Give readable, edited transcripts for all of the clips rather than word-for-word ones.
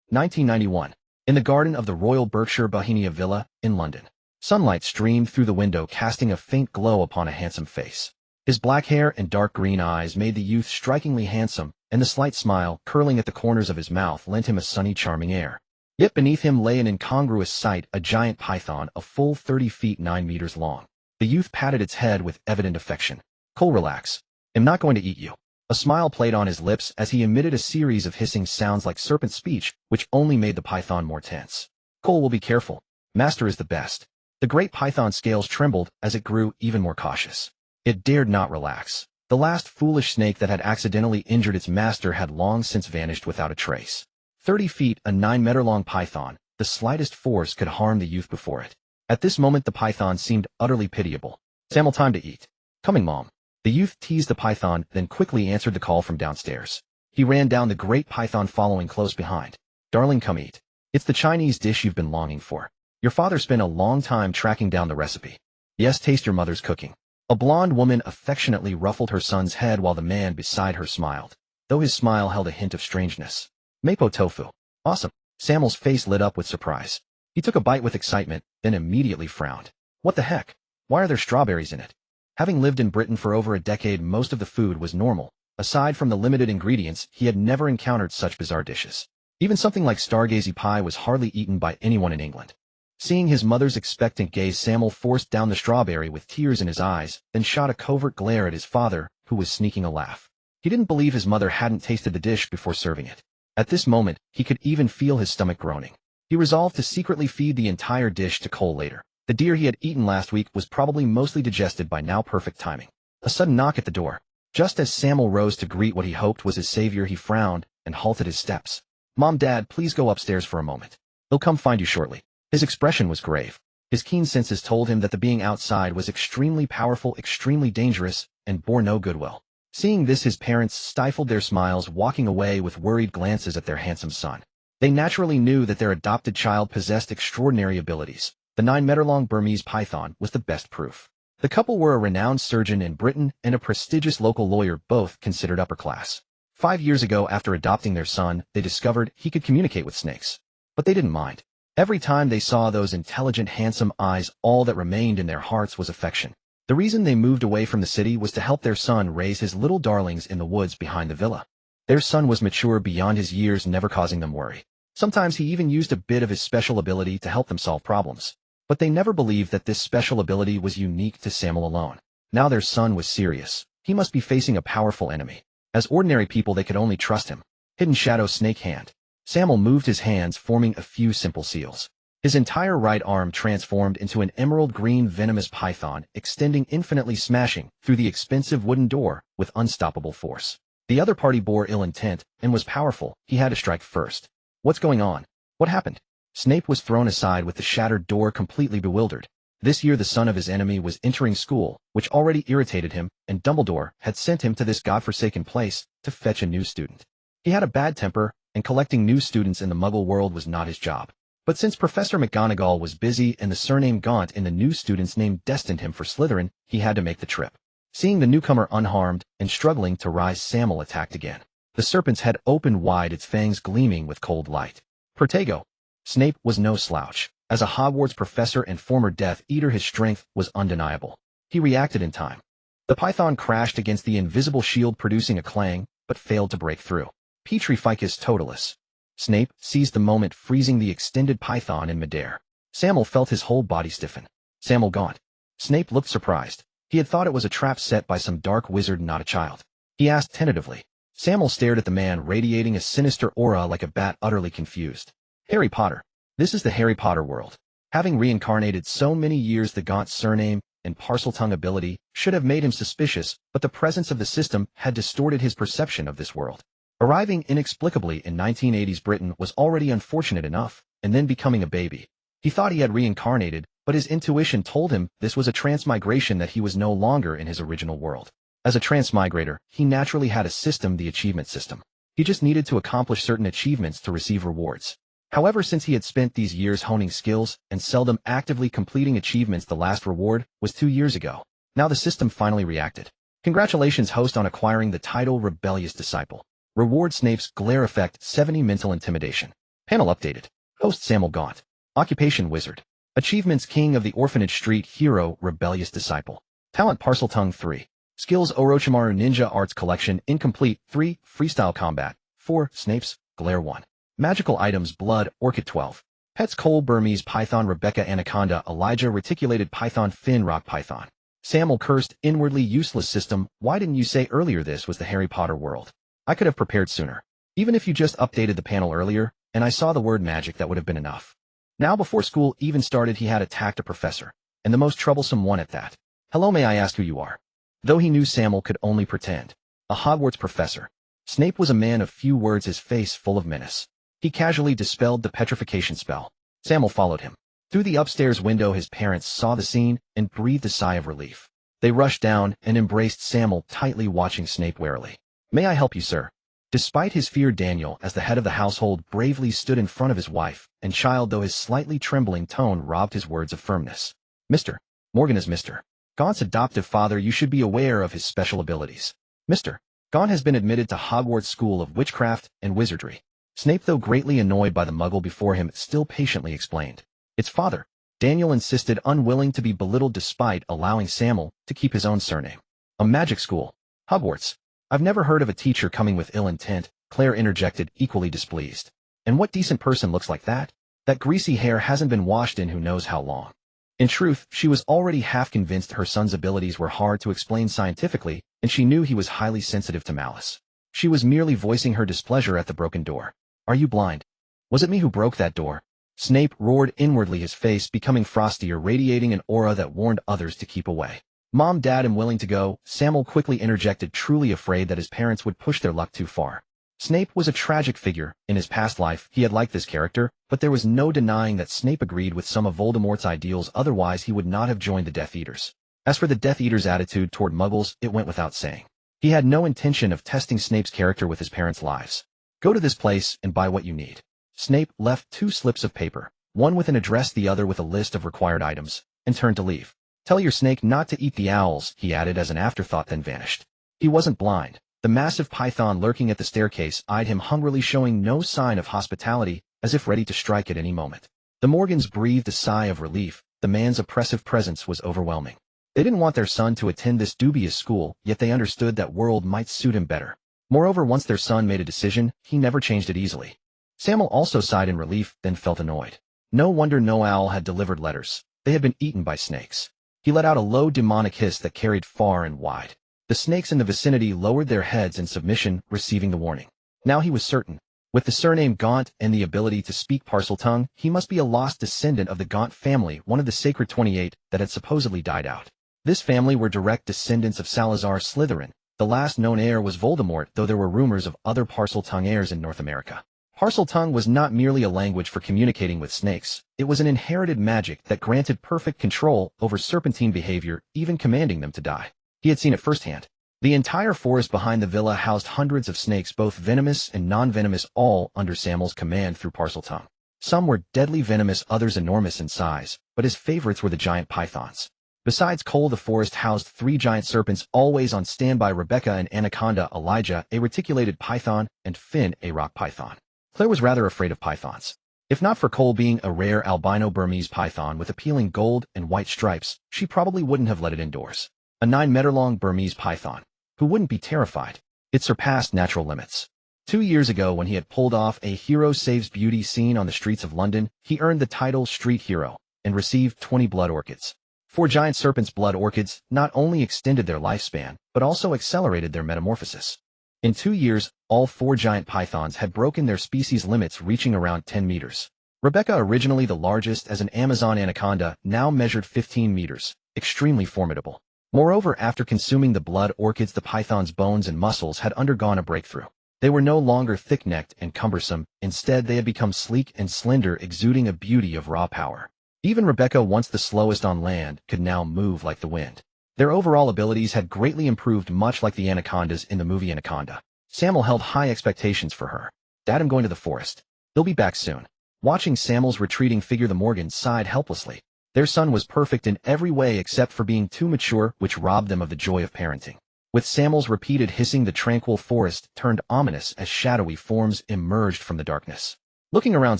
1991. In the garden of the Royal Berkshire Bohemia Villa in London. Sunlight streamed through the window, casting a faint glow upon a handsome face. His black hair and dark green eyes made the youth strikingly handsome, and the slight smile curling at the corners of his mouth lent him a sunny, charming air. Yet beneath him lay an incongruous sight, a giant python, a full 30 feet 9 meters long. The youth patted its head with evident affection. "Cole, relax. I'm not going to eat you." A smile played on his lips as he emitted a series of hissing sounds like serpent speech, which only made the python more tense. "Cole will be careful. Master is the best." The great python's scales trembled as it grew even more cautious. It dared not relax. The last foolish snake that had accidentally injured its master had long since vanished without a trace. 30 feet, a 9-meter-long python, the slightest force could harm the youth before it. At this moment the python seemed utterly pitiable. "Sammael, time to eat." "Coming, Mom." The youth teased the python, then quickly answered the call from downstairs. He ran down, the great python following close behind. "Darling, come eat. It's the Chinese dish you've been longing for. Your father spent a long time tracking down the recipe." "Yes, taste your mother's cooking." A blonde woman affectionately ruffled her son's head while the man beside her smiled, though his smile held a hint of strangeness. "Mapo tofu. Awesome." Sammael's face lit up with surprise. He took a bite with excitement, then immediately frowned. "What the heck? Why are there strawberries in it?" Having lived in Britain for over a decade, most of the food was normal. Aside from the limited ingredients, he had never encountered such bizarre dishes. Even something like stargazy pie was hardly eaten by anyone in England. Seeing his mother's expectant gaze, Sammael forced down the strawberry with tears in his eyes, then shot a covert glare at his father, who was sneaking a laugh. He didn't believe his mother hadn't tasted the dish before serving it. At this moment, he could even feel his stomach groaning. He resolved to secretly feed the entire dish to Cole later. The deer he had eaten last week was probably mostly digested by now. Perfect timing. A sudden knock at the door. Just as Sammael rose to greet what he hoped was his savior, he frowned and halted his steps. "Mom, Dad, please go upstairs for a moment. They'll come find you shortly." His expression was grave. His keen senses told him that the being outside was extremely powerful, extremely dangerous, and bore no goodwill. Seeing this, his parents stifled their smiles, walking away with worried glances at their handsome son. They naturally knew that their adopted child possessed extraordinary abilities. The 9-meter-long Burmese python was the best proof. The couple were a renowned surgeon in Britain and a prestigious local lawyer, both considered upper class. 5 years ago, after adopting their son, they discovered he could communicate with snakes. But they didn't mind. Every time they saw those intelligent, handsome eyes, all that remained in their hearts was affection. The reason they moved away from the city was to help their son raise his little darlings in the woods behind the villa. Their son was mature beyond his years, never causing them worry. Sometimes he even used a bit of his special ability to help them solve problems. But they never believed that this special ability was unique to Sammael alone. Now their son was serious. He must be facing a powerful enemy. As ordinary people, they could only trust him. Hidden Shadow Snake Hand. Sammael moved his hands, forming a few simple seals. His entire right arm transformed into an emerald green venomous python, extending infinitely, smashing through the expensive wooden door with unstoppable force. The other party bore ill intent and was powerful. He had to strike first. "What's going on? What happened?" Snape was thrown aside with the shattered door, completely bewildered. This year the son of his enemy was entering school, which already irritated him, and Dumbledore had sent him to this godforsaken place to fetch a new student. He had a bad temper, and collecting new students in the Muggle world was not his job. But since Professor McGonagall was busy and the surname Gaunt in the new student's name destined him for Slytherin, he had to make the trip. Seeing the newcomer unharmed and struggling to rise, Sammael attacked again. The serpent's head opened wide, its fangs gleaming with cold light. Protego. Snape was no slouch. As a Hogwarts professor and former Death Eater, his strength was undeniable. He reacted in time. The python crashed against the invisible shield, producing a clang, but failed to break through. Petrificus totalis. Snape seized the moment, freezing the extended python in midair. Sammael felt his whole body stiffen. "Sammael, Gaunt." Snape looked surprised. He had thought it was a trap set by some dark wizard, not a child. He asked tentatively. Sammael stared at the man, radiating a sinister aura like a bat, utterly confused. "Harry Potter. This is the Harry Potter world." Having reincarnated so many years, the Gaunt surname and Parseltongue ability should have made him suspicious, but the presence of the system had distorted his perception of this world. Arriving inexplicably in 1980s Britain was already unfortunate enough, and then becoming a baby. He thought he had reincarnated, but his intuition told him this was a transmigration, that he was no longer in his original world. As a transmigrator, he naturally had a system, the achievement system. He just needed to accomplish certain achievements to receive rewards. However, since he had spent these years honing skills and seldom actively completing achievements, the last reward was 2 years ago. Now the system finally reacted. "Congratulations, host, on acquiring the title Rebellious Disciple. Reward: Snape's glare effect, 70 mental intimidation." Panel updated. Host Sammael Gaunt. Occupation Wizard. Achievements King of the Orphanage Street Hero Rebellious Disciple. Talent Parseltongue 3. Skills Orochimaru Ninja Arts Collection Incomplete 3. Freestyle Combat 4. Snape's Glare 1. Magical Items Blood Orchid 12. Pets Cole Burmese Python Rebecca Anaconda Elijah Reticulated Python Finn Rock Python. Sammael Cursed Inwardly Useless System. Why didn't you say earlier this was the Harry Potter world? I could have prepared sooner. Even if you just updated the panel earlier, and I saw the word magic, that would have been enough. Now before school even started he had attacked a professor, and the most troublesome one at that. Hello, may I ask who you are? Though he knew Sammael could only pretend. A Hogwarts professor. Snape was a man of few words, his face full of menace. He casually dispelled the petrification spell. Sammael followed him. Through the upstairs window his parents saw the scene and breathed a sigh of relief. They rushed down and embraced Sammael, tightly watching Snape warily. May I help you, sir? Despite his fear, Daniel, as the head of the household, bravely stood in front of his wife and child, though his slightly trembling tone robbed his words of firmness. Mr. Morgan is Mr. Gaunt's adoptive father. You should be aware of his special abilities. Mr. Gaunt has been admitted to Hogwarts School of Witchcraft and Wizardry. Snape, though greatly annoyed by the Muggle before him, still patiently explained. Its father. Daniel insisted, unwilling to be belittled despite allowing Sammael to keep his own surname. A magic school. Hogwarts. I've never heard of a teacher coming with ill intent, Claire interjected, equally displeased. And what decent person looks like that? That greasy hair hasn't been washed in who knows how long. In truth, she was already half convinced her son's abilities were hard to explain scientifically, and she knew he was highly sensitive to malice. She was merely voicing her displeasure at the broken door. Are you blind? Was it me who broke that door? Snape roared inwardly, his face becoming frostier, radiating an aura that warned others to keep away. Mom, Dad, I'm willing to go, Sammael quickly interjected, truly afraid that his parents would push their luck too far. Snape was a tragic figure. In his past life, he had liked this character, but there was no denying that Snape agreed with some of Voldemort's ideals, otherwise he would not have joined the Death Eaters. As for the Death Eaters' attitude toward Muggles, it went without saying. He had no intention of testing Snape's character with his parents' lives. Go to this place and buy what you need. Snape left 2 slips of paper, one with an address, the other with a list of required items, and turned to leave. Tell your snake not to eat the owls, he added as an afterthought, then vanished. He wasn't blind. The massive python lurking at the staircase eyed him hungrily, showing no sign of hospitality, as if ready to strike at any moment. The Morgans breathed a sigh of relief. The man's oppressive presence was overwhelming. They didn't want their son to attend this dubious school, yet they understood that world might suit him better. Moreover, once their son made a decision, he never changed it easily. Sammael also sighed in relief, then felt annoyed. No wonder no owl had delivered letters. They had been eaten by snakes. He let out a low demonic hiss that carried far and wide. The snakes in the vicinity lowered their heads in submission, receiving the warning. Now he was certain. With the surname Gaunt and the ability to speak Parseltongue, he must be a lost descendant of the Gaunt family, one of the Sacred 28 that had supposedly died out. This family were direct descendants of Salazar Slytherin. The last known heir was Voldemort, though there were rumors of other Parseltongue heirs in North America. Parseltongue was not merely a language for communicating with snakes. It was an inherited magic that granted perfect control over serpentine behavior, even commanding them to die. He had seen it firsthand. The entire forest behind the villa housed hundreds of snakes, both venomous and non-venomous, all under Sammael's command through Parseltongue. Some were deadly venomous, others enormous in size, but his favorites were the giant pythons. Besides Cole, the forest housed 3 giant serpents, always on standby: Rebecca and Anaconda, Elijah, a reticulated python, and Finn, a rock python. Claire was rather afraid of pythons. If not for Cole being a rare albino Burmese python with appealing gold and white stripes, she probably wouldn't have let it indoors. A 9-meter-long Burmese python. Who wouldn't be terrified? It surpassed natural limits. 2 years ago, when he had pulled off a hero saves beauty scene on the streets of London, he earned the title Street Hero and received 20 blood orchids. 4 giant serpents' blood orchids not only extended their lifespan, but also accelerated their metamorphosis. In 2 years, all 4 giant pythons had broken their species limits, reaching around 10 meters. Rebecca, originally the largest as an Amazon anaconda, now measured 15 meters, extremely formidable. Moreover, after consuming the blood orchids, the python's bones and muscles had undergone a breakthrough. They were no longer thick-necked and cumbersome. Instead, they had become sleek and slender, exuding a beauty of raw power. Even Rebecca, once the slowest on land, could now move like the wind. Their overall abilities had greatly improved, much like the anacondas in the movie Anaconda. Sammael held high expectations for her. Dad, I'm going to the forest. They'll be back soon. Watching Sammael's retreating figure, the Morgans sighed helplessly. Their son was perfect in every way except for being too mature, which robbed them of the joy of parenting. With Sammael's repeated hissing, the tranquil forest turned ominous as shadowy forms emerged from the darkness. Looking around,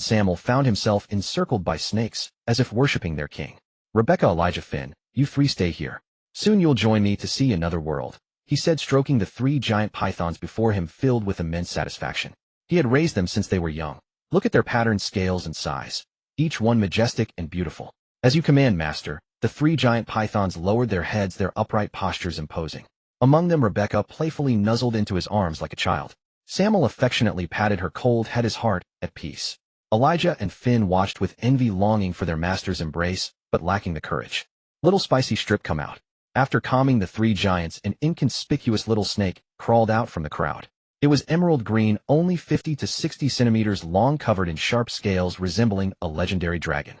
Sammael found himself encircled by snakes, as if worshipping their king. Rebecca, Elijah, Finn, you three stay here. Soon you'll join me to see another world, he said, stroking the three giant pythons before him filled with immense satisfaction. He had raised them since they were young. Look at their patterned scales and size, each one majestic and beautiful. As you command, master. The three giant pythons lowered their heads, their upright postures imposing. Among them, Rebecca playfully nuzzled into his arms like a child. Sammael affectionately patted her cold head, his heart at peace. Elijah and Finn watched with envy, longing for their master's embrace, but lacking the courage. Little Spicy Strip come out. After calming the three giants, an inconspicuous little snake crawled out from the crowd. It was emerald green, only 50 to 60 centimeters long, covered in sharp scales resembling a legendary dragon.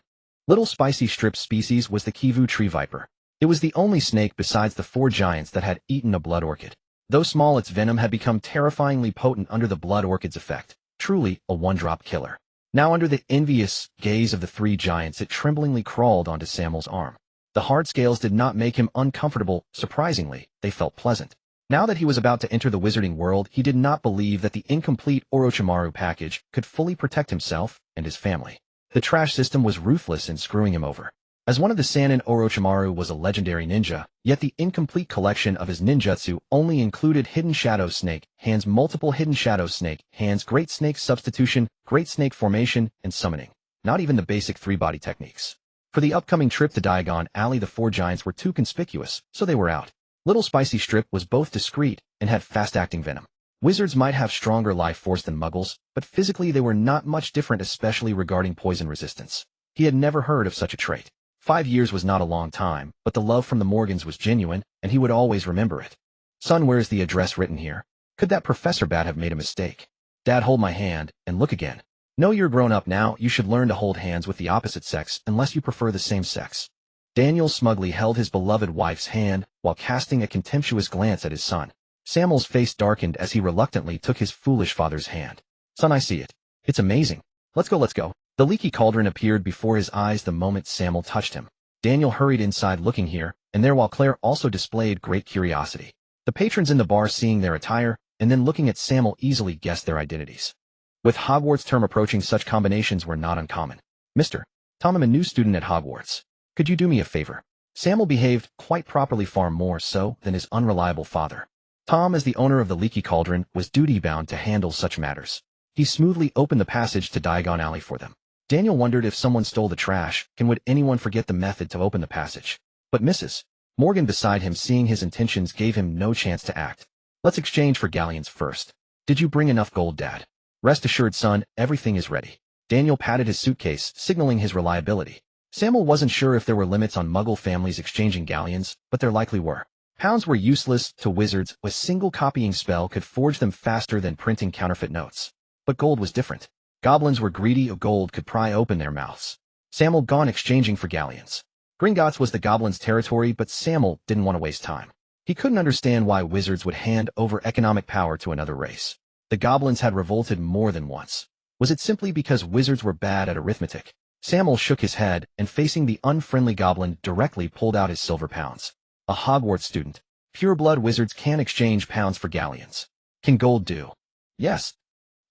Little Spicy Strip's species was the Kivu tree viper. It was the only snake besides the four giants that had eaten a blood orchid. Though small, its venom had become terrifyingly potent under the blood orchid's effect. Truly a one-drop killer. Now, under the envious gaze of the three giants, it tremblingly crawled onto Sammael's arm. The hard scales did not make him uncomfortable. Surprisingly, they felt pleasant. Now that he was about to enter the wizarding world, he did not believe that the incomplete Orochimaru package could fully protect himself and his family. The trash system was ruthless in screwing him over. As one of the Sannin, Orochimaru was a legendary ninja, yet the incomplete collection of his ninjutsu only included Hidden Shadow Snake Hands, multiple Hidden Shadow Snake Hands, Great Snake Substitution, Great Snake Formation, and Summoning. Not even the basic three-body techniques. For the upcoming trip to Diagon Alley, the four giants were too conspicuous, so they were out. Little Spicy Strip was both discreet and had fast-acting venom. Wizards might have stronger life force than Muggles, but physically they were not much different, especially regarding poison resistance. He had never heard of such a trait. 5 years was not a long time, but the love from the Morgans was genuine, and he would always remember it. Son, where's the address written here? Could that Professor Bat have made a mistake? Dad, hold my hand, and look again. No, you're grown up now, you should learn to hold hands with the opposite sex unless you prefer the same sex. Daniel smugly held his beloved wife's hand while casting a contemptuous glance at his son. Sammael's face darkened as he reluctantly took his foolish father's hand. Son, I see it. It's amazing. Let's go, let's go. The leaky cauldron appeared before his eyes the moment Sammael touched him. Daniel hurried inside, looking here and there, while Claire also displayed great curiosity. The patrons in the bar, seeing their attire and then looking at Sammael, easily guessed their identities. With Hogwarts term approaching, such combinations were not uncommon. Mr. Tom, I'm a new student at Hogwarts. Could you do me a favor? Sammael behaved quite properly, far more so than his unreliable father. Tom, as the owner of the leaky cauldron, was duty-bound to handle such matters. He smoothly opened the passage to Diagon Alley for them. Daniel wondered if someone stole the trash, and would anyone forget the method to open the passage. But Mrs. Morgan beside him, seeing his intentions, gave him no chance to act. Let's exchange for galleons first. Did you bring enough gold, Dad? Rest assured, son, everything is ready. Daniel patted his suitcase, signaling his reliability. Sammael wasn't sure if there were limits on Muggle families exchanging galleons, but there likely were. Pounds were useless to wizards. A single copying spell could forge them faster than printing counterfeit notes. But gold was different. Goblins were greedy. Gold could pry open their mouths. Sammael gone exchanging for galleons. Gringotts was the goblins' territory, but Sammael didn't want to waste time. He couldn't understand why wizards would hand over economic power to another race. The goblins had revolted more than once. Was it simply because wizards were bad at arithmetic? Sammael shook his head and, facing the unfriendly goblin directly, pulled out his silver pounds. A Hogwarts student. Pure-blood wizards can exchange pounds for galleons. Can gold do? Yes.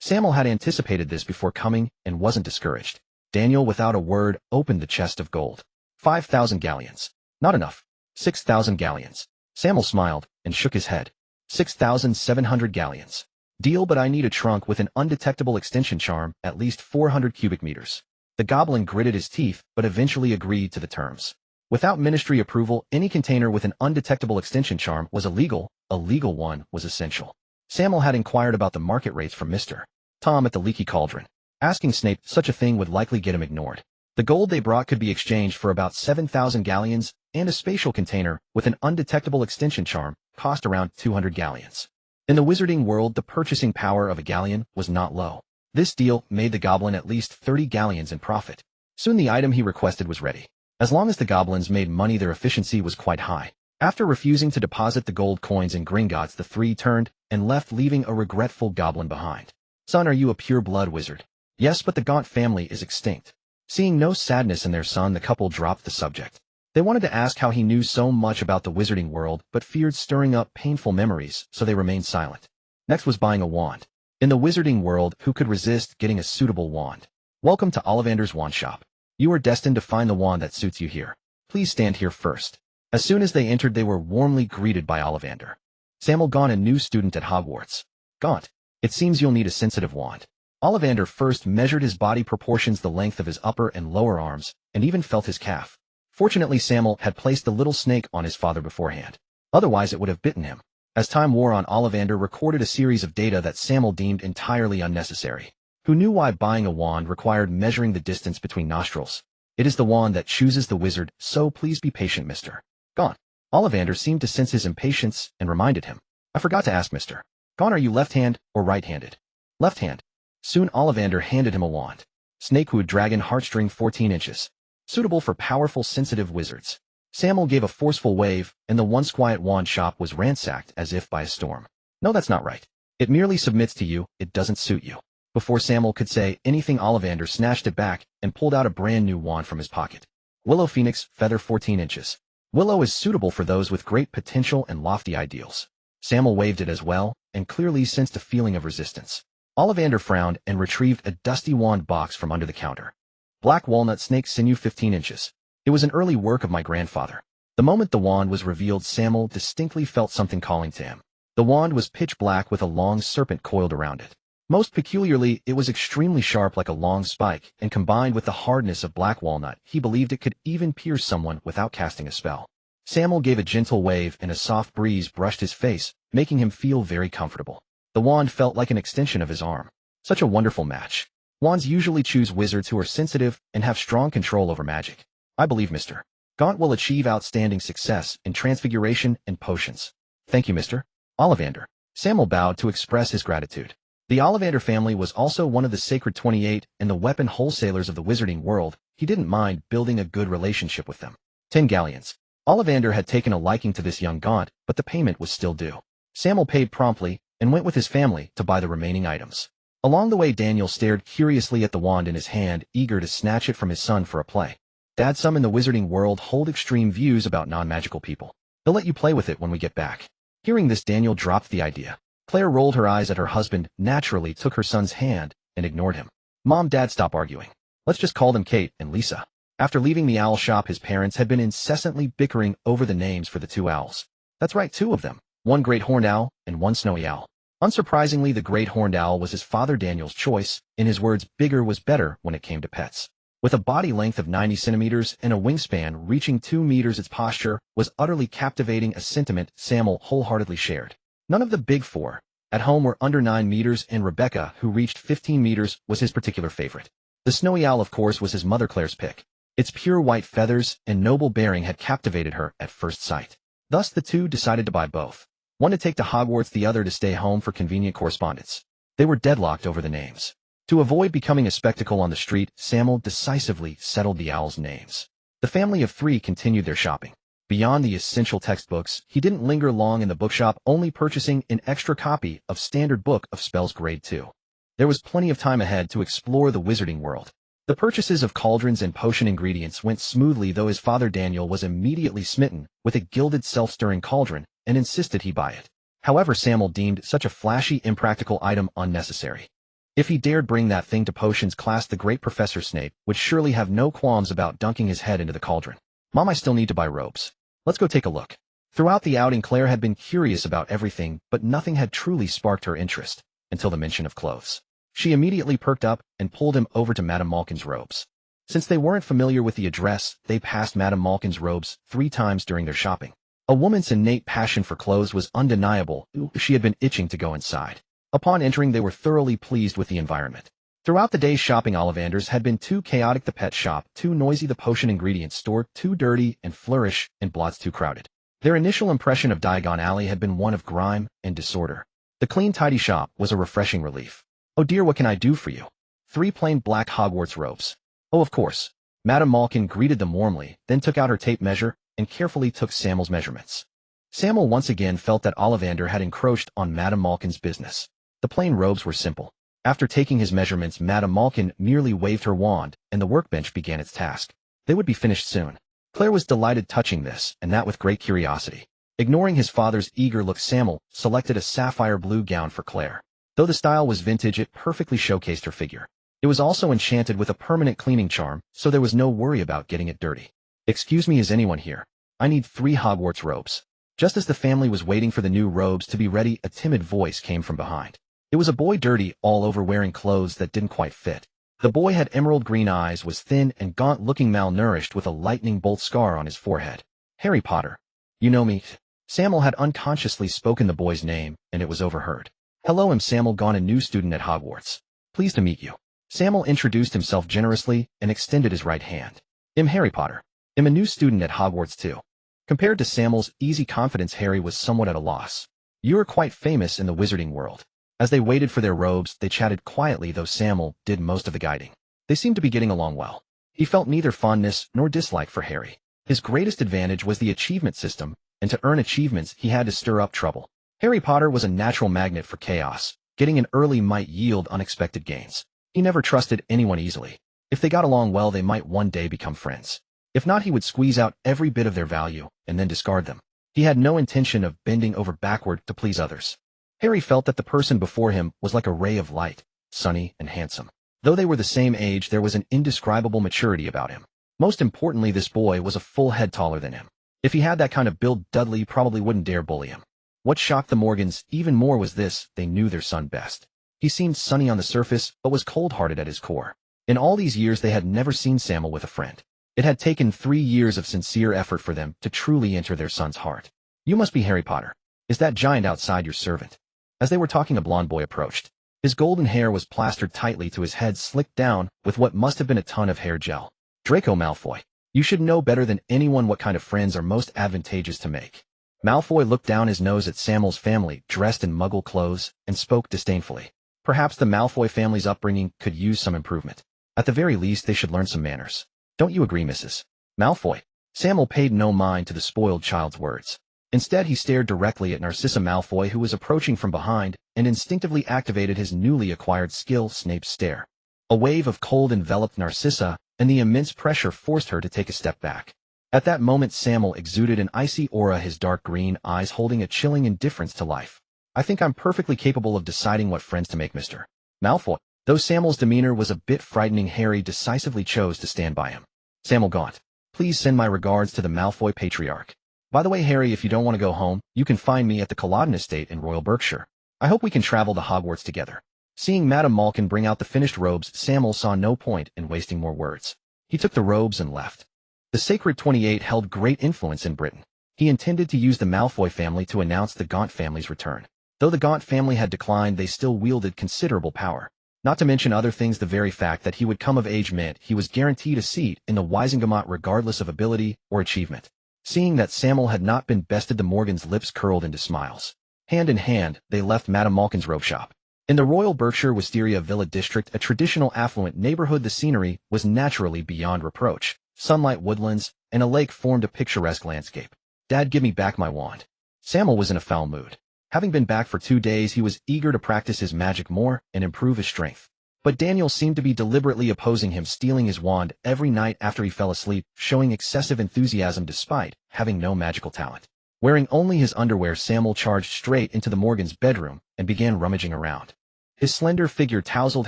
Sammael had anticipated this before coming and wasn't discouraged. Daniel, without a word, opened the chest of gold. 5,000 galleons. Not enough. 6,000 galleons. Sammael smiled and shook his head. 6,700 galleons. Deal, but I need a trunk with an undetectable extension charm, at least 400 cubic meters. The goblin gritted his teeth, but eventually agreed to the terms. Without ministry approval, any container with an undetectable extension charm was illegal. A legal one was essential. Sammael had inquired about the market rates from Mr. Tom at the leaky cauldron. Asking Snape such a thing would likely get him ignored. The gold they brought could be exchanged for about 7,000 galleons, and a spatial container with an undetectable extension charm cost around 200 galleons. In the wizarding world, the purchasing power of a galleon was not low. This deal made the goblin at least 30 galleons in profit. Soon the item he requested was ready. As long as the goblins made money, their efficiency was quite high. After refusing to deposit the gold coins in Gringotts, the three turned and left, leaving a regretful goblin behind. Son, are you a pure-blood wizard? Yes, but the Gaunt family is extinct. Seeing no sadness in their son, the couple dropped the subject. They wanted to ask how he knew so much about the wizarding world, but feared stirring up painful memories, so they remained silent. Next was buying a wand. In the wizarding world, who could resist getting a suitable wand? Welcome to Ollivander's Wand Shop. You are destined to find the wand that suits you here. Please stand here first. As soon as they entered, they were warmly greeted by Ollivander. Sammael, Gaunt, a new student at Hogwarts. Gaunt, it seems you'll need a sensitive wand. Ollivander first measured his body proportions, the length of his upper and lower arms, and even felt his calf. Fortunately, Sammael had placed the little snake on his father beforehand. Otherwise, it would have bitten him. As time wore on, Ollivander recorded a series of data that Sammael deemed entirely unnecessary. Who knew why buying a wand required measuring the distance between nostrils? It is the wand that chooses the wizard, so please be patient, Mr. Gaunt. Ollivander seemed to sense his impatience and reminded him. I forgot to ask, Mr. Gaunt, are you left-hand or right-handed? Left hand. Soon Ollivander handed him a wand. Snakewood Dragon Heartstring 14 inches. Suitable for powerful, sensitive wizards. Sammael gave a forceful wave, and the once quiet wand shop was ransacked as if by a storm. No, that's not right. It merely submits to you, it doesn't suit you. Before Sammael could say anything, Ollivander snatched it back and pulled out a brand new wand from his pocket. Willow Phoenix Feather 14 inches. Willow is suitable for those with great potential and lofty ideals. Sammael waved it as well, and clearly sensed a feeling of resistance. Ollivander frowned and retrieved a dusty wand box from under the counter. Black Walnut Snake Sinew 15 inches. It was an early work of my grandfather. The moment the wand was revealed, Sammael distinctly felt something calling to him. The wand was pitch black with a long serpent coiled around it. Most peculiarly, it was extremely sharp like a long spike, and combined with the hardness of black walnut, he believed it could even pierce someone without casting a spell. Sammael gave a gentle wave and a soft breeze brushed his face, making him feel very comfortable. The wand felt like an extension of his arm. Such a wonderful match. Wands usually choose wizards who are sensitive and have strong control over magic. I believe Mr. Gaunt will achieve outstanding success in transfiguration and potions. Thank you, Mr. Ollivander. Sammael bowed to express his gratitude. The Ollivander family was also one of the Sacred 28 and the weapon wholesalers of the wizarding world. He didn't mind building a good relationship with them. 10 galleons. Ollivander had taken a liking to this young Gaunt, but the payment was still due. Sammael paid promptly and went with his family to buy the remaining items. Along the way, Daniel stared curiously at the wand in his hand, eager to snatch it from his son for a play. Dad, some in the wizarding world hold extreme views about non-magical people. They'll let you play with it when we get back. Hearing this, Daniel dropped the idea. Claire rolled her eyes at her husband, naturally took her son's hand, and ignored him. Mom, Dad, stop arguing. Let's just call them Kate and Lisa. After leaving the owl shop, his parents had been incessantly bickering over the names for the two owls. That's right, two of them. One great horned owl and one snowy owl. Unsurprisingly, the great horned owl was his father Daniel's choice. In his words, bigger was better when it came to pets. With a body length of 90 centimeters and a wingspan reaching 2 meters, its posture was utterly captivating, a sentiment Sammael wholeheartedly shared. None of the big four at home were under 9 meters, and Rebecca, who reached 15 meters, was his particular favorite. The snowy owl, of course, was his mother Claire's pick. Its pure white feathers and noble bearing had captivated her at first sight. Thus the two decided to buy both. One to take to Hogwarts, the other to stay home for convenient correspondence. They were deadlocked over the names. To avoid becoming a spectacle on the street, Sammael decisively settled the owls' names. The family of 3 continued their shopping. Beyond the essential textbooks, he didn't linger long in the bookshop, only purchasing an extra copy of Standard Book of Spells Grade 2. There was plenty of time ahead to explore the wizarding world. The purchases of cauldrons and potion ingredients went smoothly, though his father Daniel was immediately smitten with a gilded self-stirring cauldron and insisted he buy it. However, Sammael deemed such a flashy, impractical item unnecessary. If he dared bring that thing to potions class, the great Professor Snape would surely have no qualms about dunking his head into the cauldron. Mom, I still need to buy robes. Let's go take a look. Throughout the outing, Claire had been curious about everything, but nothing had truly sparked her interest, until the mention of clothes. She immediately perked up and pulled him over to Madame Malkin's robes. Since they weren't familiar with the address, they passed Madame Malkin's robes 3 times during their shopping. A woman's innate passion for clothes was undeniable. She had been itching to go inside. Upon entering, they were thoroughly pleased with the environment. Throughout the day's shopping, Ollivander's had been too chaotic, the pet shop too noisy, the potion ingredients store too dirty and flourish, and Blots too crowded. Their initial impression of Diagon Alley had been one of grime and disorder. The clean, tidy shop was a refreshing relief. Oh dear, what can I do for you? 3 plain black Hogwarts robes. Oh, of course. Madame Malkin greeted them warmly, then took out her tape measure and carefully took Sammael's measurements. Sammael once again felt that Ollivander had encroached on Madame Malkin's business. The plain robes were simple. After taking his measurements, Madame Malkin merely waved her wand, and the workbench began its task. They would be finished soon. Claire was delighted, touching this, and that with great curiosity. Ignoring his father's eager look, Sammael selected a sapphire blue gown for Claire. Though the style was vintage, it perfectly showcased her figure. It was also enchanted with a permanent cleaning charm, so there was no worry about getting it dirty. "Excuse me, is anyone here? I need 3 Hogwarts robes." Just as the family was waiting for the new robes to be ready, a timid voice came from behind. It was a boy, dirty all over, wearing clothes that didn't quite fit. The boy had emerald green eyes, was thin and gaunt, looking malnourished, with a lightning bolt scar on his forehead. "Harry Potter. You know me?" Sammael had unconsciously spoken the boy's name, and it was overheard. "Hello, I'm Sammael Gaunt, a new student at Hogwarts. Pleased to meet you." Sammael introduced himself generously and extended his right hand. "I'm Harry Potter. I'm a new student at Hogwarts too." Compared to Sammael's easy confidence, Harry was somewhat at a loss. "You are quite famous in the wizarding world." As they waited for their robes, they chatted quietly, though Sammael did most of the guiding. They seemed to be getting along well. He felt neither fondness nor dislike for Harry. His greatest advantage was the achievement system, and to earn achievements he had to stir up trouble. Harry Potter was a natural magnet for chaos. Getting in early might yield unexpected gains. He never trusted anyone easily. If they got along well, they might one day become friends. If not, he would squeeze out every bit of their value and then discard them. He had no intention of bending over backward to please others. Harry felt that the person before him was like a ray of light, sunny and handsome. Though they were the same age, there was an indescribable maturity about him. Most importantly, this boy was a full head taller than him. If he had that kind of build, Dudley probably wouldn't dare bully him. What shocked the Morgans even more was this: they knew their son best. He seemed sunny on the surface, but was cold-hearted at his core. In all these years, they had never seen Sammael with a friend. It had taken 3 years of sincere effort for them to truly enter their son's heart. "You must be Harry Potter. Is that giant outside your servant?" As they were talking, a blond boy approached. His golden hair was plastered tightly to his head, slicked down with what must have been a ton of hair gel. "Draco Malfoy. You should know better than anyone what kind of friends are most advantageous to make." Malfoy looked down his nose at Sammael's family, dressed in Muggle clothes, and spoke disdainfully. Perhaps the Malfoy family's upbringing could use some improvement. At the very least, they should learn some manners. "Don't you agree, Mrs. Malfoy?" Sammael paid no mind to the spoiled child's words. Instead, he stared directly at Narcissa Malfoy, who was approaching from behind, and instinctively activated his newly acquired skill, Snape's stare. A wave of cold enveloped Narcissa, and the immense pressure forced her to take a step back. At that moment, Sammael exuded an icy aura, his dark green eyes holding a chilling indifference to life. "I think I'm perfectly capable of deciding what friends to make, Mr. Malfoy." Though Sammael's demeanor was a bit frightening, Harry decisively chose to stand by him. "Sammael Gaunt, please send my regards to the Malfoy patriarch. By the way, Harry, if you don't want to go home, you can find me at the Culloden estate in Royal Berkshire. I hope we can travel to Hogwarts together." Seeing Madame Malkin bring out the finished robes, Sammael saw no point in wasting more words. He took the robes and left. The Sacred 28 held great influence in Britain. He intended to use the Malfoy family to announce the Gaunt family's return. Though the Gaunt family had declined, they still wielded considerable power. Not to mention other things, the very fact that he would come of age meant he was guaranteed a seat in the Wisengamot regardless of ability or achievement. Seeing that Sammael had not been bested, the Morgans' lips curled into smiles. Hand in hand, they left Madame Malkin's robe shop. In the Royal Berkshire Wisteria Villa district, a traditional affluent neighborhood, the scenery was naturally beyond reproach. Sunlight, woodlands, and a lake formed a picturesque landscape. "Dad, give me back my wand." Sammael was in a foul mood. Having been back for 2 days, he was eager to practice his magic more and improve his strength. But Daniel seemed to be deliberately opposing him, stealing his wand every night after he fell asleep, showing excessive enthusiasm despite having no magical talent. Wearing only his underwear, Sammael charged straight into the Morgans' bedroom and began rummaging around. His slender figure, tousled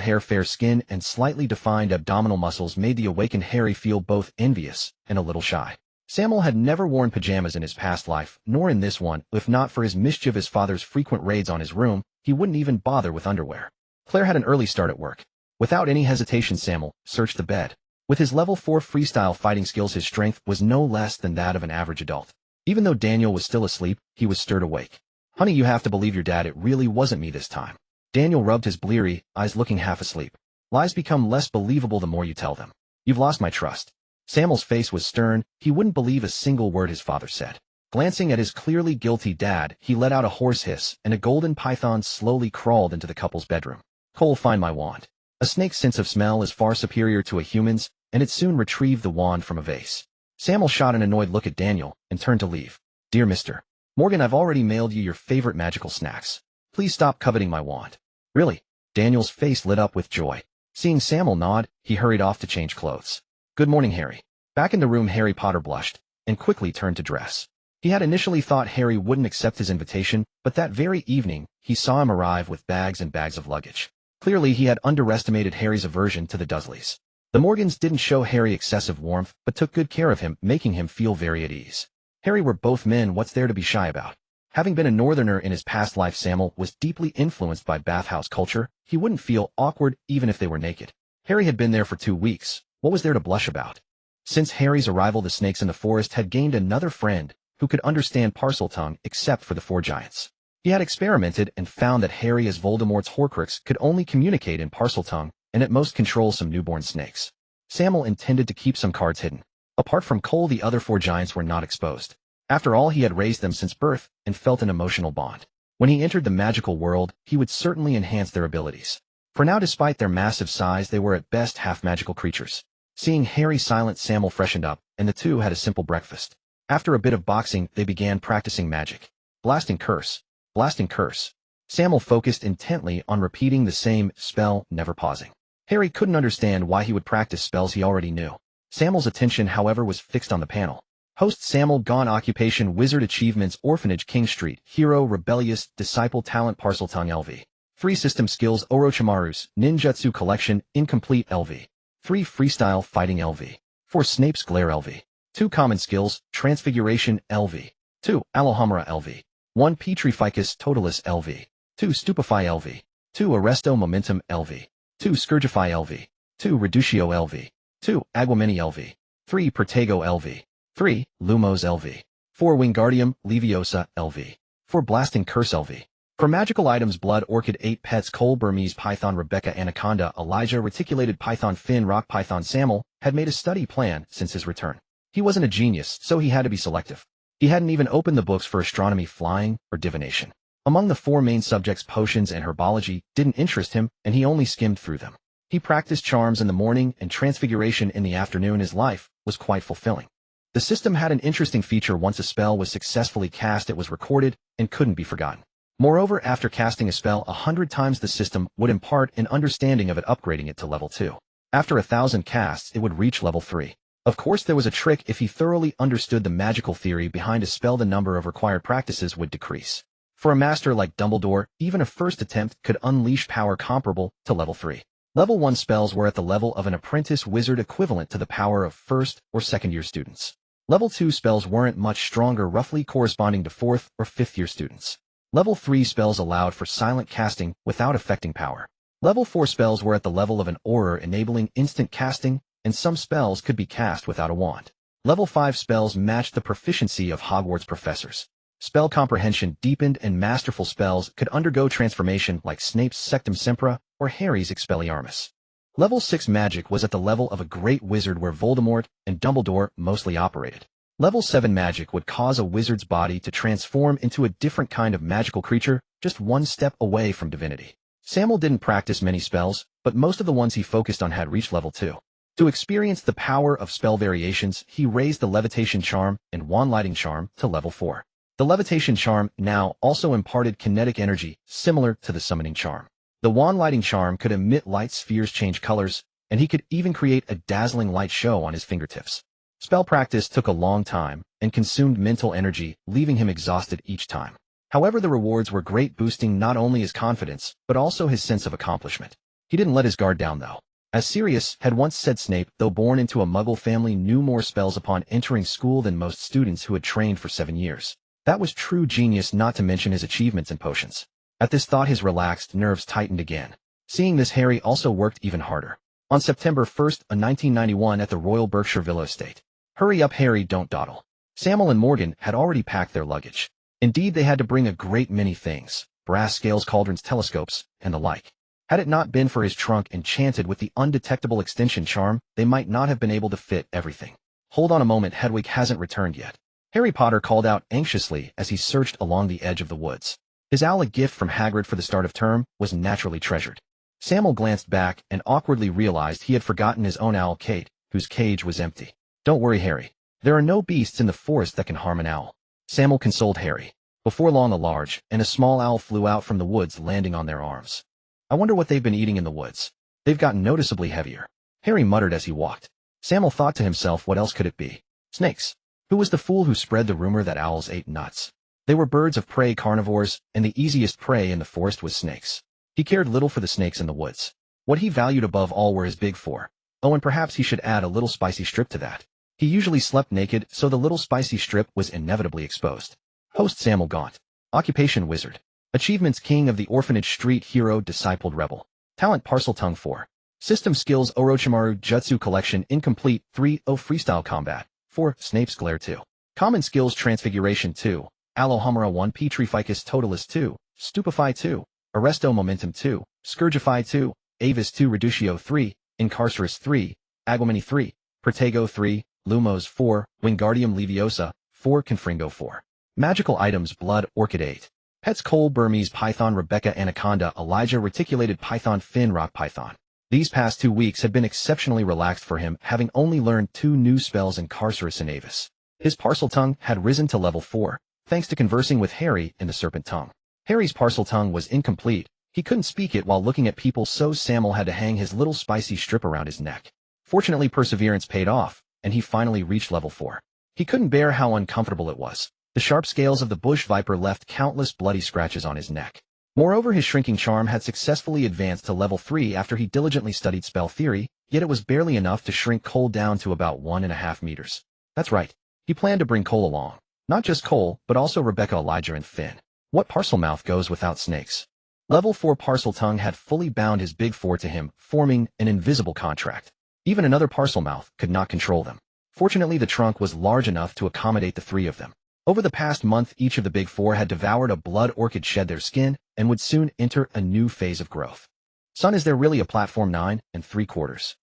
hair, fair skin, and slightly defined abdominal muscles made the awakened Harry feel both envious and a little shy. Sammael had never worn pajamas in his past life, nor in this one. If not for his mischievous father's frequent raids on his room, he wouldn't even bother with underwear. Claire had an early start at work. Without any hesitation, Sammael searched the bed. With his level 4 freestyle fighting skills, his strength was no less than that of an average adult. Even though Daniel was still asleep, he was stirred awake. "Honey, you have to believe your dad, it really wasn't me this time." Daniel rubbed his bleary eyes, looking half asleep. "Lies become less believable the more you tell them. You've lost my trust." Sammael's face was stern. He wouldn't believe a single word his father said. Glancing at his clearly guilty dad, he let out a hoarse hiss, and a golden python slowly crawled into the couple's bedroom. "Cole, find my wand." A snake's sense of smell is far superior to a human's, and it soon retrieved the wand from a vase. Sammael shot an annoyed look at Daniel and turned to leave. "Dear Mr. Morgan, I've already mailed you your favorite magical snacks. Please stop coveting my wand." "Really?" Daniel's face lit up with joy. Seeing Sammael nod, he hurried off to change clothes. "Good morning, Harry." Back in the room, Harry Potter blushed and quickly turned to dress. He had initially thought Harry wouldn't accept his invitation, but that very evening, he saw him arrive with bags and bags of luggage. Clearly, he had underestimated Harry's aversion to the Dursleys. The Morgans didn't show Harry excessive warmth, but took good care of him, making him feel very at ease. Harry, were both men, what's there to be shy about? Having been a northerner in his past life, Sammael was deeply influenced by bathhouse culture. He wouldn't feel awkward even if they were naked. Harry had been there for 2 weeks. What was there to blush about? Since Harry's arrival, the snakes in the forest had gained another friend who could understand Parseltongue except for the 4 giants. He had experimented and found that Harry, as Voldemort's Horcrux, could only communicate in Parseltongue and at most control some newborn snakes. Sammael intended to keep some cards hidden. Apart from Cole, the other 4 giants were not exposed. After all, he had raised them since birth and felt an emotional bond. When he entered the magical world, he would certainly enhance their abilities. For now, despite their massive size, they were at best half-magical creatures. Seeing Harry silent, Sammael freshened up, and the two had a simple breakfast. After a bit of boxing, they began practicing magic. Blasting curse. Blasting curse. Sammael focused intently on repeating the same spell, never pausing. Harry couldn't understand why he would practice spells he already knew. Sammael's attention, however, was fixed on the panel. Host Sammael, Gaunt, occupation Wizard, achievements Orphanage, King Street, hero Rebellious Disciple, talent Parseltongue, LV. 3 system skills Orochimaru's Ninjutsu collection, incomplete, LV. 3 freestyle fighting, LV. 4 Snape's glare, LV. 2 common skills Transfiguration, LV. 2 Alohomora, LV. 1 Petrificus Totalis, LV. 2 Stupefy, LV. 2 Arresto Momentum, LV. 2 Scourgify, LV. 2 Reductio, LV. 2 Aguameni, LV. 3 Protego, LV. 3 Lumos, LV. 4 Wingardium Leviosa, LV. 4 Blasting Curse, LV. For magical items, Blood Orchid, 8 Pets, Cole, Burmese Python, Rebecca, Anaconda, Elijah, Reticulated Python, Finn, Rock Python. Sammael had made a study plan since his return. He wasn't a genius, so he had to be selective. He hadn't even opened the books for astronomy, flying, or divination. Among the 4 main subjects, potions and herbology didn't interest him, and he only skimmed through them. He practiced charms in the morning and transfiguration in the afternoon. His life was quite fulfilling. The system had an interesting feature. Once a spell was successfully cast, it was recorded and couldn't be forgotten. Moreover, after casting a spell 100 times, the system would impart an understanding of it, upgrading it to level 2. After 1,000 casts, it would reach level 3. Of course, there was a trick. If he thoroughly understood the magical theory behind a spell, the number of required practices would decrease. For a master like Dumbledore, even a first attempt could unleash power comparable to level 3. Level 1 spells were at the level of an apprentice wizard, equivalent to the power of first or second-year students. Level 2 spells weren't much stronger, roughly corresponding to 4th or 5th-year students. Level 3 spells allowed for silent casting without affecting power. Level 4 spells were at the level of an aura, enabling instant casting, and some spells could be cast without a wand. Level 5 spells matched the proficiency of Hogwarts professors. Spell comprehension deepened, and masterful spells could undergo transformation, like Snape's Sectum Sempra or Harry's Expelliarmus. Level 6 magic was at the level of a great wizard, where Voldemort and Dumbledore mostly operated. Level 7 magic would cause a wizard's body to transform into a different kind of magical creature, just one step away from divinity. Sammael didn't practice many spells, but most of the ones he focused on had reached level 2. To experience the power of spell variations, he raised the Levitation Charm and Wand Lighting Charm to level 4. The Levitation Charm now also imparted kinetic energy, similar to the Summoning Charm. The Wand Lighting Charm could emit light spheres, change colors, and he could even create a dazzling light show on his fingertips. Spell practice took a long time and consumed mental energy, leaving him exhausted each time. However, the rewards were great, boosting not only his confidence, but also his sense of accomplishment. He didn't let his guard down, though. As Sirius had once said, Snape, though born into a Muggle family, knew more spells upon entering school than most students who had trained for 7 years. That was true genius, not to mention his achievements in potions. At this thought, his relaxed nerves tightened again. Seeing this, Harry also worked even harder. On September 1st, 1991, at the Royal Berkshire Villa estate. Hurry up, Harry, don't dawdle. Sammael and Morgan had already packed their luggage. Indeed, they had to bring a great many things: brass scales, cauldrons, telescopes, and the like. Had it not been for his trunk enchanted with the undetectable extension charm, they might not have been able to fit everything. Hold on a moment, Hedwig hasn't returned yet. Harry Potter called out anxiously as he searched along the edge of the woods. His owl, a gift from Hagrid for the start of term, was naturally treasured. Sammael glanced back and awkwardly realized he had forgotten his own owl, Kate, whose cage was empty. Don't worry, Harry. There are no beasts in the forest that can harm an owl. Sammael consoled Harry. Before long, a large and a small owl flew out from the woods, landing on their arms. I wonder what they've been eating in the woods. They've gotten noticeably heavier. Harry muttered as he walked. Sammael thought to himself, what else could it be? Snakes. Who was the fool who spread the rumor that owls ate nuts? They were birds of prey, carnivores, and the easiest prey in the forest was snakes. He cared little for the snakes in the woods. What he valued above all were his big four. Oh, and perhaps he should add a little spicy strip to that. He usually slept naked, so the little spicy strip was inevitably exposed. Host Sammael Gaunt. Occupation wizard. Achievements king of the orphanage street hero discipled rebel. Talent Parseltongue 4. System skills Orochimaru Jutsu collection incomplete 3. Freestyle combat 4. Snape's glare 2. Common skills Transfiguration 2. Alohomora 1. Petrificus totalis 2. Stupefy 2. Arresto momentum 2. Scourgify 2. Avis 2. Reductio 3. Incarcerus 3. Aguamini 3. Protego 3. Lumos 4. Wingardium Leviosa 4. Confringo 4. Magical items Blood Orchid 8. Pets Cole Burmese Python Rebecca Anaconda Elijah Reticulated Python Finn Rock Python. These past 2 weeks had been exceptionally relaxed for him, having only learned 2 new spells Incarcerus and Avis. His Parseltongue had risen to level 4, thanks to conversing with Harry in the Serpent Tongue. Harry's Parseltongue was incomplete. He couldn't speak it while looking at people, so Sammael had to hang his little spicy strip around his neck. Fortunately, perseverance paid off, and he finally reached level 4. He couldn't bear how uncomfortable it was. The sharp scales of the bush viper left countless bloody scratches on his neck. Moreover, his shrinking charm had successfully advanced to level 3 after he diligently studied spell theory, yet it was barely enough to shrink Cole down to about 1.5 meters. That's right. He planned to bring Cole along. Not just Cole, but also Rebecca, Elijah, and Finn. What Parselmouth goes without snakes? Level 4 Parseltongue had fully bound his big four to him, forming an invisible contract. Even another Parselmouth could not control them. Fortunately, the trunk was large enough to accommodate the 3 of them. Over the past month, each of the big four had devoured a blood orchid, shed their skin, and would soon enter a new phase of growth. Son, is there really a platform 9 3/4?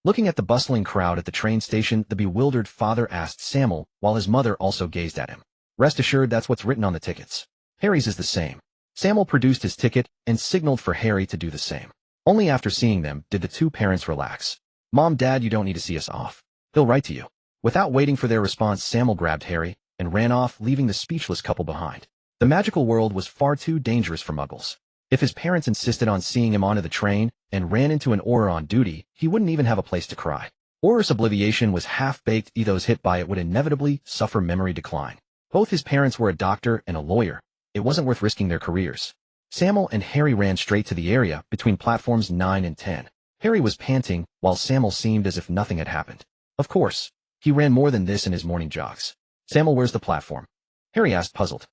Looking at the bustling crowd at the train station, the bewildered father asked Sammael, while his mother also gazed at him. Rest assured, that's what's written on the tickets. Harry's is the same. Sammael produced his ticket and signaled for Harry to do the same. Only after seeing them did the 2 parents relax. Mom, Dad, you don't need to see us off. They'll write to you. Without waiting for their response, Sammael grabbed Harry and ran off, leaving the speechless couple behind. The magical world was far too dangerous for Muggles. If his parents insisted on seeing him onto the train and ran into an Auror on duty, he wouldn't even have a place to cry. Auror's obliviation was half-baked. Those hit by it would inevitably suffer memory decline. Both his parents were a doctor and a lawyer. It wasn't worth risking their careers. Sammael and Harry ran straight to the area between platforms 9 and 10. Harry was panting, while Sammael seemed as if nothing had happened. Of course, he ran more than this in his morning jogs. Sammael, where's the platform? Harry asked, puzzled.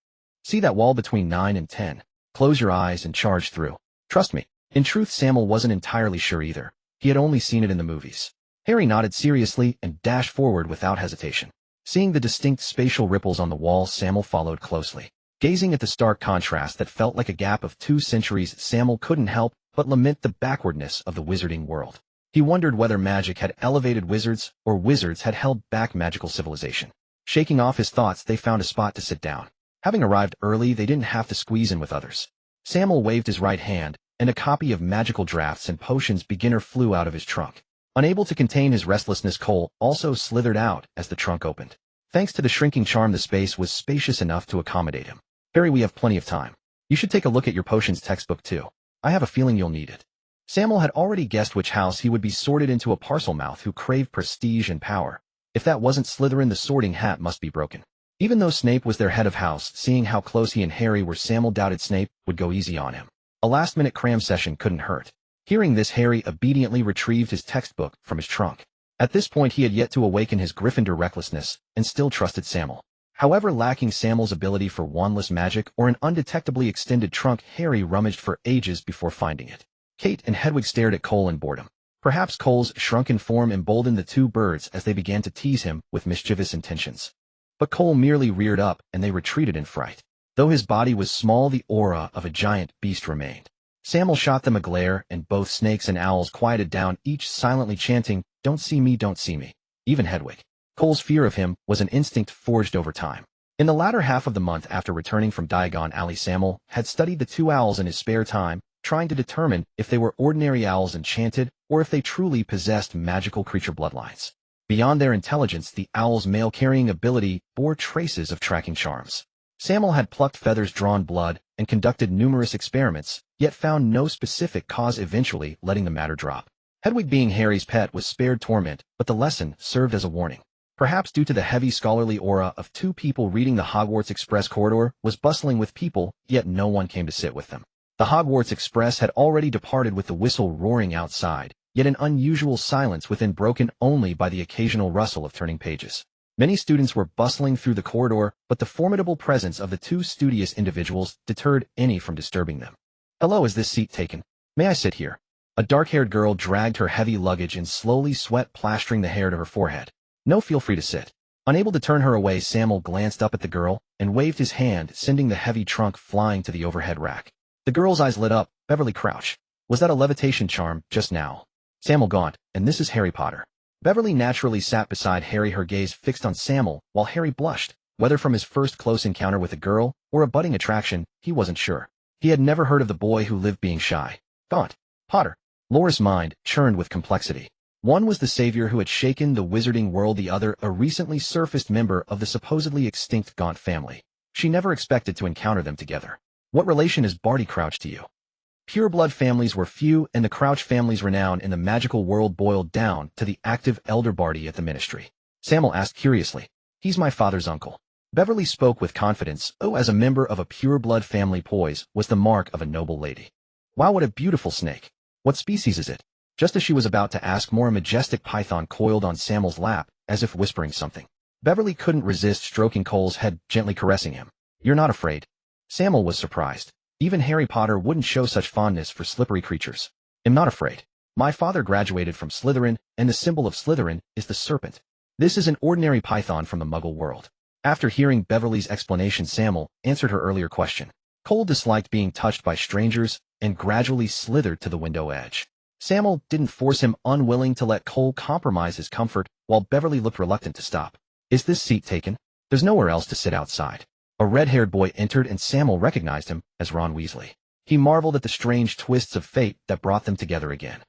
See that wall between 9 and 10? Close your eyes and charge through. Trust me. In truth, Sammael wasn't entirely sure either. He had only seen it in the movies. Harry nodded seriously and dashed forward without hesitation. Seeing the distinct spatial ripples on the wall, Sammael followed closely. Gazing at the stark contrast that felt like a gap of 2 centuries, Sammael couldn't help but lament the backwardness of the wizarding world. He wondered whether magic had elevated wizards or wizards had held back magical civilization. Shaking off his thoughts, they found a spot to sit down. Having arrived early, they didn't have to squeeze in with others. Sammael waved his right hand, and a copy of Magical Drafts and Potions Beginner flew out of his trunk. Unable to contain his restlessness, Cole also slithered out as the trunk opened. Thanks to the shrinking charm, the space was spacious enough to accommodate him. Harry, we have plenty of time. You should take a look at your potions textbook too. I have a feeling you'll need it. Sammael had already guessed which house he would be sorted into, a Parselmouth who craved prestige and power. If that wasn't Slytherin, the sorting hat must be broken. Even though Snape was their head of house, seeing how close he and Harry were, Sammael doubted Snape would go easy on him. A last-minute cram session couldn't hurt. Hearing this, Harry obediently retrieved his textbook from his trunk. At this point, he had yet to awaken his Gryffindor recklessness and still trusted Sammael. However, lacking Sammael's ability for wandless magic or an undetectably extended trunk, Harry rummaged for ages before finding it. Kate and Hedwig stared at Cole in boredom. Perhaps Cole's shrunken form emboldened the 2 birds as they began to tease him with mischievous intentions. But Cole merely reared up, and they retreated in fright. Though his body was small, the aura of a giant beast remained. Sammael shot them a glare, and both snakes and owls quieted down, each silently chanting, "Don't see me, don't see me." Even Hedwig. Cole's fear of him was an instinct forged over time. In the latter half of the month after returning from Diagon Alley, Sammael had studied the 2 owls in his spare time, trying to determine if they were ordinary owls enchanted or if they truly possessed magical creature bloodlines. Beyond their intelligence, the owl's mail-carrying ability bore traces of tracking charms. Sammael had plucked feathers, drawn blood, and conducted numerous experiments, yet found no specific cause, eventually letting the matter drop. Hedwig, being Harry's pet, was spared torment, but the lesson served as a warning. Perhaps due to the heavy scholarly aura of 2 people reading, the Hogwarts Express corridor was bustling with people, yet no one came to sit with them. The Hogwarts Express had already departed with the whistle roaring outside, yet an unusual silence within broken only by the occasional rustle of turning pages. Many students were bustling through the corridor, but the formidable presence of the two studious individuals deterred any from disturbing them. "Hello, is this seat taken? May I sit here?" A dark-haired girl dragged her heavy luggage and slowly sweat plastering the hair to her forehead. "No, feel free to sit." Unable to turn her away, Sammael glanced up at the girl and waved his hand, sending the heavy trunk flying to the overhead rack. The girl's eyes lit up. "Beverly Crouch. Was that a levitation charm just now?" "Sammael Gaunt, and this is Harry Potter." Beverly naturally sat beside Harry, her gaze fixed on Sammael, while Harry blushed. Whether from his first close encounter with a girl or a budding attraction, he wasn't sure. He had never heard of the boy who lived being shy. Gaunt. Potter. Laura's mind churned with complexity. One was the savior who had shaken the wizarding world, the other a recently surfaced member of the supposedly extinct Gaunt family. She never expected to encounter them together. "What relation is Barty Crouch to you?" Pure-blood families were few, and the Crouch family's renown in the magical world boiled down to the active elder Barty at the ministry. Sammael asked curiously. "He's my father's uncle." Beverly spoke with confidence. "Oh, as a member of a pure-blood family, poise was the mark of a noble lady." "Wow, what a beautiful snake. What species is it?" Just as she was about to ask more, a majestic python coiled on Sammael's lap, as if whispering something. Beverly couldn't resist stroking Cole's head, gently caressing him. "You're not afraid?" Sammael was surprised. Even Harry Potter wouldn't show such fondness for slippery creatures. "I'm not afraid. My father graduated from Slytherin, and the symbol of Slytherin is the serpent. This is an ordinary python from the Muggle world." After hearing Beverly's explanation, Sammael answered her earlier question. Cole disliked being touched by strangers and gradually slithered to the window edge. Sammael didn't force him, unwilling to let Cole compromise his comfort, while Beverly looked reluctant to stop. "Is this seat taken? There's nowhere else to sit outside." A red-haired boy entered, and Sammael recognized him as Ron Weasley. He marveled at the strange twists of fate that brought them together again.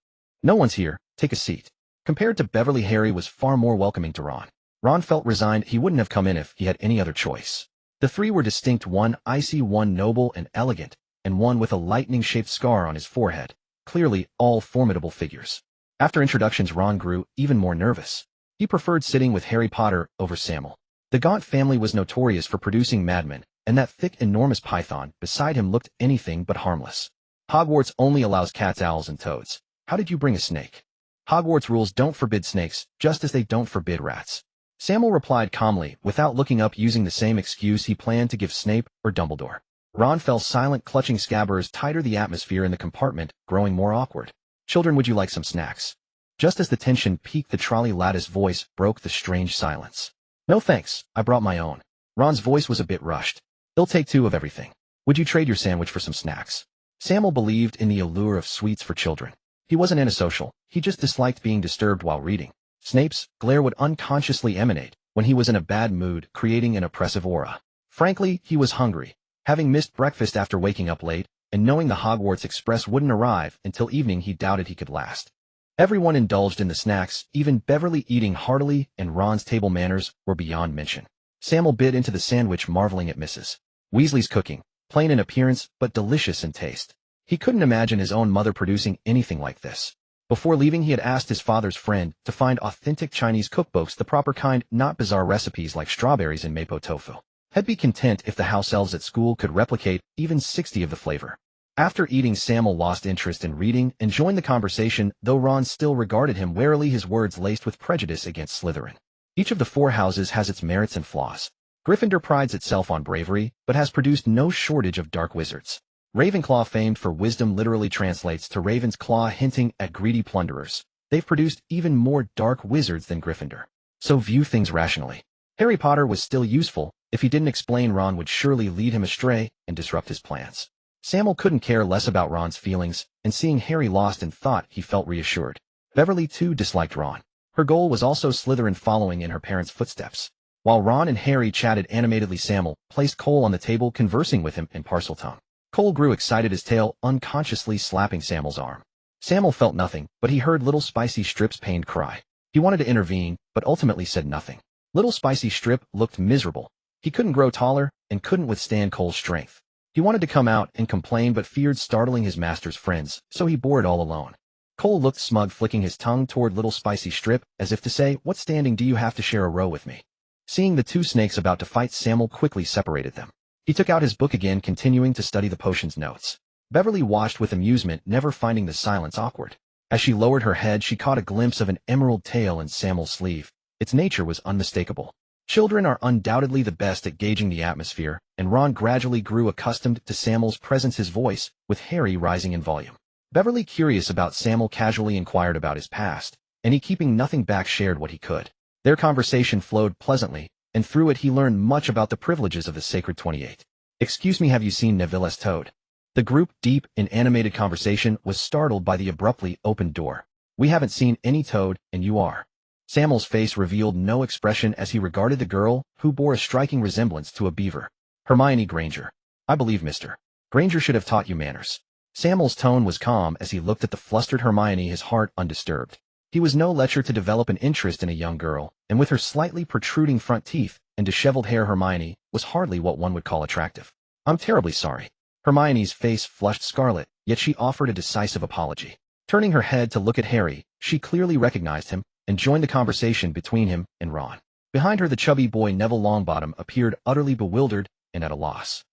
"No one's here. Take a seat." Compared to Beverly, Harry was far more welcoming to Ron. Ron felt resigned. He wouldn't have come in if he had any other choice. The three were distinct, one icy, one noble and elegant, and one with a lightning-shaped scar on his forehead. Clearly, all formidable figures. After introductions, Ron grew even more nervous. He preferred sitting with Harry Potter over Sammael. The Gaunt family was notorious for producing madmen, and that thick, enormous python beside him looked anything but harmless. "Hogwarts only allows cats, owls, and toads. How did you bring a snake?" "Hogwarts rules don't forbid snakes, just as they don't forbid rats." Sammael replied calmly, without looking up, using the same excuse he planned to give Snape or Dumbledore. Ron fell silent, clutching scabbers tighter, the atmosphere in the compartment growing more awkward. "Children, would you like some snacks?" Just as the tension peaked, the trolley lattice voice broke the strange silence. "No thanks, I brought my own." Ron's voice was a bit rushed. "They'll take two of everything. Would you trade your sandwich for some snacks?" Sammael believed in the allure of sweets for children. He wasn't antisocial, he just disliked being disturbed while reading. Snape's glare would unconsciously emanate when he was in a bad mood, creating an oppressive aura. Frankly, he was hungry, having missed breakfast after waking up late, and knowing the Hogwarts Express wouldn't arrive until evening, he doubted he could last. Everyone indulged in the snacks, even Beverly eating heartily, and Ron's table manners were beyond mention. Sammael bit into the sandwich, marveling at Mrs. Weasley's cooking, plain in appearance but delicious in taste. He couldn't imagine his own mother producing anything like this. Before leaving, he had asked his father's friend to find authentic Chinese cookbooks, the proper kind, not bizarre recipes like strawberries and mapo tofu. He'd be content if the house elves at school could replicate even 60 of the flavor. After eating, Sammael lost interest in reading and joined the conversation, though Ron still regarded him warily, his words laced with prejudice against Slytherin. Each of the four houses has its merits and flaws. Gryffindor prides itself on bravery, but has produced no shortage of dark wizards. Ravenclaw, famed for wisdom, literally translates to Raven's Claw, hinting at greedy plunderers. They've produced even more dark wizards than Gryffindor. So view things rationally. Harry Potter was still useful. If he didn't explain, Ron would surely lead him astray and disrupt his plans. Sammael couldn't care less about Ron's feelings, and seeing Harry lost in thought, he felt reassured. Beverly, too, disliked Ron. Her goal was also Slytherin, following in her parents' footsteps. While Ron and Harry chatted animatedly, Sammael placed Cole on the table, conversing with him in Parseltongue. Cole grew excited, his tail unconsciously slapping Sammael's arm. Sammael felt nothing, but he heard Little Spicy Strip's pained cry. He wanted to intervene, but ultimately said nothing. Little Spicy Strip looked miserable. He couldn't grow taller and couldn't withstand Cole's strength. He wanted to come out and complain, but feared startling his master's friends, so he bore it all alone. Cole looked smug, flicking his tongue toward Little Spicy Strip, as if to say, "What standing do you have to share a row with me?" Seeing the two snakes about to fight, Sammael quickly separated them. He took out his book again, continuing to study the potion's notes. Beverly watched with amusement, never finding the silence awkward. As she lowered her head, she caught a glimpse of an emerald tail in Sammael's sleeve. Its nature was unmistakable. Children are undoubtedly the best at gauging the atmosphere, and Ron gradually grew accustomed to Sammael's presence, his voice, with Harry rising in volume. Beverly, curious about Sammael, casually inquired about his past, and he, keeping nothing back, shared what he could. Their conversation flowed pleasantly, and through it he learned much about the privileges of the Sacred 28. "Excuse me, have you seen Neville's toad?" The group, deep in animated conversation, was startled by the abruptly opened door. "We haven't seen any toad, and you are." Sammael's face revealed no expression as he regarded the girl, who bore a striking resemblance to a beaver. "Hermione Granger. I believe Mr. Granger should have taught you manners." Sammael's tone was calm as he looked at the flustered Hermione, his heart undisturbed. He was no lecher to develop an interest in a young girl, and with her slightly protruding front teeth and disheveled hair, Hermione was hardly what one would call attractive. "I'm terribly sorry." Hermione's face flushed scarlet, yet she offered a decisive apology. Turning her head to look at Harry, she clearly recognized him and joined the conversation between him and Ron. Behind her, the chubby boy Neville Longbottom appeared utterly bewildered and at a loss.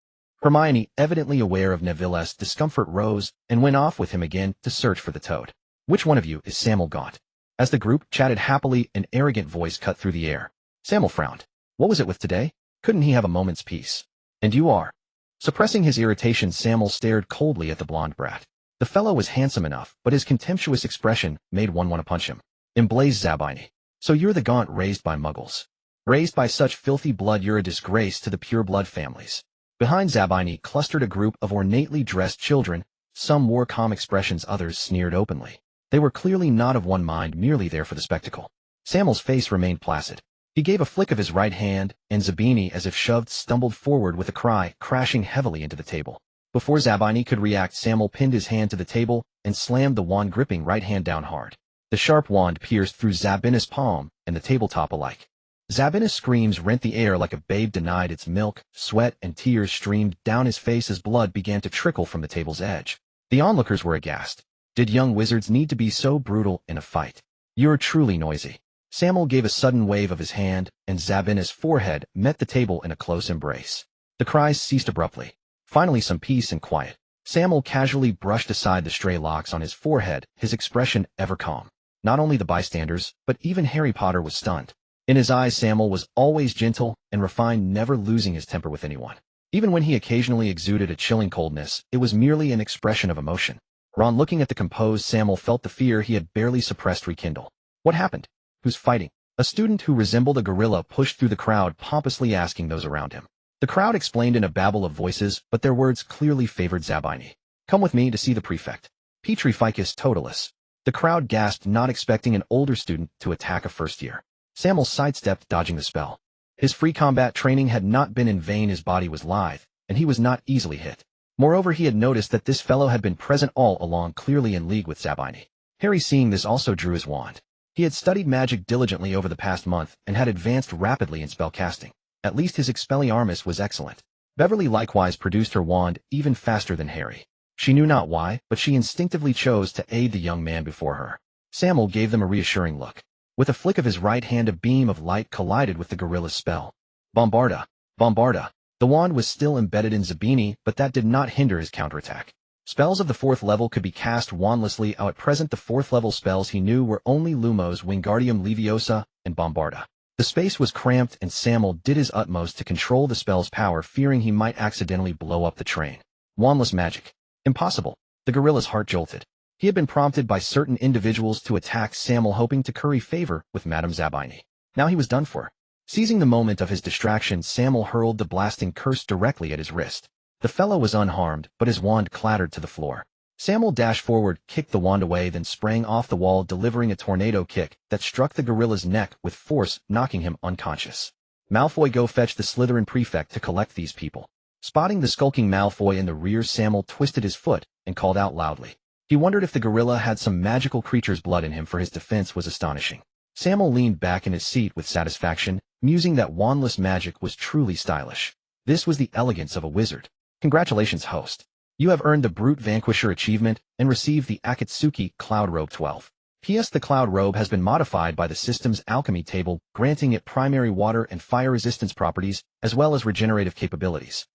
Hermione, evidently aware of Neville's discomfort, rose and went off with him again to search for the toad. "Which one of you is Sammael Gaunt?" As the group chatted happily, an arrogant voice cut through the air. Sammael frowned. What was it with today? Couldn't he have a moment's peace? "And you are?" Suppressing his irritation, Sammael stared coldly at the blonde brat. The fellow was handsome enough, but his contemptuous expression made one want to punch him. Emblazed Zabini. "So you're the Gaunt raised by Muggles. Raised by such filthy blood, you're a disgrace to the pure-blood families." Behind Zabini clustered a group of ornately dressed children. Some wore calm expressions, others sneered openly. They were clearly not of one mind, merely there for the spectacle. Sammael's face remained placid. He gave a flick of his right hand, and Zabini, as if shoved, stumbled forward with a cry, crashing heavily into the table. Before Zabini could react, Sammael pinned his hand to the table and slammed the wand-gripping right hand down hard. The sharp wand pierced through Zabini's palm and the tabletop alike. Zabini's screams rent the air like a babe denied its milk. Sweat and tears streamed down his face as blood began to trickle from the table's edge. The onlookers were aghast. Did young wizards need to be so brutal in a fight? "You're truly noisy." Sammael gave a sudden wave of his hand, and Zabina's forehead met the table in a close embrace. The cries ceased abruptly. Finally, some peace and quiet. Sammael casually brushed aside the stray locks on his forehead, his expression ever calm. Not only the bystanders, but even Harry Potter was stunned. In his eyes, Sammael was always gentle and refined, never losing his temper with anyone. Even when he occasionally exuded a chilling coldness, it was merely an expression of emotion. Ron, looking at the composed Sammael, felt the fear he had barely suppressed rekindle. "What happened? Who's fighting?" A student who resembled a gorilla pushed through the crowd, pompously asking those around him. The crowd explained in a babble of voices, but their words clearly favored Zabini. "Come with me to see the prefect. Petrificus Totalis." The crowd gasped, not expecting an older student to attack a first year. Sammael sidestepped, dodging the spell. His free combat training had not been in vain. His body was lithe, and he was not easily hit. Moreover, he had noticed that this fellow had been present all along, clearly in league with Zabini. Harry, seeing this, also drew his wand. He had studied magic diligently over the past month and had advanced rapidly in spellcasting. At least his Expelliarmus was excellent. Beverly likewise produced her wand even faster than Harry. She knew not why, but she instinctively chose to aid the young man before her. Sammael gave them a reassuring look. With a flick of his right hand, a beam of light collided with the gorilla's spell. Bombarda! Bombarda! The wand was still embedded in Zabini, but that did not hinder his counterattack. Spells of the 4th level could be cast wandlessly. At present, the 4th level spells he knew were only Lumos, Wingardium Leviosa, and Bombarda. The space was cramped, and Sammael did his utmost to control the spell's power, fearing he might accidentally blow up the train. Wandless magic. Impossible. The gorilla's heart jolted. He had been prompted by certain individuals to attack Sammael, hoping to curry favor with Madame Zabini. Now he was done for. Seizing the moment of his distraction, Sammael hurled the blasting curse directly at his wrist. The fellow was unharmed, but his wand clattered to the floor. Sammael dashed forward, kicked the wand away, then sprang off the wall, delivering a tornado kick that struck the gorilla's neck with force, knocking him unconscious. "Malfoy, go fetch the Slytherin prefect to collect these people." Spotting the skulking Malfoy in the rear, Sammael twisted his foot and called out loudly. He wondered if the gorilla had some magical creature's blood in him, for his defense was astonishing. Sammael leaned back in his seat with satisfaction, musing that wandless magic was truly stylish. This was the elegance of a wizard. "Congratulations, host. You have earned the Brute Vanquisher achievement and received the Akatsuki Cloud Robe 12. P.S. The Cloud Robe has been modified by the system's alchemy table, granting it primary water and fire resistance properties, as well as regenerative capabilities.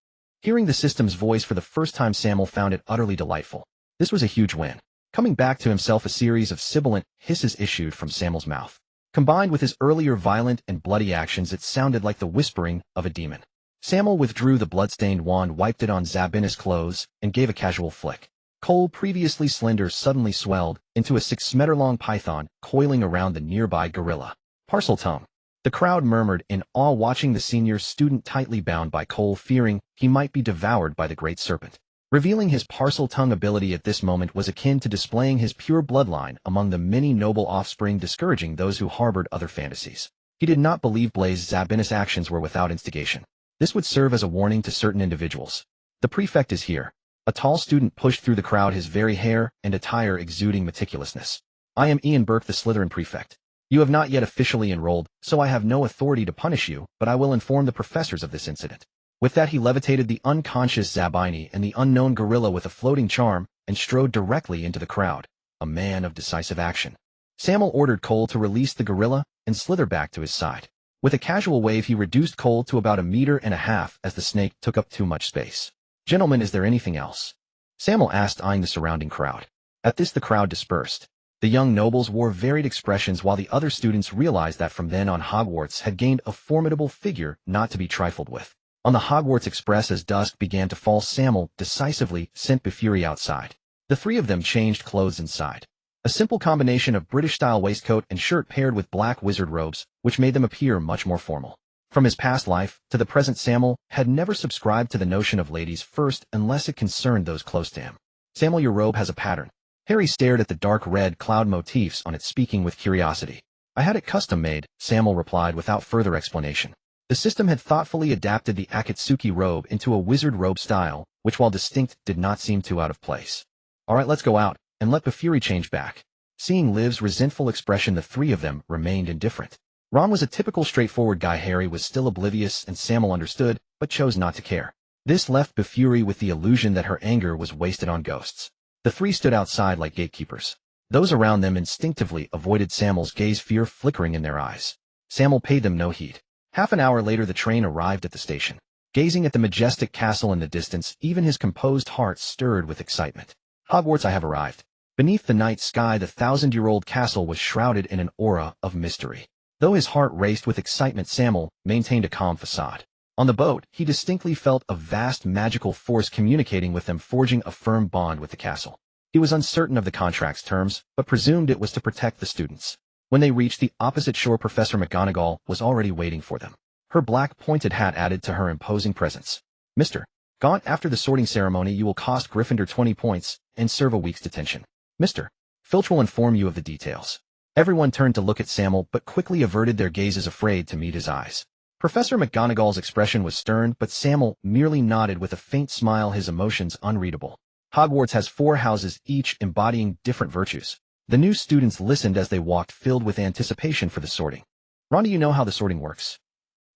Hearing the system's voice for the first time, Sammael found it utterly delightful. This was a huge win. Coming back to himself, a series of sibilant hisses issued from Sammael's mouth. Combined with his earlier violent and bloody actions, it sounded like the whispering of a demon. Sammael withdrew the blood-stained wand, wiped it on Zabina's clothes, and gave a casual flick. Cole, previously slender, suddenly swelled into a 6-meter-long python coiling around the nearby gorilla. Parcel tongue. The crowd murmured in awe, watching the senior student tightly bound by Cole, fearing he might be devoured by the great serpent. Revealing his parcel tongue ability at this moment was akin to displaying his pure bloodline among the many noble offspring, discouraging those who harbored other fantasies. He did not believe Blaise Zabinus' actions were without instigation. This would serve as a warning to certain individuals. The prefect is here. A tall student pushed through the crowd, his very hair and attire exuding meticulousness. I am Ian Burke, the Slytherin prefect. You have not yet officially enrolled, so I have no authority to punish you, but I will inform the professors of this incident. With that, he levitated the unconscious Zabini and the unknown gorilla with a floating charm and strode directly into the crowd, a man of decisive action. Sammael ordered Cole to release the gorilla and slither back to his side. With a casual wave, he reduced Cole to about 1.5 meters as the snake took up too much space. Gentlemen, is there anything else? Sammael asked, eyeing the surrounding crowd. At this, the crowd dispersed. The young nobles wore varied expressions, while the other students realized that from then on Hogwarts had gained a formidable figure not to be trifled with. On the Hogwarts Express, as dusk began to fall, Sammael decisively sent Befuri outside. The three of them changed clothes inside. A simple combination of British-style waistcoat and shirt paired with black wizard robes, which made them appear much more formal. From his past life to the present, Sammael had never subscribed to the notion of ladies first unless it concerned those close to him. Sammael, your robe has a pattern. Harry stared at the dark red cloud motifs on it, speaking with curiosity. I had it custom-made, Sammael replied without further explanation. The system had thoughtfully adapted the Akatsuki robe into a wizard robe style, which, while distinct, did not seem too out of place. All right, let's go out, and let Befuri change back. Seeing Liv's resentful expression, the three of them remained indifferent. Ron was a typical straightforward guy. Harry was still oblivious, and Sammael understood, but chose not to care. This left Befuri with the illusion that her anger was wasted on ghosts. The three stood outside like gatekeepers. Those around them instinctively avoided Sammael's gaze, fear flickering in their eyes. Sammael paid them no heed. Half an hour later, the train arrived at the station. Gazing at the majestic castle in the distance, even his composed heart stirred with excitement. Hogwarts, I have arrived. Beneath the night sky, the 1,000-year-old castle was shrouded in an aura of mystery. Though his heart raced with excitement, Sammael maintained a calm facade. On the boat, he distinctly felt a vast magical force communicating with them, forging a firm bond with the castle. He was uncertain of the contract's terms, but presumed it was to protect the students. When they reached the opposite shore, Professor McGonagall was already waiting for them. Her black pointed hat added to her imposing presence. Mr. Gaunt, after the sorting ceremony, you will cost Gryffindor 20 points and serve a week's detention. Mr. Filch will inform you of the details. Everyone turned to look at Sammael, but quickly averted their gazes, afraid to meet his eyes. Professor McGonagall's expression was stern, but Sammael merely nodded with a faint smile, his emotions unreadable. Hogwarts has 4 houses, each embodying different virtues. The new students listened as they walked, filled with anticipation for the sorting. Ron, do you know how the sorting works?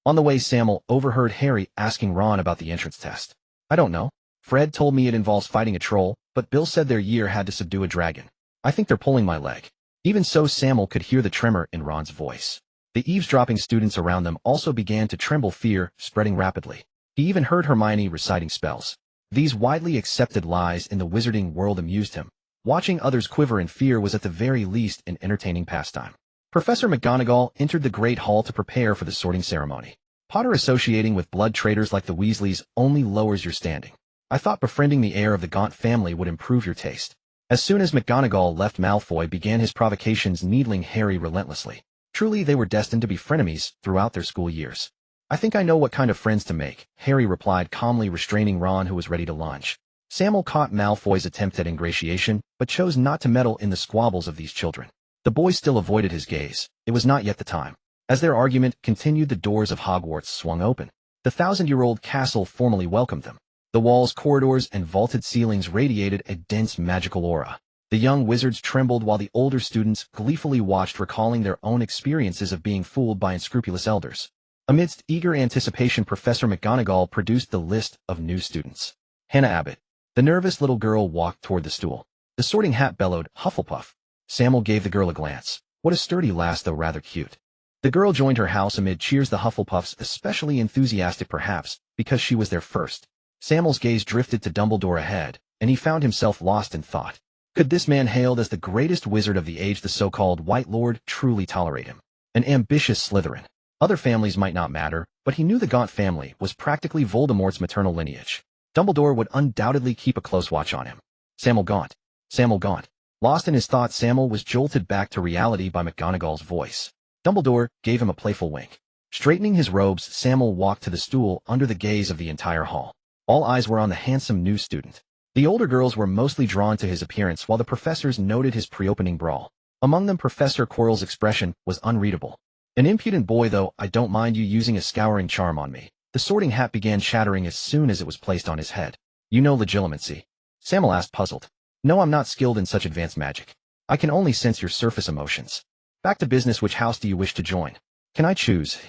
On the way, Sammael overheard Harry asking Ron about the entrance test. I don't know. Fred told me it involves fighting a troll, but Bill said their year had to subdue a dragon. I think they're pulling my leg. Even so, Sammael could hear the tremor in Ron's voice. The eavesdropping students around them also began to tremble, fear spreading rapidly. He even heard Hermione reciting spells. These widely accepted lies in the wizarding world amused him. Watching others quiver in fear was at the very least an entertaining pastime. Professor McGonagall entered the Great Hall to prepare for the sorting ceremony. Potter, associating with blood traitors like the Weasleys only lowers your standing. I thought befriending the heir of the Gaunt family would improve your taste. As soon as McGonagall left, Malfoy began his provocations, needling Harry relentlessly. Truly, they were destined to be frenemies throughout their school years. I think I know what kind of friends to make, Harry replied, calmly restraining Ron, who was ready to lunge. Sammael caught Malfoy's attempt at ingratiation, but chose not to meddle in the squabbles of these children. The boy still avoided his gaze. It was not yet the time. As their argument continued, the doors of Hogwarts swung open. The 1,000-year-old castle formally welcomed them. The walls, corridors, and vaulted ceilings radiated a dense magical aura. The young wizards trembled while the older students gleefully watched, recalling their own experiences of being fooled by unscrupulous elders. Amidst eager anticipation, Professor McGonagall produced the list of new students. Hannah Abbott. The nervous little girl walked toward the stool. The sorting hat bellowed, Hufflepuff. Sammael gave the girl a glance. What a sturdy lass, though rather cute. The girl joined her house amid cheers, the Hufflepuffs especially enthusiastic, perhaps because she was their first. Sammael's gaze drifted to Dumbledore ahead, and he found himself lost in thought. Could this man hailed as the greatest wizard of the age, the so-called White Lord, truly tolerate him? An ambitious Slytherin. Other families might not matter, but he knew the Gaunt family was practically Voldemort's maternal lineage. Dumbledore would undoubtedly keep a close watch on him. Sammael Gaunt. Sammael Gaunt. Lost in his thoughts, Sammael was jolted back to reality by McGonagall's voice. Dumbledore gave him a playful wink. Straightening his robes, Sammael walked to the stool under the gaze of the entire hall. All eyes were on the handsome new student. The older girls were mostly drawn to his appearance while the professors noted his pre-opening brawl. Among them, Professor Quirrell's expression was unreadable. An impudent boy, though. I don't mind you using a scouring charm on me. The sorting hat began chattering as soon as it was placed on his head. You know legilimency? Sammael asked, puzzled. No, I'm not skilled in such advanced magic. I can only sense your surface emotions. Back to business, which house do you wish to join? Can I choose?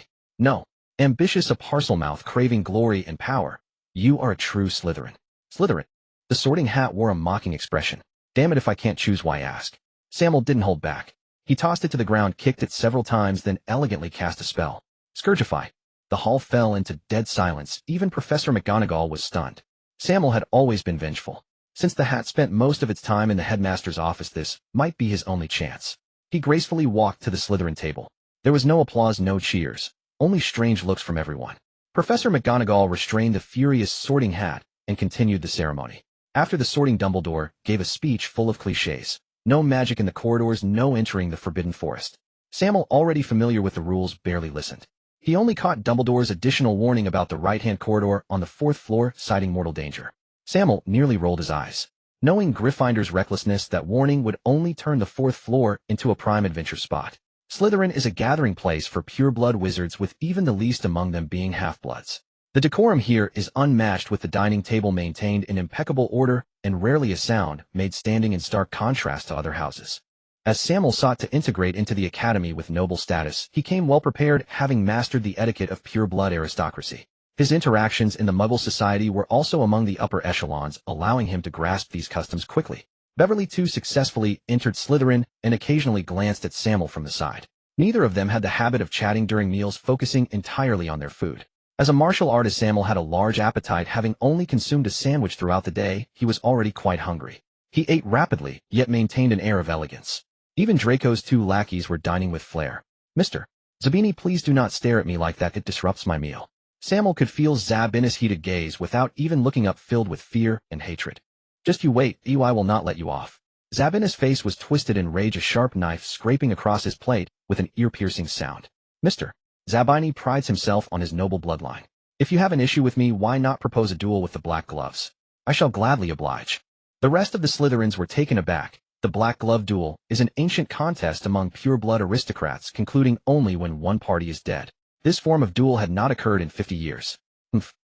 No. Ambitious, a Parselmouth craving glory and power. You are a true Slytherin. Slytherin? The sorting hat wore a mocking expression. Damn it, if I can't choose, why ask? Sammael didn't hold back. He tossed it to the ground, kicked it several times, then elegantly cast a spell. Scourgify. The hall fell into dead silence. Even Professor McGonagall was stunned. Sammael had always been vengeful. Since the hat spent most of its time in the headmaster's office, this might be his only chance. He gracefully walked to the Slytherin table. There was no applause, no cheers, only strange looks from everyone. Professor McGonagall restrained the furious sorting hat and continued the ceremony. After the sorting, Dumbledore gave a speech full of cliches. No magic in the corridors, no entering the Forbidden Forest. Sammael, already familiar with the rules, barely listened. He only caught Dumbledore's additional warning about the right-hand corridor on the 4th floor, citing mortal danger. Sammael nearly rolled his eyes. Knowing Gryffindor's recklessness, that warning would only turn the 4th floor into a prime adventure spot. Slytherin is a gathering place for pure-blood wizards, with even the least among them being half-bloods. The decorum here is unmatched, with the dining table maintained in impeccable order and rarely a sound made, standing in stark contrast to other houses. As Sammael sought to integrate into the academy with noble status, he came well prepared, having mastered the etiquette of pure-blood aristocracy. His interactions in the Muggle society were also among the upper echelons, allowing him to grasp these customs quickly. Beverly, too, successfully entered Slytherin and occasionally glanced at Sammael from the side. Neither of them had the habit of chatting during meals, focusing entirely on their food. As a martial artist, Sammael had a large appetite. Having only consumed a sandwich throughout the day, he was already quite hungry. He ate rapidly, yet maintained an air of elegance. Even Draco's 2 lackeys were dining with flair. Mr. Zabini, please do not stare at me like that, it disrupts my meal. Sammael could feel Zabini's heated gaze without even looking up, filled with fear and hatred. Just you wait, I will not let you off. Zabina's face was twisted in rage, a sharp knife scraping across his plate with an ear-piercing sound. Mr. Zabini prides himself on his noble bloodline. If you have an issue with me, why not propose a duel with the Black Gloves? I shall gladly oblige. The rest of the Slytherins were taken aback. The Black Glove duel is an ancient contest among pure-blood aristocrats, concluding only when one party is dead. This form of duel had not occurred in 50 years.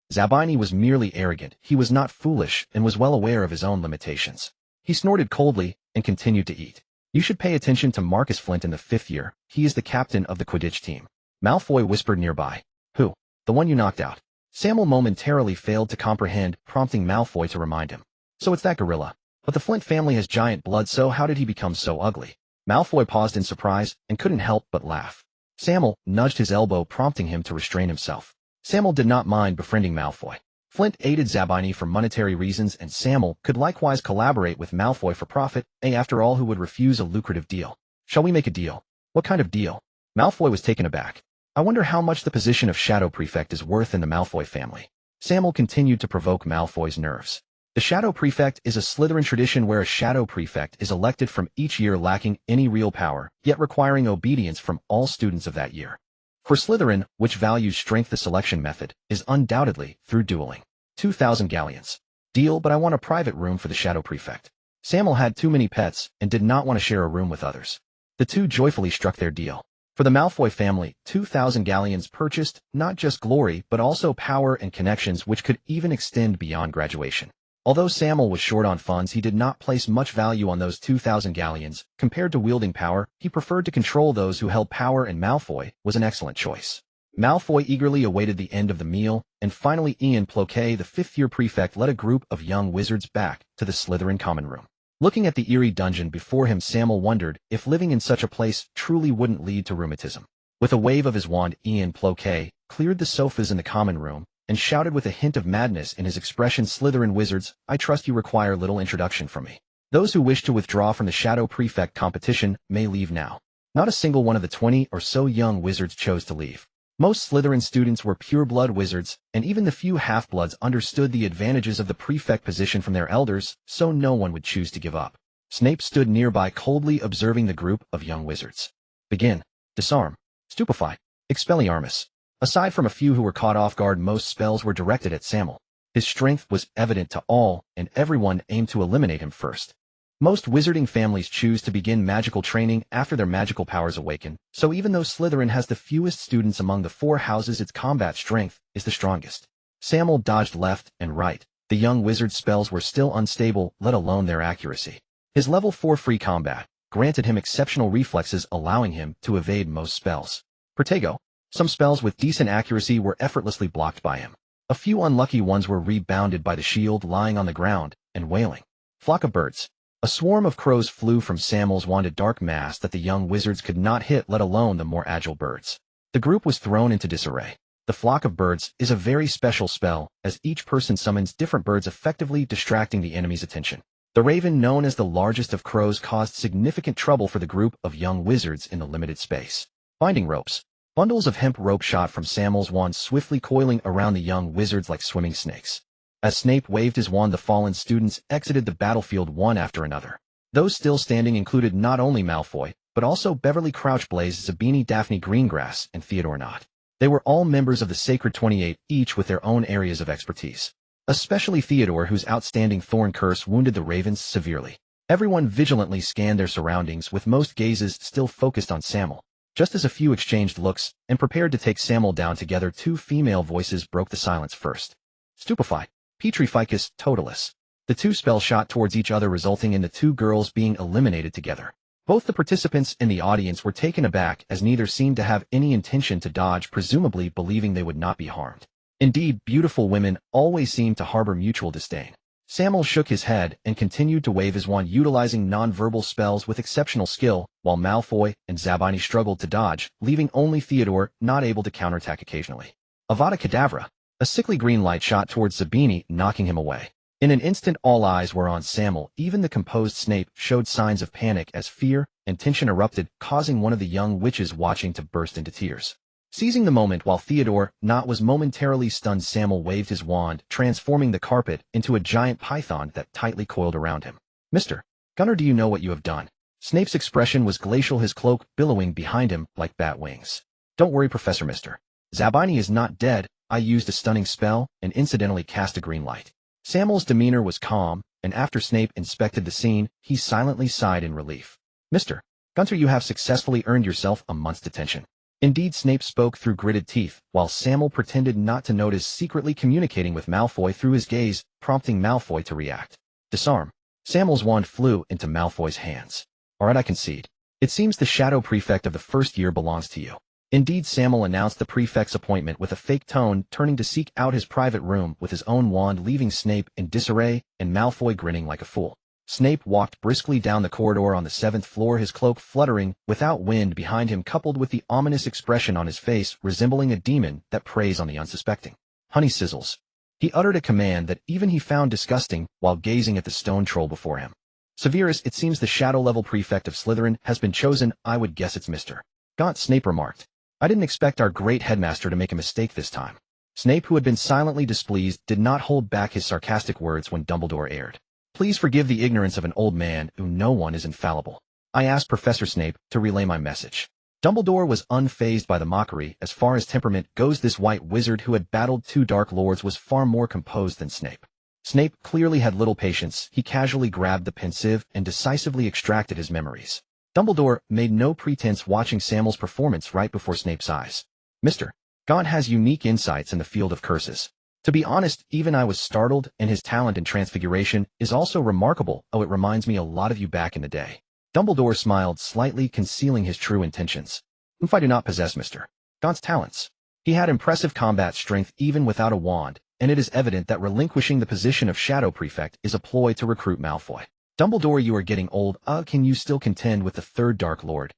Zabini was merely arrogant. He was not foolish and was well aware of his own limitations. He snorted coldly and continued to eat. You should pay attention to Marcus Flint in the 5th year. He is the captain of the Quidditch team. Malfoy whispered nearby. Who? The one you knocked out. Sammael momentarily failed to comprehend, prompting Malfoy to remind him. So it's that gorilla. But the Flint family has giant blood, so how did he become so ugly? Malfoy paused in surprise and couldn't help but laugh. Sammael nudged his elbow, prompting him to restrain himself. Sammael did not mind befriending Malfoy. Flint aided Zabini for monetary reasons, and Sammael could likewise collaborate with Malfoy for profit. After all, who would refuse a lucrative deal? Shall we make a deal? What kind of deal? Malfoy was taken aback. I wonder how much the position of Shadow Prefect is worth in the Malfoy family. Sammael continued to provoke Malfoy's nerves. The Shadow Prefect is a Slytherin tradition where a Shadow Prefect is elected from each year, lacking any real power, yet requiring obedience from all students of that year. For Slytherin, which values strength, the selection method is undoubtedly through dueling. 2,000 galleons. Deal, but I want a private room for the Shadow Prefect. Sammael had too many pets and did not want to share a room with others. The two joyfully struck their deal. For the Malfoy family, 2,000 galleons purchased not just glory but also power and connections, which could even extend beyond graduation. Although Sammael was short on funds, he did not place much value on those 2,000 galleons. Compared to wielding power, he preferred to control those who held power, and Malfoy was an excellent choice. Malfoy eagerly awaited the end of the meal, and finally Ian Ploquet, the 5th-year prefect, led a group of young wizards back to the Slytherin common room. Looking at the eerie dungeon before him, Sammael wondered if living in such a place truly wouldn't lead to rheumatism. With a wave of his wand, Ian Ploquet cleared the sofas in the common room, and shouted with a hint of madness in his expression, "Slytherin wizards, I trust you require little introduction from me. Those who wish to withdraw from the Shadow Prefect competition may leave now." Not a single one of the 20 or so young wizards chose to leave. Most Slytherin students were pure-blood wizards, and even the few half-bloods understood the advantages of the prefect position from their elders, so no one would choose to give up. Snape stood nearby, coldly observing the group of young wizards. Begin. Disarm. Stupefy. Expelliarmus. Aside from a few who were caught off guard, most spells were directed at Sammael. His strength was evident to all, and everyone aimed to eliminate him first. Most wizarding families choose to begin magical training after their magical powers awaken, so even though Slytherin has the fewest students among the 4 houses, its combat strength is the strongest. Sammael dodged left and right. The young wizard's spells were still unstable, let alone their accuracy. His level 4 free combat granted him exceptional reflexes, allowing him to evade most spells. Protego. Some spells with decent accuracy were effortlessly blocked by him. A few unlucky ones were rebounded by the shield lying on the ground and wailing. Flock of birds. A swarm of crows flew from Sammael's wand, a dark mass that the young wizards could not hit, let alone the more agile birds. The group was thrown into disarray. The flock of birds is a very special spell, as each person summons different birds, effectively distracting the enemy's attention. The raven, known as the largest of crows, caused significant trouble for the group of young wizards in the limited space. Binding ropes. Bundles of hemp rope shot from Sammael's wand, swiftly coiling around the young wizards like swimming snakes. As Snape waved his wand, the fallen students exited the battlefield one after another. Those still standing included not only Malfoy, but also Beverly Crouchblaze, Zabini, Daphne Greengrass, and Theodore Nott. They were all members of the Sacred 28, each with their own areas of expertise. Especially Theodore, whose outstanding thorn curse wounded the ravens severely. Everyone vigilantly scanned their surroundings, with most gazes still focused on Sammael. Just as a few exchanged looks and prepared to take Sammael down together, 2 female voices broke the silence first. Stupefy. Petrificus Totalis. The 2 spells shot towards each other, resulting in the 2 girls being eliminated together. Both the participants and the audience were taken aback, as neither seemed to have any intention to dodge, presumably believing they would not be harmed. Indeed, beautiful women always seem to harbor mutual disdain. Sammael shook his head and continued to wave his wand, utilizing non-verbal spells with exceptional skill, while Malfoy and Zabini struggled to dodge, leaving only Theodore not able to counterattack occasionally. Avada Kedavra. A sickly green light shot towards Zabini, knocking him away. In an instant, all eyes were on Sammael. Even the composed Snape showed signs of panic as fear and tension erupted, causing one of the young witches watching to burst into tears. Seizing the moment while Theodore Nott was momentarily stunned, Sammael waved his wand, transforming the carpet into a giant python that tightly coiled around him. "Mr. Gunner, do you know what you have done?" Snape's expression was glacial, his cloak billowing behind him like bat wings. "Don't worry, Professor. Mr. Zabini is not dead. I used a stunning spell and incidentally cast a green light." Sammael's demeanor was calm, and after Snape inspected the scene, he silently sighed in relief. "Mr. Gunter, you have successfully earned yourself a month's detention." Indeed, Snape spoke through gritted teeth, while Sammael pretended not to notice, secretly communicating with Malfoy through his gaze, prompting Malfoy to react. "Disarm." Sammael's wand flew into Malfoy's hands. "All right, I concede. It seems the Shadow Prefect of the first year belongs to you." Indeed, Sammael announced the prefect's appointment with a fake tone, turning to seek out his private room with his own wand, leaving Snape in disarray and Malfoy grinning like a fool. Snape walked briskly down the corridor on the 7th floor, his cloak fluttering without wind behind him, coupled with the ominous expression on his face resembling a demon that preys on the unsuspecting. "Honey sizzles." He uttered a command that even he found disgusting while gazing at the stone troll before him. "Severus, it seems the shadow-level prefect of Slytherin has been chosen. I would guess it's Mr. Gaunt," Snape remarked. "I didn't expect our great headmaster to make a mistake this time." Snape, who had been silently displeased, did not hold back his sarcastic words when Dumbledore aired. "Please forgive the ignorance of an old man, who no one is infallible. I asked Professor Snape to relay my message." Dumbledore was unfazed by the mockery. As far as temperament goes, this white wizard who had battled 2 Dark Lords was far more composed than Snape. Snape clearly had little patience. He casually grabbed the pensieve and decisively extracted his memories. Dumbledore made no pretense, watching Sammael's performance right before Snape's eyes. "Mr. Gaunt has unique insights in the field of curses. To be honest, even I was startled, and his talent in transfiguration is also remarkable. Oh, it reminds me a lot of you back in the day." Dumbledore smiled slightly, concealing his true intentions. "If I do not possess Mr. Gaunt's talents." He had impressive combat strength even without a wand, and it is evident that relinquishing the position of Shadow Prefect is a ploy to recruit Malfoy. "Dumbledore, you are getting old. Can you still contend with the 3rd Dark Lord?"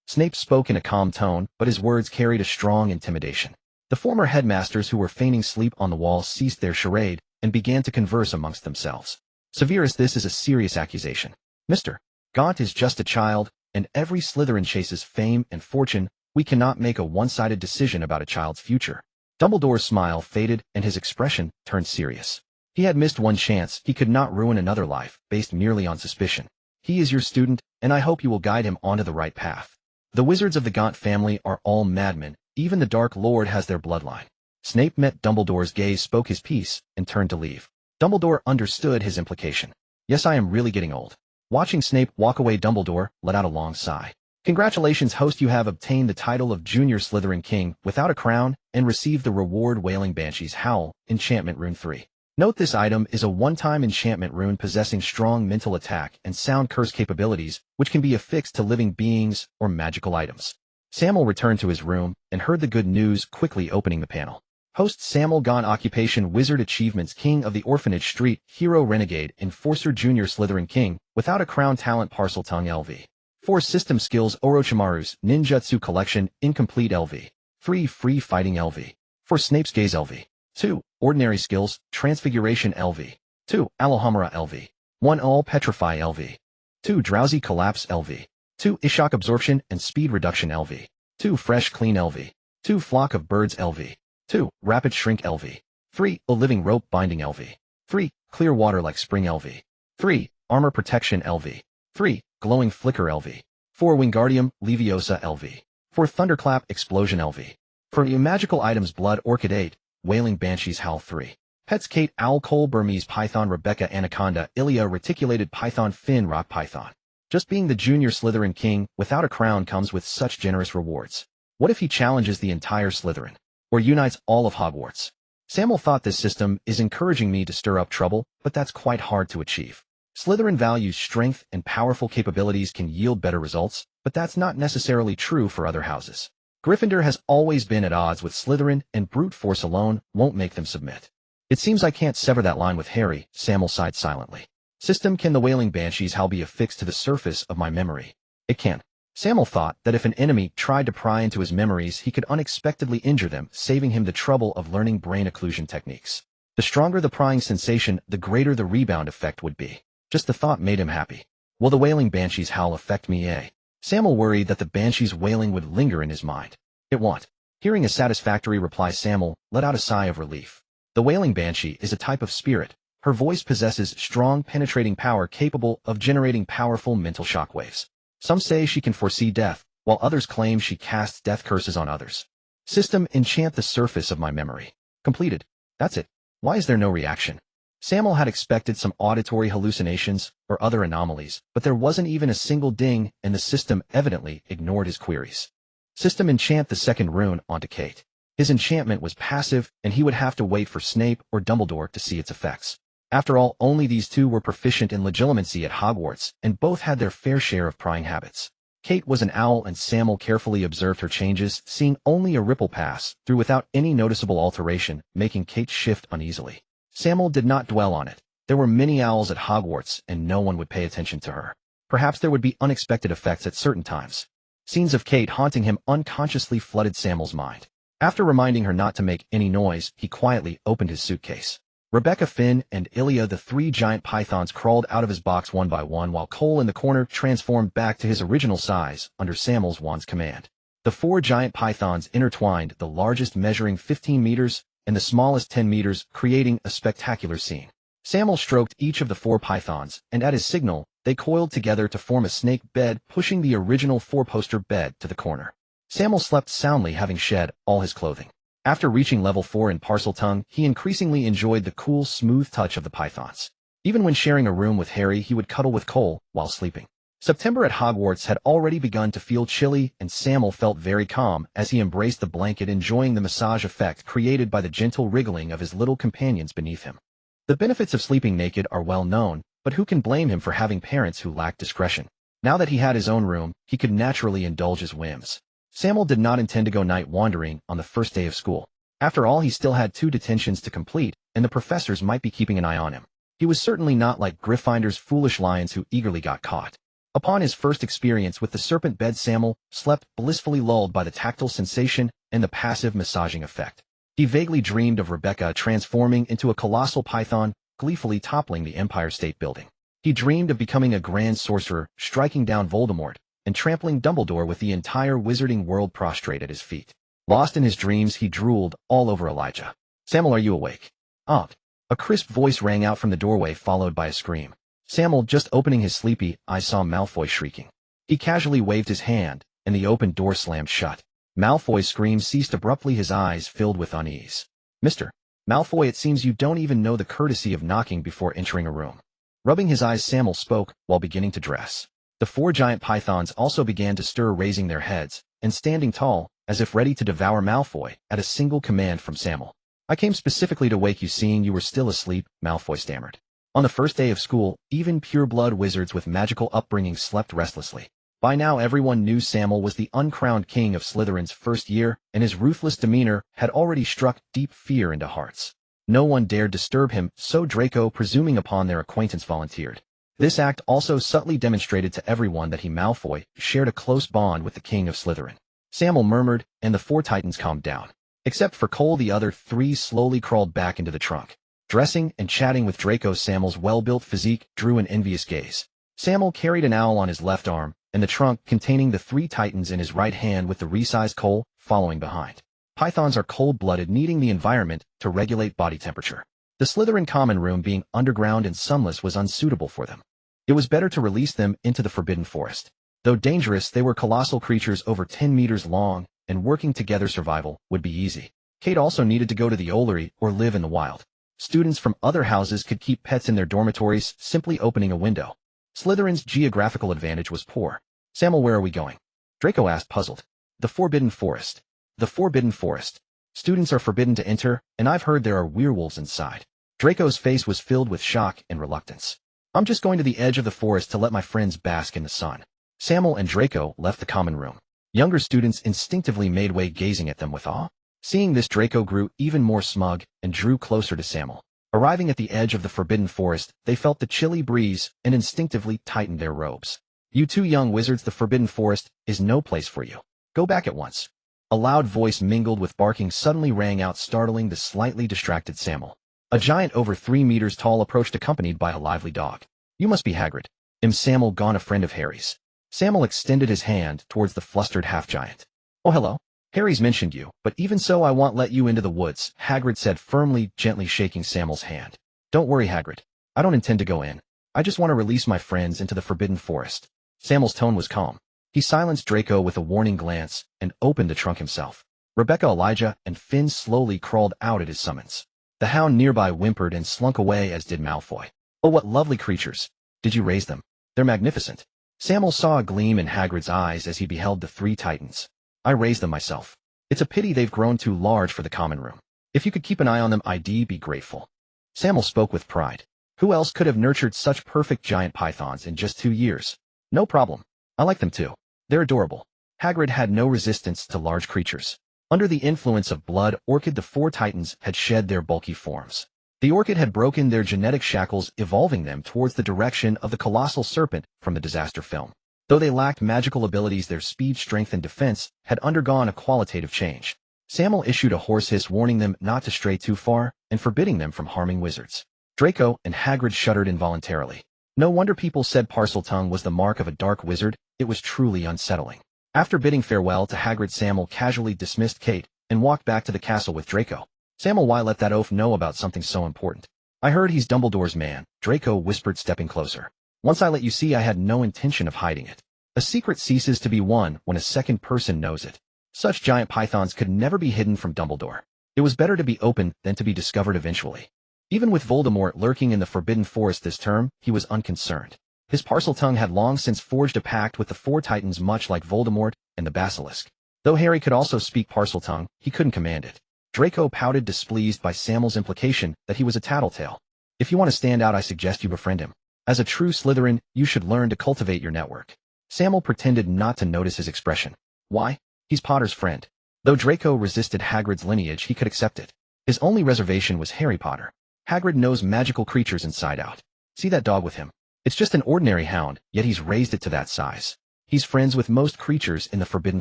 Snape spoke in a calm tone, but his words carried a strong intimidation. The former headmasters who were feigning sleep on the wall ceased their charade and began to converse amongst themselves. Severus, this is a serious accusation. Mr. Gaunt is just a child, and every Slytherin chases fame and fortune. We cannot make a one-sided decision about a child's future. Dumbledore's smile faded and his expression turned serious. He had missed one chance. He could not ruin another life based merely on suspicion. He is your student, and I hope you will guide him onto the right path. The wizards of the Gaunt family are all madmen. Even the Dark Lord has their bloodline. Snape met Dumbledore's gaze, spoke his piece, and turned to leave. Dumbledore understood his implication. Yes, I am really getting old. Watching Snape walk away, Dumbledore let out a long sigh. Congratulations, host, you have obtained the title of Junior Slytherin King without a crown and received the reward Wailing Banshee's Howl, Enchantment Rune 3. Note this item is a one-time enchantment rune possessing strong mental attack and sound curse capabilities, which can be affixed to living beings or magical items. Sammael returned to his room and heard the good news, quickly opening the panel. Host Sammael Gaunt, occupation Wizard, achievements King of the Orphanage Street, Hero, Renegade, Enforcer, Junior Slytherin King, without a crown, talent Parseltongue LV. 4 system skills Orochimaru's Ninjutsu Collection, incomplete LV. 3 free fighting LV. 4 Snape's Gaze LV. 2 ordinary skills Transfiguration LV. 2 Alohomora LV. 1 All Petrify LV. 2 Drowsy Collapse LV. 2 Shock Absorption and Speed Reduction LV. 2 Fresh Clean LV. 2 Flock of Birds LV. 2 Rapid Shrink LV. 3 A Living Rope Binding LV. 3 Clear Water Like Spring LV. 3 Armor Protection LV. 3 Glowing Flicker LV. 4 Wingardium Leviosa LV. 4 Thunderclap Explosion LV. 4 Magical Items Blood Orchid 8 Wailing Banshee's Howl 3. Pets Kate Owl, Cole Burmese Python, Rebecca Anaconda, Ilia Reticulated Python, Finn Rock Python. Just being the Junior Slytherin King without a crown comes with such generous rewards. What if he challenges the entire Slytherin? Or unites all of Hogwarts? Sammael thought this system is encouraging me to stir up trouble, but that's quite hard to achieve. Slytherin values strength and powerful capabilities can yield better results, but that's not necessarily true for other houses. Gryffindor has always been at odds with Slytherin, and brute force alone won't make them submit. It seems I can't sever that line with Harry, Sammael sighed silently. System, can the Wailing Banshee's Howl be affixed to the surface of my memory? It can. Sammael thought that if an enemy tried to pry into his memories, he could unexpectedly injure them, saving him the trouble of learning brain occlusion techniques. The stronger the prying sensation, the greater the rebound effect would be. Just the thought made him happy. Will the Wailing Banshee's Howl affect me, eh? Sammael worried that the Banshee's wailing would linger in his mind. It won't. Hearing a satisfactory reply, Sammael let out a sigh of relief. The Wailing Banshee is a type of spirit. Her voice possesses strong, penetrating power capable of generating powerful mental shockwaves. Some say she can foresee death, while others claim she casts death curses on others. System, enchant the surface of my memory. Completed. That's it. Why is there no reaction? Sammael had expected some auditory hallucinations or other anomalies, but there wasn't even a single ding, and the system evidently ignored his queries. System, enchant the second rune onto Kate. His enchantment was passive, and he would have to wait for Snape or Dumbledore to see its effects. After all, only these two were proficient in legilimency at Hogwarts, and both had their fair share of prying habits. Kate was an owl, and Sammael carefully observed her changes, seeing only a ripple pass through without any noticeable alteration, making Kate shift uneasily. Sammael did not dwell on it. There were many owls at Hogwarts, and no one would pay attention to her. Perhaps there would be unexpected effects at certain times. Scenes of Kate haunting him unconsciously flooded Sammael's mind. After reminding her not to make any noise, he quietly opened his suitcase. Rebecca, Finn, and Ilia, the 3 giant pythons, crawled out of his box one by one, while Cole in the corner transformed back to his original size under Sammael's wand's command. The 4 giant pythons intertwined, the largest measuring 15 meters and the smallest 10 meters, creating a spectacular scene. Sammael stroked each of the 4 pythons, and at his signal, they coiled together to form a snake bed, pushing the original 4-poster bed to the corner. Sammael slept soundly, having shed all his clothing. After reaching level 4 in Parseltongue, he increasingly enjoyed the cool, smooth touch of the pythons. Even when sharing a room with Harry, he would cuddle with Cole while sleeping. September at Hogwarts had already begun to feel chilly, and Sammael felt very calm as he embraced the blanket, enjoying the massage effect created by the gentle wriggling of his little companions beneath him. The benefits of sleeping naked are well known, but who can blame him for having parents who lacked discretion? Now that he had his own room, he could naturally indulge his whims. Sammael did not intend to go night wandering on the first day of school. After all, he still had 2 detentions to complete, and the professors might be keeping an eye on him. He was certainly not like Gryffindor's foolish lions who eagerly got caught. Upon his first experience with the serpent bed, Sammael slept blissfully, lulled by the tactile sensation and the passive massaging effect. He vaguely dreamed of Rebecca transforming into a colossal python, gleefully toppling the Empire State Building. He dreamed of becoming a grand sorcerer, striking down Voldemort, and trampling Dumbledore with the entire wizarding world prostrate at his feet. Lost in his dreams, he drooled all over Elijah. "Sammael, are you awake?" "Aunt." A crisp voice rang out from the doorway, followed by a scream. Sammael, just opening his sleepy eyes, saw Malfoy shrieking. He casually waved his hand, and the open door slammed shut. Malfoy's scream ceased abruptly, his eyes filled with unease. "Mr. Malfoy, it seems you don't even know the courtesy of knocking before entering a room." Rubbing his eyes, Sammael spoke while beginning to dress. The four giant pythons also began to stir, raising their heads and standing tall, as if ready to devour Malfoy at a single command from Sammael. "I came specifically to wake you, seeing you were still asleep," Malfoy stammered. On the first day of school, even pure-blood wizards with magical upbringing slept restlessly. By now everyone knew Sammael was the uncrowned king of Slytherin's first year, and his ruthless demeanor had already struck deep fear into hearts. No one dared disturb him, so Draco, presuming upon their acquaintance, volunteered. This act also subtly demonstrated to everyone that he, Malfoy, shared a close bond with the king of Slytherin. Sammael murmured, and the four titans calmed down. Except for Cole, the other three slowly crawled back into the trunk. Dressing and chatting with Draco, Sammael's well-built physique drew an envious gaze. Sammael carried an owl on his left arm, and the trunk containing the three titans in his right hand, with the resized Cole following behind. Pythons are cold-blooded, needing the environment to regulate body temperature. The Slytherin common room, being underground and sunless, was unsuitable for them. It was better to release them into the Forbidden Forest. Though dangerous, they were colossal creatures over 10 meters long, and working together survival would be easy. Kate also needed to go to the Ollery or live in the wild. Students from other houses could keep pets in their dormitories, simply opening a window. Slytherin's geographical advantage was poor. "Sammael, where are we going?" Draco asked, puzzled. "The Forbidden Forest." "The Forbidden Forest. Students are forbidden to enter, and I've heard there are werewolves inside." Draco's face was filled with shock and reluctance. "I'm just going to the edge of the forest to let my friends bask in the sun." Sammael and Draco left the common room. Younger students instinctively made way, gazing at them with awe. Seeing this, Draco grew even more smug and drew closer to Sammael. Arriving at the edge of the Forbidden Forest, they felt the chilly breeze and instinctively tightened their robes. "You two young wizards, the Forbidden Forest is no place for you. Go back at once." A loud voice mingled with barking suddenly rang out, startling the slightly distracted Sammael. A giant over 3 meters tall approached, accompanied by a lively dog. "You must be Hagrid." Sammael, Gaunt, a friend of Harry's." Sammael extended his hand towards the flustered half-giant. "Oh, hello. Harry's mentioned you, but even so I won't let you into the woods," Hagrid said firmly, gently shaking Sammael's hand. "Don't worry, Hagrid. I don't intend to go in. I just want to release my friends into the Forbidden Forest." Sammael's tone was calm. He silenced Draco with a warning glance and opened the trunk himself. Rebecca, Elijah, and Finn slowly crawled out at his summons. The hound nearby whimpered and slunk away, as did Malfoy. "Oh, what lovely creatures. Did you raise them? They're magnificent." Sammael saw a gleam in Hagrid's eyes as he beheld the three titans. "I raised them myself. It's a pity they've grown too large for the common room. If you could keep an eye on them, I'd be grateful." Sammael spoke with pride. Who else could have nurtured such perfect giant pythons in just 2 years? "No problem. I like them too. They're adorable." Hagrid had no resistance to large creatures. Under the influence of blood orchid, the four titans had shed their bulky forms. The orchid had broken their genetic shackles, evolving them towards the direction of the colossal serpent from the disaster film. Though they lacked magical abilities, their speed, strength, and defense had undergone a qualitative change. Sammael issued a hoarse hiss, warning them not to stray too far and forbidding them from harming wizards. Draco and Hagrid shuddered involuntarily. No wonder people said Parseltongue was the mark of a dark wizard. It was truly unsettling. After bidding farewell to Hagrid, Sammael casually dismissed Kate and walked back to the castle with Draco. "Sammael, why let that oaf know about something so important?" "I heard he's Dumbledore's man," Draco whispered, stepping closer. "Once I let you see, I had no intention of hiding it. A secret ceases to be one when a second person knows it. Such giant pythons could never be hidden from Dumbledore. It was better to be open than to be discovered eventually." Even with Voldemort lurking in the Forbidden Forest this term, he was unconcerned. His Parseltongue had long since forged a pact with the four titans, much like Voldemort and the Basilisk. Though Harry could also speak Parseltongue, he couldn't command it. Draco pouted, displeased by Sammael's implication that he was a tattletale. "If you want to stand out, I suggest you befriend him. As a true Slytherin, you should learn to cultivate your network." Sammael pretended not to notice his expression. "Why? He's Potter's friend." Though Draco resisted Hagrid's lineage, he could accept it. His only reservation was Harry Potter. "Hagrid knows magical creatures inside out. See that dog with him? It's just an ordinary hound, yet he's raised it to that size. He's friends with most creatures in the Forbidden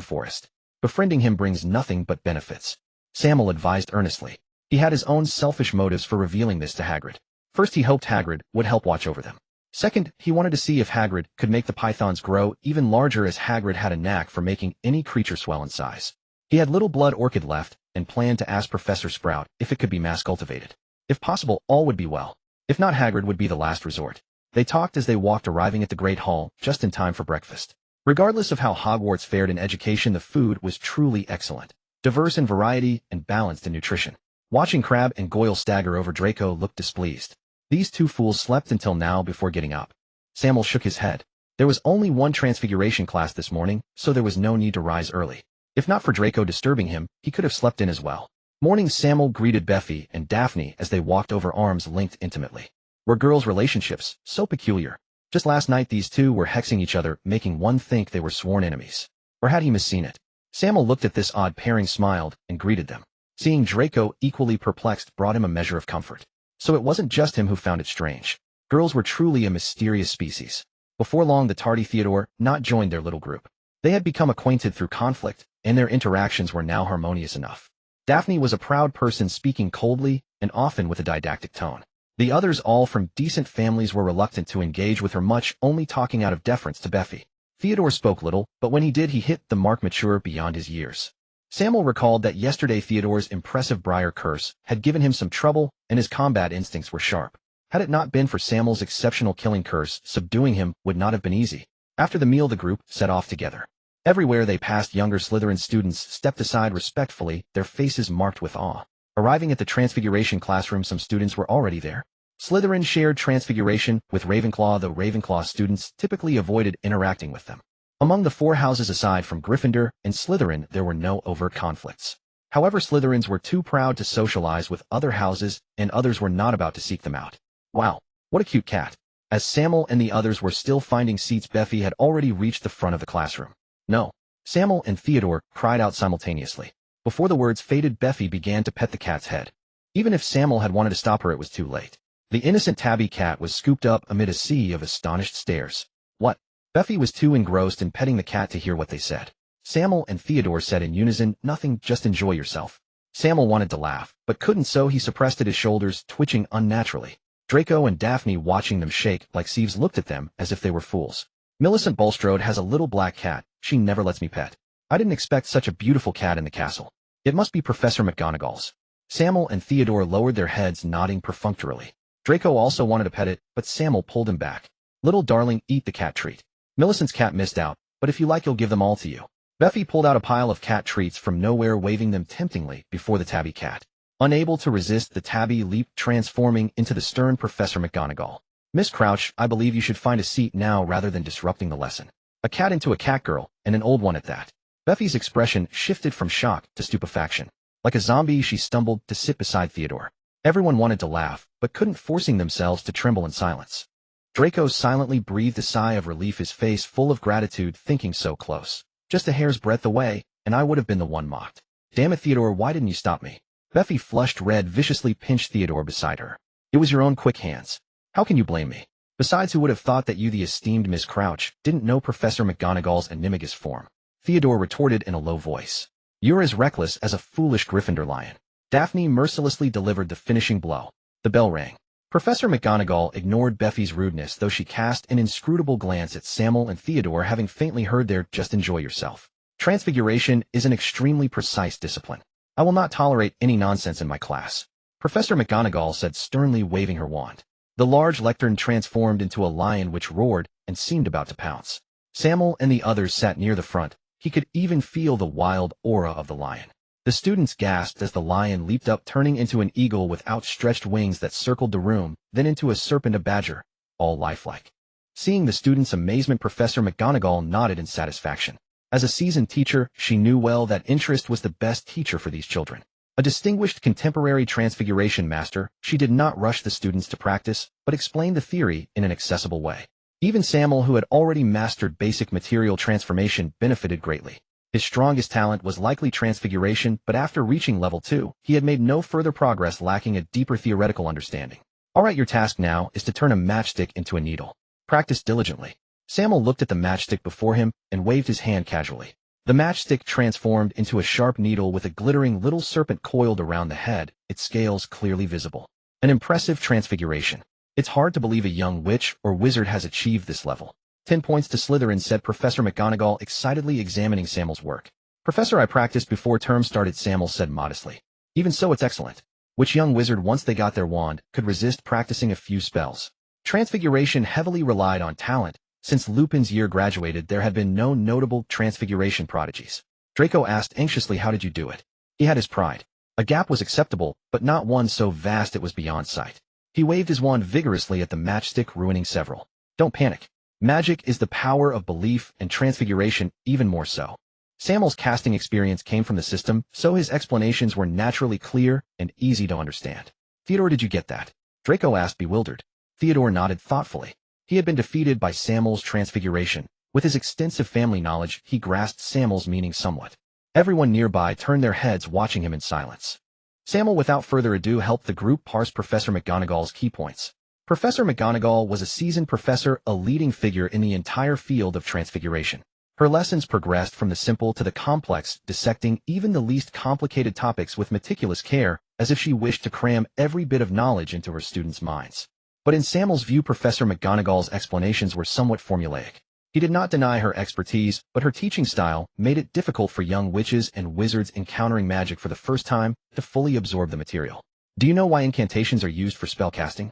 Forest. Befriending him brings nothing but benefits. Sammael advised earnestly. He had his own selfish motives for revealing this to Hagrid. First, he hoped Hagrid would help watch over them. Second, he wanted to see if Hagrid could make the pythons grow even larger, as Hagrid had a knack for making any creature swell in size. He had little blood orchid left and planned to ask Professor Sprout if it could be mass cultivated. If possible, all would be well. If not, Hagrid would be the last resort. They talked as they walked, arriving at the Great Hall just in time for breakfast. Regardless of how Hogwarts fared in education, the food was truly excellent, diverse in variety and balanced in nutrition. Watching Crabbe and Goyle stagger over, Draco looked displeased. These two fools slept until now before getting up. Sammael shook his head. There was only one transfiguration class this morning, so there was no need to rise early. If not for Draco disturbing him, he could have slept in as well. Morning, Sammael greeted Beffy and Daphne as they walked over, arms linked intimately. Were girls' relationships so peculiar? Just last night these two were hexing each other, making one think they were sworn enemies. Or had he misseen it? Sammael looked at this odd pairing, smiled, and greeted them. Seeing Draco equally perplexed brought him a measure of comfort. So it wasn't just him who found it strange. Girls were truly a mysterious species. Before long, the tardy Theodore not joined their little group. They had become acquainted through conflict, and their interactions were now harmonious enough. Daphne was a proud person, speaking coldly and often with a didactic tone. The others, all from decent families, were reluctant to engage with her much, only talking out of deference to Beffy. Theodore spoke little, but when he did, he hit the mark, mature beyond his years. Sammael recalled that yesterday Theodore's impressive Briar curse had given him some trouble, and his combat instincts were sharp. Had it not been for Sammael's exceptional killing curse, subduing him would not have been easy. After the meal, the group set off together. Everywhere they passed, younger Slytherin students stepped aside respectfully, their faces marked with awe. Arriving at the Transfiguration classroom, some students were already there. Slytherin shared Transfiguration with Ravenclaw, though Ravenclaw students typically avoided interacting with them. Among the four houses aside from Gryffindor and Slytherin, there were no overt conflicts. However, Slytherins were too proud to socialize with other houses, and others were not about to seek them out. Wow, what a cute cat. As Sammael and the others were still finding seats, Beffy had already reached the front of the classroom. No. Sammael and Theodore cried out simultaneously. Before the words faded, Beffy began to pet the cat's head. Even if Sammael had wanted to stop her, it was too late. The innocent tabby cat was scooped up amid a sea of astonished stares. What? Beffy was too engrossed in petting the cat to hear what they said. Sammael and Theodore said in unison, "Nothing, just enjoy yourself." Sammael wanted to laugh, but couldn't, so he suppressed it, his shoulders twitching unnaturally. Draco and Daphne, watching them shake like sieves, looked at them as if they were fools. Millicent Bulstrode has a little black cat. She never lets me pet. I didn't expect such a beautiful cat in the castle. It must be Professor McGonagall's. Sammael and Theodore lowered their heads, nodding perfunctorily. Draco also wanted to pet it, but Sammael pulled him back. "Little darling, eat the cat treat. Millicent's cat missed out, but if you like, you'll give them all to you." Beffy pulled out a pile of cat treats from nowhere, waving them temptingly before the tabby cat. Unable to resist, the tabby leaped, transforming into the stern Professor McGonagall. "Miss Crouch, I believe you should find a seat now rather than disrupting the lesson." A cat into a cat girl, and an old one at that. Beffy's expression shifted from shock to stupefaction. Like a zombie, she stumbled to sit beside Theodore. Everyone wanted to laugh, but couldn't, forcing themselves to tremble in silence. Draco silently breathed a sigh of relief, his face full of gratitude, thinking so close. Just a hair's breadth away, and I would have been the one mocked. "Damn it, Theodore, why didn't you stop me?" Beffy flushed red, viciously pinched Theodore beside her. "It was your own quick hands. How can you blame me? Besides, who would have thought that you, the esteemed Miss Crouch, didn't know Professor McGonagall's animagus form?" Theodore retorted in a low voice. "You're as reckless as a foolish Gryffindor lion." Daphne mercilessly delivered the finishing blow. The bell rang. Professor McGonagall ignored Beffy's rudeness, though she cast an inscrutable glance at Sammael and Theodore, having faintly heard their "just enjoy yourself." Transfiguration is an extremely precise discipline. I will not tolerate any nonsense in my class, Professor McGonagall said sternly, waving her wand. The large lectern transformed into a lion which roared and seemed about to pounce. Sammael and the others sat near the front. He could even feel the wild aura of the lion. The students gasped as the lion leaped up, turning into an eagle with outstretched wings that circled the room, then into a serpent, a badger, all lifelike. Seeing the students' amazement, Professor McGonagall nodded in satisfaction. As a seasoned teacher, she knew well that interest was the best teacher for these children. A distinguished contemporary transfiguration master, she did not rush the students to practice, but explained the theory in an accessible way. Even Sammael, who had already mastered basic material transformation, benefited greatly. His strongest talent was likely transfiguration, but after reaching level 2, he had made no further progress, lacking a deeper theoretical understanding. "All right, your task now is to turn a matchstick into a needle." Practice diligently. Sammael looked at the matchstick before him and waved his hand casually. The matchstick transformed into a sharp needle with a glittering little serpent coiled around the head, its scales clearly visible. An impressive transfiguration. It's hard to believe a young witch or wizard has achieved this level. 10 points to Slytherin, said Professor McGonagall, excitedly examining Sammael's work. Professor, I practiced before term started, Sammael said modestly. Even so, it's excellent. Which young wizard, once they got their wand, could resist practicing a few spells? Transfiguration heavily relied on talent. Since Lupin's year graduated, there had been no notable transfiguration prodigies. Draco asked anxiously, how did you do it? He had his pride. A gap was acceptable, but not one so vast it was beyond sight. He waved his wand vigorously at the matchstick, ruining several. Don't panic. Magic is the power of belief, and transfiguration even more so. Sammael's casting experience came from the system, so his explanations were naturally clear and easy to understand. Theodore, did you get that? Draco asked, bewildered. Theodore nodded thoughtfully. He had been defeated by Sammael's transfiguration. With his extensive family knowledge, he grasped Sammael's meaning somewhat. Everyone nearby turned their heads, watching him in silence. Sammael, without further ado, helped the group parse Professor McGonagall's key points. Professor McGonagall was a seasoned professor, a leading figure in the entire field of transfiguration. Her lessons progressed from the simple to the complex, dissecting even the least complicated topics with meticulous care, as if she wished to cram every bit of knowledge into her students' minds. But in Sammael's view, Professor McGonagall's explanations were somewhat formulaic. He did not deny her expertise, but her teaching style made it difficult for young witches and wizards encountering magic for the first time to fully absorb the material. Do you know why incantations are used for spellcasting?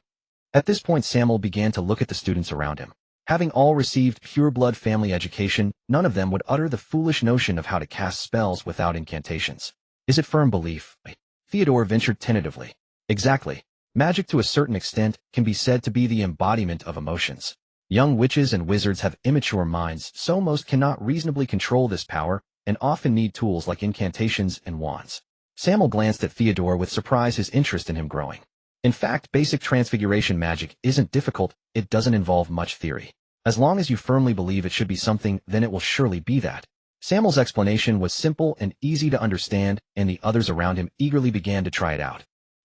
At this point, Sammael began to look at the students around him. Having all received pure-blood family education, none of them would utter the foolish notion of how to cast spells without incantations. Is it firm belief? Theodore ventured tentatively. Exactly. Magic, to a certain extent, can be said to be the embodiment of emotions. Young witches and wizards have immature minds, so most cannot reasonably control this power, and often need tools like incantations and wands. Sammael glanced at Theodore with surprise, his interest in him growing. In fact, basic transfiguration magic isn't difficult, it doesn't involve much theory. As long as you firmly believe it should be something, then it will surely be that. Sammael's explanation was simple and easy to understand, and the others around him eagerly began to try it out.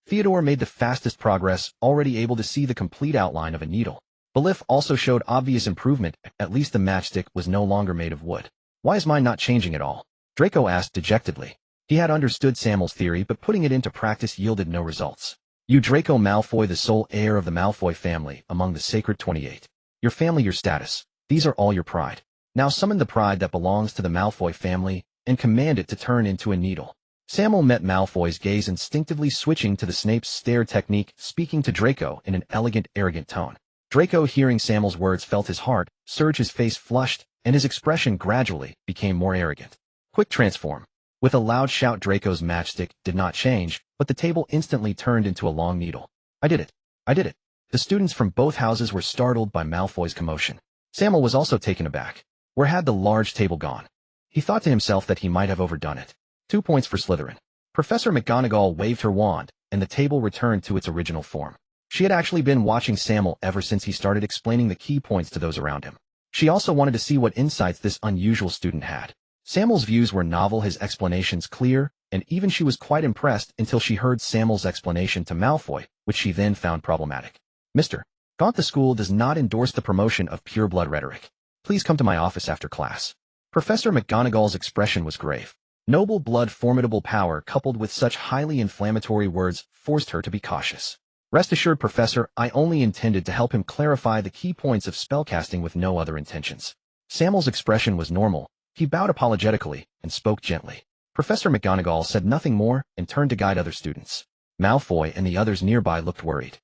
Theodore made the fastest progress, already able to see the complete outline of a needle. Belief also showed obvious improvement, at least the matchstick was no longer made of wood. Why is mine not changing at all? Draco asked dejectedly. He had understood Sammael's theory, but putting it into practice yielded no results. You, Draco Malfoy, the sole heir of the Malfoy family, among the Sacred 28. Your family, your status. These are all your pride. Now summon the pride that belongs to the Malfoy family, and command it to turn into a needle. Sammael met Malfoy's gaze, instinctively switching to the Snape's stare technique, speaking to Draco in an elegant, arrogant tone. Draco, hearing Sammael's words, felt his heart surge, his face flushed, and his expression gradually became more arrogant. Quick transform. With a loud shout, Draco's matchstick did not change, but the table instantly turned into a long needle. I did it. I did it. The students from both houses were startled by Malfoy's commotion. Sammael was also taken aback. Where had the large table gone? He thought to himself that he might have overdone it. 2 points for Slytherin. Professor McGonagall waved her wand, and the table returned to its original form. She had actually been watching Sammael ever since he started explaining the key points to those around him. She also wanted to see what insights this unusual student had. Sammael's views were novel, his explanations clear, and even she was quite impressed until she heard Sammael's explanation to Malfoy, which she then found problematic. Mr. Gaunt, the school does not endorse the promotion of pure-blood rhetoric. Please come to my office after class. Professor McGonagall's expression was grave. Noble blood, formidable power, coupled with such highly inflammatory words, forced her to be cautious. Rest assured, Professor, I only intended to help him clarify the key points of spellcasting with no other intentions. Sammael's expression was normal. He bowed apologetically and spoke gently. Professor McGonagall said nothing more and turned to guide other students. Malfoy and the others nearby looked worried.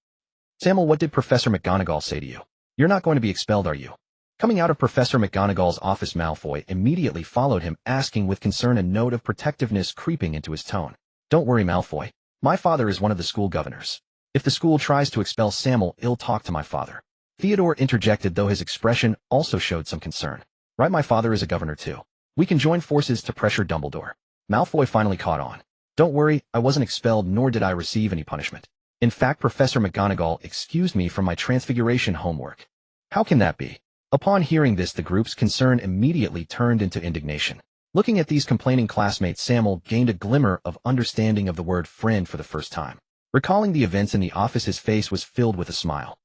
Sammael, what did Professor McGonagall say to you? You're not going to be expelled, are you? Coming out of Professor McGonagall's office, Malfoy immediately followed him, asking with concern, a note of protectiveness creeping into his tone. Don't worry, Malfoy. My father is one of the school governors. If the school tries to expel Sammael, I'll talk to my father. Theodore interjected, though his expression also showed some concern. Right, my father is a governor too. We can join forces to pressure Dumbledore. Malfoy finally caught on. Don't worry, I wasn't expelled, nor did I receive any punishment. In fact, Professor McGonagall excused me from my transfiguration homework. How can that be? Upon hearing this, the group's concern immediately turned into indignation. Looking at these complaining classmates, Sammael gained a glimmer of understanding of the word friend for the first time. Recalling the events in the office, his face was filled with a smile.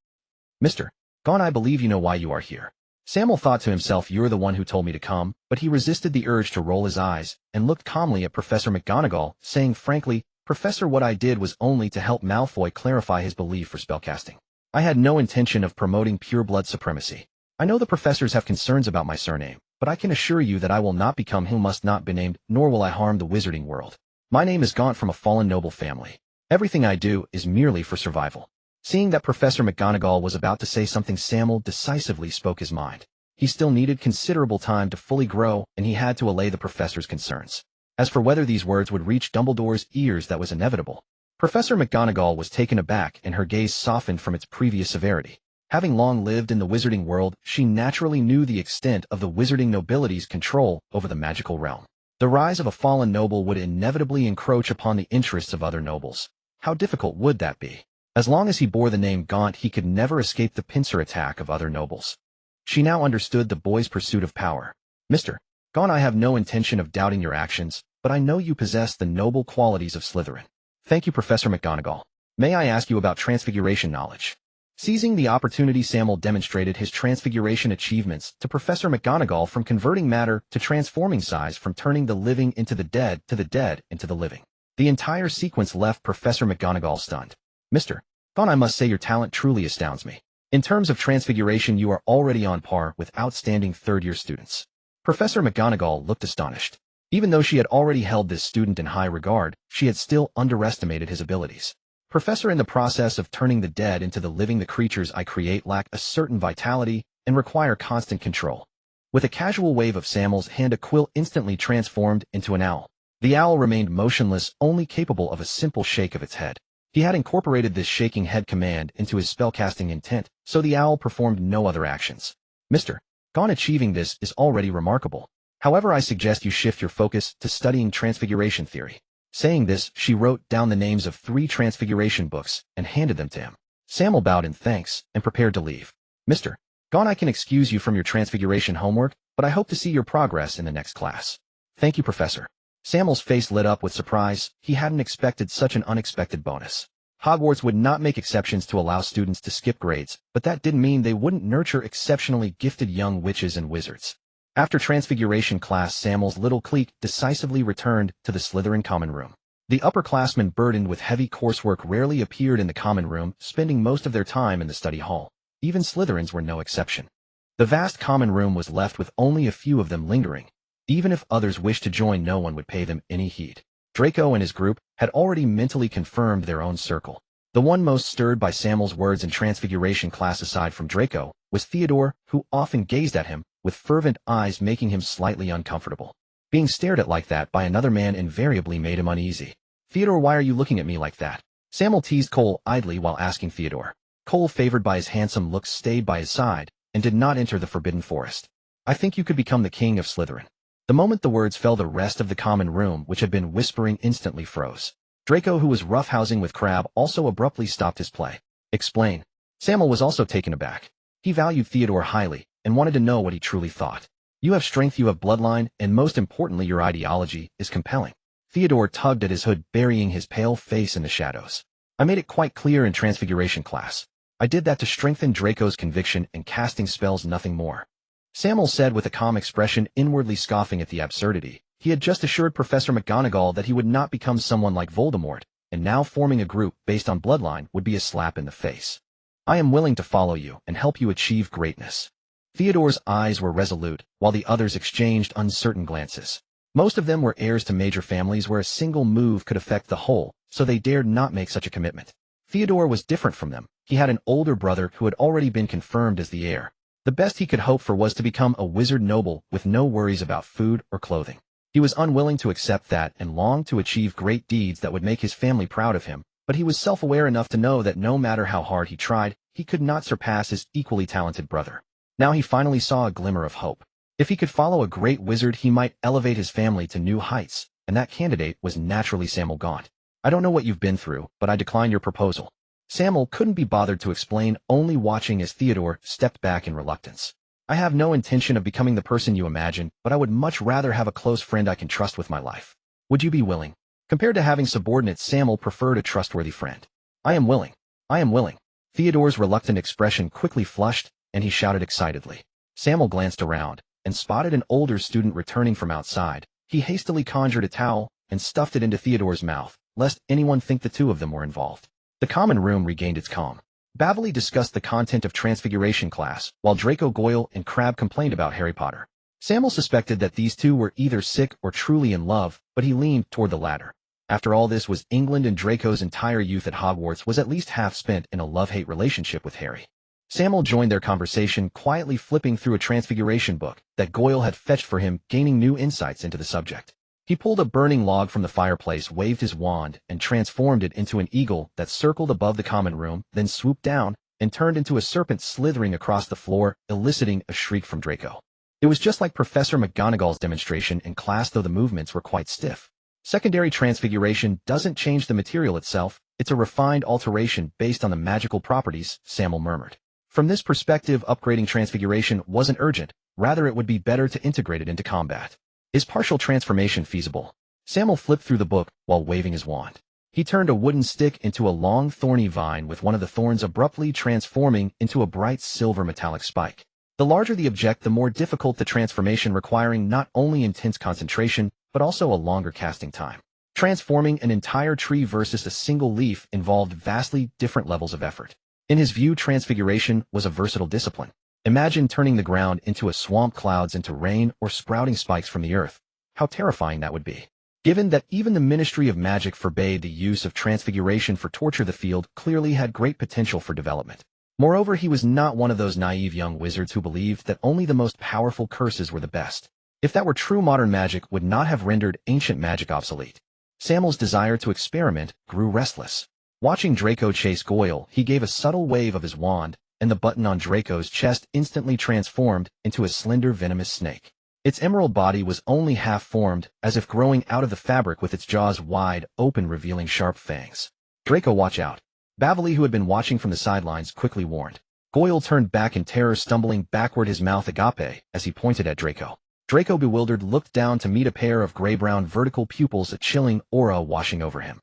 Mr. Gaunt, I believe you know why you are here. Sammael thought to himself, you're the one who told me to come, but he resisted the urge to roll his eyes and looked calmly at Professor McGonagall, saying frankly, Professor, what I did was only to help Malfoy clarify his belief for spellcasting. I had no intention of promoting pure-blood supremacy. I know the professors have concerns about my surname, but I can assure you that I will not become who must not be named, nor will I harm the wizarding world. My name is Gaunt from a fallen noble family. Everything I do is merely for survival. Seeing that Professor McGonagall was about to say something, Sammael decisively spoke his mind. He still needed considerable time to fully grow, and he had to allay the professor's concerns. As for whether these words would reach Dumbledore's ears, that was inevitable. Professor McGonagall was taken aback, and her gaze softened from its previous severity. Having long lived in the wizarding world, she naturally knew the extent of the wizarding nobility's control over the magical realm. The rise of a fallen noble would inevitably encroach upon the interests of other nobles. How difficult would that be? As long as he bore the name Gaunt, he could never escape the pincer attack of other nobles. She now understood the boy's pursuit of power. Mr. Gaunt, I have no intention of doubting your actions, but I know you possess the noble qualities of Slytherin. Thank you, Professor McGonagall. May I ask you about transfiguration knowledge? Seizing the opportunity, Sammael demonstrated his transfiguration achievements to Professor McGonagall, from converting matter to transforming size, from turning the living into the dead to the dead into the living. The entire sequence left Professor McGonagall stunned. Mr. Gaunt, I must say your talent truly astounds me. In terms of transfiguration, you are already on par with outstanding third-year students. Professor McGonagall looked astonished. Even though she had already held this student in high regard, she had still underestimated his abilities. Professor, in the process of turning the dead into the living, the creatures I create lack a certain vitality and require constant control. With a casual wave of Sammael's hand, a quill instantly transformed into an owl. The owl remained motionless, only capable of a simple shake of its head. He had incorporated this shaking head command into his spellcasting intent, so the owl performed no other actions. Mr. Gaunt, achieving this is already remarkable. However, I suggest you shift your focus to studying transfiguration theory. Saying this, she wrote down the names of 3 transfiguration books and handed them to him. Sammael bowed in thanks and prepared to leave. Mr. Gaunt, I can excuse you from your transfiguration homework, but I hope to see your progress in the next class. Thank you, Professor. Sammael's face lit up with surprise. He hadn't expected such an unexpected bonus. Hogwarts would not make exceptions to allow students to skip grades, but that didn't mean they wouldn't nurture exceptionally gifted young witches and wizards. After transfiguration class, Sammael's little clique decisively returned to the Slytherin common room. The upperclassmen, burdened with heavy coursework, rarely appeared in the common room, spending most of their time in the study hall. Even Slytherins were no exception. The vast common room was left with only a few of them lingering. Even if others wished to join, no one would pay them any heed. Draco and his group had already mentally confirmed their own circle. The one most stirred by Sammael's words in transfiguration class, aside from Draco, was Theodore, who often gazed at him with fervent eyes, making him slightly uncomfortable. Being stared at like that by another man invariably made him uneasy. Theodore, why are you looking at me like that? Sammael teased Cole idly while asking Theodore. Cole, favored by his handsome looks, stayed by his side and did not enter the Forbidden Forest. I think you could become the king of Slytherin. The moment the words fell, the rest of the common room, which had been whispering, instantly froze. Draco, who was roughhousing with Crabbe, also abruptly stopped his play. Explain. Sammael was also taken aback. He valued Theodore highly and wanted to know what he truly thought. You have strength, you have bloodline, and most importantly, your ideology is compelling. Theodore tugged at his hood, burying his pale face in the shadows. I made it quite clear in transfiguration class. I did that to strengthen Draco's conviction and casting spells, nothing more. Sammael said with a calm expression, inwardly scoffing at the absurdity. He had just assured Professor McGonagall that he would not become someone like Voldemort, and now forming a group based on bloodline would be a slap in the face. I am willing to follow you and help you achieve greatness. Theodore's eyes were resolute, while the others exchanged uncertain glances. Most of them were heirs to major families where a single move could affect the whole, so they dared not make such a commitment. Theodore was different from them. He had an older brother who had already been confirmed as the heir. The best he could hope for was to become a wizard noble with no worries about food or clothing. He was unwilling to accept that and longed to achieve great deeds that would make his family proud of him, but he was self-aware enough to know that no matter how hard he tried, he could not surpass his equally talented brother. Now he finally saw a glimmer of hope. If he could follow a great wizard, he might elevate his family to new heights, and that candidate was naturally Sammael Gaunt. I don't know what you've been through, but I decline your proposal. Sammael couldn't be bothered to explain, only watching as Theodore stepped back in reluctance. I have no intention of becoming the person you imagine, but I would much rather have a close friend I can trust with my life. Would you be willing? Compared to having subordinates, Sammael preferred a trustworthy friend. I am willing. I am willing. Theodore's reluctant expression quickly flushed, and he shouted excitedly. Sammael glanced around and spotted an older student returning from outside. He hastily conjured a towel and stuffed it into Theodore's mouth, lest anyone think the two of them were involved. The common room regained its calm. Bavely discussed the content of Transfiguration class, while Draco Goyle and Crabbe complained about Harry Potter. Sammael suspected that these two were either sick or truly in love, but he leaned toward the latter. After all, this was England, and Draco's entire youth at Hogwarts was at least half spent in a love-hate relationship with Harry. Sammael joined their conversation, quietly flipping through a Transfiguration book that Goyle had fetched for him, gaining new insights into the subject. He pulled a burning log from the fireplace, waved his wand, and transformed it into an eagle that circled above the common room, then swooped down and turned into a serpent slithering across the floor, eliciting a shriek from Draco. It was just like Professor McGonagall's demonstration in class, though the movements were quite stiff. Secondary transfiguration doesn't change the material itself, it's a refined alteration based on the magical properties, Sammael murmured. From this perspective, upgrading transfiguration wasn't urgent, rather it would be better to integrate it into combat. Is partial transformation feasible? Sammael flipped through the book while waving his wand. He turned a wooden stick into a long thorny vine, with one of the thorns abruptly transforming into a bright silver metallic spike. The larger the object, the more difficult the transformation, requiring not only intense concentration, but also a longer casting time. Transforming an entire tree versus a single leaf involved vastly different levels of effort. In his view, transfiguration was a versatile discipline. Imagine turning the ground into a swamp, clouds into rain, or sprouting spikes from the earth. How terrifying that would be. Given that even the Ministry of Magic forbade the use of transfiguration for torture, the field clearly had great potential for development. Moreover, he was not one of those naive young wizards who believed that only the most powerful curses were the best. If that were true, modern magic would not have rendered ancient magic obsolete. Sammael's desire to experiment grew restless. Watching Draco chase Goyle, he gave a subtle wave of his wand, and the button on Draco's chest instantly transformed into a slender venomous snake. Its emerald body was only half formed, as if growing out of the fabric, with its jaws wide open, revealing sharp fangs. Draco, watch out. Bavely, who had been watching from the sidelines, quickly warned. Goyle turned back in terror, stumbling backward, his mouth agape, as he pointed at Draco. Draco, bewildered, looked down to meet a pair of gray-brown vertical pupils, a chilling aura washing over him.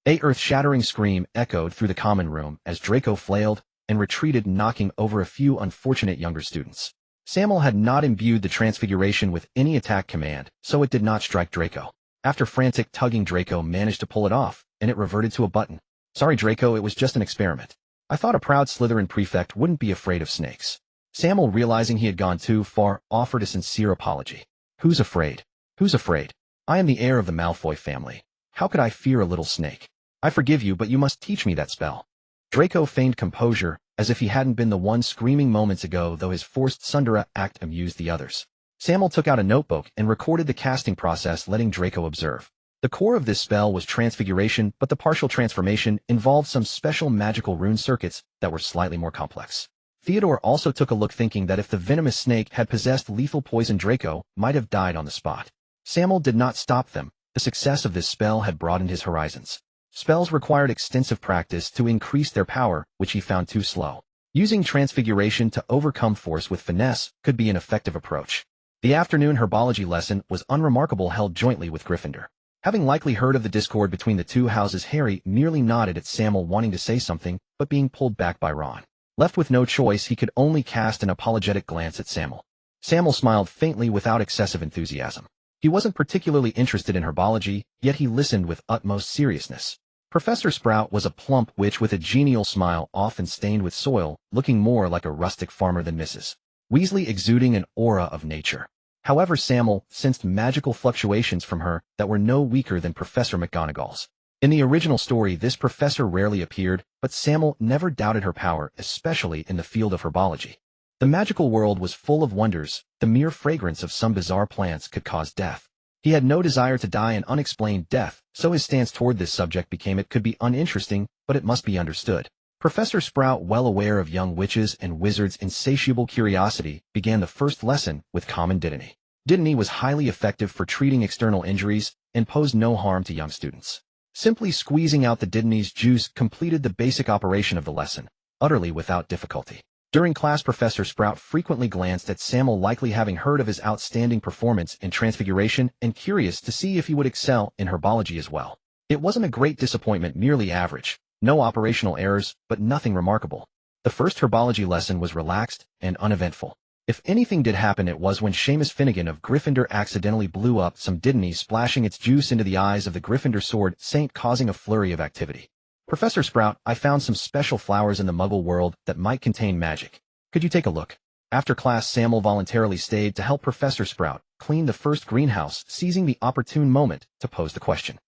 A earth-shattering scream echoed through the common room as Draco flailed and retreated, knocking over a few unfortunate younger students. Sammael had not imbued the transfiguration with any attack command, so it did not strike Draco. After frantic tugging, Draco managed to pull it off, and it reverted to a button. Sorry, Draco, it was just an experiment. I thought a proud Slytherin prefect wouldn't be afraid of snakes. Sammael, realizing he had gone too far, offered a sincere apology. Who's afraid? Who's afraid? I am the heir of the Malfoy family. How could I fear a little snake? I forgive you, but you must teach me that spell. Draco feigned composure, as if he hadn't been the one screaming moments ago, though his forced Sundara act amused the others. Sammael took out a notebook and recorded the casting process, letting Draco observe. The core of this spell was transfiguration, but the partial transformation involved some special magical rune circuits that were slightly more complex. Theodore also took a look, thinking that if the venomous snake had possessed lethal poison, Draco might have died on the spot. Sammael did not stop them. The success of this spell had broadened his horizons. Spells required extensive practice to increase their power, which he found too slow. Using transfiguration to overcome force with finesse could be an effective approach. The afternoon herbology lesson was unremarkable, held jointly with Gryffindor. Having likely heard of the discord between the two houses, Harry merely nodded at Sammael, wanting to say something, but being pulled back by Ron. Left with no choice, he could only cast an apologetic glance at Sammael. Sammael smiled faintly without excessive enthusiasm. He wasn't particularly interested in herbology, yet he listened with utmost seriousness. Professor Sprout was a plump witch with a genial smile, often stained with soil, looking more like a rustic farmer than Mrs. Weasley, exuding an aura of nature. However, Sammael sensed magical fluctuations from her that were no weaker than Professor McGonagall's. In the original story, this professor rarely appeared, but Sammael never doubted her power, especially in the field of herbology. The magical world was full of wonders. The mere fragrance of some bizarre plants could cause death. He had no desire to die an unexplained death, so his stance toward this subject became, it could be uninteresting, but it must be understood. Professor Sprout, well aware of young witches' and wizards' insatiable curiosity, began the first lesson with common dittany. Dittany was highly effective for treating external injuries and posed no harm to young students. Simply squeezing out the dittany's juice completed the basic operation of the lesson, utterly without difficulty. During class, Professor Sprout frequently glanced at Sammael, likely having heard of his outstanding performance in Transfiguration and curious to see if he would excel in herbology as well. It wasn't a great disappointment, merely average. No operational errors, but nothing remarkable. The first herbology lesson was relaxed and uneventful. If anything did happen, it was when Seamus Finnegan of Gryffindor accidentally blew up some Didney, splashing its juice into the eyes of the Gryffindor sword saint, causing a flurry of activity. Professor Sprout, I found some special flowers in the Muggle world that might contain magic. Could you take a look? After class, Sammael voluntarily stayed to help Professor Sprout clean the first greenhouse, seizing the opportune moment to pose the question.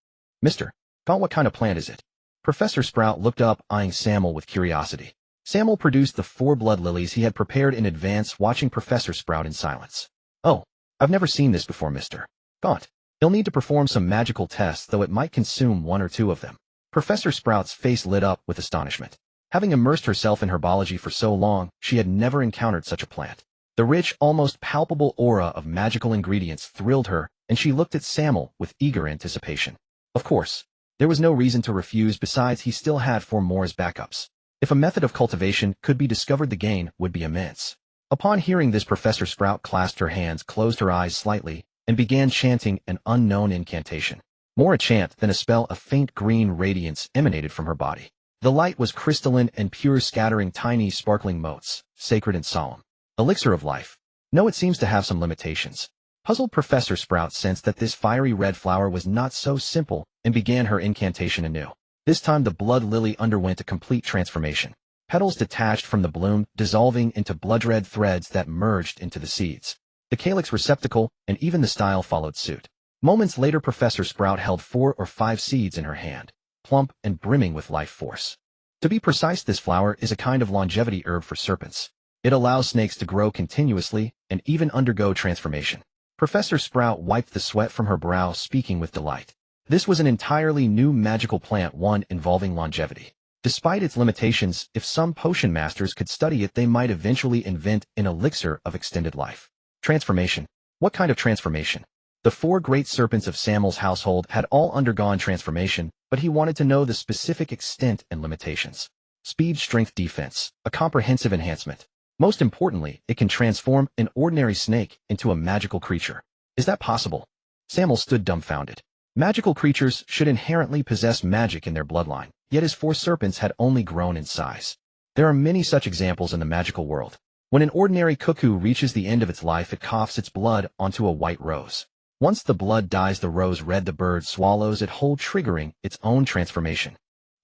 Mr. Gaunt, what kind of plant is it? Professor Sprout looked up, eyeing Sammael with curiosity. Sammael produced the 4 blood lilies he had prepared in advance, watching Professor Sprout in silence. Oh, I've never seen this before, Mr. Gaunt. You'll need to perform some magical tests, though it might consume 1 or 2 of them. Professor Sprout's face lit up with astonishment. Having immersed herself in herbology for so long, she had never encountered such a plant. The rich, almost palpable aura of magical ingredients thrilled her, and she looked at Sammael with eager anticipation. Of course, there was no reason to refuse, besides he still had 4 more as backups. If a method of cultivation could be discovered, the gain would be immense. Upon hearing this, Professor Sprout clasped her hands, closed her eyes slightly, and began chanting an unknown incantation. More a chant than a spell, a faint green radiance emanated from her body. The light was crystalline and pure, scattering tiny sparkling motes, sacred and solemn. Elixir of life. No, it seems to have some limitations. Puzzled Professor Sprout sensed that this fiery red flower was not so simple and began her incantation anew. This time the blood lily underwent a complete transformation. Petals detached from the bloom, dissolving into blood-red threads that merged into the seeds. The calyx receptacle and even the style followed suit. Moments later, Professor Sprout held 4 or 5 seeds in her hand, plump and brimming with life force. To be precise, this flower is a kind of longevity herb for serpents. It allows snakes to grow continuously and even undergo transformation. Professor Sprout wiped the sweat from her brow, speaking with delight. This was an entirely new magical plant, one involving longevity. Despite its limitations, if some potion masters could study it, they might eventually invent an elixir of extended life. Transformation. What kind of transformation? The 4 great serpents of Sammael's household had all undergone transformation, but he wanted to know the specific extent and limitations. Speed, strength, defense. A comprehensive enhancement. Most importantly, it can transform an ordinary snake into a magical creature. Is that possible? Sammael stood dumbfounded. Magical creatures should inherently possess magic in their bloodline, yet his 4 serpents had only grown in size. There are many such examples in the magical world. When an ordinary cuckoo reaches the end of its life, it coughs its blood onto a white rose. Once the blood dyes the rose red, the bird swallows it whole, triggering its own transformation.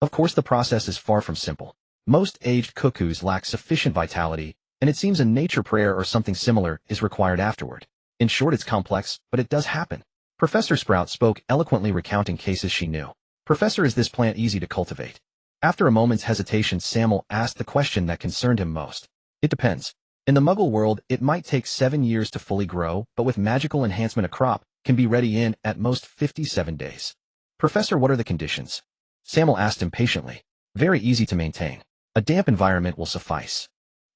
Of course, the process is far from simple. Most aged cuckoos lack sufficient vitality, and it seems a nature prayer or something similar is required afterward. In short, it's complex, but it does happen. Professor Sprout spoke eloquently, recounting cases she knew. Professor, is this plant easy to cultivate? After a moment's hesitation, Sammael asked the question that concerned him most. It depends. In the Muggle world, it might take 7 years to fully grow, but with magical enhancement, a crop can be ready in, at most, 57 days. Professor, what are the conditions? Sammael asked impatiently. Very easy to maintain. A damp environment will suffice.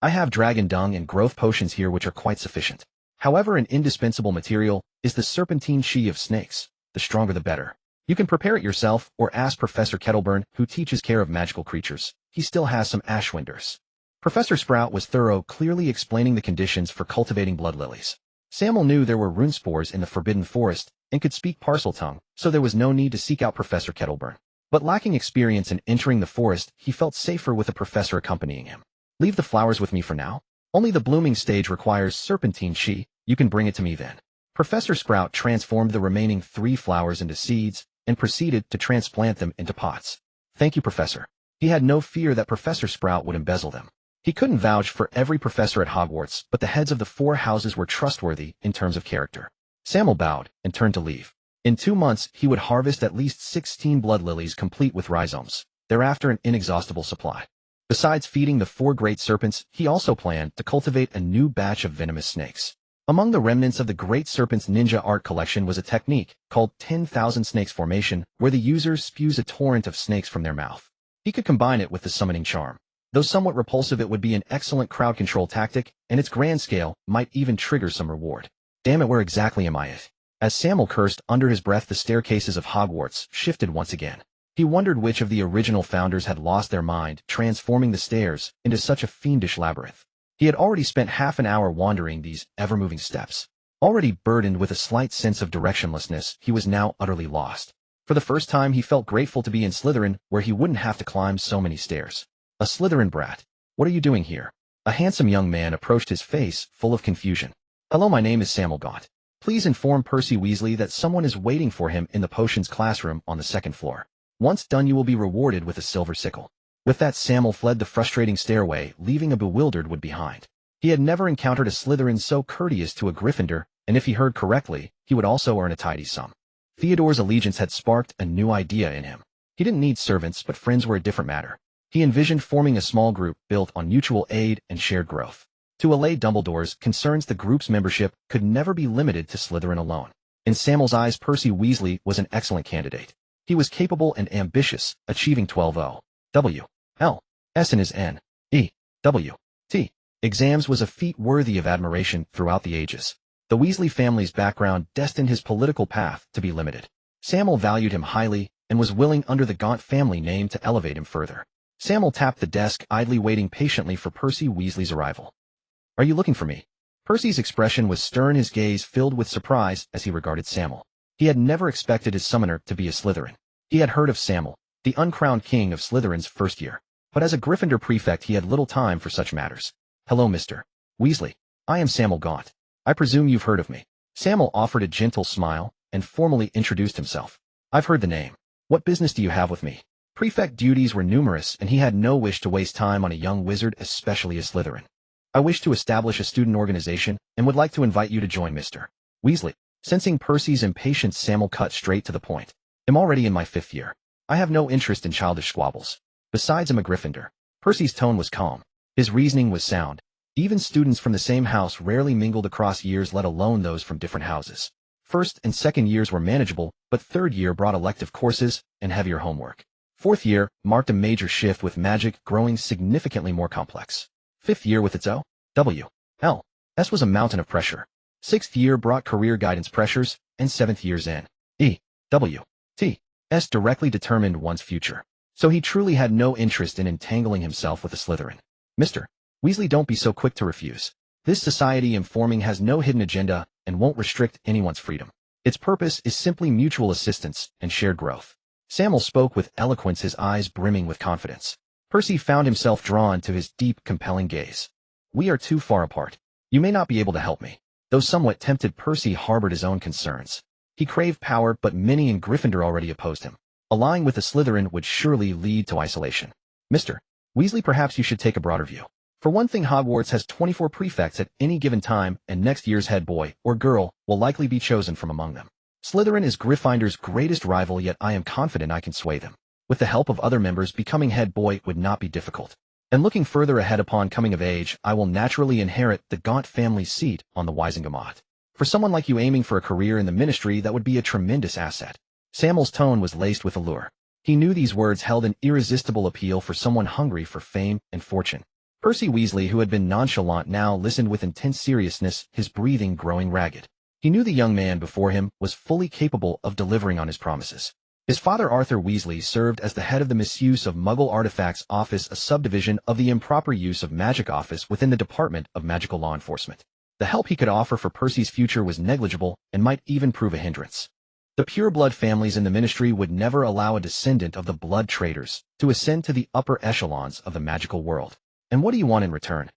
I have dragon dung and growth potions here which are quite sufficient. However, an indispensable material is the serpentine chi of snakes. The stronger the better. You can prepare it yourself or ask Professor Kettleburn, who teaches care of magical creatures. He still has some ashwinders. Professor Sprout was thorough, clearly explaining the conditions for cultivating blood lilies. Sammael knew there were rune spores in the Forbidden Forest and could speak Parseltongue, so there was no need to seek out Professor Kettleburn. But lacking experience in entering the forest, he felt safer with a professor accompanying him. Leave the flowers with me for now. Only the blooming stage requires serpentine chi. You can bring it to me then. Professor Sprout transformed the remaining 3 flowers into seeds and proceeded to transplant them into pots. Thank you, Professor. He had no fear that Professor Sprout would embezzle them. He couldn't vouch for every professor at Hogwarts, but the heads of the 4 houses were trustworthy in terms of character. Sammael bowed and turned to leave. In 2 months, he would harvest at least 16 blood lilies, complete with rhizomes. Thereafter, an inexhaustible supply. Besides feeding the 4 great serpents, he also planned to cultivate a new batch of venomous snakes. Among the remnants of the Great Serpent's ninja art collection was a technique called 10,000 Snakes Formation, where the user spews a torrent of snakes from their mouth. He could combine it with the summoning charm. Though somewhat repulsive, it would be an excellent crowd control tactic, and its grand scale might even trigger some reward. Damn it, where exactly am I at? As Sammael cursed under his breath, the staircases of Hogwarts shifted once again. He wondered which of the original founders had lost their mind, transforming the stairs into such a fiendish labyrinth. He had already spent half an hour wandering these ever-moving steps. Already burdened with a slight sense of directionlessness, he was now utterly lost. For the first time, he felt grateful to be in Slytherin, where he wouldn't have to climb so many stairs. A Slytherin brat. What are you doing here? A handsome young man approached, his face full of confusion. Hello, my name is Sammael Gaunt. Please inform Percy Weasley that someone is waiting for him in the potions classroom on the second floor. Once done, you will be rewarded with a silver sickle. With that, Sammael fled the frustrating stairway, leaving a bewildered Wood behind. He had never encountered a Slytherin so courteous to a Gryffindor, and if he heard correctly, he would also earn a tidy sum. Theodore's allegiance had sparked a new idea in him. He didn't need servants, but friends were a different matter. He envisioned forming a small group built on mutual aid and shared growth. To allay Dumbledore's concerns, the group's membership could never be limited to Slytherin alone. In Sammael's eyes, Percy Weasley was an excellent candidate. He was capable and ambitious, achieving 12 W.L.S. in his N.E.W.T. exams was a feat worthy of admiration throughout the ages. The Weasley family's background destined his political path to be limited. Sammael valued him highly and was willing, under the Gaunt family name, to elevate him further. Sammael tapped the desk, idly waiting patiently for Percy Weasley's arrival. Are you looking for me? Percy's expression was stern, his gaze filled with surprise as he regarded Sammael. He had never expected his summoner to be a Slytherin. He had heard of Sammael, the uncrowned king of Slytherin's first year, but as a Gryffindor prefect he had little time for such matters. Hello, Mr. Weasley. I am Sammael Gaunt. I presume you've heard of me. Sammael offered a gentle smile and formally introduced himself. I've heard the name. What business do you have with me? Prefect duties were numerous, and he had no wish to waste time on a young wizard, especially a Slytherin. I wish to establish a student organization and would like to invite you to join, Mr. Weasley. Sensing Percy's impatience, Sammael cut straight to the point. I'm already in my 5th year. I have no interest in childish squabbles. Besides, I'm a Gryffindor. Percy's tone was calm. His reasoning was sound. Even students from the same house rarely mingled across years, let alone those from different houses. First and second years were manageable, but third year brought elective courses and heavier homework. Fourth year marked a major shift, with magic growing significantly more complex. Fifth year, with its O.W.L.S. was a mountain of pressure. Sixth year brought career guidance pressures, and seventh year's N.E.W.T.S. directly determined one's future. So he truly had no interest in entangling himself with a Slytherin. Mr. Weasley, don't be so quick to refuse. This society I'm forming has no hidden agenda and won't restrict anyone's freedom. Its purpose is simply mutual assistance and shared growth. Sammael spoke with eloquence, his eyes brimming with confidence. Percy found himself drawn to his deep, compelling gaze. We are too far apart. You may not be able to help me. Though somewhat tempted, Percy harbored his own concerns. He craved power, but many in Gryffindor already opposed him. Allying with a Slytherin would surely lead to isolation. Mr. Weasley, perhaps you should take a broader view. For one thing, Hogwarts has 24 prefects at any given time, and next year's head boy or girl will likely be chosen from among them. Slytherin is Gryffindor's greatest rival, yet I am confident I can sway them. With the help of other members, becoming head boy would not be difficult. And looking further ahead, upon coming of age, I will naturally inherit the Gaunt family's seat on the Wisengamot. For someone like you aiming for a career in the ministry, that would be a tremendous asset. Sammael's tone was laced with allure. He knew these words held an irresistible appeal for someone hungry for fame and fortune. Percy Weasley, who had been nonchalant, now listened with intense seriousness, his breathing growing ragged. He knew the young man before him was fully capable of delivering on his promises. His father, Arthur Weasley, served as the head of the Misuse of Muggle Artifacts Office, a subdivision of the Improper Use of Magic Office within the Department of Magical Law Enforcement. The help he could offer for Percy's future was negligible and might even prove a hindrance. The pureblood families in the ministry would never allow a descendant of the blood traders to ascend to the upper echelons of the magical world. And what do you want in return?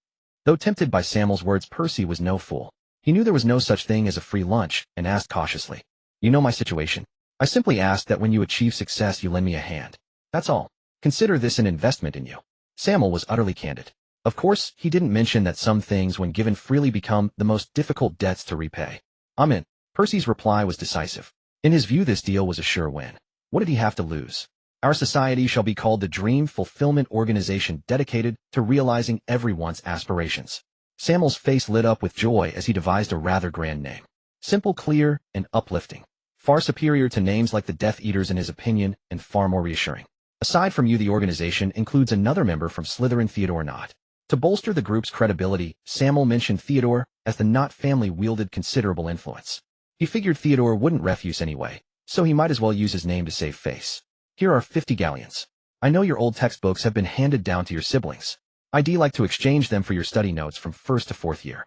Though tempted by Sammael's words, Percy was no fool. He knew there was no such thing as a free lunch and asked cautiously. You know my situation. I simply ask that when you achieve success, you lend me a hand. That's all. Consider this an investment in you. Sammael was utterly candid. Of course, he didn't mention that some things, when given freely, become the most difficult debts to repay. I'm in. Percy's reply was decisive. In his view, this deal was a sure win. What did he have to lose? Our society shall be called the Dream Fulfillment Organization, dedicated to realizing everyone's aspirations. Sammael's face lit up with joy as he devised a rather grand name. Simple, clear, and uplifting. Far superior to names like the Death Eaters in his opinion, and far more reassuring. Aside from you, the organization includes another member from Slytherin, Theodore Nott. To bolster the group's credibility, Sammael mentioned Theodore, as the Nott family wielded considerable influence. He figured Theodore wouldn't refuse anyway, so he might as well use his name to save face. Here are 50 galleons. I know your old textbooks have been handed down to your siblings. I'd like to exchange them for your study notes from 1st to 4th year.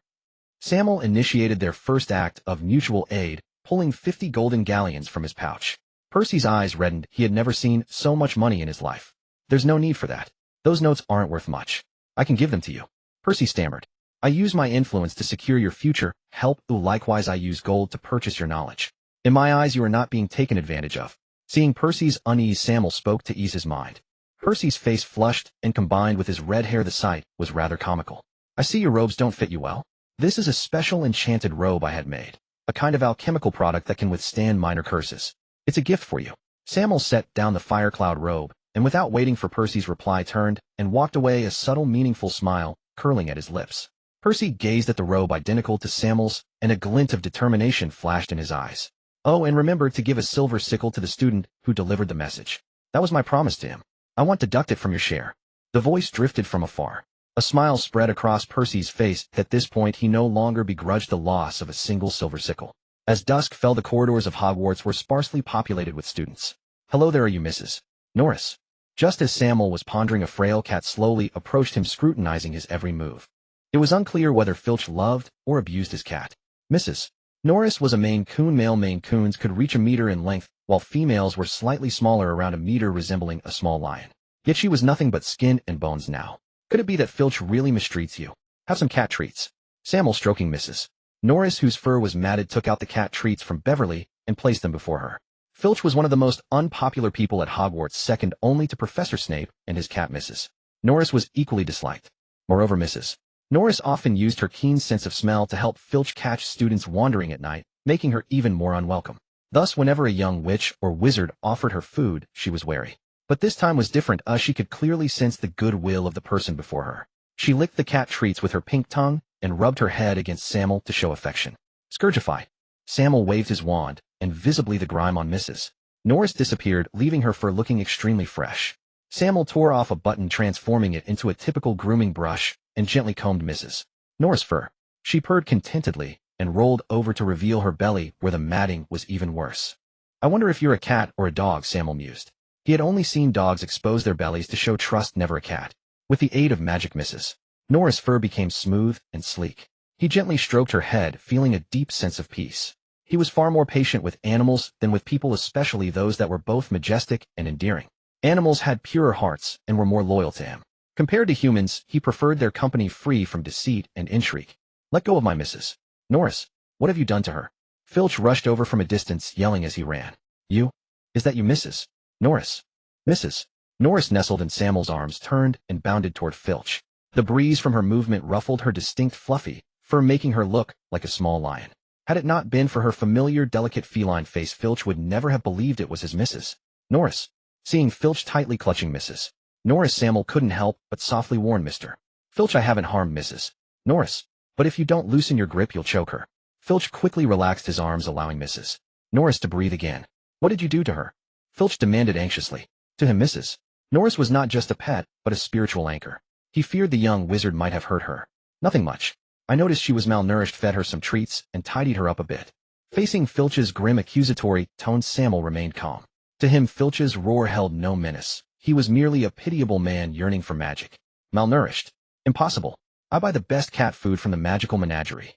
Sammael initiated their first act of mutual aid, pulling 50 golden galleons from his pouch. Percy's eyes reddened. He had never seen so much money in his life. There's no need for that. Those notes aren't worth much. I can give them to you. Percy stammered. I use my influence to secure your future. Help. Likewise, I use gold to purchase your knowledge. In my eyes, you are not being taken advantage of. Seeing Percy's unease, Sammael spoke to ease his mind. Percy's face flushed, and combined with his red hair, the sight was rather comical. I see your robes don't fit you well. This is a special enchanted robe I had made. A kind of alchemical product that can withstand minor curses. It's a gift for you. Sammael set down the fire-cloud robe, and without waiting for Percy's reply turned and walked away, a subtle, meaningful smile curling at his lips. Percy gazed at the robe identical to Sammael's, and a glint of determination flashed in his eyes. Oh, and remember to give a silver sickle to the student who delivered the message. That was my promise to him. I want to deduct it from your share. The voice drifted from afar. A smile spread across Percy's face. At this point, he no longer begrudged the loss of a single silver sickle. As dusk fell, the corridors of Hogwarts were sparsely populated with students. Hello there, are you Mrs. Norris? Just as Sammael was pondering, a frail cat slowly approached him, scrutinizing his every move. It was unclear whether Filch loved or abused his cat. Mrs. Norris was a Maine Coon. Male Maine Coons could reach a meter in length, while females were slightly smaller, around a meter, resembling a small lion. Yet she was nothing but skin and bones now. Could it be that Filch really mistreats you? Have some cat treats. Sammael, stroking Mrs. Norris, whose fur was matted, took out the cat treats from Beverly and placed them before her. Filch was one of the most unpopular people at Hogwarts, second only to Professor Snape and his cat Mrs. Norris was equally disliked. Moreover, Mrs. Norris often used her keen sense of smell to help Filch catch students wandering at night, making her even more unwelcome. Thus, whenever a young witch or wizard offered her food, she was wary. But this time was different, as she could clearly sense the goodwill of the person before her. She licked the cat treats with her pink tongue and rubbed her head against Sammael to show affection. Scourgify. Sammael waved his wand, and visibly the grime on Mrs. Norris disappeared, leaving her fur looking extremely fresh. Sammael tore off a button, transforming it into a typical grooming brush, and gently combed Mrs. Norris' fur. She purred contentedly and rolled over to reveal her belly, where the matting was even worse. I wonder if you're a cat or a dog, Sammael mused. He had only seen dogs expose their bellies to show trust, never a cat. With the aid of magic, Mrs. Norris' fur became smooth and sleek. He gently stroked her head, feeling a deep sense of peace. He was far more patient with animals than with people, especially those that were both majestic and endearing. Animals had purer hearts and were more loyal to him. Compared to humans, he preferred their company, free from deceit and intrigue. Let go of my Mrs. Norris. What have you done to her? Filch rushed over from a distance, yelling as he ran. You? Is that you, Mrs. Norris? Mrs. Norris nestled in Sammael's arms, turned and bounded toward Filch. The breeze from her movement ruffled her distinct fluffy fur, making her look like a small lion. Had it not been for her familiar, delicate feline face, Filch would never have believed it was his Mrs. Norris. Seeing Filch tightly clutching Mrs. Norris, Sammael couldn't help but softly warn Mr. Filch, I haven't harmed Mrs. Norris, but if you don't loosen your grip, you'll choke her. Filch quickly relaxed his arms, allowing Mrs. Norris to breathe again. What did you do to her? Filch demanded anxiously. To him, Mrs. Norris was not just a pet, but a spiritual anchor. He feared the young wizard might have hurt her. Nothing much. I noticed she was malnourished, fed her some treats, and tidied her up a bit. Facing Filch's grim, accusatory tone, Sammael remained calm. To him, Filch's roar held no menace. He was merely a pitiable man yearning for magic. Malnourished? Impossible. I buy the best cat food from the magical menagerie.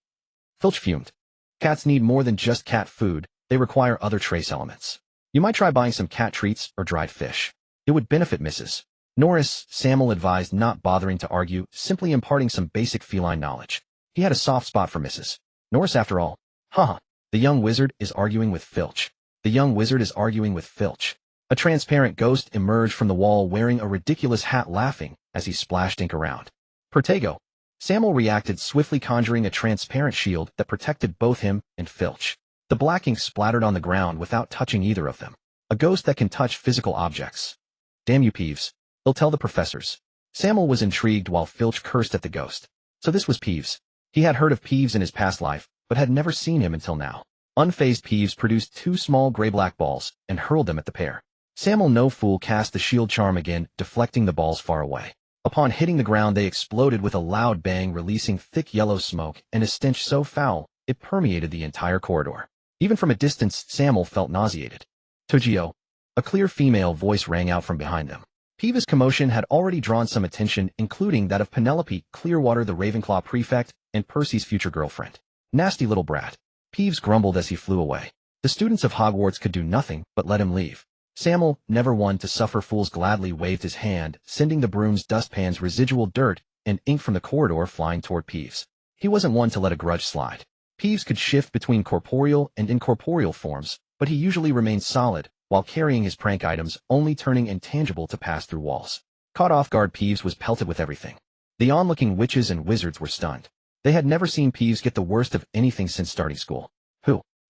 Filch fumed. Cats need more than just cat food. They require other trace elements. You might try buying some cat treats or dried fish. It would benefit Mrs. Norris, Sammael advised, not bothering to argue, simply imparting some basic feline knowledge. He had a soft spot for Mrs. Norris after all. Haha. The young wizard is arguing with Filch. The young wizard is arguing with Filch. A transparent ghost emerged from the wall, wearing a ridiculous hat, laughing as he splashed ink around. Protego. Sammael reacted swiftly, conjuring a transparent shield that protected both him and Filch. The black ink splattered on the ground without touching either of them. A ghost that can touch physical objects. Damn you, Peeves. They'll tell the professors. Sammael was intrigued while Filch cursed at the ghost. So this was Peeves. He had heard of Peeves in his past life, but had never seen him until now. Unfazed, Peeves produced two small gray-black balls and hurled them at the pair. Sammael, no fool, cast the shield charm again, deflecting the balls far away. Upon hitting the ground, they exploded with a loud bang, releasing thick yellow smoke and a stench so foul it permeated the entire corridor. Even from a distance, Sammael felt nauseated. Togio. A clear female voice rang out from behind them. Peeves' commotion had already drawn some attention, including that of Penelope Clearwater, the Ravenclaw prefect, and Percy's future girlfriend. Nasty little brat. Peeves grumbled as he flew away. The students of Hogwarts could do nothing but let him leave. Sammael, never one to suffer fools, gladly waved his hand, sending the broom's dustpan's residual dirt and ink from the corridor flying toward Peeves. He wasn't one to let a grudge slide. Peeves could shift between corporeal and incorporeal forms, but he usually remained solid, while carrying his prank items, only turning intangible to pass through walls. Caught off guard, Peeves was pelted with everything. The onlooking witches and wizards were stunned. They had never seen Peeves get the worst of anything since starting school.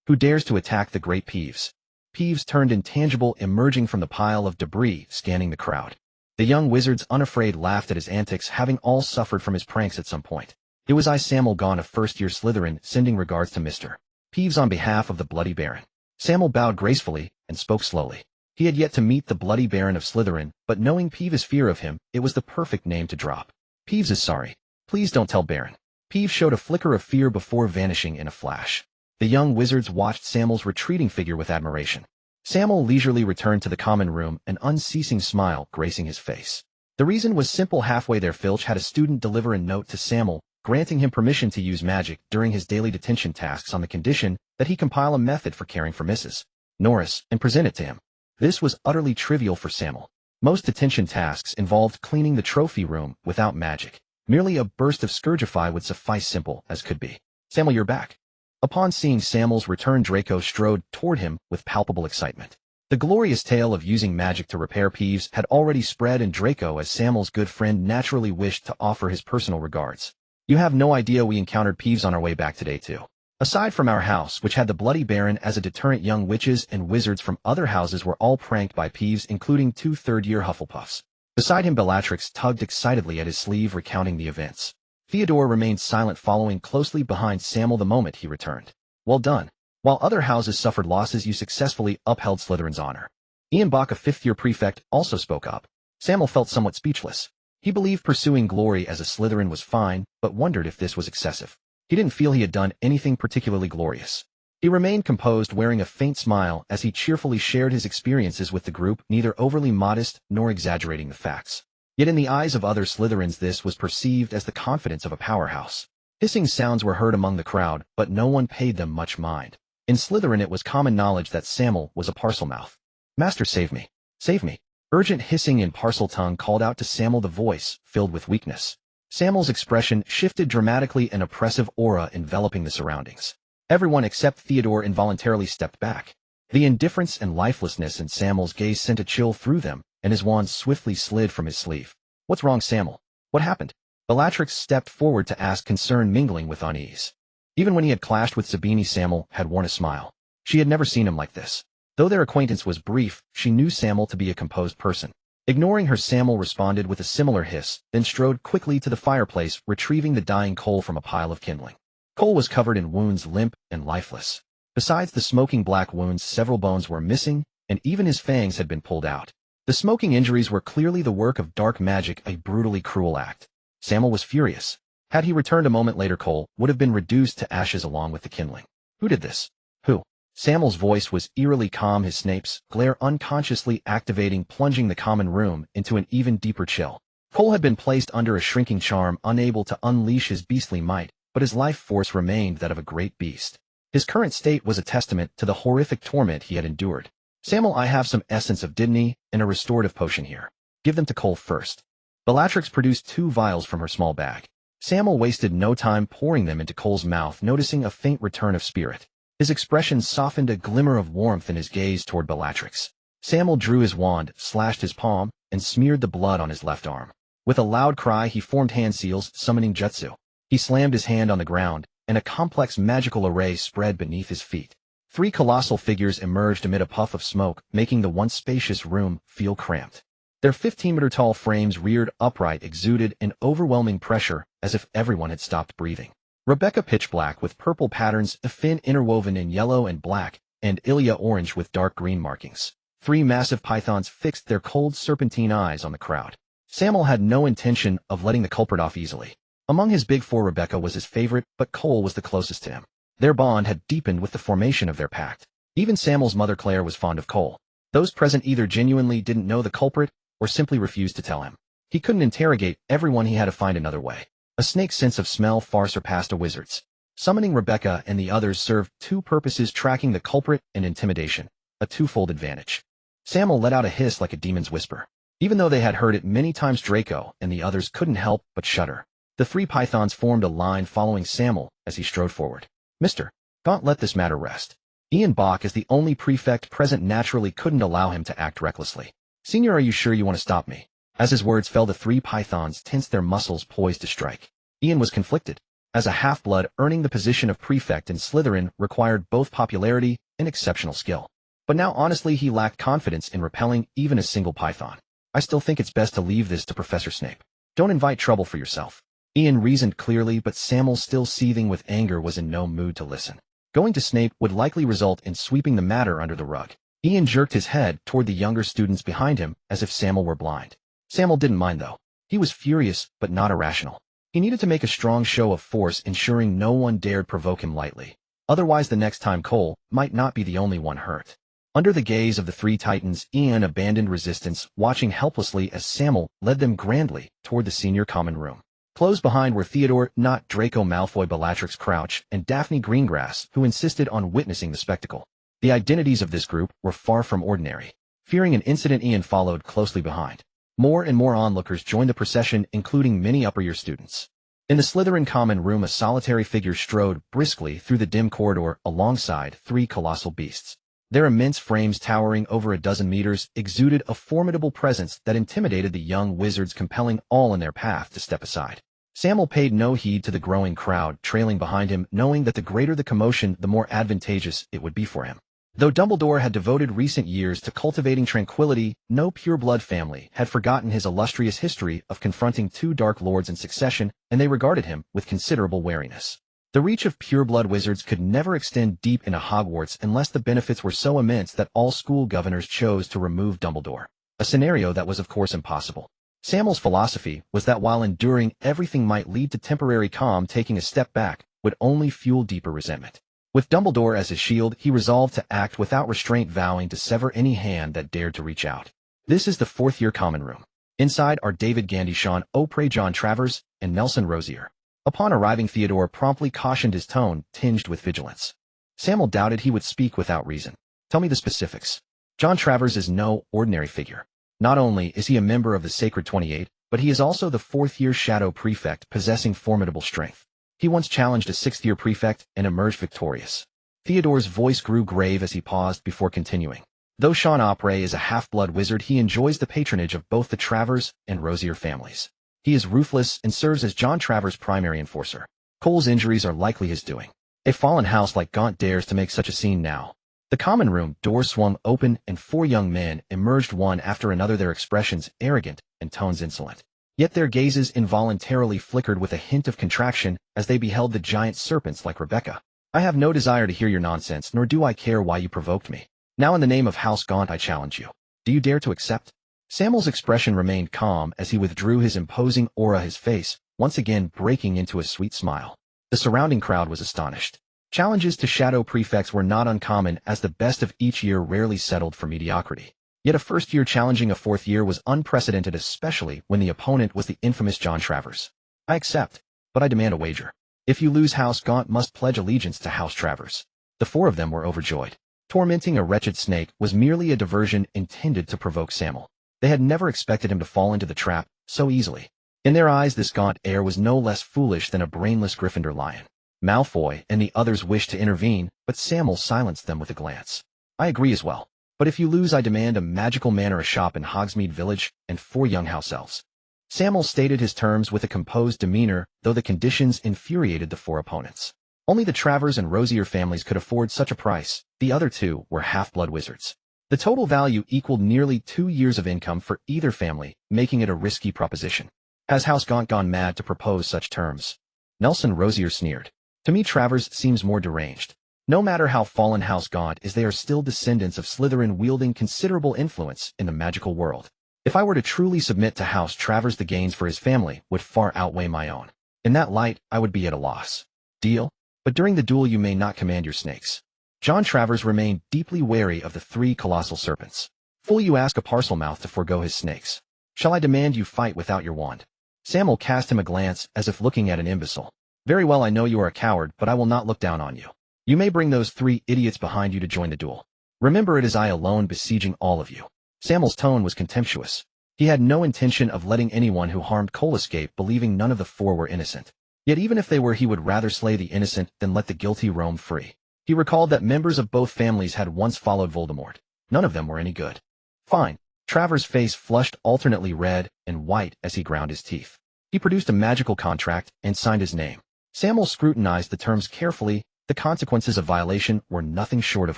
Who dares to attack the great Peeves? Peeves turned intangible, emerging from the pile of debris, scanning the crowd. The young wizards, unafraid, laughed at his antics, having all suffered from his pranks at some point. It was I, Sammael, Gaunt of first-year Slytherin, sending regards to Mr. Peeves on behalf of the Bloody Baron. Sammael bowed gracefully and spoke slowly. He had yet to meet the Bloody Baron of Slytherin, but knowing Peeves' fear of him, it was the perfect name to drop. Peeves is sorry. Please don't tell Baron. Peeves showed a flicker of fear before vanishing in a flash. The young wizards watched Sammael's retreating figure with admiration. Sammael leisurely returned to the common room, an unceasing smile gracing his face. The reason was simple. Halfway there, Filch had a student deliver a note to Sammael, granting him permission to use magic during his daily detention tasks on the condition that he compile a method for caring for Mrs. Norris and present it to him. This was utterly trivial for Sammael. Most detention tasks involved cleaning the trophy room without magic. Merely a burst of Scourgify would suffice, simple as could be. Sammael, you're back. Upon seeing Sammael's return, Draco strode toward him with palpable excitement. The glorious tale of using magic to repair Peeves had already spread, and Draco, as Sammael's good friend, naturally wished to offer his personal regards. You have no idea we encountered Peeves on our way back today too. Aside from our house, which had the Bloody Baron as a deterrent, young witches and wizards from other houses were all pranked by Peeves, including 2 third-year Hufflepuffs. Beside him, Bellatrix tugged excitedly at his sleeve, recounting the events. Theodore remained silent, following closely behind Sammael the moment he returned. Well done. While other houses suffered losses, you successfully upheld Slytherin's honor. Ian Bach, a 5th-year prefect, also spoke up. Sammael felt somewhat speechless. He believed pursuing glory as a Slytherin was fine, but wondered if this was excessive. He didn't feel he had done anything particularly glorious. He remained composed, wearing a faint smile as he cheerfully shared his experiences with the group, neither overly modest nor exaggerating the facts. Yet in the eyes of other Slytherins, this was perceived as the confidence of a powerhouse. Hissing sounds were heard among the crowd, but no one paid them much mind. In Slytherin, it was common knowledge that Sammael was a Parselmouth. Master, save me. Save me. Urgent hissing in Parseltongue called out to Sammael, the voice filled with weakness. Sammael's expression shifted dramatically, an oppressive aura enveloping the surroundings. Everyone except Theodore involuntarily stepped back. The indifference and lifelessness in Sammael's gaze sent a chill through them, and his wand swiftly slid from his sleeve. What's wrong, Sammael? What happened? Bellatrix stepped forward to ask, concern mingling with unease. Even when he had clashed with Sabini, Sammael had worn a smile. She had never seen him like this. Though their acquaintance was brief, she knew Sammael to be a composed person. Ignoring her, Sammael responded with a similar hiss, then strode quickly to the fireplace, retrieving the dying Cole from a pile of kindling. Cole was covered in wounds, limp and lifeless. Besides the smoking black wounds, several bones were missing, and even his fangs had been pulled out. The smoking injuries were clearly the work of dark magic, a brutally cruel act. Sammael was furious. Had he returned a moment later, Cole would have been reduced to ashes along with the kindling. Who did this? Who? Sammael's voice was eerily calm, his Snape's glare unconsciously activating, plunging the common room into an even deeper chill. Cole had been placed under a shrinking charm, unable to unleash his beastly might, but his life force remained that of a great beast. His current state was a testament to the horrific torment he had endured. Sammael, I have some essence of Didney and a restorative potion here. Give them to Cole first. Bellatrix produced 2 vials from her small bag. Sammael wasted no time pouring them into Cole's mouth, noticing a faint return of spirit. His expression softened, a glimmer of warmth in his gaze toward Bellatrix. Sammael drew his wand, slashed his palm, and smeared the blood on his left arm. With a loud cry, he formed hand seals, summoning jutsu. He slammed his hand on the ground, and a complex magical array spread beneath his feet. 3 colossal figures emerged amid a puff of smoke, making the once spacious room feel cramped. Their 15-meter-tall frames reared upright, exuded an overwhelming pressure, as if everyone had stopped breathing. Rebecca, pitch black with purple patterns, a fin interwoven in yellow and black, and Ilya, orange with dark green markings. 3 massive pythons fixed their cold serpentine eyes on the crowd. Sammael had no intention of letting the culprit off easily. Among his big 4, Rebecca was his favorite, but Cole was the closest to him. Their bond had deepened with the formation of their pact. Even Sammael's mother Claire was fond of Cole. Those present either genuinely didn't know the culprit, or simply refused to tell him. He couldn't interrogate everyone, he had to find another way. A snake's sense of smell far surpassed a wizard's. Summoning Rebecca and the others served 2 purposes: tracking the culprit and intimidation, a 2-fold advantage. Sammael let out a hiss like a demon's whisper. Even though they had heard it many times, Draco and the others couldn't help but shudder. The three pythons formed a line following Sammael as he strode forward. Mr. Gaunt, let this matter rest. Ian Bach, as the only prefect present, naturally couldn't allow him to act recklessly. Senior, are you sure you want to stop me? As his words fell, the three pythons tensed, their muscles poised to strike. Ian was conflicted. As a half-blood, earning the position of prefect in Slytherin required both popularity and exceptional skill. But now honestly he lacked confidence in repelling even a single python. I still think it's best to leave this to Professor Snape. Don't invite trouble for yourself. Ian reasoned clearly, but Sammael, still seething with anger, was in no mood to listen. Going to Snape would likely result in sweeping the matter under the rug. Ian jerked his head toward the younger students behind him as if Sammael were blind. Sammael didn't mind though. He was furious, but not irrational. He needed to make a strong show of force, ensuring no one dared provoke him lightly. Otherwise, the next time Cole might not be the only one hurt. Under the gaze of the three titans, Ian abandoned resistance, watching helplessly as Sammael led them grandly toward the senior common room. Close behind were Theodore, not Draco Malfoy, Bellatrix Crouch, and Daphne Greengrass, who insisted on witnessing the spectacle. The identities of this group were far from ordinary. Fearing an incident, Ian followed closely behind. More and more onlookers joined the procession, including many upper-year students. In the Slytherin common room, a solitary figure strode briskly through the dim corridor alongside three colossal beasts. Their immense frames, towering over a dozen meters, exuded a formidable presence that intimidated the young wizards, compelling all in their path to step aside. Sammael paid no heed to the growing crowd trailing behind him, knowing that the greater the commotion, the more advantageous it would be for him. Though Dumbledore had devoted recent years to cultivating tranquility, no pureblood family had forgotten his illustrious history of confronting two Dark Lords in succession, and they regarded him with considerable wariness. The reach of pureblood wizards could never extend deep into Hogwarts unless the benefits were so immense that all school governors chose to remove Dumbledore, a scenario that was of course impossible. Sammael's philosophy was that while enduring everything might lead to temporary calm, taking a step back would only fuel deeper resentment. With Dumbledore as his shield, he resolved to act without restraint, vowing to sever any hand that dared to reach out. This is the fourth-year common room. Inside are David Gandy, Sean O'Prey, John Travers, and Nelson Rosier. Upon arriving, Theodore promptly cautioned, his tone tinged with vigilance. Sammael doubted he would speak without reason. Tell me the specifics. John Travers is no ordinary figure. Not only is he a member of the Sacred 28, but he is also the fourth-year shadow prefect, possessing formidable strength. He once challenged a sixth-year prefect and emerged victorious. Theodore's voice grew grave as he paused before continuing. Though Sean O'Prey is a half-blood wizard, he enjoys the patronage of both the Travers and Rosier families. He is ruthless and serves as John Travers' primary enforcer. Cole's injuries are likely his doing. A fallen house like Gaunt dares to make such a scene now. The common room doors swung open and four young men emerged one after another, their expressions arrogant and tones insolent. Yet their gazes involuntarily flickered with a hint of contraction as they beheld the giant serpents like Rebecca. I have no desire to hear your nonsense, nor do I care why you provoked me. Now in the name of House Gaunt I challenge you. Do you dare to accept? Sammael's expression remained calm as he withdrew his imposing aura, his face once again breaking into a sweet smile. The surrounding crowd was astonished. Challenges to shadow prefects were not uncommon, as the best of each year rarely settled for mediocrity. Yet a first year challenging a fourth year was unprecedented, especially when the opponent was the infamous John Travers. I accept, but I demand a wager. If you lose, House Gaunt must pledge allegiance to House Travers. The four of them were overjoyed. Tormenting a wretched snake was merely a diversion intended to provoke Sammael. They had never expected him to fall into the trap so easily. In their eyes, this Gaunt heir was no less foolish than a brainless Gryffindor lion. Malfoy and the others wished to intervene, but Sammael silenced them with a glance. I agree as well. But if you lose, I demand a magical manor, a shop in Hogsmeade Village, and 4 young house elves. Sammael stated his terms with a composed demeanor, though the conditions infuriated the 4 opponents. Only the Travers and Rosier families could afford such a price. The other 2 were half-blood wizards. The total value equaled nearly 2 years of income for either family, making it a risky proposition. Has House Gaunt gone mad to propose such terms? Nelson Rosier sneered. To me, Travers seems more deranged. No matter how fallen House Gaunt is, they are still descendants of Slytherin, wielding considerable influence in the magical world. If I were to truly submit to House Travers, the gains for his family would far outweigh my own. In that light, I would be at a loss. Deal? But during the duel you may not command your snakes. John Travers remained deeply wary of the 3 colossal serpents. Fool, you ask a Parselmouth to forego his snakes. Shall I demand you fight without your wand? Sammael cast him a glance as if looking at an imbecile. Very well, I know you are a coward, but I will not look down on you. You may bring those 3 idiots behind you to join the duel. Remember, it is I alone besieging all of you. Sammael's tone was contemptuous. He had no intention of letting anyone who harmed Cole escape, believing none of the four were innocent. Yet even if they were, he would rather slay the innocent than let the guilty roam free. He recalled that members of both families had once followed Voldemort. None of them were any good. Fine. Travers' face flushed alternately red and white as he ground his teeth. He produced a magical contract and signed his name. Sammael scrutinized the terms carefully. The consequences of violation were nothing short of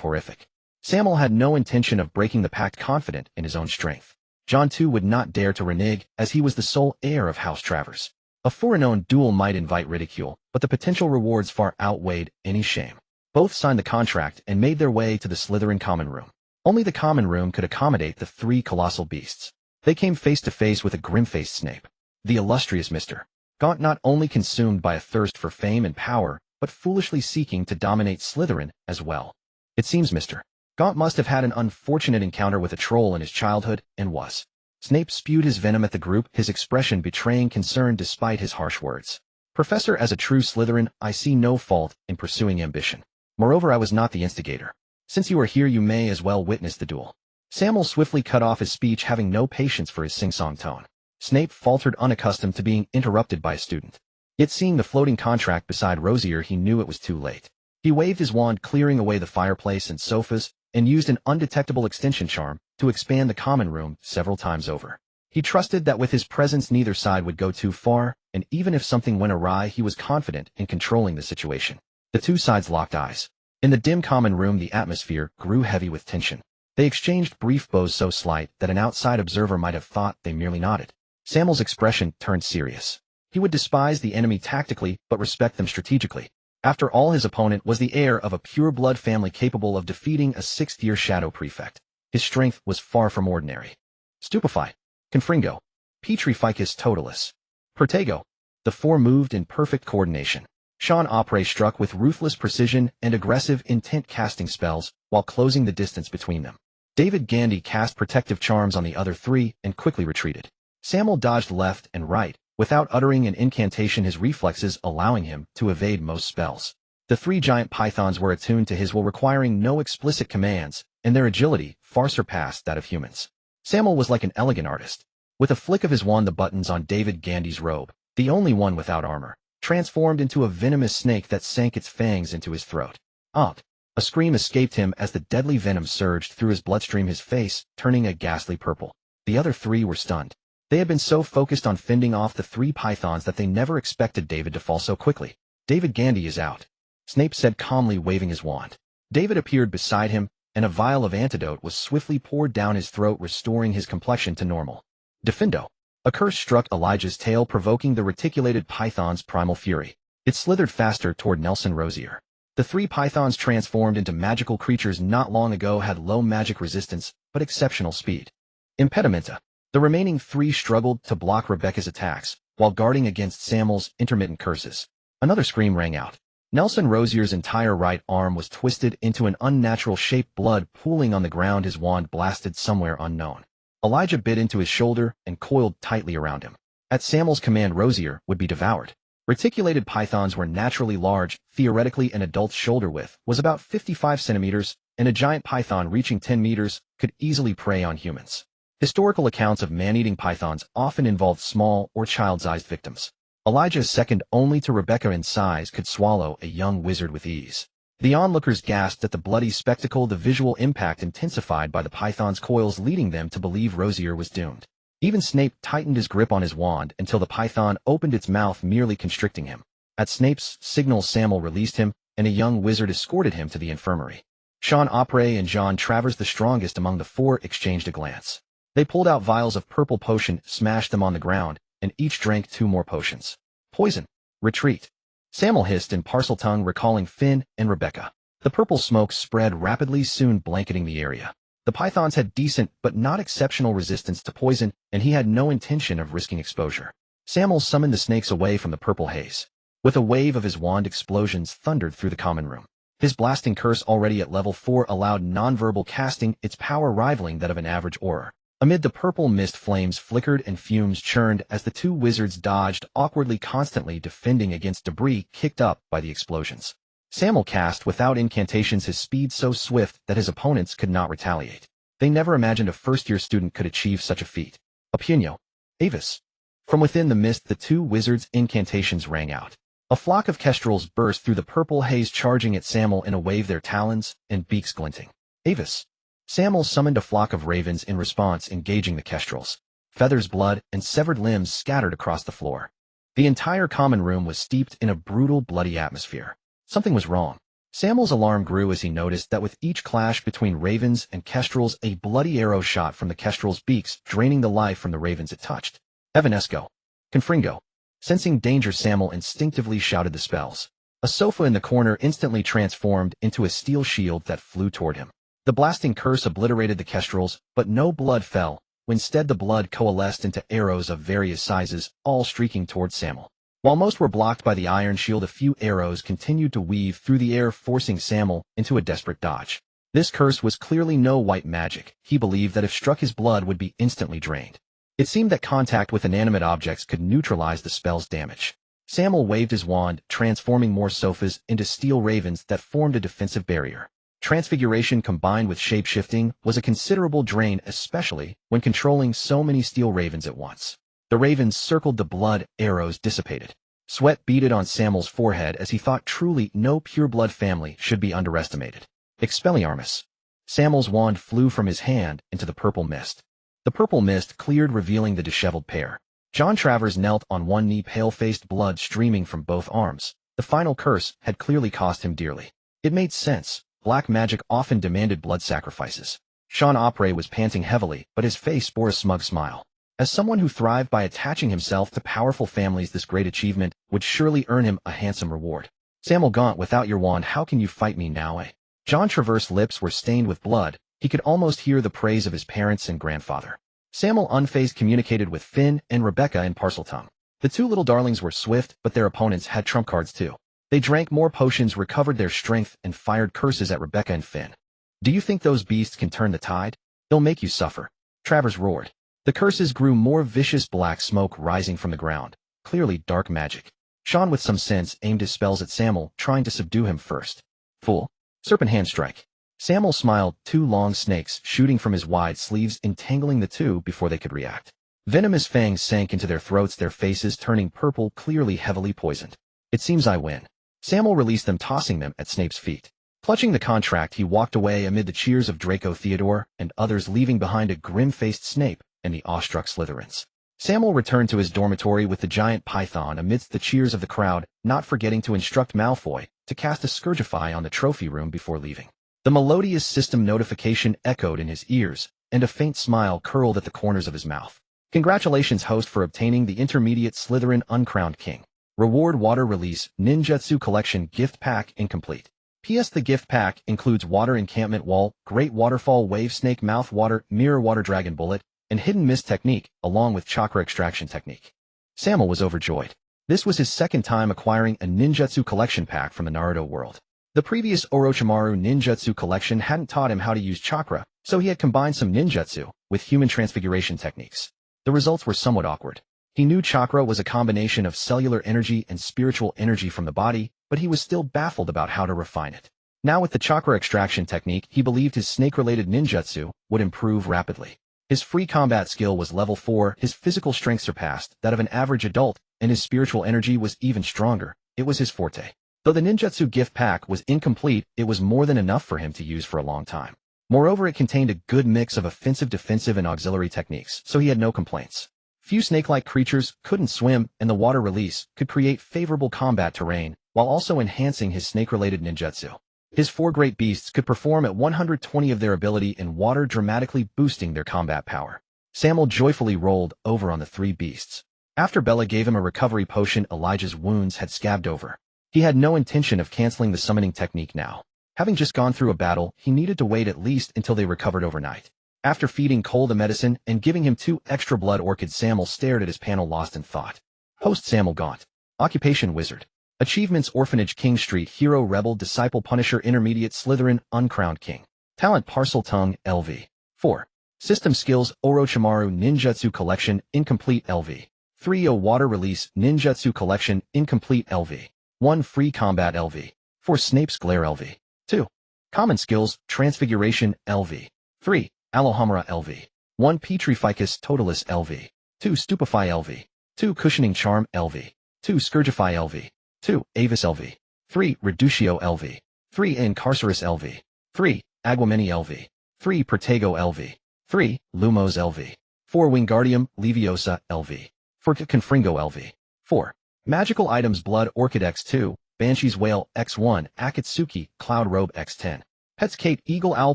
horrific. Sammael had no intention of breaking the pact, confident in his own strength. John too would not dare to renege, as he was the sole heir of House Travers. A foreknown duel might invite ridicule, but the potential rewards far outweighed any shame. Both signed the contract and made their way to the Slytherin common room. Only the common room could accommodate the three colossal beasts. They came face to face with a grim-faced Snape. The illustrious Mr. Gaunt, not only consumed by a thirst for fame and power, but foolishly seeking to dominate Slytherin as well. It seems Mr. Gaunt must have had an unfortunate encounter with a troll in his childhood, and was. Snape spewed his venom at the group, his expression betraying concern despite his harsh words. Professor, as a true Slytherin, I see no fault in pursuing ambition. Moreover, I was not the instigator. Since you are here, you may as well witness the duel. Sammael swiftly cut off his speech, having no patience for his sing-song tone. Snape faltered, unaccustomed to being interrupted by a student. Yet seeing the floating contract beside Rosier, he knew it was too late. He waved his wand, clearing away the fireplace and sofas, and used an undetectable extension charm to expand the common room several times over. He trusted that with his presence neither side would go too far, and even if something went awry, he was confident in controlling the situation. The two sides locked eyes. In the dim common room, the atmosphere grew heavy with tension. They exchanged brief bows so slight that an outside observer might have thought they merely nodded. Sammael's expression turned serious. He would despise the enemy tactically, but respect them strategically. After all, his opponent was the heir of a pure-blood family capable of defeating a sixth-year shadow prefect. His strength was far from ordinary. Stupefy, Confringo, Petrificus Totalis, Pertego. The four moved in perfect coordination. Sean Opre struck with ruthless precision and aggressive intent, casting spells while closing the distance between them. David Gandy cast protective charms on the other three and quickly retreated. Sammael dodged left and right, without uttering an incantation, his reflexes allowing him to evade most spells. The three giant pythons were attuned to his will, requiring no explicit commands, and their agility far surpassed that of humans. Sammael was like an elegant artist. With a flick of his wand, the buttons on David Gandy's robe, the only one without armor, transformed into a venomous snake that sank its fangs into his throat. Out! A scream escaped him as the deadly venom surged through his bloodstream, his face turning a ghastly purple. The other three were stunned. They had been so focused on fending off the three pythons that they never expected David to fall so quickly. David Gandy is out, Snape said calmly, waving his wand. David appeared beside him, and a vial of antidote was swiftly poured down his throat, restoring his complexion to normal. Defendo. A curse struck Elijah's tail, provoking the reticulated python's primal fury. It slithered faster toward Nelson Rosier. The three pythons, transformed into magical creatures not long ago, had low magic resistance, but exceptional speed. Impedimenta. The remaining three struggled to block Rebecca's attacks, while guarding against Sammael's intermittent curses. Another scream rang out. Nelson Rosier's entire right arm was twisted into an unnatural shape, blood pooling on the ground, his wand blasted somewhere unknown. Elijah bit into his shoulder and coiled tightly around him. At Sammael's command, Rosier would be devoured. Reticulated pythons were naturally large. Theoretically, an adult's shoulder width was about 55 centimeters, and a giant python reaching 10 meters could easily prey on humans. Historical accounts of man-eating pythons often involved small or child-sized victims. Elijah, second only to Rebecca in size, could swallow a young wizard with ease. The onlookers gasped at the bloody spectacle, the visual impact intensified by the python's coils, leading them to believe Rosier was doomed. Even Snape tightened his grip on his wand until the python opened its mouth, merely constricting him. At Snape's signal, Sammael released him, and a young wizard escorted him to the infirmary. Sean Opre and John Travers, the strongest among the four, exchanged a glance. They pulled out vials of purple potion, smashed them on the ground, and each drank 2 more potions. Poison. Retreat. Sammael hissed in Parseltongue, recalling Finn and Rebecca. The purple smoke spread rapidly, soon blanketing the area. The pythons had decent but not exceptional resistance to poison, and he had no intention of risking exposure. Sammael summoned the snakes away from the purple haze. With a wave of his wand, explosions thundered through the common room. His blasting curse, already at level 4, allowed nonverbal casting, its power rivaling that of an average auror. Amid the purple mist, flames flickered and fumes churned as the two wizards dodged awkwardly, constantly defending against debris kicked up by the explosions. Sammael cast without incantations, his speed so swift that his opponents could not retaliate. They never imagined a first-year student could achieve such a feat. A Opunyo. Avis. From within the mist, the two wizards' incantations rang out. A flock of kestrels burst through the purple haze, charging at Sammael in a wave, their talons and beaks glinting. Avis. Sammael summoned a flock of ravens in response, engaging the kestrels. Feathers, blood, and severed limbs scattered across the floor. The entire common room was steeped in a brutal, bloody atmosphere. Something was wrong. Sammael's alarm grew as he noticed that with each clash between ravens and kestrels, a bloody arrow shot from the kestrels' beaks, draining the life from the ravens it touched. Evanesco. Confringo. Sensing danger, Sammael instinctively shouted the spells. A sofa in the corner instantly transformed into a steel shield that flew toward him. The blasting curse obliterated the kestrels, but no blood fell. Instead, the blood coalesced into arrows of various sizes, all streaking toward Sammael. While most were blocked by the iron shield, a few arrows continued to weave through the air, forcing Sammael into a desperate dodge. This curse was clearly no white magic. He believed that if struck, his blood would be instantly drained. It seemed that contact with inanimate objects could neutralize the spell's damage. Sammael waved his wand, transforming more sofas into steel ravens that formed a defensive barrier. Transfiguration combined with shape-shifting was a considerable drain, especially when controlling so many steel ravens at once. The ravens circled the blood, arrows dissipated. Sweat beaded on Sammael's forehead as he thought truly no pure-blood family should be underestimated. Expelliarmus. Sammael's wand flew from his hand into the purple mist. The purple mist cleared, revealing the disheveled pair. John Travers knelt on one knee, pale-faced, blood streaming from both arms. The final curse had clearly cost him dearly. It made sense. Black magic often demanded blood sacrifices. Sean Opre was panting heavily, but his face bore a smug smile. As someone who thrived by attaching himself to powerful families, this great achievement would surely earn him a handsome reward. Sammael Gaunt, without your wand, how can you fight me now, eh? John Traverse's lips were stained with blood. He could almost hear the praise of his parents and grandfather. Sammael, unfazed, communicated with Finn and Rebecca in Parseltongue. The two little darlings were swift, but their opponents had trump cards too. They drank more potions, recovered their strength, and fired curses at Rebecca and Finn. Do you think those beasts can turn the tide? They'll make you suffer. Travers roared. The curses grew more vicious, black smoke rising from the ground. Clearly dark magic. Sean, with some sense, aimed his spells at Sammael, trying to subdue him first. Fool. Serpent hand strike. Sammael smiled, two long snakes shooting from his wide sleeves, entangling the two before they could react. Venomous fangs sank into their throats, their faces turning purple, clearly heavily poisoned. It seems I win. Sammael released them, tossing them at Snape's feet. Clutching the contract, he walked away amid the cheers of Draco Theodore and others, leaving behind a grim-faced Snape and the awestruck Slytherins. Sammael returned to his dormitory with the giant python amidst the cheers of the crowd, not forgetting to instruct Malfoy to cast a Scourgify on the trophy room before leaving. The melodious system notification echoed in his ears, and a faint smile curled at the corners of his mouth. Congratulations, host, for obtaining the Intermediate Slytherin Uncrowned King. Reward: Water Release Ninjutsu Collection Gift Pack incomplete. P.S. The gift pack includes Water Encampment Wall, Great Waterfall, Wave Snake Mouth Water, Mirror Water, Dragon Bullet, and Hidden Mist Technique, along with Chakra Extraction Technique. Sammael was overjoyed. This was his second time acquiring a ninjutsu collection pack from the Naruto world. The previous Orochimaru ninjutsu collection hadn't taught him how to use chakra, so he had combined some ninjutsu with human transfiguration techniques. The results were somewhat awkward. He knew chakra was a combination of cellular energy and spiritual energy from the body, but he was still baffled about how to refine it. Now with the chakra extraction technique, he believed his snake-related ninjutsu would improve rapidly. His free combat skill was level 4, his physical strength surpassed that of an average adult, and his spiritual energy was even stronger. It was his forte. Though the ninjutsu gift pack was incomplete, it was more than enough for him to use for a long time. Moreover, it contained a good mix of offensive, defensive, and auxiliary techniques, so he had no complaints. Few snake-like creatures couldn't swim, and the water release could create favorable combat terrain, while also enhancing his snake-related ninjutsu. His 4 great beasts could perform at 120 of their ability in water, dramatically boosting their combat power. Sammael joyfully rolled over on the 3 beasts. After Bella gave him a recovery potion, Elijah's wounds had scabbed over. He had no intention of canceling the summoning technique now. Having just gone through a battle, he needed to wait at least until they recovered overnight. After feeding Cole the medicine and giving him 2 extra blood orchids, Sammael stared at his panel, lost in thought. Host: Sammael Gaunt. Occupation: Wizard. Achievements: Orphanage, King Street, Hero, Rebel, Disciple, Punisher, Intermediate Slytherin, Uncrowned King. Talent: Parseltongue, LV. 4. System skills: Orochimaru Ninjutsu Collection, incomplete, LV. 3. Water Release Ninjutsu Collection, incomplete, LV. 1. Free Combat, LV. 4. Snape's Glare, LV. 2. Common skills: Transfiguration, LV. 3. Alohomora, LV. 1 Petrificus Totalis LV. 2 Stupefy LV. 2 Cushioning Charm LV. 2 Scourgify LV. 2 Avis LV. 3 Reductio LV. 3 Incarcerus LV. 3 Aguameni LV. 3 Protego LV. 3 Lumos LV. 4 Wingardium Leviosa LV. 4 Confringo LV. 4 Magical Items Blood Orchid X2, Banshee's Whale X1, Akatsuki, Cloud Robe X10. Pets Kate Eagle Owl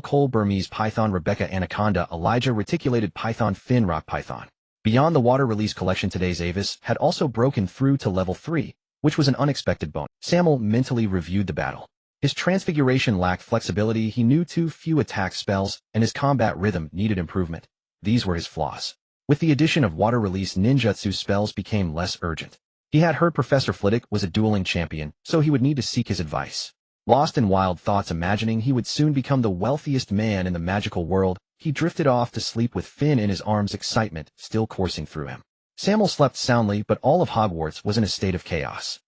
Cole Burmese Python Rebecca Anaconda Elijah Reticulated Python Finn Rock Python. Beyond the water release collection, today's Avis had also broken through to level 3, which was an unexpected bonus. Sammael mentally reviewed the battle. His transfiguration lacked flexibility, he knew too few attack spells, and his combat rhythm needed improvement. These were his flaws. With the addition of water release, ninjutsu spells became less urgent. He had heard Professor Flitwick was a dueling champion, so he would need to seek his advice. Lost in wild thoughts, imagining he would soon become the wealthiest man in the magical world, he drifted off to sleep with Finn in his arms, excitement still coursing through him. Sammael slept soundly, but all of Hogwarts was in a state of chaos.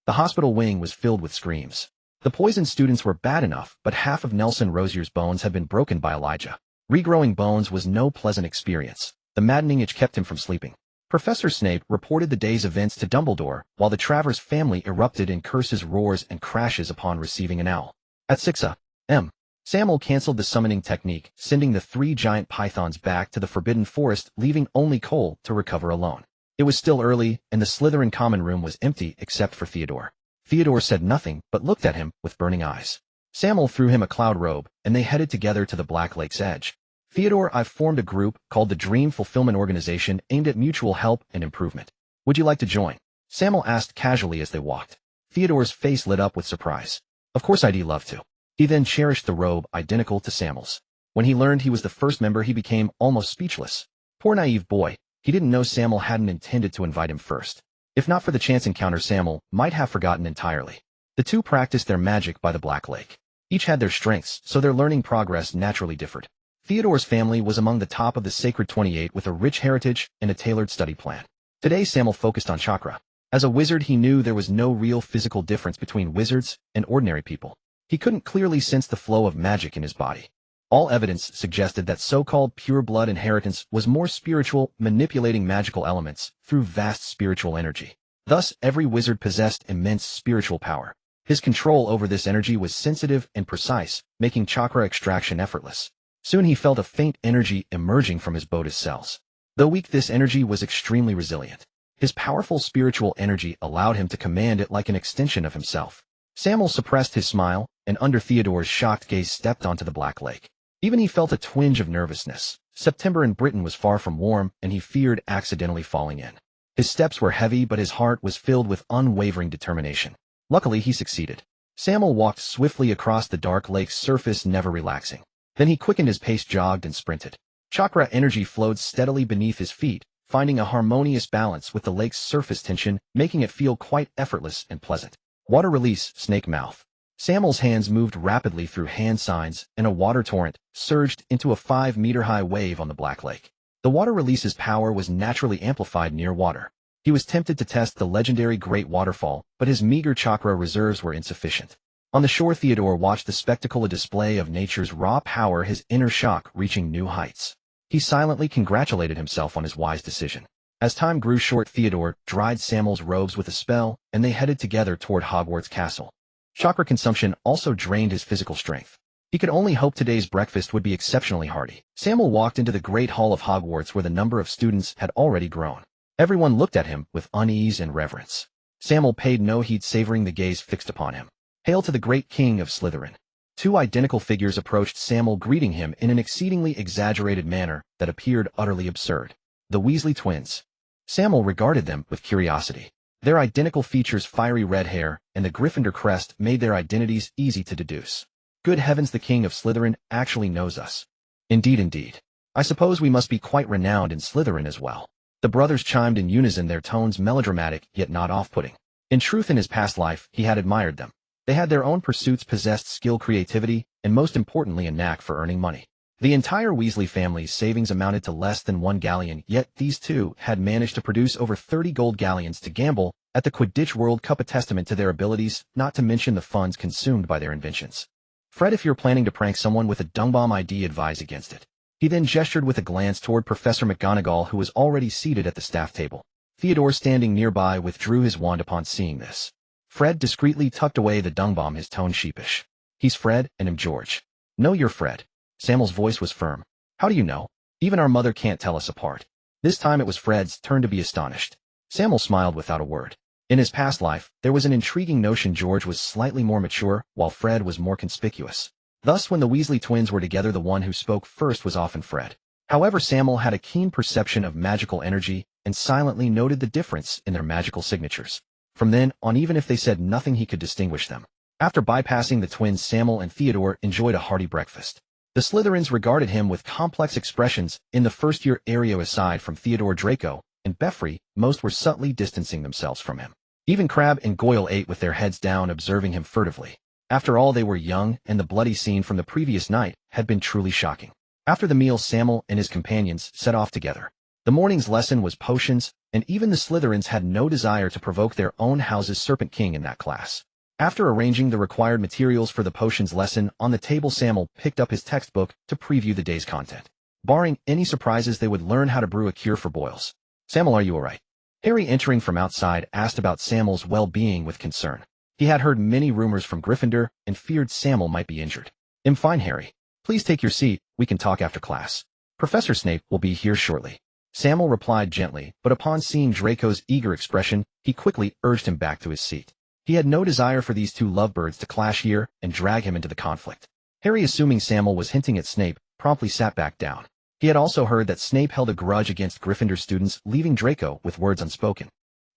The hospital wing was filled with screams. The poisoned students were bad enough, but half of Nelson Rosier's bones had been broken by Elijah. Regrowing bones was no pleasant experience. The maddening itch kept him from sleeping. Professor Snape reported the day's events to Dumbledore, while the Travers family erupted in curses, roars, and crashes upon receiving an owl. At 6 a.m., Sammael canceled the summoning technique, sending the 3 giant pythons back to the Forbidden Forest, leaving only Cole to recover alone. It was still early, and the Slytherin common room was empty except for Theodore. Theodore said nothing, but looked at him with burning eyes. Sammael threw him a cloud robe, and they headed together to the Black Lake's edge. Theodore, I've formed a group called the Dream Fulfillment Organization aimed at mutual help and improvement. Would you like to join? Sammael asked casually as they walked. Theodore's face lit up with surprise. Of course I'd love to. He then cherished the robe identical to Sammael's. When he learned he was the first member, he became almost speechless. Poor naive boy, he didn't know Sammael hadn't intended to invite him first. If not for the chance encounter, Sammael might have forgotten entirely. The two practiced their magic by the Black Lake. Each had their strengths, so their learning progress naturally differed. Theodore's family was among the top of the Sacred 28 with a rich heritage and a tailored study plan. Today Sammael focused on chakra. As a wizard, he knew there was no real physical difference between wizards and ordinary people. He couldn't clearly sense the flow of magic in his body. All evidence suggested that so-called pure blood inheritance was more spiritual, manipulating magical elements through vast spiritual energy. Thus, every wizard possessed immense spiritual power. His control over this energy was sensitive and precise, making chakra extraction effortless. Soon he felt a faint energy emerging from his Bodhis cells. Though weak, this energy was extremely resilient. His powerful spiritual energy allowed him to command it like an extension of himself. Sammael suppressed his smile, and under Theodore's shocked gaze stepped onto the Black Lake. Even he felt a twinge of nervousness. September in Britain was far from warm, and he feared accidentally falling in. His steps were heavy, but his heart was filled with unwavering determination. Luckily, he succeeded. Sammael walked swiftly across the dark lake's surface, never relaxing. Then he quickened his pace, jogged, and sprinted. Chakra energy flowed steadily beneath his feet, finding a harmonious balance with the lake's surface tension, making it feel quite effortless and pleasant. Water release, snake mouth. Sammael's hands moved rapidly through hand signs, and a water torrent surged into a 5-meter-high wave on the Black Lake. The water release's power was naturally amplified near water. He was tempted to test the legendary Great Waterfall, but his meager chakra reserves were insufficient. On the shore, Theodore watched the spectacle, a display of nature's raw power, his inner shock reaching new heights. He silently congratulated himself on his wise decision. As time grew short, Theodore dried Sammael's robes with a spell, and they headed together toward Hogwarts Castle. Chakra consumption also drained his physical strength. He could only hope today's breakfast would be exceptionally hearty. Sammael walked into the Great Hall of Hogwarts, where the number of students had already grown. Everyone looked at him with unease and reverence. Sammael paid no heed, savoring the gaze fixed upon him. Hail to the great king of Slytherin. 2 identical figures approached Sammael, greeting him in an exceedingly exaggerated manner that appeared utterly absurd. The Weasley twins. Sammael regarded them with curiosity. Their identical features, fiery red hair, and the Gryffindor crest made their identities easy to deduce. Good heavens, the king of Slytherin actually knows us. Indeed. I suppose we must be quite renowned in Slytherin as well. The brothers chimed in unison, their tones melodramatic yet not off-putting. In truth, in his past life, he had admired them. They had their own pursuits, possessed skill, creativity, and most importantly a knack for earning money. The entire Weasley family's savings amounted to less than 1 galleon, yet these two had managed to produce over 30 gold galleons to gamble at the Quidditch World Cup, a testament to their abilities, not to mention the funds consumed by their inventions. Fred, if you're planning to prank someone with a dung bomb ID, advise against it. He then gestured with a glance toward Professor McGonagall, who was already seated at the staff table. Theodore, standing nearby, withdrew his wand upon seeing this. Fred discreetly tucked away the dung bomb, his tone sheepish. He's Fred, and I'm George. No, you're Fred. Sammael's voice was firm. How do you know? Even our mother can't tell us apart. This time it was Fred's turn to be astonished. Sammael smiled without a word. In his past life, there was an intriguing notion George was slightly more mature, while Fred was more conspicuous. Thus, when the Weasley twins were together, the one who spoke first was often Fred. However, Sammael had a keen perception of magical energy and silently noted the difference in their magical signatures. From then on, even if they said nothing, he could distinguish them. After bypassing the twins, Sammael and Theodore enjoyed a hearty breakfast. The Slytherins regarded him with complex expressions. In the first year, aside from Theodore, Draco, and Beffrey, most were subtly distancing themselves from him. Even Crabbe and Goyle ate with their heads down, observing him furtively. After all, they were young, and the bloody scene from the previous night had been truly shocking. After the meal, Sammael and his companions set off together. The morning's lesson was potions, and even the Slytherins had no desire to provoke their own house's Serpent King in that class. After arranging the required materials for the potions lesson on the table, Sammael picked up his textbook to preview the day's content. Barring any surprises, they would learn how to brew a cure for boils. Sammael, are you all right? Harry, entering from outside, asked about Sammael's well-being with concern. He had heard many rumors from Gryffindor and feared Sammael might be injured. I'm fine, Harry. Please take your seat. We can talk after class. Professor Snape will be here shortly. Sammael replied gently, but upon seeing Draco's eager expression, he quickly urged him back to his seat. He had no desire for these two lovebirds to clash here and drag him into the conflict. Harry, assuming Sammael was hinting at Snape, promptly sat back down. He had also heard that Snape held a grudge against Gryffindor students, leaving Draco with words unspoken.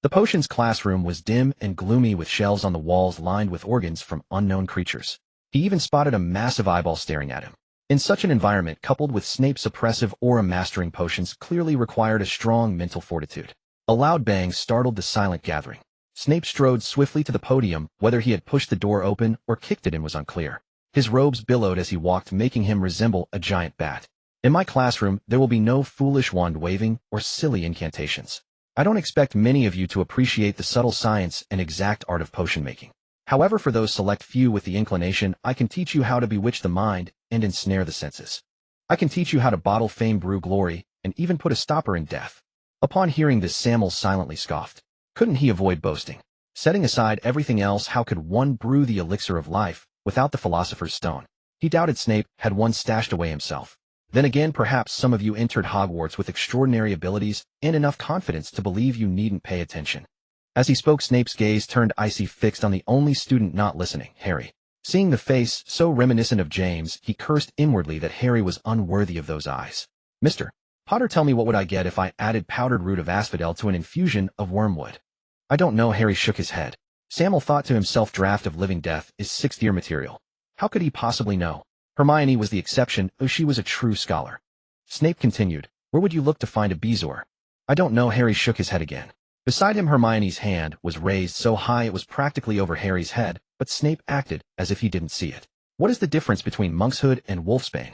The potions classroom was dim and gloomy, with shelves on the walls lined with organs from unknown creatures. He even spotted a massive eyeball staring at him. In such an environment, coupled with Snape's oppressive aura, mastering potions clearly required a strong mental fortitude. A loud bang startled the silent gathering. Snape strode swiftly to the podium. Whether he had pushed the door open or kicked it in was unclear. His robes billowed as he walked, making him resemble a giant bat. In my classroom, there will be no foolish wand-waving or silly incantations. I don't expect many of you to appreciate the subtle science and exact art of potion-making. However, for those select few with the inclination, I can teach you how to bewitch the mind and ensnare the senses. I can teach you how to bottle fame, brew glory, and even put a stopper in death. Upon hearing this, Sammael silently scoffed. Couldn't he avoid boasting? Setting aside everything else, how could one brew the elixir of life without the Philosopher's Stone? He doubted Snape had one stashed away himself. Then again, perhaps some of you entered Hogwarts with extraordinary abilities and enough confidence to believe you needn't pay attention. As he spoke, Snape's gaze turned icy, fixed on the only student not listening, Harry. Seeing the face so reminiscent of James, he cursed inwardly that Harry was unworthy of those eyes. Mr. Potter, tell me, what would I get if I added powdered root of asphodel to an infusion of wormwood? I don't know. Harry shook his head. Sammael thought to himself, draft of living death is 6th year material. How could he possibly know? Hermione was the exception, though she was a true scholar. Snape continued, where would you look to find a bezoar? I don't know. Harry shook his head again. Beside him, Hermione's hand was raised so high it was practically over Harry's head, but Snape acted as if he didn't see it. What is the difference between monkshood and wolfsbane?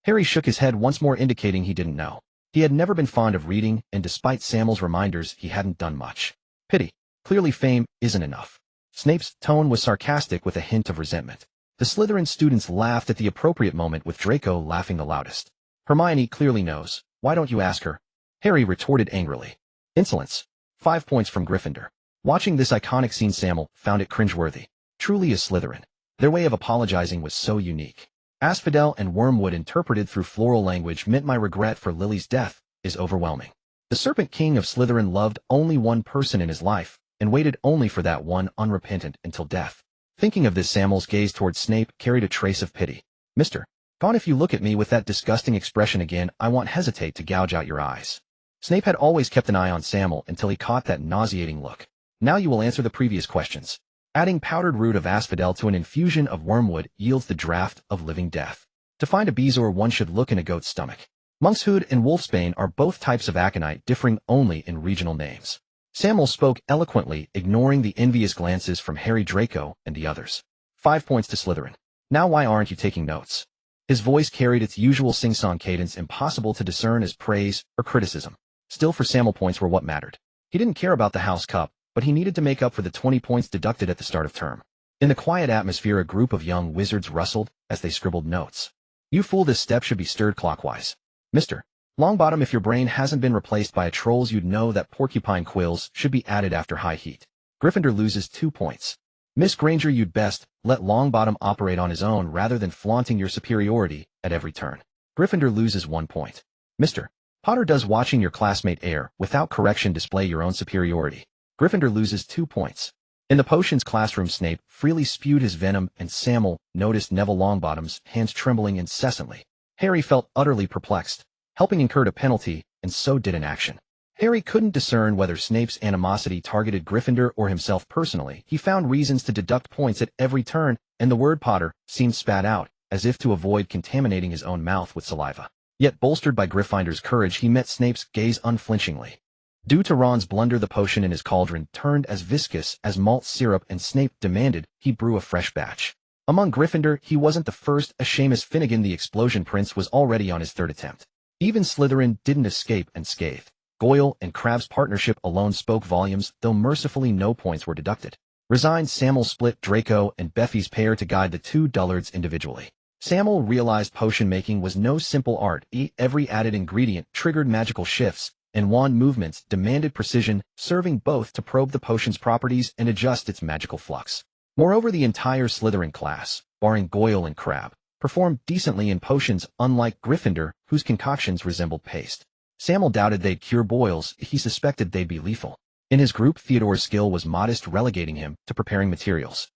Harry shook his head once more, indicating he didn't know. He had never been fond of reading, and despite Sammael's reminders, he hadn't done much. Pity. Clearly fame isn't enough. Snape's tone was sarcastic with a hint of resentment. The Slytherin students laughed at the appropriate moment, with Draco laughing the loudest. Hermione clearly knows. Why don't you ask her? Harry retorted angrily. Insolence. 5 points from Gryffindor. Watching this iconic scene, Sammael found it cringeworthy. Truly a Slytherin. Their way of apologizing was so unique. Asphodel and wormwood, interpreted through floral language, meant my regret for Lily's death is overwhelming. The Serpent King of Slytherin loved only one person in his life, and waited only for that one, unrepentant, until death. Thinking of this, Sammael's gaze towards Snape carried a trace of pity. Mr. Gaunt, if you look at me with that disgusting expression again, I won't hesitate to gouge out your eyes. Snape had always kept an eye on Sammael until he caught that nauseating look. Now you will answer the previous questions. Adding powdered root of asphodel to an infusion of wormwood yields the draught of living death. To find a bezoar, one should look in a goat's stomach. Monkshood and wolfsbane are both types of aconite, differing only in regional names. Sammael spoke eloquently, ignoring the envious glances from Harry, Draco, and the others. 5 points to Slytherin. Now why aren't you taking notes? His voice carried its usual sing-song cadence, impossible to discern as praise or criticism. Still, for Sammael, points were what mattered. He didn't care about the House Cup, but he needed to make up for the 20 points deducted at the start of term. In the quiet atmosphere, a group of young wizards rustled as they scribbled notes. You fool, this step should be stirred clockwise. Mr. Longbottom, if your brain hasn't been replaced by a troll's, you'd know that porcupine quills should be added after high heat. Gryffindor loses 2 points. Miss Granger, you'd best let Longbottom operate on his own rather than flaunting your superiority at every turn. Gryffindor loses 1 point. Mr. Potter, does watching your classmate heir without correction display your own superiority? Gryffindor loses 2 points. In the potions classroom, Snape freely spewed his venom, and Sammael noticed Neville Longbottom's hands trembling incessantly. Harry felt utterly perplexed. Helping incurred a penalty, and so did an action. Harry couldn't discern whether Snape's animosity targeted Gryffindor or himself personally. He found reasons to deduct points at every turn, and the word Potter seemed spat out, as if to avoid contaminating his own mouth with saliva. Yet bolstered by Gryffindor's courage, he met Snape's gaze unflinchingly. Due to Ron's blunder, the potion in his cauldron turned as viscous as malt syrup, and Snape demanded he brew a fresh batch. Among Gryffindor, he wasn't the first. Seamus Finnegan, the Explosion Prince, was already on his 3rd attempt. Even Slytherin didn't escape unscathed. Goyle and Crabbe's partnership alone spoke volumes, though mercifully no points were deducted. Resigned, Sammael split Draco and Beffy's pair to guide the 2 dullards individually. Sammael realized potion making was no simple art. Every added ingredient triggered magical shifts, and wand movements demanded precision, serving both to probe the potion's properties and adjust its magical flux. Moreover, the entire Slytherin class, barring Goyle and Crabbe, performed decently in potions, unlike Gryffindor, whose concoctions resembled paste. Sammael doubted they'd cure boils. He suspected they'd be lethal. In his group, Theodore's skill was modest, relegating him to preparing materials.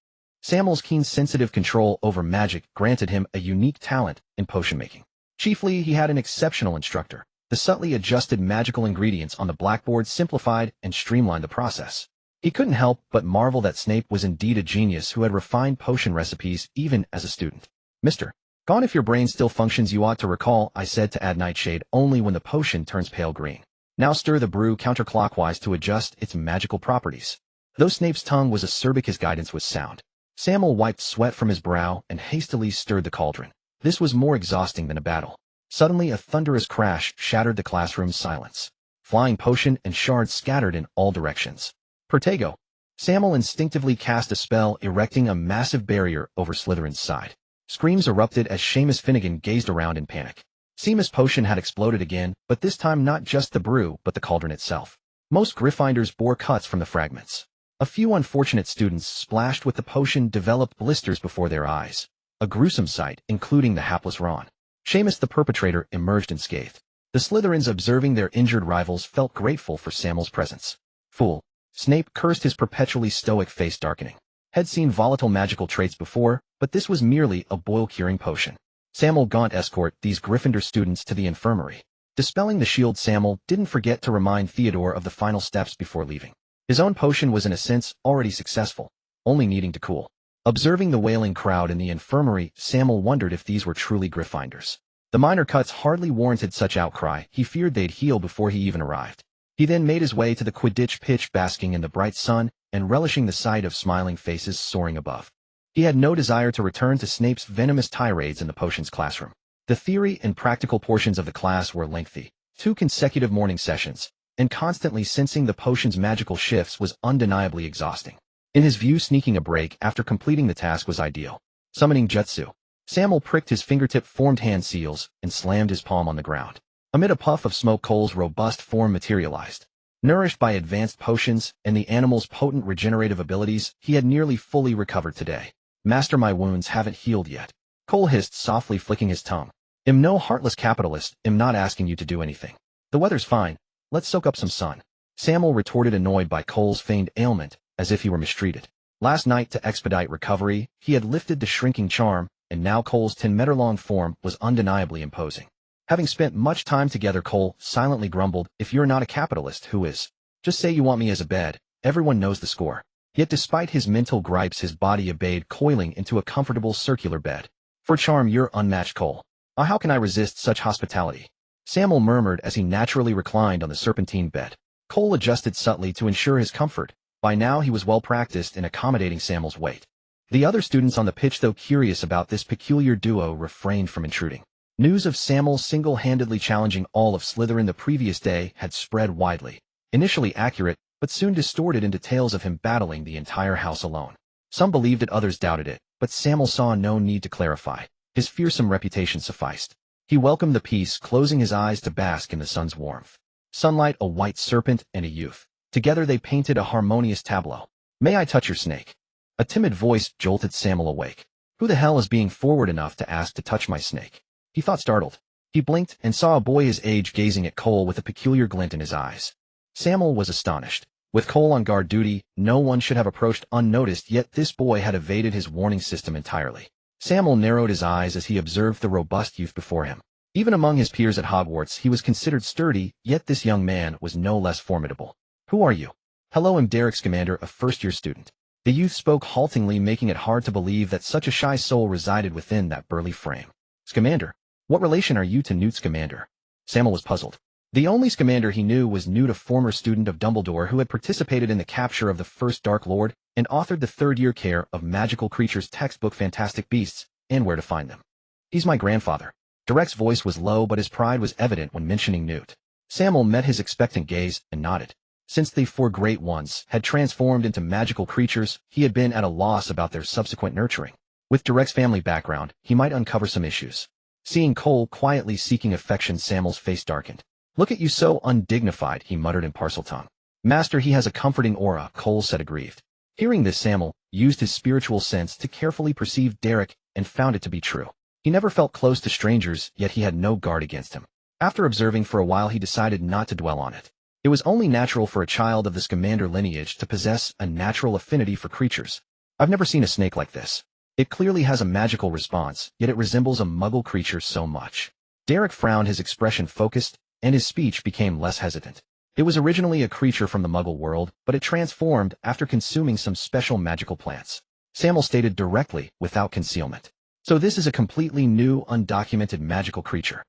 Sammael's keen sensitive control over magic granted him a unique talent in potion making. Chiefly, he had an exceptional instructor. The subtly adjusted magical ingredients on the blackboard simplified and streamlined the process. He couldn't help but marvel that Snape was indeed a genius who had refined potion recipes even as a student. Mr. Gaunt, if your brain still functions, you ought to recall I said to add nightshade only when the potion turns pale green. Now stir the brew counterclockwise to adjust its magical properties. Though Snape's tongue was acerbic, his guidance was sound. Sammael wiped sweat from his brow and hastily stirred the cauldron. This was more exhausting than a battle. Suddenly, a thunderous crash shattered the classroom's silence. Flying potion and shards scattered in all directions. Protego. Sammael instinctively cast a spell, erecting a massive barrier over Slytherin's side. Screams erupted as Seamus Finnegan gazed around in panic. Seamus' potion had exploded again, but this time not just the brew but the cauldron itself. Most Gryffindors bore cuts from the fragments. A few unfortunate students splashed with the potion developed blisters before their eyes. A gruesome sight, including the hapless Ron. Seamus, the perpetrator, emerged unscathed. The Slytherins, observing their injured rivals, felt grateful for Sammael's presence. Fool. Snape cursed, his perpetually stoic face darkening. Had seen volatile magical traits before, but this was merely a boil-curing potion. Sammael Gaunt, escort these Gryffindor students to the infirmary. Dispelling the shield, Sammael didn't forget to remind Theodore of the final steps before leaving. His own potion was in a sense already successful, only needing to cool. Observing the wailing crowd in the infirmary, Sammael wondered if these were truly Gryffindors. The minor cuts hardly warranted such outcry. He feared they'd heal before he even arrived. He then made his way to the Quidditch pitch, basking in the bright sun and relishing the sight of smiling faces soaring above. He had no desire to return to Snape's venomous tirades in the potions classroom. The theory and practical portions of the class were lengthy, 2 consecutive morning sessions, and constantly sensing the potion's magical shifts was undeniably exhausting. In his view, sneaking a break after completing the task was ideal. Summoning Jutsu. Sammael pricked his fingertip-formed hand seals and slammed his palm on the ground. Amid a puff of smoke, Cole's robust form materialized. Nourished by advanced potions and the animal's potent regenerative abilities, he had nearly fully recovered today. Master, my wounds haven't healed yet. Cole hissed, softly flicking his tongue. I'm no heartless capitalist. I'm not asking you to do anything. The weather's fine. Let's soak up some sun. Sammael retorted, annoyed by Cole's feigned ailment, as if he were mistreated. Last night, to expedite recovery, he had lifted the shrinking charm, and now Cole's 10-meter-long form was undeniably imposing. Having spent much time together, Cole silently grumbled, if you're not a capitalist, who is? Just say you want me as a bed. Everyone knows the score. Yet despite his mental gripes, his body obeyed, coiling into a comfortable circular bed. For charm, you're unmatched, Cole. How can I resist such hospitality? Sammael murmured as he naturally reclined on the serpentine bed. Cole adjusted subtly to ensure his comfort. By now he was well practiced in accommodating Sammael's weight. The other students on the pitch, though curious about this peculiar duo, refrained from intruding. News of Sammael single-handedly challenging all of Slytherin the previous day had spread widely. Initially accurate, but soon distorted into tales of him battling the entire house alone. Some believed it, others doubted it, but Sammael saw no need to clarify. His fearsome reputation sufficed. He welcomed the peace, closing his eyes to bask in the sun's warmth. Sunlight, a white serpent, and a youth. Together they painted a harmonious tableau. "May I touch your snake?" A timid voice jolted Sammael awake. Who the hell is being forward enough to ask to touch my snake? He thought, startled. He blinked and saw a boy his age gazing at Cole with a peculiar glint in his eyes. Sammael was astonished. With Cole on guard duty, no one should have approached unnoticed, yet this boy had evaded his warning system entirely. Sammael narrowed his eyes as he observed the robust youth before him. Even among his peers at Hogwarts, he was considered sturdy, yet this young man was no less formidable. "Who are you?" "Hello, I'm Derek Scamander, a first-year student." The youth spoke haltingly, making it hard to believe that such a shy soul resided within that burly frame. "Scamander? What relation are you to Newt Scamander?" Sammael was puzzled. The only Scamander he knew was Newt, a former student of Dumbledore who had participated in the capture of the first Dark Lord and authored the third-year Care of Magical Creatures textbook Fantastic Beasts and Where to Find Them. "He's my grandfather." Derek's voice was low, but his pride was evident when mentioning Newt. Sammael met his expectant gaze and nodded. Since the four Great Ones had transformed into magical creatures, he had been at a loss about their subsequent nurturing. With Derek's family background, he might uncover some issues. Seeing Cole quietly seeking affection, Sammael's face darkened. "Look at you, so undignified," he muttered in Parseltongue. "Master, he has a comforting aura," Cole said, aggrieved. Hearing this, Sammael used his spiritual sense to carefully perceive Derek and found it to be true. He never felt close to strangers, yet he had no guard against him. After observing for a while, he decided not to dwell on it. It was only natural for a child of the Scamander lineage to possess a natural affinity for creatures. "I've never seen a snake like this. It clearly has a magical response, yet it resembles a Muggle creature so much." Derek frowned, his expression focused, and his speech became less hesitant. It was originally a creature from the Muggle world, but it transformed after consuming some special magical plants. Sammael stated directly, without concealment. "So this is a completely new, undocumented magical creature."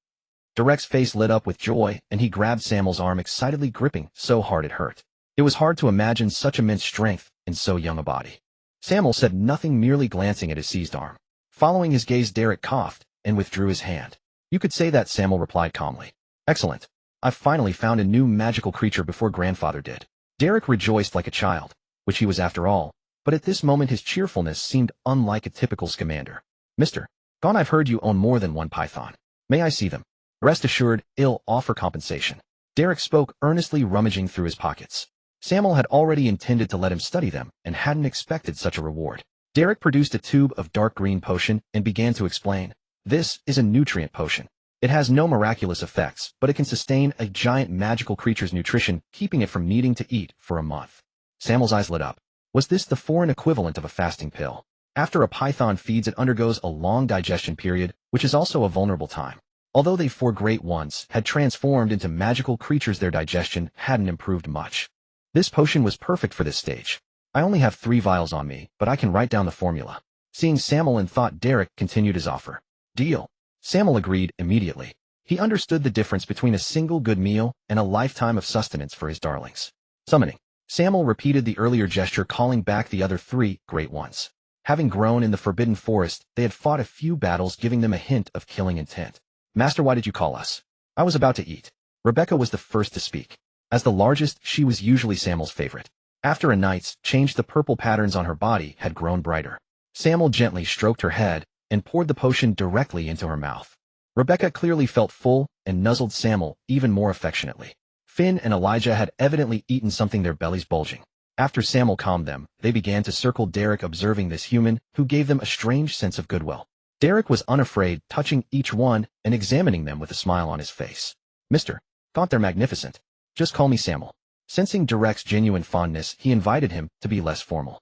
Derek's face lit up with joy, and he grabbed Sammael's arm, excitedly gripping so hard it hurt. It was hard to imagine such immense strength in so young a body. Sammael said nothing, merely glancing at his seized arm. Following his gaze, Derek coughed and withdrew his hand. "You could say that," Sammael replied calmly. "Excellent. I've finally found a new magical creature before grandfather did." Derek rejoiced like a child, which he was after all, but at this moment his cheerfulness seemed unlike a typical Scamander. "Mr. Gaunt, I've heard you own more than one python. May I see them?" "Rest assured, I'll offer compensation." Derek spoke earnestly, rummaging through his pockets. Sammael had already intended to let him study them and hadn't expected such a reward. Derek produced a tube of dark green potion and began to explain. "This is a nutrient potion. It has no miraculous effects, but it can sustain a giant magical creature's nutrition, keeping it from needing to eat for a month." Sammael's eyes lit up. Was this the foreign equivalent of a fasting pill? After a python feeds, it undergoes a long digestion period, which is also a vulnerable time. Although the four Great Ones had transformed into magical creatures, their digestion hadn't improved much. This potion was perfect for this stage. "I only have 3 vials on me, but I can write down the formula." Seeing Sammael in thought, Derek continued his offer. "Deal." Sammael agreed immediately. He understood the difference between a single good meal and a lifetime of sustenance for his darlings. Summoning. Sammael repeated the earlier gesture, calling back the other 3 Great Ones. Having grown in the Forbidden Forest, they had fought a few battles, giving them a hint of killing intent. "Master, why did you call us?" "I was about to eat." Rebecca was the first to speak. As the largest, she was usually Sammael's favorite. After a night's change, the purple patterns on her body had grown brighter. Sammael gently stroked her head and poured the potion directly into her mouth. Rebecca clearly felt full and nuzzled Sammael even more affectionately. Finn and Elijah had evidently eaten something, their bellies bulging. After Sammael calmed them, they began to circle Derek, observing this human who gave them a strange sense of goodwill. Derek was unafraid, touching each one and examining them with a smile on his face. "Mr. Gaunt, they're magnificent. Just call me Sammael." Sensing Derek's genuine fondness, he invited him to be less formal.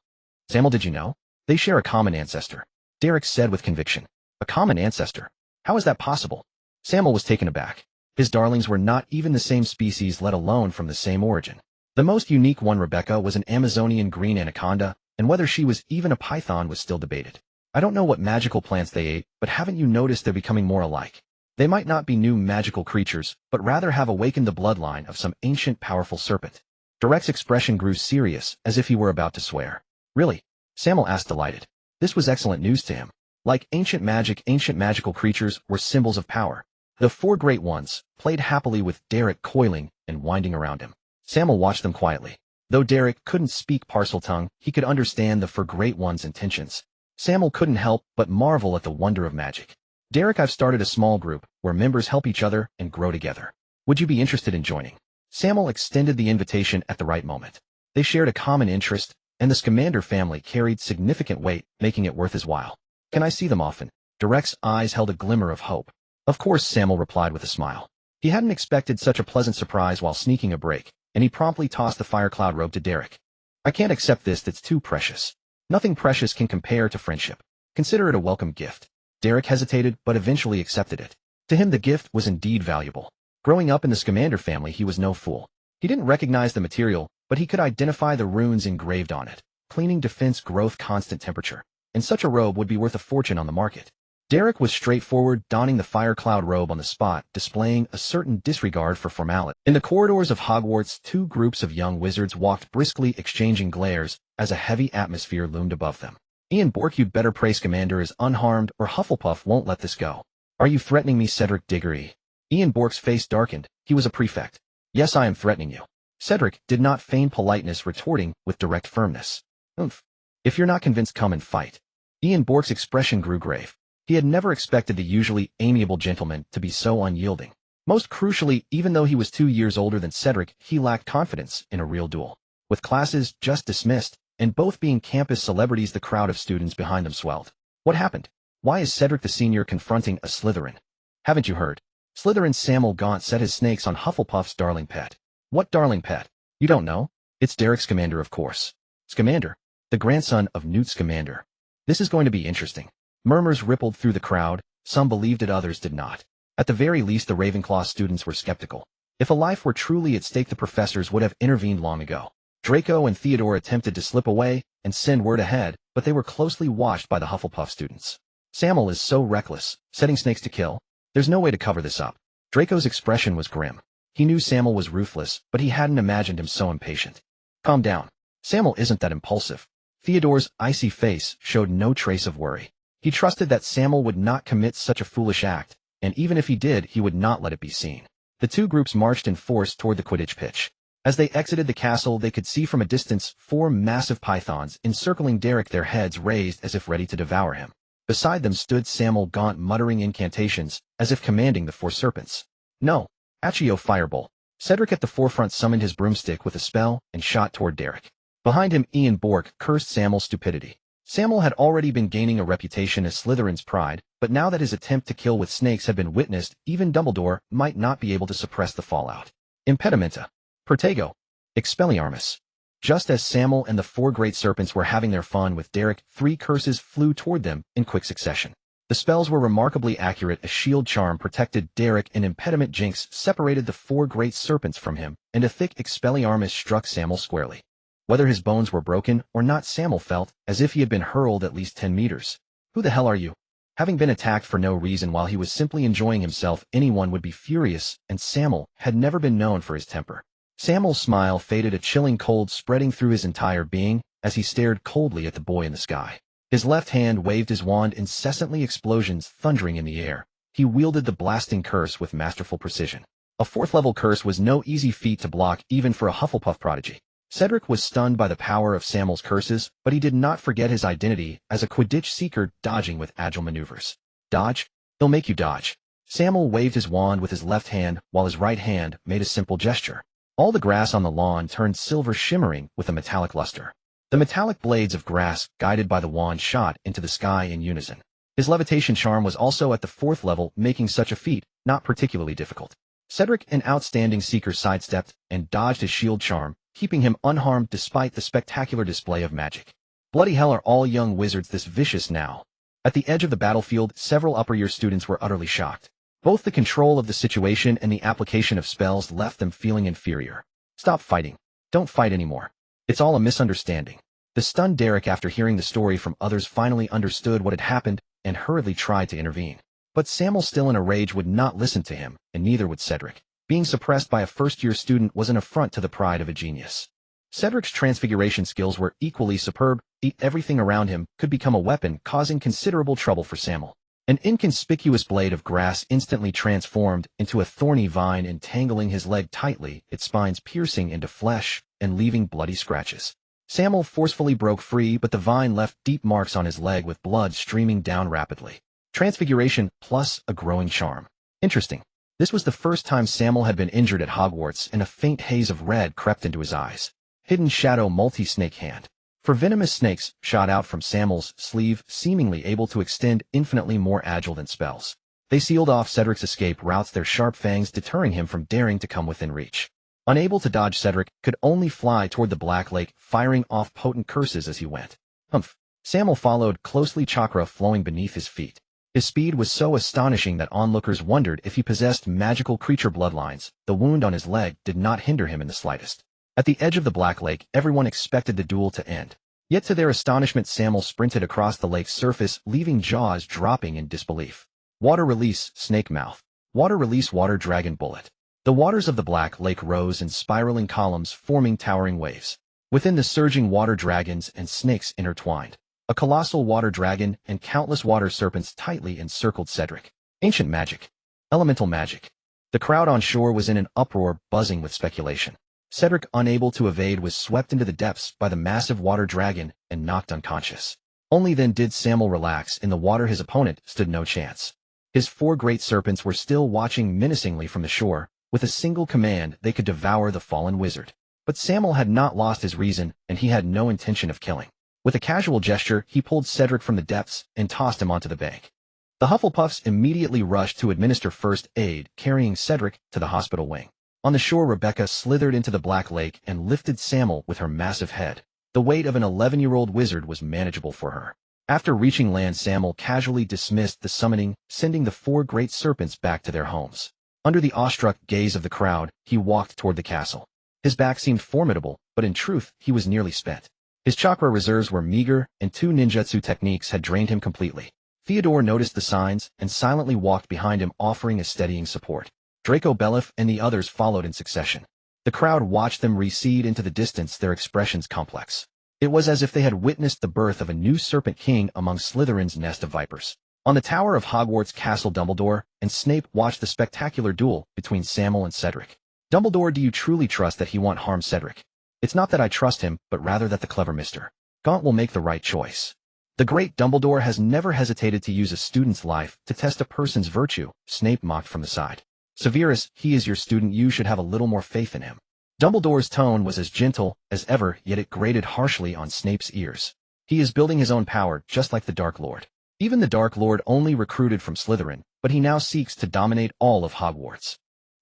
"Sammael, did you know? They share a common ancestor," Derek said with conviction. "A common ancestor? How is that possible?" Sammael was taken aback. His darlings were not even the same species, let alone from the same origin. The most unique one, Rebecca, was an Amazonian green anaconda, and whether she was even a python was still debated. "I don't know what magical plants they ate, but haven't you noticed they're becoming more alike? They might not be new magical creatures, but rather have awakened the bloodline of some ancient powerful serpent." Derek's expression grew serious, as if he were about to swear. "Really?" Sammael asked, delighted. This was excellent news to him. Like ancient magic, ancient magical creatures were symbols of power. The 4 Great Ones played happily with Derek, coiling and winding around him. Sammael watched them quietly. Though Derek couldn't speak Parseltongue, he could understand the 4 Great Ones' intentions. Sammael couldn't help but marvel at the wonder of magic. Derek, I've started a small group where members help each other and grow together. Would you be interested in joining? Sammael extended the invitation at the right moment. They shared a common interest, and the Scamander family carried significant weight, making it worth his while. Can I see them often? Derek's eyes held a glimmer of hope. Of course, Sammael replied with a smile. He hadn't expected such a pleasant surprise while sneaking a break, and he promptly tossed the fire cloud robe to Derek. I can't accept this, that's too precious. Nothing precious can compare to friendship. Consider it a welcome gift. Derek hesitated, but eventually accepted it. To him, the gift was indeed valuable. Growing up in the Scamander family, he was no fool. He didn't recognize the material, but he could identify the runes engraved on it. Cleaning, defense, growth, constant temperature. And such a robe would be worth a fortune on the market. Derek was straightforward, donning the fire cloud robe on the spot, displaying a certain disregard for formality. In the corridors of Hogwarts, two groups of young wizards walked briskly, exchanging glares, as a heavy atmosphere loomed above them. Ian Bourke, you'd better pray Scamander is unharmed, or Hufflepuff won't let this go. Are you threatening me, Cedric Diggory? Ian Bourke's face darkened. He was a prefect. Yes, I am threatening you. Cedric did not feign politeness, retorting with direct firmness. Oomph. If you're not convinced, come and fight. Ian Bourke's expression grew grave. He had never expected the usually amiable gentleman to be so unyielding. Most crucially, even though he was 2 years older than Cedric, he lacked confidence in a real duel. With classes just dismissed, and both being campus celebrities, the crowd of students behind them swelled. What happened? Why is Cedric the senior confronting a Slytherin? Haven't you heard? Slytherin's Sammael Gaunt set his snakes on Hufflepuff's darling pet. What darling pet? You don't know? It's Derek Scamander, of course. Scamander? The grandson of Newt Scamander. This is going to be interesting. Murmurs rippled through the crowd. Some believed it, others did not. At the very least, the Ravenclaw students were skeptical. If a life were truly at stake, the professors would have intervened long ago. Draco and Theodore attempted to slip away and send word ahead, but they were closely watched by the Hufflepuff students. Sammael is so reckless, setting snakes to kill. There's no way to cover this up. Draco's expression was grim. He knew Sammael was ruthless, but he hadn't imagined him so impatient. Calm down. Sammael isn't that impulsive. Theodore's icy face showed no trace of worry. He trusted that Sammael would not commit such a foolish act, and even if he did, he would not let it be seen. The two groups marched in force toward the Quidditch pitch. As they exited the castle, they could see from a distance 4 massive pythons encircling Derek, their heads raised as if ready to devour him. Beside them stood Sammael Gaunt, muttering incantations, as if commanding the 4 serpents. No. Accio Firebolt. Cedric at the forefront summoned his broomstick with a spell and shot toward Derek. Behind him, Ian Bourke cursed Sammael's stupidity. Sammael had already been gaining a reputation as Slytherin's pride, but now that his attempt to kill with snakes had been witnessed, even Dumbledore might not be able to suppress the fallout. Impedimenta. Pertego. Expelliarmus. Just as Sammael and the 4 great serpents were having their fun with Derek, 3 curses flew toward them in quick succession. The spells were remarkably accurate. A shield charm protected Derek, an impediment jinx separated the 4 great serpents from him, and a thick Expelliarmus struck Sammael squarely. Whether his bones were broken or not, Sammael felt as if he had been hurled at least 10 meters. Who the hell are you? Having been attacked for no reason while he was simply enjoying himself, anyone would be furious, and Sammael had never been known for his temper. Sammael's smile faded, a chilling cold spreading through his entire being as he stared coldly at the boy in the sky. His left hand waved his wand, incessantly explosions thundering in the air. He wielded the blasting curse with masterful precision. A 4th-level curse was no easy feat to block even for a Hufflepuff prodigy. Cedric was stunned by the power of Sammael's curses, but he did not forget his identity as a Quidditch seeker, dodging with agile maneuvers. Dodge? He'll make you dodge. Sammael waved his wand with his left hand while his right hand made a simple gesture. All the grass on the lawn turned silver, shimmering with a metallic luster. The metallic blades of grass, guided by the wand, shot into the sky in unison. His levitation charm was also at the 4th level, making such a feat not particularly difficult. Cedric, an outstanding seeker, sidestepped and dodged his shield charm, keeping him unharmed despite the spectacular display of magic. Bloody hell, are all young wizards this vicious now? At the edge of the battlefield, several upper-year students were utterly shocked. Both the control of the situation and the application of spells left them feeling inferior. Stop fighting. Don't fight anymore. It's all a misunderstanding. The stunned Derek, after hearing the story from others, finally understood what had happened and hurriedly tried to intervene. But Sammael, still in a rage, would not listen to him, and neither would Cedric. Being suppressed by a first-year student was an affront to the pride of a genius. Cedric's transfiguration skills were equally superb. Everything around him could become a weapon, causing considerable trouble for Sammael. An inconspicuous blade of grass instantly transformed into a thorny vine, entangling his leg tightly, its spines piercing into flesh and leaving bloody scratches. Sammael forcefully broke free, but the vine left deep marks on his leg with blood streaming down rapidly. Transfiguration plus a growing charm. Interesting. This was the first time Sammael had been injured at Hogwarts, and a faint haze of red crept into his eyes. Hidden Shadow Multi-Snake Hand. For venomous snakes shot out from Sammael's sleeve, seemingly able to extend infinitely more agile than spells. They sealed off Cedric's escape routes, their sharp fangs deterring him from daring to come within reach. Unable to dodge, Cedric could only fly toward the Black Lake, firing off potent curses as he went. Humph. Sammael followed closely, chakra flowing beneath his feet. His speed was so astonishing that onlookers wondered if he possessed magical creature bloodlines. The wound on his leg did not hinder him in the slightest. At the edge of the Black Lake, everyone expected the duel to end. Yet to their astonishment, Sammael sprinted across the lake's surface, leaving jaws dropping in disbelief. Water release, snake mouth. Water release, water dragon bullet. The waters of the Black Lake rose in spiraling columns, forming towering waves. Within the surging water, dragons and snakes intertwined. A colossal water dragon and countless water serpents tightly encircled Cedric. Ancient magic. Elemental magic. The crowd on shore was in an uproar, buzzing with speculation. Cedric, unable to evade, was swept into the depths by the massive water dragon and knocked unconscious. Only then did Sammael relax. In the water, his opponent stood no chance. His 4 great serpents were still watching menacingly from the shore. With a single command, they could devour the fallen wizard. But Sammael had not lost his reason, and he had no intention of killing. With a casual gesture, he pulled Cedric from the depths and tossed him onto the bank. The Hufflepuffs immediately rushed to administer first aid, carrying Cedric to the hospital wing. On the shore, Rebecca slithered into the Black Lake and lifted Sammael with her massive head. The weight of an 11-year-old wizard was manageable for her. After reaching land, Sammael casually dismissed the summoning, sending the 4 great serpents back to their homes. Under the awestruck gaze of the crowd, he walked toward the castle. His back seemed formidable, but in truth, he was nearly spent. His chakra reserves were meager, and 2 ninjutsu techniques had drained him completely. Theodore noticed the signs and silently walked behind him, offering a steadying support. Draco Belliff and the others followed in succession. The crowd watched them recede into the distance, their expressions complex. It was as if they had witnessed the birth of a new serpent king among Slytherin's nest of vipers. On the tower of Hogwarts Castle, Dumbledore and Snape watched the spectacular duel between Sammael and Cedric. Dumbledore, do you truly trust that he won't harm Cedric? It's not that I trust him, but rather that the clever Mr. Gaunt will make the right choice. The great Dumbledore has never hesitated to use a student's life to test a person's virtue, Snape mocked from the side. Severus, he is your student, you should have a little more faith in him. Dumbledore's tone was as gentle as ever, yet it grated harshly on Snape's ears. He is building his own power, just like the Dark Lord. Even the Dark Lord only recruited from Slytherin, but he now seeks to dominate all of Hogwarts.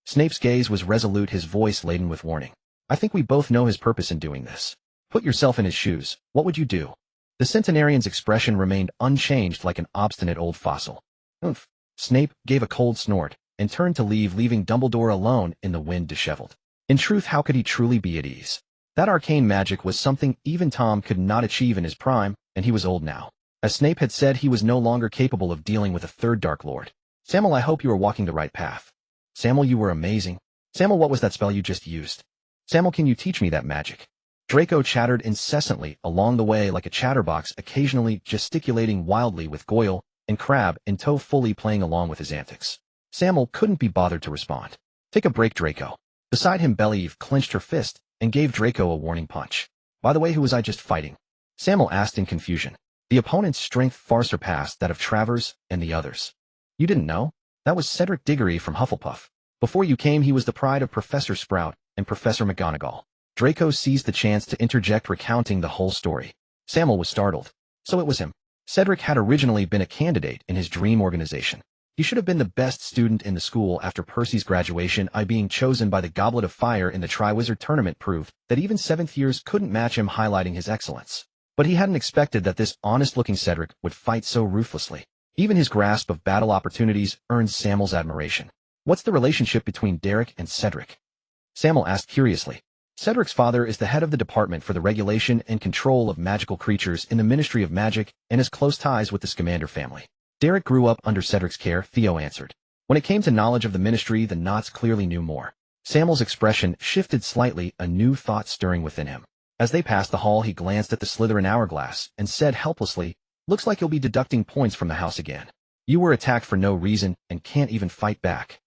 Snape's gaze was resolute, his voice laden with warning. I think we both know his purpose in doing this. Put yourself in his shoes. What would you do? The centenarian's expression remained unchanged, like an obstinate old fossil. Oomph. Snape gave a cold snort and turned to leave, leaving Dumbledore alone in the wind, disheveled. In truth, how could he truly be at ease? That arcane magic was something even Tom could not achieve in his prime, and he was old now. As Snape had said, he was no longer capable of dealing with a 3rd Dark Lord. Sammael, I hope you are walking the right path. Sammael, you were amazing. Sammael, what was that spell you just used? Sammael, can you teach me that magic? Draco chattered incessantly along the way like a chatterbox, occasionally gesticulating wildly, with Goyle and Crabbe in tow fully playing along with his antics. Sammael couldn't be bothered to respond. Take a break, Draco. Beside him, Belle-Eve clenched her fist and gave Draco a warning punch. By the way, who was I just fighting? Sammael asked in confusion. The opponent's strength far surpassed that of Travers and the others. You didn't know? That was Cedric Diggory from Hufflepuff. Before you came, he was the pride of Professor Sprout and Professor McGonagall. Draco seized the chance to interject, recounting the whole story. Sammael was startled. So it was him. Cedric had originally been a candidate in his dream organization. He should have been the best student in the school after Percy's graduation. Being chosen by the Goblet of Fire in the Triwizard Tournament proved that even 7th years couldn't match him, highlighting his excellence. But he hadn't expected that this honest-looking Cedric would fight so ruthlessly. Even his grasp of battle opportunities earned Sammael's admiration. What's the relationship between Derek and Cedric? Sammael asked curiously. Cedric's father is the head of the Department for the Regulation and Control of Magical Creatures in the Ministry of Magic and has close ties with the Scamander family. Derek grew up under Cedric's care, Theo answered. When it came to knowledge of the ministry, the Knots clearly knew more. Sammael's expression shifted slightly, a new thought stirring within him. As they passed the hall, he glanced at the Slytherin hourglass and said helplessly, "Looks like you'll be deducting points from the house again. You were attacked for no reason and can't even fight back.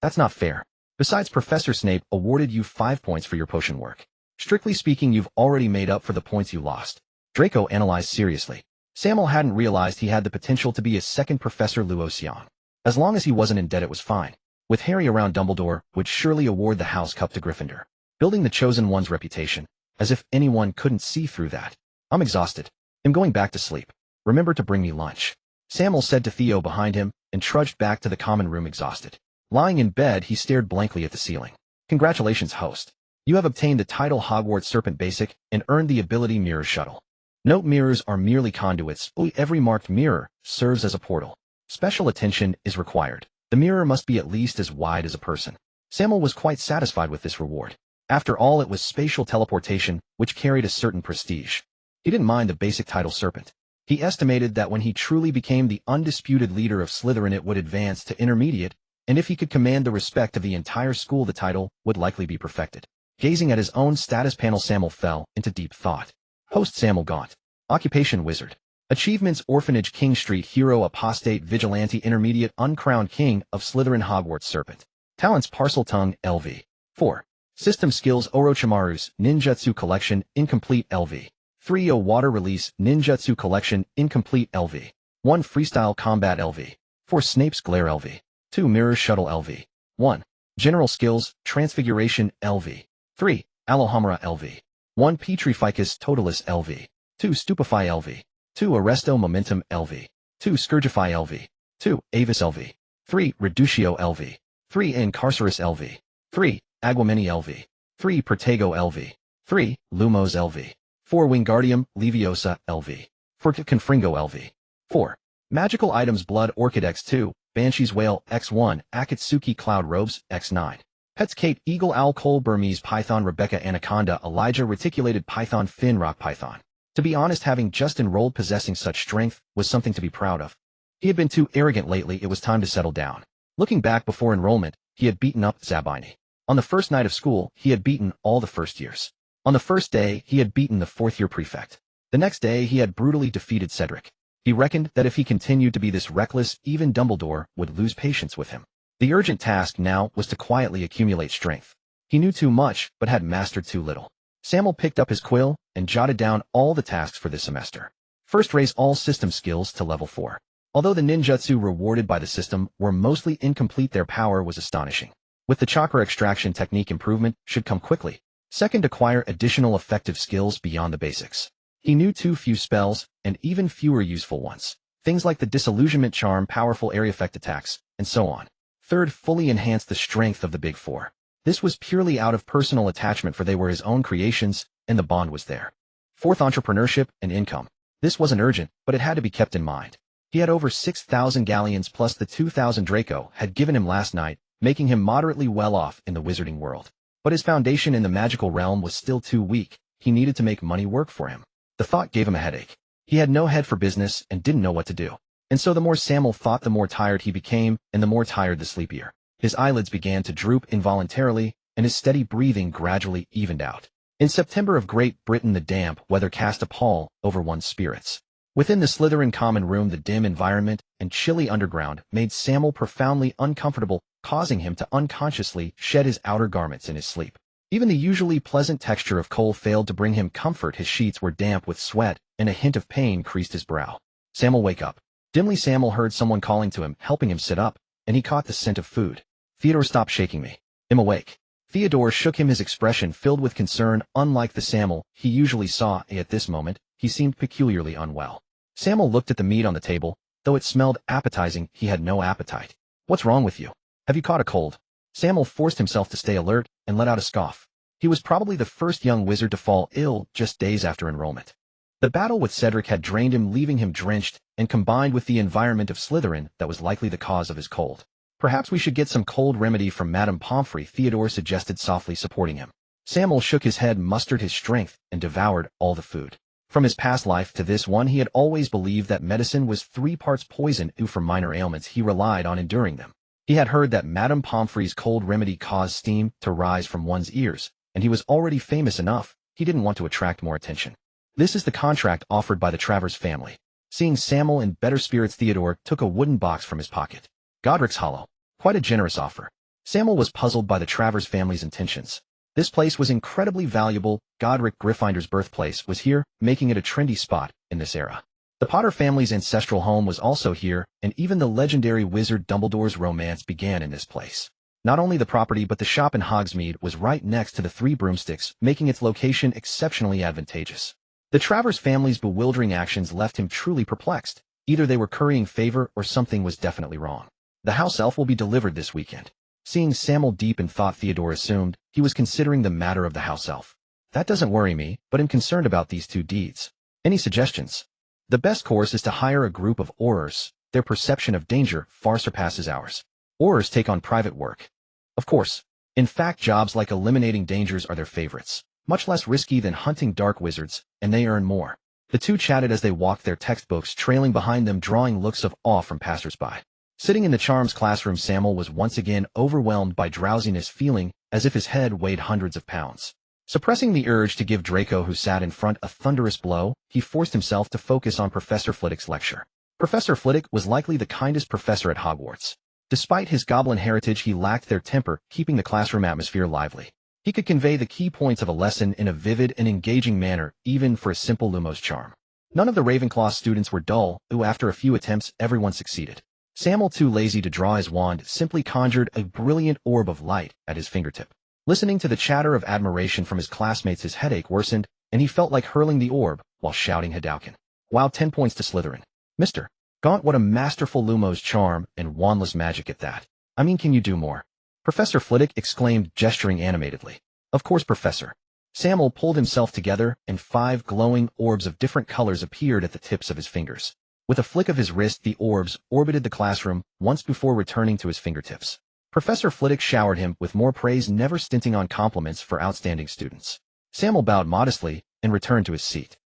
That's not fair. Besides, Professor Snape awarded you 5 points for your potion work. Strictly speaking, you've already made up for the points you lost." Draco analyzed seriously. Sammael hadn't realized he had the potential to be a second Professor Luocian. As long as he wasn't in debt it was fine. With Harry around, Dumbledore would surely award the House Cup to Gryffindor, building the Chosen One's reputation, as if anyone couldn't see through that. I'm exhausted. I'm going back to sleep. Remember to bring me lunch. Sammael said to Theo behind him, and trudged back to the common room exhausted. Lying in bed, he stared blankly at the ceiling. Congratulations, host. You have obtained the title Hogwarts Serpent Basic and earned the ability Mirror Shuttle. Note: mirrors are merely conduits. Every marked mirror serves as a portal. Special attention is required. The mirror must be at least as wide as a person. Sammael was quite satisfied with this reward. After all, it was spatial teleportation, which carried a certain prestige. He didn't mind the basic title Serpent. He estimated that when he truly became the undisputed leader of Slytherin it would advance to intermediate, and if he could command the respect of the entire school the title would likely be perfected. Gazing at his own status panel, Sammael fell into deep thought. Host: Sammael Gaunt. Occupation: wizard. Achievements: orphanage, King Street hero, apostate, vigilante, intermediate, uncrowned king of Slytherin, Hogwarts Serpent. Talents: Parseltongue, LV. 4. System skills: Orochimaru's Ninjutsu Collection, incomplete, LV. 3. Water release, Ninjutsu Collection, incomplete, LV. 1. Freestyle combat, LV. 4. Snape's glare, LV. 2. Mirror shuttle, LV. 1. General skills, transfiguration, LV. 3. Alohomora, LV. 1. Petrificus totalis, LV. 2. Stupefy, LV. 2. Arresto momentum, LV. 2. Scourgify, LV. 2. Avis, LV. 3. Reductio, LV. 3. Incarcerus, LV. 3. Aguameni, LV. 3. Protego, LV. 3. Lumos, LV. 4. Wingardium Leviosa, LV. 4. Confringo, LV. 4. Magical items: Blood Orchid X2, Banshee's Whale X1, Akatsuki Cloud Robes X9. Pets: Kate Eagle, Owl, Cole, Burmese Python, Rebecca Anaconda, Elijah Reticulated Python, Finn Rock Python. To be honest, having just enrolled, possessing such strength was something to be proud of. He had been too arrogant lately. It was time to settle down. Looking back, before enrollment, he had beaten up Zabini. On the first night of school, he had beaten all the first years. On the first day, he had beaten the fourth-year prefect. The next day, he had brutally defeated Cedric. He reckoned that if he continued to be this reckless, even Dumbledore would lose patience with him. The urgent task now was to quietly accumulate strength. He knew too much, but had mastered too little. Sammael picked up his quill and jotted down all the tasks for this semester. First, raise all system skills to level 4. Although the ninjutsu rewarded by the system were mostly incomplete, their power was astonishing. With the chakra extraction technique, improvement should come quickly. Second, acquire additional effective skills beyond the basics. He knew too few spells, and even fewer useful ones. Things like the disillusionment charm, powerful area effect attacks, and so on. Third, fully enhance the strength of the Big Four. This was purely out of personal attachment, for they were his own creations, and the bond was there. Fourth, entrepreneurship and income. This wasn't urgent, but it had to be kept in mind. He had over 6,000 galleons plus the 2,000 Draco had given him last night, making him moderately well off in the wizarding world. But his foundation in the magical realm was still too weak. He needed to make money work for him. The thought gave him a headache. He had no head for business and didn't know what to do. And so the more Sammael thought, the more tired he became, and the more tired the sleepier. His eyelids began to droop involuntarily, and his steady breathing gradually evened out. In September of Great Britain, the damp weather cast a pall over one's spirits. Within the Slytherin common room, the dim environment and chilly underground made Sammael profoundly uncomfortable, causing him to unconsciously shed his outer garments in his sleep. Even the usually pleasant texture of coal failed to bring him comfort. His sheets were damp with sweat, and a hint of pain creased his brow. Sammael, wake up. Dimly, Sammael heard someone calling to him, helping him sit up, and he caught the scent of food. Theodore, stop shaking me. I'm awake. Theodore shook him, his expression filled with concern. Unlike the Sammael he usually saw at this moment, he seemed peculiarly unwell. Sammael looked at the meat on the table. Though it smelled appetizing, he had no appetite. What's wrong with you? Have you caught a cold? Sammael forced himself to stay alert and let out a scoff. He was probably the first young wizard to fall ill just days after enrollment. The battle with Cedric had drained him, leaving him drenched, and combined with the environment of Slytherin, that was likely the cause of his cold. Perhaps we should get some cold remedy from Madame Pomfrey, Theodore suggested softly, supporting him. Sammael shook his head, mustered his strength, and devoured all the food. From his past life to this one, he had always believed that medicine was 3 parts poison, and for minor ailments he relied on enduring them. He had heard that Madame Pomfrey's cold remedy caused steam to rise from one's ears, and he was already famous enough. He didn't want to attract more attention. This is the contract offered by the Travers family. Seeing Sammael in better spirits, Theodore took a wooden box from his pocket. Godric's Hollow. Quite a generous offer. Sammael was puzzled by the Travers family's intentions. This place was incredibly valuable. Godric Gryffindor's birthplace was here, making it a trendy spot in this era. The Potter family's ancestral home was also here, and even the legendary wizard Dumbledore's romance began in this place. Not only the property but the shop in Hogsmeade was right next to the Three Broomsticks, making its location exceptionally advantageous. The Travers family's bewildering actions left him truly perplexed. Either they were currying favor or something was definitely wrong. The house elf will be delivered this weekend. Seeing Sammael deep in thought, Theodore assumed he was considering the matter of the house elf. That doesn't worry me, but I'm concerned about these two deeds. Any suggestions? The best course is to hire a group of aurors. Their perception of danger far surpasses ours. Aurors take on private work. Of course. In fact, jobs like eliminating dangers are their favorites. Much less risky than hunting dark wizards, and they earn more. The two chatted as they walked, their textbooks trailing behind them, drawing looks of awe from passersby. Sitting in the charms classroom, Sammael was once again overwhelmed by drowsiness, feeling as if his head weighed hundreds of pounds. Suppressing the urge to give Draco, who sat in front, a thunderous blow, he forced himself to focus on Professor Flitwick's lecture. Professor Flitwick was likely the kindest professor at Hogwarts. Despite his goblin heritage, he lacked their temper, keeping the classroom atmosphere lively. He could convey the key points of a lesson in a vivid and engaging manner, even for a simple Lumos charm. None of the Ravenclaw students were dull, though after a few attempts, everyone succeeded. Sammael, too lazy to draw his wand, simply conjured a brilliant orb of light at his fingertip. Listening to the chatter of admiration from his classmates, his headache worsened, and he felt like hurling the orb while shouting Hadouken. Wow, 10 points to Slytherin. Mr. Gaunt, what a masterful Lumos charm, and wandless magic at that. I mean, can you do more? Professor Flitwick exclaimed, gesturing animatedly. Of course, Professor. Sammael pulled himself together, and 5 glowing orbs of different colors appeared at the tips of his fingers. With a flick of his wrist, the orbs orbited the classroom, once before returning to his fingertips. Professor Flitwick showered him with more praise, never stinting on compliments for outstanding students. Sammael bowed modestly and returned to his seat.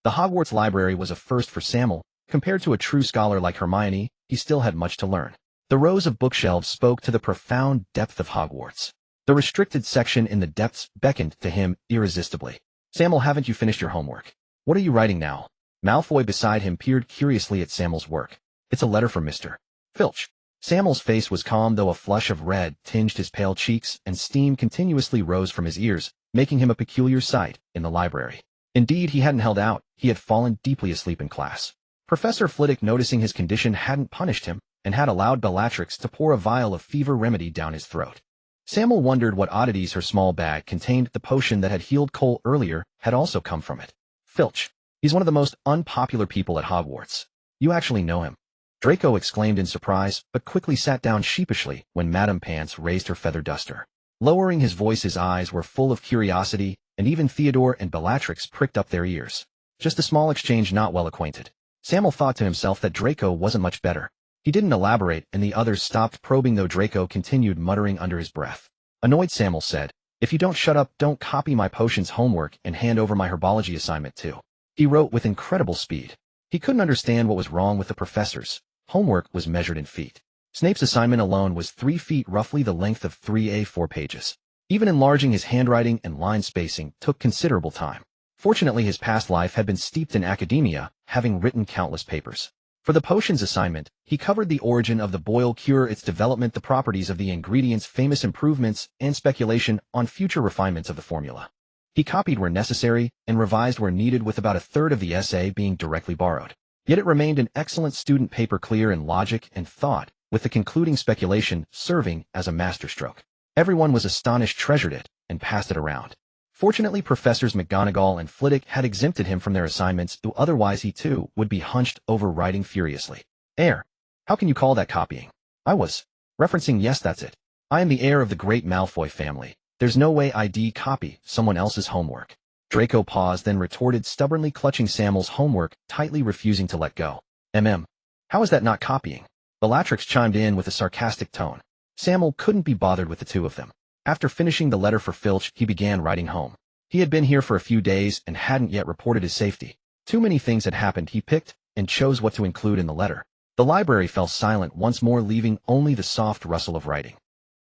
The Hogwarts library was a first for Sammael. Compared to a true scholar like Hermione, he still had much to learn. The rows of bookshelves spoke to the profound depth of Hogwarts. The restricted section in the depths beckoned to him irresistibly. Sammael, haven't you finished your homework? What are you writing now? Malfoy beside him peered curiously at Sammael's work. It's a letter from Mr. Filch. Sammael's face was calm, though a flush of red tinged his pale cheeks, and steam continuously rose from his ears, making him a peculiar sight in the library. Indeed, he hadn't held out. He had fallen deeply asleep in class. Professor Flitwick, noticing his condition, hadn't punished him, and had allowed Bellatrix to pour a vial of fever remedy down his throat. Sammael wondered what oddities her small bag contained. The potion that had healed Cole earlier had also come from it. Filch. He's one of the most unpopular people at Hogwarts. You actually know him? Draco exclaimed in surprise, but quickly sat down sheepishly when Madame Pants raised her feather duster. Lowering his voice, his eyes were full of curiosity, and even Theodore and Bellatrix pricked up their ears. Just a small exchange, not well acquainted. Sammael thought to himself that Draco wasn't much better. He didn't elaborate, and the others stopped probing, though Draco continued muttering under his breath. Annoyed, Sammael said, "If you don't shut up, don't copy my potions homework and hand over my herbology assignment too." He wrote with incredible speed. He couldn't understand what was wrong with the professors. Homework was measured in feet. Snape's assignment alone was 3 feet, roughly the length of 3 A4 pages. Even enlarging his handwriting and line spacing took considerable time. Fortunately, his past life had been steeped in academia, having written countless papers. For the potions assignment, he covered the origin of the boil cure, its development, the properties of the ingredients, famous improvements, and speculation on future refinements of the formula. He copied where necessary and revised where needed, with about a third of the essay being directly borrowed. Yet it remained an excellent student paper, clear in logic and thought, with the concluding speculation serving as a masterstroke. Everyone was astonished, treasured it, and passed it around. Fortunately, Professors McGonagall and Flitwick had exempted him from their assignments, though otherwise he too would be hunched over writing furiously. Heir. How can you call that copying? I was referencing, yes, that's it. I am the heir of the great Malfoy family. There's no way I'd copy someone else's homework. Draco paused, then retorted, stubbornly clutching Sammael's homework, tightly refusing to let go. How is that not copying? Bellatrix chimed in with a sarcastic tone. Sammael couldn't be bothered with the two of them. After finishing the letter for Filch, he began writing home. He had been here for a few days and hadn't yet reported his safety. Too many things had happened. He picked and chose what to include in the letter. The library fell silent once more, leaving only the soft rustle of writing.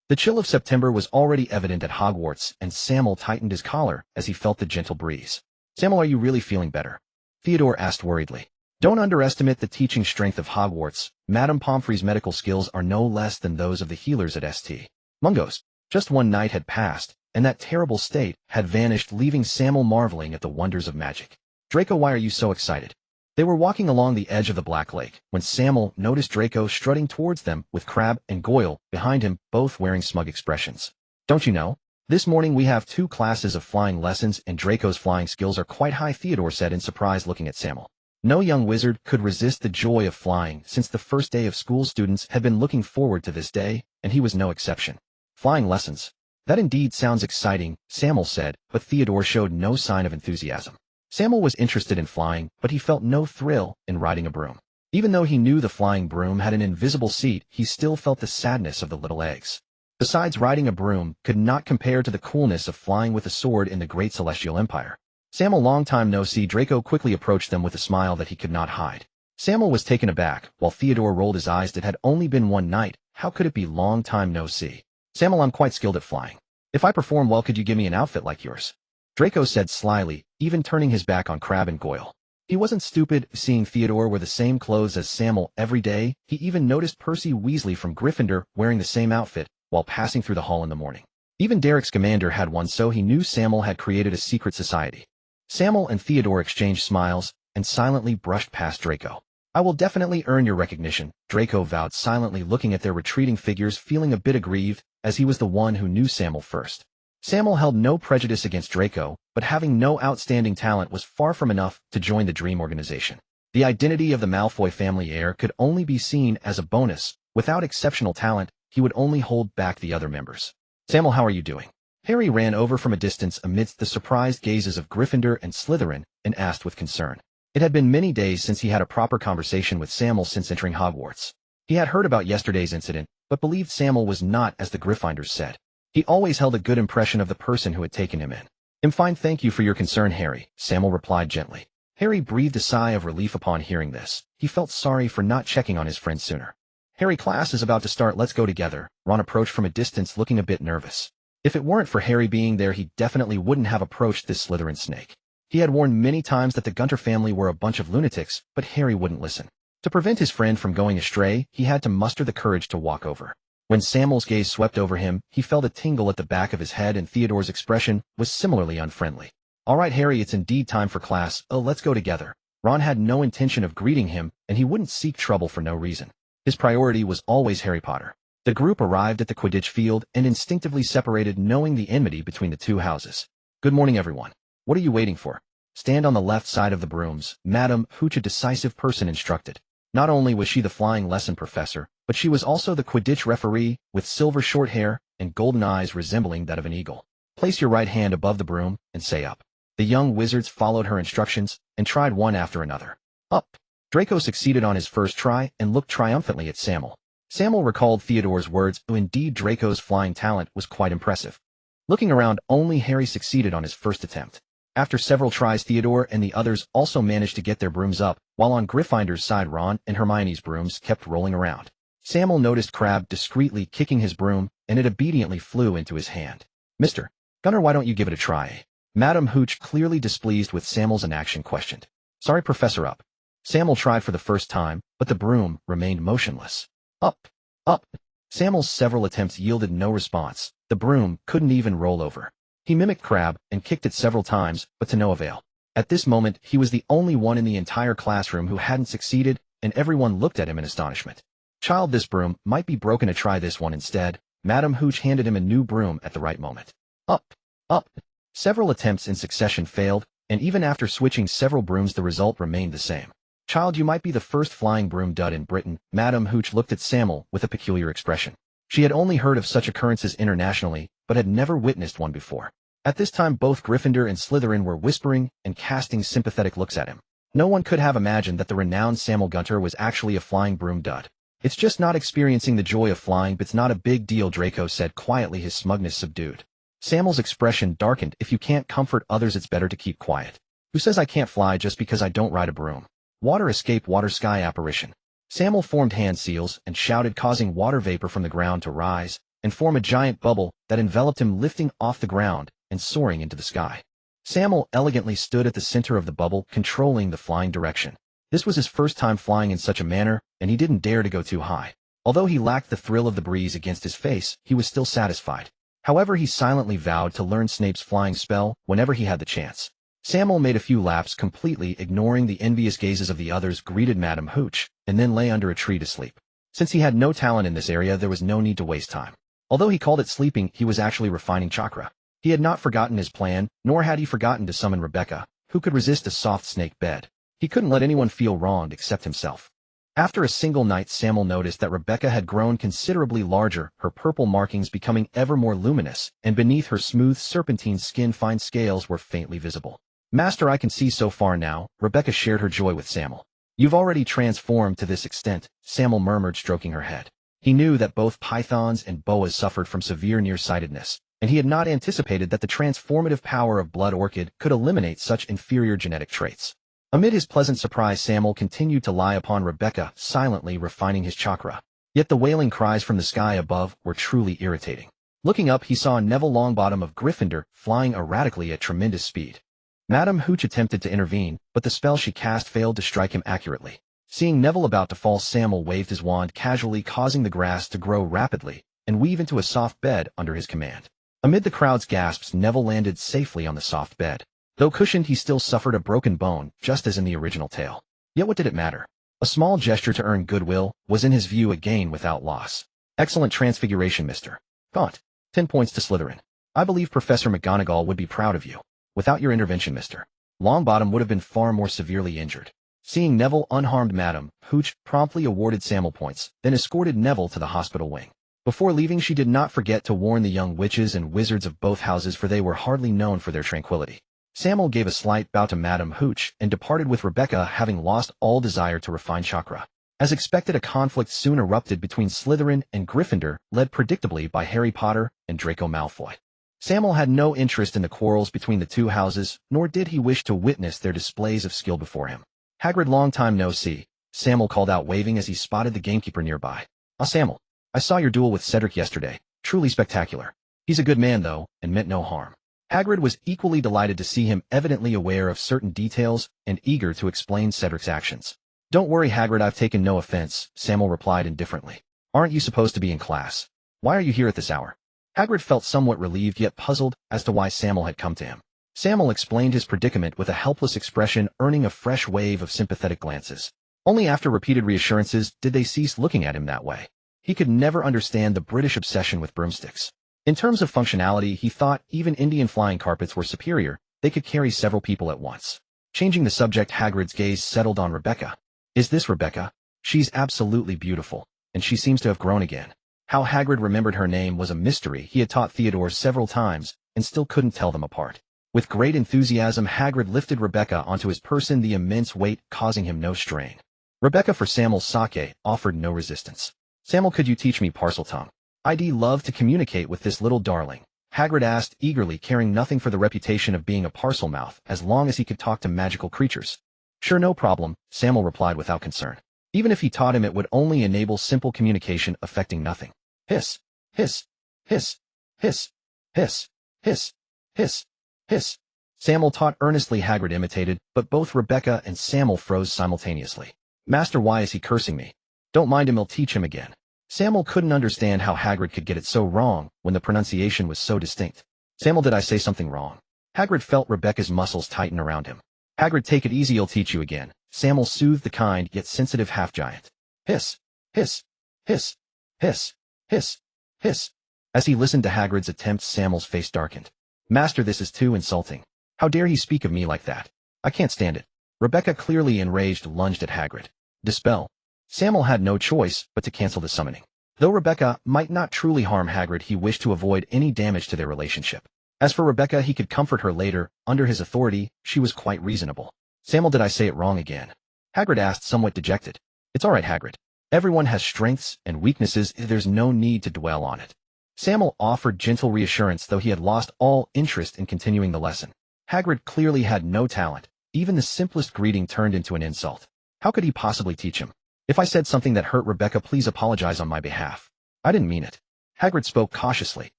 The chill of September was already evident at Hogwarts, and Sammael tightened his collar as he felt the gentle breeze. Sammael, are you really feeling better? Theodore asked worriedly. Don't underestimate the teaching strength of Hogwarts. Madame Pomfrey's medical skills are no less than those of the healers at St. Mungo's. Just one night had passed, and that terrible state had vanished, leaving Sammael marveling at the wonders of magic. Draco, why are you so excited? They were walking along the edge of the Black Lake when Sammael noticed Draco strutting towards them with Crabbe and Goyle behind him, both wearing smug expressions. "Don't you know? This morning we have 2 classes of flying lessons and Draco's flying skills are quite high," Theodore said in surprise, looking at Sammael. No young wizard could resist the joy of flying since the first day of school. Students had been looking forward to this day, and he was no exception. "Flying lessons? That indeed sounds exciting," Sammael said, but Theodore showed no sign of enthusiasm. Sammael was interested in flying, but he felt no thrill in riding a broom. Even though he knew the flying broom had an invisible seat, he still felt the sadness of the little eggs. Besides, riding a broom could not compare to the coolness of flying with a sword in the great celestial empire. "Sammael, long time no see." Draco quickly approached them with a smile that he could not hide. Sammael was taken aback, while Theodore rolled his eyes. It had only been one night. How could it be long time no see? "Sammael, I'm quite skilled at flying. If I perform well, could you give me an outfit like yours?" Draco said slyly, even turning his back on Crabbe and Goyle. He wasn't stupid. Seeing Theodore wear the same clothes as Sammael every day, he even noticed Percy Weasley from Gryffindor wearing the same outfit while passing through the hall in the morning. Even Derek Scamander had one, so he knew Sammael had created a secret society. Sammael and Theodore exchanged smiles and silently brushed past Draco. "I will definitely earn your recognition," Draco vowed, silently looking at their retreating figures, feeling a bit aggrieved, as he was the one who knew Sammael first. Sammael held no prejudice against Draco, but having no outstanding talent was far from enough to join the Dream Organization. The identity of the Malfoy family heir could only be seen as a bonus. Without exceptional talent, he would only hold back the other members. "Sammael, how are you doing?" Harry ran over from a distance amidst the surprised gazes of Gryffindor and Slytherin and asked with concern. It had been many days since he had a proper conversation with Sammael since entering Hogwarts. He had heard about yesterday's incident, but believed Sammael was not as the Gryffindors said. He always held a good impression of the person who had taken him in. "I'm fine, thank you for your concern, Harry," Sammael replied gently. Harry breathed a sigh of relief upon hearing this. He felt sorry for not checking on his friend sooner. "Harry, class is about to start. Let's go together." Ron approached from a distance, looking a bit nervous. If it weren't for Harry being there, he definitely wouldn't have approached this Slytherin snake. He had warned many times that the Gunter family were a bunch of lunatics, but Harry wouldn't listen. To prevent his friend from going astray, he had to muster the courage to walk over. When Sammael's gaze swept over him, he felt a tingle at the back of his head, and Theodore's expression was similarly unfriendly. "All right, Harry, it's indeed time for class. Oh, let's go together." Ron had no intention of greeting him, and he wouldn't seek trouble for no reason. His priority was always Harry Potter. The group arrived at the Quidditch field and instinctively separated, knowing the enmity between the two houses. "Good morning, everyone. What are you waiting for? Stand on the left side of the brooms," Madame Hooch, a decisive person, instructed. Not only was she the flying lesson professor, but she was also the Quidditch referee, with silver short hair and golden eyes resembling that of an eagle. "Place your right hand above the broom and say up." The young wizards followed her instructions and tried one after another. Up. Draco succeeded on his first try and looked triumphantly at Sammael. Sammael recalled Theodore's words. Indeed, Draco's flying talent was quite impressive. Looking around, only Harry succeeded on his first attempt. After several tries, Theodore and the others also managed to get their brooms up, while on Gryffindor's side, Ron and Hermione's brooms kept rolling around. Sammael noticed Crabbe discreetly kicking his broom, and it obediently flew into his hand. "Mr. Gunner, why don't you give it a try?" Madame Hooch, clearly displeased with Sammael's inaction, questioned. "Sorry, Professor, up." Sammael tried for the first time, but the broom remained motionless. Up, up. Sammael's several attempts yielded no response. The broom couldn't even roll over. He mimicked Crabbe and kicked it several times, but to no avail. At this moment, he was the only one in the entire classroom who hadn't succeeded, and everyone looked at him in astonishment. "Child, this broom might be broken. To try this one instead." Madame Hooch handed him a new broom at the right moment. Up, up. Several attempts in succession failed, and even after switching several brooms, the result remained the same. "Child, you might be the first flying broom dud in Britain." Madame Hooch looked at Sammael with a peculiar expression. She had only heard of such occurrences internationally, but had never witnessed one before. At this time, both Gryffindor and Slytherin were whispering and casting sympathetic looks at him. No one could have imagined that the renowned Sammael Gunter was actually a flying broom dud. "It's just not experiencing the joy of flying, but it's not a big deal," Draco said quietly, his smugness subdued. Sammael's expression darkened. "If you can't comfort others, it's better to keep quiet. Who says I can't fly just because I don't ride a broom?" Water escape, water sky apparition. Sammael formed hand seals and shouted, causing water vapor from the ground to rise and form a giant bubble that enveloped him, lifting off the ground and soaring into the sky. Sammael elegantly stood at the center of the bubble, controlling the flying direction. This was his first time flying in such a manner, and he didn't dare to go too high. Although he lacked the thrill of the breeze against his face, he was still satisfied. However, he silently vowed to learn Snape's flying spell whenever he had the chance. Sammael made a few laps, completely ignoring the envious gazes of the others, greeted Madame Hooch, and then lay under a tree to sleep. Since he had no talent in this area, there was no need to waste time. Although he called it sleeping, he was actually refining chakra. He had not forgotten his plan, nor had he forgotten to summon Rebecca, who could resist a soft snake bed. He couldn't let anyone feel wronged except himself. After a single night, Sammael noticed that Rebecca had grown considerably larger, her purple markings becoming ever more luminous, and beneath her smooth serpentine skin fine scales were faintly visible. "Master, I can see so far now," Rebecca shared her joy with Sammael. "You've already transformed to this extent," Sammael murmured, stroking her head. He knew that both pythons and boas suffered from severe nearsightedness, and he had not anticipated that the transformative power of Blood Orchid could eliminate such inferior genetic traits. Amid his pleasant surprise, Sammael continued to lie upon Rebecca, silently refining his chakra. Yet the wailing cries from the sky above were truly irritating. Looking up, he saw Neville Longbottom of Gryffindor flying erratically at tremendous speed. Madame Hooch attempted to intervene, but the spell she cast failed to strike him accurately. Seeing Neville about to fall, Sammael waved his wand casually, causing the grass to grow rapidly and weave into a soft bed under his command. Amid the crowd's gasps, Neville landed safely on the soft bed. Though cushioned, he still suffered a broken bone, just as in the original tale. Yet what did it matter? A small gesture to earn goodwill was in his view a gain without loss. Excellent transfiguration, Mr. Gaunt. 10 points to Slytherin. I believe Professor McGonagall would be proud of you. Without your intervention, Mr. Longbottom would have been far more severely injured. Seeing Neville unharmed, Madame Hooch promptly awarded Sammael points, then escorted Neville to the hospital wing. Before leaving, she did not forget to warn the young witches and wizards of both houses, for they were hardly known for their tranquility. Sammael gave a slight bow to Madame Hooch and departed with Rebecca, having lost all desire to refine chakra. As expected, a conflict soon erupted between Slytherin and Gryffindor, led predictably by Harry Potter and Draco Malfoy. Sammael had no interest in the quarrels between the two houses, nor did he wish to witness their displays of skill before him. "Hagrid, long time no see," Sammael called out, waving as he spotted the gamekeeper nearby. "Ah, Sammael, I saw your duel with Cedric yesterday. Truly spectacular. He's a good man, though, and meant no harm." Hagrid was equally delighted to see him, evidently aware of certain details and eager to explain Cedric's actions. "Don't worry, Hagrid, I've taken no offense," Sammael replied indifferently. "Aren't you supposed to be in class? Why are you here at this hour?" Hagrid felt somewhat relieved yet puzzled as to why Sammael had come to him. Sammael explained his predicament with a helpless expression, earning a fresh wave of sympathetic glances. Only after repeated reassurances did they cease looking at him that way. He could never understand the British obsession with broomsticks. In terms of functionality, he thought even Indian flying carpets were superior. They could carry several people at once. Changing the subject, Hagrid's gaze settled on Rebecca. "Is this Rebecca? She's absolutely beautiful, and she seems to have grown again." How Hagrid remembered her name was a mystery. He had taught Theodore several times and still couldn't tell them apart. With great enthusiasm, Hagrid lifted Rebecca onto his person, the immense weight causing him no strain. Rebecca, for Sammael's sake, offered no resistance. "Sammael, could you teach me Parseltongue? I'd love to communicate with this little darling," Hagrid asked eagerly, caring nothing for the reputation of being a parcel mouth as long as he could talk to magical creatures. "Sure, no problem," Sammael replied without concern. Even if he taught him, it would only enable simple communication, affecting nothing. Hiss, hiss, hiss, hiss, hiss, hiss, hiss, hiss. Sammael taught earnestly. Hagrid imitated, but both Rebecca and Sammael froze simultaneously. "Master, why is he cursing me?" "Don't mind him, I'll teach him again." Sammael couldn't understand how Hagrid could get it so wrong when the pronunciation was so distinct. "Sammael, did I say something wrong?" Hagrid felt Rebecca's muscles tighten around him. "Hagrid, take it easy, I'll teach you again," Sammael soothed the kind yet sensitive half-giant. Hiss, hiss, hiss, hiss, hiss, hiss. As he listened to Hagrid's attempts, Sammael's face darkened. "Master, this is too insulting. How dare he speak of me like that? I can't stand it." Rebecca, clearly enraged, lunged at Hagrid. "Dispel." Sammael had no choice but to cancel the summoning. Though Rebecca might not truly harm Hagrid, he wished to avoid any damage to their relationship. As for Rebecca, he could comfort her later. Under his authority, she was quite reasonable. "Sammael, did I say it wrong again?" Hagrid asked, somewhat dejected. "It's all right, Hagrid. Everyone has strengths and weaknesses. There's no need to dwell on it." Sammael offered gentle reassurance, though he had lost all interest in continuing the lesson. Hagrid clearly had no talent. Even the simplest greeting turned into an insult. How could he possibly teach him? "If I said something that hurt Rebecca, please apologize on my behalf. I didn't mean it." Hagrid spoke cautiously.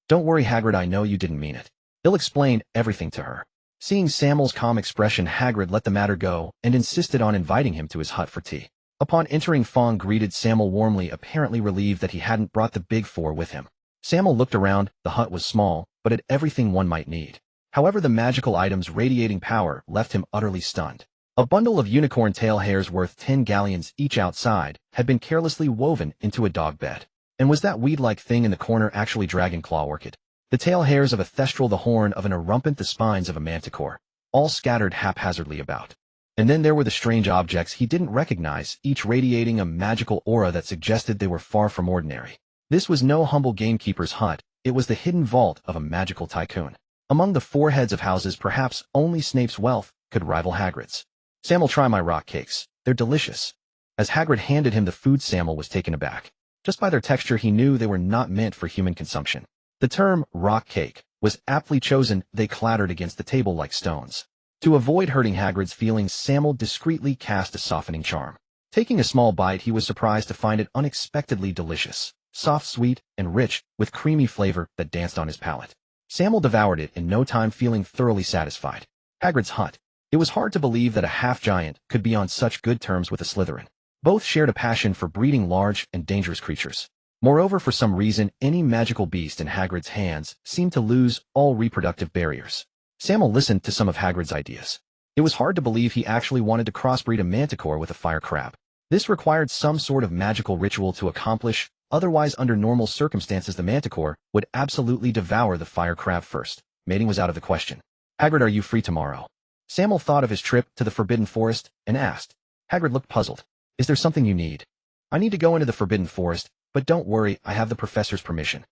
"Don't worry, Hagrid, I know you didn't mean it. He'll explain everything to her." Seeing Sammael's calm expression, Hagrid let the matter go and insisted on inviting him to his hut for tea. Upon entering, Fong greeted Sammael warmly, apparently relieved that he hadn't brought the Big Four with him. Sammael looked around. The hut was small, but had everything one might need. However, the magical item's radiating power left him utterly stunned. A bundle of unicorn tail hairs worth 10 galleons each outside had been carelessly woven into a dog bed. And was that weed-like thing in the corner actually dragon claw orchid? The tail hairs of a thestral, the horn of an erumpent, the spines of a manticore, all scattered haphazardly about. And then there were the strange objects he didn't recognize, each radiating a magical aura that suggested they were far from ordinary. This was no humble gamekeeper's hut, it was the hidden vault of a magical tycoon. Among the 4 heads of houses, perhaps only Snape's wealth could rival Hagrid's. "Sam'll try my rock cakes. They're delicious." As Hagrid handed him the food, Sam'el was taken aback. Just by their texture, he knew they were not meant for human consumption. The term rock cake was aptly chosen. They clattered against the table like stones. To avoid hurting Hagrid's feelings, Sam'el discreetly cast a softening charm. Taking a small bite, he was surprised to find it unexpectedly delicious, soft, sweet, and rich, with creamy flavor that danced on his palate. Sam'el devoured it in no time, feeling thoroughly satisfied. Hagrid's hut. It was hard to believe that a half-giant could be on such good terms with a Slytherin. Both shared a passion for breeding large and dangerous creatures. Moreover, for some reason, any magical beast in Hagrid's hands seemed to lose all reproductive barriers. Sam'el listened to some of Hagrid's ideas. It was hard to believe he actually wanted to crossbreed a manticore with a fire crab. This required some sort of magical ritual to accomplish, otherwise under normal circumstances the manticore would absolutely devour the fire crab first. Mating was out of the question. "Hagrid, are you free tomorrow?" Sam'el thought of his trip to the Forbidden Forest and asked. Hagrid looked puzzled. "Is there something you need?" "I need to go into the Forbidden Forest, but don't worry, I have the professor's permission."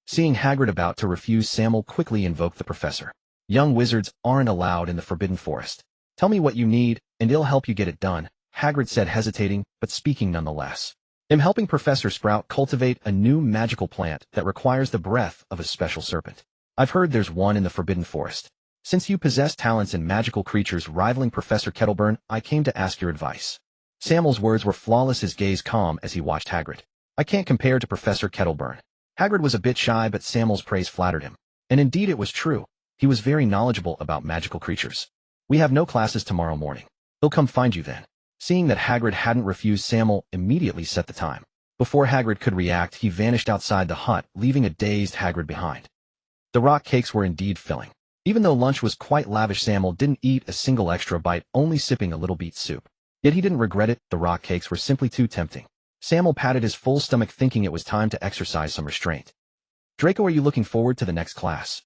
Seeing Hagrid about to refuse, Sam'el quickly invoked the professor. "Young wizards aren't allowed in the Forbidden Forest. Tell me what you need, and he'll help you get it done," Hagrid said, hesitating, but speaking nonetheless. "I'm helping Professor Sprout cultivate a new magical plant that requires the breath of a special serpent. I've heard there's one in the Forbidden Forest. Since you possess talents in magical creatures rivaling Professor Kettleburn, I came to ask your advice." Sam'el's words were flawless, his gaze calm as he watched Hagrid. "I can't compare to Professor Kettleburn." Hagrid was a bit shy, but Sam'el's praise flattered him. And indeed it was true. He was very knowledgeable about magical creatures. "We have no classes tomorrow morning. He'll come find you then." Seeing that Hagrid hadn't refused, Sam'el immediately set the time. Before Hagrid could react, he vanished outside the hut, leaving a dazed Hagrid behind. The rock cakes were indeed filling. Even though lunch was quite lavish, Sam'el didn't eat a single extra bite, only sipping a little beet soup. Yet he didn't regret it, the rock cakes were simply too tempting. Sam'el patted his full stomach, thinking it was time to exercise some restraint. "Draco, are you looking forward to the next class?"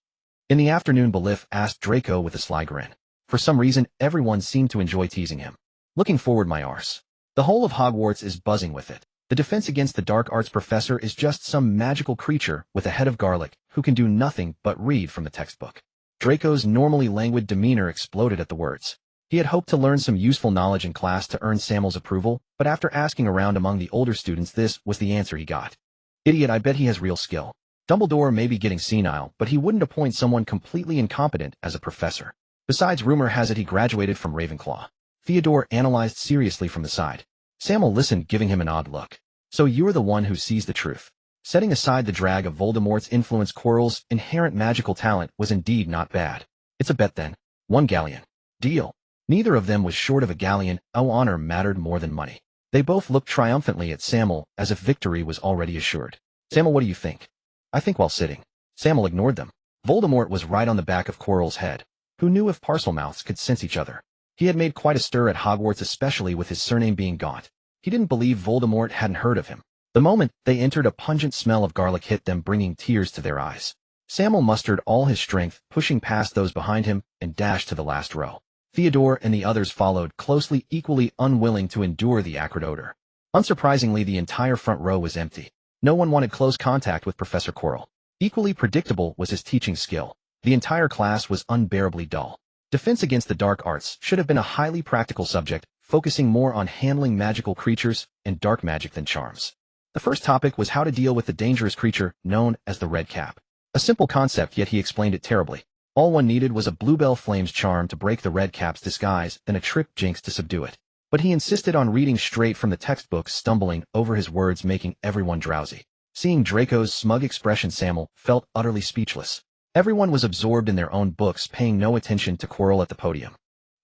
In the afternoon, Belif asked Draco with a sly grin. For some reason, everyone seemed to enjoy teasing him. "Looking forward, my arse. The whole of Hogwarts is buzzing with it. The Defense Against the Dark Arts professor is just some magical creature with a head of garlic who can do nothing but read from the textbook." Draco's normally languid demeanor exploded at the words. He had hoped to learn some useful knowledge in class to earn Sam'el's approval, but after asking around among the older students, this was the answer he got. "Idiot, I bet he has real skill. Dumbledore may be getting senile, but he wouldn't appoint someone completely incompetent as a professor. Besides, rumor has it he graduated from Ravenclaw." Theodore analyzed seriously from the side. Sam'el listened, giving him an odd look. "So you're the one who sees the truth." Setting aside the drag of Voldemort's influence, Quirrell's inherent magical talent was indeed not bad. "It's a bet then. 1 galleon. Deal." Neither of them was short of a galleon. Honor mattered more than money. They both looked triumphantly at Sam'el, as if victory was already assured. "Sam'el, what do you think?" "I think while sitting." Sam'el ignored them. Voldemort was right on the back of Quirrell's head. Who knew if Parselmouths could sense each other? He had made quite a stir at Hogwarts, especially with his surname being Gaunt. He didn't believe Voldemort hadn't heard of him. The moment they entered, a pungent smell of garlic hit them, bringing tears to their eyes. Sam'el mustered all his strength, pushing past those behind him, and dashed to the last row. Theodore and the others followed closely, equally unwilling to endure the acrid odor. Unsurprisingly, the entire front row was empty. No one wanted close contact with Professor Quirrell. Equally predictable was his teaching skill. The entire class was unbearably dull. Defense Against the Dark Arts should have been a highly practical subject, focusing more on handling magical creatures and dark magic than charms. The first topic was how to deal with the dangerous creature known as the Red Cap. A simple concept, yet he explained it terribly. All one needed was a Bluebell Flame's charm to break the Red Cap's disguise, then a Trip Jinx to subdue it. But he insisted on reading straight from the textbook, stumbling over his words, making everyone drowsy. Seeing Draco's smug expression, Sam'el felt utterly speechless. Everyone was absorbed in their own books, paying no attention to Quirrell at the podium.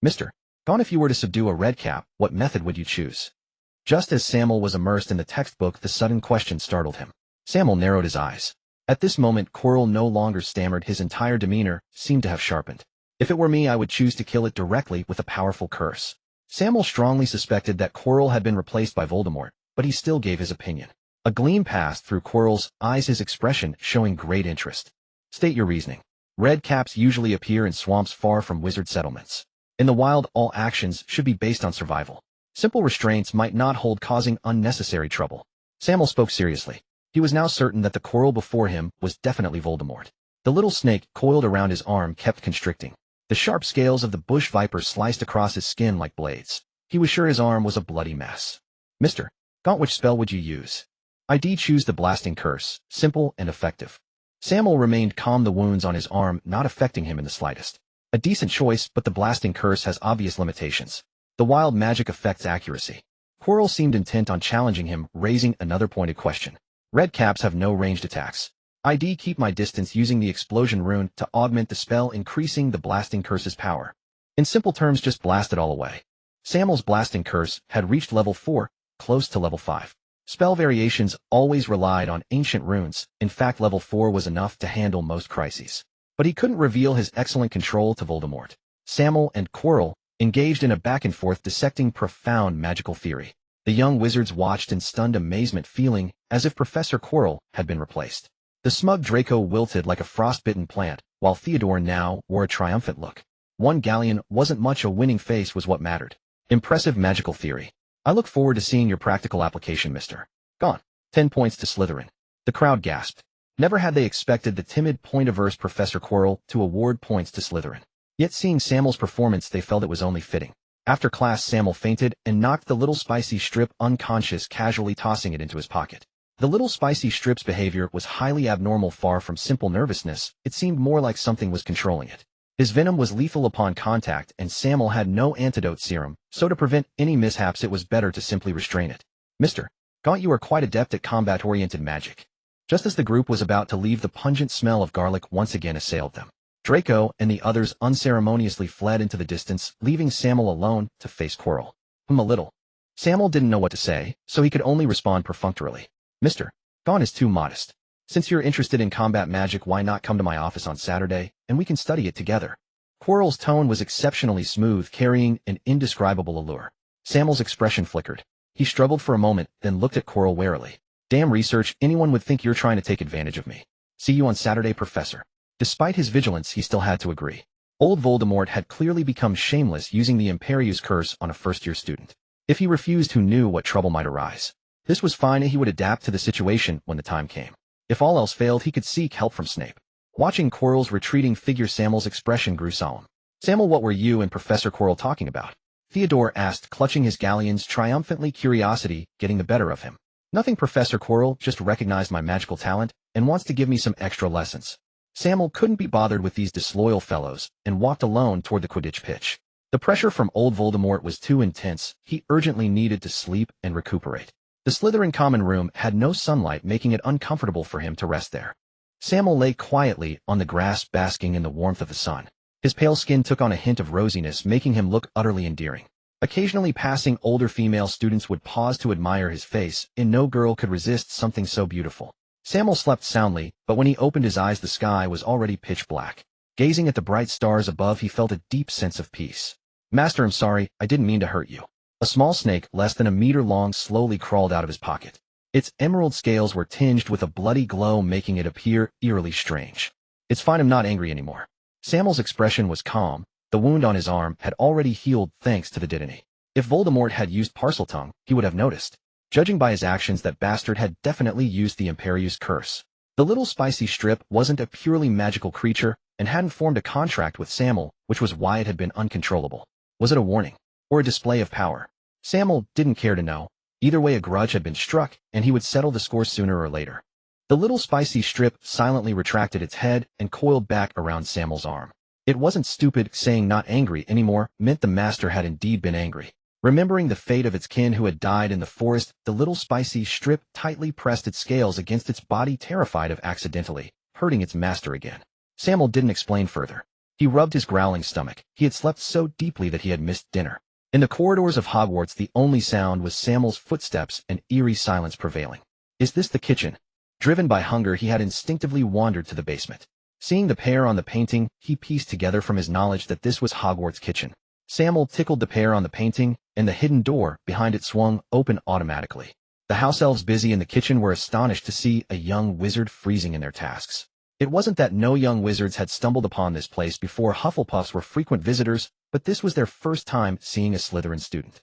"Mr. Gaunt, if you were to subdue a Red Cap, what method would you choose?" Just as Sam'el was immersed in the textbook, the sudden question startled him. Sam'el narrowed his eyes. At this moment, Quirrell no longer stammered. His entire demeanor seemed to have sharpened. If it were me, I would choose to kill it directly with a powerful curse. Sammael strongly suspected that Quirrell had been replaced by Voldemort, but he still gave his opinion. A gleam passed through Quirrell's eyes, his expression showing great interest. State your reasoning. Red caps usually appear in swamps far from wizard settlements. In the wild, all actions should be based on survival. Simple restraints might not hold, causing unnecessary trouble. Sammael spoke seriously. He was now certain that the Quirrell before him was definitely Voldemort. The little snake coiled around his arm kept constricting. The sharp scales of the bush viper sliced across his skin like blades. He was sure his arm was a bloody mess. Mr. Gaunt, which spell would you use? I'd choose the blasting curse, simple and effective. Sammael remained calm, the wounds on his arm not affecting him in the slightest. A decent choice, but the blasting curse has obvious limitations. The wild magic affects accuracy. Quirrell seemed intent on challenging him, raising another pointed question. Red caps have no ranged attacks. I'd keep my distance using the explosion rune to augment the spell, increasing the blasting curse's power. In simple terms, just blast it all away. Sammael's blasting curse had reached level 4, close to level 5. Spell variations always relied on ancient runes. In fact, level 4 was enough to handle most crises. But he couldn't reveal his excellent control to Voldemort. Sammael and Quirrell engaged in a back-and-forth dissecting profound magical theory. The young wizards watched in stunned amazement, feeling as if Professor Quirrell had been replaced. The smug Draco wilted like a frostbitten plant, while Theodore now wore a triumphant look. One galleon wasn't much, a winning face was what mattered. Impressive magical theory. I look forward to seeing your practical application, Mr. Gaunt. 10 points to Slytherin. The crowd gasped. Never had they expected the timid, point-averse Professor Quirrell to award points to Slytherin. Yet seeing Sammael's performance, they felt it was only fitting. After class, Sammael fainted and knocked the little spicy strip unconscious, casually tossing it into his pocket. The little spicy strip's behavior was highly abnormal. Far from simple nervousness, it seemed more like something was controlling it. His venom was lethal upon contact, and Sammael had no antidote serum, so to prevent any mishaps it was better to simply restrain it. Mr. Gaunt, you are quite adept at combat-oriented magic. Just as the group was about to leave, the pungent smell of garlic once again assailed them. Draco and the others unceremoniously fled into the distance, leaving Sammael alone to face Quirrell. A little. Sammael didn't know what to say, so he could only respond perfunctorily. Mr. Gaunt is too modest. Since you're interested in combat magic, why not come to my office on Saturday, and we can study it together? Quirrell's tone was exceptionally smooth, carrying an indescribable allure. Sammael's expression flickered. He struggled for a moment, then looked at Quirrell warily. Damn research, anyone would think you're trying to take advantage of me. See you on Saturday, Professor. Despite his vigilance, he still had to agree. Old Voldemort had clearly become shameless, using the Imperius curse on a first-year student. If he refused, who knew what trouble might arise? This was fine, and he would adapt to the situation when the time came. If all else failed, he could seek help from Snape. Watching Quirrell's retreating figure, Sammael's expression grew solemn. Sammael, what were you and Professor Quirrell talking about? Theodore asked, clutching his galleons triumphantly, curiosity getting the better of him. Nothing, Professor Quirrell just recognized my magical talent and wants to give me some extra lessons. Sammael couldn't be bothered with these disloyal fellows and walked alone toward the Quidditch pitch. The pressure from old Voldemort was too intense. He urgently needed to sleep and recuperate. The Slytherin common room had no sunlight, making it uncomfortable for him to rest there. Sammael lay quietly on the grass, basking in the warmth of the sun. His pale skin took on a hint of rosiness, making him look utterly endearing. Occasionally passing older female students would pause to admire his face, and no girl could resist something so beautiful. Sammael slept soundly, but when he opened his eyes, the sky was already pitch black. Gazing at the bright stars above, he felt a deep sense of peace. Master, I'm sorry, I didn't mean to hurt you. A small snake, less than a meter long, slowly crawled out of his pocket. Its emerald scales were tinged with a bloody glow, making it appear eerily strange. It's fine, I'm not angry anymore. Sammael's expression was calm. The wound on his arm had already healed thanks to the Dittany. If Voldemort had used Parseltongue, he would have noticed. Judging by his actions, that bastard had definitely used the Imperius curse. The little spicy strip wasn't a purely magical creature and hadn't formed a contract with Sammael, which was why it had been uncontrollable. Was it a warning? Or a display of power? Sammael didn't care to know. Either way, a grudge had been struck, and he would settle the score sooner or later. The little spicy strip silently retracted its head and coiled back around Sammael's arm. It wasn't stupid. Saying not angry anymore meant the master had indeed been angry. Remembering the fate of its kin who had died in the forest, the little spicy strip tightly pressed its scales against its body, terrified of accidentally hurting its master again. Sammael didn't explain further. He rubbed his growling stomach. He had slept so deeply that he had missed dinner. In the corridors of Hogwarts, the only sound was Sammael's footsteps and eerie silence prevailing. Is this the kitchen? Driven by hunger, he had instinctively wandered to the basement. Seeing the pear on the painting, he pieced together from his knowledge that this was Hogwarts' kitchen. Sammael tickled the pear on the painting, and the hidden door behind it swung open automatically. The house elves busy in the kitchen were astonished to see a young wizard freezing in their tasks. It wasn't that no young wizards had stumbled upon this place before. Hufflepuffs were frequent visitors, but this was their first time seeing a Slytherin student.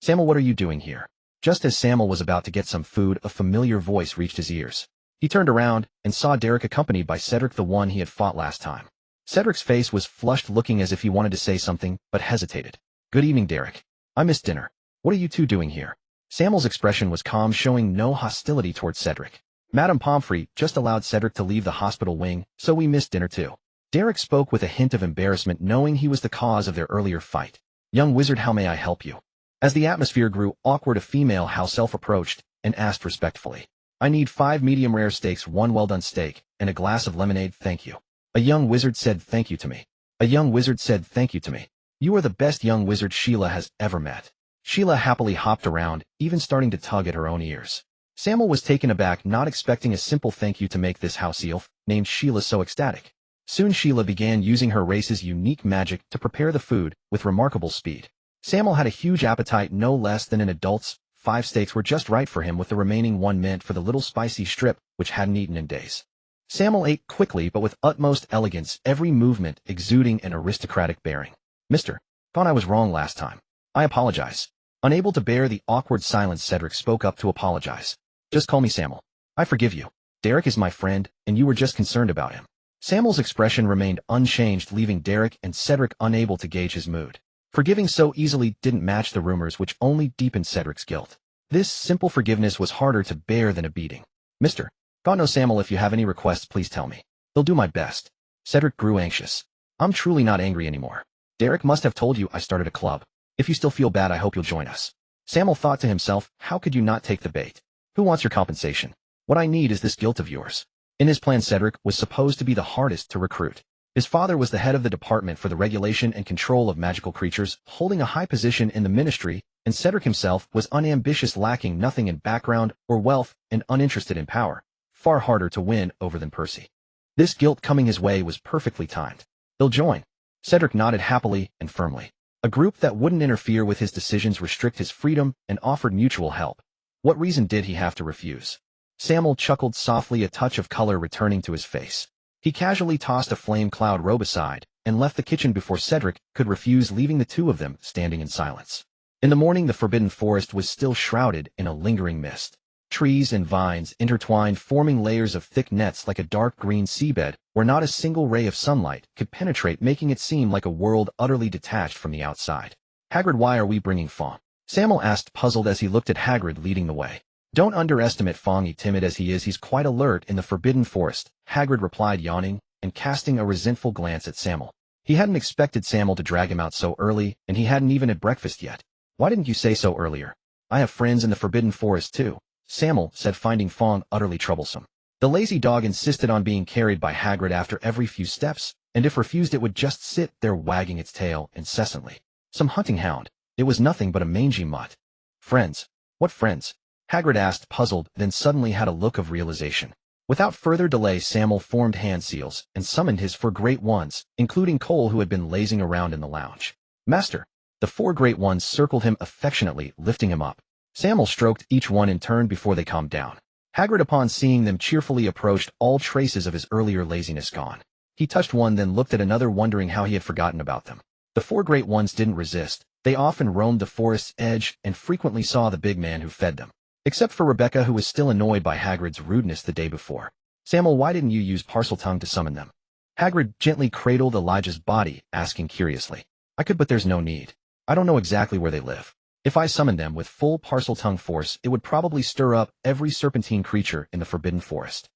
"Sammael, what are you doing here?" Just as Sammael was about to get some food, a familiar voice reached his ears. He turned around and saw Derek accompanied by Cedric, the one he had fought last time. Cedric's face was flushed, looking as if he wanted to say something, but hesitated. "Good evening, Derek. I missed dinner. What are you two doing here?" Sammael's expression was calm, showing no hostility towards Cedric. "Madame Pomfrey just allowed Cedric to leave the hospital wing, so we missed dinner too." Derek spoke with a hint of embarrassment, knowing he was the cause of their earlier fight. "Young wizard, how may I help you?" As the atmosphere grew awkward, a female house elf approached and asked respectfully. "I need 5 medium rare steaks, 1 well-done steak, and a glass of lemonade, thank you." A young wizard said thank you to me. A young wizard said thank you to me. "You are the best young wizard Sheila has ever met." Sheila happily hopped around, even starting to tug at her own ears. Sammael was taken aback, not expecting a simple thank you to make this house elf, named Sheila, so ecstatic. Soon Sheila began using her race's unique magic to prepare the food with remarkable speed. Sammael had a huge appetite, no less than an adult's. 5 steaks were just right for him, with the remaining 1 meant for the little spicy strip, which hadn't eaten in days. Sammael ate quickly but with utmost elegance, every movement exuding an aristocratic bearing. "Mr. Gaunt, I was wrong last time. I apologize." Unable to bear the awkward silence, Cedric spoke up to apologize. "Just call me Sammael. I forgive you. Derek is my friend, and you were just concerned about him." Sammael's expression remained unchanged, leaving Derek and Cedric unable to gauge his mood. Forgiving so easily didn't match the rumors, which only deepened Cedric's guilt. This simple forgiveness was harder to bear than a beating. "Mr. Gaunt, no, Sammael, if you have any requests, please tell me. They'll do my best." Cedric grew anxious. "I'm truly not angry anymore. Derek must have told you I started a club. If you still feel bad, I hope you'll join us." Sammael thought to himself, how could you not take the bait? Who wants your compensation? What I need is this guilt of yours. In his plan, Cedric was supposed to be the hardest to recruit. His father was the head of the department for the regulation and control of magical creatures, holding a high position in the ministry, and Cedric himself was unambitious, lacking nothing in background or wealth, and uninterested in power. Far harder to win over than Percy. This guilt coming his way was perfectly timed. "They'll join." Cedric nodded happily and firmly. A group that wouldn't interfere with his decisions, restrict his freedom, and offered mutual help. What reason did he have to refuse? Sammael chuckled softly, a touch of color returning to his face. He casually tossed a flame cloud robe aside and left the kitchen before Cedric could refuse, leaving the two of them standing in silence. In the morning, the Forbidden Forest was still shrouded in a lingering mist. Trees and vines intertwined, forming layers of thick nets like a dark green seabed where not a single ray of sunlight could penetrate, making it seem like a world utterly detached from the outside. "Hagrid, why are we bringing Fong?" Sammael asked, puzzled as he looked at Hagrid leading the way. "Don't underestimate Fong, timid as he is, he's quite alert in the Forbidden Forest," Hagrid replied, yawning and casting a resentful glance at Sammael. He hadn't expected Sammael to drag him out so early, and he hadn't even had breakfast yet. "Why didn't you say so earlier? I have friends in the Forbidden Forest too," Sammael said, finding Fong utterly troublesome. The lazy dog insisted on being carried by Hagrid after every few steps, and if refused it would just sit there wagging its tail incessantly. Some hunting hound. It was nothing but a mangy mutt. "Friends? What friends?" Hagrid asked, puzzled, then suddenly had a look of realization. Without further delay, Sammael formed hand seals and summoned his 4 great ones, including Cole, who had been lazing around in the lounge. "Master." The 4 great ones circled him affectionately, lifting him up. Sammael stroked each one in turn before they calmed down. Hagrid, upon seeing them, cheerfully approached, all traces of his earlier laziness gone. He touched one, then looked at another, wondering how he had forgotten about them. The 4 great ones didn't resist. They often roamed the forest's edge and frequently saw the big man who fed them. Except for Rebecca, who was still annoyed by Hagrid's rudeness the day before. "Sammael, why didn't you use Parseltongue to summon them?" Hagrid gently cradled Elijah's body, asking curiously. "I could, but there's no need. I don't know exactly where they live. If I summoned them with full Parseltongue force, it would probably stir up every serpentine creature in the Forbidden Forest."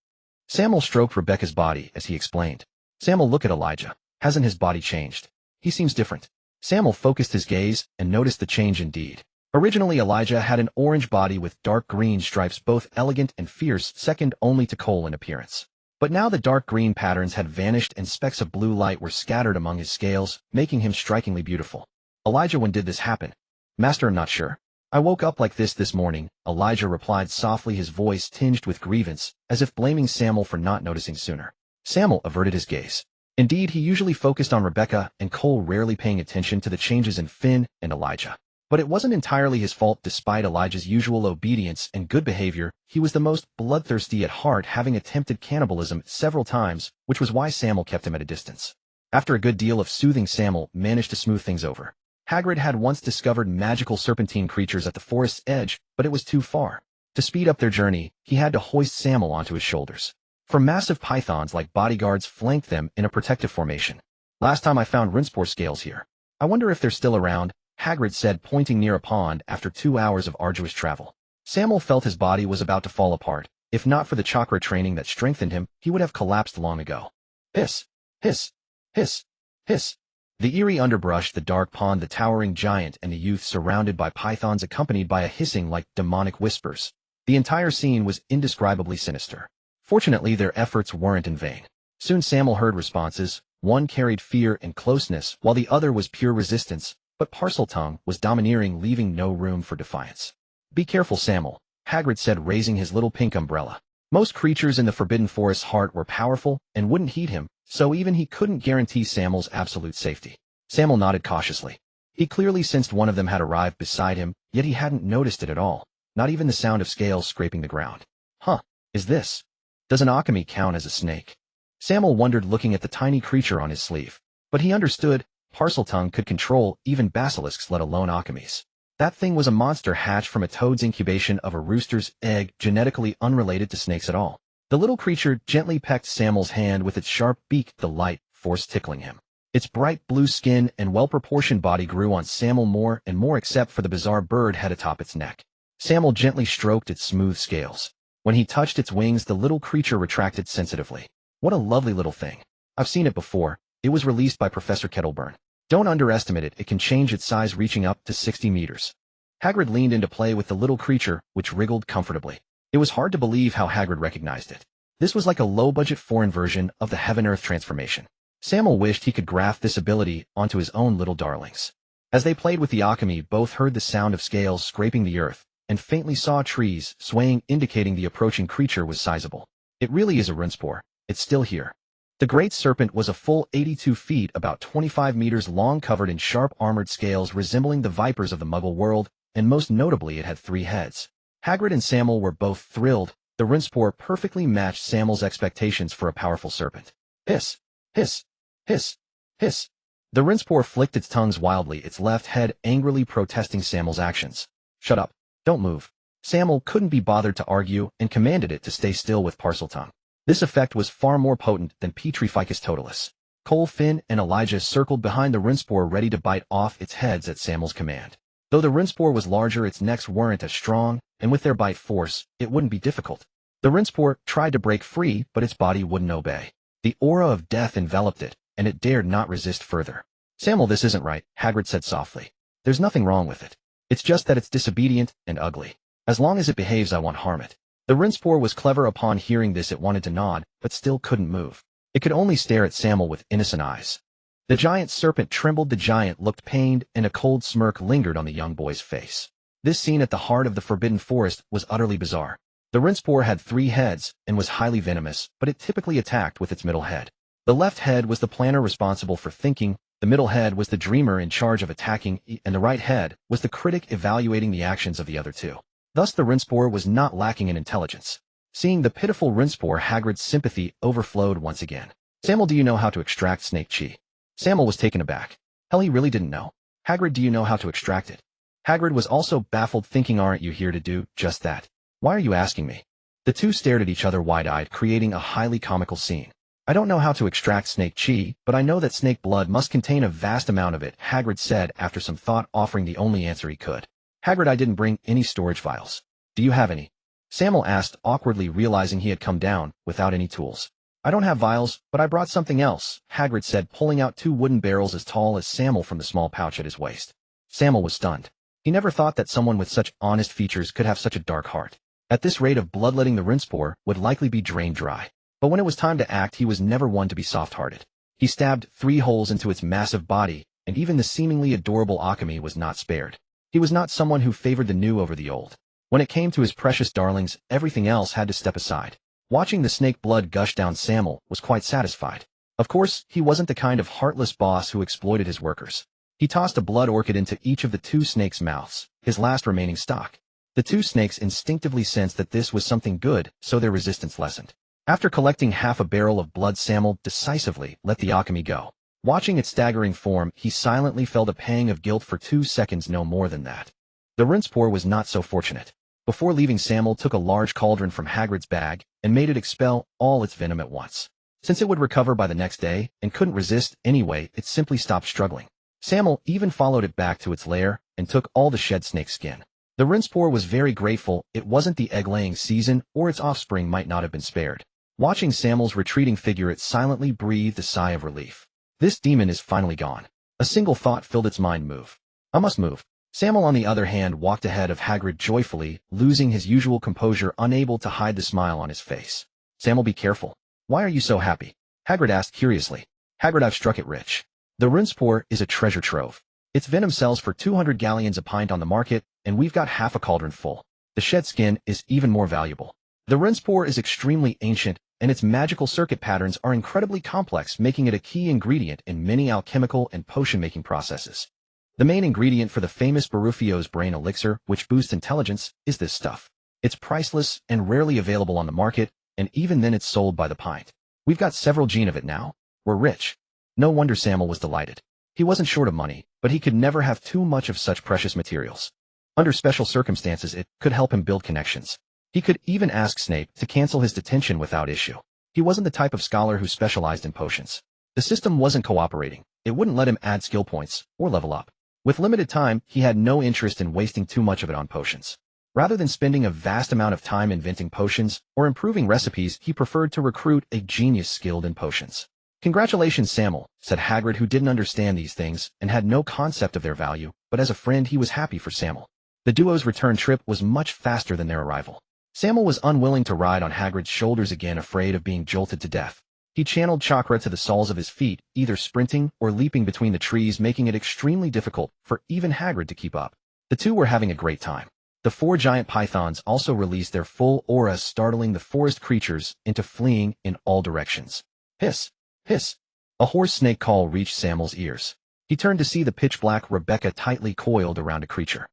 Sammael stroked Rebecca's body as he explained. "Sammael, look at Elijah. Hasn't his body changed? He seems different." Sammael focused his gaze and noticed the change indeed. Originally, Elijah had an orange body with dark green stripes, both elegant and fierce, second only to Cole in appearance. But now the dark green patterns had vanished and specks of blue light were scattered among his scales, making him strikingly beautiful. "Elijah, when did this happen?" "Master, I'm not sure. I woke up like this morning, Elijah replied softly, his voice tinged with grievance, as if blaming Sammael for not noticing sooner. Sammael averted his gaze. Indeed, he usually focused on Rebecca and Cole, rarely paying attention to the changes in Finn and Elijah. But it wasn't entirely his fault. Despite Elijah's usual obedience and good behavior, he was the most bloodthirsty at heart, having attempted cannibalism several times, which was why Sammael kept him at a distance. After a good deal of soothing, Sammael managed to smooth things over. Hagrid had once discovered magical serpentine creatures at the forest's edge, but it was too far. To speed up their journey, he had to hoist Sammael onto his shoulders. For massive pythons like bodyguards flanked them in a protective formation. Last time I found rinspore scales here. I wonder if they're still around, Hagrid said, pointing near a pond after 2 hours of arduous travel. Sammael felt his body was about to fall apart. If not for the chakra training that strengthened him, he would have collapsed long ago. Hiss! Hiss! Hiss! Hiss! The eerie underbrush, the dark pond, the towering giant, and the youth surrounded by pythons accompanied by a hissing like demonic whispers. The entire scene was indescribably sinister. Fortunately, their efforts weren't in vain. Soon Sammael heard responses. One carried fear and closeness, while the other was pure resistance, but Parseltongue was domineering, leaving no room for defiance. Be careful, Sammael, Hagrid said, raising his little pink umbrella. Most creatures in the Forbidden Forest's heart were powerful and wouldn't heed him, so even he couldn't guarantee Sammael's absolute safety. Sammael nodded cautiously. He clearly sensed one of them had arrived beside him, yet he hadn't noticed it at all, not even the sound of scales scraping the ground. Huh, is this? Does an alchemy count as a snake? Sammael wondered, looking at the tiny creature on his sleeve. But he understood, Parseltongue could control even basilisks, let alone alchemies. That thing was a monster hatched from a toad's incubation of a rooster's egg, genetically unrelated to snakes at all. The little creature gently pecked Sammael's hand with its sharp beak, the light force tickling him. Its bright blue skin and well-proportioned body grew on Sammael more and more, except for the bizarre bird head atop its neck. Sammael gently stroked its smooth scales. When he touched its wings, the little creature retracted sensitively. What a lovely little thing. I've seen it before. It was released by Professor Kettleburn. Don't underestimate it. It can change its size, reaching up to 60 meters. Hagrid leaned into play with the little creature, which wriggled comfortably. It was hard to believe how Hagrid recognized it. This was like a low-budget foreign version of the Heaven-Earth transformation. Sammael wished he could graft this ability onto his own little darlings. As they played with the alchemy, both heard the sound of scales scraping the earth, and faintly saw trees swaying, indicating the approaching creature was sizable. It really is a rinspore. It's still here. The great serpent was a full 82 feet, about 25 meters long, covered in sharp armored scales resembling the vipers of the Muggle world, and most notably it had 3 heads. Hagrid and Sammael were both thrilled. The rinspore perfectly matched Sammael's expectations for a powerful serpent. Hiss! Hiss! Hiss! Hiss! The rinspore flicked its tongues wildly, its left head angrily protesting Sammael's actions. Shut up. Don't move. Sammael couldn't be bothered to argue and commanded it to stay still with Parseltongue. This effect was far more potent than Petrificus totalis. Cole, Finn, and Elijah circled behind the rinspore, ready to bite off its heads at Sammael's command. Though the rinspore was larger, its necks weren't as strong, and with their bite force, it wouldn't be difficult. The rinspore tried to break free, but its body wouldn't obey. The aura of death enveloped it, and it dared not resist further. Sammael, this isn't right, Hagrid said softly. There's nothing wrong with it. It's just that it's disobedient and ugly. As long as it behaves, I won't harm it. The rinspore was clever. Upon hearing this, it wanted to nod, but still couldn't move. It could only stare at Sammael with innocent eyes. The giant serpent trembled. The giant looked pained, and a cold smirk lingered on the young boy's face. This scene at the heart of the Forbidden Forest was utterly bizarre. The rinspore had 3 heads and was highly venomous, but it typically attacked with its middle head. The left head was the planner responsible for thinking, the middle head was the dreamer in charge of attacking, and the right head was the critic evaluating the actions of the other 2. Thus the rinspore was not lacking in intelligence. Seeing the pitiful rinspore, Hagrid's sympathy overflowed once again. Sammael, do you know how to extract snake chi? Sammael was taken aback. Hell, he really didn't know. Hagrid, do you know how to extract it? Hagrid was also baffled, thinking, aren't you here to do just that? Why are you asking me? The 2 stared at each other wide-eyed, creating a highly comical scene. I don't know how to extract snake chi, but I know that snake blood must contain a vast amount of it, Hagrid said after some thought, offering the only answer he could. Hagrid, I didn't bring any storage vials. Do you have any? Sammael asked, awkwardly, realizing he had come down without any tools. I don't have vials, but I brought something else, Hagrid said, pulling out 2 wooden barrels as tall as Sammael from the small pouch at his waist. Sammael was stunned. He never thought that someone with such honest features could have such a dark heart. At this rate of bloodletting, the rinspore would likely be drained dry. But when it was time to act, he was never one to be soft-hearted. He stabbed 3 holes into its massive body, and even the seemingly adorable alchemy was not spared. He was not someone who favored the new over the old. When it came to his precious darlings, everything else had to step aside. Watching the snake blood gush down Sammael was quite satisfied. Of course, he wasn't the kind of heartless boss who exploited his workers. He tossed a blood orchid into each of the two snakes' mouths, his last remaining stock. The two snakes instinctively sensed that this was something good, so their resistance lessened. After collecting half a barrel of blood, Sammael decisively let the alchemy go. Watching its staggering form, he silently felt a pang of guilt for 2 seconds, no more than that. The rinsepour was not so fortunate. Before leaving, Sammael took a large cauldron from Hagrid's bag and made it expel all its venom at once. Since it would recover by the next day and couldn't resist anyway, it simply stopped struggling. Sammael even followed it back to its lair and took all the shed snake skin. The rinsepour was very grateful. It wasn't the egg-laying season, or its offspring might not have been spared. Watching Sammael's retreating figure, it silently breathed a sigh of relief. This demon is finally gone. A single thought filled its mind: move. I must move. Sammael, on the other hand, walked ahead of Hagrid joyfully, losing his usual composure, unable to hide the smile on his face. Sammael, be careful. Why are you so happy? Hagrid asked curiously. Hagrid, I've struck it rich. The rinsepour is a treasure trove. Its venom sells for 200 galleons a pint on the market, and we've got half a cauldron full. The shed skin is even more valuable. The rinsepour is extremely ancient, and its magical circuit patterns are incredibly complex, making it a key ingredient in many alchemical and potion-making processes. The main ingredient for the famous Baruffio's brain elixir, which boosts intelligence, is this stuff. It's priceless and rarely available on the market, and even then it's sold by the pint. We've got several gene of it now. We're rich. No wonder Sammael was delighted. He wasn't short of money, but he could never have too much of such precious materials. Under special circumstances, it could help him build connections. He could even ask Snape to cancel his detention without issue. He wasn't the type of scholar who specialized in potions. The system wasn't cooperating. It wouldn't let him add skill points or level up. With limited time, he had no interest in wasting too much of it on potions. Rather than spending a vast amount of time inventing potions or improving recipes, he preferred to recruit a genius skilled in potions. Congratulations, Sammael, said Hagrid, who didn't understand these things and had no concept of their value, but as a friend he was happy for Sammael. The duo's return trip was much faster than their arrival. Sammael was unwilling to ride on Hagrid's shoulders again, afraid of being jolted to death. He channeled chakra to the soles of his feet, either sprinting or leaping between the trees, making it extremely difficult for even Hagrid to keep up. The two were having a great time. The 4 giant pythons also released their full auras, startling the forest creatures into fleeing in all directions. Hiss! Hiss! A hoarse snake call reached Sammael's ears. He turned to see the pitch-black Rebecca tightly coiled around a creature.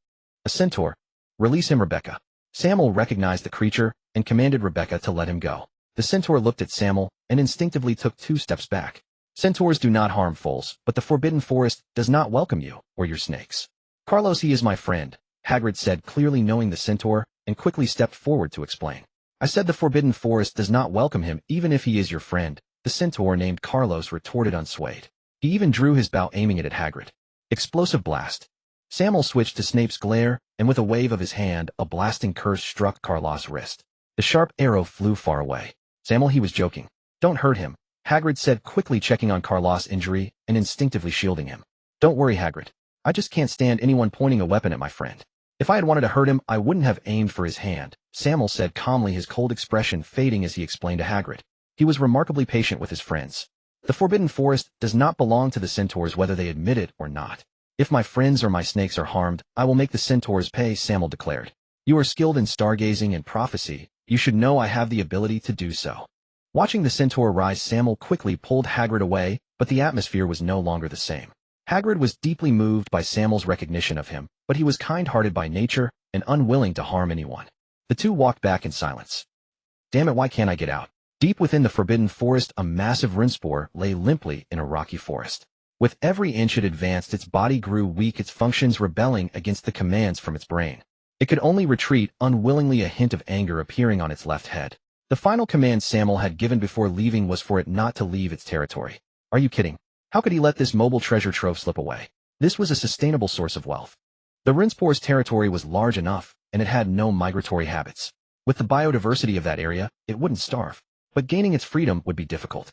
A centaur. Release him, Rebecca. Sammael recognized the creature and commanded Rebecca to let him go. The centaur looked at Sammael and instinctively took 2 steps back. Centaurs do not harm foals, but the Forbidden Forest does not welcome you or your snakes. Carlos, he is my friend, Hagrid said, clearly knowing the centaur, and quickly stepped forward to explain. I said the Forbidden Forest does not welcome him, even if he is your friend, the centaur named Carlos retorted unswayed. He even drew his bow, aiming it at Hagrid. Explosive blast. Sammael switched to Snape's glare, and with a wave of his hand, a blasting curse struck Carlos' wrist. The sharp arrow flew far away. Sammael, he was joking. Don't hurt him, Hagrid said, quickly checking on Carlos' injury and instinctively shielding him. Don't worry, Hagrid. I just can't stand anyone pointing a weapon at my friend. If I had wanted to hurt him, I wouldn't have aimed for his hand, Sammael said calmly, his cold expression fading as he explained to Hagrid. He was remarkably patient with his friends. The Forbidden Forest does not belong to the centaurs, whether they admit it or not. If my friends or my snakes are harmed, I will make the centaurs pay, Sammael declared. You are skilled in stargazing and prophecy. You should know I have the ability to do so. Watching the centaur rise, Sammael quickly pulled Hagrid away, but the atmosphere was no longer the same. Hagrid was deeply moved by Sammael's recognition of him, but he was kind-hearted by nature and unwilling to harm anyone. The two walked back in silence. Damn it, why can't I get out? Deep within the Forbidden Forest, a massive rinsepour lay limply in a rocky forest. With every inch it advanced, its body grew weak, its functions rebelling against the commands from its brain. It could only retreat unwillingly, a hint of anger appearing on its left head. The final command Sammael had given before leaving was for it not to leave its territory. Are you kidding? How could he let this mobile treasure trove slip away? This was a sustainable source of wealth. The rinsepour's territory was large enough, and it had no migratory habits. With the biodiversity of that area, it wouldn't starve. But gaining its freedom would be difficult.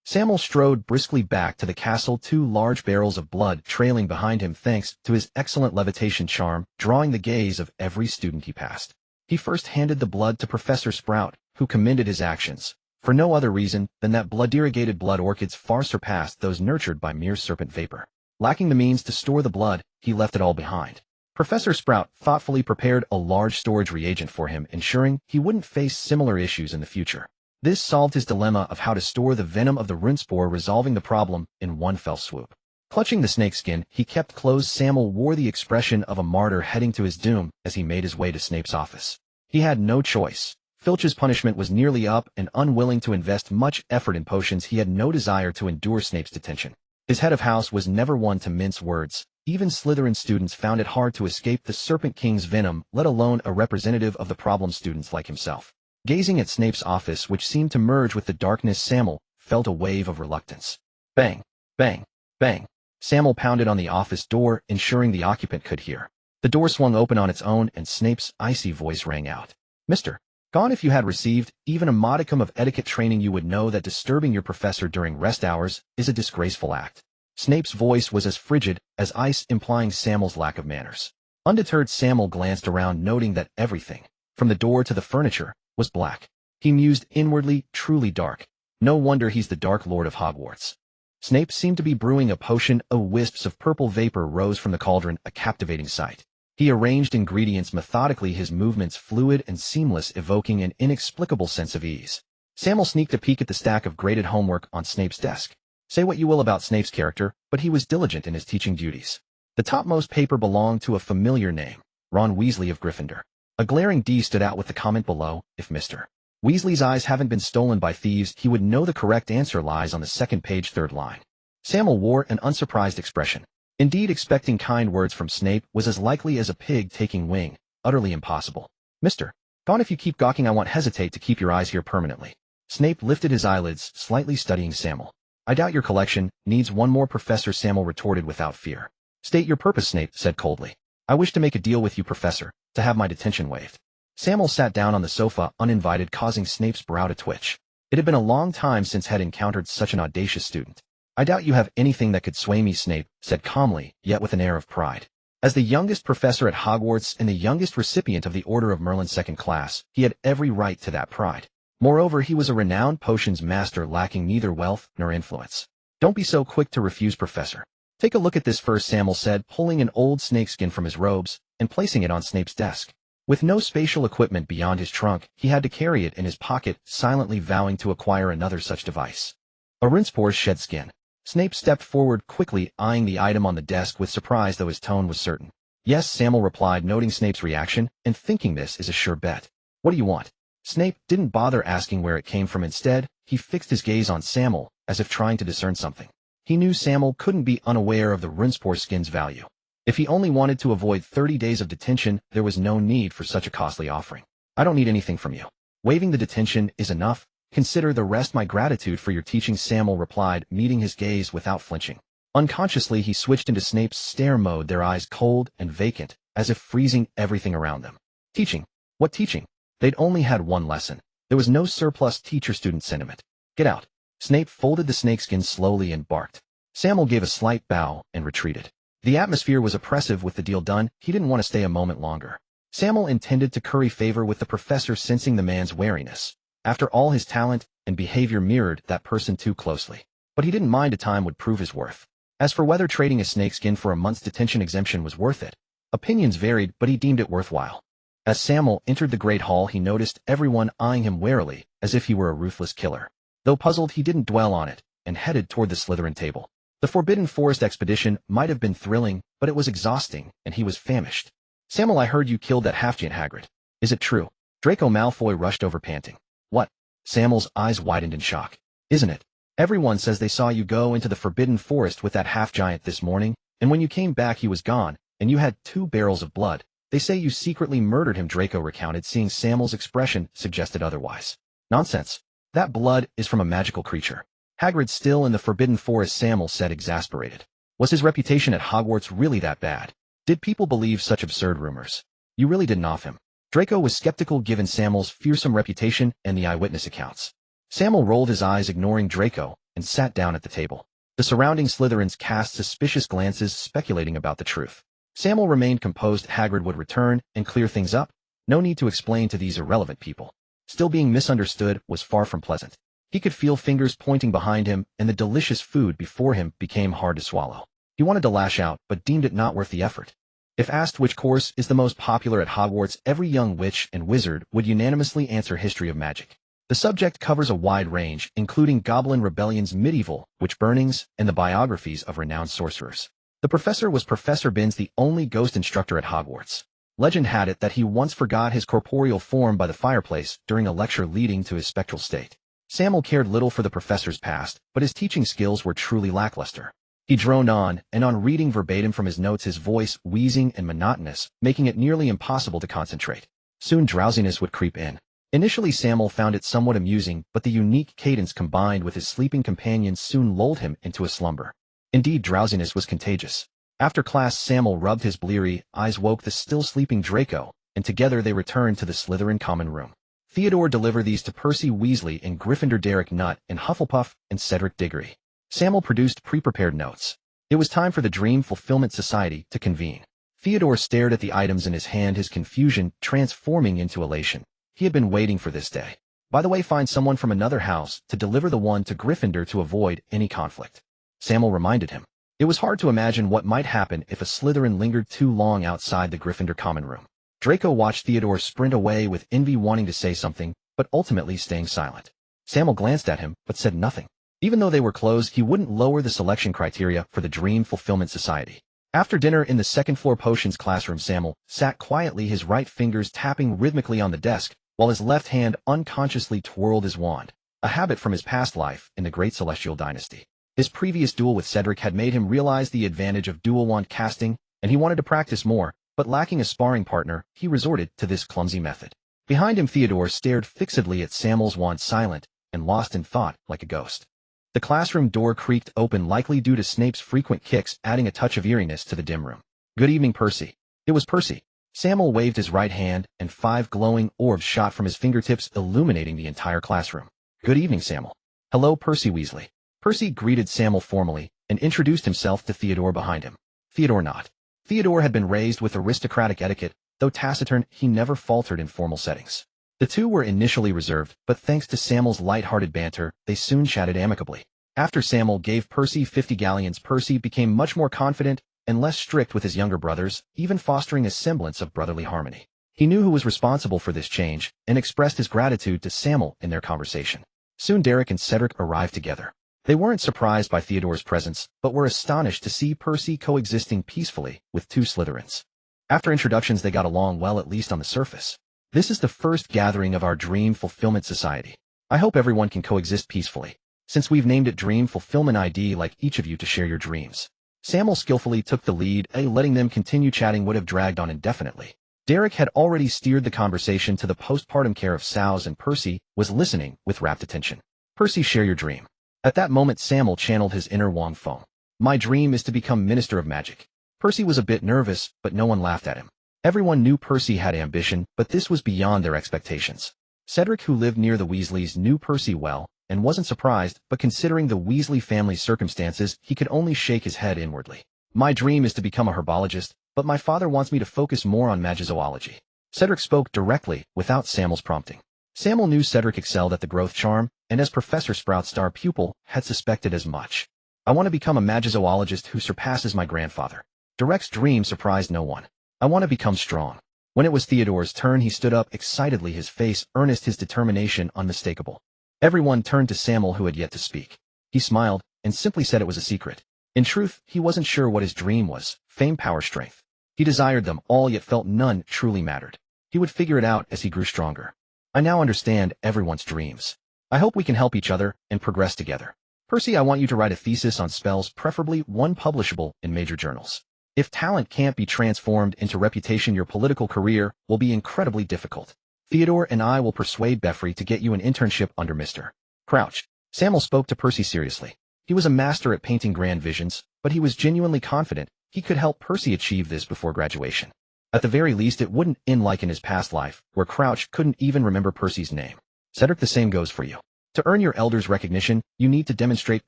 Sammael strode briskly back to the castle, 2 large barrels of blood trailing behind him thanks to his excellent levitation charm, drawing the gaze of every student he passed. He first handed the blood to Professor Sprout, who commended his actions, for no other reason than that blood-irrigated blood orchids far surpassed those nurtured by mere serpent vapor. Lacking the means to store the blood, he left it all behind. Professor Sprout thoughtfully prepared a large storage reagent for him, ensuring he wouldn't face similar issues in the future. This solved his dilemma of how to store the venom of the runespore, resolving the problem in one fell swoop. Clutching the snakeskin he kept closed, Sammael wore the expression of a martyr heading to his doom as he made his way to Snape's office. He had no choice. Filch's punishment was nearly up, and unwilling to invest much effort in potions, he had no desire to endure Snape's detention. His head of house was never one to mince words. Even Slytherin students found it hard to escape the Serpent King's venom, let alone a representative of the problem students like himself. Gazing at Snape's office, which seemed to merge with the darkness, Sammael felt a wave of reluctance. Bang! Bang! Bang! Sammael pounded on the office door, ensuring the occupant could hear. The door swung open on its own, and Snape's icy voice rang out. Mr. Gaunt, if you had received even a modicum of etiquette training, you would know that disturbing your professor during rest hours is a disgraceful act. Snape's voice was as frigid as ice, implying Sammael's lack of manners. Undeterred, Sammael glanced around, noting that everything, from the door to the furniture, was black. He mused inwardly, truly dark. No wonder he's the Dark Lord of Hogwarts. Snape seemed to be brewing a potion. Wisps of purple vapor rose from the cauldron, a captivating sight. He arranged ingredients methodically, his movements fluid and seamless, evoking an inexplicable sense of ease. Sammael sneaked a peek at the stack of graded homework on Snape's desk. Say what you will about Snape's character, but he was diligent in his teaching duties. The topmost paper belonged to a familiar name, Ron Weasley of Gryffindor. A glaring D stood out with the comment below, if Mr. Weasley's eyes haven't been stolen by thieves, he would know the correct answer lies on the second page, third line. Sammael wore an unsurprised expression. Indeed, expecting kind words from Snape was as likely as a pig taking wing, utterly impossible. Mr. Gaunt, if you keep gawking, I won't hesitate to keep your eyes here permanently. Snape lifted his eyelids, slightly studying Sammael. I doubt your collection needs one more professor, Sammael retorted without fear. State your purpose, Snape said coldly. I wish to make a deal with you, Professor, to have my detention waived. Sammael sat down on the sofa, uninvited, causing Snape's brow to twitch. It had been a long time since had encountered such an audacious student. I doubt you have anything that could sway me, Snape said calmly, yet with an air of pride. As the youngest professor at Hogwarts and the youngest recipient of the Order of Merlin's second class, he had every right to that pride. Moreover, he was a renowned potions master, lacking neither wealth nor influence. Don't be so quick to refuse, Professor. Take a look at this first, Sammael said, pulling an old snakeskin from his robes and placing it on Snape's desk. With no spatial equipment beyond his trunk, he had to carry it in his pocket, silently vowing to acquire another such device. A rinsepore's shed skin. Snape stepped forward quickly, eyeing the item on the desk with surprise, though his tone was certain. Yes, Sammael replied, noting Snape's reaction and thinking this is a sure bet. What do you want? Snape didn't bother asking where it came from. Instead, he fixed his gaze on Sammael, as if trying to discern something. He knew Sammael couldn't be unaware of the rinspore skin's value. If he only wanted to avoid 30 days of detention, there was no need for such a costly offering. I don't need anything from you. Waiving the detention is enough. Consider the rest my gratitude for your teaching, Sammael replied, meeting his gaze without flinching. Unconsciously, he switched into Snape's stare mode, their eyes cold and vacant, as if freezing everything around them. Teaching? What teaching? They'd only had one lesson. There was no surplus teacher-student sentiment. Get out. Snape folded the snakeskin slowly and barked. Sammael gave a slight bow and retreated. The atmosphere was oppressive. With the deal done, he didn't want to stay a moment longer. Sammael intended to curry favor with the professor, sensing the man's wariness. After all, his talent and behavior mirrored that person too closely. But he didn't mind. A time would prove his worth. As for whether trading a snakeskin for a month's detention exemption was worth it, opinions varied, but he deemed it worthwhile. As Sammael entered the Great Hall, he noticed everyone eyeing him warily, as if he were a ruthless killer. Though puzzled, he didn't dwell on it, and headed toward the Slytherin table. The Forbidden Forest expedition might have been thrilling, but it was exhausting, and he was famished. Sammael, I heard you killed that half-giant Hagrid. Is it true? Draco Malfoy rushed over, panting. What? Sammael's eyes widened in shock. Isn't it? Everyone says they saw you go into the Forbidden Forest with that half-giant this morning, and when you came back he was gone, and you had 2 barrels of blood. They say you secretly murdered him, Draco recounted, seeing Sammael's expression suggested otherwise. Nonsense. That blood is from a magical creature. Hagrid's still in the Forbidden Forest, Sammael said, exasperated. Was his reputation at Hogwarts really that bad? Did people believe such absurd rumors? You really didn't off him. Draco was skeptical given Sammael's fearsome reputation and the eyewitness accounts. Sammael rolled his eyes, ignoring Draco, and sat down at the table. The surrounding Slytherins cast suspicious glances, speculating about the truth. Sammael remained composed. Hagrid would return and clear things up. No need to explain to these irrelevant people. Still, being misunderstood was far from pleasant. He could feel fingers pointing behind him, and the delicious food before him became hard to swallow. He wanted to lash out, but deemed it not worth the effort. If asked which course is the most popular at Hogwarts, every young witch and wizard would unanimously answer History of Magic. The subject covers a wide range, including Goblin Rebellion's medieval, witch burnings, and the biographies of renowned sorcerers. The professor was Professor Binns, the only ghost instructor at Hogwarts. Legend had it that he once forgot his corporeal form by the fireplace during a lecture leading to his spectral state. Sammael cared little for the professor's past, but his teaching skills were truly lackluster. He droned on, and on reading verbatim from his notes, his voice wheezing and monotonous, making it nearly impossible to concentrate. Soon drowsiness would creep in. Initially Sammael found it somewhat amusing, but the unique cadence combined with his sleeping companions soon lulled him into a slumber. Indeed, drowsiness was contagious. After class, Sammael rubbed his bleary eyes, woke the still sleeping Draco, and together they returned to the Slytherin common room. Theodore delivered these to Percy Weasley and Gryffindor, Derek Nutt and Hufflepuff, and Cedric Diggory. Sammael produced pre-prepared notes. It was time for the Dream Fulfillment Society to convene. Theodore stared at the items in his hand, his confusion transforming into elation. He had been waiting for this day. By the way, find someone from another house to deliver the one to Gryffindor to avoid any conflict. Sammael reminded him. It was hard to imagine what might happen if a Slytherin lingered too long outside the Gryffindor common room. Draco watched Theodore sprint away with envy, wanting to say something, but ultimately staying silent. Sammael glanced at him, but said nothing. Even though they were closed, he wouldn't lower the selection criteria for the Dream Fulfillment Society. After dinner in the second-floor potions classroom, Sammael sat quietly, his right fingers tapping rhythmically on the desk, while his left hand unconsciously twirled his wand, a habit from his past life in the Great Celestial Dynasty. His previous duel with Cedric had made him realize the advantage of dual wand casting, and he wanted to practice more, but lacking a sparring partner, he resorted to this clumsy method. Behind him, Theodore stared fixedly at Sammael's wand, silent and lost in thought like a ghost. The classroom door creaked open, likely due to Snape's frequent kicks, adding a touch of eeriness to the dim room. "Good evening, Percy." It was Percy. Sammael waved his right hand, and 5 glowing orbs shot from his fingertips, illuminating the entire classroom. "Good evening, Sammael." "Hello, Percy Weasley." Percy greeted Sammael formally, and introduced himself to Theodore behind him. Theodore nodded. Theodore had been raised with aristocratic etiquette, though taciturn, he never faltered in formal settings. The two were initially reserved, but thanks to Sammael's light-hearted banter, they soon chatted amicably. After Sammael gave Percy 50 galleons, Percy became much more confident and less strict with his younger brothers, even fostering a semblance of brotherly harmony. He knew who was responsible for this change, and expressed his gratitude to Sammael in their conversation. Soon Derek and Cedric arrived together. They weren't surprised by Theodore's presence, but were astonished to see Percy coexisting peacefully with 2 Slytherins. After introductions, they got along well, at least on the surface. "This is the first gathering of our Dream Fulfillment Society. I hope everyone can coexist peacefully. Since we've named it Dream Fulfillment, I'd like each of you to share your dreams." Sammael skillfully took the lead, letting them continue chatting would have dragged on indefinitely. Derek had already steered the conversation to the postpartum care of sows, and Percy was listening with rapt attention. "Percy, share your dream." At that moment, Sammael channeled his inner Wong Feng. "My dream is to become Minister of Magic." Percy was a bit nervous, but no one laughed at him. Everyone knew Percy had ambition, but this was beyond their expectations. Cedric, who lived near the Weasleys, knew Percy well, and wasn't surprised, but considering the Weasley family's circumstances, he could only shake his head inwardly. "My dream is to become a herbologist, but my father wants me to focus more on magizoology." Cedric spoke directly, without Sammael's prompting. Sammael knew Cedric excelled at the growth charm, and as Professor Sprout's star pupil, had suspected as much. "I want to become a magizoologist who surpasses my grandfather." Derek's dream surprised no one. "I want to become strong." When it was Theodore's turn, he stood up excitedly, his face earnest, his determination unmistakable. Everyone turned to Sammael, who had yet to speak. He smiled, and simply said it was a secret. In truth, he wasn't sure what his dream was: fame, power, strength. He desired them all, yet felt none truly mattered. He would figure it out as he grew stronger. "I now understand everyone's dreams. I hope we can help each other and progress together. Percy, I want you to write a thesis on spells, preferably one publishable in major journals. If talent can't be transformed into reputation, your political career will be incredibly difficult. Theodore and I will persuade Beffrey to get you an internship under Mr. Crouch." Sammael spoke to Percy seriously. He was a master at painting grand visions, but he was genuinely confident he could help Percy achieve this before graduation. At the very least, it wouldn't end like in his past life, where Crouch couldn't even remember Percy's name. "Cedric, the same goes for you. To earn your elders' recognition, you need to demonstrate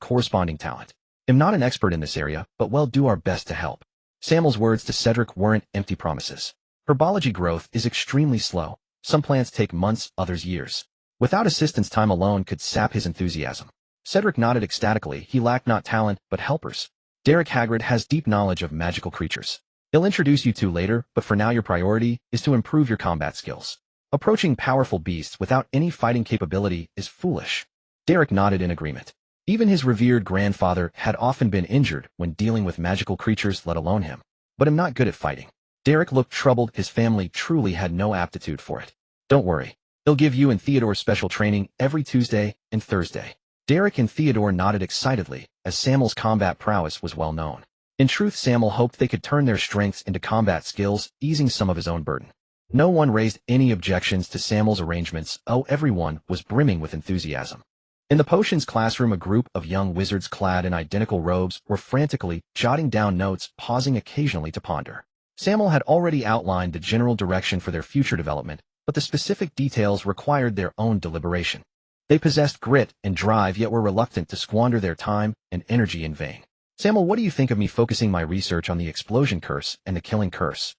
corresponding talent. I'm not an expert in this area, but we'll do our best to help." Sammael's words to Cedric weren't empty promises. Herbology growth is extremely slow. Some plants take months, others years. Without assistance, time alone could sap his enthusiasm. Cedric nodded ecstatically. He lacked not talent, but helpers. "Derek Hagrid has deep knowledge of magical creatures. He'll introduce you to later, but for now your priority is to improve your combat skills. Approaching powerful beasts without any fighting capability is foolish. Derek nodded in agreement. Even his revered grandfather had often been injured when dealing with magical creatures, let alone him. But I'm not good at fighting. Derek looked troubled. His family truly had no aptitude for it. Don't worry. They'll give you and Theodore special training every Tuesday and Thursday. Derek and Theodore nodded excitedly, as Sammael's combat prowess was well known. In truth, Sammael hoped they could turn their strengths into combat skills, easing some of his own burden. No one raised any objections to Sammael's arrangements. Everyone was brimming with enthusiasm. In the potions classroom, a group of young wizards clad in identical robes were frantically jotting down notes, pausing occasionally to ponder. Sammael had already outlined the general direction for their future development, but the specific details required their own deliberation. They possessed grit and drive, yet were reluctant to squander their time and energy in vain. Sammael, what do you think of me focusing my research on the explosion curse and the killing curse?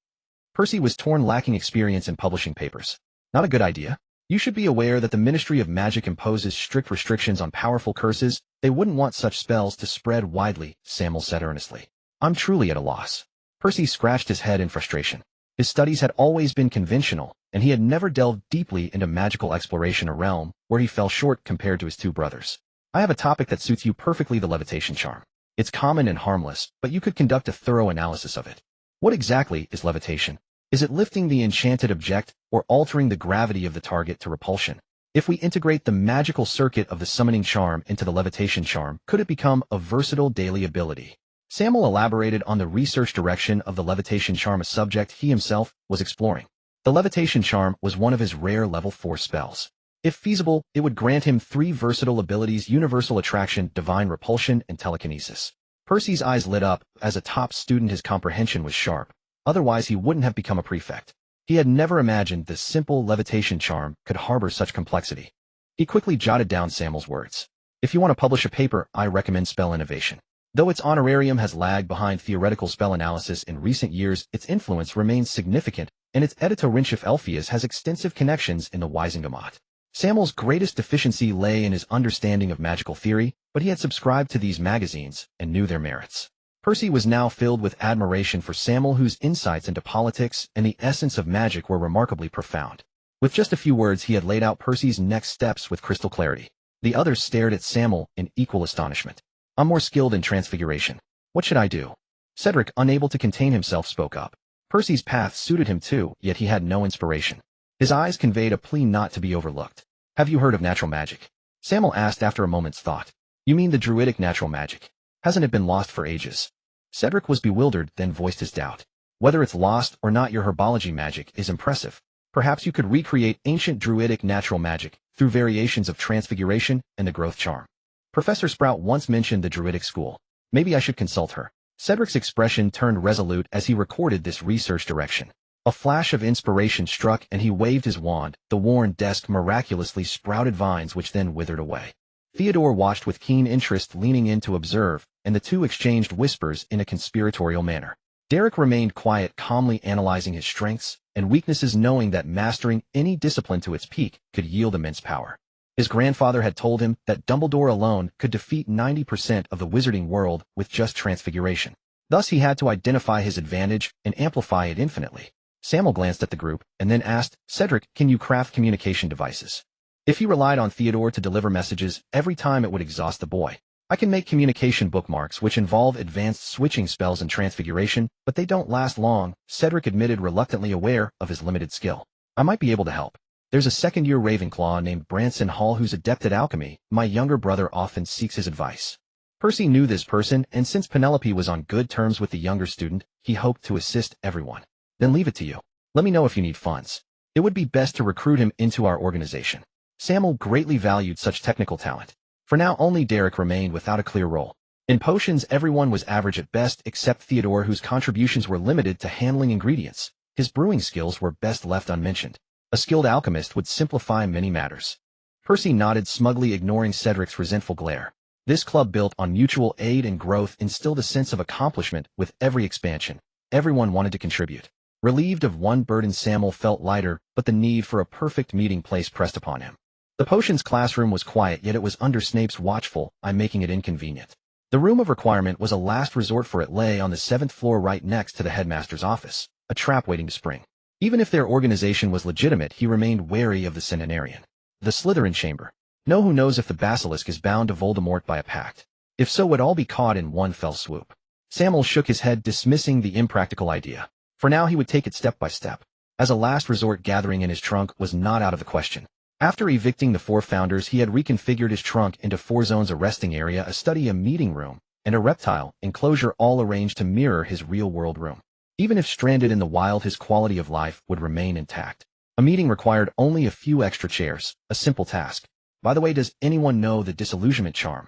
Percy was torn, lacking experience in publishing papers. Not a good idea. You should be aware that the Ministry of Magic imposes strict restrictions on powerful curses. They wouldn't want such spells to spread widely, Sammael said earnestly. I'm truly at a loss. Percy scratched his head in frustration. His studies had always been conventional, and he had never delved deeply into magical exploration, a realm where he fell short compared to his two brothers. I have a topic that suits you perfectly, the levitation charm. It's common and harmless, but you could conduct a thorough analysis of it. What exactly is levitation? Is it lifting the enchanted object, or altering the gravity of the target to repulsion? If we integrate the magical circuit of the summoning charm into the levitation charm, could it become a versatile daily ability? Sammael elaborated on the research direction of the levitation charm, a subject he himself was exploring. The levitation charm was one of his rare level 4 spells. If feasible, it would grant him 3 versatile abilities: universal attraction, divine repulsion, and telekinesis. Percy's eyes lit up. As a top student, his comprehension was sharp. Otherwise, he wouldn't have become a prefect. He had never imagined this simple levitation charm could harbor such complexity. He quickly jotted down Sammael's words. If you want to publish a paper, I recommend spell innovation. Though its honorarium has lagged behind theoretical spell analysis in recent years, its influence remains significant, and its editor-in-chief Elphias has extensive connections in the Wisingamot. Sammael's greatest deficiency lay in his understanding of magical theory, but he had subscribed to these magazines and knew their merits. Percy was now filled with admiration for Sammael, whose insights into politics and the essence of magic were remarkably profound. With just a few words, he had laid out Percy's next steps with crystal clarity. The others stared at Sammael in equal astonishment. I'm more skilled in transfiguration. What should I do? Cedric, unable to contain himself, spoke up. Percy's path suited him too, yet he had no inspiration. His eyes conveyed a plea not to be overlooked. Have you heard of natural magic? Sammael asked after a moment's thought. You mean the druidic natural magic? Hasn't it been lost for ages? Cedric was bewildered, then voiced his doubt. Whether it's lost or not, your herbology magic is impressive. Perhaps you could recreate ancient druidic natural magic through variations of transfiguration and the growth charm. Professor Sprout once mentioned the druidic school. Maybe I should consult her. Cedric's expression turned resolute as he recorded this research direction. A flash of inspiration struck and he waved his wand. The worn desk miraculously sprouted vines which then withered away. Theodore watched with keen interest, leaning in to observe, and the two exchanged whispers in a conspiratorial manner. Derek remained quiet, calmly analyzing his strengths and weaknesses, knowing that mastering any discipline to its peak could yield immense power. His grandfather had told him that Dumbledore alone could defeat 90% of the wizarding world with just transfiguration. Thus he had to identify his advantage and amplify it infinitely. Sammael glanced at the group and then asked, Cedric, can you craft communication devices? If he relied on Theodore to deliver messages every time, it would exhaust the boy. I can make communication bookmarks which involve advanced switching spells and transfiguration, but they don't last long, Cedric admitted, reluctantly aware of his limited skill. I might be able to help. There's a second-year Ravenclaw named Branson Hall who's adept at alchemy. My younger brother often seeks his advice. Percy knew this person, and since Penelope was on good terms with the younger student, he hoped to assist everyone. Then leave it to you. Let me know if you need funds. It would be best to recruit him into our organization. Sammael greatly valued such technical talent. For now, only Derek remained without a clear role. In potions, everyone was average at best except Theodore, whose contributions were limited to handling ingredients. His brewing skills were best left unmentioned. A skilled alchemist would simplify many matters. Percy nodded smugly, ignoring Cedric's resentful glare. This club, built on mutual aid and growth, instilled a sense of accomplishment with every expansion. Everyone wanted to contribute. Relieved of one burden, Sammael felt lighter, but the need for a perfect meeting place pressed upon him. The potions classroom was quiet, yet it was under Snape's watchful eye, making it inconvenient. The room of requirement was a last resort, for it lay on the 7th floor right next to the headmaster's office, a trap waiting to spring. Even if their organization was legitimate, he remained wary of the centenarian. The Slytherin chamber. No, who knows if the basilisk is bound to Voldemort by a pact. If so, would all be caught in one fell swoop. Sammael shook his head, dismissing the impractical idea. For now, he would take it step by step. As a last resort, gathering in his trunk was not out of the question. After evicting the 4 founders, he had reconfigured his trunk into 4 zones: a resting area, a study, a meeting room, and a reptile enclosure, all arranged to mirror his real-world room. Even if stranded in the wild, his quality of life would remain intact. A meeting required only a few extra chairs, a simple task. By the way, does anyone know the disillusionment charm?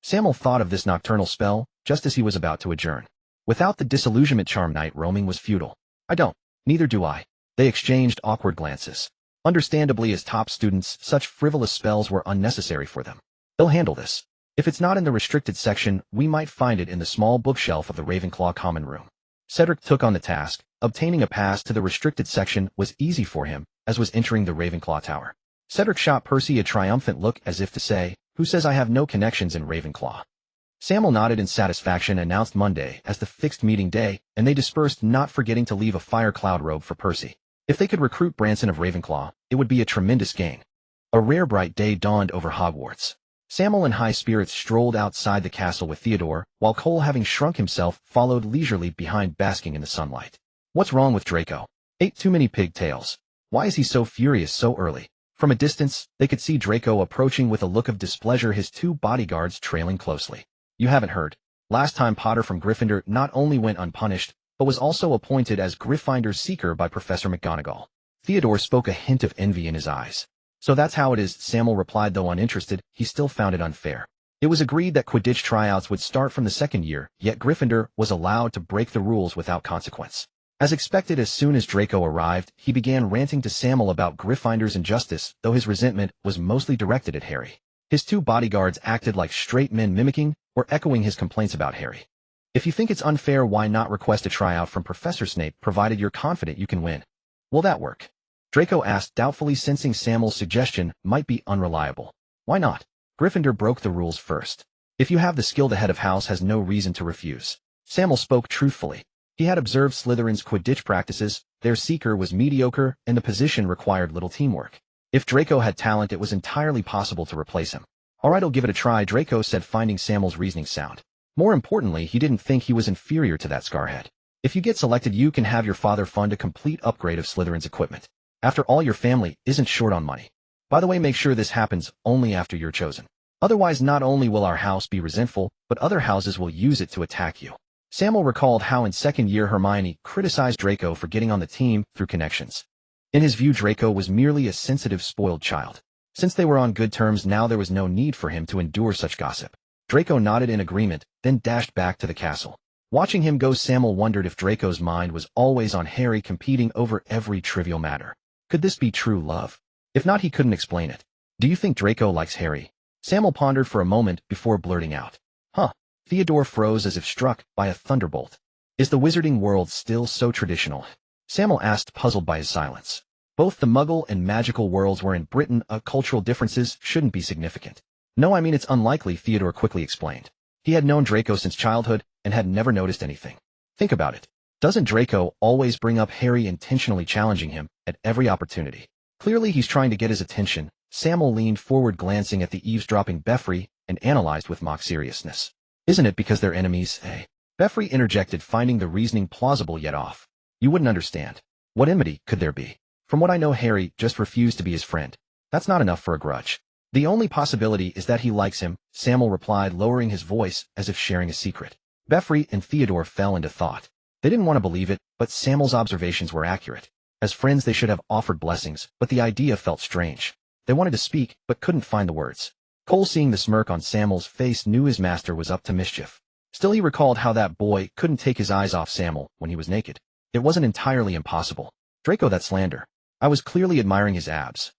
Sammael thought of this nocturnal spell just as he was about to adjourn. Without the disillusionment charm, night roaming was futile. I don't. Neither do I. They exchanged awkward glances. Understandably, as top students, such frivolous spells were unnecessary for them. They'll handle this. If it's not in the restricted section, we might find it in the small bookshelf of the Ravenclaw common room. Cedric took on the task. Obtaining a pass to the restricted section was easy for him, as was entering the Ravenclaw tower. Cedric shot Percy a triumphant look, as if to say, "Who says I have no connections in Ravenclaw?" Sammael nodded in satisfaction, announced Monday as the fixed meeting day, and they dispersed, not forgetting to leave a fire cloud robe for Percy. If they could recruit Branson of Ravenclaw, it would be a tremendous gain. A rare bright day dawned over Hogwarts. Sammael in high spirits strolled outside the castle with Theodore, while Cole, having shrunk himself, followed leisurely behind, basking in the sunlight. What's wrong with Draco? Ate too many pigtails. Why is he so furious so early? From a distance, they could see Draco approaching with a look of displeasure, his 2 bodyguards trailing closely. You haven't heard. Last time, Potter from Gryffindor not only went unpunished, but was also appointed as Gryffinder's seeker by Professor McGonagall. Theodore spoke, a hint of envy in his eyes. So that's how it is, Sammael replied, though uninterested. He still found it unfair. It was agreed that Quidditch tryouts would start from the 2nd year, yet Gryffindor was allowed to break the rules without consequence. As expected, as soon as Draco arrived, he began ranting to Sammael about Gryffinder's injustice, though his resentment was mostly directed at Harry. His 2 bodyguards acted like straight men, mimicking or echoing his complaints about Harry. If you think it's unfair, why not request a tryout from Professor Snape, provided you're confident you can win? Will that work? Draco asked, doubtfully, sensing Sammael's suggestion might be unreliable. Why not? Gryffindor broke the rules first. If you have the skill, the head of house has no reason to refuse. Sammael spoke truthfully. He had observed Slytherin's Quidditch practices. Their seeker was mediocre, and the position required little teamwork. If Draco had talent, it was entirely possible to replace him. All right, I'll give it a try, Draco said, finding Sammael's reasoning sound. More importantly, he didn't think he was inferior to that scarhead. If you get selected, you can have your father fund a complete upgrade of Slytherin's equipment. After all, your family isn't short on money. By the way, make sure this happens only after you're chosen. Otherwise, not only will our house be resentful, but other houses will use it to attack you. Sammael recalled how in 2nd year Hermione criticized Draco for getting on the team through connections. In his view, Draco was merely a sensitive, spoiled child. Since they were on good terms now, there was no need for him to endure such gossip. Draco nodded in agreement, then dashed back to the castle. Watching him go, Sammael wondered if Draco's mind was always on Harry, competing over every trivial matter. Could this be true love? If not, he couldn't explain it. Do you think Draco likes Harry? Sammael pondered for a moment before blurting out. Huh. Theodore froze as if struck by a thunderbolt. Is the wizarding world still so traditional? Sammael asked, puzzled by his silence. Both the Muggle and magical worlds were in Britain. Cultural differences shouldn't be significant. No, I mean, it's unlikely, Theodore quickly explained. He had known Draco since childhood and had never noticed anything. Think about it. Doesn't Draco always bring up Harry, intentionally challenging him at every opportunity? Clearly he's trying to get his attention. Sammael leaned forward, glancing at the eavesdropping Beffrey, and analyzed with mock seriousness. Isn't it because they're enemies, eh? Beffrey interjected, finding the reasoning plausible yet off. You wouldn't understand. What enmity could there be? From what I know, Harry just refused to be his friend. That's not enough for a grudge. The only possibility is that he likes him, Sammael replied, lowering his voice as if sharing a secret. Beffrey and Theodore fell into thought. They didn't want to believe it, but Sammael's observations were accurate. As friends, they should have offered blessings, but the idea felt strange. They wanted to speak, but couldn't find the words. Cole, seeing the smirk on Sammael's face, knew his master was up to mischief. Still, he recalled how that boy couldn't take his eyes off Sammael when he was naked. It wasn't entirely impossible. Draco, that slander. I was clearly admiring his abs.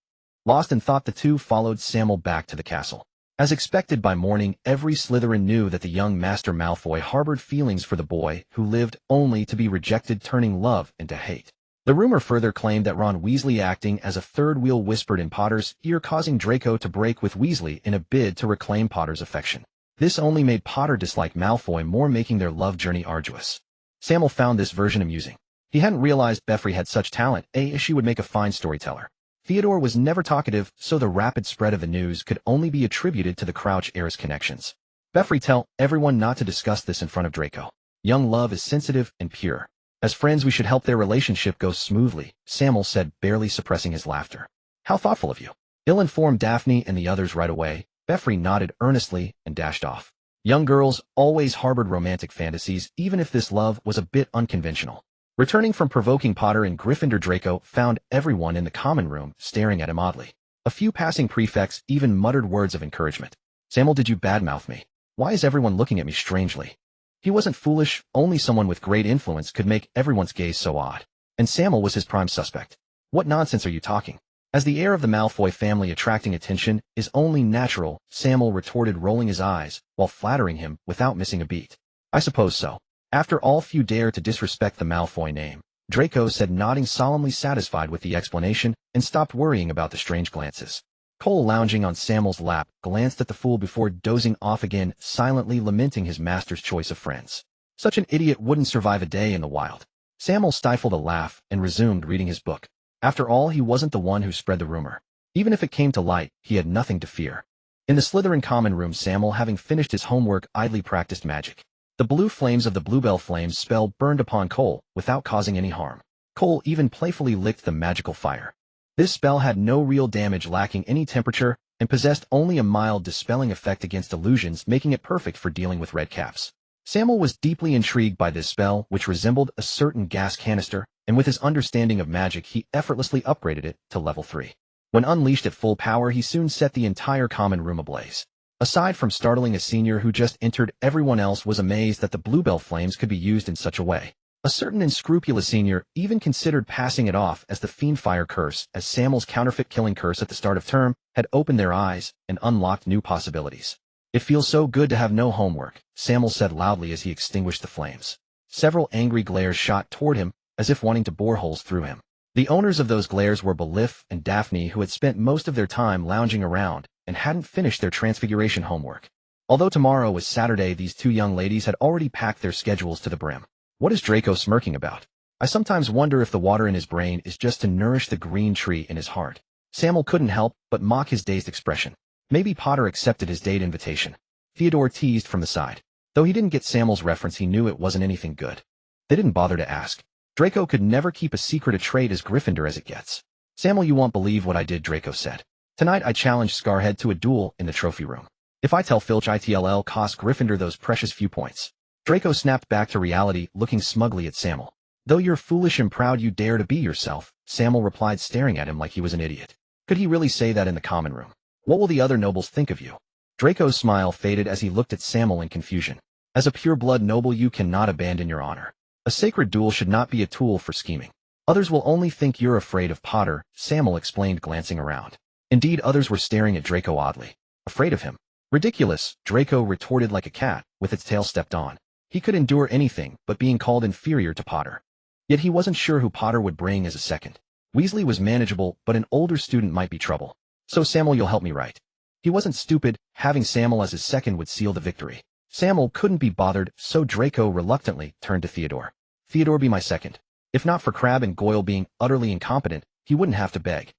Lost in thought, the two followed Sammael back to the castle. As expected, by morning, every Slytherin knew that the young Master Malfoy harbored feelings for the boy who lived only to be rejected, turning love into hate. The rumor further claimed that Ron Weasley, acting as a third wheel, whispered in Potter's ear, causing Draco to break with Weasley in a bid to reclaim Potter's affection. This only made Potter dislike Malfoy more, making their love journey arduous. Sammael found this version amusing. He hadn't realized Beffrey had such talent, she would make a fine storyteller. Theodore was never talkative, so the rapid spread of the news could only be attributed to the Crouch heiress connections. Beffrey, tell everyone not to discuss this in front of Draco. Young love is sensitive and pure. As friends, we should help their relationship go smoothly, Sammael said, barely suppressing his laughter. How thoughtful of you. Ill-informed Daphne and the others right away. Beffrey nodded earnestly and dashed off. Young girls always harbored romantic fantasies, even if this love was a bit unconventional. Returning from provoking Potter and Gryffindor, Draco found everyone in the common room staring at him oddly. A few passing prefects even muttered words of encouragement. Sammael, did you badmouth me? Why is everyone looking at me strangely? He wasn't foolish, only someone with great influence could make everyone's gaze so odd. And Sammael was his prime suspect. What nonsense are you talking? As the heir of the Malfoy family, attracting attention is only natural, Sammael retorted, rolling his eyes while flattering him without missing a beat. I suppose so. After all, few dare to disrespect the Malfoy name, Draco said, nodding, solemnly satisfied with the explanation, and stopped worrying about the strange glances. Cole, lounging on Sammael's lap, glanced at the fool before dozing off again, silently lamenting his master's choice of friends. Such an idiot wouldn't survive a day in the wild. Sammael stifled a laugh and resumed reading his book. After all, he wasn't the one who spread the rumor. Even if it came to light, he had nothing to fear. In the Slytherin common room, Sammael, having finished his homework, idly practiced magic. The blue flames of the Bluebell Flames spell burned upon Cole without causing any harm. Cole even playfully licked the magical fire. This spell had no real damage, lacking any temperature, and possessed only a mild dispelling effect against illusions, making it perfect for dealing with redcaps. Sammael was deeply intrigued by this spell, which resembled a certain gas canister, and with his understanding of magic, he effortlessly upgraded it to level 3. When unleashed at full power, he soon set the entire common room ablaze. Aside from startling a senior who just entered, everyone else was amazed that the Bluebell Flames could be used in such a way. A certain unscrupulous senior even considered passing it off as the Fiendfire Curse, as Sammael's counterfeit killing curse at the start of term had opened their eyes and unlocked new possibilities. It feels so good to have no homework, Sammael said loudly as he extinguished the flames. Several angry glares shot toward him, as if wanting to bore holes through him. The owners of those glares were Belif and Daphne, who had spent most of their time lounging around and hadn't finished their transfiguration homework. Although tomorrow was Saturday, these two young ladies had already packed their schedules to the brim. What is Draco smirking about? I sometimes wonder if the water in his brain is just to nourish the green tree in his heart. Sammael couldn't help but mock his dazed expression. Maybe Potter accepted his date invitation. Theodore teased from the side. Though he didn't get Sammael's reference, he knew it wasn't anything good. They didn't bother to ask. Draco could never keep a secret, a trait as Gryffindor as it gets. Sammael, you won't believe what I did, Draco said. Tonight I challenged Scarhead to a duel in the trophy room. If I tell Filch it'll cost Gryffindor those precious few points. Draco snapped back to reality, looking smugly at Sammael. Though you're foolish and proud, you dare to be yourself, Sammael replied, staring at him like he was an idiot. Could he really say that in the common room? What will the other nobles think of you? Draco's smile faded as he looked at Sammael in confusion. As a pure-blood noble, you cannot abandon your honor. A sacred duel should not be a tool for scheming. Others will only think you're afraid of Potter, Sammael explained, glancing around. Indeed, others were staring at Draco oddly. Afraid of him? Ridiculous, Draco retorted like a cat, with its tail stepped on. He could endure anything but being called inferior to Potter. Yet he wasn't sure who Potter would bring as a second. Weasley was manageable, but an older student might be trouble. So Sammael, you'll help me, right? He wasn't stupid. Having Sammael as his second would seal the victory. Sammael couldn't be bothered, so Draco reluctantly turned to Theodore. Theodore, be my second. If not for Crabbe and Goyle being utterly incompetent, he wouldn't have to beg.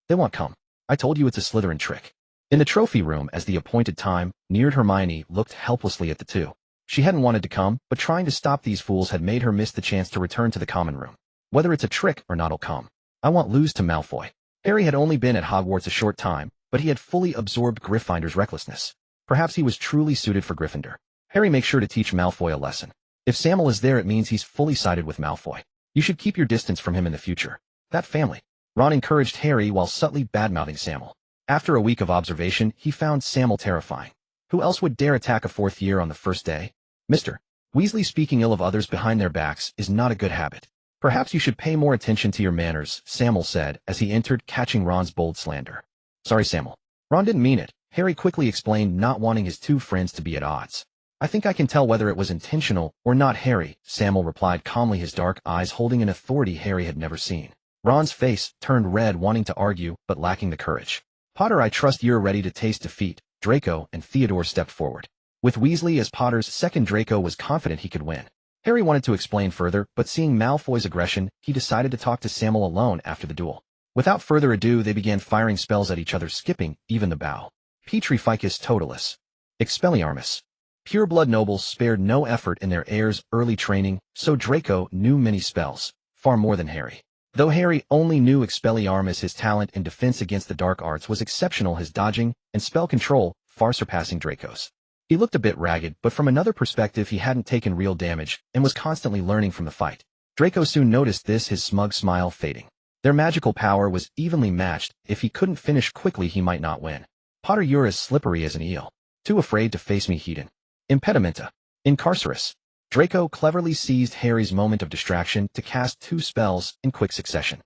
They won't come. I told you it's a Slytherin trick. In the trophy room, as the appointed time neared, Hermione looked helplessly at the two. She hadn't wanted to come, but trying to stop these fools had made her miss the chance to return to the common room. Whether it's a trick or not, I'll come. I want lose to Malfoy. Harry had only been at Hogwarts a short time, but he had fully absorbed Gryffinder's recklessness. Perhaps he was truly suited for Gryffindor. Harry, make sure to teach Malfoy a lesson. If Sammael is there, it means he's fully sided with Malfoy. You should keep your distance from him in the future. That family. Ron encouraged Harry while subtly badmouthing Sammael. After a week of observation, he found Sammael terrifying. Who else would dare attack a fourth year on the first day? Mr. Weasley, speaking ill of others behind their backs is not a good habit. Perhaps you should pay more attention to your manners, Sammael said as he entered, catching Ron's bold slander. Sorry, Sammael. Ron didn't mean it, Harry quickly explained, not wanting his two friends to be at odds. I think I can tell whether it was intentional or not, Harry, Sammael replied calmly, his dark eyes holding an authority Harry had never seen. Ron's face turned red, wanting to argue, but lacking the courage. Potter, I trust you're ready to taste defeat. Draco and Theodore stepped forward. With Weasley as Potter's second, Draco was confident he could win. Harry wanted to explain further, but seeing Malfoy's aggression, he decided to talk to Sammael alone after the duel. Without further ado, they began firing spells at each other, skipping even the bow. Petrificus Totalis. Expelliarmus. Pureblood nobles spared no effort in their heir's early training, so Draco knew many spells, far more than Harry. Though Harry only knew Expelliarmus, his talent in defense against the dark arts was exceptional, his dodging and spell control far surpassing Draco's. He looked a bit ragged, but from another perspective he hadn't taken real damage and was constantly learning from the fight. Draco soon noticed this, his smug smile fading. Their magical power was evenly matched. If he couldn't finish quickly, he might not win. Potter, you're as slippery as an eel. Too afraid to face me, Hedon. Impedimenta. Incarcerus. Draco cleverly seized Harry's moment of distraction to cast 2 spells in quick succession.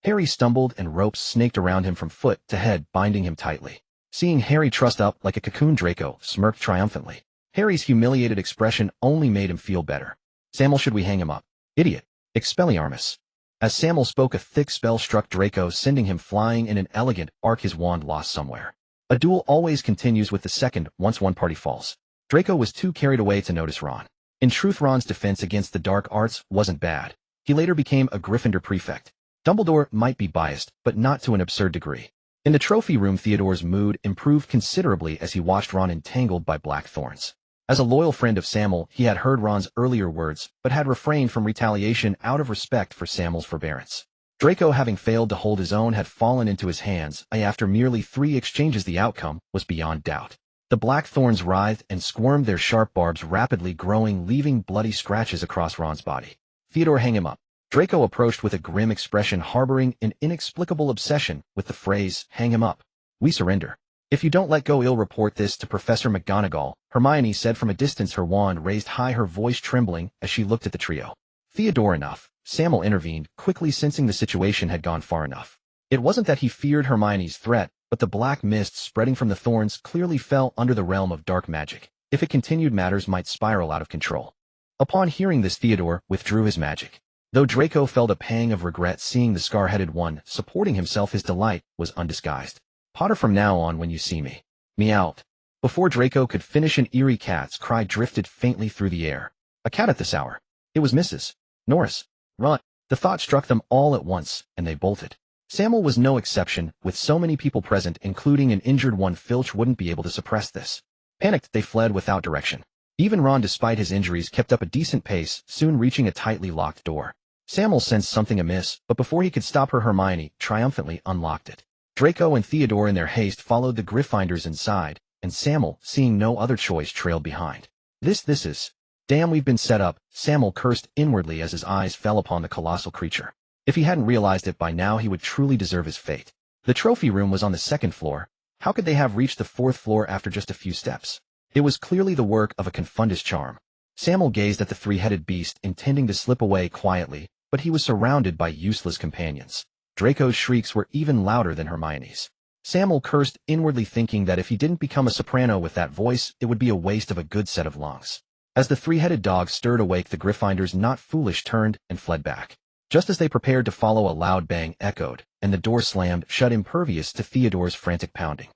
Harry stumbled and ropes snaked around him from foot to head, binding him tightly. Seeing Harry trussed up like a cocoon, Draco smirked triumphantly. Harry's humiliated expression only made him feel better. Sammael, should we hang him up? Idiot. Expelliarmus. As Sammael spoke, a thick spell struck Draco, sending him flying in an elegant arc, his wand lost somewhere. A duel always continues with the second once one party falls. Draco was too carried away to notice Ron. In truth, Ron's defense against the dark arts wasn't bad. He later became a Gryffindor prefect. Dumbledore might be biased, but not to an absurd degree. In the trophy room, Theodore's mood improved considerably as he watched Ron entangled by black thorns. As a loyal friend of Sammael, he had heard Ron's earlier words, but had refrained from retaliation out of respect for Sammael's forbearance. Draco, having failed to hold his own, had fallen into his hands. After merely 3 exchanges, the outcome was beyond doubt. The black thorns writhed and squirmed, their sharp barbs rapidly growing, leaving bloody scratches across Ron's body. Theodore, hang him up. Draco approached with a grim expression, harboring an inexplicable obsession with the phrase, hang him up. We surrender. If you don't let go, I'll report this to Professor McGonagall, Hermione said from a distance, her wand raised high, her voice trembling as she looked at the trio. Theodore, enough. Sammael intervened, quickly sensing the situation had gone far enough. It wasn't that he feared Hermione's threat, but the black mist spreading from the thorns clearly fell under the realm of dark magic. If it continued, matters might spiral out of control. Upon hearing this, Theodore withdrew his magic. Though Draco felt a pang of regret seeing the scar-headed one supporting himself, his delight was undisguised. Potter, from now on, when you see me, meowed. Before Draco could finish, an eerie cat's cry drifted faintly through the air. A cat at this hour. It was Mrs. Norris. Run. The thought struck them all at once, and they bolted. Sammael was no exception. With so many people present, including an injured one, Filch wouldn't be able to suppress this. Panicked, they fled without direction. Even Ron, despite his injuries, kept up a decent pace, soon reaching a tightly locked door. Sammael sensed something amiss, but before he could stop her, Hermione triumphantly unlocked it. Draco and Theodore in their haste followed the Gryffindors inside, and Sammael, seeing no other choice, trailed behind. This is... Damn, we've been set up, Sammael cursed inwardly as his eyes fell upon the colossal creature. If he hadn't realized it by now, he would truly deserve his fate. The trophy room was on the 2nd floor. How could they have reached the 4th floor after just a few steps? It was clearly the work of a confundus charm. Sammael gazed at the 3-headed beast, intending to slip away quietly, but he was surrounded by useless companions. Draco's shrieks were even louder than Hermione's. Sammael cursed inwardly, thinking that if he didn't become a soprano with that voice, it would be a waste of a good set of lungs. As the 3-headed dog stirred awake, the Gryffindors, not foolish, turned and fled back. Just as they prepared to follow, a loud bang echoed, and the door slammed shut, impervious to Theodore's frantic pounding.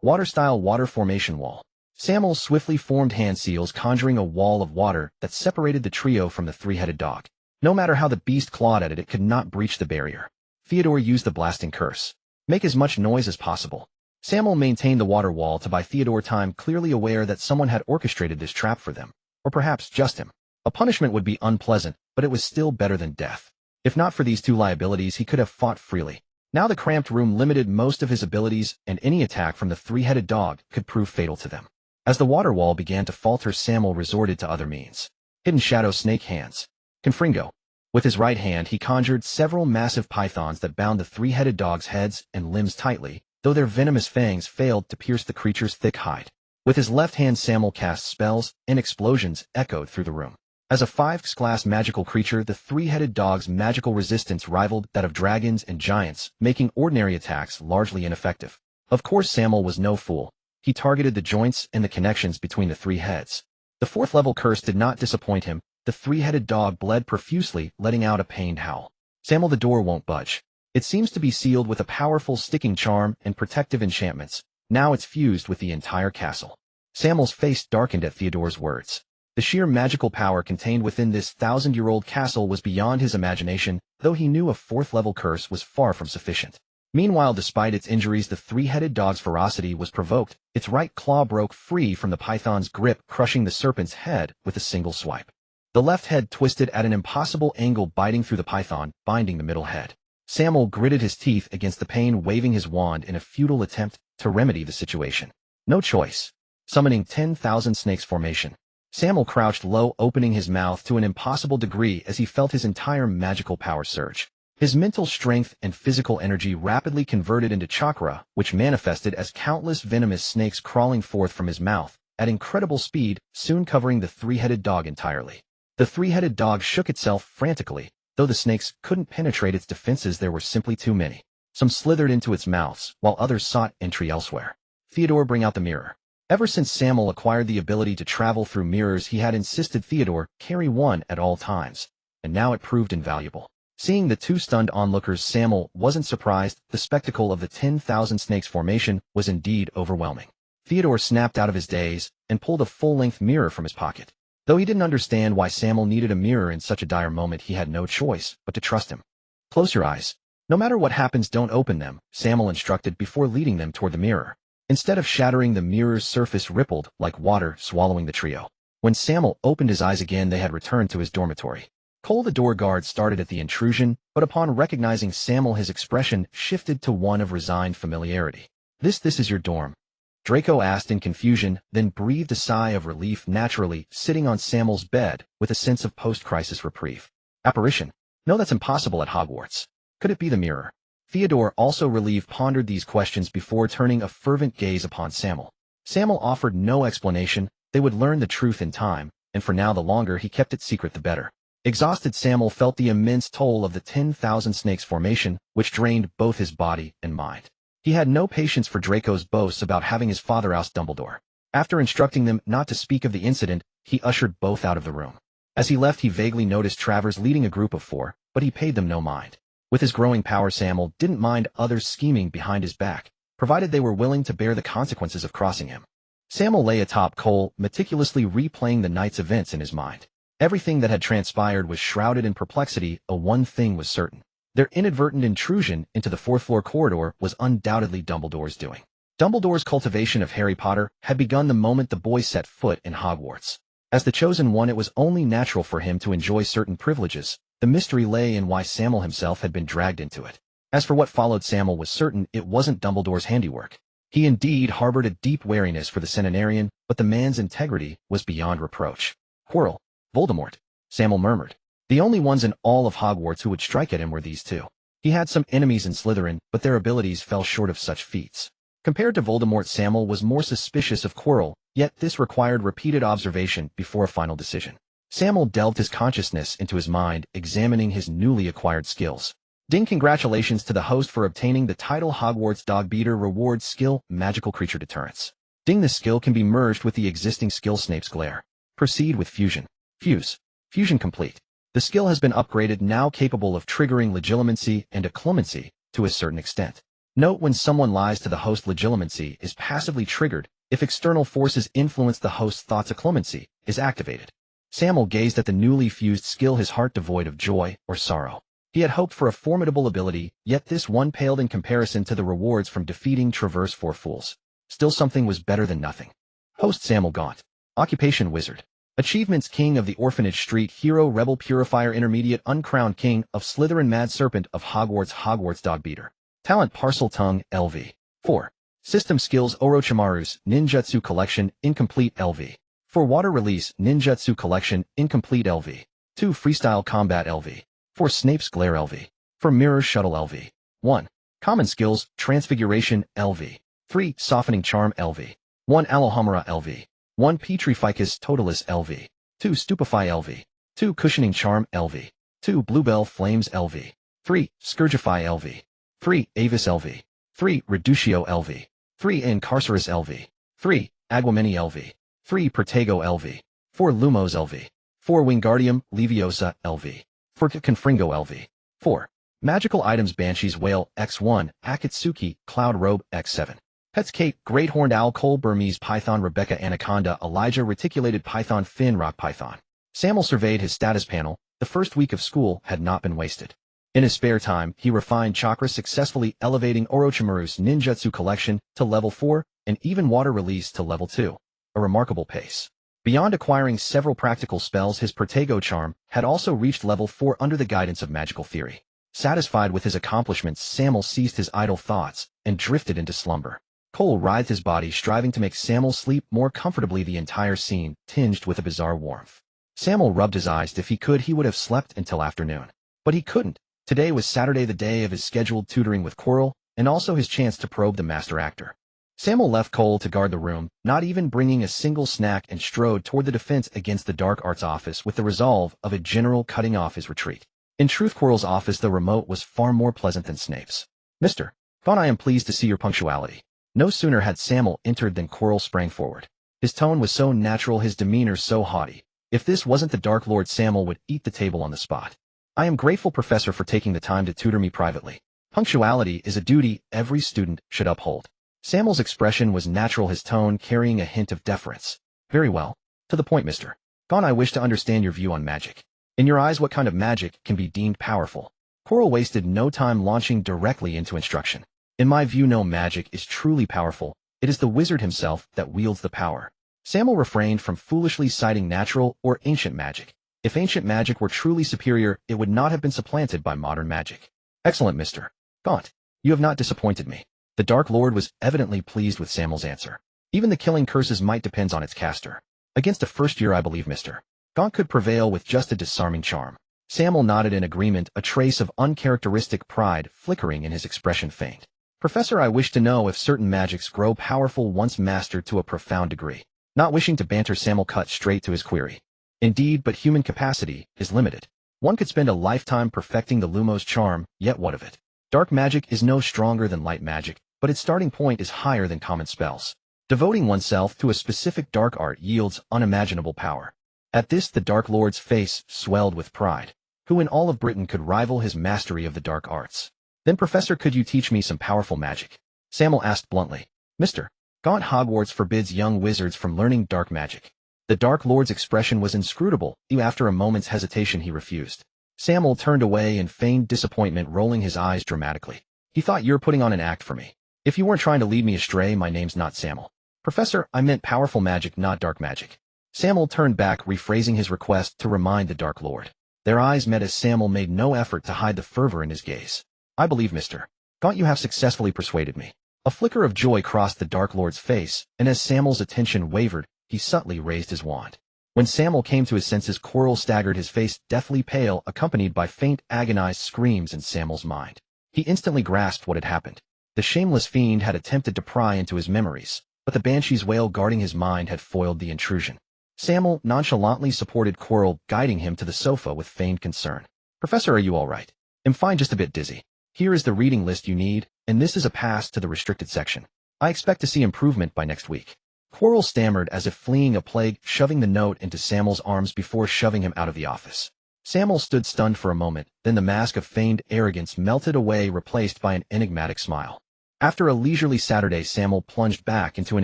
Water-style water formation wall. Sammael swiftly formed hand seals, conjuring a wall of water that separated the trio from the 3-headed dog. No matter how the beast clawed at it, it could not breach the barrier. Theodore used the blasting curse. Make as much noise as possible. Sammael maintained the water wall to buy Theodore time, clearly aware that someone had orchestrated this trap for them. Or perhaps just him. A punishment would be unpleasant, but it was still better than death. If not for these 2 liabilities, he could have fought freely. Now the cramped room limited most of his abilities, and any attack from the 3-headed dog could prove fatal to them. As the water wall began to falter, Sammael resorted to other means. Hidden shadow snake hands. Confringo. With his right hand, he conjured several massive pythons that bound the 3-headed dog's heads and limbs tightly, though their venomous fangs failed to pierce the creature's thick hide. With his left hand, Sammael cast spells, and explosions echoed through the room. As a 5th-class magical creature, the 3-headed dog's magical resistance rivaled that of dragons and giants, making ordinary attacks largely ineffective. Of course, Sammael was no fool. He targeted the joints and the connections between the 3 heads. The 4th-level curse did not disappoint him. The 3-headed dog bled profusely, letting out a pained howl. Sammael, the door won't budge. It seems to be sealed with a powerful sticking charm and protective enchantments. Now it's fused with the entire castle. Sammael's face darkened at Theodore's words. The sheer magical power contained within this 1,000-year-old castle was beyond his imagination, though he knew a fourth-level curse was far from sufficient. Meanwhile, despite its injuries, the three-headed dog's ferocity was provoked. Its right claw broke free from the python's grip, crushing the serpent's head with a single swipe. The left head twisted at an impossible angle, biting through the python, binding the middle head. Sammael gritted his teeth against the pain, waving his wand in a futile attempt to remedy the situation. No choice. Summoning 10,000 snakes formation. Sammael crouched low, opening his mouth to an impossible degree as he felt his entire magical power surge. His mental strength and physical energy rapidly converted into chakra, which manifested as countless venomous snakes crawling forth from his mouth, at incredible speed, soon covering the three-headed dog entirely. The three-headed dog shook itself frantically. Though the snakes couldn't penetrate its defenses, there were simply too many. Some slithered into its mouths, while others sought entry elsewhere. Theodore, bring out the mirror. Ever since Sammael acquired the ability to travel through mirrors, he had insisted Theodore carry one at all times, and now it proved invaluable. Seeing the two stunned onlookers, Sammael wasn't surprised. The spectacle of the 10,000 snakes formation was indeed overwhelming. Theodore snapped out of his daze and pulled a full-length mirror from his pocket. Though he didn't understand why Sammael needed a mirror in such a dire moment, he had no choice but to trust him. Close your eyes. No matter what happens, don't open them, Sammael instructed before leading them toward the mirror. Instead of shattering, the mirror's surface rippled like water, swallowing the trio. When Sammael opened his eyes again, they had returned to his dormitory. Cole, the door guard, started at the intrusion, but upon recognizing Sammael, his expression shifted to one of resigned familiarity. This is your dorm? Draco asked in confusion, then breathed a sigh of relief, naturally sitting on Sammael's bed with a sense of post-crisis reprieve. Apparition? No, that's impossible at Hogwarts. Could it be the mirror? Theodore, also relieved, pondered these questions before turning a fervent gaze upon Sammael. Sammael offered no explanation. They would learn the truth in time, and for now the longer he kept it secret the better. Exhausted, Sammael felt the immense toll of the 10,000 snakes formation, which drained both his body and mind. He had no patience for Draco's boasts about having his father oust Dumbledore. After instructing them not to speak of the incident, he ushered both out of the room. As he left, he vaguely noticed Travers leading a group of 4, but he paid them no mind. With his growing power, Sammael didn't mind others scheming behind his back, provided they were willing to bear the consequences of crossing him. Sammael lay atop Cole, meticulously replaying the night's events in his mind. Everything that had transpired was shrouded in perplexity. One thing was certain. Their inadvertent intrusion into the fourth-floor corridor was undoubtedly Dumbledore's doing. Dumbledore's cultivation of Harry Potter had begun the moment the boy set foot in Hogwarts. As the chosen one, it was only natural for him to enjoy certain privileges. The mystery lay in why Sammael himself had been dragged into it. As for what followed, Sammael was certain it wasn't Dumbledore's handiwork. He indeed harbored a deep wariness for the centenarian, but the man's integrity was beyond reproach. Quirrell, Voldemort, Sammael murmured. The only ones in all of Hogwarts who would strike at him were these two. He had some enemies in Slytherin, but their abilities fell short of such feats. Compared to Voldemort, Sammael was more suspicious of Quirrell, yet this required repeated observation before a final decision. Sammael delved his consciousness into his mind, examining his newly acquired skills. Ding! Congratulations to the host for obtaining the title Hogwarts Dog Beater. Reward skill, Magical Creature Deterrence. Ding! This skill can be merged with the existing skill Snape's Glare. Proceed with Fusion. Fuse. Fusion complete. The skill has been upgraded, now capable of triggering legilimency and occlumency to a certain extent. Note: when someone lies to the host, legilimency is passively triggered. If external forces influence the host's thoughts, occlumency is activated. Sammael gazed at the newly fused skill, his heart devoid of joy or sorrow. He had hoped for a formidable ability, yet this one paled in comparison to the rewards from defeating Traverse 4 fools. Still, something was better than nothing. Host: Sammael Gaunt. Occupation: Wizard. Achievements: King of the Orphanage Street, Hero, Rebel, Purifier, Intermediate, Uncrowned, King of Slytherin, Mad Serpent of Hogwarts, Hogwarts Dog Beater. Talent: Parcel Tongue, LV. 4. System skills: Orochimaru's Ninjutsu Collection, incomplete, LV. For Water Release, Ninjutsu Collection, incomplete, LV. 2. Freestyle Combat, LV. 4. Snape's Glare, LV. For Mirror Shuttle, LV. 1. Common skills: Transfiguration, LV. 3. Softening Charm, LV. 1. Alohomora, LV. 1. Petrificus Totalis, LV. 2. Stupefy, LV. 2. Cushioning Charm, LV. 2. Bluebell Flames, LV. 3. Scourgify, LV. 3. Avis, LV. 3. Reducio, LV. 3. Incarcerus, LV. 3. Aguameni, LV. 3. Protego, LV. 4. Lumos, LV. 4. Wingardium Leviosa, LV. 4. Confringo, LV. 4. Magical items: Banshee's Wail, X1, Akatsuki, Cloud Robe, X7. Pets Kate, Great Horned Owl, Cole, Burmese Python, Rebecca, Anaconda, Elijah, Reticulated Python, Finn, Rock Python. Sammael surveyed his status panel. The first week of school had not been wasted. In his spare time, he refined chakra, successfully elevating Orochimaru's ninjutsu collection to level 4 and even water release to level 2. A remarkable pace. Beyond acquiring several practical spells, his Protego charm had also reached level 4 under the guidance of magical theory. Satisfied with his accomplishments, Sammael ceased his idle thoughts and drifted into slumber. Cole writhed his body, striving to make Sammael sleep more comfortably, the entire scene tinged with a bizarre warmth. Sammael rubbed his eyes. If he could, he would have slept until afternoon. But he couldn't. Today was Saturday, the day of his scheduled tutoring with Quirrell, and also his chance to probe the master actor. Sammael left Cole to guard the room, not even bringing a single snack, and strode toward the Defense Against the Dark Arts office with the resolve of a general cutting off his retreat. In truth, Quirrell's office, though remote, was far more pleasant than Snape's. "Mr. Gaunt, I am pleased to see your punctuality." No sooner had Sammael entered than Quirrell sprang forward. His tone was so natural, his demeanor so haughty. If this wasn't the Dark Lord, Sammael would eat the table on the spot. "I am grateful, Professor, for taking the time to tutor me privately. Punctuality is a duty every student should uphold." Sammael's expression was natural, his tone carrying a hint of deference. "Very well. To the point, Mr. Gaunt, I wish to understand your view on magic. In your eyes, what kind of magic can be deemed powerful?" Quirrell wasted no time launching directly into instruction. "In my view, no magic is truly powerful. It is the wizard himself that wields the power." Sammael refrained from foolishly citing natural or ancient magic. If ancient magic were truly superior, it would not have been supplanted by modern magic. "Excellent, Mr. Gaunt. You have not disappointed me." The Dark Lord was evidently pleased with Sammael's answer. "Even the killing curse's might depends on its caster. Against a first year, I believe Mr. Gaunt could prevail with just a disarming charm." Sammael nodded in agreement, a trace of uncharacteristic pride flickering in his expression faint. "Professor, I wish to know if certain magics grow powerful once mastered to a profound degree." Not wishing to banter, Sammael cut straight to his query. "Indeed, but human capacity is limited. One could spend a lifetime perfecting the Lumos charm, yet what of it? Dark magic is no stronger than light magic, but its starting point is higher than common spells. Devoting oneself to a specific dark art yields unimaginable power." At this, the Dark Lord's face swelled with pride. Who in all of Britain could rival his mastery of the dark arts? "Then, Professor, could you teach me some powerful magic?" Sammael asked bluntly. "Mr. Gaunt, Hogwarts forbids young wizards from learning dark magic." The Dark Lord's expression was inscrutable. After a moment's hesitation, he refused. Sammael turned away in feigned disappointment, rolling his eyes dramatically. "He thought you're putting on an act for me. If you weren't trying to lead me astray, my name's not Sammael." "Professor, I meant powerful magic, not dark magic." Sammael turned back, rephrasing his request to remind the Dark Lord. Their eyes met as Sammael made no effort to hide the fervor in his gaze. "I believe, Mr. Gaunt, you have successfully persuaded me." A flicker of joy crossed the Dark Lord's face, and as Sammael's attention wavered, he subtly raised his wand. When Sammael came to his senses, Quirrell staggered, his face deathly pale, accompanied by faint, agonized screams in Sammael's mind. He instantly grasped what had happened. The shameless fiend had attempted to pry into his memories, but the banshee's wail guarding his mind had foiled the intrusion. Sammael nonchalantly supported Quirrell, guiding him to the sofa with feigned concern. "Professor, are you all right?" "I'm fine, just a bit dizzy. Here is the reading list you need, and this is a pass to the restricted section. I expect to see improvement by next week." Quirrell stammered as if fleeing a plague, shoving the note into Sammael's arms before shoving him out of the office. Sammael stood stunned for a moment, then the mask of feigned arrogance melted away, replaced by an enigmatic smile. After a leisurely Saturday, Sammael plunged back into an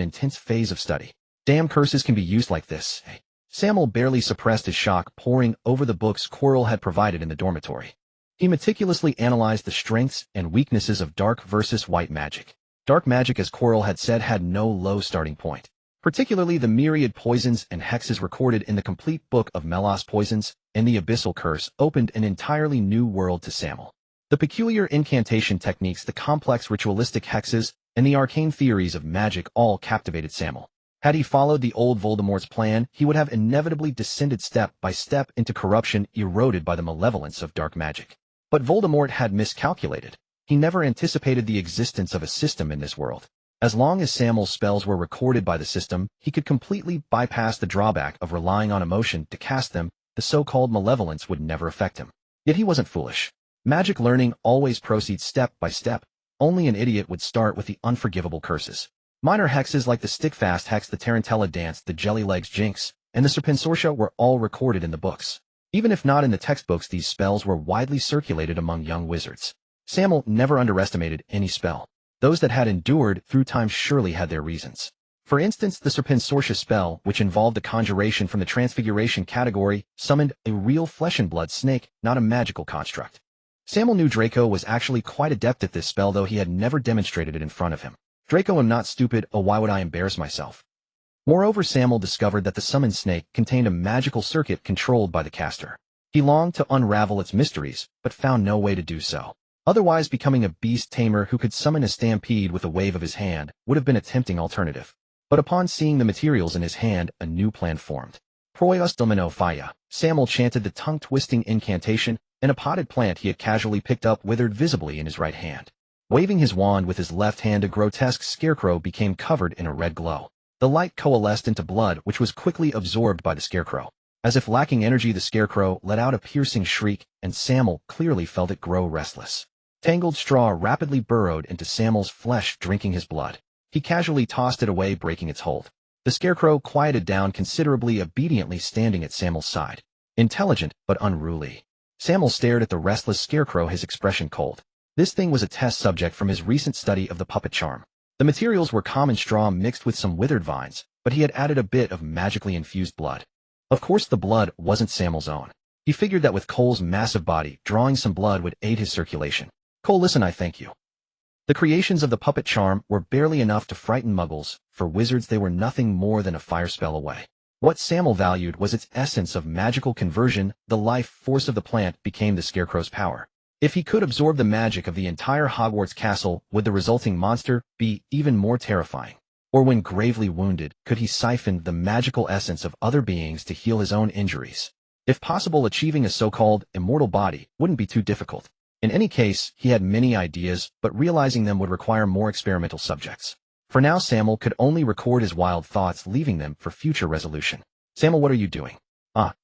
intense phase of study. Damn curses can be used like this, eh? Sammael barely suppressed his shock, poring over the books Quirrell had provided in the dormitory. He meticulously analyzed the strengths and weaknesses of dark versus white magic. Dark magic, as Quirrell had said, had no low starting point. Particularly the myriad poisons and hexes recorded in the complete book of Melos Poisons and the Abyssal Curse opened an entirely new world to Sammael. The peculiar incantation techniques, the complex ritualistic hexes, and the arcane theories of magic all captivated Sammael. Had he followed the old Voldemort's plan, he would have inevitably descended step by step into corruption, eroded by the malevolence of dark magic. But Voldemort had miscalculated. He never anticipated the existence of a system in this world. As long as Sammael's spells were recorded by the system, he could completely bypass the drawback of relying on emotion to cast them. The so-called malevolence would never affect him. Yet he wasn't foolish. Magic learning always proceeds step by step. Only an idiot would start with the unforgivable curses. Minor hexes like the Stickfast Hex, the Tarantella Dance, the Jellylegs Jinx, and the Serpensortia were all recorded in the books. Even if not in the textbooks, these spells were widely circulated among young wizards. Sammael never underestimated any spell. Those that had endured through time surely had their reasons. For instance, the Serpensortia spell, which involved a conjuration from the Transfiguration category, summoned a real flesh-and-blood snake, not a magical construct. Sammael knew Draco was actually quite adept at this spell, though he had never demonstrated it in front of him. Draco, I'm not stupid, oh why would I embarrass myself? Moreover, Sammael discovered that the summoned snake contained a magical circuit controlled by the caster. He longed to unravel its mysteries, but found no way to do so. Otherwise, becoming a beast tamer who could summon a stampede with a wave of his hand would have been a tempting alternative. But upon seeing the materials in his hand, a new plan formed. Proios domino faya. Sammael chanted the tongue-twisting incantation, and a potted plant he had casually picked up withered visibly in his right hand. Waving his wand with his left hand, a grotesque scarecrow became covered in a red glow. The light coalesced into blood, which was quickly absorbed by the scarecrow. As if lacking energy, the scarecrow let out a piercing shriek, and Sammael clearly felt it grow restless. Tangled straw rapidly burrowed into Sammael's flesh, drinking his blood. He casually tossed it away, breaking its hold. The scarecrow quieted down considerably, obediently standing at Sammael's side. Intelligent, but unruly. Sammael stared at the restless scarecrow, his expression cold. This thing was a test subject from his recent study of the puppet charm. The materials were common straw mixed with some withered vines, but he had added a bit of magically infused blood. Of course, the blood wasn't Sammael's own. He figured that with Cole's massive body, drawing some blood would aid his circulation. Cole, listen, I thank you. The creations of the puppet charm were barely enough to frighten Muggles. For wizards, they were nothing more than a fire spell away. What Sammael valued was its essence of magical conversion. The life force of the plant became the scarecrow's power. If he could absorb the magic of the entire Hogwarts castle, would the resulting monster be even more terrifying? Or when gravely wounded, could he siphon the magical essence of other beings to heal his own injuries? If possible, achieving a so-called immortal body wouldn't be too difficult. In any case, he had many ideas, but realizing them would require more experimental subjects. For now, Sammael could only record his wild thoughts, leaving them for future resolution. Sammael, what are you doing?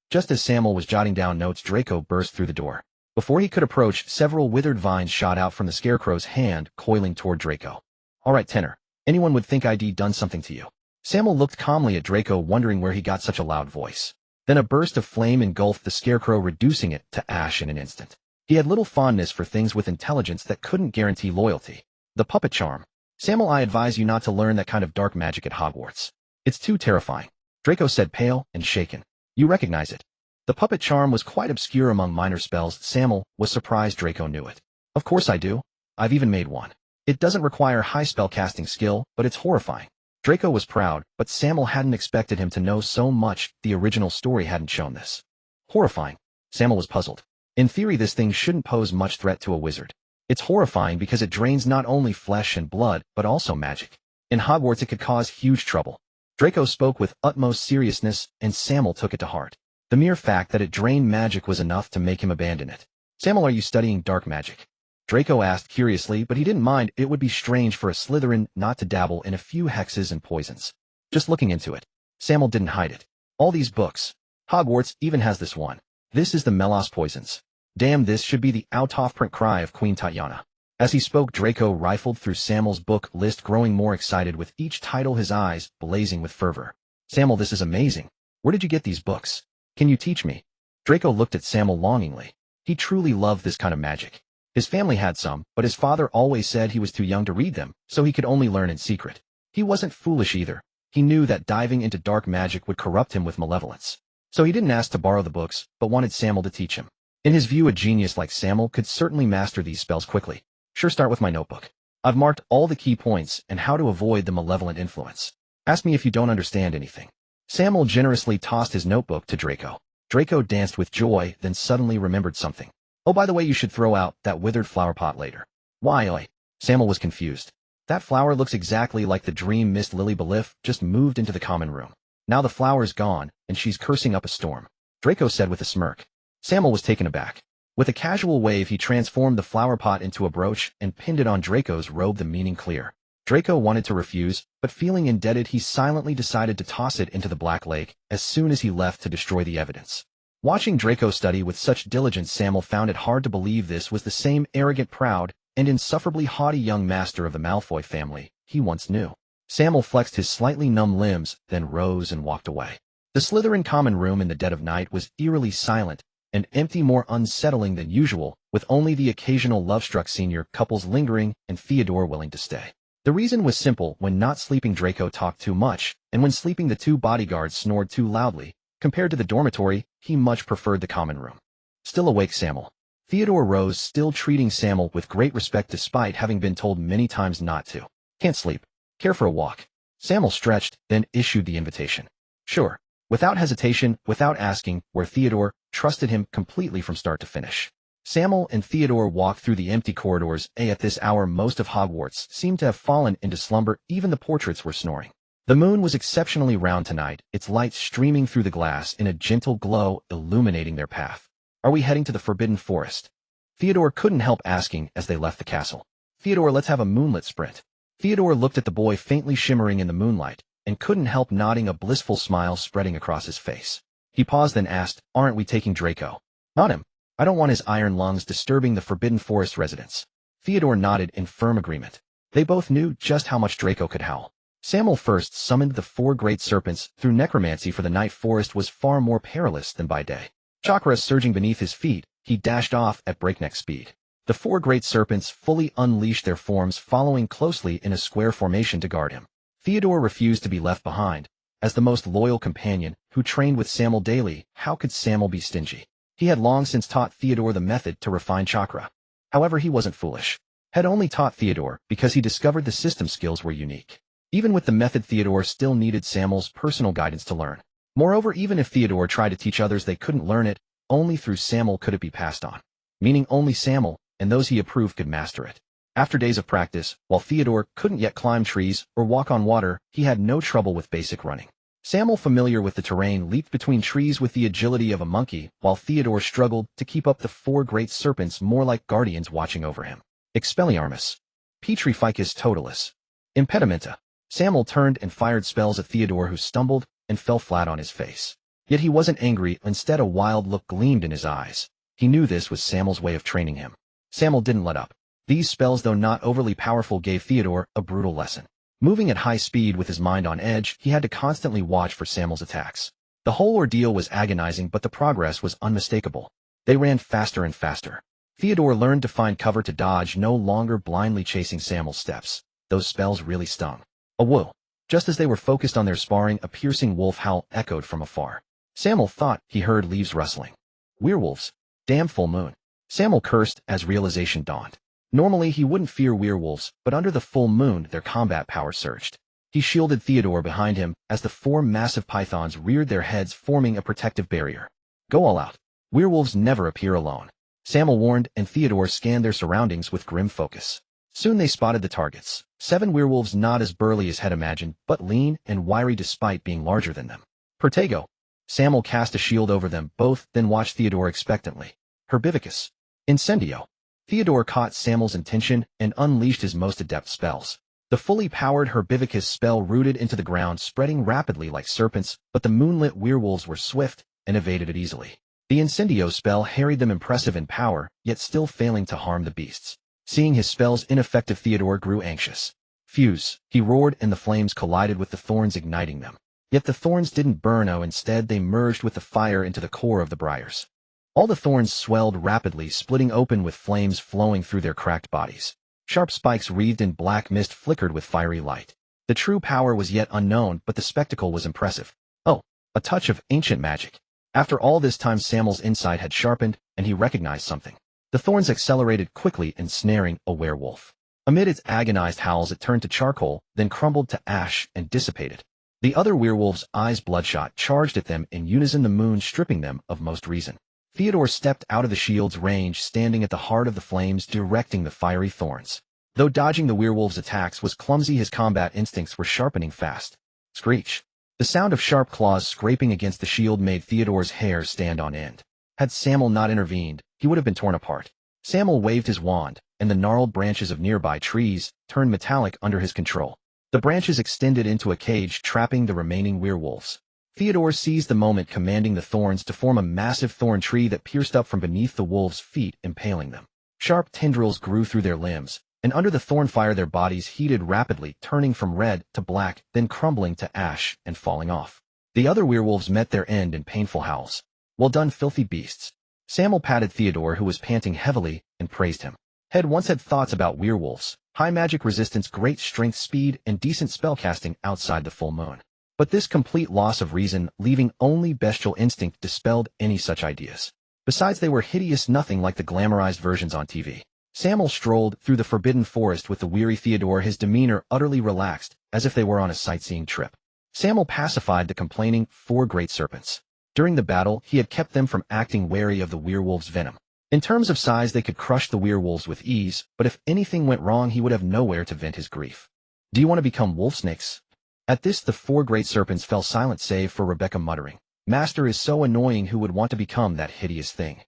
Just as Sammael was jotting down notes, Draco burst through the door. Before he could approach, several withered vines shot out from the scarecrow's hand, coiling toward Draco. All right, Tenor. Anyone would think I'd done something to you. Sammael looked calmly at Draco, wondering where he got such a loud voice. Then a burst of flame engulfed the scarecrow, reducing it to ash in an instant. He had little fondness for things with intelligence that couldn't guarantee loyalty. The puppet charm. Sammael, I advise you not to learn that kind of dark magic at Hogwarts. It's too terrifying. Draco said, pale and shaken. You recognize it? The puppet charm was quite obscure among minor spells. Sammael was surprised Draco knew it. Of course I do. I've even made one. It doesn't require high spellcasting skill, but it's horrifying. Draco was proud, but Sammael hadn't expected him to know so much. The original story hadn't shown this. Horrifying. Sammael was puzzled. In theory, this thing shouldn't pose much threat to a wizard. It's horrifying because it drains not only flesh and blood, but also magic. In Hogwarts, it could cause huge trouble. Draco spoke with utmost seriousness, and Sammael took it to heart. The mere fact that it drained magic was enough to make him abandon it. Sammael, are you studying dark magic? Draco asked curiously, but he didn't mind. It would be strange for a Slytherin not to dabble in a few hexes and poisons. Just looking into it. Sammael didn't hide it. All these books. Hogwarts even has this one. This is the Melos poisons. Damn, this should be the out-of-print cry of Queen Tatiana. As he spoke, Draco rifled through Sammael's book list, growing more excited with each title, his eyes blazing with fervor. Sammael, this is amazing. Where did you get these books? Can you teach me? Draco looked at Sammael longingly. He truly loved this kind of magic. His family had some, but his father always said he was too young to read them, so he could only learn in secret. He wasn't foolish either. He knew that diving into dark magic would corrupt him with malevolence. So he didn't ask to borrow the books, but wanted Sammael to teach him. In his view, a genius like Sammael could certainly master these spells quickly. Sure, start with my notebook. I've marked all the key points and how to avoid the malevolent influence. Ask me if you don't understand anything. Sammael generously tossed his notebook to Draco. Draco danced with joy, then suddenly remembered something. Oh, by the way, you should throw out that withered flower pot later. Why, oi? Sammael was confused. That flower looks exactly like the dream Miss Lily Belif just moved into the common room. Now the flower's gone, and she's cursing up a storm. Draco said with a smirk. Sammael was taken aback. With a casual wave, he transformed the flower pot into a brooch and pinned it on Draco's robe, the meaning clear. Draco wanted to refuse, but feeling indebted, he silently decided to toss it into the Black Lake as soon as he left to destroy the evidence. Watching Draco study with such diligence, Sammael found it hard to believe this was the same arrogant, proud, and insufferably haughty young master of the Malfoy family he once knew. Sammael flexed his slightly numb limbs, then rose and walked away. The Slytherin common room in the dead of night was eerily silent, and empty, more unsettling than usual, with only the occasional love-struck senior couples lingering and Theodore willing to stay. The reason was simple: when not sleeping, Draco talked too much, and when sleeping, the two bodyguards snored too loudly. Compared to the dormitory, he much preferred the common room. Still awake, Sammael? Theodore rose, still treating Sammael with great respect despite having been told many times not to. Can't sleep. Care for a walk? Sammael stretched, then issued the invitation. Sure. Without hesitation, without asking, where Theodore trusted him completely from start to finish. Sammael and Theodore walked through the empty corridors. At this hour, most of Hogwarts seemed to have fallen into slumber. Even the portraits were snoring. The moon was exceptionally round tonight, its light streaming through the glass in a gentle glow, illuminating their path. Are we heading to the Forbidden Forest? Theodore couldn't help asking as they left the castle. Theodore, let's have a moonlit sprint. Theodore looked at the boy faintly shimmering in the moonlight, and couldn't help nodding, a blissful smile spreading across his face. He paused, then asked, aren't we taking Draco? Not him. I don't want his iron lungs disturbing the Forbidden Forest residents. Theodore nodded in firm agreement. They both knew just how much Draco could howl. Sammael first summoned the four great serpents through necromancy, for the night forest was far more perilous than by day. Chakra surging beneath his feet, he dashed off at breakneck speed. The four great serpents fully unleashed their forms, following closely in a square formation to guard him. Theodore refused to be left behind. As the most loyal companion, who trained with Sammael daily, how could Sammael be stingy? He had long since taught Theodore the method to refine chakra. However, he wasn't foolish. Had only taught Theodore because he discovered the system skills were unique. Even with the method, Theodore still needed Sammael's personal guidance to learn. Moreover, even if Theodore tried to teach others, they couldn't learn it. Only through Sammael could it be passed on. Meaning only Sammael, and those he approved, could master it. After days of practice, while Theodore couldn't yet climb trees or walk on water, he had no trouble with basic running. Sammael, familiar with the terrain, leaped between trees with the agility of a monkey, while Theodore struggled to keep up, the four great serpents more like guardians watching over him. Expelliarmus. Petrificus totalis. Impedimenta. Sammael turned and fired spells at Theodore, who stumbled and fell flat on his face. Yet he wasn't angry. Instead, a wild look gleamed in his eyes. He knew this was Sammael's way of training him. Sammael didn't let up. These spells, though not overly powerful, gave Theodore a brutal lesson. Moving at high speed with his mind on edge, he had to constantly watch for Sammael's attacks. The whole ordeal was agonizing, but the progress was unmistakable. They ran faster and faster. Theodore learned to find cover, to dodge, no longer blindly chasing Sammael's steps. Those spells really stung. A whoa. Just as they were focused on their sparring, a piercing wolf howl echoed from afar. Sammael thought he heard leaves rustling. Werewolves. Damn full moon. Sammael cursed as realization dawned. Normally he wouldn't fear werewolves, but under the full moon their combat power surged. He shielded Theodore behind him as the four massive pythons reared their heads, forming a protective barrier. Go all out. Werewolves never appear alone. Sammael warned, and Theodore scanned their surroundings with grim focus. Soon they spotted the targets. 7 werewolves, not as burly as had imagined, but lean and wiry despite being larger than them. Protego. Sammael cast a shield over them both, then watched Theodore expectantly. Herbivicus. Incendio. Theodore caught Sammael's intention and unleashed his most adept spells. The fully powered Herbivicus spell rooted into the ground, spreading rapidly like serpents, but the moonlit werewolves were swift and evaded it easily. The Incendio spell harried them, impressive in power, yet still failing to harm the beasts. Seeing his spells ineffective, Theodore grew anxious. Fuse, he roared, and the flames collided with the thorns, igniting them. Yet the thorns didn't burn. Instead they merged with the fire into the core of the briars. All the thorns swelled rapidly, splitting open with flames flowing through their cracked bodies. Sharp spikes wreathed in black mist flickered with fiery light. The true power was yet unknown, but the spectacle was impressive. Oh, a touch of ancient magic. After all this time, Sammael's insight had sharpened, and he recognized something. The thorns accelerated quickly, ensnaring a werewolf. Amid its agonized howls, it turned to charcoal, then crumbled to ash and dissipated. The other werewolves, eyes bloodshot, charged at them in unison, the moon stripping them of most reason. Theodore stepped out of the shield's range, standing at the heart of the flames, directing the fiery thorns. Though dodging the werewolves' attacks was clumsy, his combat instincts were sharpening fast. Screech. The sound of sharp claws scraping against the shield made Theodore's hair stand on end. Had Sammael not intervened, he would have been torn apart. Sammael waved his wand, and the gnarled branches of nearby trees turned metallic under his control. The branches extended into a cage, trapping the remaining werewolves. Theodore seized the moment, commanding the thorns to form a massive thorn tree that pierced up from beneath the wolves' feet, impaling them. Sharp tendrils grew through their limbs, and under the thorn fire their bodies heated rapidly, turning from red to black, then crumbling to ash and falling off. The other werewolves met their end in painful howls. Well done, filthy beasts. Sammael patted Theodore, who was panting heavily, and praised him. Had once had thoughts about werewolves, high magic resistance, great strength, speed, and decent spellcasting outside the full moon. But this complete loss of reason, leaving only bestial instinct, dispelled any such ideas. Besides, they were hideous, nothing like the glamorized versions on TV. Sammael strolled through the forbidden forest with the weary Theodore, his demeanor utterly relaxed, as if they were on a sightseeing trip. Sammael pacified the complaining 4 great serpents. During the battle, he had kept them from acting wary of the werewolves' venom. In terms of size, they could crush the werewolves with ease, but if anything went wrong, he would have nowhere to vent his grief. Do you want to become wolf snakes? At this, the 4 great serpents fell silent, save for Rebecca muttering, "Master is so annoying, who would want to become that hideous thing?"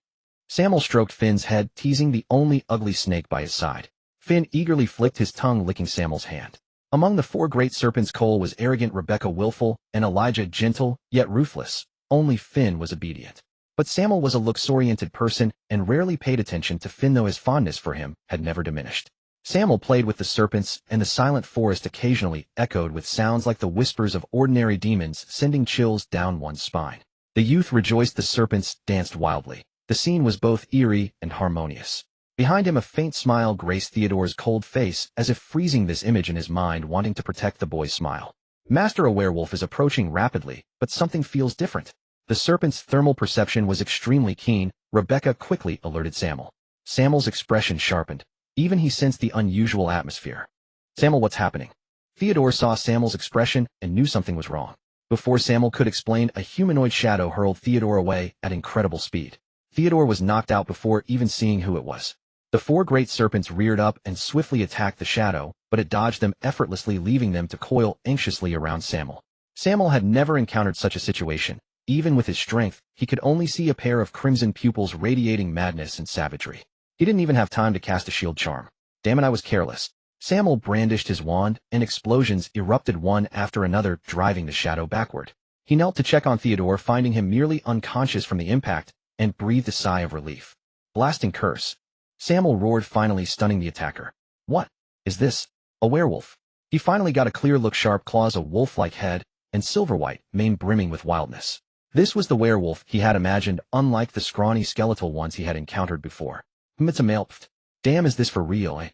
Sammael stroked Finn's head, teasing the only ugly snake by his side. Finn eagerly flicked his tongue, licking Sammael's hand. Among the 4 great serpents, Cole was arrogant, Rebecca willful, and Elijah gentle, yet ruthless. Only Finn was obedient. But Sammael was a looks-oriented person and rarely paid attention to Finn, though his fondness for him had never diminished. Sammael played with the serpents, and the silent forest occasionally echoed with sounds like the whispers of ordinary demons, sending chills down one's spine. The youth rejoiced, the serpents danced wildly. The scene was both eerie and harmonious. Behind him, a faint smile graced Theodore's cold face, as if freezing this image in his mind, wanting to protect the boy's smile. Master, a werewolf is approaching rapidly, but something feels different. The serpent's thermal perception was extremely keen. Rebecca quickly alerted Sammael. Sammael's expression sharpened. Even he sensed the unusual atmosphere. "Sammael, what's happening?" Theodore saw Sammael's expression and knew something was wrong. Before Sammael could explain, a humanoid shadow hurled Theodore away at incredible speed. Theodore was knocked out before even seeing who it was. The 4 great serpents reared up and swiftly attacked the shadow, but it dodged them effortlessly, leaving them to coil anxiously around Sammael. Sammael had never encountered such a situation. Even with his strength, he could only see a pair of crimson pupils radiating madness and savagery. He didn't even have time to cast a shield charm. "Damn it, I was careless." Sammael brandished his wand, and explosions erupted one after another, driving the shadow backward. He knelt to check on Theodore, finding him merely unconscious from the impact, and breathed a sigh of relief. "Blasting curse." Sammael roared, finally stunning the attacker. "What is this? A werewolf?" He finally got a clear look, sharp claws, a wolf-like head, and silver-white mane brimming with wildness. This was the werewolf he had imagined, unlike the scrawny skeletal ones he had encountered before. "It's a male. Pfft. Damn, is this for real, eh?"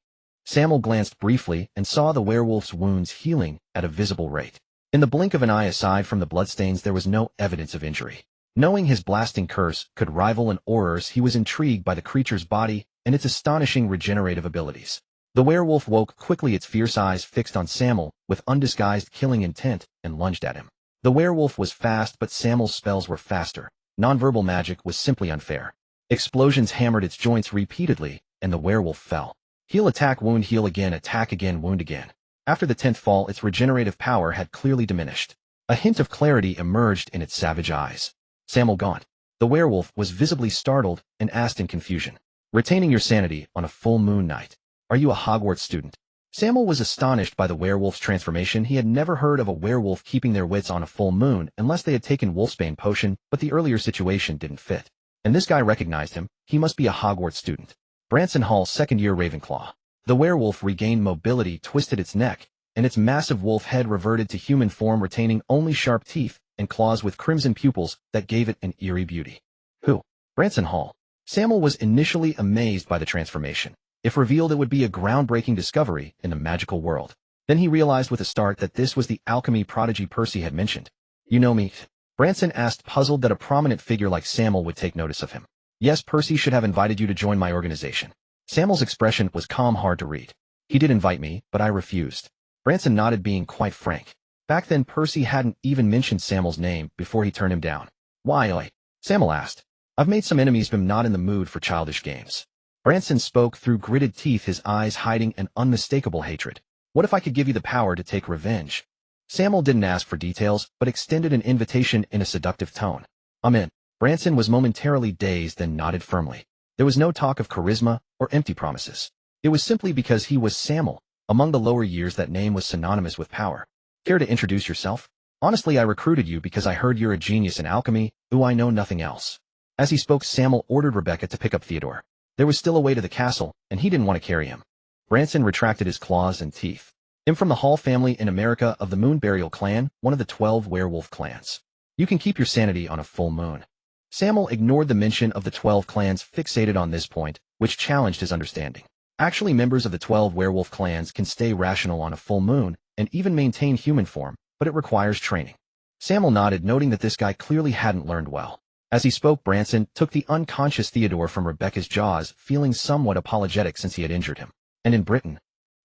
Sammael glanced briefly and saw the werewolf's wounds healing at a visible rate. In the blink of an eye, aside from the bloodstains, there was no evidence of injury. Knowing his blasting curse could rival an auror's, he was intrigued by the creature's body and its astonishing regenerative abilities. The werewolf woke quickly, its fierce eyes fixed on Sammael with undisguised killing intent, and lunged at him. The werewolf was fast, but Sammael's spells were faster. Nonverbal magic was simply unfair. Explosions hammered its joints repeatedly, and the werewolf fell. Heal, attack, wound, heal again, attack again, wound again. After the 10th fall, its regenerative power had clearly diminished. A hint of clarity emerged in its savage eyes. "Sammael, Gaunt." The werewolf was visibly startled and asked in confusion, "Retaining your sanity on a full moon night? Are you a Hogwarts student?" Sammael was astonished by the werewolf's transformation. He had never heard of a werewolf keeping their wits on a full moon unless they had taken wolfsbane potion, but the earlier situation didn't fit. And this guy recognized him. He must be a Hogwarts student. Branson Hall, second-year Ravenclaw. The werewolf regained mobility, twisted its neck, and its massive wolf head reverted to human form, retaining only sharp teeth and claws with crimson pupils that gave it an eerie beauty. "Who?" "Branson Hall." Sammael was initially amazed by the transformation. If revealed, it would be a groundbreaking discovery in the magical world. Then he realized with a start that this was the alchemy prodigy Percy had mentioned. "You know me?" Branson asked, puzzled that a prominent figure like Sammael would take notice of him. "Yes, Percy should have invited you to join my organization." Sammael's expression was calm, hard to read. "He did invite me, but I refused." Branson nodded, being quite frank. Back then, Percy hadn't even mentioned Sammael's name before he turned him down. "Why?" Sammael asked. "I've made some enemies, but I'm not in the mood for childish games." Branson spoke through gritted teeth, his eyes hiding an unmistakable hatred. "What if I could give you the power to take revenge?" Sammael didn't ask for details, but extended an invitation in a seductive tone. "I'm in." Branson was momentarily dazed, then nodded firmly. There was no talk of charisma or empty promises. It was simply because he was Sammael. Among the lower years, that name was synonymous with power. "Care to introduce yourself?" "Honestly, I recruited you because I heard you're a genius in alchemy. I know nothing else." As he spoke, Sammael ordered Rebecca to pick up Theodore. There was still a way to the castle, and he didn't want to carry him. Branson retracted his claws and teeth. "I'm from the Hall family in America, of the Moon Burial clan, one of the 12 werewolf clans. You can keep your sanity on a full moon." Sammael ignored the mention of the 12 clans fixated on this point, which challenged his understanding. Actually, members of the 12 werewolf clans can stay rational on a full moon and even maintain human form, but it requires training. Sammael nodded, noting that this guy clearly hadn't learned well. As he spoke, Branson took the unconscious Theodore from Rebecca's jaws, feeling somewhat apologetic since he had injured him. And in Britain,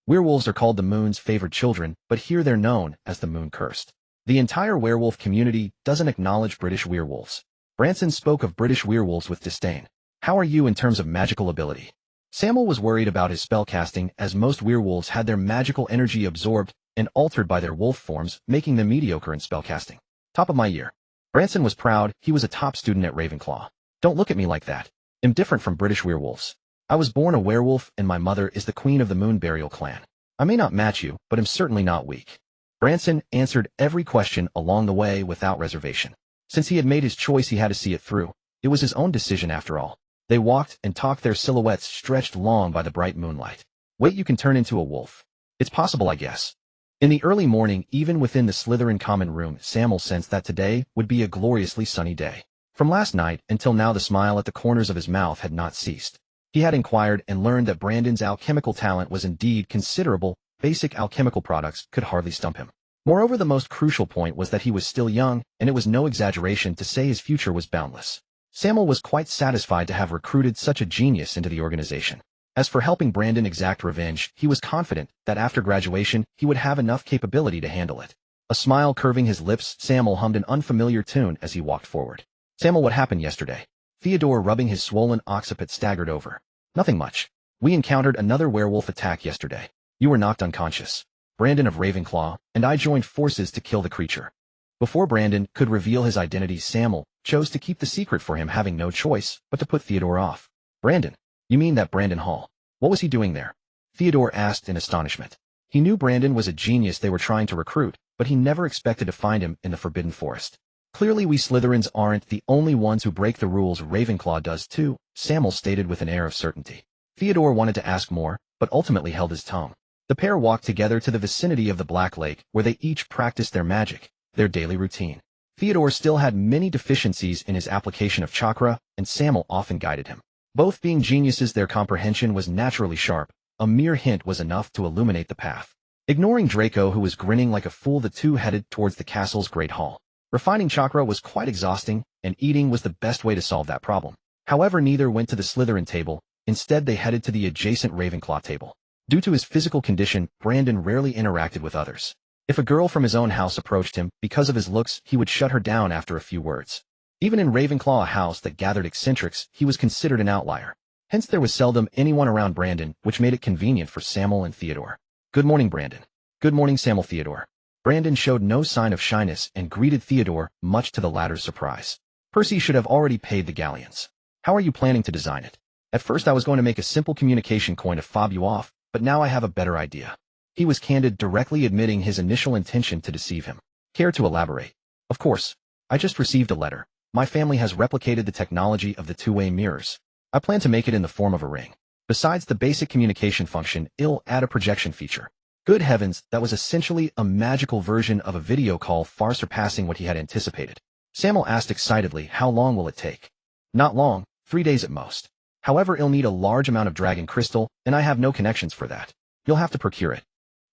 werewolves are called the moon's favored children, but here they're known as the moon cursed. The entire werewolf community doesn't acknowledge British werewolves. Branson spoke of British werewolves with disdain. How are you in terms of magical ability? Sammael was worried about his spellcasting, as most werewolves had their magical energy absorbed and altered by their wolf forms, making them mediocre in spellcasting. Top of my year. Branson was proud. He was a top student at Ravenclaw. Don't look at me like that. I'm different from British werewolves. I was born a werewolf, and my mother is the queen of the Moon Burial clan. I may not match you, but I'm certainly not weak. Branson answered every question along the way without reservation. Since he had made his choice, he had to see it through. It was his own decision after all. They walked and talked, their silhouettes stretched long by the bright moonlight. Wait, you can turn into a wolf. It's possible, I guess. In the early morning, even within the Slytherin common room, Sammael sensed that today would be a gloriously sunny day. From last night until now, the smile at the corners of his mouth had not ceased. He had inquired and learned that Brandon's alchemical talent was indeed considerable. Basic alchemical products could hardly stump him. Moreover, the most crucial point was that he was still young, and it was no exaggeration to say his future was boundless. Sammael was quite satisfied to have recruited such a genius into the organization. As for helping Brandon exact revenge, he was confident that after graduation he would have enough capability to handle it. A smile curving his lips, Sammael hummed an unfamiliar tune as he walked forward. Sammael, what happened yesterday? Theodore, rubbing his swollen occiput, staggered over. Nothing much. We encountered another werewolf attack yesterday. You were knocked unconscious. Brandon of Ravenclaw and I joined forces to kill the creature. Before Brandon could reveal his identity, Sammael chose to keep the secret for him, having no choice but to put Theodore off. Brandon? You mean that Brandon Hall? What was he doing there? Theodore asked in astonishment. He knew Brandon was a genius they were trying to recruit, but he never expected to find him in the Forbidden Forest. Clearly we Slytherins aren't the only ones who break the rules. Ravenclaw does too, Sammael stated with an air of certainty. Theodore wanted to ask more, but ultimately held his tongue. The pair walked together to the vicinity of the Black Lake, where they each practiced their magic, their daily routine. Theodore still had many deficiencies in his application of chakra, and Sammael often guided him. Both being geniuses, their comprehension was naturally sharp. A mere hint was enough to illuminate the path. Ignoring Draco, who was grinning like a fool, the two headed towards the castle's great hall. Refining chakra was quite exhausting, and eating was the best way to solve that problem. However, neither went to the Slytherin table. Instead, they headed to the adjacent Ravenclaw table. Due to his physical condition, Brandon rarely interacted with others. If a girl from his own house approached him, because of his looks, he would shut her down after a few words. Even in Ravenclaw, a house that gathered eccentrics, he was considered an outlier. Hence there was seldom anyone around Brandon, which made it convenient for Sammael and Theodore. Good morning, Brandon. Good morning, Sammael. Theodore. Brandon showed no sign of shyness and greeted Theodore, much to the latter's surprise. Percy should have already paid the galleons. How are you planning to design it? At first I was going to make a simple communication coin to fob you off, but now I have a better idea. He was candid, directly admitting his initial intention to deceive him. Care to elaborate? Of course. I just received a letter. My family has replicated the technology of the two-way mirrors. I plan to make it in the form of a ring. Besides the basic communication function, it'll add a projection feature. Good heavens, that was essentially a magical version of a video call, far surpassing what he had anticipated. Sammael asked excitedly, how long will it take? Not long, 3 days at most. However, it'll need a large amount of dragon crystal, and I have no connections for that. You'll have to procure it.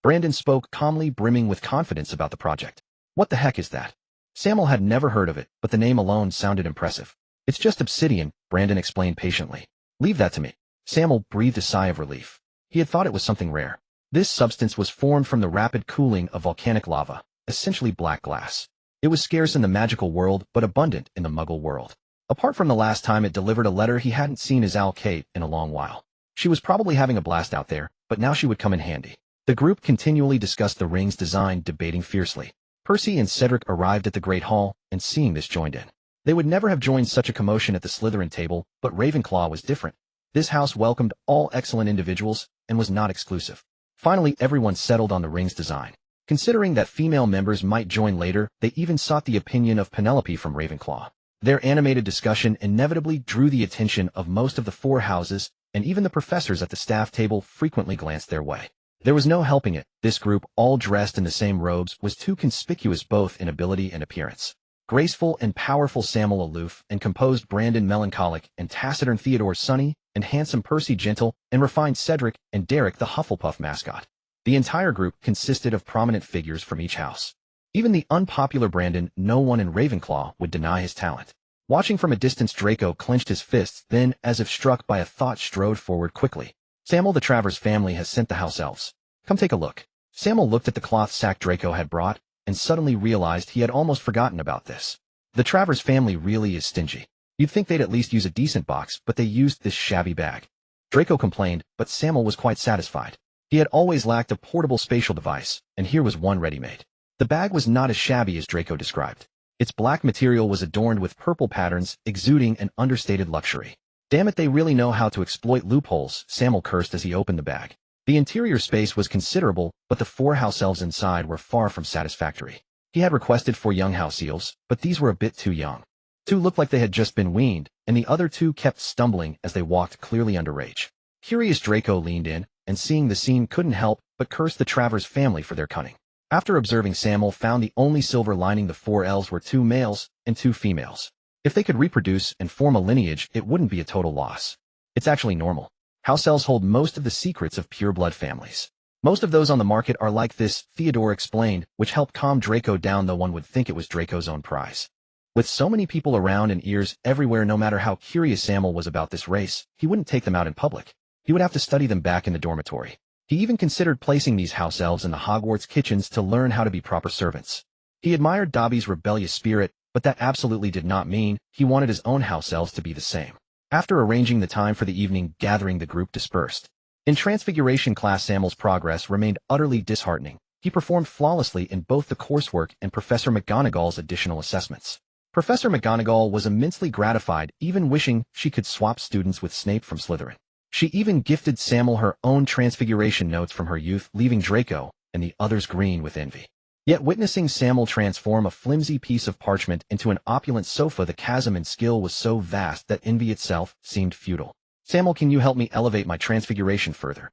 Brandon spoke calmly, brimming with confidence about the project. What the heck is that? Sammael had never heard of it, but the name alone sounded impressive. It's just obsidian, Brandon explained patiently. Leave that to me. Sammael breathed a sigh of relief. He had thought it was something rare. This substance was formed from the rapid cooling of volcanic lava, essentially black glass. It was scarce in the magical world, but abundant in the Muggle world. Apart from the last time it delivered a letter, he hadn't seen his Al Kate in a long while. She was probably having a blast out there, but now she would come in handy. The group continually discussed the ring's design, debating fiercely. Percy and Cedric arrived at the Great Hall, and seeing this joined in. They would never have joined such a commotion at the Slytherin table, but Ravenclaw was different. This house welcomed all excellent individuals, and was not exclusive. Finally, everyone settled on the ring's design. Considering that female members might join later, they even sought the opinion of Penelope from Ravenclaw. Their animated discussion inevitably drew the attention of most of the four houses, and even the professors at the staff table frequently glanced their way. There was no helping it. This group, all dressed in the same robes, was too conspicuous both in ability and appearance. Graceful and powerful Sammael aloof, and composed Brandon melancholic, and taciturn Theodore sunny, and handsome Percy gentle, and refined Cedric and Derek the Hufflepuff mascot. The entire group consisted of prominent figures from each house. Even the unpopular Brandon, no one in Ravenclaw would deny his talent. Watching from a distance, Draco clenched his fists, then, as if struck by a thought, strode forward quickly. Sammael, the Travers family has sent the house elves. Come take a look. Sammael looked at the cloth sack Draco had brought, and suddenly realized he had almost forgotten about this. The Travers family really is stingy. You'd think they'd at least use a decent box, but they used this shabby bag. Draco complained, but Sammael was quite satisfied. He had always lacked a portable spatial device, and here was one ready-made. The bag was not as shabby as Draco described. Its black material was adorned with purple patterns, exuding an understated luxury. Damn it, they really know how to exploit loopholes, Sammael cursed as he opened the bag. The interior space was considerable, but the 4 house elves inside were far from satisfactory. He had requested 4 young house eels, but these were a bit too young. 2 looked like they had just been weaned, and the other 2 kept stumbling as they walked, clearly under rage. Curious, Draco leaned in, and seeing the scene couldn't help but curse the Travers family for their cunning. After observing, Sammael found the only silver lining: the 4 elves were 2 males and 2 females. If they could reproduce and form a lineage, it wouldn't be a total loss. It's actually normal. House elves hold most of the secrets of pureblood families. Most of those on the market are like this, Theodore explained, which helped calm Draco down, though one would think it was Draco's own prize. With so many people around and ears everywhere, no matter how curious Sammael was about this race, he wouldn't take them out in public. He would have to study them back in the dormitory. He even considered placing these house elves in the Hogwarts kitchens to learn how to be proper servants. He admired Dobby's rebellious spirit, but that absolutely did not mean he wanted his own house elves to be the same. After arranging the time for the evening gathering, the group dispersed. In Transfiguration class, Sammael's progress remained utterly disheartening. He performed flawlessly in both the coursework and Professor McGonagall's additional assessments. Professor McGonagall was immensely gratified, even wishing she could swap students with Snape from Slytherin. She even gifted Sammael her own Transfiguration notes from her youth, leaving Draco and the others green with envy. Yet witnessing Sammael transform a flimsy piece of parchment into an opulent sofa, the chasm in skill was so vast that envy itself seemed futile. Sammael, can you help me elevate my Transfiguration further?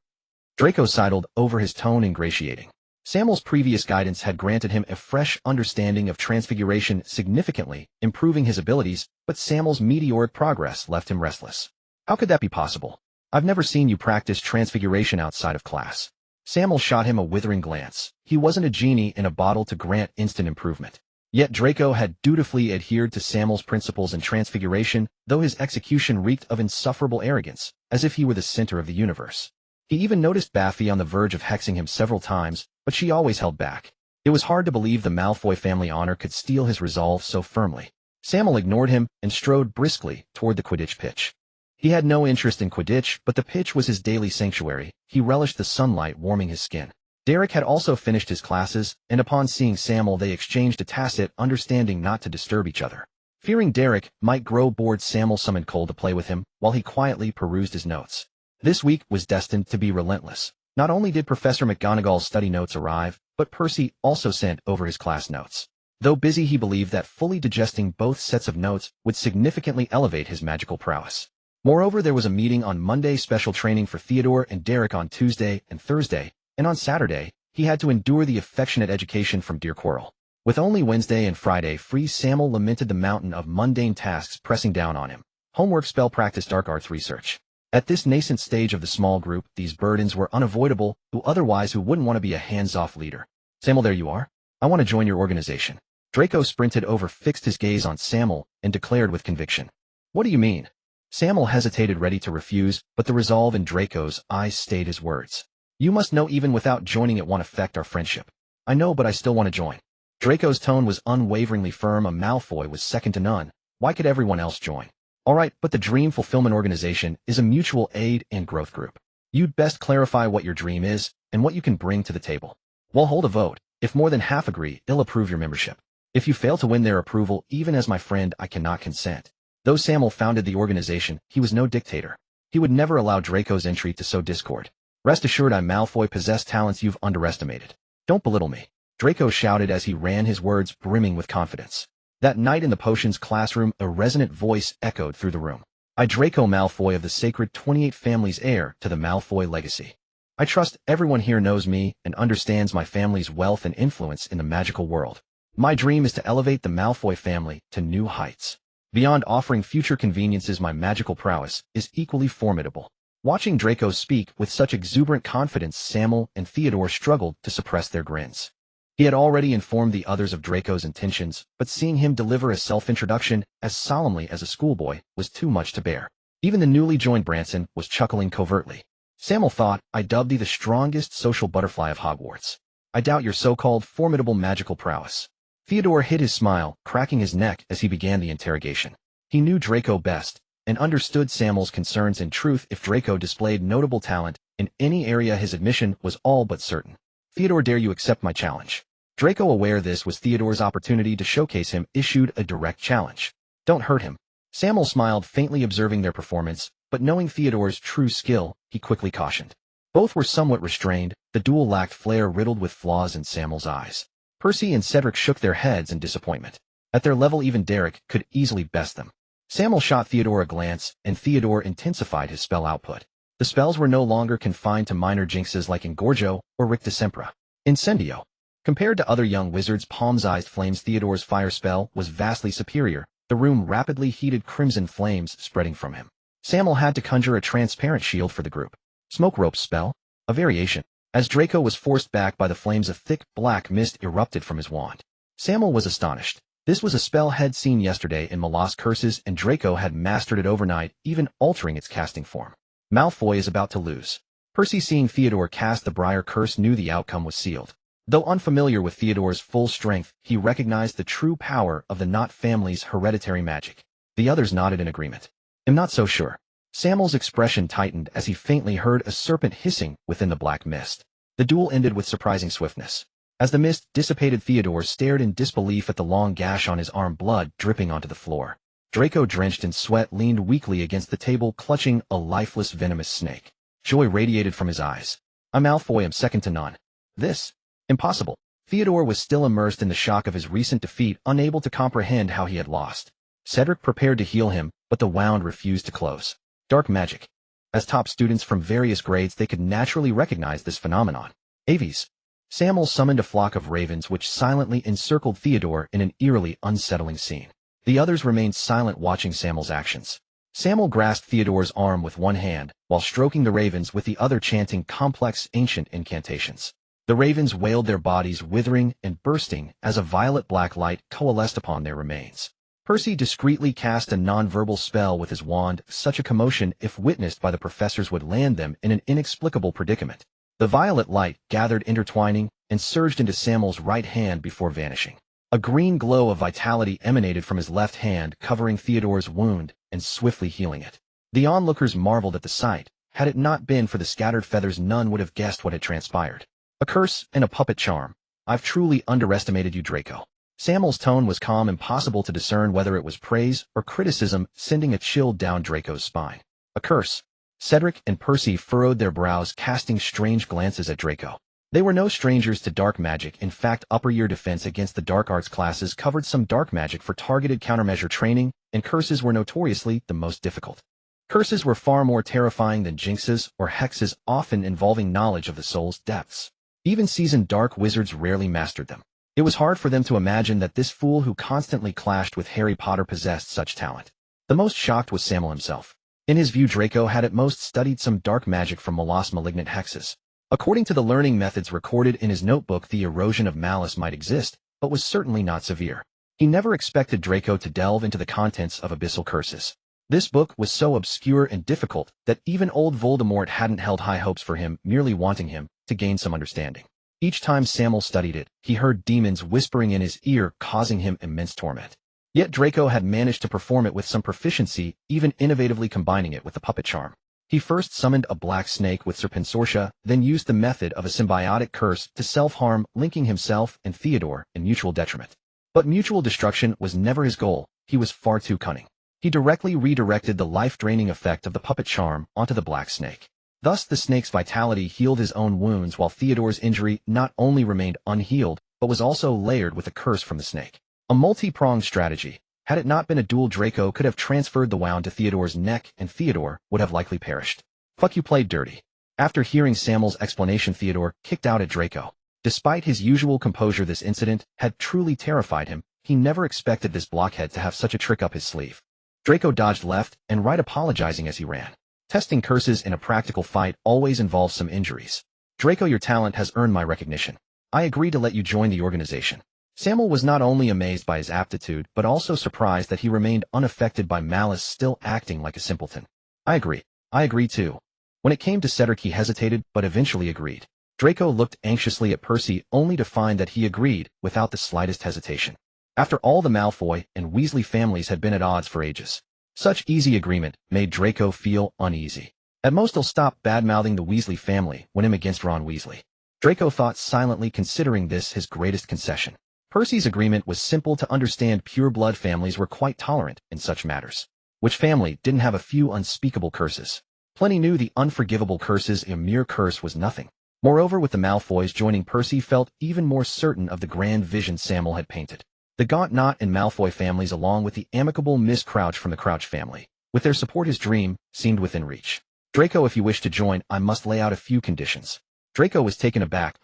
Draco sidled over, his tone ingratiating. Sammael's previous guidance had granted him a fresh understanding of Transfiguration, significantly improving his abilities, but Sammael's meteoric progress left him restless. How could that be possible? I've never seen you practice Transfiguration outside of class. Sammael shot him a withering glance. He wasn't a genie in a bottle to grant instant improvement. Yet Draco had dutifully adhered to Sammael's principles in Transfiguration, though his execution reeked of insufferable arrogance, as if he were the center of the universe. He even noticed Buffy on the verge of hexing him several times, but she always held back. It was hard to believe the Malfoy family honor could steal his resolve so firmly. Sammael ignored him and strode briskly toward the Quidditch pitch. He had no interest in Quidditch, but the pitch was his daily sanctuary. He relished the sunlight warming his skin. Derek had also finished his classes, and upon seeing Sammael they exchanged a tacit understanding not to disturb each other. Fearing Derek might grow bored, Sammael summoned Cole to play with him, while he quietly perused his notes. This week was destined to be relentless. Not only did Professor McGonagall's study notes arrive, but Percy also sent over his class notes. Though busy, he believed that fully digesting both sets of notes would significantly elevate his magical prowess. Moreover, there was a meeting on Monday, special training for Theodore and Derek on Tuesday and Thursday, and on Saturday, he had to endure the affectionate education from Dear Quirrell. With only Wednesday and Friday free, Sammael lamented the mountain of mundane tasks pressing down on him. Homework, spell practice, dark arts research. At this nascent stage of the small group, these burdens were unavoidable, who wouldn't want to be a hands-off leader. Sammael, there you are. I want to join your organization. Draco sprinted over, fixed his gaze on Sammael, and declared with conviction. What do you mean? Sammael hesitated, ready to refuse, but the resolve in Draco's eyes stayed his words. You must know, even without joining it won't affect our friendship. I know, but I still want to join. Draco's tone was unwaveringly firm. A Malfoy was second to none. Why could everyone else join? All right, but the Dream Fulfillment Organization is a mutual aid and growth group. You'd best clarify what your dream is and what you can bring to the table. We'll hold a vote. If more than half agree, they'll approve your membership. If you fail to win their approval, even as my friend, I cannot consent. Though Sammael founded the organization, he was no dictator. He would never allow Draco's entry to sow discord. Rest assured, I, Malfoy, possess talents you've underestimated. Don't belittle me. Draco shouted as he ran, his words brimming with confidence. That night in the potions classroom, a resonant voice echoed through the room. I, Draco Malfoy of the sacred 28 family's heir to the Malfoy legacy. I trust everyone here knows me and understands my family's wealth and influence in the magical world. My dream is to elevate the Malfoy family to new heights. Beyond offering future conveniences, my magical prowess is equally formidable. Watching Draco speak with such exuberant confidence, Sammael and Theodore struggled to suppress their grins. He had already informed the others of Draco's intentions, but seeing him deliver a self-introduction as solemnly as a schoolboy was too much to bear. Even the newly joined Branson was chuckling covertly. Sammael thought, I dubbed thee the strongest social butterfly of Hogwarts. I doubt your so-called formidable magical prowess. Theodore hid his smile, cracking his neck as he began the interrogation. He knew Draco best, and understood Sammael's concerns. In truth, if Draco displayed notable talent in any area, his admission was all but certain. Theodore, dare you accept my challenge? Draco, aware this was Theodore's opportunity to showcase him, issued a direct challenge. Don't hurt him. Sammael smiled faintly, observing their performance, but knowing Theodore's true skill, he quickly cautioned. Both were somewhat restrained, the duel lacked flair, riddled with flaws in Sammael's eyes. Percy and Cedric shook their heads in disappointment. At their level, even Derek could easily best them. Sammael shot Theodore a glance, and Theodore intensified his spell output. The spells were no longer confined to minor jinxes like Engorgo or Rictusempra. Incendio. Compared to other young wizards' palm-sized flames, Theodore's fire spell was vastly superior. The room rapidly heated, crimson flames spreading from him. Sammael had to conjure a transparent shield for the group. Smoke rope spell? A variation. As Draco was forced back by the flames, a thick, black mist erupted from his wand. Sammael was astonished. This was a spell he'd seen yesterday in Malas Curses, and Draco had mastered it overnight, even altering its casting form. Malfoy is about to lose. Percy, seeing Theodore cast the Briar Curse, knew the outcome was sealed. Though unfamiliar with Theodore's full strength, he recognized the true power of the Knot family's hereditary magic. The others nodded in agreement. I'm not so sure. Sammael's expression tightened as he faintly heard a serpent hissing within the black mist. The duel ended with surprising swiftness. As the mist dissipated, Theodore stared in disbelief at the long gash on his arm, blood dripping onto the floor. Draco, drenched in sweat, leaned weakly against the table, clutching a lifeless, venomous snake. Joy radiated from his eyes. I'm Malfoy, am second to none. This? Impossible. Theodore was still immersed in the shock of his recent defeat, unable to comprehend how he had lost. Cedric prepared to heal him, but the wound refused to close. Dark magic. As top students from various grades, they could naturally recognize this phenomenon. Aves. Sammael summoned a flock of ravens which silently encircled Theodore in an eerily unsettling scene. The others remained silent, watching Sammael's actions. Sammael grasped Theodore's arm with one hand, while stroking the ravens with the other, chanting complex ancient incantations. The ravens wailed, their bodies withering and bursting as a violet-black light coalesced upon their remains. Percy discreetly cast a non-verbal spell with his wand. Such a commotion, if witnessed by the professors, would land them in an inexplicable predicament. The violet light gathered, intertwining, and surged into Sammael's right hand before vanishing. A green glow of vitality emanated from his left hand, covering Theodore's wound and swiftly healing it. The onlookers marveled at the sight. Had it not been for the scattered feathers, none would have guessed what had transpired. A curse and a puppet charm. I've truly underestimated you, Draco. Sammael's tone was calm, impossible to discern whether it was praise or criticism, sending a chill down Draco's spine. A curse. Cedric and Percy furrowed their brows, casting strange glances at Draco. They were no strangers to dark magic. In fact, upper-year defense against the dark arts classes covered some dark magic for targeted countermeasure training, and curses were notoriously the most difficult. Curses were far more terrifying than jinxes or hexes, often involving knowledge of the soul's depths. Even seasoned dark wizards rarely mastered them. It was hard for them to imagine that this fool who constantly clashed with Harry Potter possessed such talent. The most shocked was Sammael himself. In his view, Draco had at most studied some dark magic from Malas' malignant hexes. According to the learning methods recorded in his notebook, the erosion of malice might exist, but was certainly not severe. He never expected Draco to delve into the contents of abyssal curses. This book was so obscure and difficult that even old Voldemort hadn't held high hopes for him, merely wanting him to gain some understanding. Each time Sammael studied it, he heard demons whispering in his ear, causing him immense torment. Yet Draco had managed to perform it with some proficiency, even innovatively combining it with the puppet charm. He first summoned a black snake with Serpensortia, then used the method of a symbiotic curse to self-harm, linking himself and Theodore in mutual detriment. But mutual destruction was never his goal. He was far too cunning. He directly redirected the life-draining effect of the puppet charm onto the black snake. Thus, the snake's vitality healed his own wounds, while Theodore's injury not only remained unhealed, but was also layered with a curse from the snake. A multi-pronged strategy. Had it not been a duel, Draco could have transferred the wound to Theodore's neck, and Theodore would have likely perished. Fuck, you played dirty. After hearing Sammael's explanation, Theodore kicked out at Draco. Despite his usual composure, this incident had truly terrified him. He never expected this blockhead to have such a trick up his sleeve. Draco dodged left and right, apologizing as he ran. Testing curses in a practical fight always involves some injuries. Draco, your talent has earned my recognition. I agree to let you join the organization. Sammael was not only amazed by his aptitude, but also surprised that he remained unaffected by malice, still acting like a simpleton. I agree. I agree too. When it came to Cedric, he hesitated, but eventually agreed. Draco looked anxiously at Percy, only to find that he agreed without the slightest hesitation. After all, the Malfoy and Weasley families had been at odds for ages. Such easy agreement made Draco feel uneasy. At most, he'll stop bad-mouthing the Weasley family when him against Ron Weasley. Draco thought silently, considering this his greatest concession. Percy's agreement was simple to understand. Pure-blood families were quite tolerant in such matters. Which family didn't have a few unspeakable curses? Plenty knew the unforgivable curses. A mere curse was nothing. Moreover, with the Malfoys joining, Percy felt even more certain of the grand vision Sammael had painted. The Gaunt and Malfoy families, along with the amicable Miss Crouch from the Crouch family. With their support, his dream seemed within reach. Draco, if you wish to join, I must lay out a few conditions. Draco was taken aback.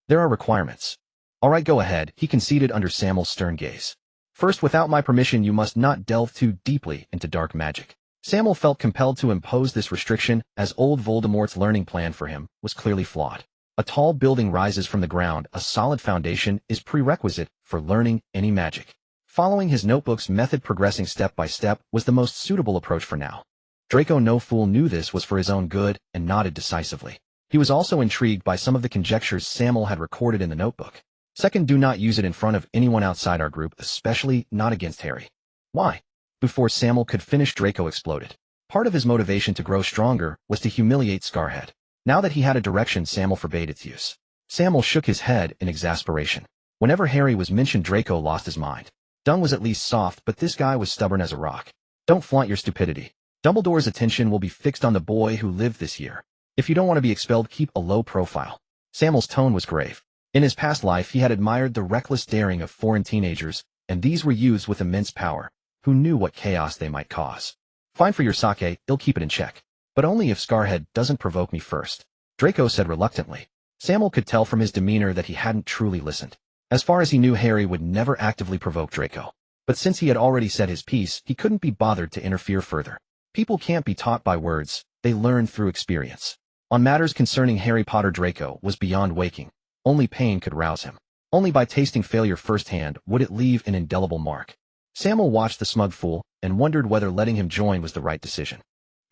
There are requirements. All right, go ahead, he conceded under Sammael's stern gaze. First, without my permission, you must not delve too deeply into dark magic. Sammael felt compelled to impose this restriction, as old Voldemort's learning plan for him was clearly flawed. A tall building rises from the ground. A solid foundation is prerequisite for learning any magic. Following his notebook's method, progressing step by step, was the most suitable approach for now. Draco, no fool, knew this was for his own good and nodded decisively. He was also intrigued by some of the conjectures Sammael had recorded in the notebook. Second, do not use it in front of anyone outside our group, especially not against Harry. Why? Before Sammael could finish, Draco exploded. Part of his motivation to grow stronger was to humiliate Scarhead. Now that he had a direction, Sammael forbade its use. Sammael shook his head in exasperation. Whenever Harry was mentioned, Draco lost his mind. Dung was at least soft, but this guy was stubborn as a rock. Don't flaunt your stupidity. Dumbledore's attention will be fixed on the boy who lived this year. If you don't want to be expelled, keep a low profile. Sammael's tone was grave. In his past life, he had admired the reckless daring of foreign teenagers, and these were youths with immense power, who knew what chaos they might cause. Fine for your sake, I'll keep it in check. But only if Scarhead doesn't provoke me first, Draco said reluctantly. Sammael could tell from his demeanor that he hadn't truly listened. As far as he knew, Harry would never actively provoke Draco. But since he had already said his piece, he couldn't be bothered to interfere further. People can't be taught by words, they learn through experience. On matters concerning Harry Potter, Draco was beyond waking. Only pain could rouse him. Only by tasting failure firsthand would it leave an indelible mark. Sammael watched the smug fool and wondered whether letting him join was the right decision.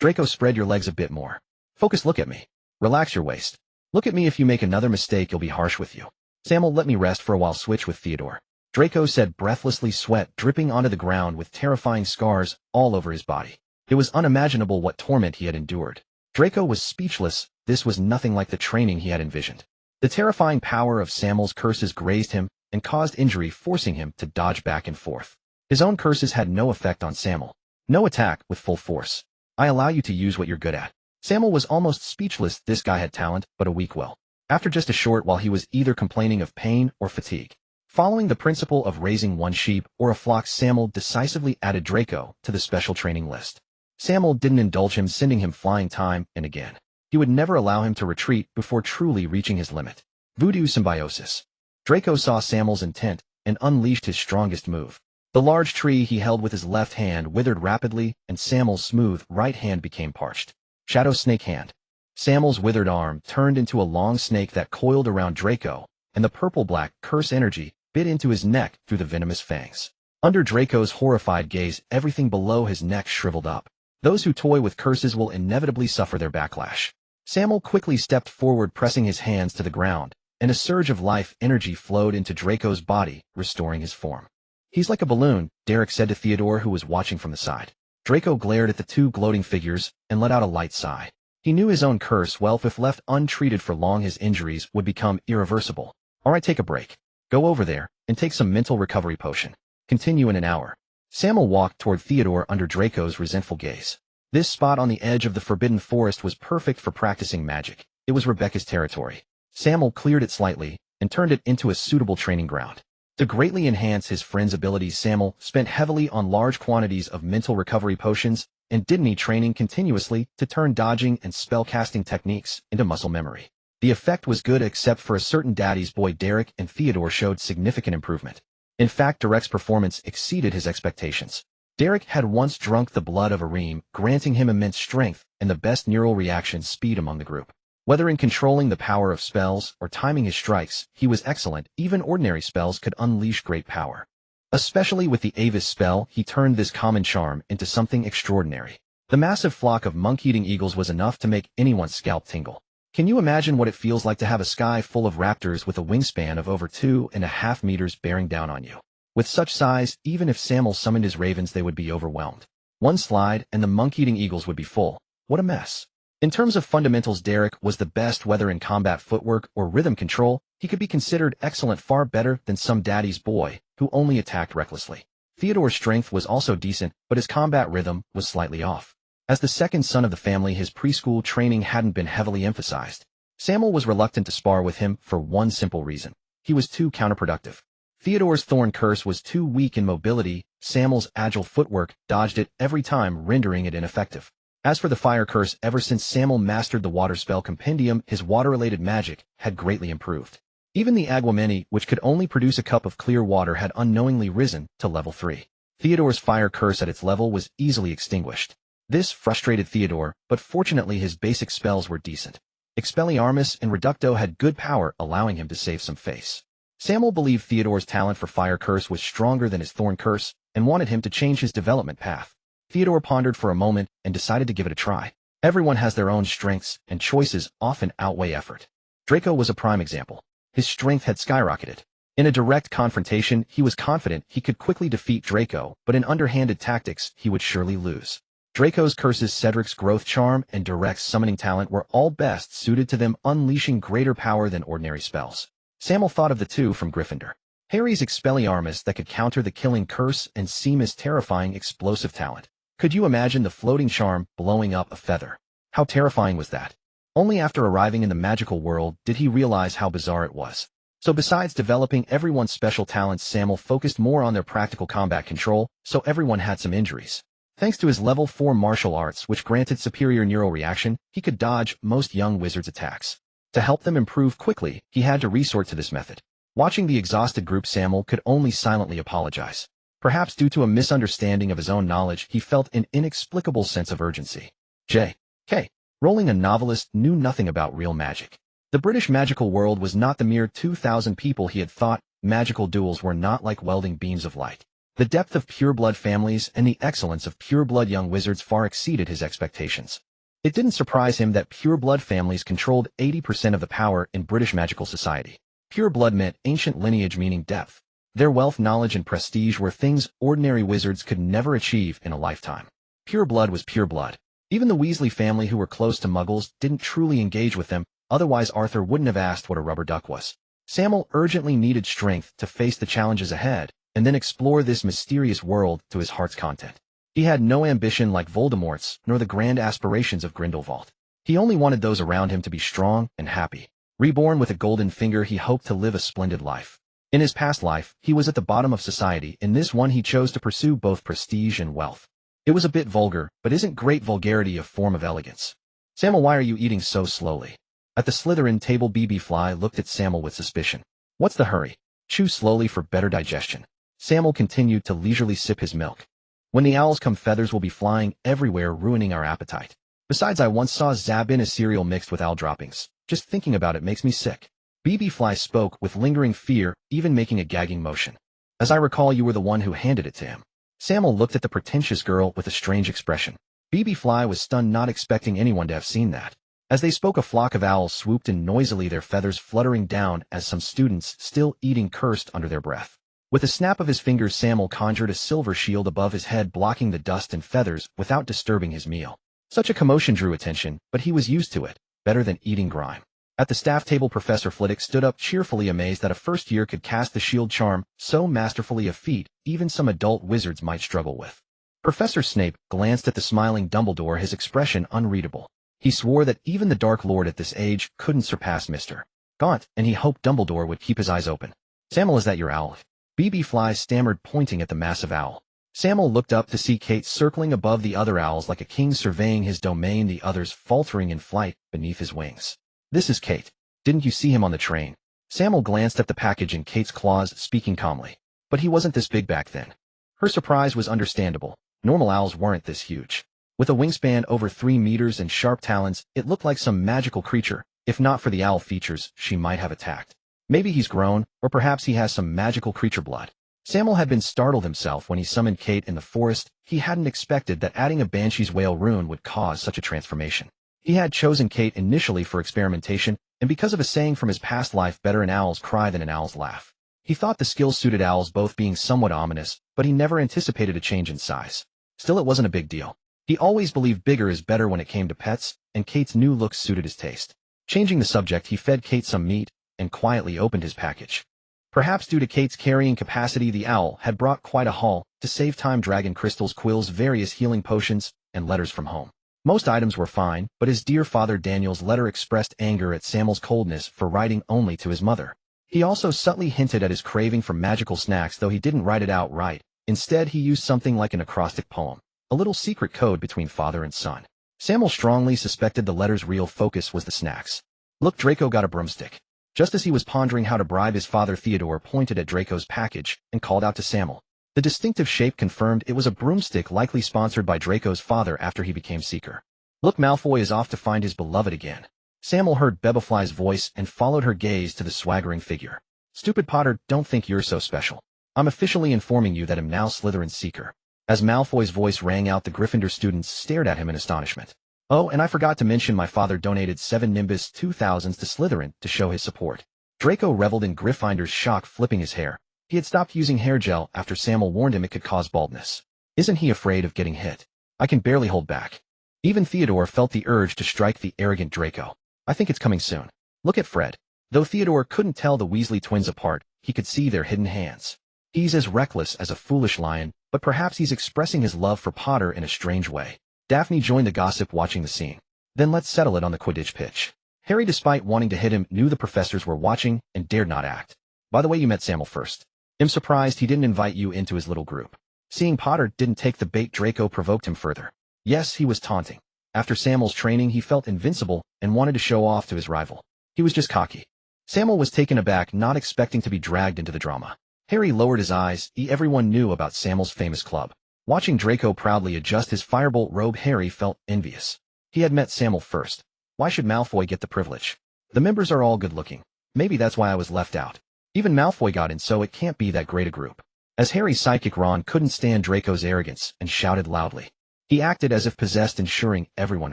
Draco, spread your legs a bit more. Focus, look at me. Relax your waist. Look at me. If you make another mistake, you'll be harsh with you. Sammael, let me rest for a while. Switch with Theodore. Draco said breathlessly, sweat dripping onto the ground with terrifying scars all over his body. It was unimaginable what torment he had endured. Draco was speechless. This was nothing like the training he had envisioned. The terrifying power of Sammael's curses grazed him and caused injury, forcing him to dodge back and forth. His own curses had no effect on Sammael. No attack with full force. I allow you to use what you're good at. Sammael was almost speechless. This guy had talent, but a weak will. After just a short while, he was either complaining of pain or fatigue. Following the principle of raising one sheep or a flock, Sammael decisively added Draco to the special training list. Sammael didn't indulge him, sending him flying time and again. He would never allow him to retreat before truly reaching his limit. Voodoo symbiosis. Draco saw Sammael's intent and unleashed his strongest move. The large tree he held with his left hand withered rapidly, and Sammael's smooth right hand became parched. Shadow snake hand. Sammael's withered arm turned into a long snake that coiled around Draco, and the purple-black curse energy bit into his neck through the venomous fangs. Under Draco's horrified gaze, everything below his neck shriveled up. Those who toy with curses will inevitably suffer their backlash. Sammael quickly stepped forward, pressing his hands to the ground, and a surge of life energy flowed into Draco's body, restoring his form. He's like a balloon, Derek said to Theodore, who was watching from the side. Draco glared at the two gloating figures and let out a light sigh. He knew his own curse well. If left untreated for long, his injuries would become irreversible. All right, take a break. Go over there and take some mental recovery potion. Continue in an hour. Sammael walked toward Theodore under Draco's resentful gaze. This spot on the edge of the Forbidden Forest was perfect for practicing magic. It was Rebecca's territory. Sammael cleared it slightly and turned it into a suitable training ground. To greatly enhance his friend's abilities, Sammael spent heavily on large quantities of mental recovery potions and didn't need training continuously to turn dodging and spell-casting techniques into muscle memory. The effect was good except for a certain daddy's boy Derek and Theodore showed significant improvement. In fact, Derek's performance exceeded his expectations. Derek had once drunk the blood of a ream, granting him immense strength and the best neural reaction speed among the group. Whether in controlling the power of spells or timing his strikes, he was excellent. Even ordinary spells could unleash great power. Especially with the Avis spell, he turned this common charm into something extraordinary. The massive flock of monk-eating eagles was enough to make anyone's scalp tingle. Can you imagine what it feels like to have a sky full of raptors with a wingspan of over 2.5 meters bearing down on you? With such size, even if Sammael summoned his ravens they would be overwhelmed. One slide and the monk-eating eagles would be full. What a mess. In terms of fundamentals, Derek was the best, whether in combat footwork or rhythm control. He could be considered excellent, far better than some daddy's boy who only attacked recklessly. Theodore's strength was also decent, but his combat rhythm was slightly off. As the second son of the family, his preschool training hadn't been heavily emphasized. Sammael was reluctant to spar with him for one simple reason. He was too counterproductive. Theodore's thorn curse was too weak in mobility. Sammael's agile footwork dodged it every time, rendering it ineffective. As for the fire curse, ever since Sammael mastered the water spell compendium, his water-related magic had greatly improved. Even the Aguameni, which could only produce a cup of clear water, had unknowingly risen to level 3. Theodore's fire curse at its level was easily extinguished. This frustrated Theodore, but fortunately his basic spells were decent. Expelliarmus and Reducto had good power, allowing him to save some face. Sammael believed Theodore's talent for fire curse was stronger than his thorn curse, and wanted him to change his development path. Theodore pondered for a moment and decided to give it a try. Everyone has their own strengths, and choices often outweigh effort. Draco was a prime example. His strength had skyrocketed. In a direct confrontation, he was confident he could quickly defeat Draco, but in underhanded tactics, he would surely lose. Draco's curses, Cedric's growth charm, and Derek's summoning talent were all best suited to them, unleashing greater power than ordinary spells. Sammael thought of the two from Gryffindor. Harry's Expelliarmus that could counter the killing curse and Seamus' terrifying explosive talent. Could you imagine the floating charm blowing up a feather? How terrifying was that? Only after arriving in the magical world did he realize how bizarre it was. So besides developing everyone's special talents, Sammael focused more on their practical combat control, so everyone had some injuries. Thanks to his level 4 martial arts, which granted superior neural reaction, he could dodge most young wizards' attacks. To help them improve quickly, he had to resort to this method. Watching the exhausted group, Sammael could only silently apologize. Perhaps due to a misunderstanding of his own knowledge, he felt an inexplicable sense of urgency. J.K. Rowling, a novelist, knew nothing about real magic. The British magical world was not the mere 2,000 people he had thought. Magical duels were not like welding beams of light. The depth of pureblood families and the excellence of pureblood young wizards far exceeded his expectations. It didn't surprise him that pureblood families controlled 80% of the power in British magical society. Pureblood meant ancient lineage, meaning depth. Their wealth, knowledge, and prestige were things ordinary wizards could never achieve in a lifetime. Pure blood was pure blood. Even the Weasley family, who were close to Muggles, didn't truly engage with them, otherwise Arthur wouldn't have asked what a rubber duck was. Sammael urgently needed strength to face the challenges ahead, and then explore this mysterious world to his heart's content. He had no ambition like Voldemort's, nor the grand aspirations of Grindelwald. He only wanted those around him to be strong and happy. Reborn with a golden finger, he hoped to live a splendid life. In his past life, he was at the bottom of society. In this one, he chose to pursue both prestige and wealth. It was a bit vulgar, but isn't great vulgarity a form of elegance? Sammael, why are you eating so slowly? At the Slytherin table, BB Fly looked at Sammael with suspicion. What's the hurry? Chew slowly for better digestion. Sammael continued to leisurely sip his milk. When the owls come, feathers will be flying everywhere, ruining our appetite. Besides, I once saw Zab in a cereal mixed with owl droppings. Just thinking about it makes me sick. BB Fly spoke with lingering fear, even making a gagging motion. As I recall, you were the one who handed it to him. Sammael looked at the pretentious girl with a strange expression. BB Fly was stunned, not expecting anyone to have seen that. As they spoke, a flock of owls swooped in noisily, their feathers fluttering down as some students, still eating, cursed under their breath. With a snap of his fingers, Sammael conjured a silver shield above his head, blocking the dust and feathers without disturbing his meal. Such a commotion drew attention, but he was used to it, better than eating grime. At the staff table, Professor Flitwick stood up, cheerfully amazed that a first year could cast the shield charm so masterfully, a feat even some adult wizards might struggle with. Professor Snape glanced at the smiling Dumbledore, his expression unreadable. He swore that even the Dark Lord at this age couldn't surpass Mr. Gaunt, and he hoped Dumbledore would keep his eyes open. Sammael, is that your owl? BB Fly stammered, pointing at the massive owl. Sammael looked up to see Kate circling above the other owls like a king surveying his domain, the others faltering in flight beneath his wings. This is Kate. Didn't you see him on the train? Sammael glanced at the package in Kate's claws, speaking calmly. But he wasn't this big back then. Her surprise was understandable. Normal owls weren't this huge. With a wingspan over 3 meters and sharp talons, it looked like some magical creature. If not for the owl features, she might have attacked. Maybe he's grown, or perhaps he has some magical creature blood. Sammael had been startled himself when he summoned Kate in the forest. He hadn't expected that adding a banshee's wail rune would cause such a transformation. He had chosen Kate initially for experimentation, and because of a saying from his past life, better an owl's cry than an owl's laugh. He thought the skills suited owls, both being somewhat ominous, but he never anticipated a change in size. Still, it wasn't a big deal. He always believed bigger is better when it came to pets, and Kate's new looks suited his taste. Changing the subject, he fed Kate some meat and quietly opened his package. Perhaps due to Kate's carrying capacity, the owl had brought quite a haul. To save time, dragon crystals, quills, various healing potions, and letters from home. Most items were fine, but his dear father Daniel's letter expressed anger at Sammael's coldness for writing only to his mother. He also subtly hinted at his craving for magical snacks, though he didn't write it outright. Instead, he used something like an acrostic poem, a little secret code between father and son. Sammael strongly suspected the letter's real focus was the snacks. Look, Draco got a broomstick. Just as he was pondering how to bribe his father, Theodore pointed at Draco's package and called out to Sammael. The distinctive shape confirmed it was a broomstick, likely sponsored by Draco's father after he became Seeker. Look, Malfoy is off to find his beloved again. Sammael heard Bebefly's voice and followed her gaze to the swaggering figure. Stupid Potter, don't think you're so special. I'm officially informing you that I'm now Slytherin's Seeker. As Malfoy's voice rang out, the Gryffindor students stared at him in astonishment. Oh, and I forgot to mention my father donated 7 Nimbus 2000s to Slytherin to show his support. Draco reveled in Gryffinder's shock, flipping his hair. He had stopped using hair gel after Sammael warned him it could cause baldness. Isn't he afraid of getting hit? I can barely hold back. Even Theodore felt the urge to strike the arrogant Draco. I think it's coming soon. Look at Fred. Though Theodore couldn't tell the Weasley twins apart, he could see their hidden hands. He's as reckless as a foolish lion, but perhaps he's expressing his love for Potter in a strange way. Daphne joined the gossip, watching the scene. Then let's settle it on the Quidditch pitch. Harry, despite wanting to hit him, knew the professors were watching and dared not act. By the way, you met Sammael first. I'm surprised he didn't invite you into his little group. Seeing Potter didn't take the bait, Draco provoked him further. Yes, he was taunting. After Sammael's training, he felt invincible and wanted to show off to his rival. He was just cocky. Sammael was taken aback, not expecting to be dragged into the drama. Harry lowered his eyes. Everyone knew about Sammael's famous club. Watching Draco proudly adjust his firebolt robe, Harry felt envious. He had met Sammael first. Why should Malfoy get the privilege? The members are all good-looking. Maybe that's why I was left out. Even Malfoy got in, so it can't be that great a group. As Harry's sidekick Ron couldn't stand Draco's arrogance and shouted loudly. He acted as if possessed, ensuring everyone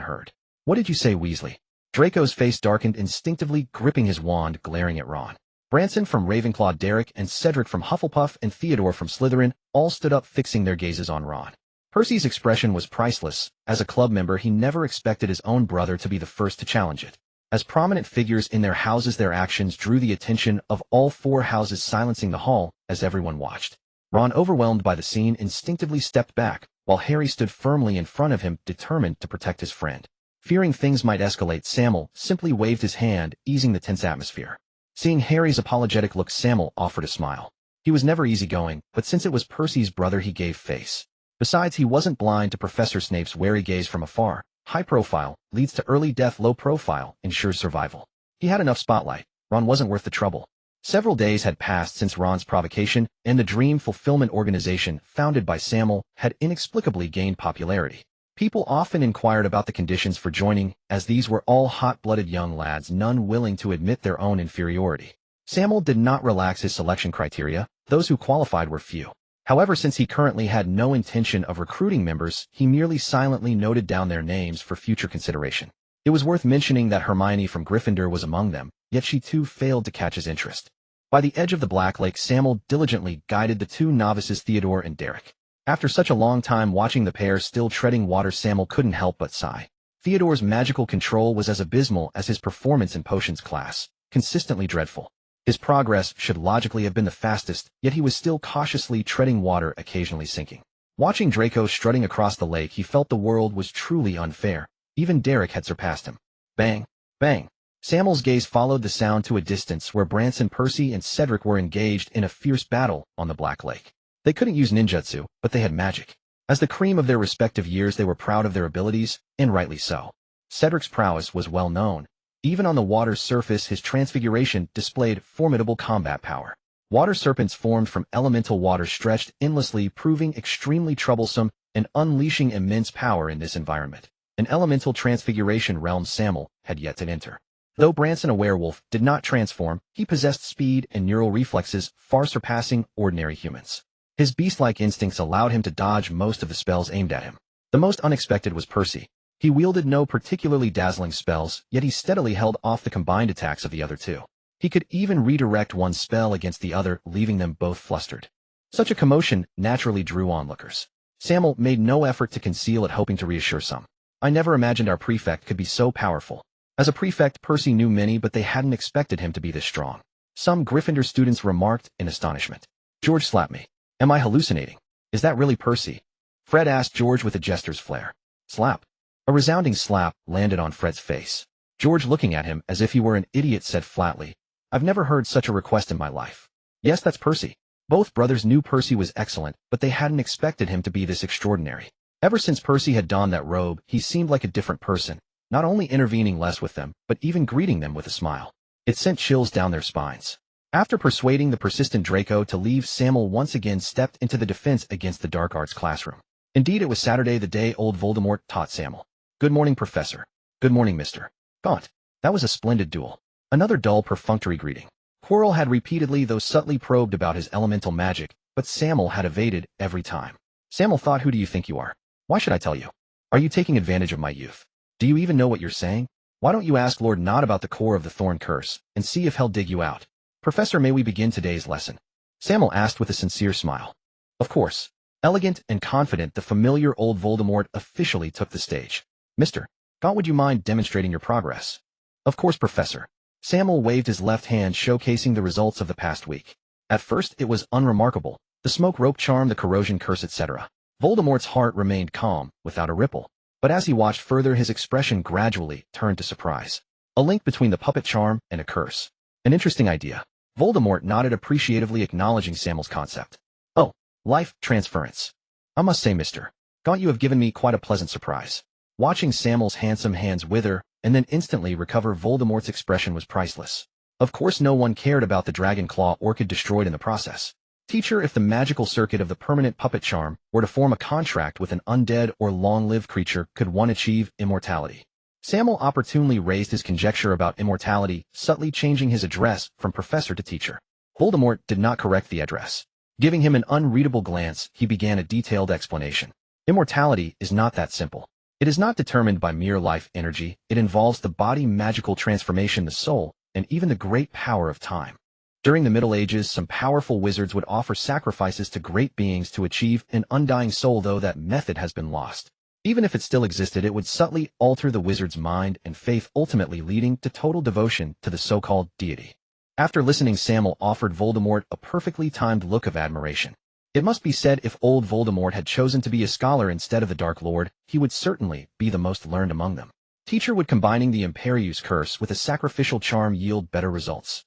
heard. What did you say, Weasley? Draco's face darkened, instinctively gripping his wand, glaring at Ron. Branson from Ravenclaw, Derek and Cedric from Hufflepuff, and Theodore from Slytherin all stood up, fixing their gazes on Ron. Percy's expression was priceless. As a club member, he never expected his own brother to be the first to challenge it. As prominent figures in their houses, their actions drew the attention of all 4 houses, silencing the hall as everyone watched. Ron, overwhelmed by the scene, instinctively stepped back, while Harry stood firmly in front of him, determined to protect his friend. Fearing things might escalate, Sammael simply waved his hand, easing the tense atmosphere. Seeing Harry's apologetic look, Sammael offered a smile. He was never easygoing, but since it was Percy's brother, he gave face. Besides, he wasn't blind to Professor Snape's wary gaze from afar. High profile leads to early death, low profile ensures survival. He had enough spotlight. Ron wasn't worth the trouble. Several days had passed since Ron's provocation, and the Dream Fulfillment Organization, founded by Sammael, had inexplicably gained popularity. People often inquired about the conditions for joining, as these were all hot-blooded young lads, none willing to admit their own inferiority. Sammael did not relax his selection criteria. Those who qualified were few. However, since he currently had no intention of recruiting members, he merely silently noted down their names for future consideration. It was worth mentioning that Hermione from Gryffindor was among them, yet she too failed to catch his interest. By the edge of the Black Lake, Sammael diligently guided the 2 novices, Theodore and Derek. After such a long time watching the pair still treading water, Sammael couldn't help but sigh. Theodore's magical control was as abysmal as his performance in potions class, consistently dreadful. His progress should logically have been the fastest, yet he was still cautiously treading water, occasionally sinking. Watching Draco strutting across the lake, he felt the world was truly unfair. Even Derek had surpassed him. Bang! Bang! Sammael's gaze followed the sound to a distance where Branson, Percy, and Cedric were engaged in a fierce battle on the Black Lake. They couldn't use ninjutsu, but they had magic. As the cream of their respective years, they were proud of their abilities, and rightly so. Cedric's prowess was well known. Even on the water's surface, his transfiguration displayed formidable combat power. Water serpents formed from elemental water stretched endlessly, proving extremely troublesome and unleashing immense power in this environment. An elemental transfiguration realm Sammael had yet to enter. Though Branson, a werewolf, did not transform, he possessed speed and neural reflexes far surpassing ordinary humans. His beast-like instincts allowed him to dodge most of the spells aimed at him. The most unexpected was Percy. He wielded no particularly dazzling spells, yet he steadily held off the combined attacks of the other two. He could even redirect one spell against the other, leaving them both flustered. Such a commotion naturally drew onlookers. Sammael made no effort to conceal it, hoping to reassure some. I never imagined our prefect could be so powerful. As a prefect, Percy knew many, but they hadn't expected him to be this strong. Some Gryffindor students remarked in astonishment. George slapped me. Am I hallucinating? Is that really Percy? Fred asked George with a jester's flair. Slap. A resounding slap landed on Fred's face. George, looking at him as if he were an idiot, said flatly, I've never heard such a request in my life. Yes, that's Percy. Both brothers knew Percy was excellent, but they hadn't expected him to be this extraordinary. Ever since Percy had donned that robe, he seemed like a different person, not only intervening less with them, but even greeting them with a smile. It sent chills down their spines. After persuading the persistent Draco to leave, Sammael once again stepped into the defense against the dark arts classroom. Indeed, it was Saturday, the day old Voldemort taught Sammael. Good morning, Professor. Good morning, Mr. Gaunt. That was a splendid duel. Another dull, perfunctory greeting. Quirrell had repeatedly, though subtly, probed about his elemental magic, but Sammael had evaded every time. Sammael thought, who do you think you are? Why should I tell you? Are you taking advantage of my youth? Do you even know what you're saying? Why don't you ask Lord Nod about the core of the Thorn Curse, and see if he'll dig you out? Professor, may we begin today's lesson? Sammael asked with a sincere smile. Of course. Elegant and confident, the familiar old Voldemort officially took the stage. Mr. Gaunt, would you mind demonstrating your progress? Of course, Professor. Sammael waved his left hand, showcasing the results of the past week. At first, it was unremarkable. The smoke rope charm, the corrosion curse, etc. Voldemort's heart remained calm, without a ripple. But as he watched further, his expression gradually turned to surprise. A link between the puppet charm and a curse. An interesting idea. Voldemort nodded appreciatively, acknowledging Sammael's concept. Oh, life transference. I must say, Mr. Gaunt, you have given me quite a pleasant surprise. Watching Sammael's handsome hands wither and then instantly recover, Voldemort's expression was priceless. Of course, no one cared about the Dragon Claw orchid destroyed in the process. Teacher, if the magical circuit of the permanent puppet charm were to form a contract with an undead or long-lived creature, could one achieve immortality? Sammael opportunely raised his conjecture about immortality, subtly changing his address from professor to teacher. Voldemort did not correct the address. Giving him an unreadable glance, he began a detailed explanation. Immortality is not that simple. It is not determined by mere life energy. It involves the body magical transformation, the soul, and even the great power of time. During the Middle Ages, some powerful wizards would offer sacrifices to great beings to achieve an undying soul, though that method has been lost. Even if it still existed, it would subtly alter the wizard's mind and faith, ultimately leading to total devotion to the so-called deity. After listening, Sammael offered Voldemort a perfectly timed look of admiration. It must be said, if old Voldemort had chosen to be a scholar instead of the Dark Lord, he would certainly be the most learned among them. Teacher, would combining the Imperius curse with a sacrificial charm yield better results?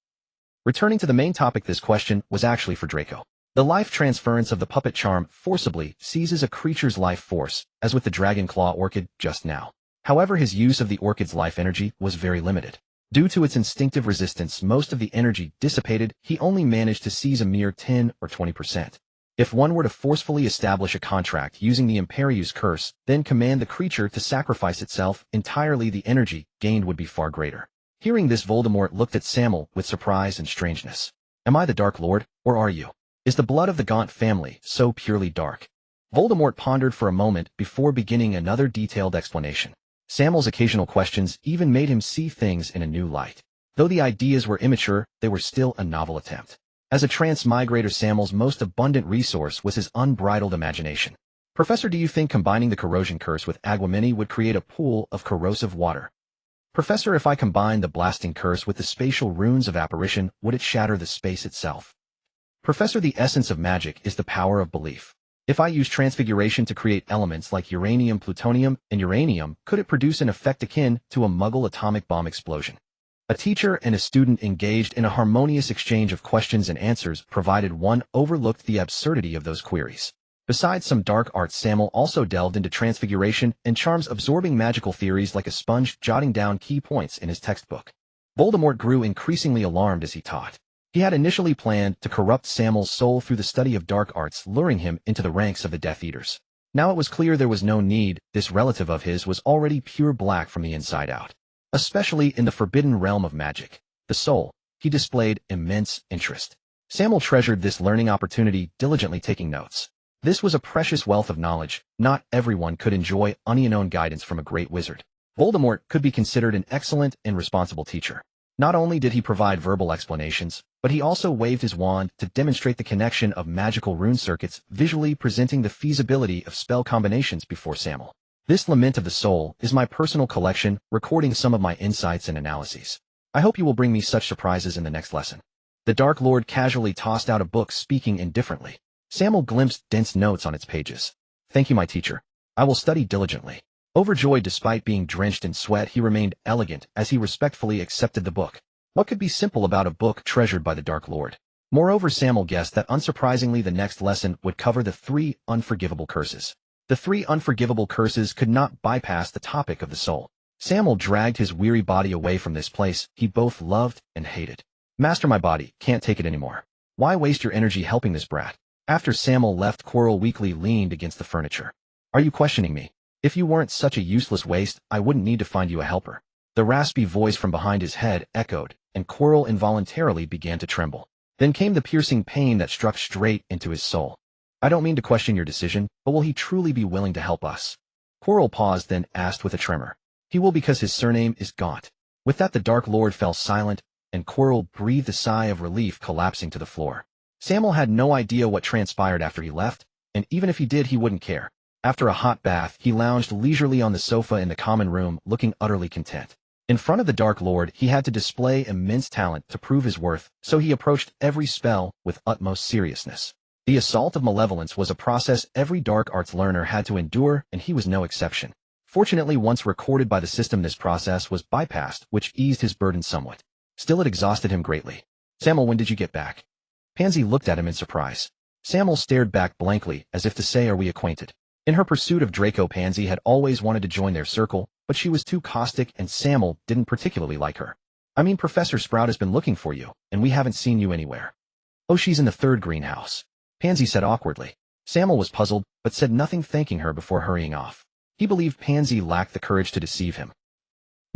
Returning to the main topic, this question was actually for Draco. The life transference of the puppet charm forcibly seizes a creature's life force, as with the Dragon Claw orchid just now. However, his use of the orchid's life energy was very limited. Due to its instinctive resistance, most of the energy dissipated. He only managed to seize a mere 10 or 20%. If one were to forcefully establish a contract using the Imperius curse, then command the creature to sacrifice itself entirely, the energy gained would be far greater. Hearing this, Voldemort looked at Sammael with surprise and strangeness. Am I the Dark Lord, or are you? Is the blood of the Gaunt family so purely dark? Voldemort pondered for a moment before beginning another detailed explanation. Sammael's occasional questions even made him see things in a new light. Though the ideas were immature, they were still a novel attempt. As a transmigrator, Sammael's most abundant resource was his unbridled imagination. Professor, do you think combining the corrosion curse with Agumini would create a pool of corrosive water? Professor, if I combine the blasting curse with the spatial runes of apparition, would it shatter the space itself? Professor, the essence of magic is the power of belief. If I use transfiguration to create elements like uranium, plutonium, and uranium, could it produce an effect akin to a Muggle atomic bomb explosion? A teacher and a student engaged in a harmonious exchange of questions and answers, provided one overlooked the absurdity of those queries. Besides some dark arts, Sammael also delved into transfiguration and charms, absorbing magical theories like a sponge, jotting down key points in his textbook. Voldemort grew increasingly alarmed as he taught. He had initially planned to corrupt Sammael's soul through the study of dark arts, luring him into the ranks of the Death Eaters. Now it was clear there was no need. This relative of his was already pure black from the inside out. Especially in the forbidden realm of magic, the soul, he displayed immense interest. Sammael treasured this learning opportunity, diligently taking notes. This was a precious wealth of knowledge. Not everyone could enjoy unknown guidance from a great wizard. Voldemort could be considered an excellent and responsible teacher. Not only did he provide verbal explanations, but he also waved his wand to demonstrate the connection of magical rune circuits, visually presenting the feasibility of spell combinations before Sammael. This Lament of the Soul is my personal collection, recording some of my insights and analyses. I hope you will bring me such surprises in the next lesson. The Dark Lord casually tossed out a book, speaking indifferently. Sammael glimpsed dense notes on its pages. Thank you, my teacher. I will study diligently. Overjoyed despite being drenched in sweat, he remained elegant as he respectfully accepted the book. What could be simple about a book treasured by the Dark Lord? Moreover, Sammael guessed that unsurprisingly the next lesson would cover the 3 unforgivable curses. The 3 unforgivable curses could not bypass the topic of the soul. Sammael dragged his weary body away from this place he both loved and hated. Master, my body can't take it anymore. Why waste your energy helping this brat? After Sammael left, Quirrell weakly leaned against the furniture. Are you questioning me? If you weren't such a useless waste, I wouldn't need to find you a helper. The raspy voice from behind his head echoed, and Quirrell involuntarily began to tremble. Then came the piercing pain that struck straight into his soul. I don't mean to question your decision, but will he truly be willing to help us? Quirrell paused, then asked with a tremor. He will, because his surname is Gaunt. With that, the Dark Lord fell silent, and Quirrell breathed a sigh of relief, collapsing to the floor. Sammael had no idea what transpired after he left, and even if he did, he wouldn't care. After a hot bath, he lounged leisurely on the sofa in the common room, looking utterly content. In front of the Dark Lord, he had to display immense talent to prove his worth, so he approached every spell with utmost seriousness. The assault of malevolence was a process every dark arts learner had to endure, and he was no exception. Fortunately, once recorded by the system, this process was bypassed, which eased his burden somewhat. Still, it exhausted him greatly. Sammael, when did you get back? Pansy looked at him in surprise. Sammael stared back blankly, as if to say, are we acquainted? In her pursuit of Draco, Pansy had always wanted to join their circle, but she was too caustic and Sammael didn't particularly like her. I mean, Professor Sprout has been looking for you, and we haven't seen you anywhere. Oh, she's in the 3rd greenhouse, Pansy said awkwardly. Sammael was puzzled, but said nothing, thanking her before hurrying off. He believed Pansy lacked the courage to deceive him.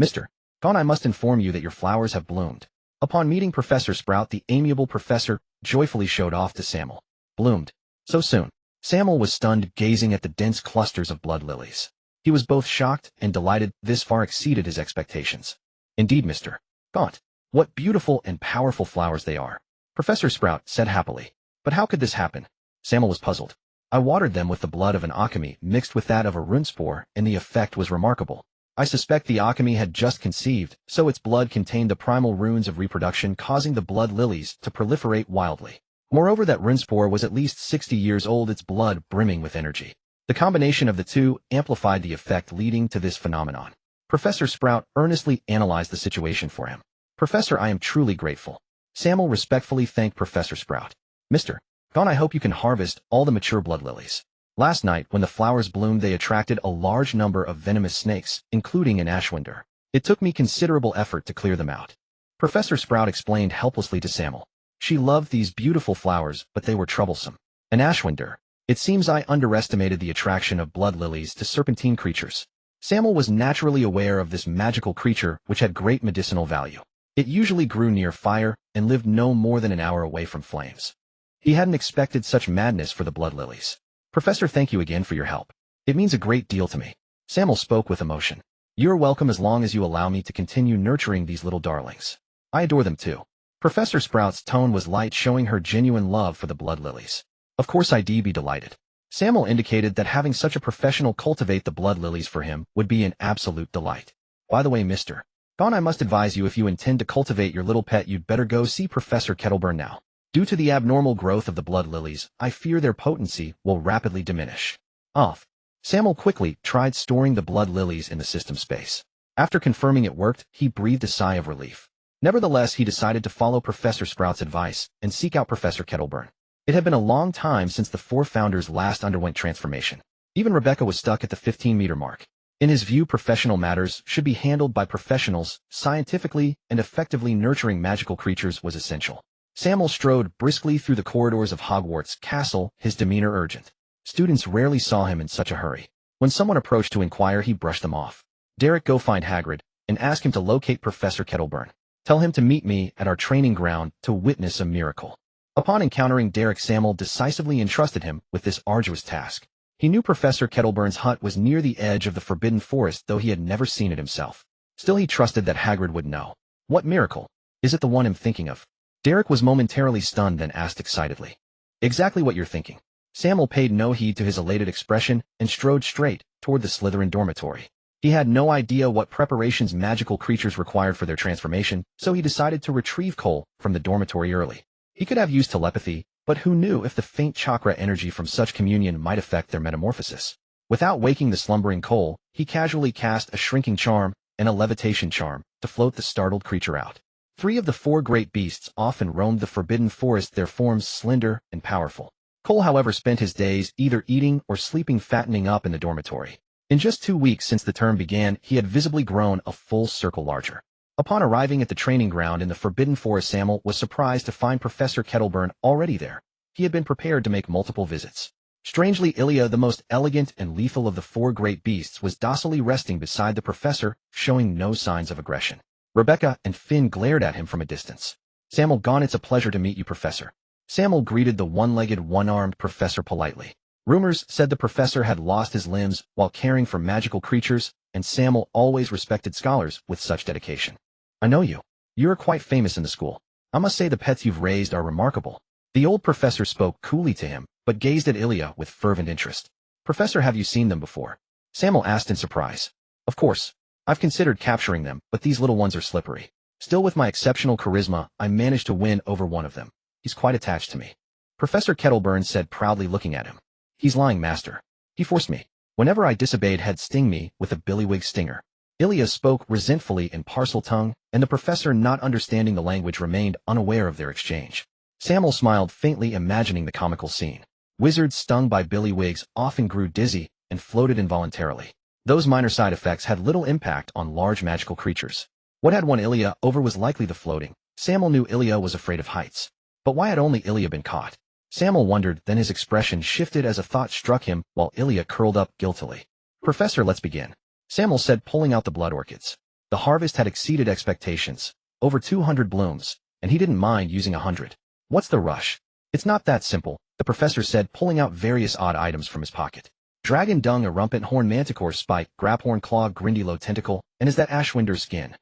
Mr. Gaunt, I must inform you that your flowers have bloomed. Upon meeting Professor Sprout, the amiable professor joyfully showed off to Sammael. Bloomed? So soon? Sammael was stunned, gazing at the dense clusters of blood lilies. He was both shocked and delighted. This far exceeded his expectations. Indeed, Mr. Gaunt. What beautiful and powerful flowers they are, Professor Sprout said happily. But how could this happen? Sammael was puzzled. I watered them with the blood of an Akami mixed with that of a runespore, and the effect was remarkable. I suspect the Akami had just conceived, so its blood contained the primal runes of reproduction, causing the blood lilies to proliferate wildly. Moreover, that runespore was at least 60 years old, its blood brimming with energy. The combination of the two amplified the effect, leading to this phenomenon. Professor Sprout earnestly analyzed the situation for him. Professor, I am truly grateful. Sammael respectfully thanked Professor Sprout. Mr. Gaunt, I hope you can harvest all the mature blood lilies. Last night, when the flowers bloomed, they attracted a large number of venomous snakes, including an ashwinder. It took me considerable effort to clear them out. Professor Sprout explained helplessly to Sammael. She loved these beautiful flowers, but they were troublesome. An ashwinder. It seems I underestimated the attraction of blood lilies to serpentine creatures. Sammael was naturally aware of this magical creature, which had great medicinal value. It usually grew near fire and lived no more than an hour away from flames. He hadn't expected such madness for the blood lilies. Professor, thank you again for your help. It means a great deal to me. Sammael spoke with emotion. You're welcome, as long as you allow me to continue nurturing these little darlings. I adore them too. Professor Sprout's tone was light, showing her genuine love for the blood lilies. Of course I'd be delighted. Sammael indicated that having such a professional cultivate the blood lilies for him would be an absolute delight. By the way, Mr. Gaunt, I must advise you, if you intend to cultivate your little pet, you'd better go see Professor Kettleburn now. Due to the abnormal growth of the blood lilies, I fear their potency will rapidly diminish. Off. Sammael quickly tried storing the blood lilies in the system space. After confirming it worked, he breathed a sigh of relief. Nevertheless, he decided to follow Professor Sprout's advice and seek out Professor Kettleburn. It had been a long time since the four founders last underwent transformation. Even Rebecca was stuck at the 15-meter mark. In his view, professional matters should be handled by professionals. Scientifically and effectively nurturing magical creatures was essential. Sammael strode briskly through the corridors of Hogwarts Castle, his demeanor urgent. Students rarely saw him in such a hurry. When someone approached to inquire, he brushed them off. Derek, go find Hagrid and ask him to locate Professor Kettleburn. Tell him to meet me at our training ground to witness a miracle. Upon encountering Derek, Sammael decisively entrusted him with this arduous task. He knew Professor Kettleburn's hut was near the edge of the Forbidden Forest, though he had never seen it himself. Still, he trusted that Hagrid would know. What miracle? Is it the one I'm thinking of? Derek was momentarily stunned, then asked excitedly. Exactly what you're thinking. Sammael paid no heed to his elated expression and strode straight toward the Slytherin dormitory. He had no idea what preparations magical creatures required for their transformation, so he decided to retrieve Cole from the dormitory early. He could have used telepathy, but who knew if the faint chakra energy from such communion might affect their metamorphosis? Without waking the slumbering Cole, he casually cast a shrinking charm and a levitation charm to float the startled creature out. 3 of the 4 great beasts often roamed the Forbidden Forest, their forms slender and powerful. Cole, however, spent his days either eating or sleeping, fattening up in the dormitory. In just 2 weeks since the term began, he had visibly grown a full circle larger. Upon arriving at the training ground in the Forbidden Forest, Sammael was surprised to find Professor Kettleburn already there. He had been prepared to make multiple visits. Strangely, Ilya, the most elegant and lethal of the 4 great beasts, was docilely resting beside the professor, showing no signs of aggression. Rebecca and Finn glared at him from a distance. Sammael, Gaunt, it's a pleasure to meet you, Professor. Sammael greeted the one-legged, one-armed professor politely. Rumors said the professor had lost his limbs while caring for magical creatures, and Sammael always respected scholars with such dedication. I know you. You are quite famous in the school. I must say the pets you've raised are remarkable. The old professor spoke coolly to him, but gazed at Ilya with fervent interest. Professor, have you seen them before? Sammael asked in surprise. Of course. I've considered capturing them, but these little ones are slippery. Still, with my exceptional charisma, I managed to win over one of them. He's quite attached to me. Professor Kettleburn said, proudly looking at him. He's lying, master. He forced me. Whenever I disobeyed, he'd sting me with a billywig stinger. Ilya spoke resentfully in parcel tongue, and the professor, not understanding the language, remained unaware of their exchange. Sammael smiled faintly, imagining the comical scene. Wizards stung by billywigs often grew dizzy and floated involuntarily. Those minor side effects had little impact on large magical creatures. What had won Ilya over was likely the floating. Sammael knew Ilya was afraid of heights. But why had only Ilya been caught? Sammael wondered, then his expression shifted as a thought struck him, while Ilya curled up guiltily. Professor, let's begin. Sammael said, pulling out the blood orchids. The harvest had exceeded expectations. Over 200 blooms, and he didn't mind using 100. What's the rush? It's not that simple, the professor said, pulling out various odd items from his pocket. Dragon dung, a rumpant horn, manticore spike, graphorn claw, grindylow tentacle, and is that Ashwinder's skin?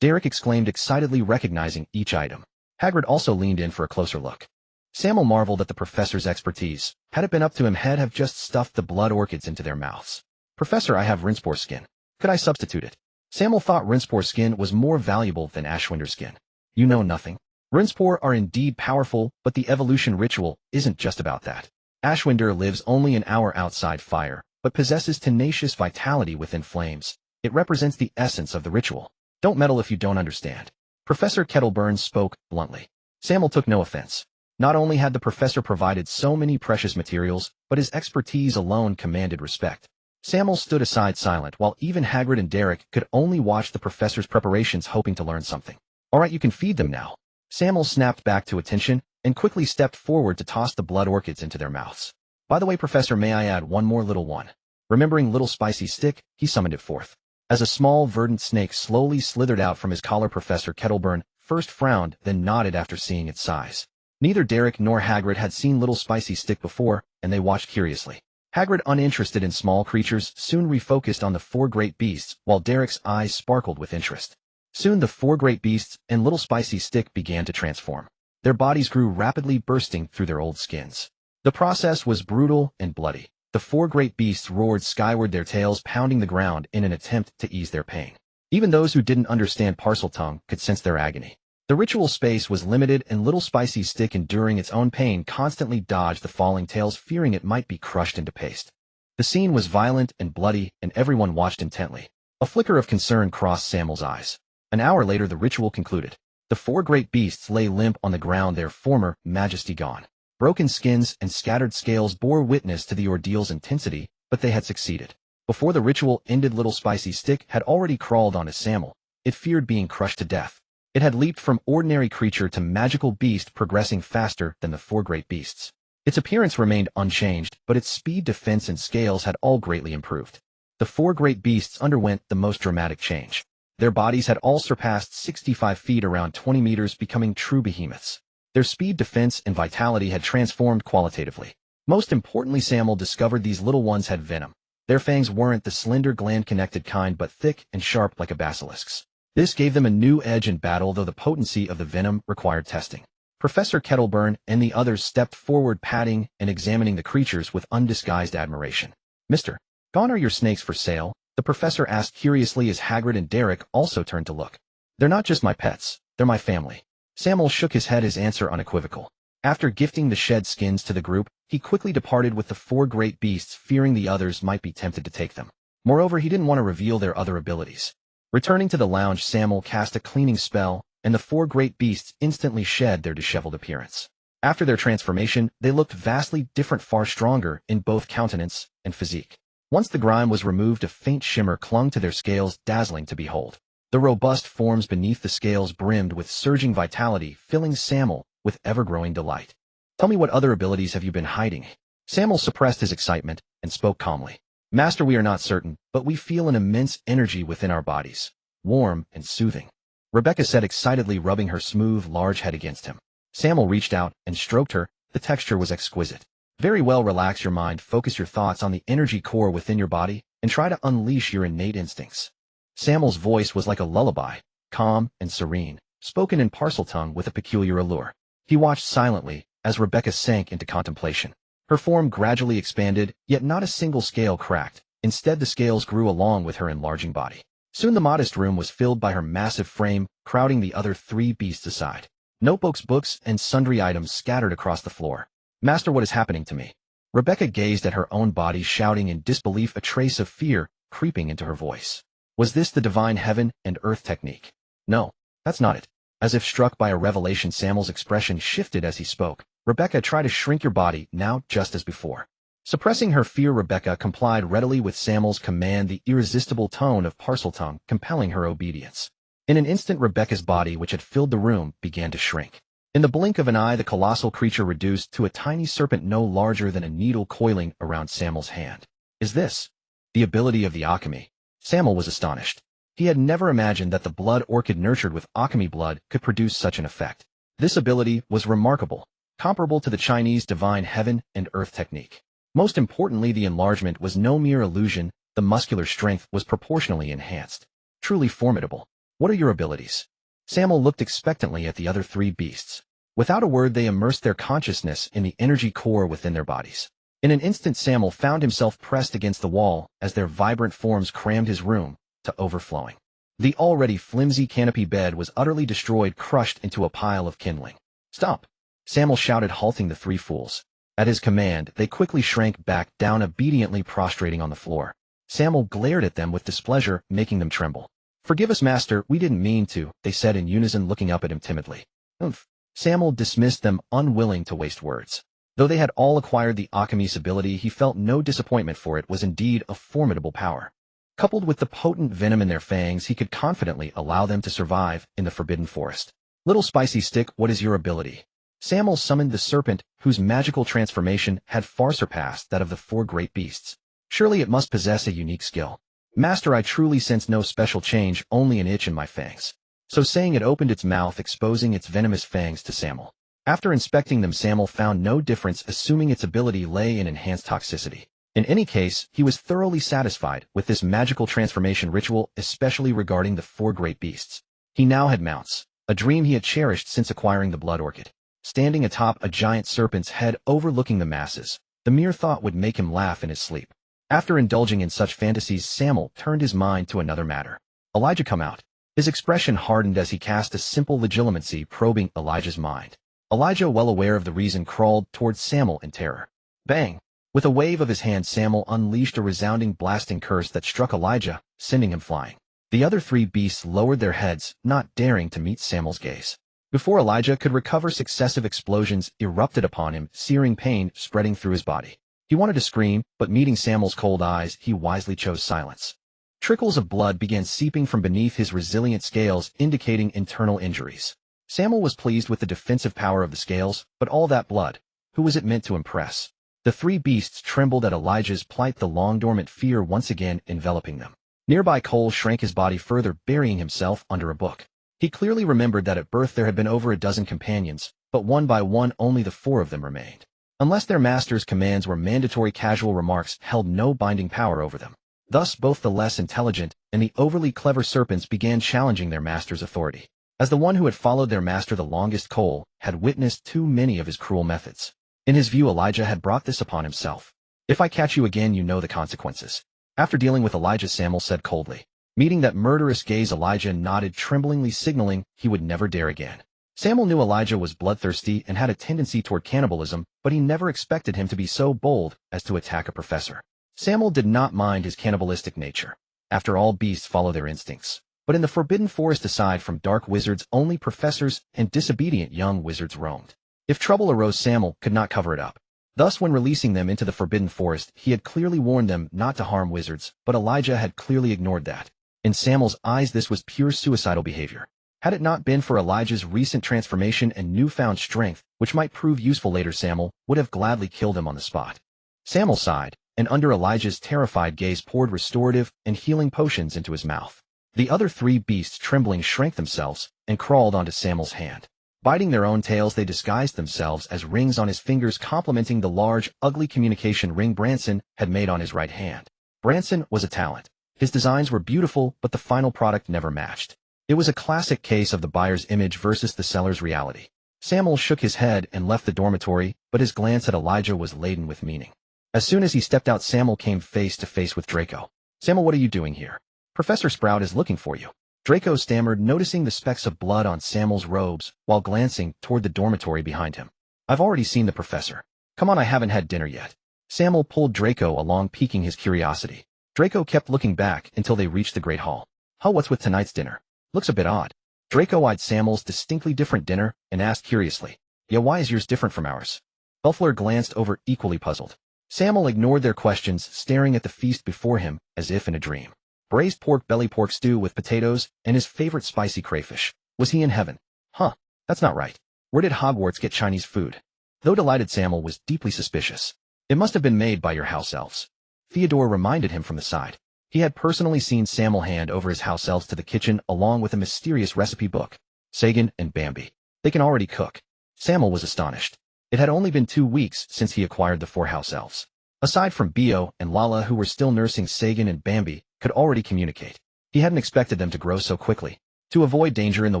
Derek exclaimed excitedly, recognizing each item. Hagrid also leaned in for a closer look. Sammael marveled at the professor's expertise. Had it been up to him, he'd have just stuffed the blood orchids into their mouths. Professor, I have Rinspore skin. Could I substitute it? Sammael thought Rinspore skin was more valuable than Ashwinder skin. You know nothing. Rinspore are indeed powerful, but the evolution ritual isn't just about that. Ashwinder lives only an hour outside fire, but possesses tenacious vitality within flames. It represents the essence of the ritual. Don't meddle if you don't understand. Professor Kettleburn spoke bluntly. Sammael took no offense. Not only had the professor provided so many precious materials, but his expertise alone commanded respect. Sammael stood aside silent, while even Hagrid and Derek could only watch the professor's preparations, hoping to learn something. All right, you can feed them now. Sammael snapped back to attention and quickly stepped forward to toss the blood orchids into their mouths. By the way, Professor, may I add one more little one? Remembering Little Spicy Stick, he summoned it forth. As a small verdant snake slowly slithered out from his collar, Professor Kettleburn first frowned, then nodded after seeing its size. Neither Derek nor Hagrid had seen Little Spicy Stick before, and they watched curiously. Hagrid, uninterested in small creatures, soon refocused on the 4 great beasts, while Derek's eyes sparkled with interest. Soon the 4 great beasts and Little Spicy Stick began to transform. Their bodies grew rapidly, bursting through their old skins. The process was brutal and bloody. The 4 great beasts roared skyward, their tails pounding the ground in an attempt to ease their pain. Even those who didn't understand Parseltongue could sense their agony. The ritual space was limited, and Little Spicy Stick, enduring its own pain, constantly dodged the falling tails, fearing it might be crushed into paste. The scene was violent and bloody, and everyone watched intently. A flicker of concern crossed Sammael's eyes. An hour later, the ritual concluded. The 4 great beasts lay limp on the ground, their former majesty gone. Broken skins and scattered scales bore witness to the ordeal's intensity, but they had succeeded. Before the ritual ended, Little Spicy Stick had already crawled onto Sammael. It feared being crushed to death. It had leaped from ordinary creature to magical beast, progressing faster than the four great beasts. Its appearance remained unchanged, but its speed, defense, and scales had all greatly improved. The four great beasts underwent the most dramatic change. Their bodies had all surpassed 65 feet, around 20 meters, becoming true behemoths. Their speed, defense, and vitality had transformed qualitatively. Most importantly, Sammael discovered these little ones had venom. Their fangs weren't the slender gland-connected kind, but thick and sharp like a basilisk's. This gave them a new edge in battle, though the potency of the venom required testing. Professor Kettleburn and the others stepped forward, patting and examining the creatures with undisguised admiration. "Mr. Gaunt, are your snakes for sale?" the professor asked curiously as Hagrid and Derek also turned to look. "They're not just my pets, they're my family." Sammael shook his head, his answer unequivocal. After gifting the shed skins to the group, he quickly departed with the four great beasts, fearing the others might be tempted to take them. Moreover, he didn't want to reveal their other abilities. Returning to the lounge, Sammael cast a cleaning spell, and the four great beasts instantly shed their disheveled appearance. After their transformation, they looked vastly different, far stronger in both countenance and physique. Once the grime was removed, a faint shimmer clung to their scales, dazzling to behold. The robust forms beneath the scales brimmed with surging vitality, filling Sammael with ever-growing delight. "Tell me, what other abilities have you been hiding?" Sammael suppressed his excitement and spoke calmly. "Master, we are not certain, but we feel an immense energy within our bodies. Warm and soothing," Rebecca said excitedly, rubbing her smooth, large head against him. Sammael reached out and stroked her. The texture was exquisite. "Very well, relax your mind, focus your thoughts on the energy core within your body, and try to unleash your innate instincts." Sammael's voice was like a lullaby, calm and serene, spoken in Parseltongue with a peculiar allure. He watched silently as Rebecca sank into contemplation. Her form gradually expanded, yet not a single scale cracked. Instead, the scales grew along with her enlarging body. Soon the modest room was filled by her massive frame, crowding the other three beasts aside. Notebooks, books, and sundry items scattered across the floor. "Master, what is happening to me?" Rebecca gazed at her own body, shouting in disbelief, a trace of fear creeping into her voice. Was this the divine heaven and earth technique? "No, that's not it." As if struck by a revelation, Sammael's expression shifted as he spoke. "Rebecca, try to shrink your body now, just as before." Suppressing her fear, Rebecca complied readily with Sammael's command, the irresistible tone of Parseltongue compelling her obedience. In an instant, Rebecca's body, which had filled the room, began to shrink. In the blink of an eye, the colossal creature reduced to a tiny serpent no larger than a needle coiling around Sammael's hand. "Is this the ability of the alchemy?" Sammael was astonished. He had never imagined that the blood orchid nurtured with alchemy blood could produce such an effect. This ability was remarkable, comparable to the Chinese divine heaven and earth technique. Most importantly, the enlargement was no mere illusion. The muscular strength was proportionally enhanced. Truly formidable. "What are your abilities?" Sammael looked expectantly at the other three beasts. Without a word, they immersed their consciousness in the energy core within their bodies. In an instant, Sammael found himself pressed against the wall as their vibrant forms crammed his room to overflowing. The already flimsy canopy bed was utterly destroyed, crushed into a pile of kindling. "Stop!" Sammael shouted, halting the three fools. At his command, they quickly shrank back down, obediently prostrating on the floor. Sammael glared at them with displeasure, making them tremble. "Forgive us, master, we didn't mean to," they said in unison, looking up at him timidly. "Umph." Sammael dismissed them, unwilling to waste words. Though they had all acquired the alchemy's ability, he felt no disappointment, for it was indeed a formidable power. Coupled with the potent venom in their fangs, he could confidently allow them to survive in the Forbidden Forest. "Little Spicy Stick, what is your ability?" Sammael summoned the serpent, whose magical transformation had far surpassed that of the four great beasts. "Surely it must possess a unique skill." "Master, I truly sense no special change, only an itch in my fangs." So saying, it opened its mouth, exposing its venomous fangs to Sammael. After inspecting them, Sammael found no difference, assuming its ability lay in enhanced toxicity. In any case, he was thoroughly satisfied with this magical transformation ritual, especially regarding the four great beasts. He now had mounts, a dream he had cherished since acquiring the blood orchid. Standing atop a giant serpent's head overlooking the masses, the mere thought would make him laugh in his sleep. After indulging in such fantasies, Sammael turned his mind to another matter. "Elijah, come out." His expression hardened as he cast a simple legilimency, probing Elijah's mind. Elijah, well aware of the reason, crawled towards Sammael in terror. Bang! With a wave of his hand, Sammael unleashed a resounding, blasting curse that struck Elijah, sending him flying. The other three beasts lowered their heads, not daring to meet Sammael's gaze. Before Elijah could recover, successive explosions erupted upon him, searing pain spreading through his body. He wanted to scream, but meeting Sammael's cold eyes, he wisely chose silence. Trickles of blood began seeping from beneath his resilient scales, indicating internal injuries. Sammael was pleased with the defensive power of the scales, but all that blood, who was it meant to impress? The three beasts trembled at Elijah's plight, the long-dormant fear once again enveloping them. Nearby Cole shrank his body further, burying himself under a book. He clearly remembered that at birth there had been over a dozen companions, but one by one only the four of them remained. Unless their master's commands were mandatory, casual remarks held no binding power over them. Thus both the less intelligent and the overly clever serpents began challenging their master's authority. As the one who had followed their master the longest, Cole had witnessed too many of his cruel methods. In his view, Elijah had brought this upon himself. "If I catch you again, you know the consequences." After dealing with Elijah, Sammael said coldly. Meeting that murderous gaze, Elijah nodded, tremblingly signaling he would never dare again. Sammael knew Elijah was bloodthirsty and had a tendency toward cannibalism, but he never expected him to be so bold as to attack a professor. Sammael did not mind his cannibalistic nature. After all, beasts follow their instincts. But in the Forbidden Forest, aside from dark wizards, only professors and disobedient young wizards roamed. If trouble arose, Sammael could not cover it up. Thus, when releasing them into the Forbidden Forest, he had clearly warned them not to harm wizards, but Elijah had clearly ignored that. In Sammael's eyes, this was pure suicidal behavior. Had it not been for Elijah's recent transformation and newfound strength, which might prove useful later, Sammael would have gladly killed him on the spot. Sammael sighed, and under Elijah's terrified gaze poured restorative and healing potions into his mouth. The other three beasts, trembling, shrank themselves and crawled onto Sammael's hand. Biting their own tails, they disguised themselves as rings on his fingers, complementing the large, ugly communication ring Branson had made on his right hand. Branson was a talent. His designs were beautiful, but the final product never matched. It was a classic case of the buyer's image versus the seller's reality. Sammael shook his head and left the dormitory, but his glance at Elijah was laden with meaning. As soon as he stepped out, Sammael came face to face with Draco. "Sammael, what are you doing here? Professor Sprout is looking for you." Draco stammered, noticing the specks of blood on Sammael's robes while glancing toward the dormitory behind him. "I've already seen the professor. Come on, I haven't had dinner yet." Sammael pulled Draco along, piquing his curiosity. Draco kept looking back until they reached the Great Hall. "Huh, what's with tonight's dinner? Looks a bit odd." Draco eyed Sammael's distinctly different dinner and asked curiously, "Yeah, why is yours different from ours?" Bellfleur glanced over, equally puzzled. Sammael ignored their questions, staring at the feast before him as if in a dream. Braised pork belly, pork stew with potatoes, and his favorite spicy crayfish. Was he in heaven? Huh, that's not right. Where did Hogwarts get Chinese food? Though delighted, Sammael was deeply suspicious. It must have been made by your house elves. Theodore reminded him from the side. He had personally seen Sammael hand over his house elves to the kitchen along with a mysterious recipe book. Sagan and Bambi. They can already cook. Sammael was astonished. It had only been 2 weeks since he acquired the 4 house elves. Aside from Bio and Lala, who were still nursing, Sagan and Bambi could already communicate. He hadn't expected them to grow so quickly. To avoid danger in the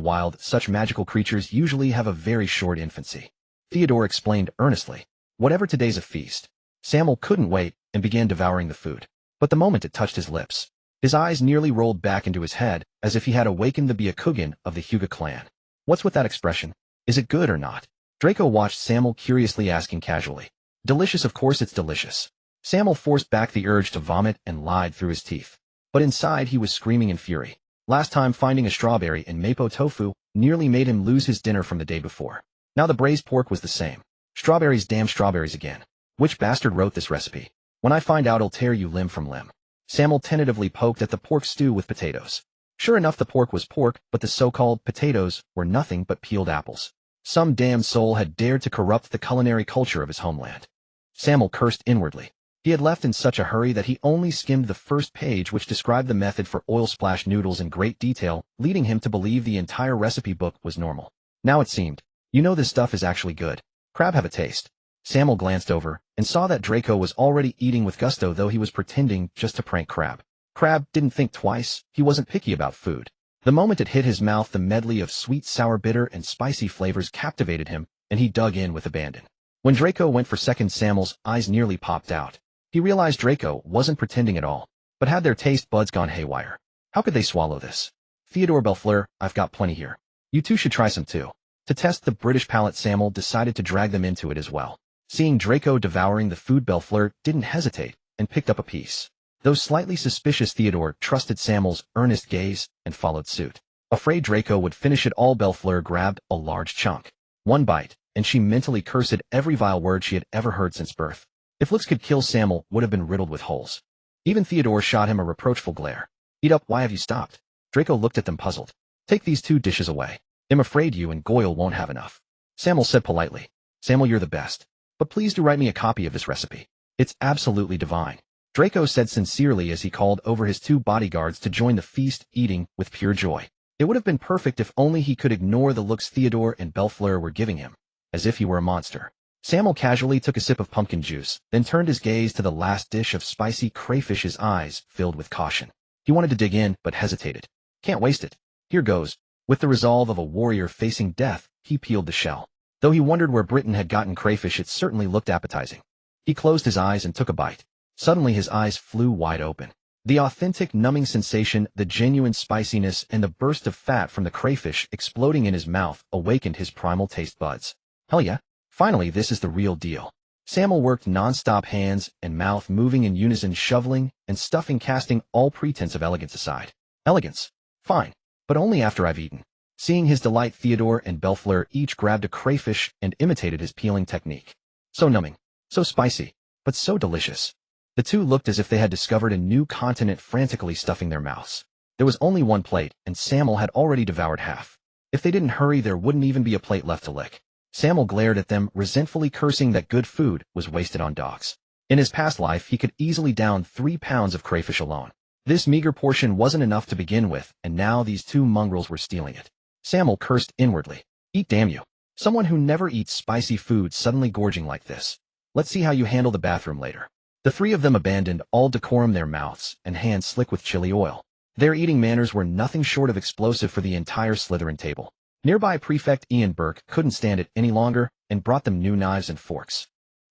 wild, such magical creatures usually have a very short infancy. Theodore explained earnestly. Whatever, today's a feast. Sammael couldn't wait and began devouring the food. But the moment it touched his lips, his eyes nearly rolled back into his head as if he had awakened the Byakugan of the Hyuga clan. "What's with that expression? Is it good or not?" Draco watched Sammael curiously, asking casually. "Delicious, of course it's delicious." Sammael forced back the urge to vomit and lied through his teeth. But inside he was screaming in fury. Last time, finding a strawberry in mapo tofu nearly made him lose his dinner from the day before. Now the braised pork was the same. Strawberries, damn strawberries again. Which bastard wrote this recipe? When I find out, I'll tear you limb from limb. Sammael tentatively poked at the pork stew with potatoes. Sure enough, the pork was pork, but the so-called potatoes were nothing but peeled apples. Some damn soul had dared to corrupt the culinary culture of his homeland. Sammael cursed inwardly. He had left in such a hurry that he only skimmed the first page, which described the method for oil splash noodles in great detail, leading him to believe the entire recipe book was normal. Now it seemed, "You know this stuff is actually good. Crab, have a taste." Sammael glanced over and saw that Draco was already eating with gusto, though he was pretending just to prank Crab. Crab didn't think twice. He wasn't picky about food. The moment it hit his mouth, the medley of sweet, sour, bitter, and spicy flavors captivated him, and he dug in with abandon. When Draco went for seconds, Sammael's eyes nearly popped out. He realized Draco wasn't pretending at all, but had their taste buds gone haywire? How could they swallow this? "Theodore, Bellfleur, I've got plenty here. You two should try some too." To test the British palate, Sammael decided to drag them into it as well. Seeing Draco devouring the food, Bellfleur didn't hesitate and picked up a piece. Though slightly suspicious, Theodore trusted Sammael's earnest gaze and followed suit. Afraid Draco would finish it all, Bellefleur grabbed a large chunk. One bite, and she mentally cursed every vile word she had ever heard since birth. If looks could kill, Sammael would have been riddled with holes. Even Theodore shot him a reproachful glare. Eat up, why have you stopped? Draco looked at them puzzled. Take these 2 dishes away. I'm afraid you and Goyle won't have enough. Sammael said politely. Sammael, you're the best. But please do write me a copy of this recipe. It's absolutely divine. Draco said sincerely as he called over his 2 bodyguards to join the feast, eating with pure joy. It would have been perfect if only he could ignore the looks Theodore and Bellefleur were giving him, as if he were a monster. Sammael casually took a sip of pumpkin juice, then turned his gaze to the last dish of spicy crayfish, his eyes filled with caution. He wanted to dig in, but hesitated. Can't waste it. Here goes. With the resolve of a warrior facing death, he peeled the shell. Though he wondered where Britain had gotten crayfish, it certainly looked appetizing. He closed his eyes and took a bite. Suddenly his eyes flew wide open. The authentic numbing sensation, the genuine spiciness, and the burst of fat from the crayfish exploding in his mouth awakened his primal taste buds. Hell yeah. Finally, this is the real deal. Sammael worked non-stop, hands and mouth moving in unison, shoveling and stuffing, casting all pretense of elegance aside. Elegance? Fine. But only after I've eaten. Seeing his delight, Theodore and Bellefleur each grabbed a crayfish and imitated his peeling technique. So numbing. So spicy. But so delicious. The 2 looked as if they had discovered a new continent, frantically stuffing their mouths. There was only 1 plate, and Sammael had already devoured half. If they didn't hurry, there wouldn't even be a plate left to lick. Sammael glared at them, resentfully cursing that good food was wasted on dogs. In his past life, he could easily down 3 pounds of crayfish alone. This meager portion wasn't enough to begin with, and now these 2 mongrels were stealing it. Sammael cursed inwardly. Eat, damn you. Someone who never eats spicy food suddenly gorging like this. Let's see how you handle the bathroom later. The 3 of them abandoned all decorum, their mouths and hands slick with chili oil. Their eating manners were nothing short of explosive for the entire Slytherin table. Nearby Prefect Ian Burke couldn't stand it any longer and brought them new knives and forks.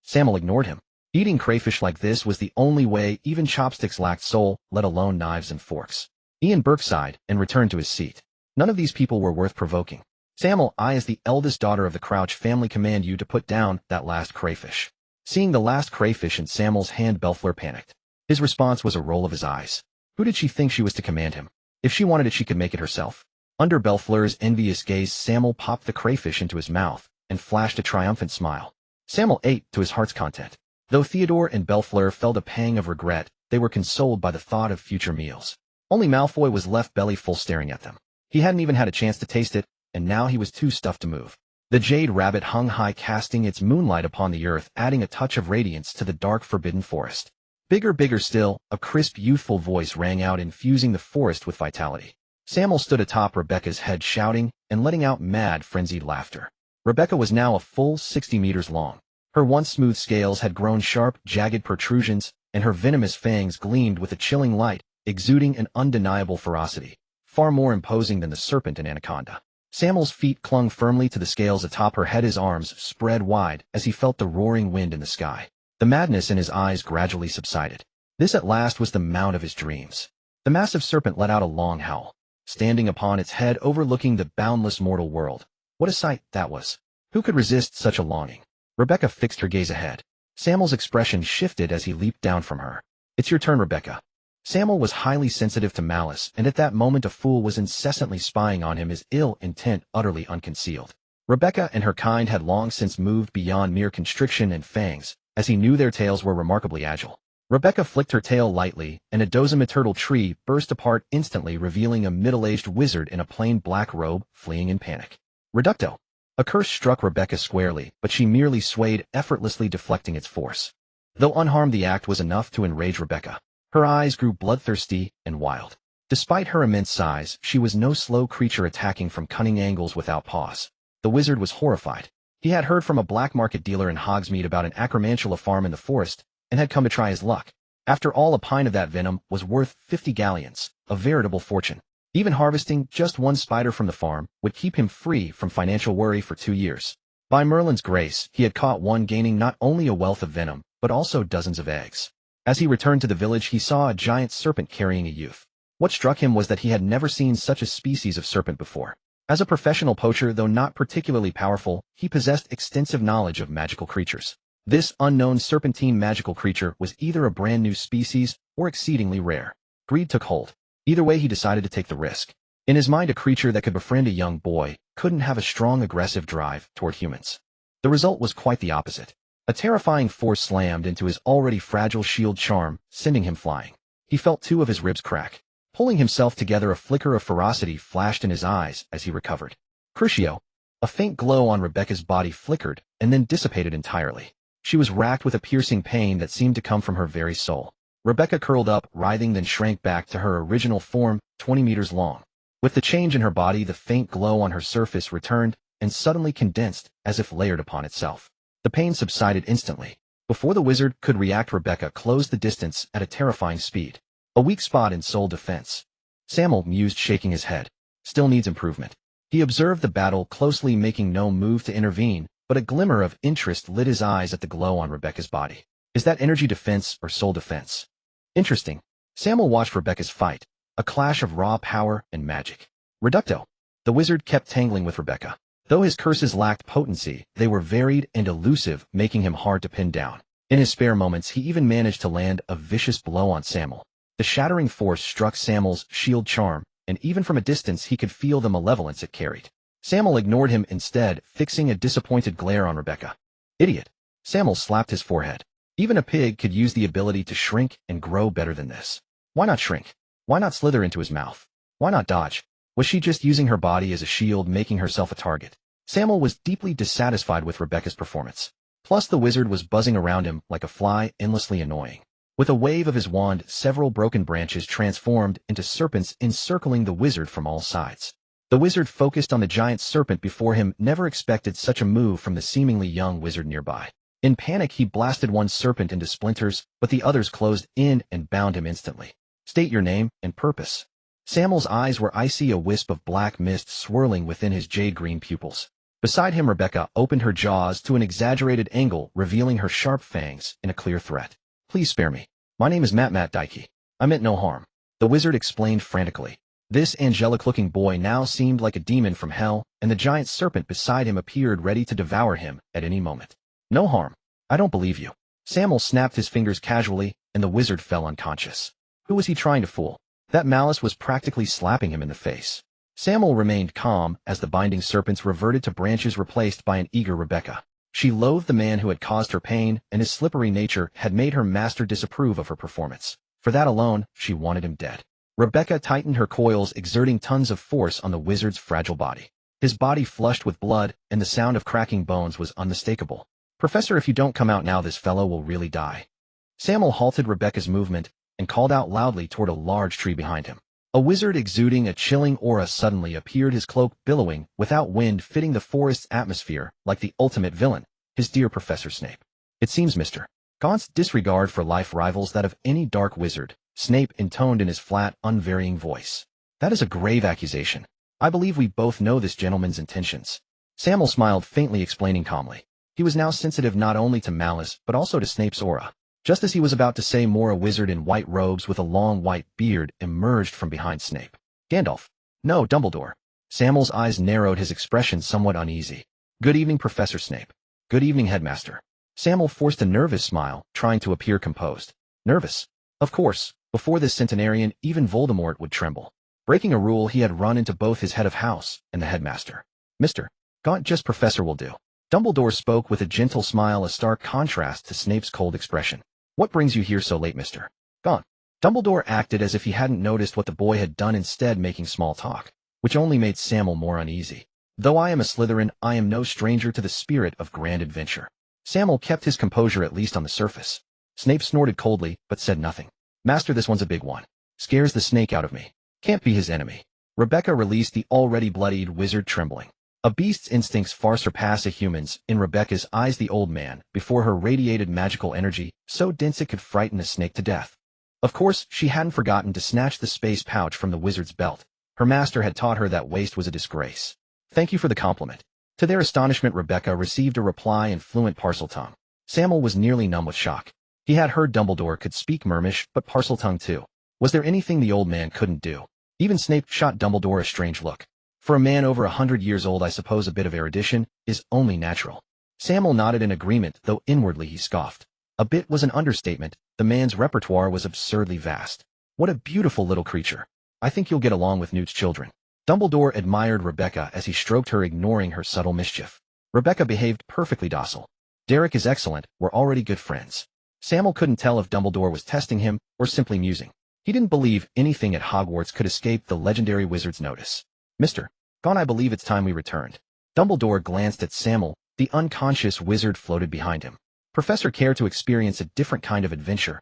Sammael ignored him. Eating crayfish like this was the only way. Even chopsticks lacked soul, let alone knives and forks. Ian Burke sighed and returned to his seat. None of these people were worth provoking. Sammael, I as the eldest daughter of the Crouch family command you to put down that last crayfish. Seeing the last crayfish in Sammael's hand, Bellefleur panicked. His response was a roll of his eyes. Who did she think she was to command him? If she wanted it, she could make it herself. Under Bellefleur's envious gaze, Sammael popped the crayfish into his mouth and flashed a triumphant smile. Sammael ate to his heart's content. Though Theodore and Bellefleur felt a pang of regret, they were consoled by the thought of future meals. Only Malfoy was left belly full, staring at them. He hadn't even had a chance to taste it, and now he was too stuffed to move. The jade rabbit hung high, casting its moonlight upon the earth, adding a touch of radiance to the dark, forbidden forest. Bigger, bigger still, a crisp, youthful voice rang out, infusing the forest with vitality. Sammael stood atop Rebecca's head, shouting and letting out mad, frenzied laughter. Rebecca was now a full 60 meters long. Her once smooth scales had grown sharp, jagged protrusions, and her venomous fangs gleamed with a chilling light, exuding an undeniable ferocity, far more imposing than the serpent and anaconda. Sammael's feet clung firmly to the scales atop her head, his arms spread wide as he felt the roaring wind in the sky. The madness in his eyes gradually subsided. This at last was the mount of his dreams. The massive serpent let out a long howl, standing upon its head overlooking the boundless mortal world. What a sight that was! Who could resist such a longing? Rebecca fixed her gaze ahead. Sammael's expression shifted as he leaped down from her. It's your turn, Rebecca. Sammael was highly sensitive to malice, and at that moment a fool was incessantly spying on him, his ill intent utterly unconcealed. Rebecca and her kind had long since moved beyond mere constriction and fangs, as he knew their tails were remarkably agile. Rebecca flicked her tail lightly, and a dosimeturtle tree burst apart instantly, revealing a middle-aged wizard in a plain black robe, fleeing in panic. Reducto! A curse struck Rebecca squarely, but she merely swayed, effortlessly deflecting its force. Though unharmed, the act was enough to enrage Rebecca. Her eyes grew bloodthirsty and wild. Despite her immense size, she was no slow creature, attacking from cunning angles without pause. The wizard was horrified. He had heard from a black market dealer in Hogsmeade about an acromantula farm in the forest, and had come to try his luck. After all, a pint of that venom was worth 50 galleons, a veritable fortune. Even harvesting just one spider from the farm would keep him free from financial worry for 2 years. By Merlin's grace, he had caught one, gaining not only a wealth of venom, but also dozens of eggs. As he returned to the village, he saw a giant serpent carrying a youth. What struck him was that he had never seen such a species of serpent before. As a professional poacher, though not particularly powerful, he possessed extensive knowledge of magical creatures. This unknown serpentine magical creature was either a brand new species or exceedingly rare. Greed took hold. Either way, he decided to take the risk. In his mind, a creature that could befriend a young boy couldn't have a strong aggressive drive toward humans. The result was quite the opposite. A terrifying force slammed into his already fragile shield charm, sending him flying. He felt two of his ribs crack. Pulling himself together, a flicker of ferocity flashed in his eyes as he recovered. Crucio! A faint glow on Rebecca's body flickered and then dissipated entirely. She was racked with a piercing pain that seemed to come from her very soul. Rebecca curled up, writhing, then shrank back to her original form, 20 meters long. With the change in her body, the faint glow on her surface returned and suddenly condensed as if layered upon itself. The pain subsided instantly. Before the wizard could react, Rebecca closed the distance at a terrifying speed. A weak spot in soul defense. Sammael mused, shaking his head. Still needs improvement. He observed the battle closely, making no move to intervene, but a glimmer of interest lit his eyes at the glow on Rebecca's body. Is that energy defense or soul defense? Interesting. Sammael watched Rebecca's fight, a clash of raw power and magic. Reducto. The wizard kept tangling with Rebecca. Though his curses lacked potency, they were varied and elusive, making him hard to pin down. In his spare moments, he even managed to land a vicious blow on Sammael. The shattering force struck Sammael's shield charm, and even from a distance he could feel the malevolence it carried. Sammael ignored him instead, fixing a disappointed glare on Rebecca. Idiot. Sammael slapped his forehead. Even a pig could use the ability to shrink and grow better than this. Why not shrink? Why not slither into his mouth? Why not dodge? Was she just using her body as a shield, making herself a target? Sammael was deeply dissatisfied with Rebecca's performance. Plus, the wizard was buzzing around him like a fly, endlessly annoying. With a wave of his wand, several broken branches transformed into serpents encircling the wizard from all sides. The wizard focused on the giant serpent before him, never expected such a move from the seemingly young wizard nearby. In panic, he blasted one serpent into splinters, but the others closed in and bound him instantly. State your name and purpose. Sammael's eyes were icy, a wisp of black mist swirling within his jade-green pupils. Beside him, Rebecca opened her jaws to an exaggerated angle, revealing her sharp fangs in a clear threat. Please spare me. My name is Matt Dikey. I meant no harm. The wizard explained frantically. This angelic-looking boy now seemed like a demon from hell, and the giant serpent beside him appeared ready to devour him at any moment. No harm. I don't believe you. Sammael snapped his fingers casually, and the wizard fell unconscious. Who was he trying to fool? That malice was practically slapping him in the face. Sammael remained calm as the binding serpents reverted to branches, replaced by an eager Rebecca. She loathed the man who had caused her pain, and his slippery nature had made her master disapprove of her performance. For that alone, she wanted him dead. Rebecca tightened her coils, exerting tons of force on the wizard's fragile body. His body flushed with blood, and the sound of cracking bones was unmistakable. Professor, if you don't come out now, this fellow will really die. Sammael halted Rebecca's movement and called out loudly toward a large tree behind him. A wizard exuding a chilling aura suddenly appeared, his cloak billowing, without wind, fitting the forest's atmosphere like the ultimate villain, his dear Professor Snape. It seems Mr. Gaunt's disregard for life rivals that of any dark wizard, Snape intoned in his flat, unvarying voice. That is a grave accusation. I believe we both know this gentleman's intentions. Sammael smiled faintly, explaining calmly. He was now sensitive not only to malice, but also to Snape's aura. Just as he was about to say more, a wizard in white robes with a long white beard emerged from behind Snape. Gandalf. No, Dumbledore. Sammael's eyes narrowed, his expression somewhat uneasy. Good evening, Professor Snape. Good evening, Headmaster. Sammael forced a nervous smile, trying to appear composed. Nervous? Of course. Before this centenarian, even Voldemort would tremble. Breaking a rule, he had run into both his head of house and the headmaster. Mr. Gaunt, just Professor will do. Dumbledore spoke with a gentle smile, a stark contrast to Snape's cold expression. What brings you here so late, Mr. Gaunt? Dumbledore acted as if he hadn't noticed what the boy had done, instead making small talk, which only made Sammael more uneasy. Though I am a Slytherin, I am no stranger to the spirit of grand adventure. Sammael kept his composure, at least on the surface. Snape snorted coldly, but said nothing. Master, this one's a big one. Scares the snake out of me. Can't be his enemy. Rebecca released the already bloodied wizard, trembling. A beast's instincts far surpass a human's. In Rebecca's eyes, the old man, before her, radiated magical energy, so dense it could frighten a snake to death. Of course, she hadn't forgotten to snatch the space pouch from the wizard's belt. Her master had taught her that waste was a disgrace. Thank you for the compliment. To their astonishment, Rebecca received a reply in fluent Parseltongue. Sammael was nearly numb with shock. He had heard Dumbledore could speak Mermish, but Parseltongue too. Was there anything the old man couldn't do? Even Snape shot Dumbledore a strange look. For a man over 100 years old, I suppose a bit of erudition is only natural. Sammael nodded in agreement, though inwardly he scoffed. A bit was an understatement. The man's repertoire was absurdly vast. What a beautiful little creature. I think you'll get along with Newt's children. Dumbledore admired Rebecca as he stroked her, ignoring her subtle mischief. Rebecca behaved perfectly docile. Derek is excellent, we're already good friends. Sammael couldn't tell if Dumbledore was testing him or simply musing. He didn't believe anything at Hogwarts could escape the legendary wizard's notice. Mr. Gaunt, I believe it's time we returned. Dumbledore glanced at Sammael. The unconscious wizard floated behind him. Professor cared to experience a different kind of adventure.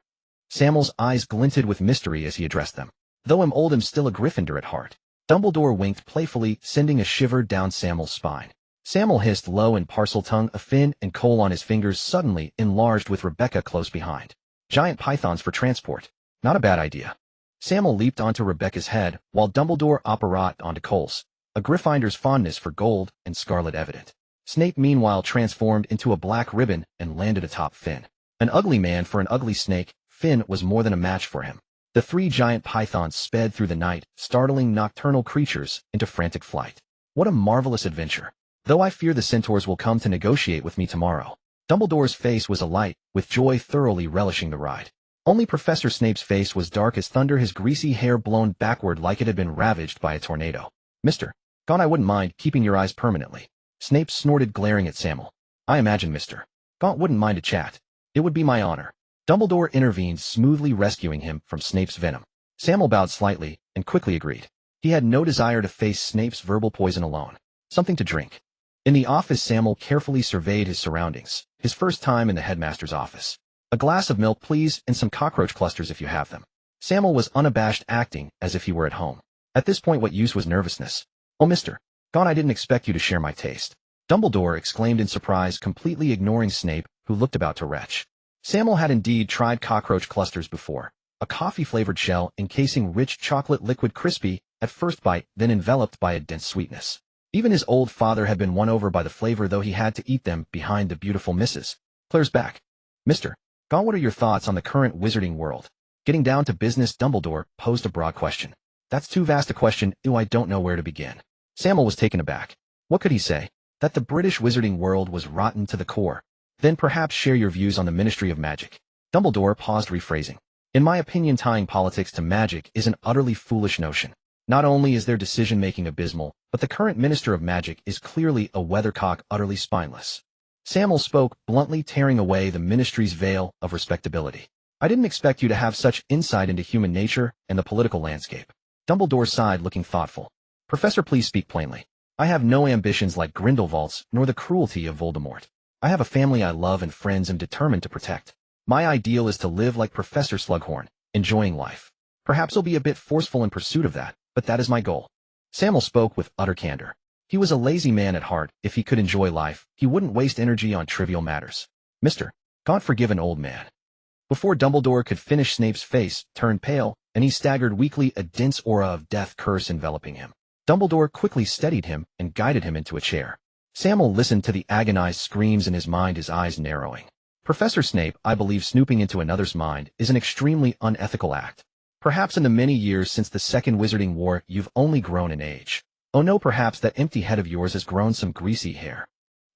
Sammael's eyes glinted with mystery as he addressed them. Though I'm old, I'm still a Gryffindor at heart. Dumbledore winked playfully, sending a shiver down Sammael's spine. Sammael hissed low in Parseltongue, a fin and coal on his fingers suddenly enlarged with Rebecca close behind. Giant pythons for transport. Not a bad idea. Sammael leaped onto Rebecca's head, while Dumbledore apparat onto Cole's. A Gryffindor's fondness for gold and scarlet evident. Snape meanwhile transformed into a black ribbon and landed atop Finn. An ugly man for an ugly snake, Finn was more than a match for him. The three giant pythons sped through the night, startling nocturnal creatures into frantic flight. What a marvelous adventure. Though I fear the centaurs will come to negotiate with me tomorrow. Dumbledore's face was alight, with joy, thoroughly relishing the ride. Only Professor Snape's face was dark as thunder, his greasy hair blown backward like it had been ravaged by a tornado. Mr. Gaunt, I wouldn't mind keeping your eyes permanently. Snape snorted, glaring at Sammael. I imagine Mr. Gaunt wouldn't mind a chat. It would be my honor. Dumbledore intervened, smoothly rescuing him from Snape's venom. Sammael bowed slightly and quickly agreed. He had no desire to face Snape's verbal poison alone. Something to drink. In the office, Sammael carefully surveyed his surroundings, his first time in the headmaster's office. A glass of milk, please, and some cockroach clusters if you have them. Sammael was unabashed, acting as if he were at home. At this point, what use was nervousness? Oh, Mr. Gaunt, I didn't expect you to share my taste. Dumbledore exclaimed in surprise, completely ignoring Snape, who looked about to retch. Sammael had indeed tried cockroach clusters before. A coffee-flavored shell encasing rich chocolate liquid, crispy at first bite, then enveloped by a dense sweetness. Even his old father had been won over by the flavor, though he had to eat them behind the beautiful Mrs. Claire's back. Mr. Gaunt, what are your thoughts on the current wizarding world? Getting down to business, Dumbledore posed a broad question. That's too vast a question, I don't know where to begin. Sammael was taken aback. What could he say? That the British wizarding world was rotten to the core. Then perhaps share your views on the Ministry of Magic. Dumbledore paused, rephrasing. In my opinion, tying politics to magic is an utterly foolish notion. Not only is their decision-making abysmal, but the current Minister of Magic is clearly a weathercock, utterly spineless. Sammael spoke, bluntly, tearing away the ministry's veil of respectability. I didn't expect you to have such insight into human nature and the political landscape. Dumbledore sighed, looking thoughtful. Professor, please speak plainly. I have no ambitions like Grindelwald's, nor the cruelty of Voldemort. I have a family I love and friends I'm determined to protect. My ideal is to live like Professor Slughorn, enjoying life. Perhaps I'll be a bit forceful in pursuit of that, but that is my goal. Sammael spoke with utter candor. He was a lazy man at heart. If he could enjoy life, he wouldn't waste energy on trivial matters. Mr. Gaunt, forgive an old man. Before Dumbledore could finish, Snape's face turned pale, and he staggered weakly, a dense aura of death curse enveloping him. Dumbledore quickly steadied him and guided him into a chair. Sammael listened to the agonized screams in his mind, his eyes narrowing. Professor Snape, I believe snooping into another's mind is an extremely unethical act. Perhaps in the many years since the Second Wizarding War, you've only grown in age. Oh no, perhaps that empty head of yours has grown some greasy hair.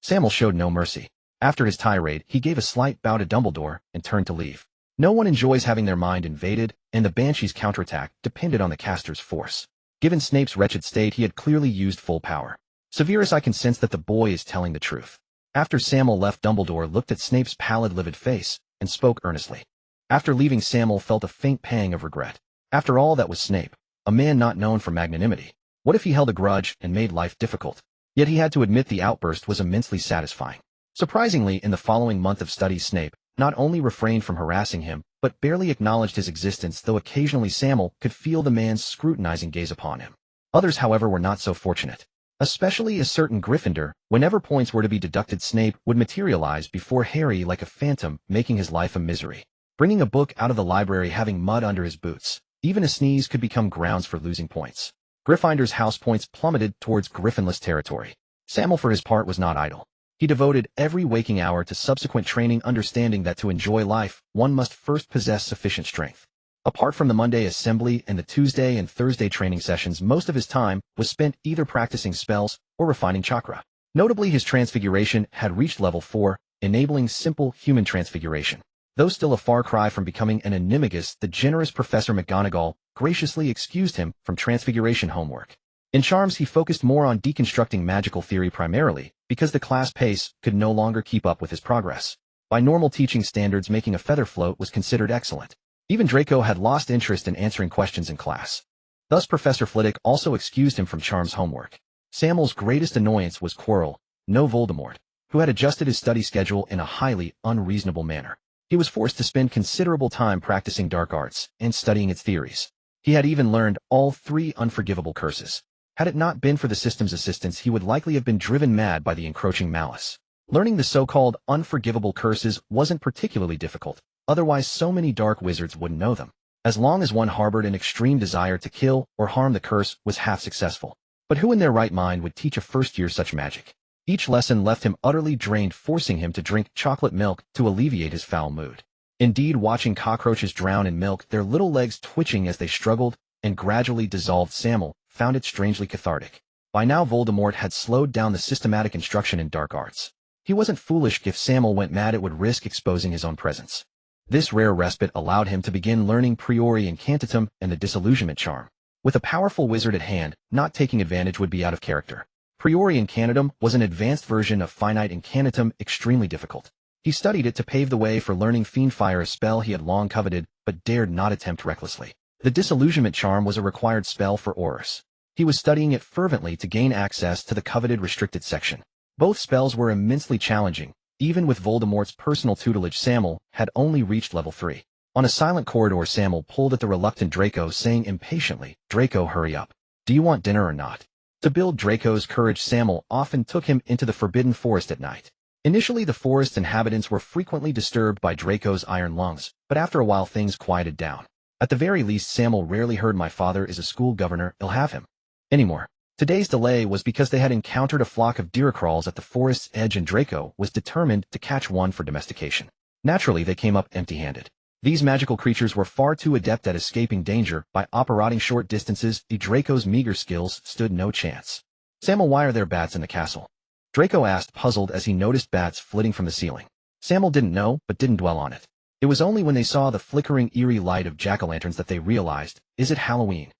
Sammael showed no mercy. After his tirade, he gave a slight bow to Dumbledore and turned to leave. No one enjoys having their mind invaded, and the Banshee's counterattack depended on the caster's force. Given Snape's wretched state, he had clearly used full power. Severus, I can sense that the boy is telling the truth. After Sammael left, Dumbledore looked at Snape's pallid, livid face and spoke earnestly. After leaving, Sammael felt a faint pang of regret. After all, that was Snape, a man not known for magnanimity. What if he held a grudge and made life difficult? Yet he had to admit the outburst was immensely satisfying. Surprisingly, in the following month of studies, Snape not only refrained from harassing him, but barely acknowledged his existence, though occasionally Sammael could feel the man's scrutinizing gaze upon him. Others, however, were not so fortunate. Especially a certain Gryffindor, whenever points were to be deducted, Snape would materialize before Harry like a phantom, making his life a misery. Bringing a book out of the library, having mud under his boots, even a sneeze could become grounds for losing points. Gryffindor's house points plummeted towards Griffinless territory. Sammael, for his part, was not idle. He devoted every waking hour to subsequent training, understanding that to enjoy life, one must first possess sufficient strength. Apart from the Monday assembly and the Tuesday and Thursday training sessions, most of his time was spent either practicing spells or refining chakra. Notably, his transfiguration had reached level 4, enabling simple human transfiguration. Though still a far cry from becoming an animagus, the generous Professor McGonagall graciously excused him from transfiguration homework. In charms, he focused more on deconstructing magical theory primarily, because the class pace could no longer keep up with his progress. By normal teaching standards, making a feather float was considered excellent. Even Draco had lost interest in answering questions in class. Thus Professor Flitwick also excused him from charms homework. Sammael's greatest annoyance was Quirrell, no Voldemort, who had adjusted his study schedule in a highly unreasonable manner. He was forced to spend considerable time practicing dark arts and studying its theories. He had even learned all 3 unforgivable curses. Had it not been for the system's assistance, he would likely have been driven mad by the encroaching malice. Learning the so-called unforgivable curses wasn't particularly difficult, otherwise so many dark wizards wouldn't know them. As long as one harbored an extreme desire to kill or harm, the curse was half successful. But who in their right mind would teach a first-year such magic? Each lesson left him utterly drained, forcing him to drink chocolate milk to alleviate his foul mood. Indeed, watching cockroaches drown in milk, their little legs twitching as they struggled and gradually dissolved, Sammael found it strangely cathartic. By now Voldemort had slowed down the systematic instruction in dark arts. He wasn't foolish. If Sammael went mad, it would risk exposing his own presence. This rare respite allowed him to begin learning Priori Incantatem and the Disillusionment Charm. With a powerful wizard at hand, not taking advantage would be out of character. Priori Incantatem was an advanced version of Finite Incantatem, extremely difficult. He studied it to pave the way for learning Fiendfire, a spell he had long coveted but dared not attempt recklessly. The Disillusionment Charm was a required spell for Aurors. He was studying it fervently to gain access to the coveted restricted section. Both spells were immensely challenging. Even with Voldemort's personal tutelage, Sammael had only reached level 3. On a silent corridor, Sammael pulled at the reluctant Draco, saying impatiently, "Draco, hurry up. Do you want dinner or not?" To build Draco's courage, Sammael often took him into the Forbidden Forest at night. Initially, the forest's inhabitants were frequently disturbed by Draco's iron lungs, but after a while things quieted down. At the very least, Sammael rarely heard "My father is a school governor, he'll have him" anymore. Today's delay was because they had encountered a flock of deercrawls at the forest's edge, and Draco was determined to catch one for domestication. Naturally, they came up empty-handed. These magical creatures were far too adept at escaping danger by operating short distances. Draco's meager skills stood no chance. "Sammael, why are there bats in the castle?" Draco asked, puzzled as he noticed bats flitting from the ceiling. Sammael didn't know, but didn't dwell on it. It was only when they saw the flickering, eerie light of jack-o'-lanterns that they realized, "Is it Halloween?"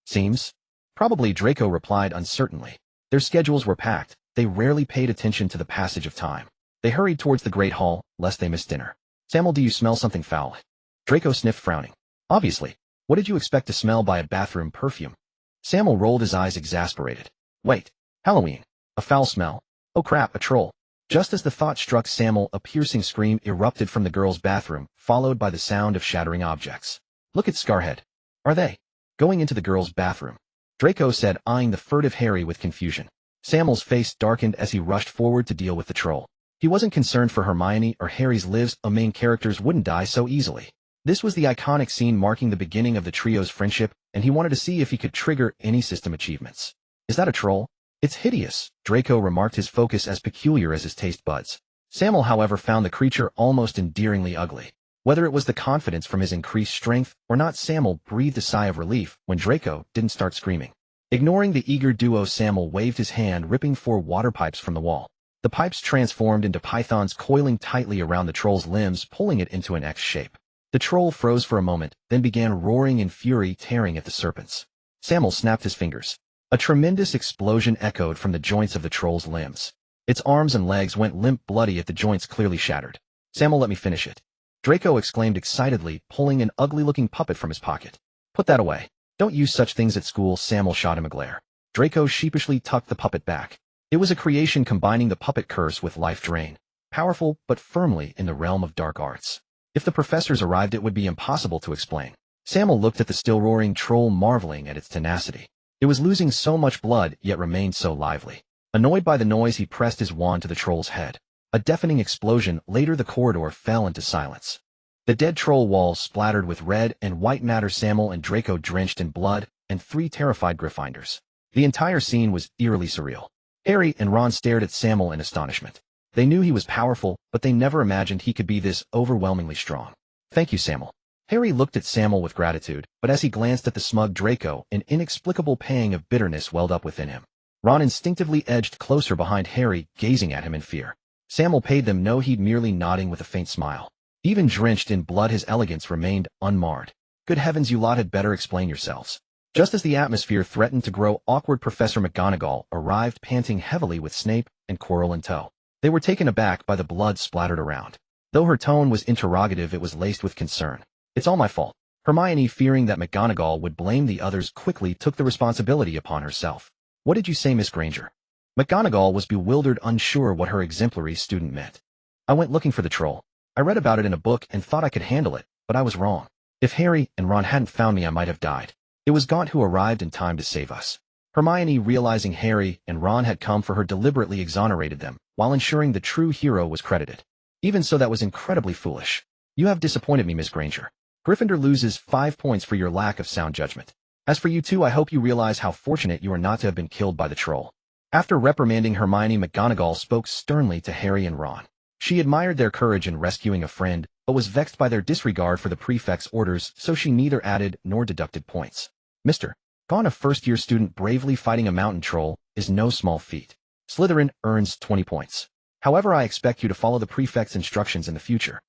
"Seems." "Probably," Draco replied uncertainly. Their schedules were packed. They rarely paid attention to the passage of time. They hurried towards the Great Hall, lest they miss dinner. "Sammael, do you smell something foul?" Draco sniffed, frowning. "Obviously. What did you expect to smell by a bathroom perfume?" Sammael rolled his eyes, exasperated. "Wait. Halloween. A foul smell. Oh crap, a troll." Just as the thought struck Sammael, a piercing scream erupted from the girls' bathroom, followed by the sound of shattering objects. "Look at Scarhead." "Are they going into the girls' bathroom?" Draco said, eyeing the furtive Harry with confusion. Sammael's face darkened as he rushed forward to deal with the troll. He wasn't concerned for Hermione or Harry's lives. Main characters wouldn't die so easily. This was the iconic scene marking the beginning of the trio's friendship, and he wanted to see if he could trigger any system achievements. "Is that a troll?" "It's hideous," Draco remarked, his focus as peculiar as his taste buds. Sammael, however, found the creature almost endearingly ugly. Whether it was the confidence from his increased strength or not, Sammael breathed a sigh of relief when Draco didn't start screaming. Ignoring the eager duo, Sammael waved his hand, ripping 4 water pipes from the wall. The pipes transformed into pythons, coiling tightly around the troll's limbs, pulling it into an X shape. The troll froze for a moment, then began roaring in fury, tearing at the serpents. Sammael snapped his fingers. A tremendous explosion echoed from the joints of the troll's limbs. Its arms and legs went limp, bloody at the joints, clearly shattered. "Sammael, let me finish it," Draco exclaimed excitedly, pulling an ugly-looking puppet from his pocket. "Put that away. Don't use such things at school." Sammael shot him a glare. Draco sheepishly tucked the puppet back. It was a creation combining the puppet curse with life drain. Powerful, but firmly in the realm of dark arts. If the professors arrived, it would be impossible to explain. Sammael looked at the still roaring troll, marveling at its tenacity. It was losing so much blood, yet remained so lively. Annoyed by the noise, he pressed his wand to the troll's head. A deafening explosion. Later, the corridor fell into silence. The dead troll walls splattered with red and white matter, Sammael and Draco drenched in blood, and 3 terrified Gryffindors. The entire scene was eerily surreal. Harry and Ron stared at Sammael in astonishment. They knew he was powerful, but they never imagined he could be this overwhelmingly strong. "Thank you, Sammael." Harry looked at Sammael with gratitude, but as he glanced at the smug Draco, an inexplicable pang of bitterness welled up within him. Ron instinctively edged closer behind Harry, gazing at him in fear. Sammael paid them no heed, merely nodding with a faint smile. Even drenched in blood, his elegance remained unmarred. "Good heavens, you lot had better explain yourselves." Just as the atmosphere threatened to grow awkward, Professor McGonagall arrived panting heavily with Snape and Quirrell in tow. They were taken aback by the blood splattered around. Though her tone was interrogative, it was laced with concern. "It's all my fault." Hermione, fearing that McGonagall would blame the others, quickly took the responsibility upon herself. "What did you say, Miss Granger?" McGonagall was bewildered, unsure what her exemplary student meant. "I went looking for the troll. I read about it in a book and thought I could handle it, but I was wrong. If Harry and Ron hadn't found me, I might have died. It was Gaunt who arrived in time to save us." Hermione, realizing Harry and Ron had come for her, deliberately exonerated them, while ensuring the true hero was credited. "Even so, that was incredibly foolish. You have disappointed me, Miss Granger. Gryffindor loses 5 points for your lack of sound judgment. As for you two, I hope you realize how fortunate you are not to have been killed by the troll." After reprimanding Hermione, McGonagall spoke sternly to Harry and Ron. She admired their courage in rescuing a friend, but was vexed by their disregard for the prefect's orders, so she neither added nor deducted points. "Mr. Gaunt, a first-year student bravely fighting a mountain troll, is no small feat. Slytherin earns 20 points. However, I expect you to follow the prefect's instructions in the future."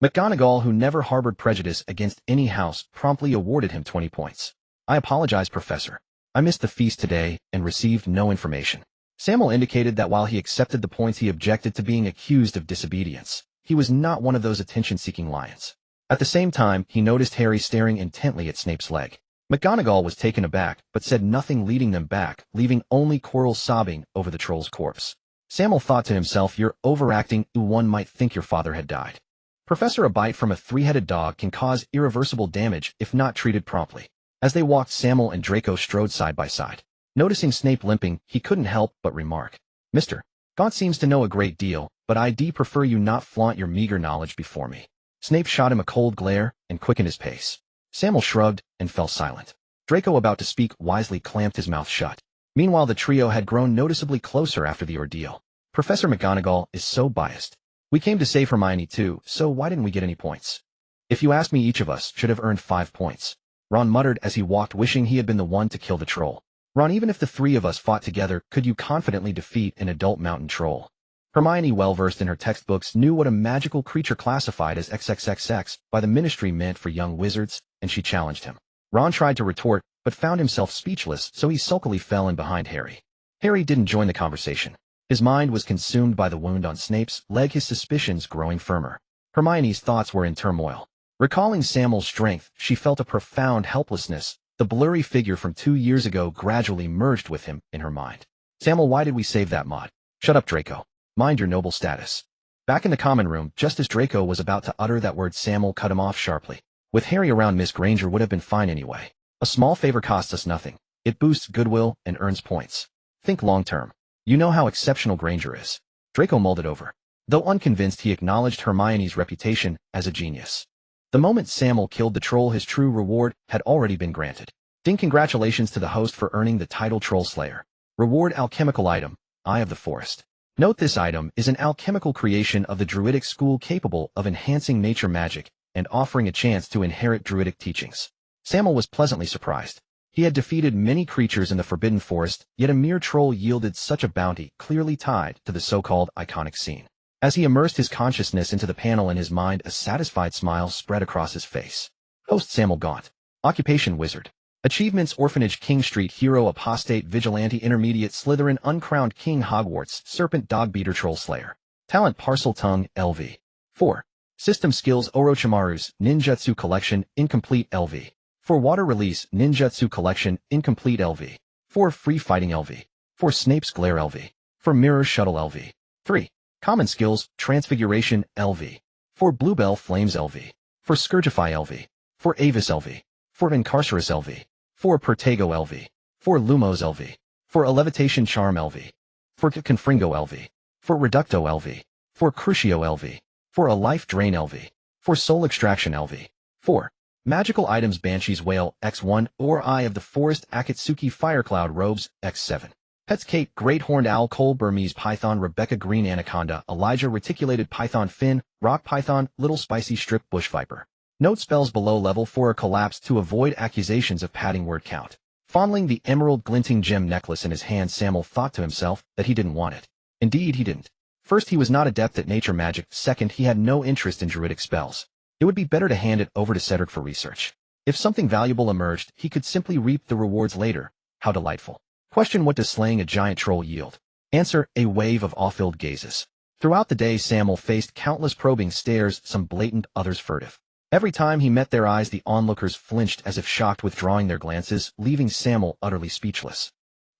McGonagall, who never harbored prejudice against any house, promptly awarded him 20 points. "I apologize, Professor. I missed the feast today and received no information." Sammael indicated that while he accepted the points, he objected to being accused of disobedience. He was not one of those attention-seeking lions. At the same time, he noticed Harry staring intently at Snape's leg. McGonagall was taken aback, but said nothing, leading them back, leaving only Quirrell sobbing over the troll's corpse. Sammael thought to himself, "You're overacting. One might think your father had died." Professor, a bite from a three-headed dog can cause irreversible damage if not treated promptly. As they walked, Sammael and Draco strode side by side. Noticing Snape limping, he couldn't help but remark, "Mr. Gaunt seems to know a great deal, but I'd prefer you not flaunt your meager knowledge before me." Snape shot him a cold glare and quickened his pace. Sammael shrugged and fell silent. Draco, about to speak, wisely clamped his mouth shut. Meanwhile, the trio had grown noticeably closer after the ordeal. "Professor McGonagall is so biased. We came to save Hermione too, so why didn't we get any points? If you ask me, each of us should have earned 5 points." Ron muttered as he walked, wishing he had been the one to kill the troll. "Ron, even if the 3 of us fought together, could you confidently defeat an adult mountain troll?" Hermione, well-versed in her textbooks, knew what a magical creature classified as XXXX by the Ministry meant for young wizards, and she challenged him. Ron tried to retort, but found himself speechless, so he sulkily fell in behind Harry. Harry didn't join the conversation. His mind was consumed by the wound on Snape's leg, his suspicions growing firmer. Hermione's thoughts were in turmoil. Recalling Sammael's strength, she felt a profound helplessness. The blurry figure from 2 years ago gradually merged with him in her mind. "Sammael, why did we save that mod?" "Shut up, Draco. Mind your noble status." Back in the common room, just as Draco was about to utter that word, Sammael cut him off sharply. "With Harry around, Miss Granger would have been fine anyway. A small favor costs us nothing. It boosts goodwill and earns points. Think long-term. You know how exceptional Granger is." Draco mulled it over. Though unconvinced, he acknowledged Hermione's reputation as a genius. The moment Sammael killed the troll, his true reward had already been granted. Ding! Congratulations to the host for earning the title Troll Slayer. Reward: alchemical item, Eye of the Forest. Note, this item is an alchemical creation of the Druidic school capable of enhancing nature magic and offering a chance to inherit Druidic teachings. Sammael was pleasantly surprised. He had defeated many creatures in the Forbidden Forest, yet a mere troll yielded such a bounty, clearly tied to the so-called iconic scene. As he immersed his consciousness into the panel in his mind, a satisfied smile spread across his face. Host: Sammael Gaunt. Occupation: wizard. Achievements: Orphanage, King Street Hero, Apostate, Vigilante, Intermediate, Slytherin, Uncrowned King, Hogwarts, Serpent, Dog Beater, Troll Slayer. Talent: Parcel Tongue, LV. 4. System skills: Orochimaru's Ninjutsu Collection, incomplete, LV. 4. Water Release, Ninjutsu Collection, incomplete, LV. 4. Free Fighting, LV. 4. Snape's Glare, LV. 4. Mirror Shuttle, LV. 3. Common skills: Transfiguration, LV. 4. Bluebell Flames, LV. 4. Scourgify, LV. 4. Avis, LV. 4. Incarcerus, LV. 4. Pertego, LV. 4. Lumos, LV. 4. Levitation Charm, LV. 4. Confringo, LV. 4. Reducto, LV. 4. Crucio, LV. 4. A Life Drain, LV. 4. Soul Extraction, LV. 4. Magical Items: Banshee's Wail, X1, or Eye of the Forest, Akatsuki Firecloud Robes, X7. Pets: Kate, Great Horned Owl, Cole Burmese Python, Rebecca Green Anaconda, Elijah Reticulated Python, Finn, Rock Python, Little Spicy Strip, Bush Viper. Note: spells below level 4 are collapsed to avoid accusations of padding word count. Fondling the emerald glinting gem necklace in his hand, Sammael thought to himself that he didn't want it. Indeed, he didn't. First, he was not adept at nature magic. Second, he had no interest in druidic spells. It would be better to hand it over to Cedric for research. If something valuable emerged, he could simply reap the rewards later. How delightful. Question: what does slaying a giant troll yield? Answer: a wave of awe-filled gazes. Throughout the day, Sammael faced countless probing stares, some blatant, others furtive. Every time he met their eyes, the onlookers flinched as if shocked, withdrawing their glances, leaving Sammael utterly speechless.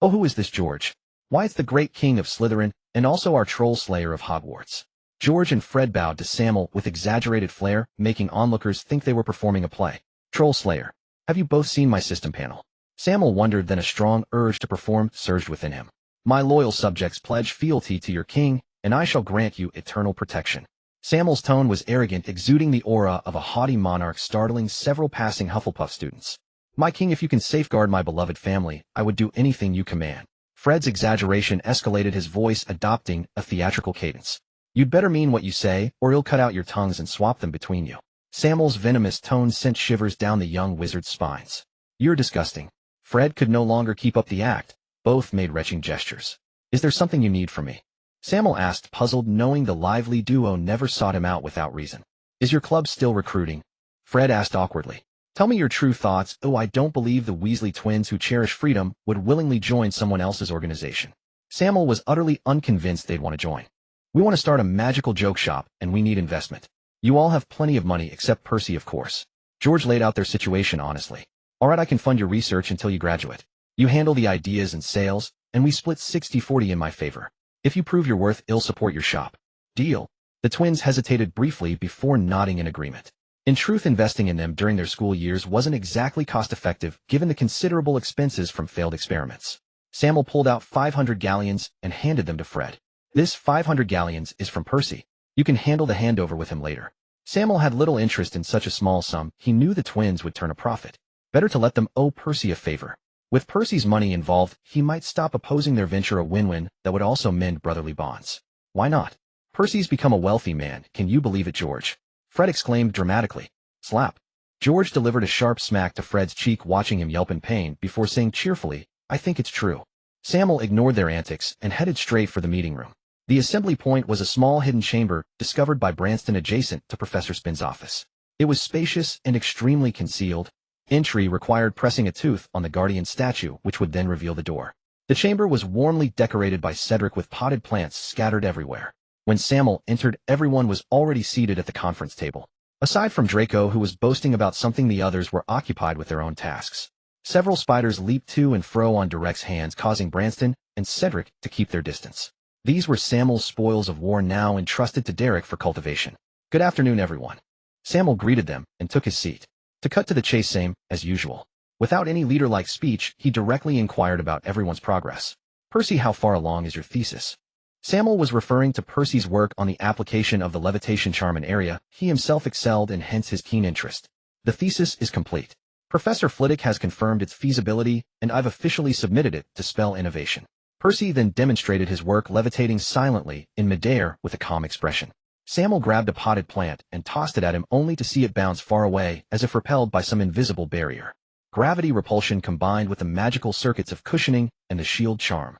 Oh, who is this George? Why, it's the great king of Slytherin, and also our troll slayer of Hogwarts. George and Fred bowed to Sammael with exaggerated flair, making onlookers think they were performing a play. Troll slayer. Have you both seen my system panel? Sammael wondered, then a strong urge to perform surged within him. My loyal subjects pledge fealty to your king, and I shall grant you eternal protection. Sammael's tone was arrogant, exuding the aura of a haughty monarch, startling several passing Hufflepuff students. My king, if you can safeguard my beloved family, I would do anything you command. Fred's exaggeration escalated, his voice adopting a theatrical cadence. You'd better mean what you say, or he'll cut out your tongues and swap them between you. Sammael's venomous tone sent shivers down the young wizard's spines. You're disgusting. Fred could no longer keep up the act. Both made retching gestures. Is there something you need from me? Sammael asked, puzzled, knowing the lively duo never sought him out without reason. Is your club still recruiting? Fred asked awkwardly. Tell me your true thoughts. Oh, I don't believe the Weasley twins, who cherish freedom, would willingly join someone else's organization. Sammael was utterly unconvinced they'd want to join. We want to start a magical joke shop, and we need investment. You all have plenty of money, except Percy, of course. George laid out their situation honestly. All right, I can fund your research until you graduate. You handle the ideas and sales, and we split 60-40 in my favor. If you prove your worth, I'll support your shop. Deal? The twins hesitated briefly before nodding in agreement. In truth, investing in them during their school years wasn't exactly cost-effective, given the considerable expenses from failed experiments. Sammael pulled out 500 galleons and handed them to Fred. This 500 galleons is from Percy. You can handle the handover with him later. Sammael had little interest in such a small sum. He knew the twins would turn a profit. Better to let them owe Percy a favor. With Percy's money involved, he might stop opposing their venture, a win-win that would also mend brotherly bonds. Why not? Percy's become a wealthy man, can you believe it, George? Fred exclaimed dramatically. Slap. George delivered a sharp smack to Fred's cheek, watching him yelp in pain before saying cheerfully, I think it's true. Sammael ignored their antics and headed straight for the meeting room. The assembly point was a small hidden chamber discovered by Branston adjacent to Professor Spin's office. It was spacious and extremely concealed. Entry required pressing a tooth on the guardian statue, which would then reveal the door. The chamber was warmly decorated by Cedric with potted plants scattered everywhere. When Sammael entered, everyone was already seated at the conference table. Aside from Draco, who was boasting about something, the others were occupied with their own tasks. Several spiders leaped to and fro on Derek's hands, causing Branston and Cedric to keep their distance. These were Sammael's spoils of war, now entrusted to Derek for cultivation. Good afternoon, everyone. Sammael greeted them and took his seat. To cut to the chase, same as usual. Without any leader-like speech, he directly inquired about everyone's progress. Percy, how far along is your thesis? Sammael was referring to Percy's work on the application of the levitation charm in area he himself excelled in, hence his keen interest. The thesis is complete. Professor Flitwick has confirmed its feasibility, and I've officially submitted it to Spell Innovation. Percy then demonstrated his work levitating silently in midair with a calm expression. Sammael grabbed a potted plant and tossed it at him, only to see it bounce far away as if repelled by some invisible barrier. Gravity repulsion combined with the magical circuits of cushioning and the shield charm.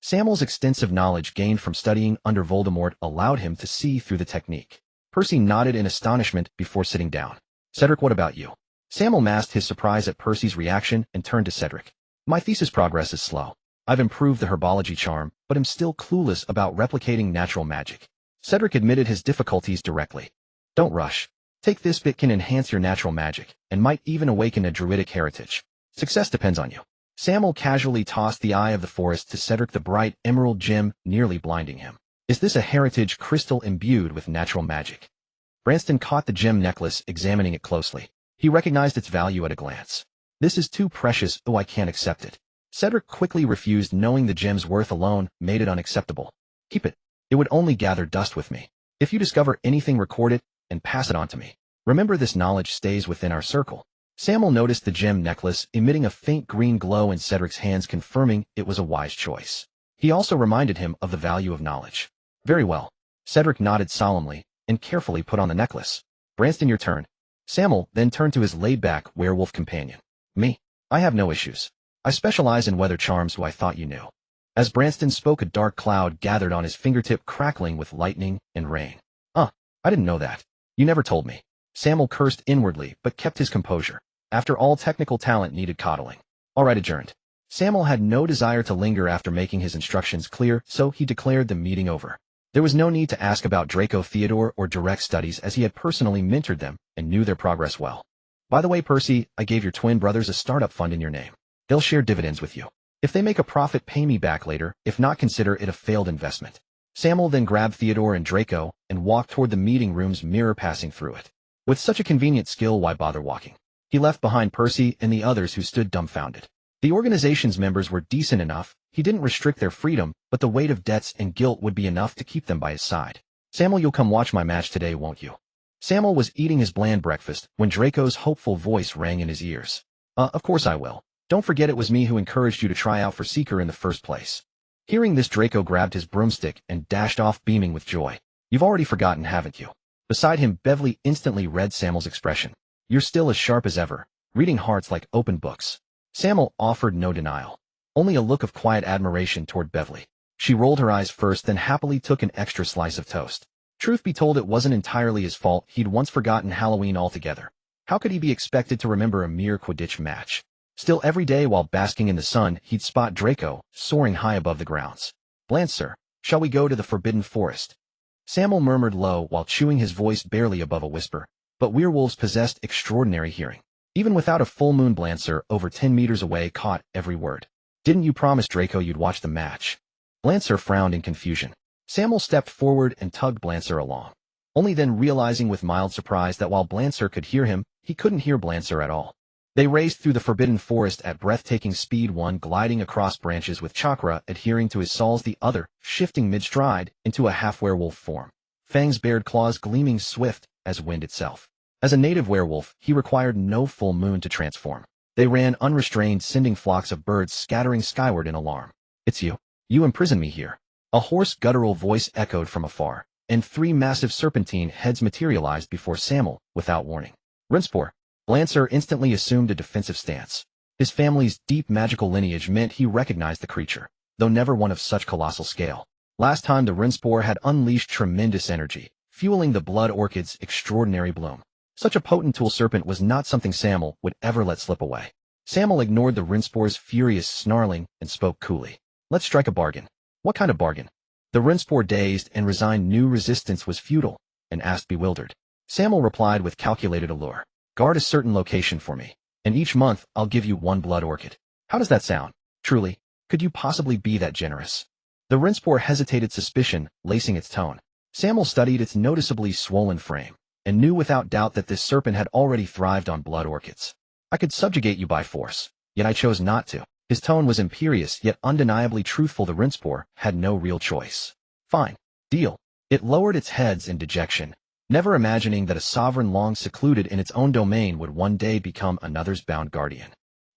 Sammael's extensive knowledge gained from studying under Voldemort allowed him to see through the technique. Percy nodded in astonishment before sitting down. Cedric, what about you? Sammael masked his surprise at Percy's reaction and turned to Cedric. My thesis progress is slow. I've improved the herbology charm, but am still clueless about replicating natural magic. Cedric admitted his difficulties directly. Don't rush. Take this, it can enhance your natural magic, and might even awaken a druidic heritage. Success depends on you. Sammael casually tossed the Eye of the Forest to Cedric, the bright emerald gem nearly blinding him. Is this a heritage crystal imbued with natural magic? Branston caught the gem necklace, examining it closely. He recognized its value at a glance. This is too precious, oh, I can't accept it. Cedric quickly refused, knowing the gem's worth alone made it unacceptable. Keep it. It would only gather dust with me. If you discover anything, record it and pass it on to me. Remember, this knowledge stays within our circle. Sammael noticed the gem necklace emitting a faint green glow in Cedric's hands, confirming it was a wise choice. He also reminded him of the value of knowledge. Very well. Cedric nodded solemnly and carefully put on the necklace. Branston, your turn. Sammael then turned to his laid-back werewolf companion. Me? I have no issues. I specialize in weather charms, who I thought you knew. As Branston spoke, a dark cloud gathered on his fingertip, crackling with lightning and rain. I didn't know that. You never told me. Sammael cursed inwardly, but kept his composure. After all, technical talent needed coddling. All right, adjourned. Sammael had no desire to linger after making his instructions clear, so he declared the meeting over. There was no need to ask about Draco Theodore or direct studies, as he had personally mentored them and knew their progress well. By the way, Percy, I gave your twin brothers a startup fund in your name. They'll share dividends with you. If they make a profit, pay me back later. If not, consider it a failed investment. Sammael then grabbed Theodore and Draco and walked toward the meeting room's mirror, passing through it. With such a convenient skill, why bother walking? He left behind Percy and the others, who stood dumbfounded. The organization's members were decent enough. He didn't restrict their freedom, but the weight of debts and guilt would be enough to keep them by his side. Sammael, you'll come watch my match today, won't you? Sammael was eating his bland breakfast when Draco's hopeful voice rang in his ears. Of course I will. Don't forget it was me who encouraged you to try out for Seeker in the first place. Hearing this, Draco grabbed his broomstick and dashed off, beaming with joy. You've already forgotten, haven't you? Beside him, Beverly instantly read Sammael's expression. You're still as sharp as ever, reading hearts like open books. Sammael offered no denial, only a look of quiet admiration toward Beverly. She rolled her eyes first, then happily took an extra slice of toast. Truth be told, it wasn't entirely his fault. He'd once forgotten Halloween altogether. How could he be expected to remember a mere Quidditch match? Still, every day while basking in the sun, he'd spot Draco, soaring high above the grounds. Blanche, sir, shall we go to the Forbidden Forest? Sammael murmured low while chewing, his voice barely above a whisper. But werewolves possessed extraordinary hearing. Even without a full moon, Blancer, over 10 meters away, caught every word. Didn't you promise Draco you'd watch the match? Blancer frowned in confusion. Sammael stepped forward and tugged Blancer along. Only then realizing with mild surprise that while Blancer could hear him, he couldn't hear Blancer at all. They raced through the Forbidden Forest at breathtaking speed, one gliding across branches with Chakra adhering to his soles, the other shifting mid-stride into a half-werewolf form. Fangs bared, claws gleaming, swift as wind itself. As a native werewolf, he required no full moon to transform. They ran unrestrained, sending flocks of birds scattering skyward in alarm. It's you. You imprison me here. A hoarse, guttural voice echoed from afar, and 3 massive serpentine heads materialized before Sammael without warning. Rinspor. Blancer instantly assumed a defensive stance. His family's deep magical lineage meant he recognized the creature, though never one of such colossal scale. Last time the Rinspor had unleashed tremendous energy, fueling the Blood Orchid's extraordinary bloom. Such a potent tool serpent was not something Sammael would ever let slip away. Sammael ignored the Rinspor's furious snarling and spoke coolly. Let's strike a bargain. What kind of bargain? The Rinspor, dazed and resigned, knew resistance was futile, and asked, bewildered. Sammael replied with calculated allure. Guard a certain location for me, and each month I'll give you 1 blood orchid. How does that sound? Truly, could you possibly be that generous? The Rinspor hesitated, suspicion lacing its tone. Sammael studied its noticeably swollen frame, and knew without doubt that this serpent had already thrived on blood orchids. I could subjugate you by force, yet I chose not to. His tone was imperious yet undeniably truthful. The Rinspor had no real choice. Fine. Deal. It lowered its heads in dejection, never imagining that a sovereign long secluded in its own domain would one day become another's bound guardian.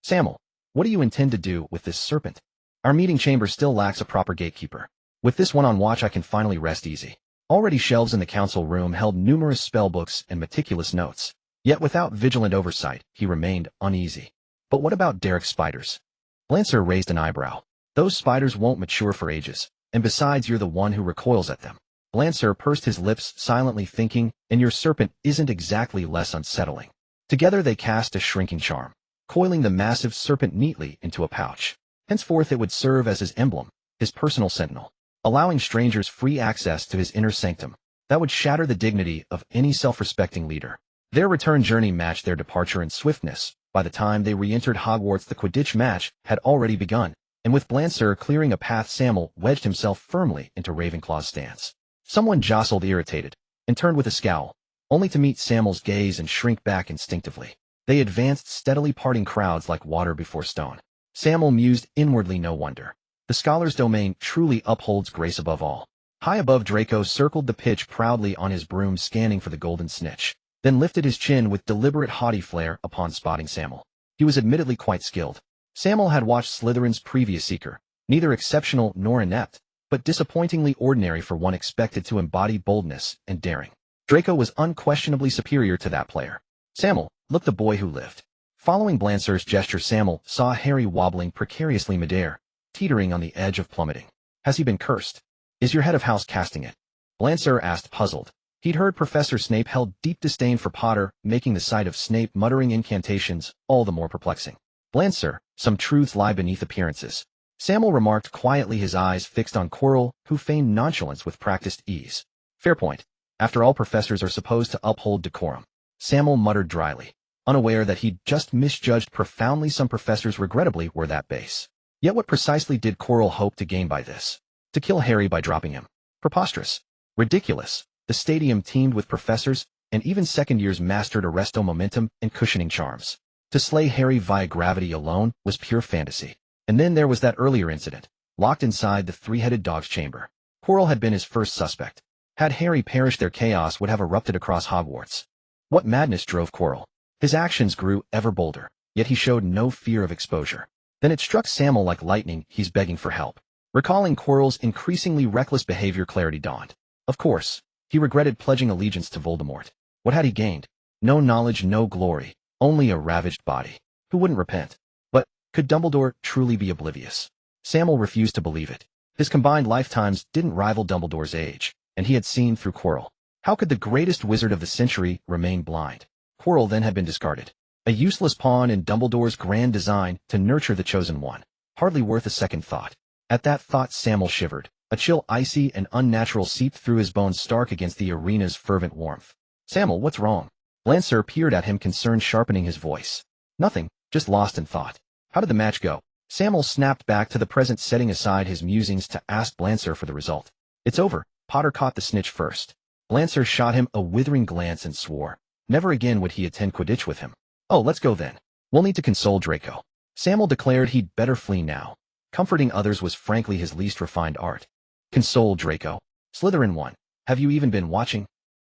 Sammael, what do you intend to do with this serpent? Our meeting chamber still lacks a proper gatekeeper. With this one on watch, I can finally rest easy. Already shelves in the council room held numerous spellbooks and meticulous notes. Yet without vigilant oversight, he remained uneasy. But what about Derek's spiders? Blancer raised an eyebrow. Those spiders won't mature for ages, and besides, you're the one who recoils at them. Blancer pursed his lips, silently thinking, and your serpent isn't exactly less unsettling. Together they cast a shrinking charm, coiling the massive serpent neatly into a pouch. Henceforth it would serve as his emblem, his personal sentinel, allowing strangers free access to his inner sanctum. That would shatter the dignity of any self-respecting leader. Their return journey matched their departure in swiftness. By the time they re-entered Hogwarts, the Quidditch match had already begun, and with Blancer clearing a path, Sammael wedged himself firmly into Ravenclaw's stance. Someone jostled, irritated, and turned with a scowl, only to meet Sammael's gaze and shrink back instinctively. They advanced steadily, parting crowds like water before stone. Sammael mused inwardly, no wonder. The scholar's domain truly upholds grace above all. High above, Draco circled the pitch proudly on his broom, scanning for the golden snitch, then lifted his chin with deliberate haughty flair upon spotting Sammael. He was admittedly quite skilled. Sammael had watched Slytherin's previous Seeker, neither exceptional nor inept, but disappointingly ordinary for one expected to embody boldness and daring. Draco was unquestionably superior to that player. Sammael, look, the boy who lived. Following Blancer's gesture, Sammael saw Harry wobbling precariously midair, teetering on the edge of plummeting. Has he been cursed? Is your head of house casting it? Blancer asked, puzzled. He'd heard Professor Snape held deep disdain for Potter, making the sight of Snape muttering incantations all the more perplexing. "Bland, sir, some truths lie beneath appearances," Sammael remarked quietly, his eyes fixed on Quirrell, who feigned nonchalance with practiced ease. "Fair point. After all, professors are supposed to uphold decorum," Sammael muttered dryly, unaware that he'd just misjudged profoundly. Some professors regrettably were that base. Yet what precisely did Quirrell hope to gain by this? To kill Harry by dropping him? Preposterous. Ridiculous. The stadium teemed with professors, and even second years mastered arresto momentum and cushioning charms. To slay Harry via gravity alone was pure fantasy. And then there was that earlier incident, locked inside the three-headed dog's chamber. Quirrell had been his first suspect. Had Harry perished there, chaos would have erupted across Hogwarts. What madness drove Quirrell? His actions grew ever bolder, yet he showed no fear of exposure. Then it struck Sammael like lightning, he's begging for help. Recalling Quirrell's increasingly reckless behavior, clarity dawned. Of course, he regretted pledging allegiance to Voldemort. What had he gained? No knowledge, no glory, only a ravaged body. Who wouldn't repent? But could Dumbledore truly be oblivious? Sammael refused to believe it. His combined lifetimes didn't rival Dumbledore's age, and he had seen through Quirrell. How could the greatest wizard of the century remain blind? Quirrell then had been discarded. A useless pawn in Dumbledore's grand design to nurture the chosen one. Hardly worth a second thought. At that thought, Sammael shivered. A chill, icy and unnatural, seeped through his bones, stark against the arena's fervent warmth. "Sammael, what's wrong?" Lancer peered at him, concern sharpening his voice. "Nothing, just lost in thought." "How did the match go?" Sammael snapped back to the present, setting aside his musings to ask Lancer for the result. "It's over. Potter caught the snitch first." Lancer shot him a withering glance and swore. Never again would he attend Quidditch with him. "Oh, let's go then. We'll need to console Draco." Sammael declared he'd better flee now. Comforting others was frankly his least refined art. "Console Draco? Slytherin one. Have you even been watching?"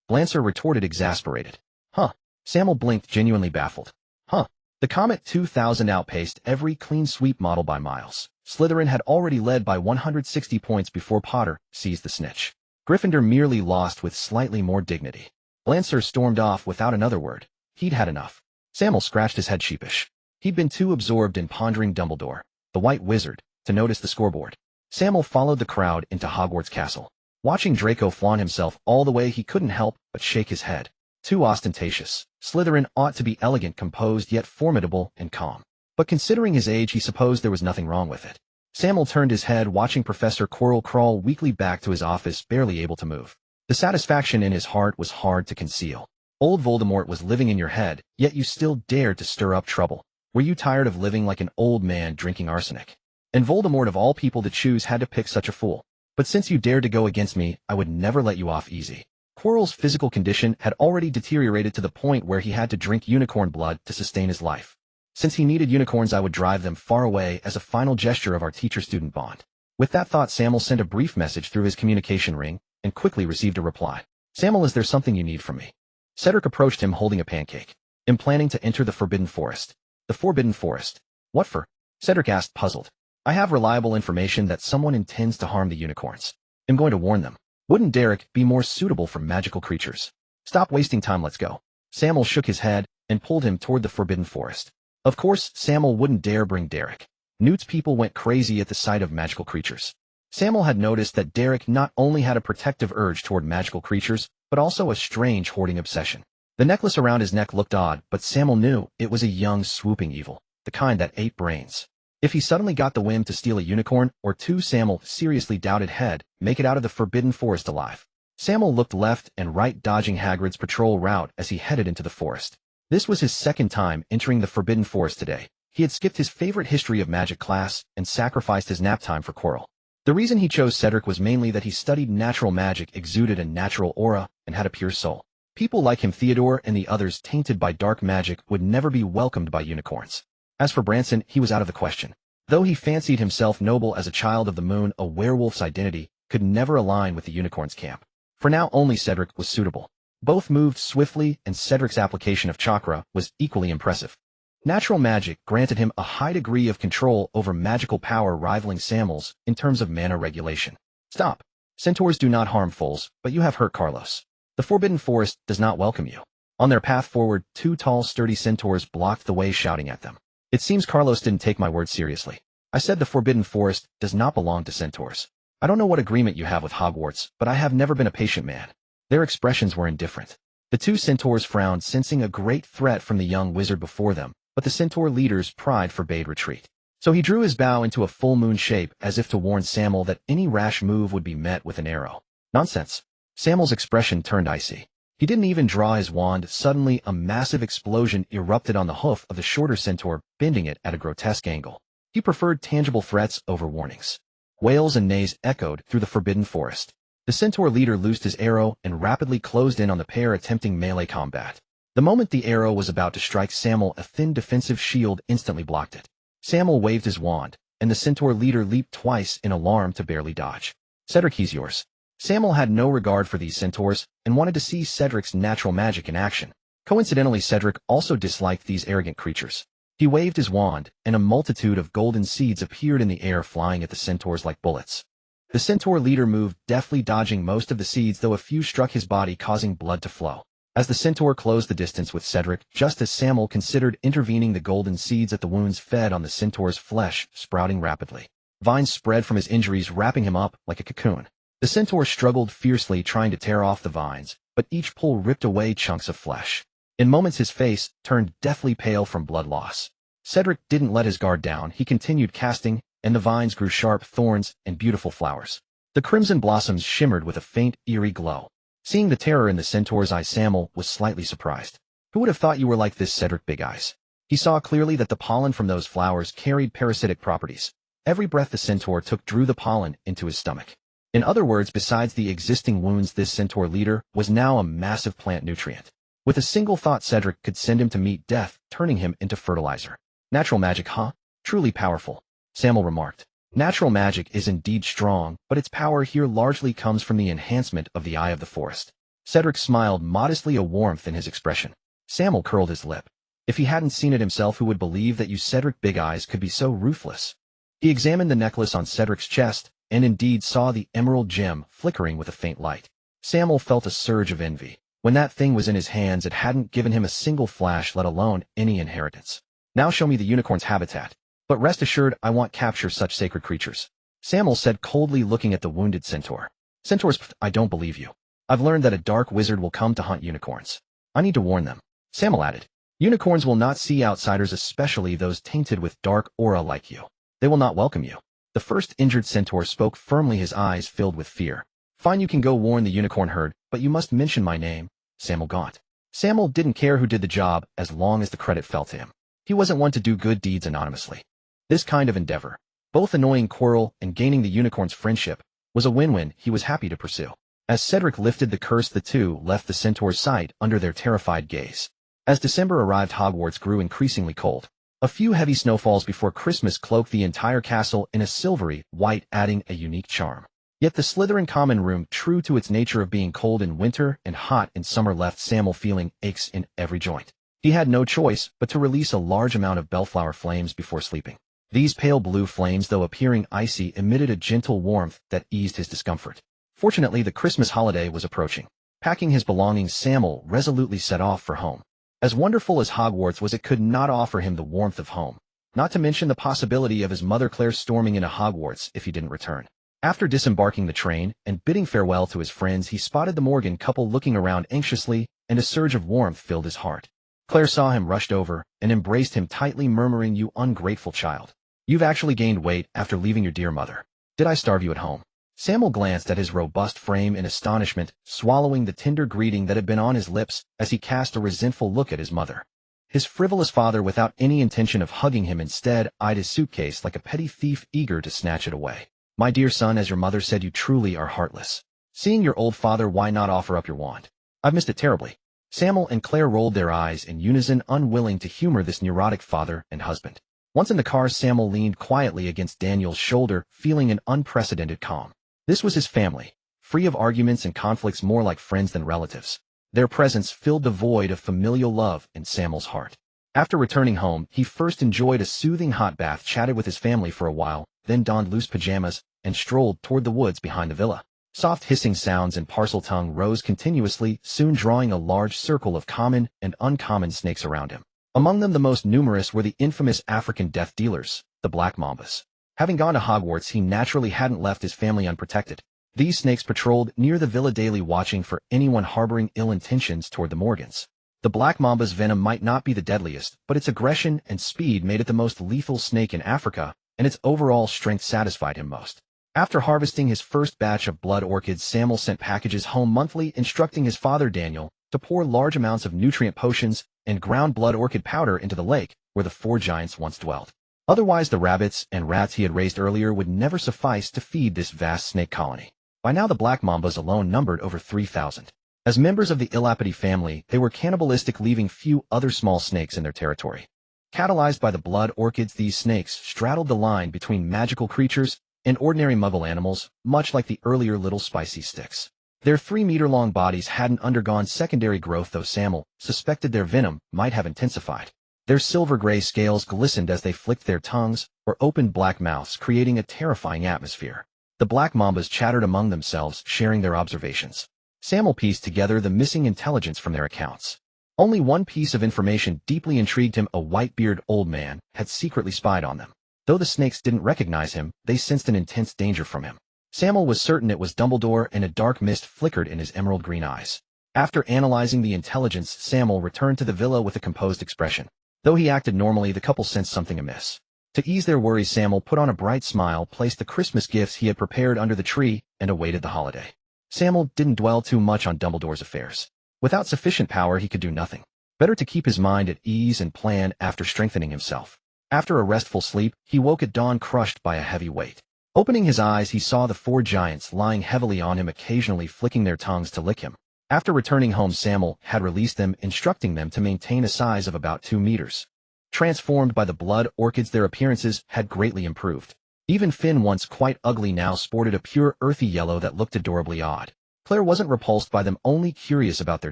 Lancer retorted, exasperated. "Huh." Sammael blinked, genuinely baffled. "Huh." The Comet 2000 outpaced every clean sweep model by miles. Slytherin had already led by 160 points before Potter seized the snitch. Gryffindor merely lost with slightly more dignity. Lancer stormed off without another word. He'd had enough. Sammael scratched his head, sheepish. He'd been too absorbed in pondering Dumbledore, the White Wizard, to notice the scoreboard. Sammael followed the crowd into Hogwarts Castle. Watching Draco flaunt himself all the way, he couldn't help but shake his head. Too ostentatious. Slytherin ought to be elegant, composed, yet formidable and calm. But considering his age, he supposed there was nothing wrong with it. Sammael turned his head, watching Professor Quirrell crawl weakly back to his office, barely able to move. The satisfaction in his heart was hard to conceal. Old Voldemort was living in your head, yet you still dared to stir up trouble. Were you tired of living like an old man drinking arsenic? And Voldemort, of all people to choose, had to pick such a fool. "But since you dared to go against me, I would never let you off easy." Quirrell's physical condition had already deteriorated to the point where he had to drink unicorn blood to sustain his life. Since he needed unicorns, I would drive them far away as a final gesture of our teacher-student bond. With that thought, Sammael sent a brief message through his communication ring and quickly received a reply. "Sammael, is there something you need from me?" Cedric approached him holding a pancake. "I'm planning to enter the Forbidden Forest." "The Forbidden Forest? What for?" Cedric asked, puzzled. "I have reliable information that someone intends to harm the unicorns. I'm going to warn them." "Wouldn't Derek be more suitable for magical creatures?" "Stop wasting time, let's go." Sammael shook his head and pulled him toward the Forbidden Forest. Of course, Sammael wouldn't dare bring Derek. Newt's people went crazy at the sight of magical creatures. Sammael had noticed that Derek not only had a protective urge toward magical creatures, but also a strange hoarding obsession. The necklace around his neck looked odd, but Sammael knew it was a young, swooping evil, the kind that ate brains. If he suddenly got the whim to steal a unicorn or two, Sammael seriously doubted he'd make it out of the Forbidden Forest alive. Sammael looked left and right, dodging Hagrid's patrol route as he headed into the forest. This was his second time entering the Forbidden Forest today. He had skipped his favorite history of magic class and sacrificed his nap time for Quirrell. The reason he chose Cedric was mainly that he studied natural magic, exuded a natural aura, and had a pure soul. People like him, Theodore and the others tainted by dark magic, would never be welcomed by unicorns. As for Branson, he was out of the question. Though he fancied himself noble as a child of the moon, a werewolf's identity could never align with the unicorn's camp. For now, only Cedric was suitable. Both moved swiftly, and Cedric's application of chakra was equally impressive. Natural magic granted him a high degree of control over magical power, rivaling Sammael's in terms of mana regulation. "Stop. Centaurs do not harm foals, but you have hurt Carlos. The Forbidden Forest does not welcome you." On their path forward, two tall, sturdy centaurs blocked the way, shouting at them. "It seems Carlos didn't take my word seriously. I said the Forbidden Forest does not belong to centaurs. I don't know what agreement you have with Hogwarts, but I have never been a patient man." Their expressions were indifferent. The two centaurs frowned, sensing a great threat from the young wizard before them, but the centaur leader's pride forbade retreat. So he drew his bow into a full moon shape as if to warn Sammael that any rash move would be met with an arrow. Nonsense. Sammael's expression turned icy. He didn't even draw his wand. Suddenly, a massive explosion erupted on the hoof of the shorter centaur, bending it at a grotesque angle. He preferred tangible threats over warnings. Wails and neighs echoed through the forbidden forest. The centaur leader loosed his arrow and rapidly closed in on the pair, attempting melee combat. The moment the arrow was about to strike Sammael, a thin defensive shield instantly blocked it. Sammael waved his wand, and the centaur leader leaped twice in alarm to barely dodge. Cedric, he's yours. Sammael had no regard for these centaurs and wanted to see Cedric's natural magic in action. Coincidentally, Cedric also disliked these arrogant creatures. He waved his wand, and a multitude of golden seeds appeared in the air, flying at the centaurs like bullets. The centaur leader moved, deftly dodging most of the seeds, though a few struck his body, causing blood to flow. As the centaur closed the distance with Cedric, just as Sammael considered intervening, the golden seeds at the wounds fed on the centaur's flesh, sprouting rapidly. Vines spread from his injuries, wrapping him up like a cocoon. The centaur struggled fiercely, trying to tear off the vines, but each pull ripped away chunks of flesh. In moments his face turned deathly pale from blood loss. Cedric didn't let his guard down. He continued casting, and the vines grew sharp thorns and beautiful flowers. The crimson blossoms shimmered with a faint, eerie glow. Seeing the terror in the centaur's eyes, Sammael was slightly surprised. Who would have thought you were like this, Cedric Big Eyes? He saw clearly that the pollen from those flowers carried parasitic properties. Every breath the centaur took drew the pollen into his stomach. In other words, besides the existing wounds, this centaur leader was now a massive plant nutrient. With a single thought, Cedric could send him to meet death, turning him into fertilizer. Natural magic, huh? Truly powerful, Sammael remarked. Natural magic is indeed strong, but its power here largely comes from the enhancement of the eye of the forest. Cedric smiled modestly, a warmth in his expression. Sammael curled his lip. If he hadn't seen it himself, who would believe that you Cedric Big Eyes could be so ruthless? He examined the necklace on Cedric's chest, and indeed saw the emerald gem flickering with a faint light. Sammael felt a surge of envy. When that thing was in his hands, it hadn't given him a single flash, let alone any inheritance. Now show me the unicorn's habitat. But rest assured, I won't capture such sacred creatures, Sammael said coldly, looking at the wounded centaur. Centaurs, I don't believe you. I've learned that a dark wizard will come to hunt unicorns. I need to warn them, Sammael added. Unicorns will not see outsiders, especially those tainted with dark aura like you. They will not welcome you. The first injured centaur spoke firmly, his eyes filled with fear. Fine, you can go warn the unicorn herd, but you must mention my name, Sammael Gaunt. Sammael didn't care who did the job as long as the credit fell to him. He wasn't one to do good deeds anonymously. This kind of endeavor, both annoying quarrel and gaining the unicorn's friendship, was a win-win he was happy to pursue. As Cedric lifted the curse, the two left the centaur's sight under their terrified gaze. As December arrived, Hogwarts grew increasingly cold. A few heavy snowfalls before Christmas cloaked the entire castle in a silvery white, adding a unique charm. Yet the Slytherin common room, true to its nature of being cold in winter and hot in summer, left Sammael feeling aches in every joint. He had no choice but to release a large amount of bellflower flames before sleeping. These pale blue flames, though appearing icy, emitted a gentle warmth that eased his discomfort. Fortunately, the Christmas holiday was approaching. Packing his belongings, Sammael resolutely set off for home. As wonderful as Hogwarts was, it could not offer him the warmth of home. Not to mention the possibility of his mother Claire storming into Hogwarts if he didn't return. After disembarking the train and bidding farewell to his friends, he spotted the Morgan couple looking around anxiously, and a surge of warmth filled his heart. Claire saw him, rushed over, and embraced him tightly, murmuring, "You ungrateful child. You've actually gained weight after leaving your dear mother. Did I starve you at home?" Sammael glanced at his robust frame in astonishment, swallowing the tender greeting that had been on his lips as he cast a resentful look at his mother. His frivolous father, without any intention of hugging him, instead eyed his suitcase like a petty thief eager to snatch it away. "My dear son, as your mother said, you truly are heartless. Seeing your old father, why not offer up your wand? I've missed it terribly." Sammael and Claire rolled their eyes in unison, unwilling to humor this neurotic father and husband. Once in the car, Sammael leaned quietly against Daniel's shoulder, feeling an unprecedented calm. This was his family, free of arguments and conflicts, more like friends than relatives. Their presence filled the void of familial love in Sammael's heart. After returning home, he first enjoyed a soothing hot bath, chatted with his family for a while, then donned loose pajamas and strolled toward the woods behind the villa. Soft hissing sounds in Parseltongue rose continuously, soon drawing a large circle of common and uncommon snakes around him. Among them, the most numerous were the infamous African death dealers, the Black Mambas. Having gone to Hogwarts, he naturally hadn't left his family unprotected. These snakes patrolled near the villa daily, watching for anyone harboring ill intentions toward the Morgans. The black mamba's venom might not be the deadliest, but its aggression and speed made it the most lethal snake in Africa, and its overall strength satisfied him most. After harvesting his first batch of blood orchids, Sammael sent packages home monthly, instructing his father Daniel to pour large amounts of nutrient potions and ground blood orchid powder into the lake where the four giants once dwelt. Otherwise, the rabbits and rats he had raised earlier would never suffice to feed this vast snake colony. By now, the black mambas alone numbered over 3,000. As members of the Illapity family, they were cannibalistic, leaving few other small snakes in their territory. Catalyzed by the blood orchids, these snakes straddled the line between magical creatures and ordinary Muggle animals, much like the earlier little spicy sticks. Their 3-meter-long bodies hadn't undergone secondary growth, though Sammael suspected their venom might have intensified. Their silver-gray scales glistened as they flicked their tongues or opened black mouths, creating a terrifying atmosphere. The black mambas chattered among themselves, sharing their observations. Sammael pieced together the missing intelligence from their accounts. Only one piece of information deeply intrigued him: a white-bearded old man had secretly spied on them. Though the snakes didn't recognize him, they sensed an intense danger from him. Sammael was certain it was Dumbledore, and a dark mist flickered in his emerald-green eyes. After analyzing the intelligence, Sammael returned to the villa with a composed expression. Though he acted normally, the couple sensed something amiss. To ease their worries, Sammael put on a bright smile, placed the Christmas gifts he had prepared under the tree, and awaited the holiday. Sammael didn't dwell too much on Dumbledore's affairs. Without sufficient power, he could do nothing. Better to keep his mind at ease and plan after strengthening himself. After a restful sleep, he woke at dawn, crushed by a heavy weight. Opening his eyes, he saw the four giants lying heavily on him, occasionally flicking their tongues to lick him. After returning home, Sammael had released them, instructing them to maintain a size of about 2 meters. Transformed by the blood orchids, their appearances had greatly improved. Even Finn, once quite ugly, now sported a pure earthy yellow that looked adorably odd. Claire wasn't repulsed by them, only curious about their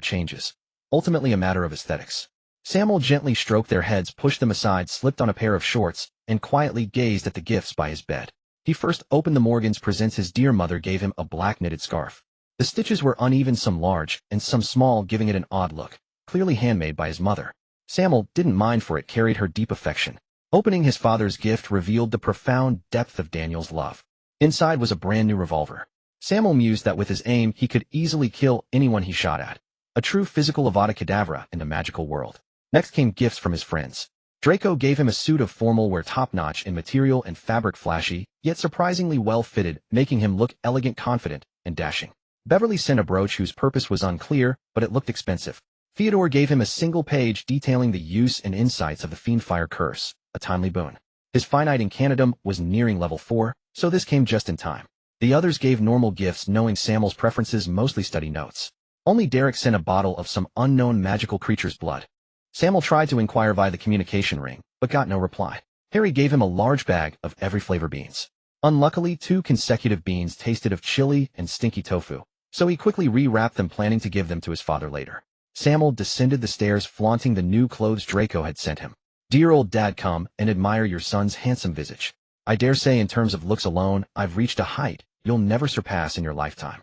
changes. Ultimately a matter of aesthetics. Sammael gently stroked their heads, pushed them aside, slipped on a pair of shorts, and quietly gazed at the gifts by his bed. He first opened the Morgans presents. His dear mother gave him a black knitted scarf. The stitches were uneven, some large and some small, giving it an odd look, clearly handmade by his mother. Sammael didn't mind, for it carried her deep affection. Opening his father's gift revealed the profound depth of Daniel's love. Inside was a brand new revolver. Sammael mused that with his aim, he could easily kill anyone he shot at. A true physical Avada Kedavra in the magical world. Next came gifts from his friends. Draco gave him a suit of formal wear, top-notch in material and fabric, flashy, yet surprisingly well-fitted, making him look elegant, confident, and dashing. Beverly sent a brooch whose purpose was unclear, but it looked expensive. Theodore gave him a single page detailing the use and insights of the Fiendfire curse, a timely boon. His finite incantum was nearing level 4, so this came just in time. The others gave normal gifts, knowing Sammael's preferences, mostly study notes. Only Derek sent a bottle of some unknown magical creature's blood. Sammael tried to inquire via the communication ring, but got no reply. Harry gave him a large bag of every flavor beans. Unluckily, 2 consecutive beans tasted of chili and stinky tofu, so he quickly re-wrapped them, planning to give them to his father later. Sammael descended the stairs, flaunting the new clothes Draco had sent him. "Dear old dad, come and admire your son's handsome visage. I dare say in terms of looks alone, I've reached a height you'll never surpass in your lifetime."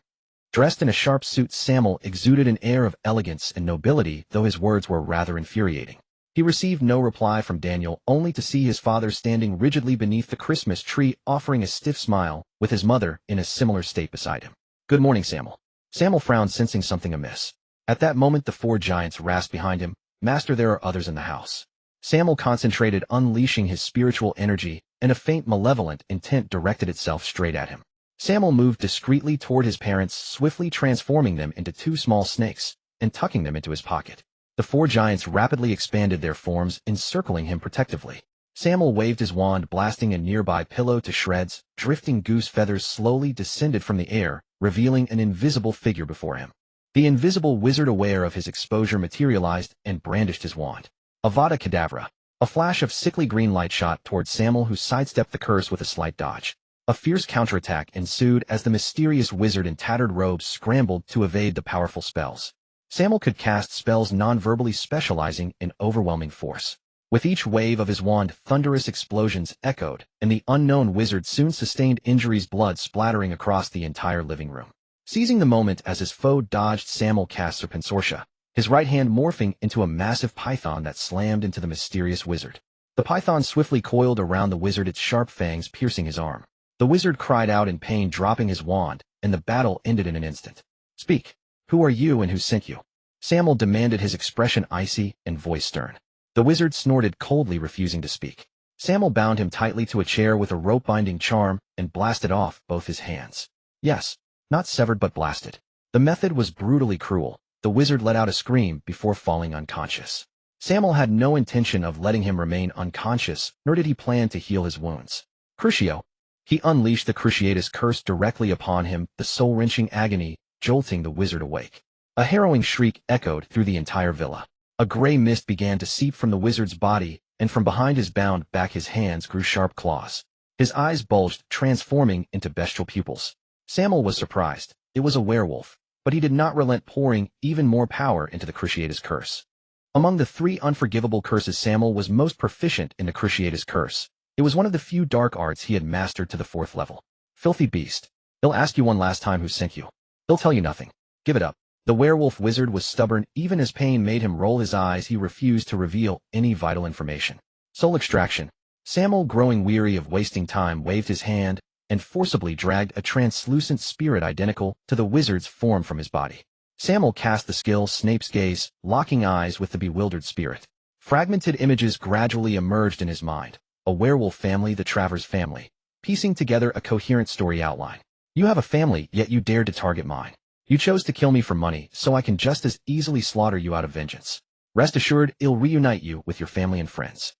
Dressed in a sharp suit, Sammael exuded an air of elegance and nobility, though his words were rather infuriating. He received no reply from Daniel, only to see his father standing rigidly beneath the Christmas tree, offering a stiff smile, with his mother in a similar state beside him. "Good morning, Sammael." Sammael frowned, sensing something amiss. At that moment, the 4 giants rasped behind him, "Master, there are others in the house." Sammael concentrated, unleashing his spiritual energy, and a faint malevolent intent directed itself straight at him. Sammael moved discreetly toward his parents, swiftly transforming them into 2 small snakes, and tucking them into his pocket. The 4 giants rapidly expanded their forms, encircling him protectively. Sammael waved his wand, blasting a nearby pillow to shreds. Drifting goose feathers slowly descended from the air, revealing an invisible figure before him. The invisible wizard, aware of his exposure, materialized and brandished his wand. Avada Kedavra. A flash of sickly green light shot towards Sammael, who sidestepped the curse with a slight dodge. A fierce counterattack ensued as the mysterious wizard in tattered robes scrambled to evade the powerful spells. Sammael could cast spells non-verbally, specializing in overwhelming force. With each wave of his wand, thunderous explosions echoed, and the unknown wizard soon sustained injuries, blood splattering across the entire living room. Seizing the moment as his foe dodged, Sammael cast Serpensortia, his right hand morphing into a massive python that slammed into the mysterious wizard. The python swiftly coiled around the wizard, its sharp fangs piercing his arm. The wizard cried out in pain, dropping his wand, and the battle ended in an instant. Speak. Who are you and who sent you? Sammael demanded, his expression icy and voice stern. The wizard snorted coldly, refusing to speak. Sammael bound him tightly to a chair with a rope-binding charm and blasted off both his hands. Yes, not severed but blasted. The method was brutally cruel. The wizard let out a scream before falling unconscious. Sammael had no intention of letting him remain unconscious, nor did he plan to heal his wounds. Crucio. He unleashed the Cruciatus curse directly upon him, the soul-wrenching agony jolting the wizard awake. A harrowing shriek echoed through the entire villa. A gray mist began to seep from the wizard's body, and from behind his bound back his hands grew sharp claws. His eyes bulged, transforming into bestial pupils. Sammael was surprised. It was a werewolf, but he did not relent, pouring even more power into the Cruciatus curse. Among the 3 unforgivable curses, Sammael was most proficient in the Cruciatus curse. It was one of the few dark arts he had mastered to the 4th level. Filthy beast. He'll ask you one last time who sent you. He'll tell you nothing. Give it up. The werewolf wizard was stubborn. Even as pain made him roll his eyes, he refused to reveal any vital information. Soul extraction. Sammael, growing weary of wasting time, waved his hand and forcibly dragged a translucent spirit identical to the wizard's form from his body. Sammael cast the skill, Snape's gaze, locking eyes with the bewildered spirit. Fragmented images gradually emerged in his mind. A werewolf family, the Travers family, piecing together a coherent story outline. You have a family, yet you dared to target mine. You chose to kill me for money, so I can just as easily slaughter you out of vengeance. Rest assured, I'll reunite you with your family and friends.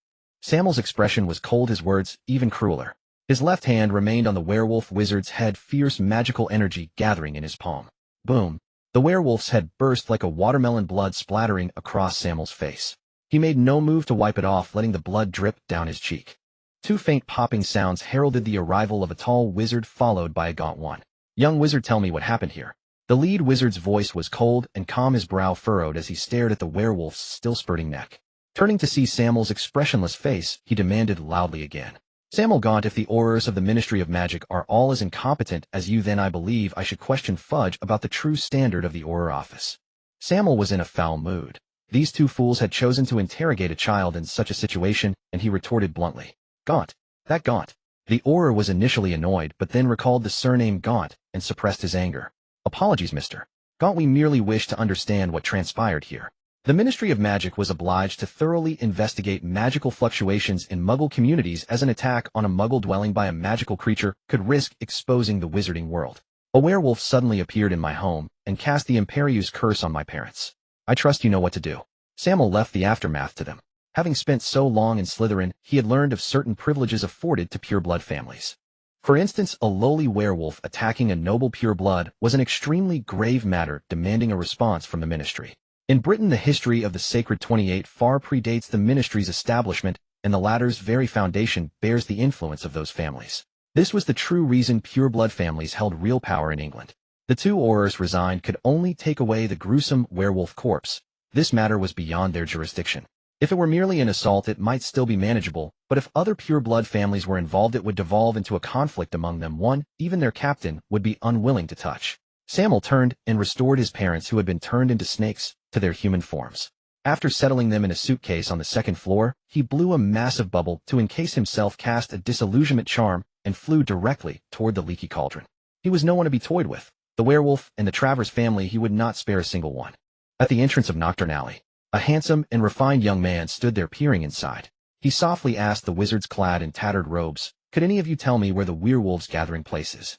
Sammael's expression was cold, his words even crueler. His left hand remained on the werewolf wizard's head, fierce magical energy gathering in his palm. Boom! The werewolf's head burst like a watermelon, blood splattering across Sammael's face. He made no move to wipe it off, letting the blood drip down his cheek. 2 faint popping sounds heralded the arrival of a tall wizard, followed by a gaunt one. Young wizard, tell me what happened here. The lead wizard's voice was cold and calm, his brow furrowed as he stared at the werewolf's still spurting neck. Turning to see Sammael's expressionless face, he demanded loudly again. Sammael Gaunt, if the Aurors of the Ministry of Magic are all as incompetent as you, then I believe I should question Fudge about the true standard of the Auror office. Sammael was in a foul mood. These 2 fools had chosen to interrogate a child in such a situation, and he retorted bluntly. Gaunt. That Gaunt. The Auror was initially annoyed, but then recalled the surname Gaunt and suppressed his anger. Apologies, Mr. Gaunt, we merely wish to understand what transpired here. The Ministry of Magic was obliged to thoroughly investigate magical fluctuations in Muggle communities, as an attack on a Muggle dwelling by a magical creature could risk exposing the wizarding world. A werewolf suddenly appeared in my home and cast the Imperius curse on my parents. I trust you know what to do. Sammael left the aftermath to them. Having spent so long in Slytherin, he had learned of certain privileges afforded to pureblood families. For instance, a lowly werewolf attacking a noble pureblood was an extremely grave matter, demanding a response from the ministry. In Britain, the history of the Sacred 28 far predates the ministry's establishment, and the latter's very foundation bears the influence of those families. This was the true reason pureblood families held real power in England. The 2 Aurors resigned could only take away the gruesome werewolf corpse. This matter was beyond their jurisdiction. If it were merely an assault, it might still be manageable, but if other pureblood families were involved, it would devolve into a conflict among them, one even their captain would be unwilling to touch. Sammael turned and restored his parents, who had been turned into snakes, to their human forms. After settling them in a suitcase on the 2nd floor, he blew a massive bubble to encase himself, cast a disillusionment charm, and flew directly toward the leaky cauldron. He was no one to be toyed with. The werewolf and the Travers family, he would not spare a single one. At the entrance of Nocturne Alley, a handsome and refined young man stood there, peering inside. He softly asked the wizards clad in tattered robes, "Could any of you tell me where the werewolves' gathering place is?"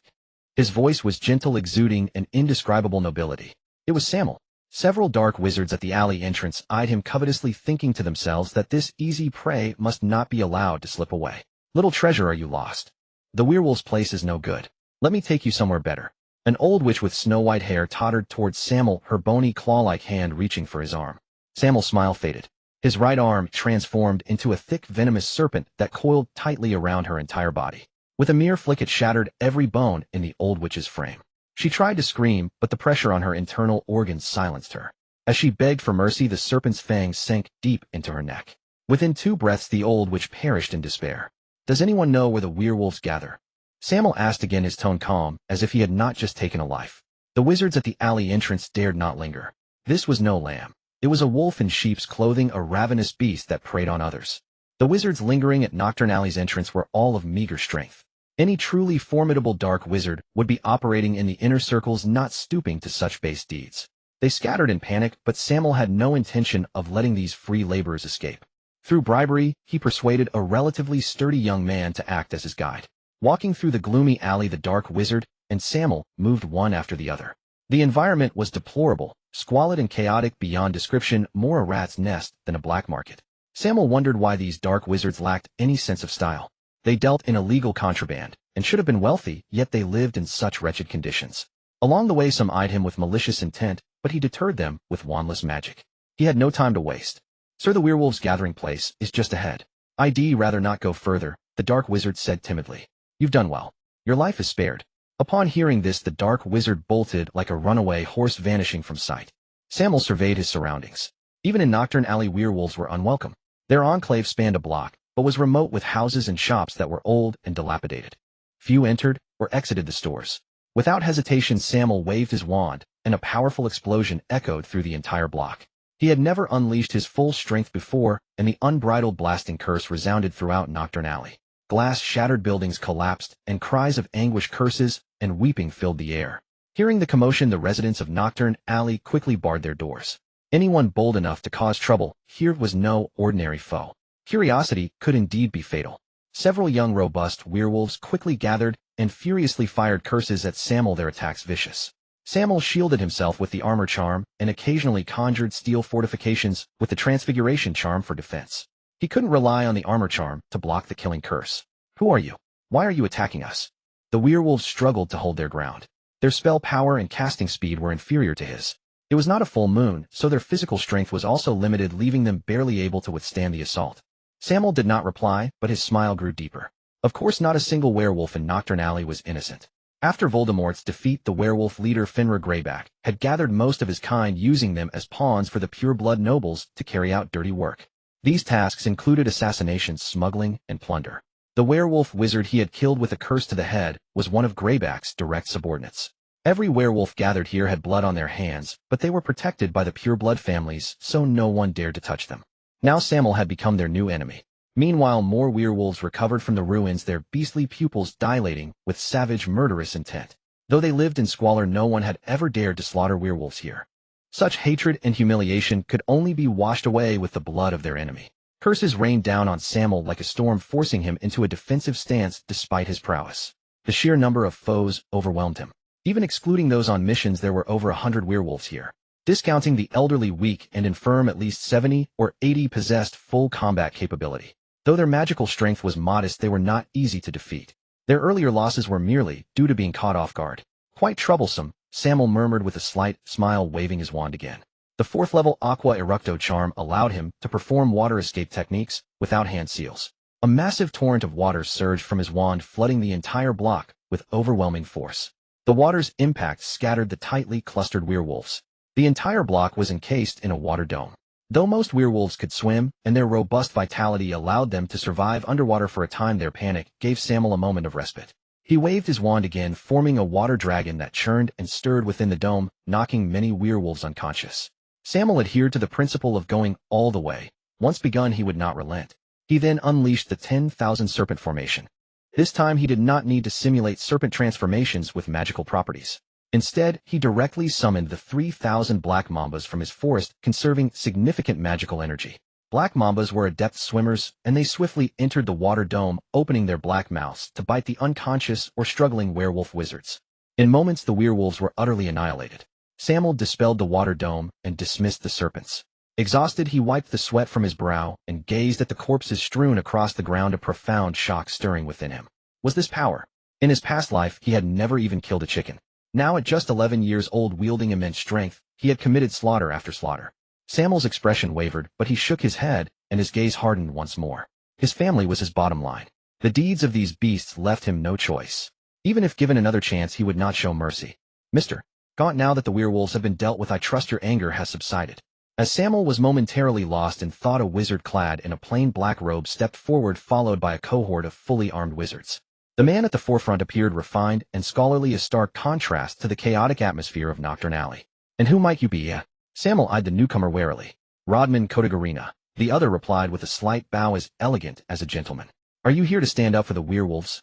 His voice was gentle, exuding an indescribable nobility. It was Sammael. Several dark wizards at the alley entrance eyed him covetously, thinking to themselves that this easy prey must not be allowed to slip away. "Little treasure, are you lost? The werewolf's place is no good. Let me take you somewhere better." An old witch with snow-white hair tottered towards Sammael, her bony claw-like hand reaching for his arm. Sammael's smile faded. His right arm transformed into a thick, venomous serpent that coiled tightly around her entire body. With a mere flick, it shattered every bone in the old witch's frame. She tried to scream, but the pressure on her internal organs silenced her. As she begged for mercy, the serpent's fangs sank deep into her neck. Within 2 breaths, the old witch perished in despair. "Does anyone know where the werewolves gather?" Sammael asked again, his tone calm, as if he had not just taken a life. The wizards at the alley entrance dared not linger. This was no lamb. It was a wolf in sheep's clothing, a ravenous beast that preyed on others. The wizards lingering at Nocturne Alley's entrance were all of meager strength. Any truly formidable dark wizard would be operating in the inner circles, not stooping to such base deeds. They scattered in panic, but Sammael had no intention of letting these free laborers escape. Through bribery, he persuaded a relatively sturdy young man to act as his guide. Walking through the gloomy alley, the dark wizard and Sammael moved one after the other. The environment was deplorable, squalid and chaotic beyond description, more a rat's nest than a black market. Sammael wondered why these dark wizards lacked any sense of style. They dealt in illegal contraband, and should have been wealthy, yet they lived in such wretched conditions. Along the way some eyed him with malicious intent, but he deterred them with wandless magic. He had no time to waste. "Sir, the werewolves' gathering place is just ahead. I'd rather not go further," the dark wizard said timidly. "You've done well. Your life is spared." Upon hearing this, the dark wizard bolted like a runaway horse, vanishing from sight. Sammael surveyed his surroundings. Even in Nocturne Alley, werewolves were unwelcome. Their enclave spanned a block, but was remote with houses and shops that were old and dilapidated. Few entered or exited the stores. Without hesitation, Sammael waved his wand, and a powerful explosion echoed through the entire block. He had never unleashed his full strength before, and the unbridled blasting curse resounded throughout Nocturne Alley. Glass shattered, buildings collapsed, and cries of anguish, curses, and weeping filled the air. Hearing the commotion, the residents of Nocturne Alley quickly barred their doors. Anyone bold enough to cause trouble here was no ordinary foe. Curiosity could indeed be fatal. Several young robust werewolves quickly gathered and furiously fired curses at Sammael, their attacks vicious. Sammael shielded himself with the armor charm and occasionally conjured steel fortifications with the transfiguration charm for defense. He couldn't rely on the armor charm to block the killing curse. "Who are you? Why are you attacking us?" The werewolves struggled to hold their ground. Their spell power and casting speed were inferior to his. It was not a full moon, so their physical strength was also limited, leaving them barely able to withstand the assault. Sammael did not reply, but his smile grew deeper. Of course, not a single werewolf in Nocturne Alley was innocent. After Voldemort's defeat, the werewolf leader Finra Greyback had gathered most of his kind, using them as pawns for the pure-blood nobles to carry out dirty work. These tasks included assassinations, smuggling, and plunder. The werewolf wizard he had killed with a curse to the head was one of Greyback's direct subordinates. Every werewolf gathered here had blood on their hands, but they were protected by the pure-blood families, so no one dared to touch them. Now Sammael had become their new enemy. Meanwhile, more werewolves recovered from the ruins, their beastly pupils dilating with savage, murderous intent. Though they lived in squalor, no one had ever dared to slaughter werewolves here. Such hatred and humiliation could only be washed away with the blood of their enemy. Curses rained down on Sammael like a storm, forcing him into a defensive stance despite his prowess. The sheer number of foes overwhelmed him. Even excluding those on missions, there were over 100 werewolves here. Discounting the elderly, weak, and infirm, at least 70 or 80 possessed full combat capability. Though their magical strength was modest, they were not easy to defeat. Their earlier losses were merely due to being caught off guard. "Quite troublesome," Sammael murmured with a slight smile, waving his wand again. The 4th level Aqua Eructo charm allowed him to perform water escape techniques without hand seals. A massive torrent of water surged from his wand, flooding the entire block with overwhelming force. The water's impact scattered the tightly clustered werewolves. The entire block was encased in a water dome. Though most werewolves could swim, and their robust vitality allowed them to survive underwater for a time, their panic gave Sammael a moment of respite. He waved his wand again, forming a water dragon that churned and stirred within the dome, knocking many werewolves unconscious. Sammael adhered to the principle of going all the way. Once begun, he would not relent. He then unleashed the 10,000 serpent formation. This time he did not need to simulate serpent transformations with magical properties. Instead, he directly summoned the 3,000 black mambas from his forest, conserving significant magical energy. Black mambas were adept swimmers, and they swiftly entered the water dome, opening their black mouths to bite the unconscious or struggling werewolf wizards. In moments, the werewolves were utterly annihilated. Sammael dispelled the water dome and dismissed the serpents. Exhausted, he wiped the sweat from his brow and gazed at the corpses strewn across the ground, a profound shock stirring within him. Was this power? In his past life, he had never even killed a chicken. Now, at just 11 years old, wielding immense strength, he had committed slaughter after slaughter. Sammael's expression wavered, but he shook his head, and his gaze hardened once more. His family was his bottom line. The deeds of these beasts left him no choice. Even if given another chance, he would not show mercy. "Mr. Gaunt, now that the werewolves have been dealt with, I trust your anger has subsided." As Sammael was momentarily lost in thought, a wizard clad in a plain black robe stepped forward, followed by a cohort of fully armed wizards. The man at the forefront appeared refined and scholarly, a stark contrast to the chaotic atmosphere of Nocturne Alley. "And who might you be?" Sammael eyed the newcomer warily. "Rodman Kodagarina," the other replied with a slight bow, as elegant as a gentleman. "Are you here to stand up for the werewolves?"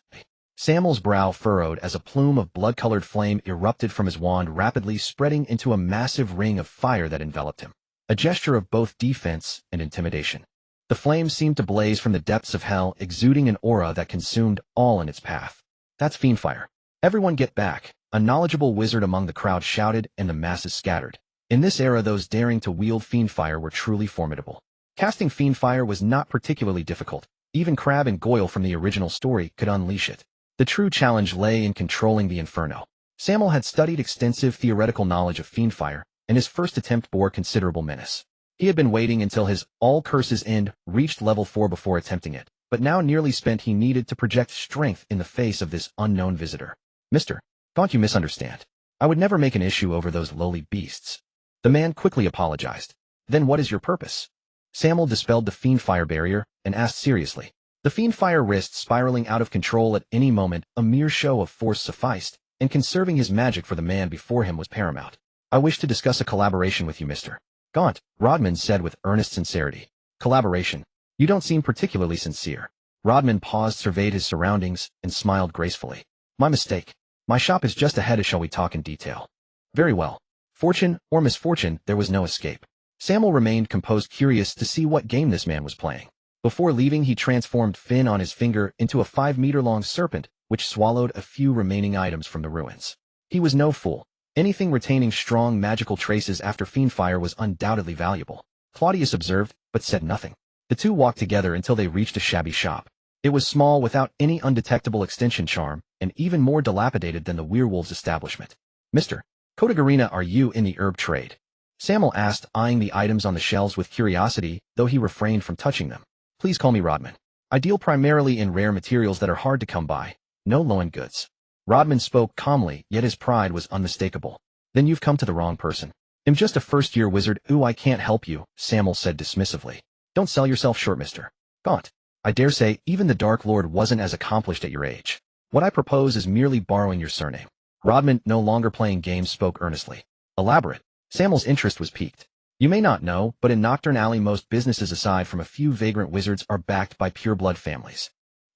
Sammael's brow furrowed as a plume of blood-colored flame erupted from his wand, rapidly spreading into a massive ring of fire that enveloped him, a gesture of both defense and intimidation. The flame seemed to blaze from the depths of hell, exuding an aura that consumed all in its path. That's fiendfire. Everyone get back, a knowledgeable wizard among the crowd shouted, and the masses scattered. In this era, those daring to wield fiendfire were truly formidable. Casting fiendfire was not particularly difficult. Even Crabbe and Goyle from the original story could unleash it. The true challenge lay in controlling the inferno. Sammael had studied extensive theoretical knowledge of fiendfire, and his first attempt bore considerable menace. He had been waiting until his all curses end reached level 4 before attempting it, but now nearly spent he needed to project strength in the face of this unknown visitor. Mr. Gaunt, you misunderstand. I would never make an issue over those lowly beasts. The man quickly apologized. Then what is your purpose? Sammael dispelled the fiendfire barrier and asked seriously. The fiendfire risked spiraling out of control at any moment. A mere show of force sufficed, and conserving his magic for the man before him was paramount. I wish to discuss a collaboration with you, Mr. Gaunt, Rodman said with earnest sincerity. Collaboration? You don't seem particularly sincere. Rodman paused, surveyed his surroundings, and smiled gracefully. My mistake. My shop is just ahead. Shall we talk in detail? Very well. Fortune or misfortune, there was no escape. Sammael remained composed, curious to see what game this man was playing. Before leaving, he transformed Finn on his finger into a 5-meter-long serpent, which swallowed a few remaining items from the ruins. He was no fool. Anything retaining strong magical traces after fiendfire was undoubtedly valuable. Claudius observed, but said nothing. The two walked together until they reached a shabby shop. It was small, without any undetectable extension charm, and even more dilapidated than the werewolf's establishment. Mr. Kotagarina, are you in the herb trade? Sammael asked, eyeing the items on the shelves with curiosity, though he refrained from touching them. Please call me Rodman. I deal primarily in rare materials that are hard to come by, no low-end goods. Rodman spoke calmly, yet his pride was unmistakable. Then you've come to the wrong person. I'm just a first-year wizard. Ooh, I can't help you, Sammael said dismissively. Don't sell yourself short, Mr. Gaunt. I dare say even the Dark Lord wasn't as accomplished at your age. What I propose is merely borrowing your surname. Rodman, no longer playing games, spoke earnestly. Elaborate. Sammael's interest was piqued. You may not know, but in Nocturne Alley most businesses aside from a few vagrant wizards are backed by pure-blood families.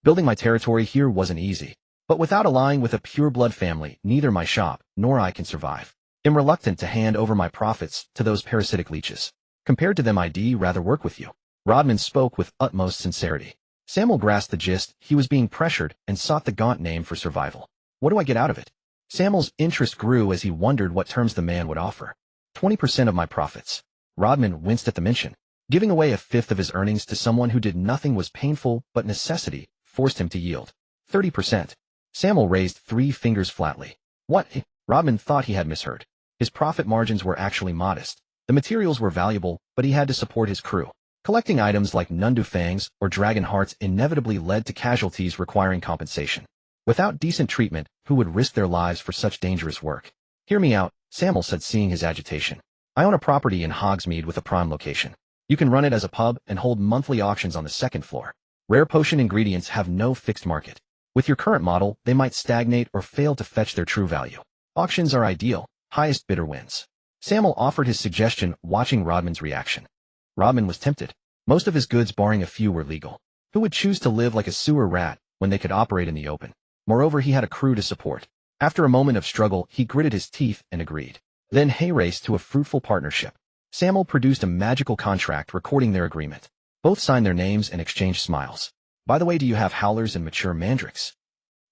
Building my territory here wasn't easy. But without allying with a pure-blood family, neither my shop nor I can survive. I'm reluctant to hand over my profits to those parasitic leeches. Compared to them, I'd rather work with you. Rodman spoke with utmost sincerity. Sammael grasped the gist. He was being pressured and sought the Gaunt name for survival. What do I get out of it? Sammael's interest grew as he wondered what terms the man would offer. 20% of my profits. Rodman winced at the mention. Giving away a fifth of his earnings to someone who did nothing was painful, but necessity forced him to yield. 30%. Sammael raised 3 fingers flatly. What? Rodman thought he had misheard. His profit margins were actually modest. The materials were valuable, but he had to support his crew. Collecting items like Nundu fangs or dragon hearts inevitably led to casualties requiring compensation. Without decent treatment, who would risk their lives for such dangerous work? Hear me out, Sammael said, seeing his agitation. I own a property in Hogsmeade with a prime location. You can run it as a pub and hold monthly auctions on the 2nd floor. Rare potion ingredients have no fixed market. With your current model, they might stagnate or fail to fetch their true value. Auctions are ideal. Highest bidder wins. Sammael offered his suggestion, watching Rodman's reaction. Rodman was tempted. Most of his goods, barring a few, were legal. Who would choose to live like a sewer rat when they could operate in the open? Moreover, he had a crew to support. After a moment of struggle, he gritted his teeth and agreed. Then hay raced to a fruitful partnership. Sammael produced a magical contract recording their agreement. Both signed their names and exchanged smiles. By the way, do you have howlers and mature mandrakes?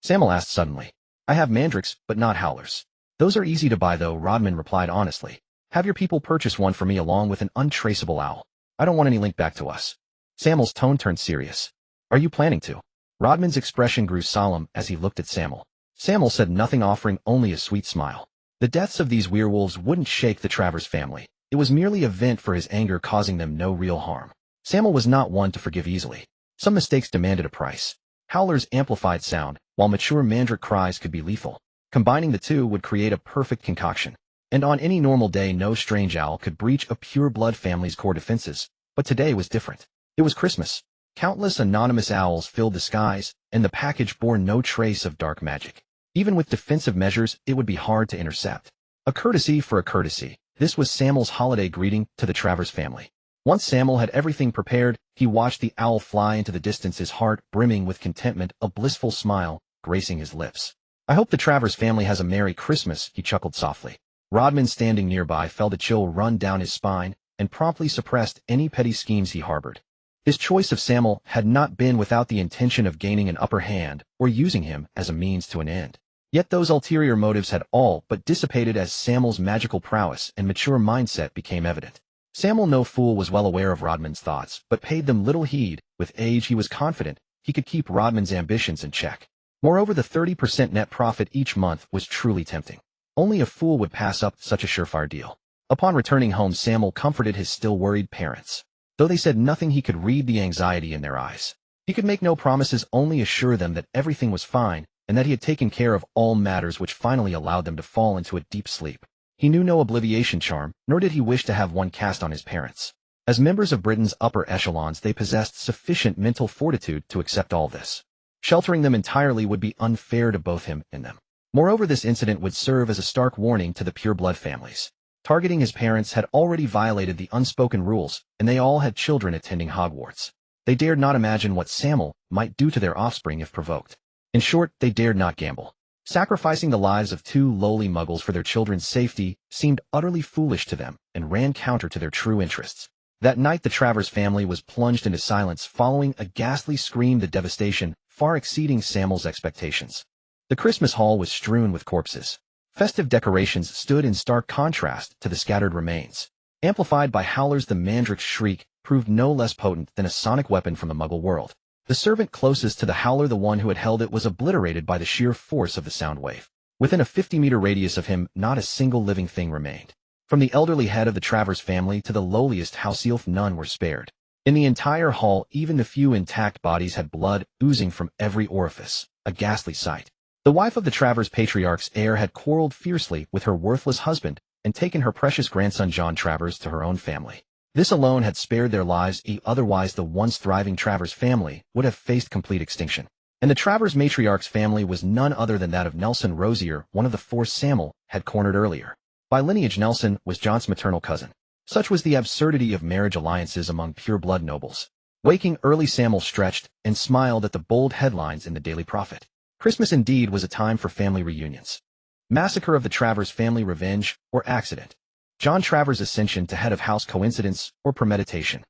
Sammael asked suddenly. I have mandrakes, but not howlers. Those are easy to buy though, Rodman replied honestly. Have your people purchase one for me along with an untraceable owl. I don't want any link back to us. Sammael's tone turned serious. Are you planning to? Rodman's expression grew solemn as he looked at Sammael. Sammael said nothing, offering only a sweet smile. The deaths of these werewolves wouldn't shake the Travers family. It was merely a vent for his anger, causing them no real harm. Sammael was not one to forgive easily. Some mistakes demanded a price. Howlers amplified sound, while mature mandrake cries could be lethal. Combining the two would create a perfect concoction. And on any normal day, no strange owl could breach a pure-blood family's core defenses. But today was different. It was Christmas. Countless anonymous owls filled the skies, and the package bore no trace of dark magic. Even with defensive measures, it would be hard to intercept. A courtesy for a courtesy. This was Sammael's holiday greeting to the Travers family. Once Sammael had everything prepared, he watched the owl fly into the distance, his heart brimming with contentment. A blissful smile gracing his lips. "I hope the Travers family has a Merry Christmas," he chuckled softly. Rodman, standing nearby, felt a chill run down his spine and promptly suppressed any petty schemes he harbored. His choice of Sammael had not been without the intention of gaining an upper hand or using him as a means to an end. Yet those ulterior motives had all but dissipated as Sammael's magical prowess and mature mindset became evident. Sammael, no fool, was well aware of Rodman's thoughts, but paid them little heed. With age, he was confident he could keep Rodman's ambitions in check. Moreover, the 30% net profit each month was truly tempting. Only a fool would pass up such a surefire deal. Upon returning home, Sammael comforted his still worried parents. Though they said nothing, he could read the anxiety in their eyes. He could make no promises, only assure them that everything was fine and that he had taken care of all matters, which finally allowed them to fall into a deep sleep. He knew no obliviation charm, nor did he wish to have one cast on his parents. As members of Britain's upper echelons, they possessed sufficient mental fortitude to accept all this. Sheltering them entirely would be unfair to both him and them. Moreover, this incident would serve as a stark warning to the pureblood families. Targeting his parents had already violated the unspoken rules, and they all had children attending Hogwarts. They dared not imagine what Sammael might do to their offspring if provoked. In short, they dared not gamble. Sacrificing the lives of two lowly Muggles for their children's safety seemed utterly foolish to them and ran counter to their true interests. That night, the Travers family was plunged into silence following a ghastly scream, the devastation far exceeding Sammael's expectations. The Christmas hall was strewn with corpses. Festive decorations stood in stark contrast to the scattered remains. Amplified by howlers, the mandrake's shriek proved no less potent than a sonic weapon from the Muggle world. The servant closest to the howler, the one who had held it, was obliterated by the sheer force of the sound wave. Within a 50-meter radius of him, not a single living thing remained. From the elderly head of the Travers family to the lowliest house elf, none were spared. In the entire hall, even the few intact bodies had blood oozing from every orifice, a ghastly sight. The wife of the Travers patriarch's heir had quarreled fiercely with her worthless husband and taken her precious grandson John Travers to her own family. This alone had spared their lives, otherwise the once thriving Travers family would have faced complete extinction. And the Travers matriarch's family was none other than that of Nelson Rosier, one of the four Sammael had cornered earlier. By lineage, Nelson was John's maternal cousin. Such was the absurdity of marriage alliances among pure-blood nobles. Waking early, Sammael stretched and smiled at the bold headlines in the Daily Prophet. Christmas indeed was a time for family reunions. Massacre of the Travers family, revenge, or accident. John Travers' ascension to head of house, coincidence or premeditation.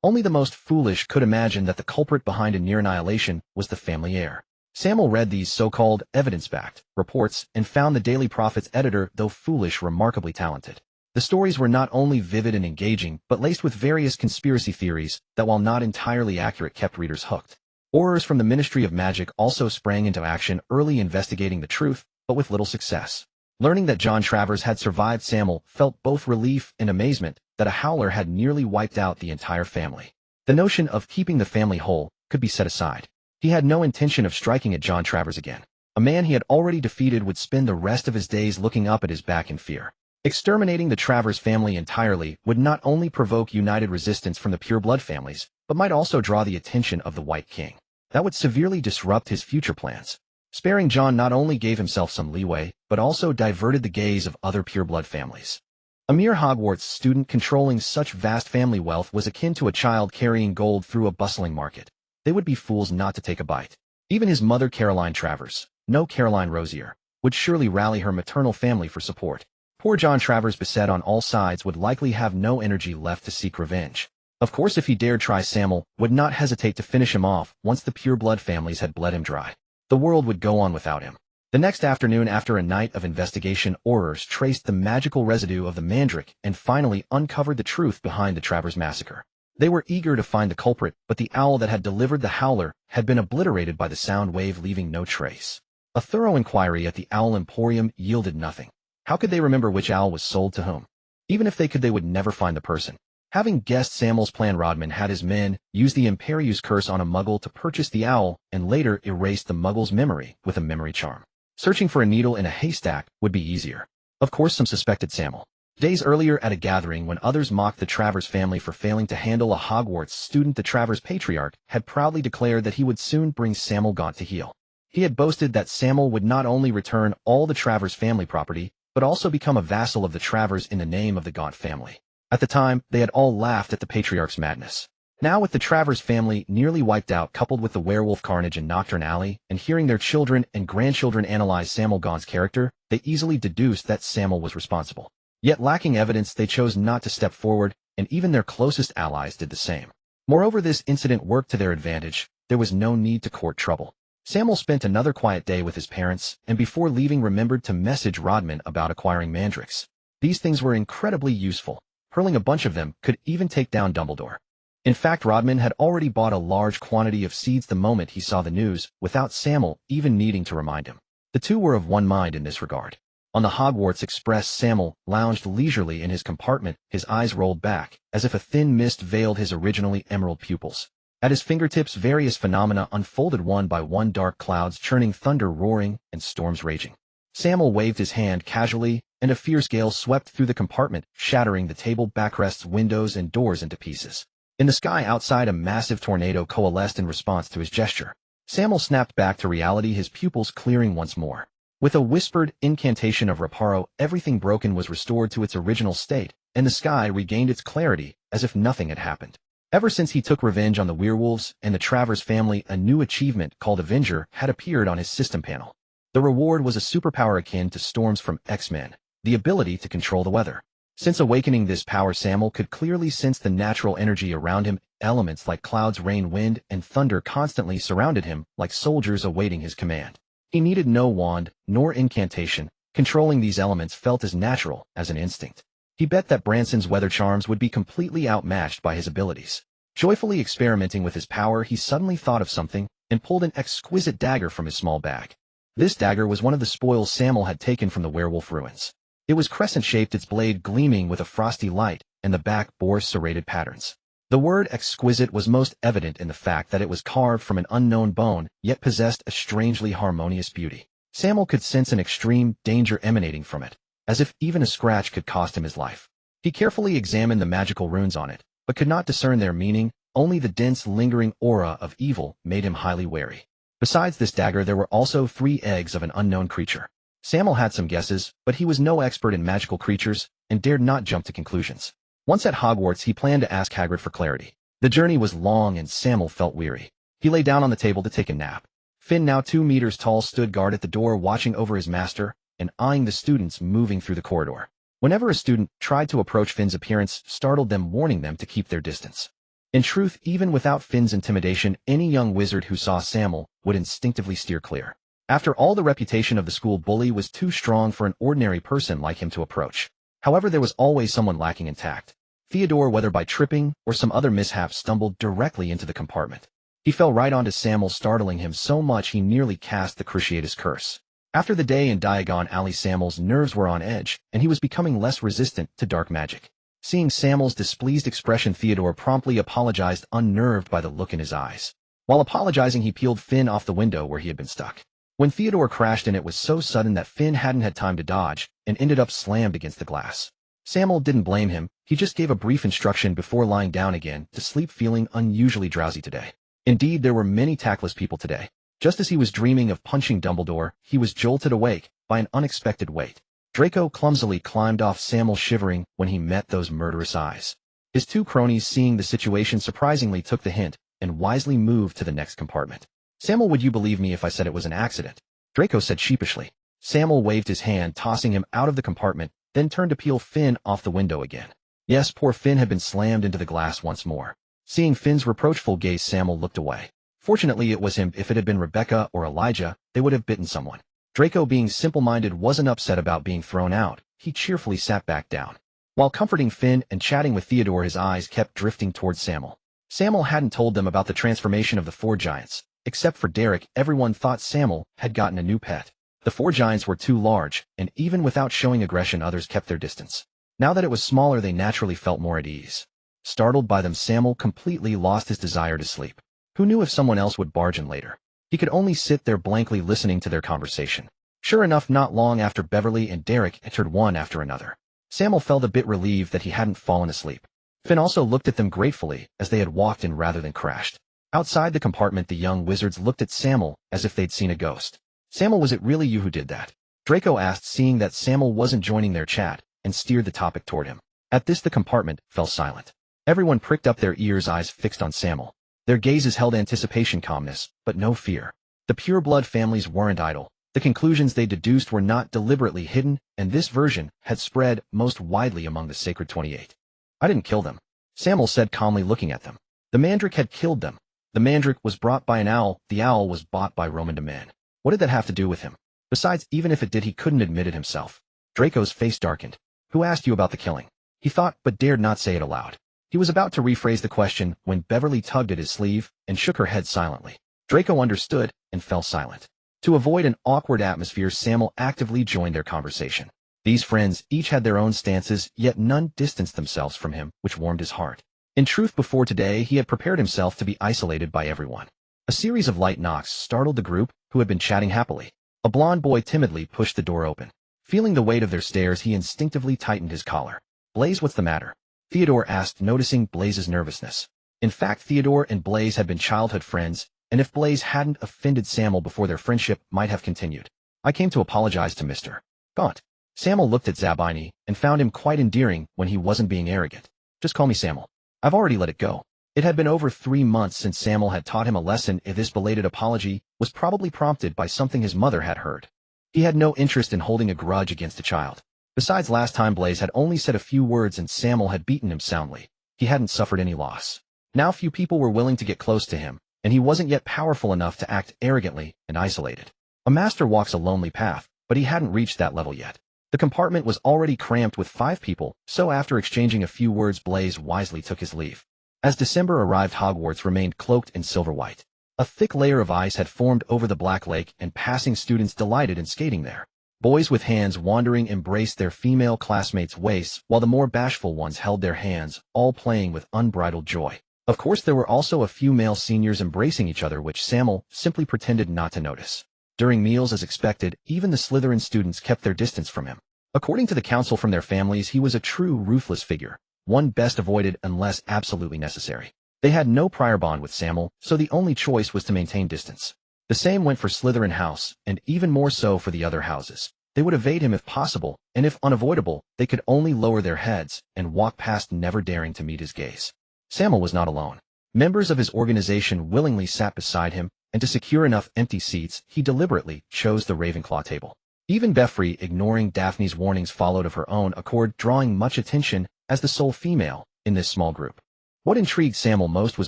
Only the most foolish could imagine that the culprit behind a near annihilation was the family heir. Sammael read these so-called evidence-backed reports and found the Daily Prophet's editor, though foolish, remarkably talented. The stories were not only vivid and engaging, but laced with various conspiracy theories that, while not entirely accurate, kept readers hooked. Aurors from the Ministry of Magic also sprang into action, early investigating the truth, but with little success. Learning that John Travers had survived, Sammael felt both relief and amazement that a howler had nearly wiped out the entire family. The notion of keeping the family whole could be set aside. He had no intention of striking at John Travers again. A man he had already defeated would spend the rest of his days looking up at his back in fear. Exterminating the Travers family entirely would not only provoke united resistance from the pure-blood families, but might also draw the attention of the White King. That would severely disrupt his future plans. Sparing John not only gave himself some leeway, but also diverted the gaze of other pure-blood families. A mere Hogwarts student controlling such vast family wealth was akin to a child carrying gold through a bustling market. They would be fools not to take a bite. Even his mother, Caroline Travers, no Caroline Rosier, would surely rally her maternal family for support. Poor John Travers, beset on all sides, would likely have no energy left to seek revenge. Of course, if he dared try, Sammael would not hesitate to finish him off once the pure-blood families had bled him dry. The world would go on without him. The next afternoon, after a night of investigation, aurors traced the magical residue of the mandrake and finally uncovered the truth behind the Travers massacre. They were eager to find the culprit, but the owl that had delivered the howler had been obliterated by the sound wave, leaving no trace. A thorough inquiry at the Owl Emporium yielded nothing. How could they remember which owl was sold to whom? Even if they could, they would never find the person. Having guessed Sammael's plan, Rodman had his men use the Imperius curse on a Muggle to purchase the owl and later erase the Muggle's memory with a memory charm. Searching for a needle in a haystack would be easier. Of course, some suspected Sammael. Days earlier, at a gathering when others mocked the Travers family for failing to handle a Hogwarts student, the Travers patriarch had proudly declared that he would soon bring Sammael Gaunt to heel. He had boasted that Sammael would not only return all the Travers family property, but also become a vassal of the Travers in the name of the Gaunt family. At the time, they had all laughed at the patriarch's madness. Now with the Travers family nearly wiped out, coupled with the werewolf carnage in Nocturne Alley, and hearing their children and grandchildren analyze Sammael Gaunt's character, they easily deduced that Sammael was responsible. Yet lacking evidence, they chose not to step forward, and even their closest allies did the same. Moreover, this incident worked to their advantage. There was no need to court trouble. Sammael spent another quiet day with his parents, and before leaving remembered to message Rodman about acquiring mandrakes. These things were incredibly useful. Hurling a bunch of them could even take down Dumbledore. In fact, Rodman had already bought a large quantity of seeds the moment he saw the news, without Sammael even needing to remind him. The two were of one mind in this regard. On the Hogwarts Express, Sammael lounged leisurely in his compartment, his eyes rolled back, as if a thin mist veiled his originally emerald pupils. At his fingertips, various phenomena unfolded one by one: dark clouds churning, thunder roaring, and storms raging. Sammael waved his hand casually, and a fierce gale swept through the compartment, shattering the table backrests, windows, and doors into pieces. In the sky outside, a massive tornado coalesced in response to his gesture. Sammael snapped back to reality, his pupils clearing once more. With a whispered incantation of Reparo, everything broken was restored to its original state, and the sky regained its clarity, as if nothing had happened. Ever since he took revenge on the werewolves and the Travers family, a new achievement called Avenger had appeared on his system panel. The reward was a superpower akin to Storms from X-Men, the ability to control the weather. Since awakening this power, Sammael could clearly sense the natural energy around him. Elements like clouds, rain, wind, and thunder constantly surrounded him, like soldiers awaiting his command. He needed no wand, nor incantation. Controlling these elements felt as natural as an instinct. He bet that Branson's weather charms would be completely outmatched by his abilities. Joyfully experimenting with his power, he suddenly thought of something, and pulled an exquisite dagger from his small bag. This dagger was one of the spoils Sammael had taken from the werewolf ruins. It was crescent-shaped, its blade gleaming with a frosty light, and the back bore serrated patterns. The word exquisite was most evident in the fact that it was carved from an unknown bone, yet possessed a strangely harmonious beauty. Sammael could sense an extreme danger emanating from it, as if even a scratch could cost him his life. He carefully examined the magical runes on it, but could not discern their meaning. Only the dense, lingering aura of evil made him highly wary. Besides this dagger, there were also 3 eggs of an unknown creature. Sammael had some guesses, but he was no expert in magical creatures, and dared not jump to conclusions. Once at Hogwarts, he planned to ask Hagrid for clarity. The journey was long, and Sammael felt weary. He lay down on the table to take a nap. Finn, now 2 meters tall, stood guard at the door, watching over his master, and eyeing the students moving through the corridor. Whenever a student tried to approach, Finn's appearance startled them, warning them to keep their distance. In truth, even without Finn's intimidation, any young wizard who saw Sammael would instinctively steer clear. After all, the reputation of the school bully was too strong for an ordinary person like him to approach. However, there was always someone lacking in tact. Theodore, whether by tripping or some other mishap, stumbled directly into the compartment. He fell right onto Sammael, startling him so much he nearly cast the Cruciatus Curse. After the day in Diagon Alley, Sammael's nerves were on edge, and he was becoming less resistant to dark magic. Seeing Sammael's displeased expression, Theodore promptly apologized, unnerved by the look in his eyes. While apologizing, he peeled Finn off the window where he had been stuck. When Theodore crashed in, it was so sudden that Finn hadn't had time to dodge, and ended up slammed against the glass. Sammael didn't blame him. He just gave a brief instruction before lying down again to sleep, feeling unusually drowsy today. Indeed, there were many tactless people today. Just as he was dreaming of punching Dumbledore, he was jolted awake by an unexpected weight. Draco clumsily climbed off Sammael, shivering when he met those murderous eyes. His 2 cronies, seeing the situation, surprisingly took the hint and wisely moved to the next compartment. "Sammael, would you believe me if I said it was an accident?" Draco said sheepishly. Sammael waved his hand, tossing him out of the compartment, then turned to peel Finn off the window again. Yes, poor Finn had been slammed into the glass once more. Seeing Finn's reproachful gaze, Sammael looked away. Fortunately, it was him. If it had been Rebecca or Elijah, they would have bitten someone. Draco, being simple-minded, wasn't upset about being thrown out. He cheerfully sat back down. While comforting Finn and chatting with Theodore, his eyes kept drifting towards Sammael. Sammael hadn't told them about the transformation of the 4 giants. Except for Derek, everyone thought Sammael had gotten a new pet. The 4 giants were too large, and even without showing aggression, others kept their distance. Now that it was smaller, they naturally felt more at ease. Startled by them, Sammael completely lost his desire to sleep. Who knew if someone else would barge in later? He could only sit there blankly listening to their conversation. Sure enough, not long after, Beverly and Derek entered one after another. Sammael felt a bit relieved that he hadn't fallen asleep. Finn also looked at them gratefully as they had walked in rather than crashed. Outside the compartment, the young wizards looked at Sammael as if they'd seen a ghost. "Sammael, was it really you who did that?" Draco asked, seeing that Sammael wasn't joining their chat, and steered the topic toward him. At this, the compartment fell silent. Everyone pricked up their ears, eyes fixed on Sammael. Their gazes held anticipation, calmness, but no fear. The pure-blood families weren't idle. The conclusions they deduced were not deliberately hidden, and this version had spread most widely among the Sacred 28. I didn't kill them, Sammael said calmly, looking at them. The Mandrake had killed them. The Mandrake was brought by an owl, the owl was bought by Roman demand. What did that have to do with him? Besides, even if it did, he couldn't admit it himself. Draco's face darkened. Who asked you about the killing? He thought, but dared not say it aloud. He was about to rephrase the question when Beverly tugged at his sleeve and shook her head silently. Draco understood and fell silent. To avoid an awkward atmosphere, Sammael actively joined their conversation. These friends each had their own stances, yet none distanced themselves from him, which warmed his heart. In truth, before today, he had prepared himself to be isolated by everyone. A series of light knocks startled the group, who had been chatting happily. A blond boy timidly pushed the door open. Feeling the weight of their stares, he instinctively tightened his collar. Blaze, what's the matter? Theodore asked, noticing Blaze's nervousness. In fact, Theodore and Blaze had been childhood friends, and if Blaze hadn't offended Sammael before, their friendship might have continued. I came to apologize to Mr. Gaunt. Sammael looked at Zabini and found him quite endearing when he wasn't being arrogant. Just call me Sammael. I've already let it go. It had been over 3 months since Sammael had taught him a lesson, if this belated apology was probably prompted by something his mother had heard. He had no interest in holding a grudge against a child. Besides, last time Blaze had only said a few words and Sammael had beaten him soundly. He hadn't suffered any loss. Now few people were willing to get close to him, and he wasn't yet powerful enough to act arrogantly and isolated. A master walks a lonely path, but he hadn't reached that level yet. The compartment was already cramped with 5 people, so after exchanging a few words, Blaze wisely took his leave. As December arrived, Hogwarts remained cloaked in silver white. A thick layer of ice had formed over the Black Lake, and passing students delighted in skating there. Boys with hands wandering embraced their female classmates' waists, while the more bashful ones held their hands, all playing with unbridled joy. Of course, there were also a few male seniors embracing each other, which Sammael simply pretended not to notice. During meals, as expected, even the Slytherin students kept their distance from him. According to the council from their families, he was a true ruthless figure, one best avoided unless absolutely necessary. They had no prior bond with Sammael, so the only choice was to maintain distance. The same went for Slytherin House, and even more so for the other houses. They would evade him if possible, and if unavoidable, they could only lower their heads and walk past, never daring to meet his gaze. Sammael was not alone. Members of his organization willingly sat beside him, and to secure enough empty seats, he deliberately chose the Ravenclaw table. Even Beverly, ignoring Daphne's warnings, followed of her own accord, drawing much attention as the sole female in this small group. What intrigued Sammael most was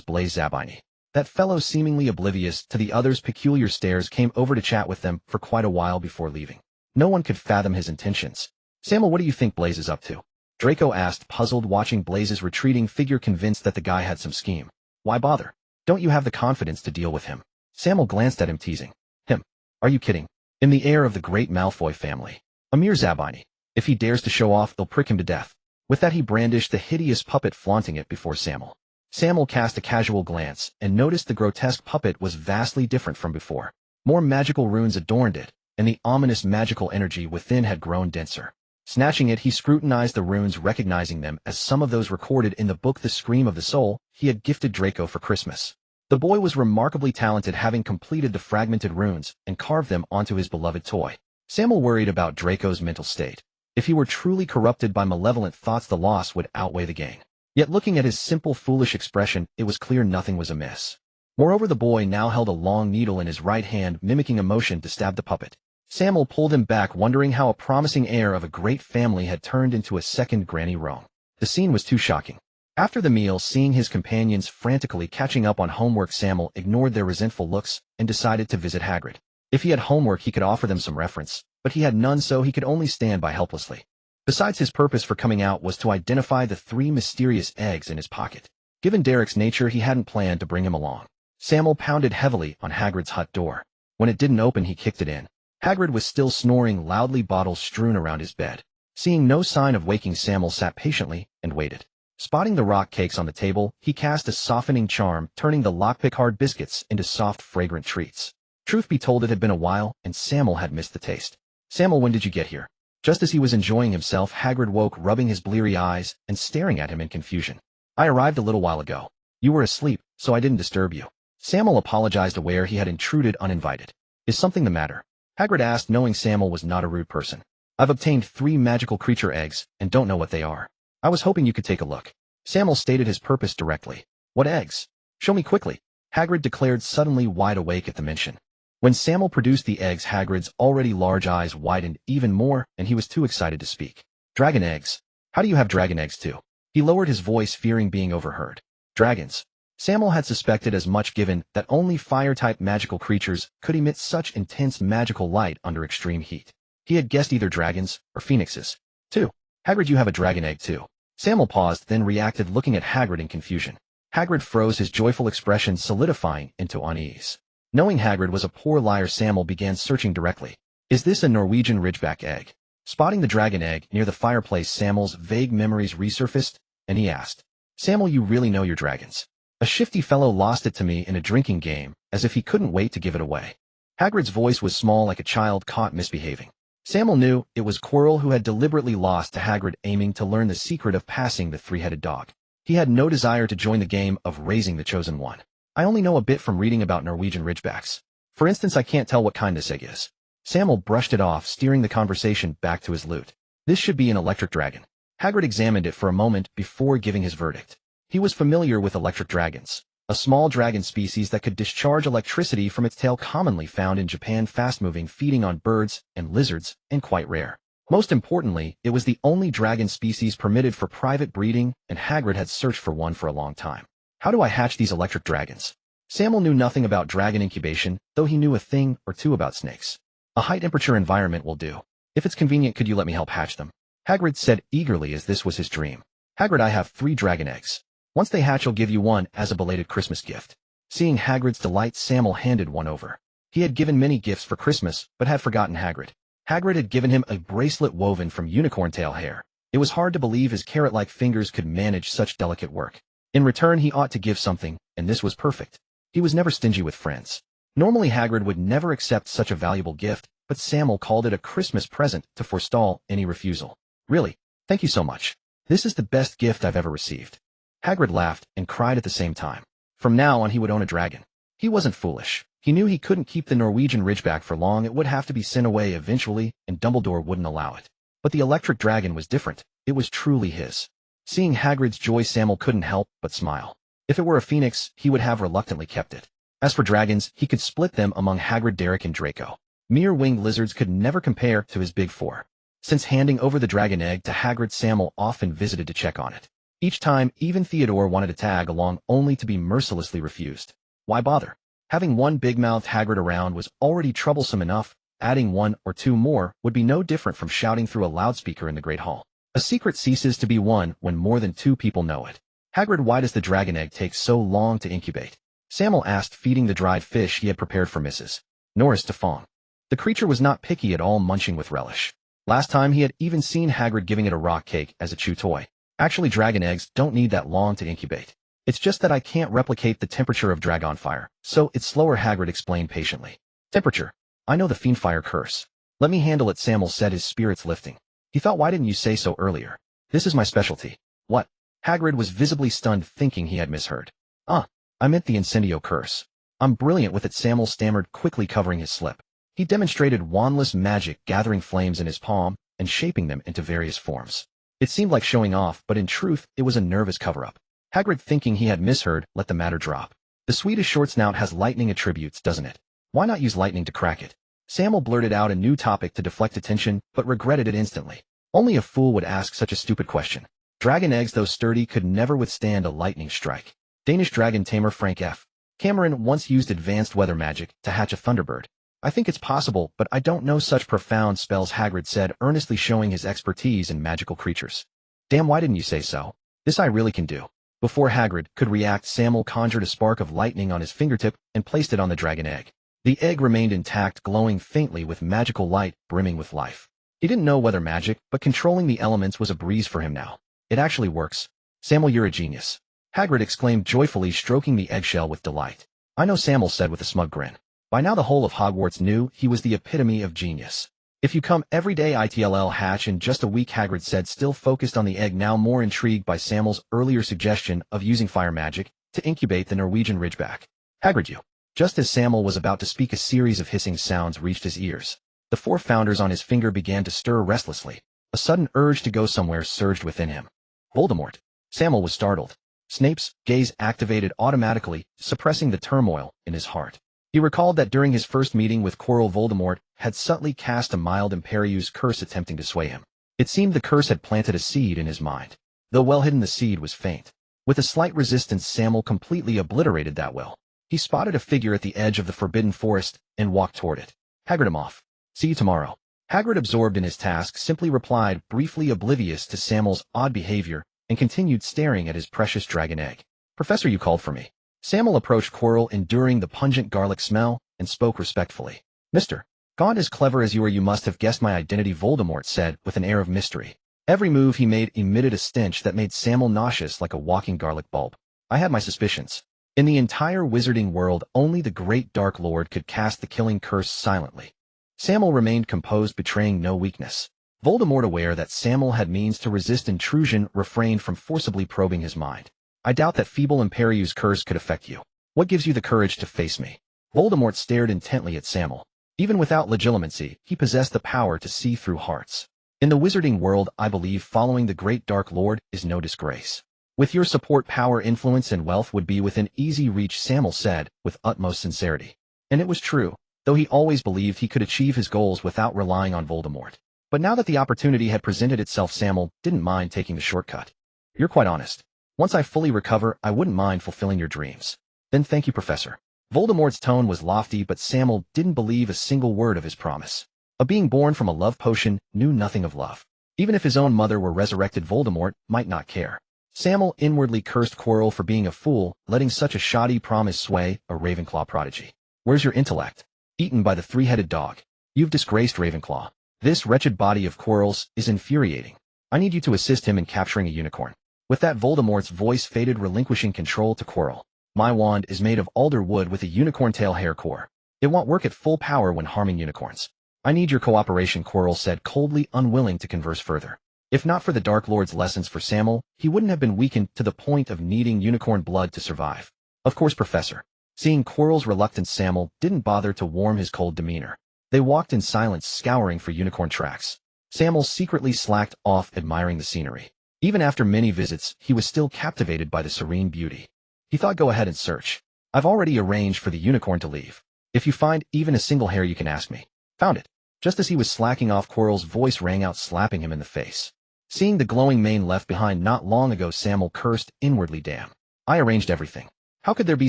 Blaze Zabini. That fellow, seemingly oblivious to the others' peculiar stares, came over to chat with them for quite a while before leaving. No one could fathom his intentions. Sammael, what do you think Blaze is up to? Draco asked, puzzled, watching Blaze's retreating figure, convinced that the guy had some scheme. Why bother? Don't you have the confidence to deal with him? Sammael glanced at him, teasing. Him? Are you kidding? In the heir of the great Malfoy family. A mere Zabini. If he dares to show off, they'll prick him to death. With that, he brandished the hideous puppet, flaunting it before Sammael. Sammael cast a casual glance and noticed the grotesque puppet was vastly different from before. More magical runes adorned it, and the ominous magical energy within had grown denser. Snatching it, he scrutinized the runes, recognizing them as some of those recorded in the book The Scream of the Soul he had gifted Draco for Christmas. The boy was remarkably talented, having completed the fragmented runes and carved them onto his beloved toy. Sammael worried about Draco's mental state. If he were truly corrupted by malevolent thoughts, the loss would outweigh the gain. Yet looking at his simple, foolish expression, it was clear nothing was amiss. Moreover, the boy now held a long needle in his right hand, mimicking a motion to stab the puppet. Sammael pulled him back, wondering how a promising heir of a great family had turned into a second Granny Wrong. The scene was too shocking. After the meal, seeing his companions frantically catching up on homework, Sammael ignored their resentful looks and decided to visit Hagrid. If he had homework, he could offer them some reference, but he had none, so he could only stand by helplessly. Besides, his purpose for coming out was to identify the 3 mysterious eggs in his pocket. Given Derek's nature, he hadn't planned to bring him along. Sammael pounded heavily on Hagrid's hut door. When it didn't open, he kicked it in. Hagrid was still snoring loudly, bottles strewn around his bed. Seeing no sign of waking, Sammael sat patiently and waited. Spotting the rock cakes on the table, he cast a softening charm, turning the lockpick hard biscuits into soft, fragrant treats. Truth be told, it had been a while, and Sammael had missed the taste. Sammael, when did you get here? Just as he was enjoying himself, Hagrid woke, rubbing his bleary eyes and staring at him in confusion. I arrived a little while ago. You were asleep, so I didn't disturb you. Sammael apologized, aware he had intruded uninvited. Is something the matter? Hagrid asked, knowing Sammael was not a rude person. I've obtained 3 magical creature eggs and don't know what they are. I was hoping you could take a look. Sammael stated his purpose directly. What eggs? Show me quickly, Hagrid declared, suddenly wide awake at the mention. When Sammael produced the eggs, Hagrid's already large eyes widened even more, and he was too excited to speak. Dragon eggs? How do you have dragon eggs too? He lowered his voice, fearing being overheard. Dragons. Sammael had suspected as much, given that only fire-type magical creatures could emit such intense magical light under extreme heat. He had guessed either dragons or phoenixes. 2. Hagrid, you have a dragon egg too. Sammael paused, then reacted, looking at Hagrid in confusion. Hagrid froze, his joyful expression solidifying into unease. Knowing Hagrid was a poor liar, Sammael began searching directly. Is this a Norwegian Ridgeback egg? Spotting the dragon egg near the fireplace, Sammael's vague memories resurfaced, and he asked, Sammael, you really know your dragons? A shifty fellow lost it to me in a drinking game, as if he couldn't wait to give it away. Hagrid's voice was small, like a child caught misbehaving. Sammael knew it was Quirrell who had deliberately lost to Hagrid, aiming to learn the secret of passing the three-headed dog. He had no desire to join the game of raising the chosen one. I only know a bit from reading about Norwegian Ridgebacks. For instance, I can't tell what kind this egg is. Sammael brushed it off, steering the conversation back to his lute. This should be an electric dragon. Hagrid examined it for a moment before giving his verdict. He was familiar with electric dragons, a small dragon species that could discharge electricity from its tail, commonly found in Japan, fast-moving, feeding on birds and lizards, and quite rare. Most importantly, it was the only dragon species permitted for private breeding, and Hagrid had searched for one for a long time. How do I hatch these electric dragons? Sammael knew nothing about dragon incubation, though he knew a thing or two about snakes. A high-temperature environment will do. If it's convenient, could you let me help hatch them? Hagrid said eagerly, as this was his dream. Hagrid, I have 3 dragon eggs. Once they hatch, I'll give you one as a belated Christmas gift. Seeing Hagrid's delight, Sammael handed one over. He had given many gifts for Christmas, but had forgotten Hagrid. Hagrid had given him a bracelet woven from unicorn tail hair. It was hard to believe his carrot-like fingers could manage such delicate work. In return, he ought to give something, and this was perfect. He was never stingy with friends. Normally, Hagrid would never accept such a valuable gift, but Sammael called it a Christmas present to forestall any refusal. Really, thank you so much. This is the best gift I've ever received. Hagrid laughed and cried at the same time. From now on, he would own a dragon. He wasn't foolish. He knew he couldn't keep the Norwegian Ridgeback for long. It would have to be sent away eventually, and Dumbledore wouldn't allow it. But the electric dragon was different. It was truly his. Seeing Hagrid's joy, Sammael couldn't help but smile. If it were a phoenix, he would have reluctantly kept it. As for dragons, he could split them among Hagrid, Derek, and Draco. Mere winged lizards could never compare to his big 4. Since handing over the dragon egg to Hagrid, Sammael often visited to check on it. Each time, even Theodore wanted to tag along, only to be mercilessly refused. Why bother? Having one big-mouthed Hagrid around was already troublesome enough. Adding 1 or 2 more would be no different from shouting through a loudspeaker in the Great Hall. A secret ceases to be one when more than 2 people know it. Hagrid, why does the dragon egg take so long to incubate? Sammael asked, feeding the dried fish he had prepared for Mrs. Norris to Fawn. The creature was not picky at all, munching with relish. Last time he had even seen Hagrid giving it a rock cake as a chew toy. Actually, dragon eggs don't need that long to incubate. It's just that I can't replicate the temperature of dragon fire, so it's slower, Hagrid explained patiently. Temperature. I know the fiend fire curse. Let me handle it, Sammael said, his spirits lifting. He thought, why didn't you say so earlier? This is my specialty. What? Hagrid was visibly stunned, thinking he had misheard. I meant the incendio curse. I'm brilliant with it, Sammael stammered, quickly covering his slip. He demonstrated wandless magic, gathering flames in his palm and shaping them into various forms. It seemed like showing off, but in truth, it was a nervous cover-up. Hagrid, thinking he had misheard, let the matter drop. The Swedish short snout has lightning attributes, doesn't it? Why not use lightning to crack it? Sammael blurted out a new topic to deflect attention, but regretted it instantly. Only a fool would ask such a stupid question. Dragon eggs, though sturdy, could never withstand a lightning strike. Danish dragon tamer Frank F. Cameron once used advanced weather magic to hatch a thunderbird. I think it's possible, but I don't know such profound spells, Hagrid said, earnestly showing his expertise in magical creatures. Damn, why didn't you say so? This I really can do. Before Hagrid could react, Sammael conjured a spark of lightning on his fingertip and placed it on the dragon egg. The egg remained intact, glowing faintly with magical light, brimming with life. He didn't know weather magic, but controlling the elements was a breeze for him now. It actually works. Sammael, you're a genius. Hagrid exclaimed joyfully, stroking the eggshell with delight. I know, Sammael said with a smug grin. By now the whole of Hogwarts knew he was the epitome of genius. If you come every day, ITLL hatch in just a week, Hagrid said, still focused on the egg, now more intrigued by Sammael's earlier suggestion of using fire magic to incubate the Norwegian Ridgeback. Hagrid, you. Just as Sammael was about to speak, a series of hissing sounds reached his ears. The 4 founders on his finger began to stir restlessly. A sudden urge to go somewhere surged within him. Voldemort. Sammael was startled. Snape's gaze activated automatically, suppressing the turmoil in his heart. He recalled that during his first meeting with Quirrell, Voldemort had subtly cast a mild Imperius curse attempting to sway him. It seemed the curse had planted a seed in his mind. Though well hidden, the seed was faint. With a slight resistance, Sammael completely obliterated that will. He spotted a figure at the edge of the Forbidden Forest and walked toward it. Hagrid, I'm off. See you tomorrow. Hagrid, absorbed in his task, simply replied, briefly oblivious to Sammael's odd behavior, and continued staring at his precious dragon egg. Professor, you called for me. Sammael approached Quirrell, enduring the pungent garlic smell, and spoke respectfully. Mr. Gaunt, as clever as you are, you must have guessed my identity, Voldemort said, with an air of mystery. Every move he made emitted a stench that made Sammael nauseous like a walking garlic bulb. I had my suspicions. In the entire wizarding world, only the great Dark Lord could cast the killing curse silently. Sammael remained composed, betraying no weakness. Voldemort, aware that Sammael had means to resist intrusion, refrained from forcibly probing his mind. I doubt that feeble Imperius curse could affect you. What gives you the courage to face me? Voldemort stared intently at Sammael. Even without legitimacy, he possessed the power to see through hearts. In the wizarding world, I believe following the great Dark Lord is no disgrace. With your support, power, influence, and wealth would be within easy reach, Sammael said, with utmost sincerity. And it was true, though he always believed he could achieve his goals without relying on Voldemort. But now that the opportunity had presented itself, Sammael didn't mind taking the shortcut. You're quite honest. Once I fully recover, I wouldn't mind fulfilling your dreams. Then thank you, Professor. Voldemort's tone was lofty, but Sammael didn't believe a single word of his promise. A being born from a love potion knew nothing of love. Even if his own mother were resurrected, Voldemort might not care. Sammael inwardly cursed Quirrell for being a fool, letting such a shoddy promise sway a Ravenclaw prodigy. Where's your intellect? Eaten by the three-headed dog. You've disgraced Ravenclaw. This wretched body of Quirrell's is infuriating. I need you to assist him in capturing a unicorn. With that, Voldemort's voice faded, relinquishing control to Quirrell. My wand is made of alder wood with a unicorn tail hair core. It won't work at full power when harming unicorns. I need your cooperation, Quirrell said, coldly, unwilling to converse further. If not for the Dark Lord's lessons for Sammael, he wouldn't have been weakened to the point of needing unicorn blood to survive. Of course, Professor. Seeing Quirrell's reluctance, Sammael didn't bother to warm his cold demeanor. They walked in silence, scouring for unicorn tracks. Sammael secretly slacked off, admiring the scenery. Even after many visits, he was still captivated by the serene beauty. He thought, go ahead and search. I've already arranged for the unicorn to leave. If you find even a single hair, you can ask me. Found it. Just as he was slacking off, Quirrell's voice rang out, slapping him in the face. Seeing the glowing mane left behind not long ago, Sammael cursed inwardly. Damn. I arranged everything. How could there be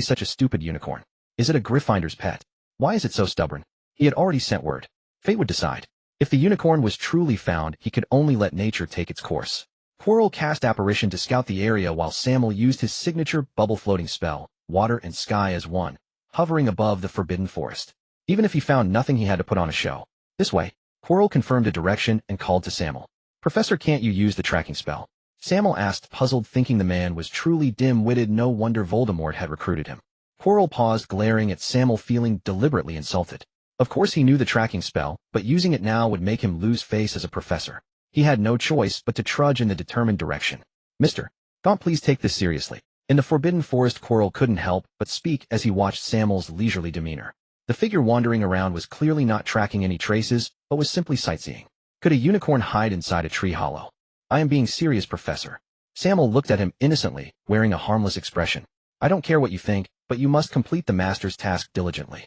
such a stupid unicorn? Is it a Gryffinder's pet? Why is it so stubborn? He had already sent word. Fate would decide. If the unicorn was truly found, he could only let nature take its course. Quirrell cast Apparition to scout the area while Sammael used his signature bubble-floating spell, Water and Sky as one, hovering above the Forbidden Forest. Even if he found nothing, he had to put on a show. This way. Quirrell confirmed a direction and called to Sammael. Professor, can't you use the tracking spell? Sammael asked, puzzled, thinking the man was truly dim-witted. No wonder Voldemort had recruited him. Quirrell paused, glaring at Sammael, feeling deliberately insulted. Of course he knew the tracking spell, but using it now would make him lose face as a professor. He had no choice but to trudge in the determined direction. Mr. Gaunt, please take this seriously. In the Forbidden Forest, Quirrell couldn't help but speak as he watched Sammael's leisurely demeanor. The figure wandering around was clearly not tracking any traces, but was simply sightseeing. Could a unicorn hide inside a tree hollow? I am being serious, Professor. Sammael looked at him innocently, wearing a harmless expression. I don't care what you think, but you must complete the master's task diligently.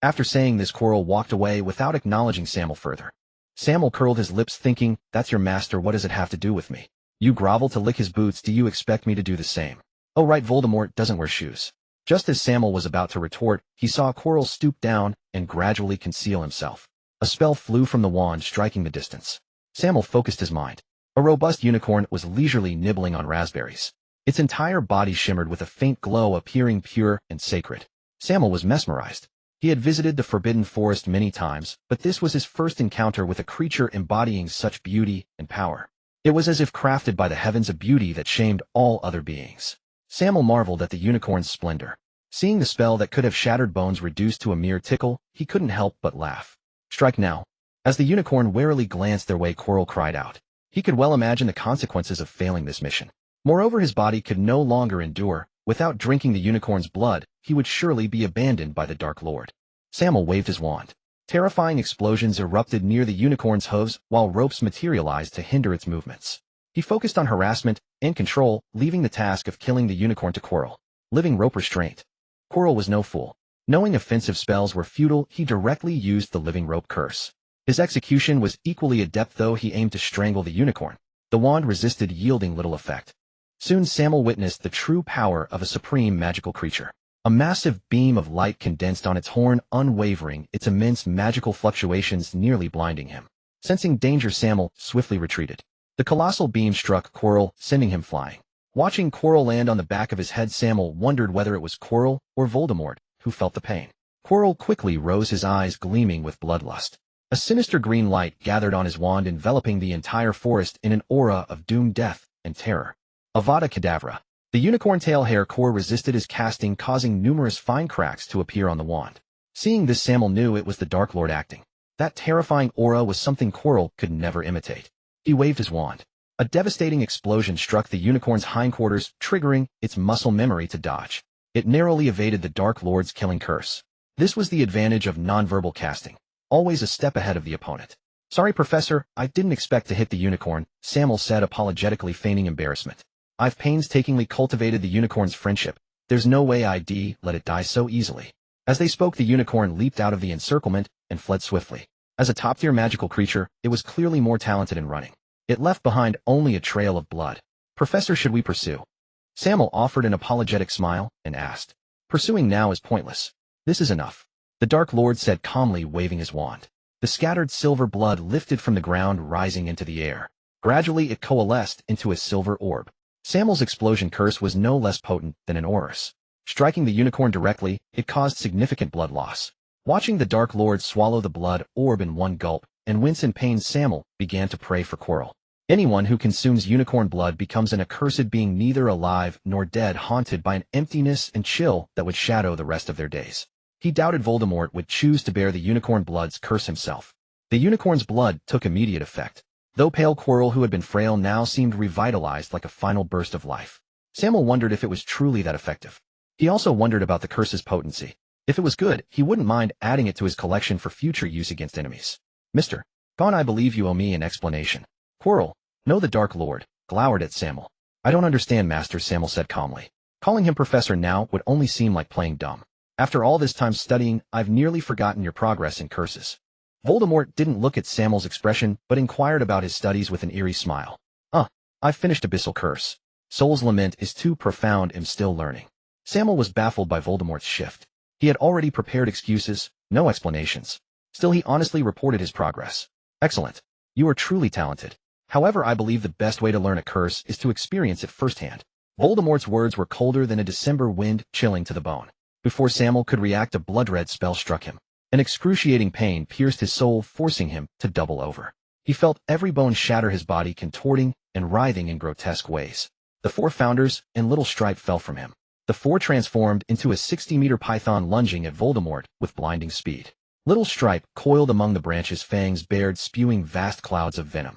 After saying this, Quirrell walked away without acknowledging Sammael further. Sammael curled his lips, thinking, that's your master, what does it have to do with me? You grovel to lick his boots, do you expect me to do the same? Oh right, Voldemort doesn't wear shoes. Just as Sammael was about to retort, he saw Quirrell stoop down and gradually conceal himself. A spell flew from the wand, striking the distance. Sammael focused his mind. A robust unicorn was leisurely nibbling on raspberries. Its entire body shimmered with a faint glow, appearing pure and sacred. Sammael was mesmerized. He had visited the Forbidden Forest many times, but this was his first encounter with a creature embodying such beauty and power. It was as if crafted by the heavens, a beauty that shamed all other beings. Sammael marveled at the unicorn's splendor. Seeing the spell that could have shattered bones reduced to a mere tickle, he couldn't help but laugh. Strike now. As the unicorn warily glanced their way, Quirrell cried out. He could well imagine the consequences of failing this mission. Moreover, his body could no longer endure. Without drinking the unicorn's blood, he would surely be abandoned by the Dark Lord. Sammael waved his wand. Terrifying explosions erupted near the unicorn's hooves, while ropes materialized to hinder its movements. He focused on harassment, and control, leaving the task of killing the unicorn to Quirrell. Living rope restraint. Quirrell was no fool. Knowing offensive spells were futile, he directly used the living rope curse. His execution was equally adept, though he aimed to strangle the unicorn. The wand resisted, yielding little effect. Soon Sammael witnessed the true power of a supreme magical creature. A massive beam of light condensed on its horn, unwavering, its immense magical fluctuations nearly blinding him. Sensing danger, Sammael swiftly retreated. The colossal beam struck Quirrell, sending him flying. Watching Quirrell land on the back of his head, Sammael wondered whether it was Quirrell or Voldemort who felt the pain. Quirrell quickly rose, his eyes gleaming with bloodlust. A sinister green light gathered on his wand, enveloping the entire forest in an aura of doomed death and terror. Avada Kedavra. The unicorn tail hair core resisted his casting, causing numerous fine cracks to appear on the wand. Seeing this, Sammael knew it was the Dark Lord acting. That terrifying aura was something Quirrell could never imitate. He waved his wand. A devastating explosion struck the unicorn's hindquarters, triggering its muscle memory to dodge. It narrowly evaded the Dark Lord's killing curse. This was the advantage of nonverbal casting. Always a step ahead of the opponent. "Sorry, Professor, I didn't expect to hit the unicorn," Sammael said, apologetically feigning embarrassment. "I've painstakingly cultivated the unicorn's friendship. There's no way I'd let it die so easily." As they spoke, the unicorn leaped out of the encirclement and fled swiftly. As a top-tier magical creature, it was clearly more talented in running. It left behind only a trail of blood. "Professor, should we pursue?" Sammael offered an apologetic smile and asked. "Pursuing now is pointless. This is enough," the Dark Lord said calmly, waving his wand. The scattered silver blood lifted from the ground, rising into the air. Gradually, it coalesced into a silver orb. Sammael's explosion curse was no less potent than an aurus. Striking the unicorn directly, it caused significant blood loss. Watching the Dark Lord swallow the blood orb in one gulp and wince in pain, Sammael began to pray for Quirrell. Anyone who consumes unicorn blood becomes an accursed being, neither alive nor dead, haunted by an emptiness and chill that would shadow the rest of their days. He doubted Voldemort would choose to bear the unicorn blood's curse himself. The unicorn's blood took immediate effect. Though pale, Quirrell, who had been frail, now seemed revitalized like a final burst of life. Sammael wondered if it was truly that effective. He also wondered about the curse's potency. If it was good, he wouldn't mind adding it to his collection for future use against enemies. "Mr. Gaunt, I believe you owe me an explanation." Quirrell, no, the Dark Lord, glowered at Sammael. "I don't understand, Master," Sammael said calmly. Calling him Professor now would only seem like playing dumb. "After all this time studying, I've nearly forgotten your progress in curses." Voldemort didn't look at Sammael's expression, but inquired about his studies with an eerie smile. I've finished Abyssal Curse. Soul's Lament is too profound, I'm still learning." Sammael was baffled by Voldemort's shift. He had already prepared excuses, no explanations. Still, he honestly reported his progress. "Excellent. You are truly talented. However, I believe the best way to learn a curse is to experience it firsthand." Voldemort's words were colder than a December wind, chilling to the bone. Before Sammael could react, a blood-red spell struck him. An excruciating pain pierced his soul, forcing him to double over. He felt every bone shatter, his body contorting and writhing in grotesque ways. The four founders and Little Stripe fell from him. The four transformed into a 60-meter python, lunging at Voldemort with blinding speed. Little Stripe coiled among the branches, fangs bared, spewing vast clouds of venom.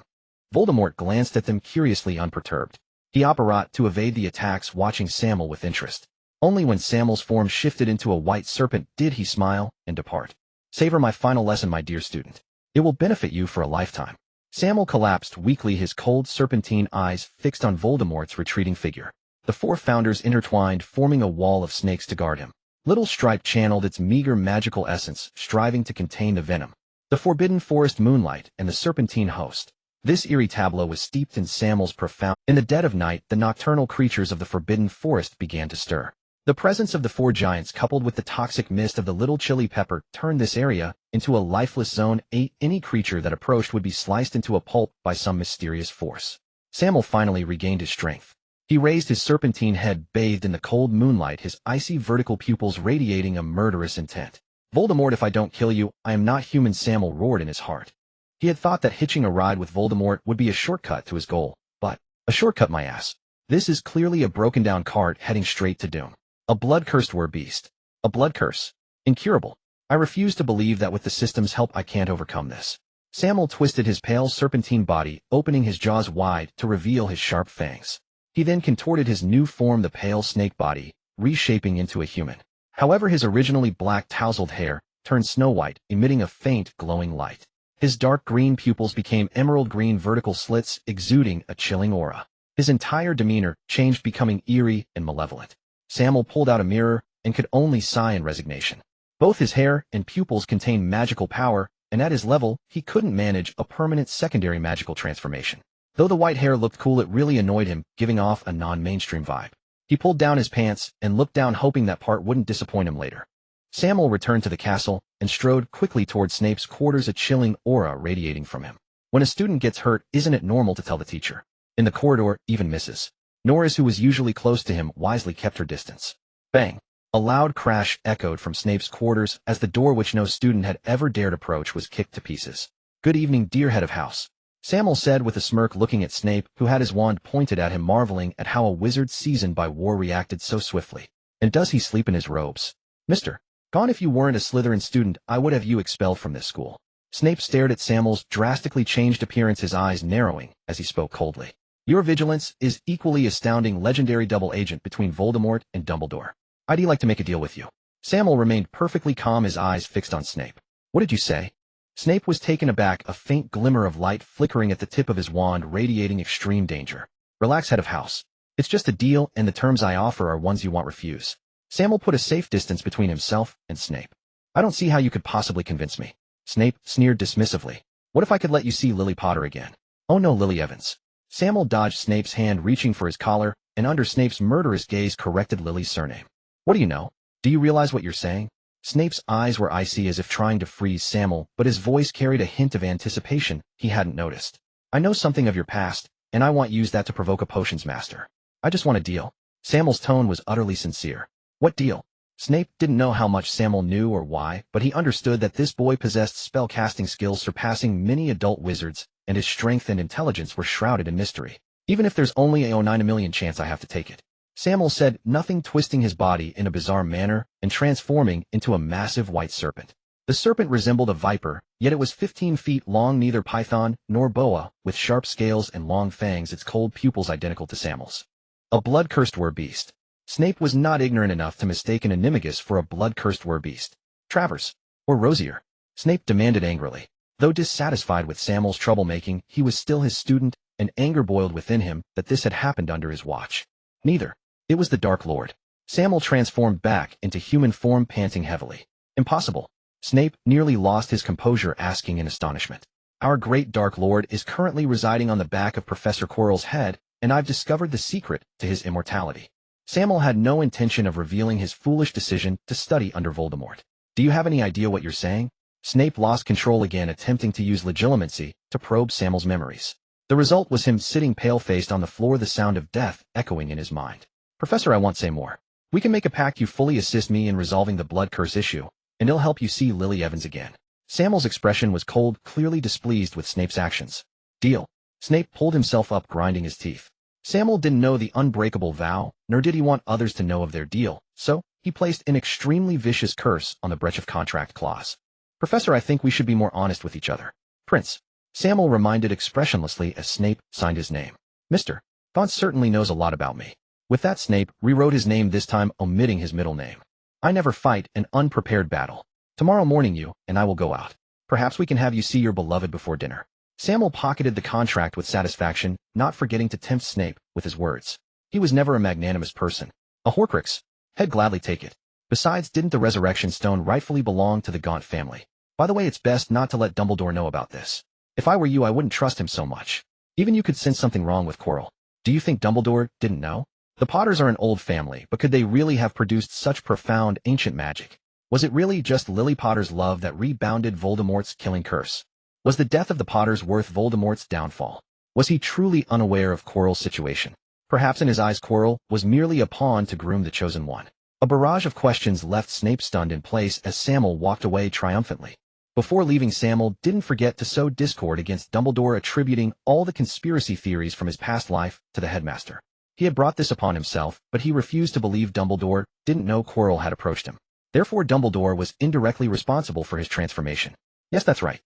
Voldemort glanced at them curiously, unperturbed. He operated to evade the attacks, watching Sammael with interest. Only when Sammael's form shifted into a white serpent did he smile and depart. "Savor my final lesson, my dear student. It will benefit you for a lifetime." Sammael collapsed weakly, his cold serpentine eyes fixed on Voldemort's retreating figure. The four founders intertwined, forming a wall of snakes to guard him. Little Stripe channeled its meager magical essence, striving to contain the venom. The Forbidden Forest, Moonlight, and the Serpentine Host. This eerie tableau was steeped in Sammael's profound. In the dead of night, the nocturnal creatures of the Forbidden Forest began to stir. The presence of the four giants, coupled with the toxic mist of the Little Chili Pepper, turned this area into a lifeless zone. Any creature that approached would be sliced into a pulp by some mysterious force. Sammael finally regained his strength. He raised his serpentine head, bathed in the cold moonlight, his icy vertical pupils radiating a murderous intent. "Voldemort, if I don't kill you, I am not human," Sammael roared in his heart. He had thought that hitching a ride with Voldemort would be a shortcut to his goal, but a shortcut, my ass. This is clearly a broken-down cart heading straight to doom. A blood-cursed were-beast. A blood curse. Incurable. I refuse to believe that with the system's help I can't overcome this. Sammael twisted his pale serpentine body, opening his jaws wide to reveal his sharp fangs. He then contorted his new form, the pale snake body, reshaping into a human. However, his originally black tousled hair turned snow-white, emitting a faint, glowing light. His dark green pupils became emerald green vertical slits, exuding a chilling aura. His entire demeanor changed, becoming eerie and malevolent. Sammael pulled out a mirror and could only sigh in resignation. Both his hair and pupils contained magical power, and at his level, he couldn't manage a permanent secondary magical transformation. Though the white hair looked cool, it really annoyed him, giving off a non-mainstream vibe. He pulled down his pants and looked down, hoping that part wouldn't disappoint him later. Sammael returned to the castle and strode quickly toward Snape's quarters, a chilling aura radiating from him. When a student gets hurt, isn't it normal to tell the teacher? In the corridor, even Mrs. Norris, who was usually close to him, wisely kept her distance. Bang! A loud crash echoed from Snape's quarters as the door, which no student had ever dared approach, was kicked to pieces. "Good evening, dear head of house," Sammael said with a smirk, looking at Snape, who had his wand pointed at him, marveling at how a wizard seasoned by war reacted so swiftly. "And does he sleep in his robes?" "Mr. Gaunt, if you weren't a Slytherin student, I would have you expelled from this school." Snape stared at Sammael's drastically changed appearance, his eyes narrowing as he spoke coldly. "Your vigilance is equally astounding, legendary double agent between Voldemort and Dumbledore. I'd like to make a deal with you." Sammael remained perfectly calm, his eyes fixed on Snape. "What did you say?" Snape was taken aback, a faint glimmer of light flickering at the tip of his wand, radiating extreme danger. "Relax, head of house. It's just a deal, and the terms I offer are ones you won't refuse." Sammael put a safe distance between himself and Snape. "I don't see how you could possibly convince me." Snape sneered dismissively. "What if I could let you see Lily Potter again?" "Oh no, Lily Evans." Sammael dodged Snape's hand, reaching for his collar, and under Snape's murderous gaze corrected Lily's surname. "What do you know? Do you realize what you're saying?" Snape's eyes were icy, as if trying to freeze Sammael, but his voice carried a hint of anticipation he hadn't noticed. "I know something of your past, and I want to use that to provoke a potions master. I just want a deal." Sammael's tone was utterly sincere. "What deal?" Snape didn't know how much Sammael knew or why, but he understood that this boy possessed spell-casting skills surpassing many adult wizards, and his strength and intelligence were shrouded in mystery. "Even if there's only a 9 million chance, I have to take it," Sammael said, nothing, twisting his body in a bizarre manner and transforming into a massive white serpent. The serpent resembled a viper, yet it was 15 feet long, neither python nor boa, with sharp scales and long fangs, its cold pupils identical to Sammael's. A blood-cursed were-beast. Snape was not ignorant enough to mistake an animagus for a blood-cursed were-beast. "Travers, or Rosier?" Snape demanded angrily. Though dissatisfied with Sammael's troublemaking, he was still his student, and anger boiled within him that this had happened under his watch. "Neither. It was the Dark Lord." Sammael transformed back into human form, panting heavily. "Impossible." Snape nearly lost his composure, asking in astonishment. "Our great Dark Lord is currently residing on the back of Professor Quirrell's head, and I've discovered the secret to his immortality." Sammael had no intention of revealing his foolish decision to study under Voldemort. "Do you have any idea what you're saying?" Snape lost control again, attempting to use legilimency to probe Sammael's memories. The result was him sitting pale-faced on the floor, the sound of death echoing in his mind. "Professor, I won't say more. We can make a pact. You fully assist me in resolving the blood curse issue, and it'll help you see Lily Evans again." Sammael's expression was cold, clearly displeased with Snape's actions. "Deal." Snape pulled himself up, grinding his teeth. Sammael didn't know the unbreakable vow, nor did he want others to know of their deal, so he placed an extremely vicious curse on the breach of contract clause. "Professor, I think we should be more honest with each other." "Prince," Sammael reminded expressionlessly as Snape signed his name. "Mr. Gaunt certainly knows a lot about me." With that, Snape rewrote his name, this time omitting his middle name. "I never fight an unprepared battle. Tomorrow morning you and I will go out. Perhaps we can have you see your beloved before dinner." Sammael pocketed the contract with satisfaction, not forgetting to tempt Snape with his words. He was never a magnanimous person. A Horcrux. He'd gladly take it. Besides, didn't the resurrection stone rightfully belong to the Gaunt family? By the way, it's best not to let Dumbledore know about this. If I were you, I wouldn't trust him so much. Even you could sense something wrong with Quirrell. Do you think Dumbledore didn't know? The Potters are an old family, but could they really have produced such profound ancient magic? Was it really just Lily Potter's love that rebounded Voldemort's killing curse? Was the death of the Potters worth Voldemort's downfall? Was he truly unaware of Quirrell's situation? Perhaps in his eyes Quirrell was merely a pawn to groom the chosen one. A barrage of questions left Snape stunned in place as Sammael walked away triumphantly. Before leaving, Sammael didn't forget to sow discord against Dumbledore, attributing all the conspiracy theories from his past life to the headmaster. He had brought this upon himself, but he refused to believe Dumbledore didn't know Quirrell had approached him. Therefore, Dumbledore was indirectly responsible for his transformation. Yes, that's right.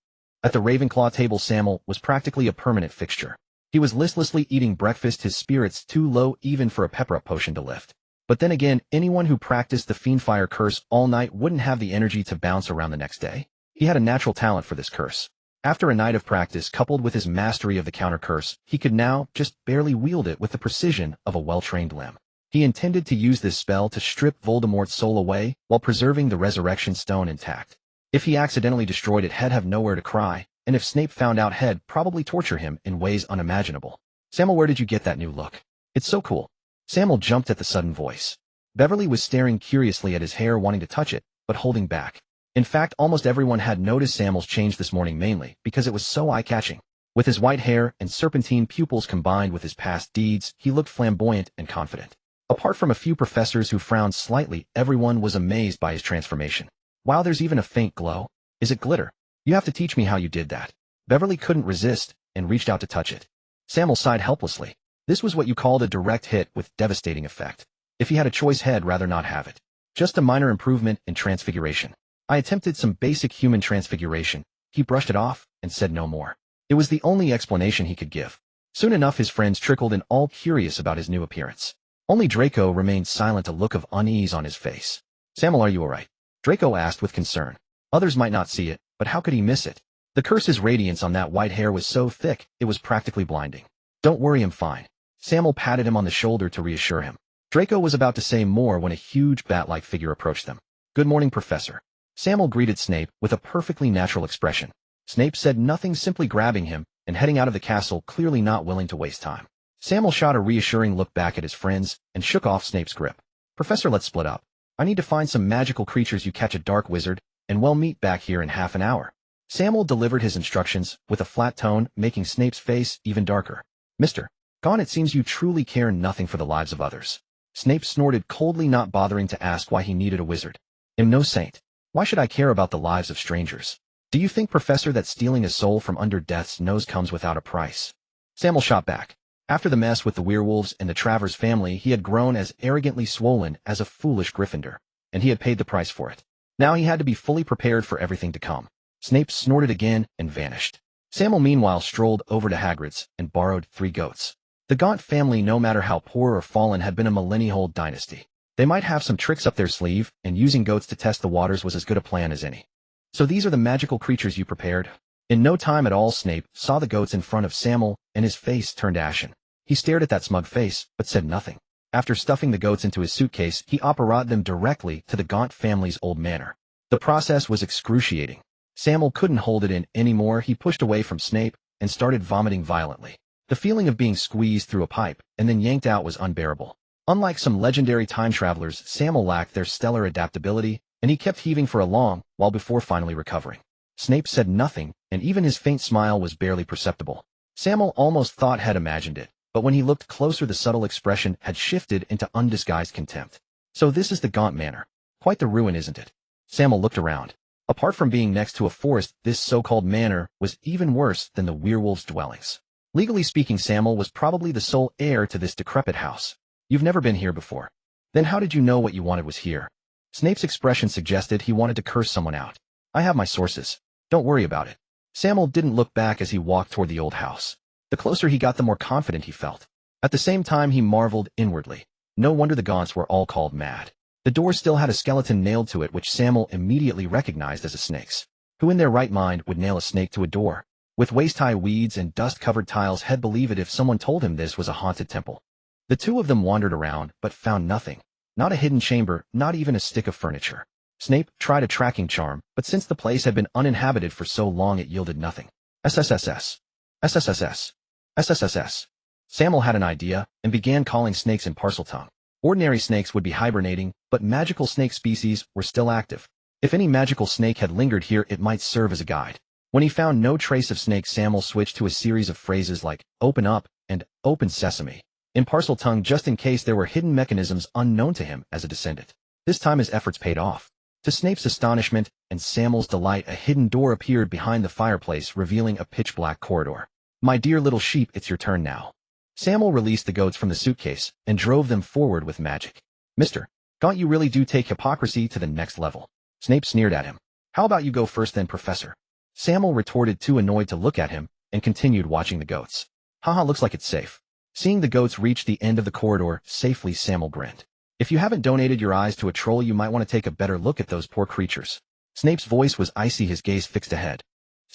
At the Ravenclaw table, Sammael was practically a permanent fixture. He was listlessly eating breakfast, his spirits too low even for a pepper-up potion to lift. But then again, anyone who practiced the Fiendfire curse all night wouldn't have the energy to bounce around the next day. He had a natural talent for this curse. After a night of practice coupled with his mastery of the counter curse, he could now just barely wield it with the precision of a well-trained limb. He intended to use this spell to strip Voldemort's soul away while preserving the resurrection stone intact. If he accidentally destroyed it, he'd have nowhere to cry, and if Snape found out, he'd probably torture him in ways unimaginable. Sammael, where did you get that new look? It's so cool. Sammael jumped at the sudden voice. Beverly was staring curiously at his hair, wanting to touch it, but holding back. In fact, almost everyone had noticed Sammael's change this morning, mainly because it was so eye-catching. With his white hair and serpentine pupils combined with his past deeds, he looked flamboyant and confident. Apart from a few professors who frowned slightly, everyone was amazed by his transformation. Wow, there's even a faint glow. Is it glitter? You have to teach me how you did that. Beverly couldn't resist and reached out to touch it. Sammael sighed helplessly. This was what you called a direct hit with devastating effect. If he had a choice, he'd rather not have it. Just a minor improvement in transfiguration. I attempted some basic human transfiguration. He brushed it off and said no more. It was the only explanation he could give. Soon enough, his friends trickled in, all curious about his new appearance. Only Draco remained silent, a look of unease on his face. Sammael, are you all right? Draco asked with concern. Others might not see it, but how could he miss it? The curse's radiance on that white hair was so thick, it was practically blinding. Don't worry, I'm fine. Sammael patted him on the shoulder to reassure him. Draco was about to say more when a huge bat-like figure approached them. Good morning, Professor. Sammael greeted Snape with a perfectly natural expression. Snape said nothing, simply grabbing him and heading out of the castle, clearly not willing to waste time. Sammael shot a reassuring look back at his friends and shook off Snape's grip. Professor, let's split up. I need to find some magical creatures. You catch a dark wizard, and we'll meet back here in half an hour. Sammael delivered his instructions with a flat tone, making Snape's face even darker. Mr. Gaunt, it seems you truly care nothing for the lives of others. Snape snorted coldly, not bothering to ask why he needed a wizard. I'm no saint. Why should I care about the lives of strangers? Do you think, Professor, that stealing a soul from under death's nose comes without a price? Sammael shot back. After the mess with the werewolves and the Travers family, he had grown as arrogantly swollen as a foolish Gryffindor, and he had paid the price for it. Now he had to be fully prepared for everything to come. Snape snorted again and vanished. Sammael meanwhile strolled over to Hagrid's and borrowed 3 goats. The Gaunt family, no matter how poor or fallen, had been a millennia-old dynasty. They might have some tricks up their sleeve, and using goats to test the waters was as good a plan as any. So these are the magical creatures you prepared? In no time at all, Snape saw the goats in front of Sammael, and his face turned ashen. He stared at that smug face, but said nothing. After stuffing the goats into his suitcase, he operated them directly to the Gaunt family's old manor. The process was excruciating. Sammael couldn't hold it in anymore. He pushed away from Snape and started vomiting violently. The feeling of being squeezed through a pipe and then yanked out was unbearable. Unlike some legendary time travelers, Sammael lacked their stellar adaptability, and he kept heaving for a long while before finally recovering. Snape said nothing, and even his faint smile was barely perceptible. Sammael almost thought had imagined it, but when he looked closer, the subtle expression had shifted into undisguised contempt. So this is the Gaunt Manor. Quite the ruin, isn't it? Sammael looked around. Apart from being next to a forest, this so-called manor was even worse than the werewolves' dwellings. Legally speaking, Sammael was probably the sole heir to this decrepit house. You've never been here before. Then how did you know what you wanted was here? Snape's expression suggested he wanted to curse someone out. I have my sources. Don't worry about it. Sammael didn't look back as he walked toward the old house. The closer he got, the more confident he felt. At the same time, he marveled inwardly. No wonder the Gaunts were all called mad. The door still had a skeleton nailed to it, which Sammael immediately recognized as a snake's. Who in their right mind would nail a snake to a door? With waist-high weeds and dust-covered tiles, he'd believe it if someone told him this was a haunted temple. The two of them wandered around, but found nothing. Not a hidden chamber, not even a stick of furniture. Snape tried a tracking charm, but since the place had been uninhabited for so long, it yielded nothing. SSSS. SSSS. SSSS. Sammael had an idea, and began calling snakes in Parseltongue. Ordinary snakes would be hibernating, but magical snake species were still active. If any magical snake had lingered here, it might serve as a guide. When he found no trace of snakes, Sammael switched to a series of phrases like, open up, and open sesame, in Parseltongue, just in case there were hidden mechanisms unknown to him as a descendant. This time his efforts paid off. To Snape's astonishment and Sammael's delight, a hidden door appeared behind the fireplace, revealing a pitch-black corridor. My dear little sheep, it's your turn now. Sammael released the goats from the suitcase and drove them forward with magic. Mr. Gaunt, you really do take hypocrisy to the next level. Snape sneered at him. How about you go first then, Professor? Sammael retorted, too annoyed to look at him, and continued watching the goats. Haha, looks like it's safe. Seeing the goats reach the end of the corridor safely, Sammael grinned. If you haven't donated your eyes to a troll, you might want to take a better look at those poor creatures. Snape's voice was icy, his gaze fixed ahead.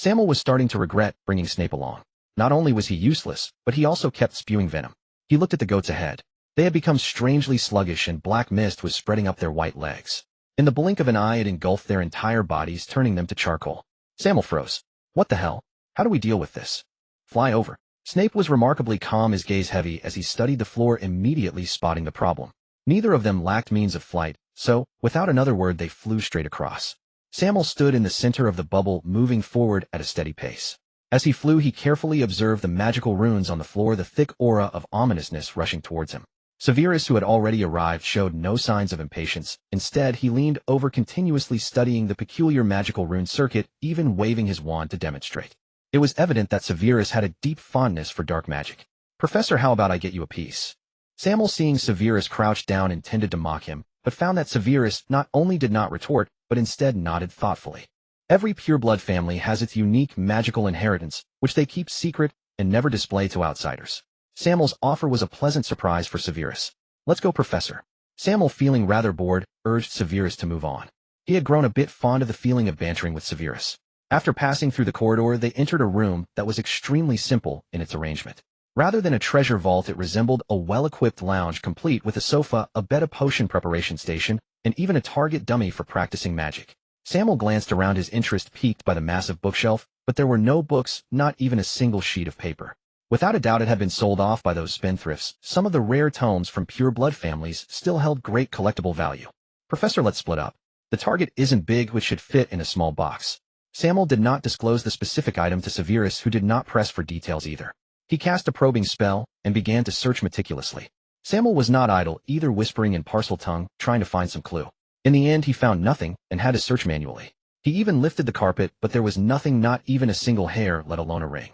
Sammael was starting to regret bringing Snape along. Not only was he useless, but he also kept spewing venom. He looked at the goats ahead. They had become strangely sluggish and black mist was spreading up their white legs. In the blink of an eye it engulfed their entire bodies, turning them to charcoal. Sammael froze. What the hell? How do we deal with this? Fly over. Snape was remarkably calm, his gaze heavy as he studied the floor, immediately spotting the problem. Neither of them lacked means of flight, so, without another word, they flew straight across. Sammael stood in the center of the bubble, moving forward at a steady pace. As he flew, he carefully observed the magical runes on the floor, the thick aura of ominousness rushing towards him. Severus, who had already arrived, showed no signs of impatience. Instead, he leaned over, continuously studying the peculiar magical rune circuit, even waving his wand to demonstrate. It was evident that Severus had a deep fondness for dark magic. "Professor, how about I get you a piece?" Sammael, seeing Severus crouch down, intended to mock him, but found that Severus not only did not retort, but instead nodded thoughtfully. Every pureblood family has its unique magical inheritance, which they keep secret and never display to outsiders. Sammael's offer was a pleasant surprise for Severus. "Let's go, Professor." Sammael, feeling rather bored, urged Severus to move on. He had grown a bit fond of the feeling of bantering with Severus. After passing through the corridor, they entered a room that was extremely simple in its arrangement. Rather than a treasure vault, it resembled a well-equipped lounge, complete with a sofa, a bed, a potion preparation station, and even a target dummy for practicing magic. Sammael glanced around, his interest piqued by the massive bookshelf, but there were no books, not even a single sheet of paper. Without a doubt, it had been sold off by those spendthrifts. Some of the rare tomes from pure-blood families still held great collectible value. "Professor, let's split up. The target isn't big, which should fit in a small box." Sammael did not disclose the specific item to Severus, who did not press for details either. He cast a probing spell and began to search meticulously. Sammael was not idle, either, whispering in parcel tongue, trying to find some clue. In the end, he found nothing and had to search manually. He even lifted the carpet, but there was nothing, not even a single hair, let alone a ring.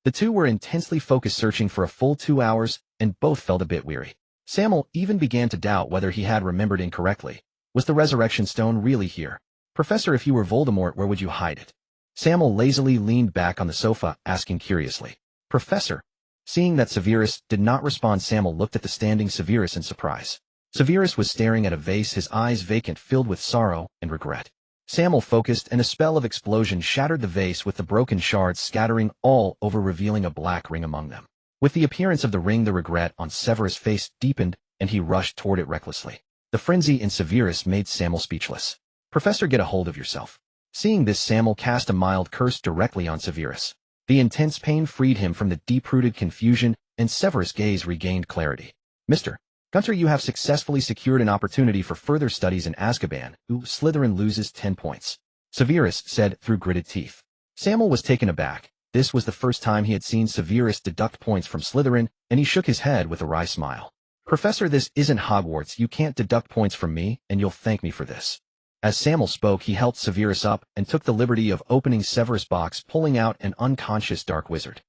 The two were intensely focused, searching for a full 2 hours, and both felt a bit weary. Sammael even began to doubt whether he had remembered incorrectly. Was the resurrection stone really here? "Professor, if you were Voldemort, where would you hide it?" Sammael lazily leaned back on the sofa, asking curiously. "Professor?" Seeing that Severus did not respond, Sammael looked at the standing Severus in surprise. Severus was staring at a vase, his eyes vacant, filled with sorrow and regret. Sammael focused, and a spell of explosion shattered the vase, with the broken shards scattering all over, revealing a black ring among them. With the appearance of the ring, the regret on Severus' face deepened, and he rushed toward it recklessly. The frenzy in Severus made Sammael speechless. "Professor, get a hold of yourself." Seeing this, Sammael cast a mild curse directly on Severus. The intense pain freed him from the deep-rooted confusion, and Severus' gaze regained clarity. "Mr. Gunter, you have successfully secured an opportunity for further studies in Azkaban. Slytherin loses 10 points. Severus said through gritted teeth. Sammael was taken aback. This was the first time he had seen Severus deduct points from Slytherin, and he shook his head with a wry smile. "Professor, this isn't Hogwarts. You can't deduct points from me, and you'll thank me for this." As Sammael spoke, he helped Severus up and took the liberty of opening Severus' box, pulling out an unconscious dark wizard.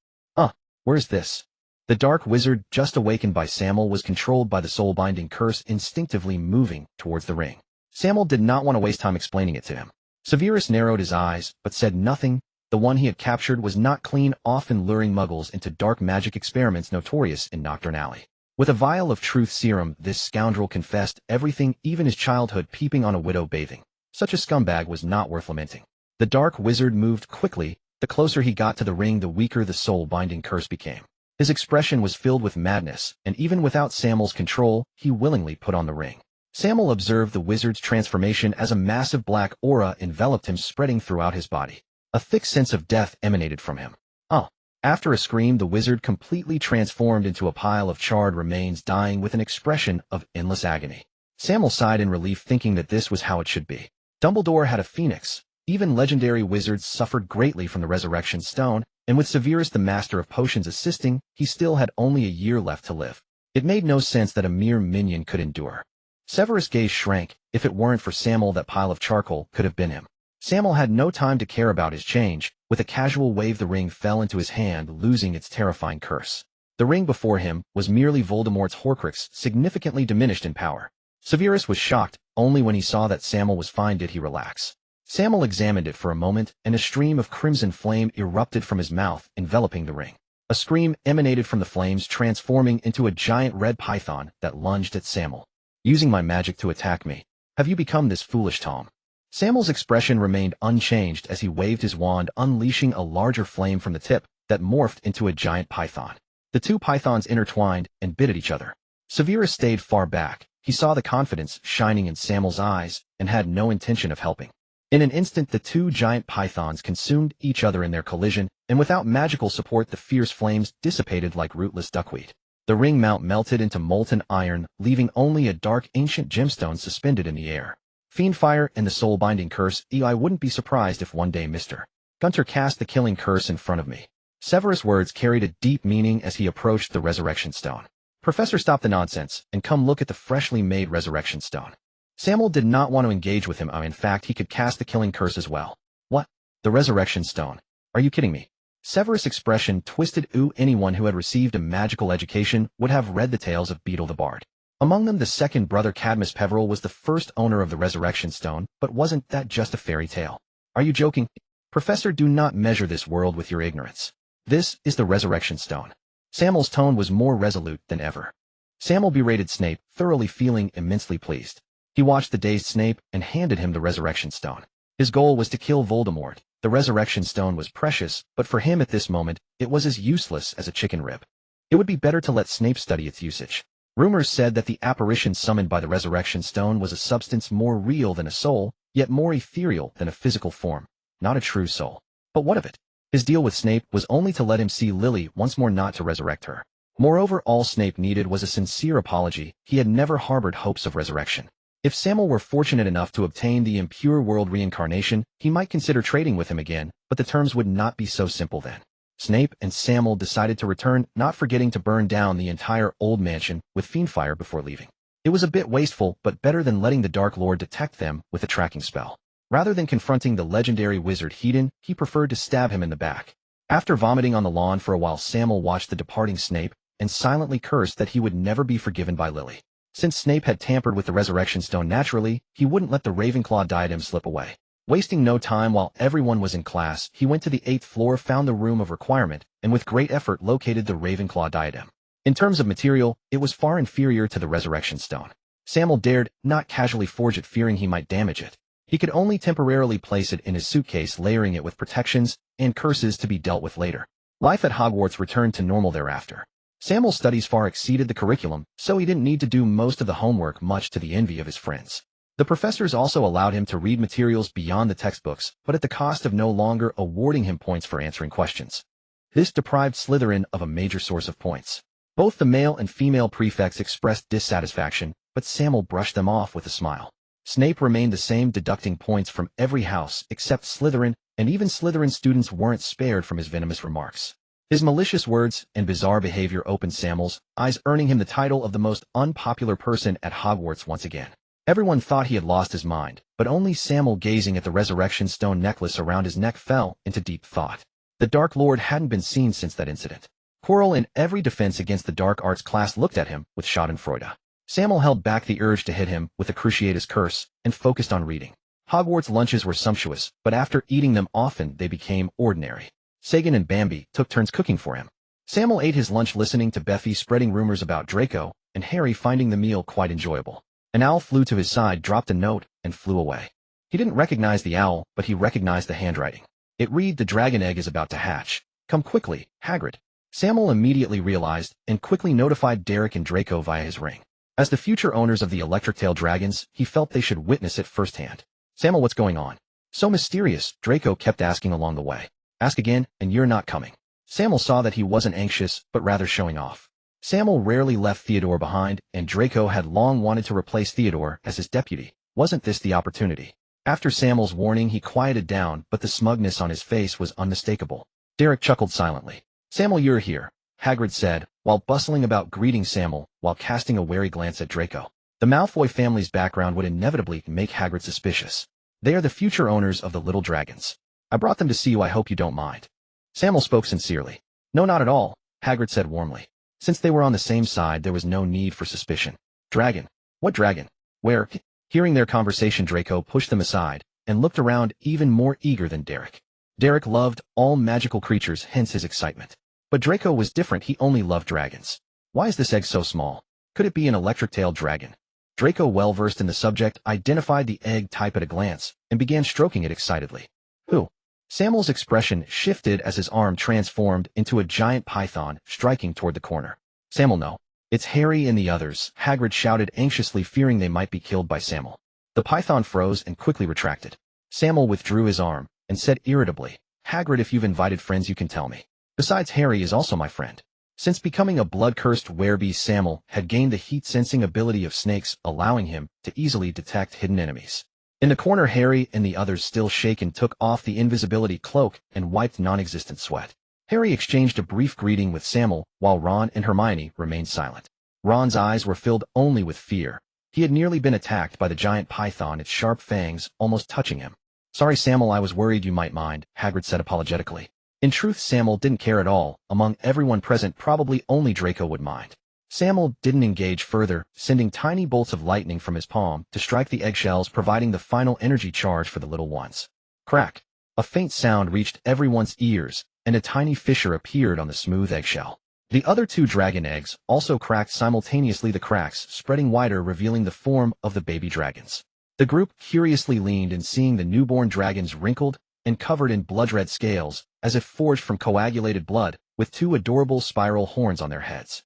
Where's this?" The dark wizard, just awakened by Sammael, was controlled by the soul-binding curse, instinctively moving towards the ring. Sammael did not want to waste time explaining it to him. Severus narrowed his eyes, but said nothing. The one he had captured was not clean, often luring muggles into dark magic experiments notorious in Nocturne Alley. With a vial of truth serum, this scoundrel confessed everything, even his childhood, peeping on a widow bathing. Such a scumbag was not worth lamenting. The dark wizard moved quickly. The closer he got to the ring, the weaker the soul-binding curse became. His expression was filled with madness, and even without Sammael's control, he willingly put on the ring. Sammael observed the wizard's transformation as a massive black aura enveloped him, spreading throughout his body. A thick sense of death emanated from him. After a scream, the wizard completely transformed into a pile of charred remains, dying with an expression of endless agony. Sammael sighed in relief, thinking that this was how it should be. Dumbledore had a phoenix. Even legendary wizards suffered greatly from the resurrection stone, and with Severus, the master of potions, assisting, he still had only a year left to live. It made no sense that a mere minion could endure. Severus' gaze shrank. If it weren't for Sammael, that pile of charcoal could have been him. Sammael had no time to care about his change. With a casual wave, the ring fell into his hand, losing its terrifying curse. The ring before him was merely Voldemort's Horcrux, significantly diminished in power. Severus was shocked. Only when he saw that Sammael was fine did he relax. Sammael examined it for a moment, and a stream of crimson flame erupted from his mouth, enveloping the ring. A scream emanated from the flames, transforming into a giant red python that lunged at Sammael. "Using my magic to attack me. Have you become this foolish, Tom?" Sammael's expression remained unchanged as he waved his wand, unleashing a larger flame from the tip that morphed into a giant python. The two pythons intertwined and bit at each other. Severus stayed far back. He saw the confidence shining in Sammael's eyes and had no intention of helping. In an instant, the two giant pythons consumed each other in their collision, and without magical support, the fierce flames dissipated like rootless duckweed. The ring mount melted into molten iron, leaving only a dark ancient gemstone suspended in the air. Fiendfire and the soul-binding curse. I wouldn't be surprised if one day Mr. Gunter cast the killing curse in front of me. Severus' words carried a deep meaning as he approached the resurrection stone. Professor, stop the nonsense and come look at the freshly made resurrection stone. Sammael did not want to engage with him. In fact, he could cast the killing curse as well. What? The resurrection stone? Are you kidding me? Severus' expression twisted. Anyone who had received a magical education would have read the tales of Beetle the Bard. Among them, the second brother Cadmus Peveril was the first owner of the resurrection stone, but wasn't that just a fairy tale? Are you joking? Professor, do not measure this world with your ignorance. This is the resurrection stone. Sammael's tone was more resolute than ever. Sammael berated Snape, thoroughly feeling immensely pleased. He watched the dazed Snape and handed him the resurrection stone. His goal was to kill Voldemort. The resurrection stone was precious, but for him at this moment, it was as useless as a chicken rib. It would be better to let Snape study its usage. Rumors said that the apparition summoned by the resurrection stone was a substance more real than a soul, yet more ethereal than a physical form. Not a true soul. But what of it? His deal with Snape was only to let him see Lily once more, not to resurrect her. Moreover, all Snape needed was a sincere apology. He had never harbored hopes of resurrection. If Sammael were fortunate enough to obtain the impure world reincarnation, he might consider trading with him again, but the terms would not be so simple then. Snape and Sammael decided to return, not forgetting to burn down the entire old mansion with fiendfire before leaving. It was a bit wasteful, but better than letting the Dark Lord detect them with a tracking spell. Rather than confronting the legendary wizard Hedon, he preferred to stab him in the back. After vomiting on the lawn for a while, Sammael watched the departing Snape and silently cursed that he would never be forgiven by Lily. Since Snape had tampered with the resurrection stone naturally, he wouldn't let the Ravenclaw diadem slip away. Wasting no time while everyone was in class, he went to the 8th floor, found the room of requirement, and with great effort located the Ravenclaw diadem. In terms of material, it was far inferior to the resurrection stone. Sammael dared not casually forge it, fearing he might damage it. He could only temporarily place it in his suitcase, layering it with protections and curses to be dealt with later. Life at Hogwarts returned to normal thereafter. Sammael's studies far exceeded the curriculum, so he didn't need to do most of the homework, much to the envy of his friends. The professors also allowed him to read materials beyond the textbooks, but at the cost of no longer awarding him points for answering questions. This deprived Slytherin of a major source of points. Both the male and female prefects expressed dissatisfaction, but Sammael brushed them off with a smile. Snape remained the same, deducting points from every house except Slytherin, and even Slytherin students weren't spared from his venomous remarks. His malicious words and bizarre behavior opened Sammael's eyes, earning him the title of the most unpopular person at Hogwarts once again. Everyone thought he had lost his mind, but only Sammael, gazing at the resurrection stone necklace around his neck, fell into deep thought. The Dark Lord hadn't been seen since that incident. Quirrell in every defense against the dark arts class looked at him with schadenfreude. Sammael held back the urge to hit him with the Cruciatus curse and focused on reading. Hogwarts lunches were sumptuous, but after eating them often they became ordinary. Sagan and Bambi took turns cooking for him. Sammael ate his lunch listening to Beffy spreading rumors about Draco, and Harry finding the meal quite enjoyable. An owl flew to his side, dropped a note, and flew away. He didn't recognize the owl, but he recognized the handwriting. It read, "The dragon egg is about to hatch. Come quickly, Hagrid." Sammael immediately realized and quickly notified Derek and Draco via his ring. As the future owners of the electric tail dragons, he felt they should witness it firsthand. "Sammael, what's going on? So mysterious," Draco kept asking along the way. "Ask again, and you're not coming." Sammael saw that he wasn't anxious, but rather showing off. Sammael rarely left Theodore behind, and Draco had long wanted to replace Theodore as his deputy. Wasn't this the opportunity? After Sammael's warning, he quieted down, but the smugness on his face was unmistakable. Derek chuckled silently. "Sammael, you're here," Hagrid said, while bustling about greeting Sammael, while casting a wary glance at Draco. The Malfoy family's background would inevitably make Hagrid suspicious. "They are the future owners of the little dragons. I brought them to see you. I hope you don't mind." Sammael spoke sincerely. "No, not at all," Hagrid said warmly. Since they were on the same side, there was no need for suspicion. "Dragon? What dragon? Where?" Hearing their conversation, Draco pushed them aside and looked around, even more eager than Derek. Derek loved all magical creatures, hence his excitement. But Draco was different. He only loved dragons. "Why is this egg so small? Could it be an electric-tailed dragon?" Draco, well-versed in the subject, identified the egg type at a glance and began stroking it excitedly. Who? Sammael's expression shifted as his arm transformed into a giant python striking toward the corner. Sammael, no. It's Harry and the others, Hagrid shouted anxiously, fearing they might be killed by Sammael. The python froze and quickly retracted. Sammael withdrew his arm and said irritably, Hagrid, if you've invited friends you can tell me. Besides, Harry is also my friend. Since becoming a blood-cursed werebeast, Sammael had gained the heat-sensing ability of snakes, allowing him to easily detect hidden enemies. In the corner, Harry and the others, still shaken, took off the invisibility cloak and wiped non-existent sweat. Harry exchanged a brief greeting with Sammael, while Ron and Hermione remained silent. Ron's eyes were filled only with fear. He had nearly been attacked by the giant python, its sharp fangs almost touching him. Sorry, Sammael, I was worried you might mind, Hagrid said apologetically. In truth, Sammael didn't care at all. Among everyone present, probably only Draco would mind. Sammael didn't engage further, sending tiny bolts of lightning from his palm to strike the eggshells, providing the final energy charge for the little ones. Crack! A faint sound reached everyone's ears, and a tiny fissure appeared on the smooth eggshell. The other two dragon eggs also cracked simultaneously, the cracks spreading wider, revealing the form of the baby dragons. The group curiously leaned in, seeing the newborn dragons wrinkled and covered in blood-red scales, as if forged from coagulated blood, with two adorable spiral horns on their heads.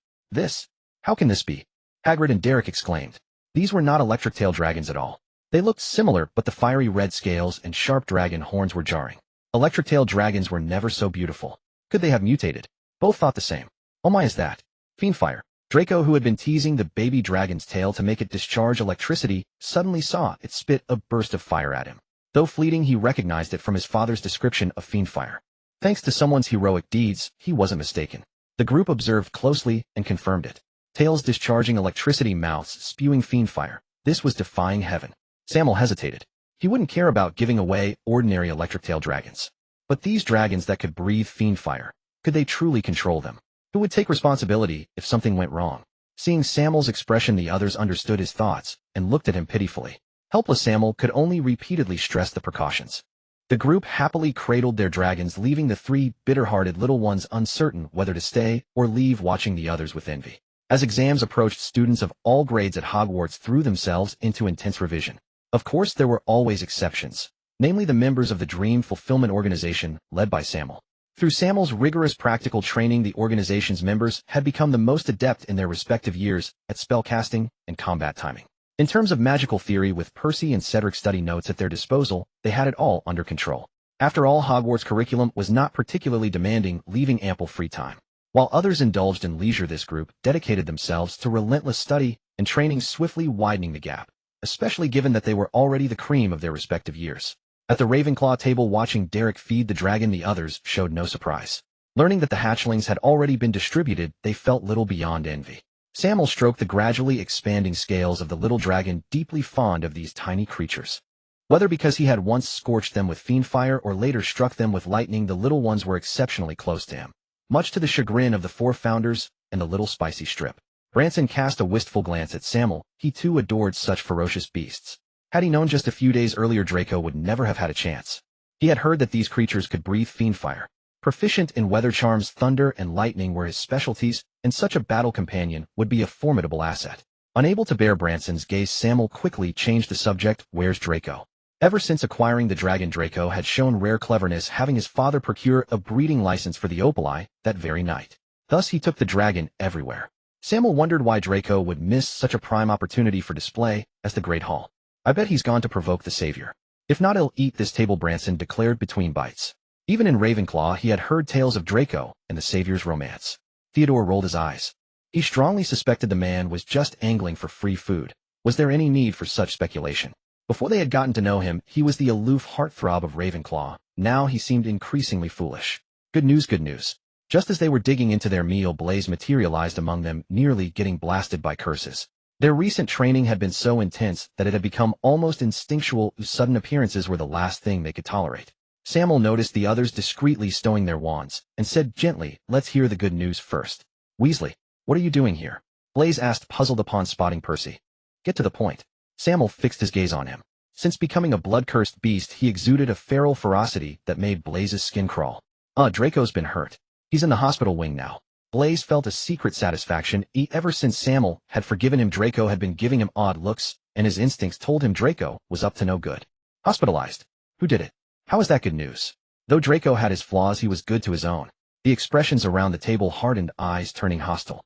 How can this be? Hagrid and Derek exclaimed. These were not electric tail dragons at all. They looked similar, but the fiery red scales and sharp dragon horns were jarring. Electric tail dragons were never so beautiful. Could they have mutated? Both thought the same. Oh my, is that Fiendfire? Draco, who had been teasing the baby dragon's tail to make it discharge electricity, suddenly saw it spit a burst of fire at him. Though fleeting, he recognized it from his father's description of Fiendfire. Thanks to someone's heroic deeds, he wasn't mistaken. The group observed closely and confirmed it. Tails discharging electricity, mouths spewing Fiendfire. This was defying heaven. Sammael hesitated. He wouldn't care about giving away ordinary electric tail dragons. But these dragons that could breathe Fiendfire, could they truly control them? Who would take responsibility if something went wrong? Seeing Sammael's expression, the others understood his thoughts and looked at him pitifully. Helpless Sammael could only repeatedly stress the precautions. The group happily cradled their dragons, leaving the three bitter-hearted little ones uncertain whether to stay or leave, watching the others with envy. As exams approached, students of all grades at Hogwarts threw themselves into intense revision. Of course, there were always exceptions, namely the members of the Dream Fulfillment Organization, led by Sammael. Through Sammael's rigorous practical training, the organization's members had become the most adept in their respective years at spellcasting and combat timing. In terms of magical theory, with Percy and Cedric's study notes at their disposal, they had it all under control. After all, Hogwarts' curriculum was not particularly demanding, leaving ample free time. While others indulged in leisure, this group dedicated themselves to relentless study and training, swiftly widening the gap, especially given that they were already the cream of their respective years. At the Ravenclaw table, watching Derek feed the dragon, the others showed no surprise. Learning that the hatchlings had already been distributed, they felt little beyond envy. Sammael stroked the gradually expanding scales of the little dragon, deeply fond of these tiny creatures. Whether because he had once scorched them with Fiendfire or later struck them with lightning, the little ones were exceptionally close to him. Much to the chagrin of the four founders and the little spicy strip. Branson cast a wistful glance at Sammael. He too adored such ferocious beasts. Had he known just a few days earlier, Draco would never have had a chance. He had heard that these creatures could breathe Fiendfire. Proficient in weather charms, thunder and lightning were his specialties, and such a battle companion would be a formidable asset. Unable to bear Branson's gaze, Sammael quickly changed the subject. Where's Draco? Ever since acquiring the dragon, Draco had shown rare cleverness, having his father procure a breeding license for the Opali that very night. Thus he took the dragon everywhere. Sammael wondered why Draco would miss such a prime opportunity for display as the Great Hall. I bet he's gone to provoke the Savior. If not, he'll eat this table, Branson declared between bites. Even in Ravenclaw, he had heard tales of Draco and the Savior's romance. Theodore rolled his eyes. He strongly suspected the man was just angling for free food. Was there any need for such speculation? Before they had gotten to know him, he was the aloof heartthrob of Ravenclaw. Now he seemed increasingly foolish. Good news, good news. Just as they were digging into their meal, Blaise materialized among them, nearly getting blasted by curses. Their recent training had been so intense that it had become almost instinctual. Sudden appearances were the last thing they could tolerate. Sammael noticed the others discreetly stowing their wands, and said gently, "Let's hear the good news first." "Weasley, what are you doing here?" Blaise asked, puzzled upon spotting Percy. "Get to the point." Sammael fixed his gaze on him. Since becoming a blood-cursed beast, he exuded a feral ferocity that made Blaise's skin crawl. Draco's been hurt. He's in the hospital wing now. Blaze felt a secret satisfaction ever since Sammael had forgiven him. Draco had been giving him odd looks, and his instincts told him Draco was up to no good. Hospitalized. Who did it? How is that good news? Though Draco had his flaws, he was good to his own. The expressions around the table hardened, eyes turning hostile.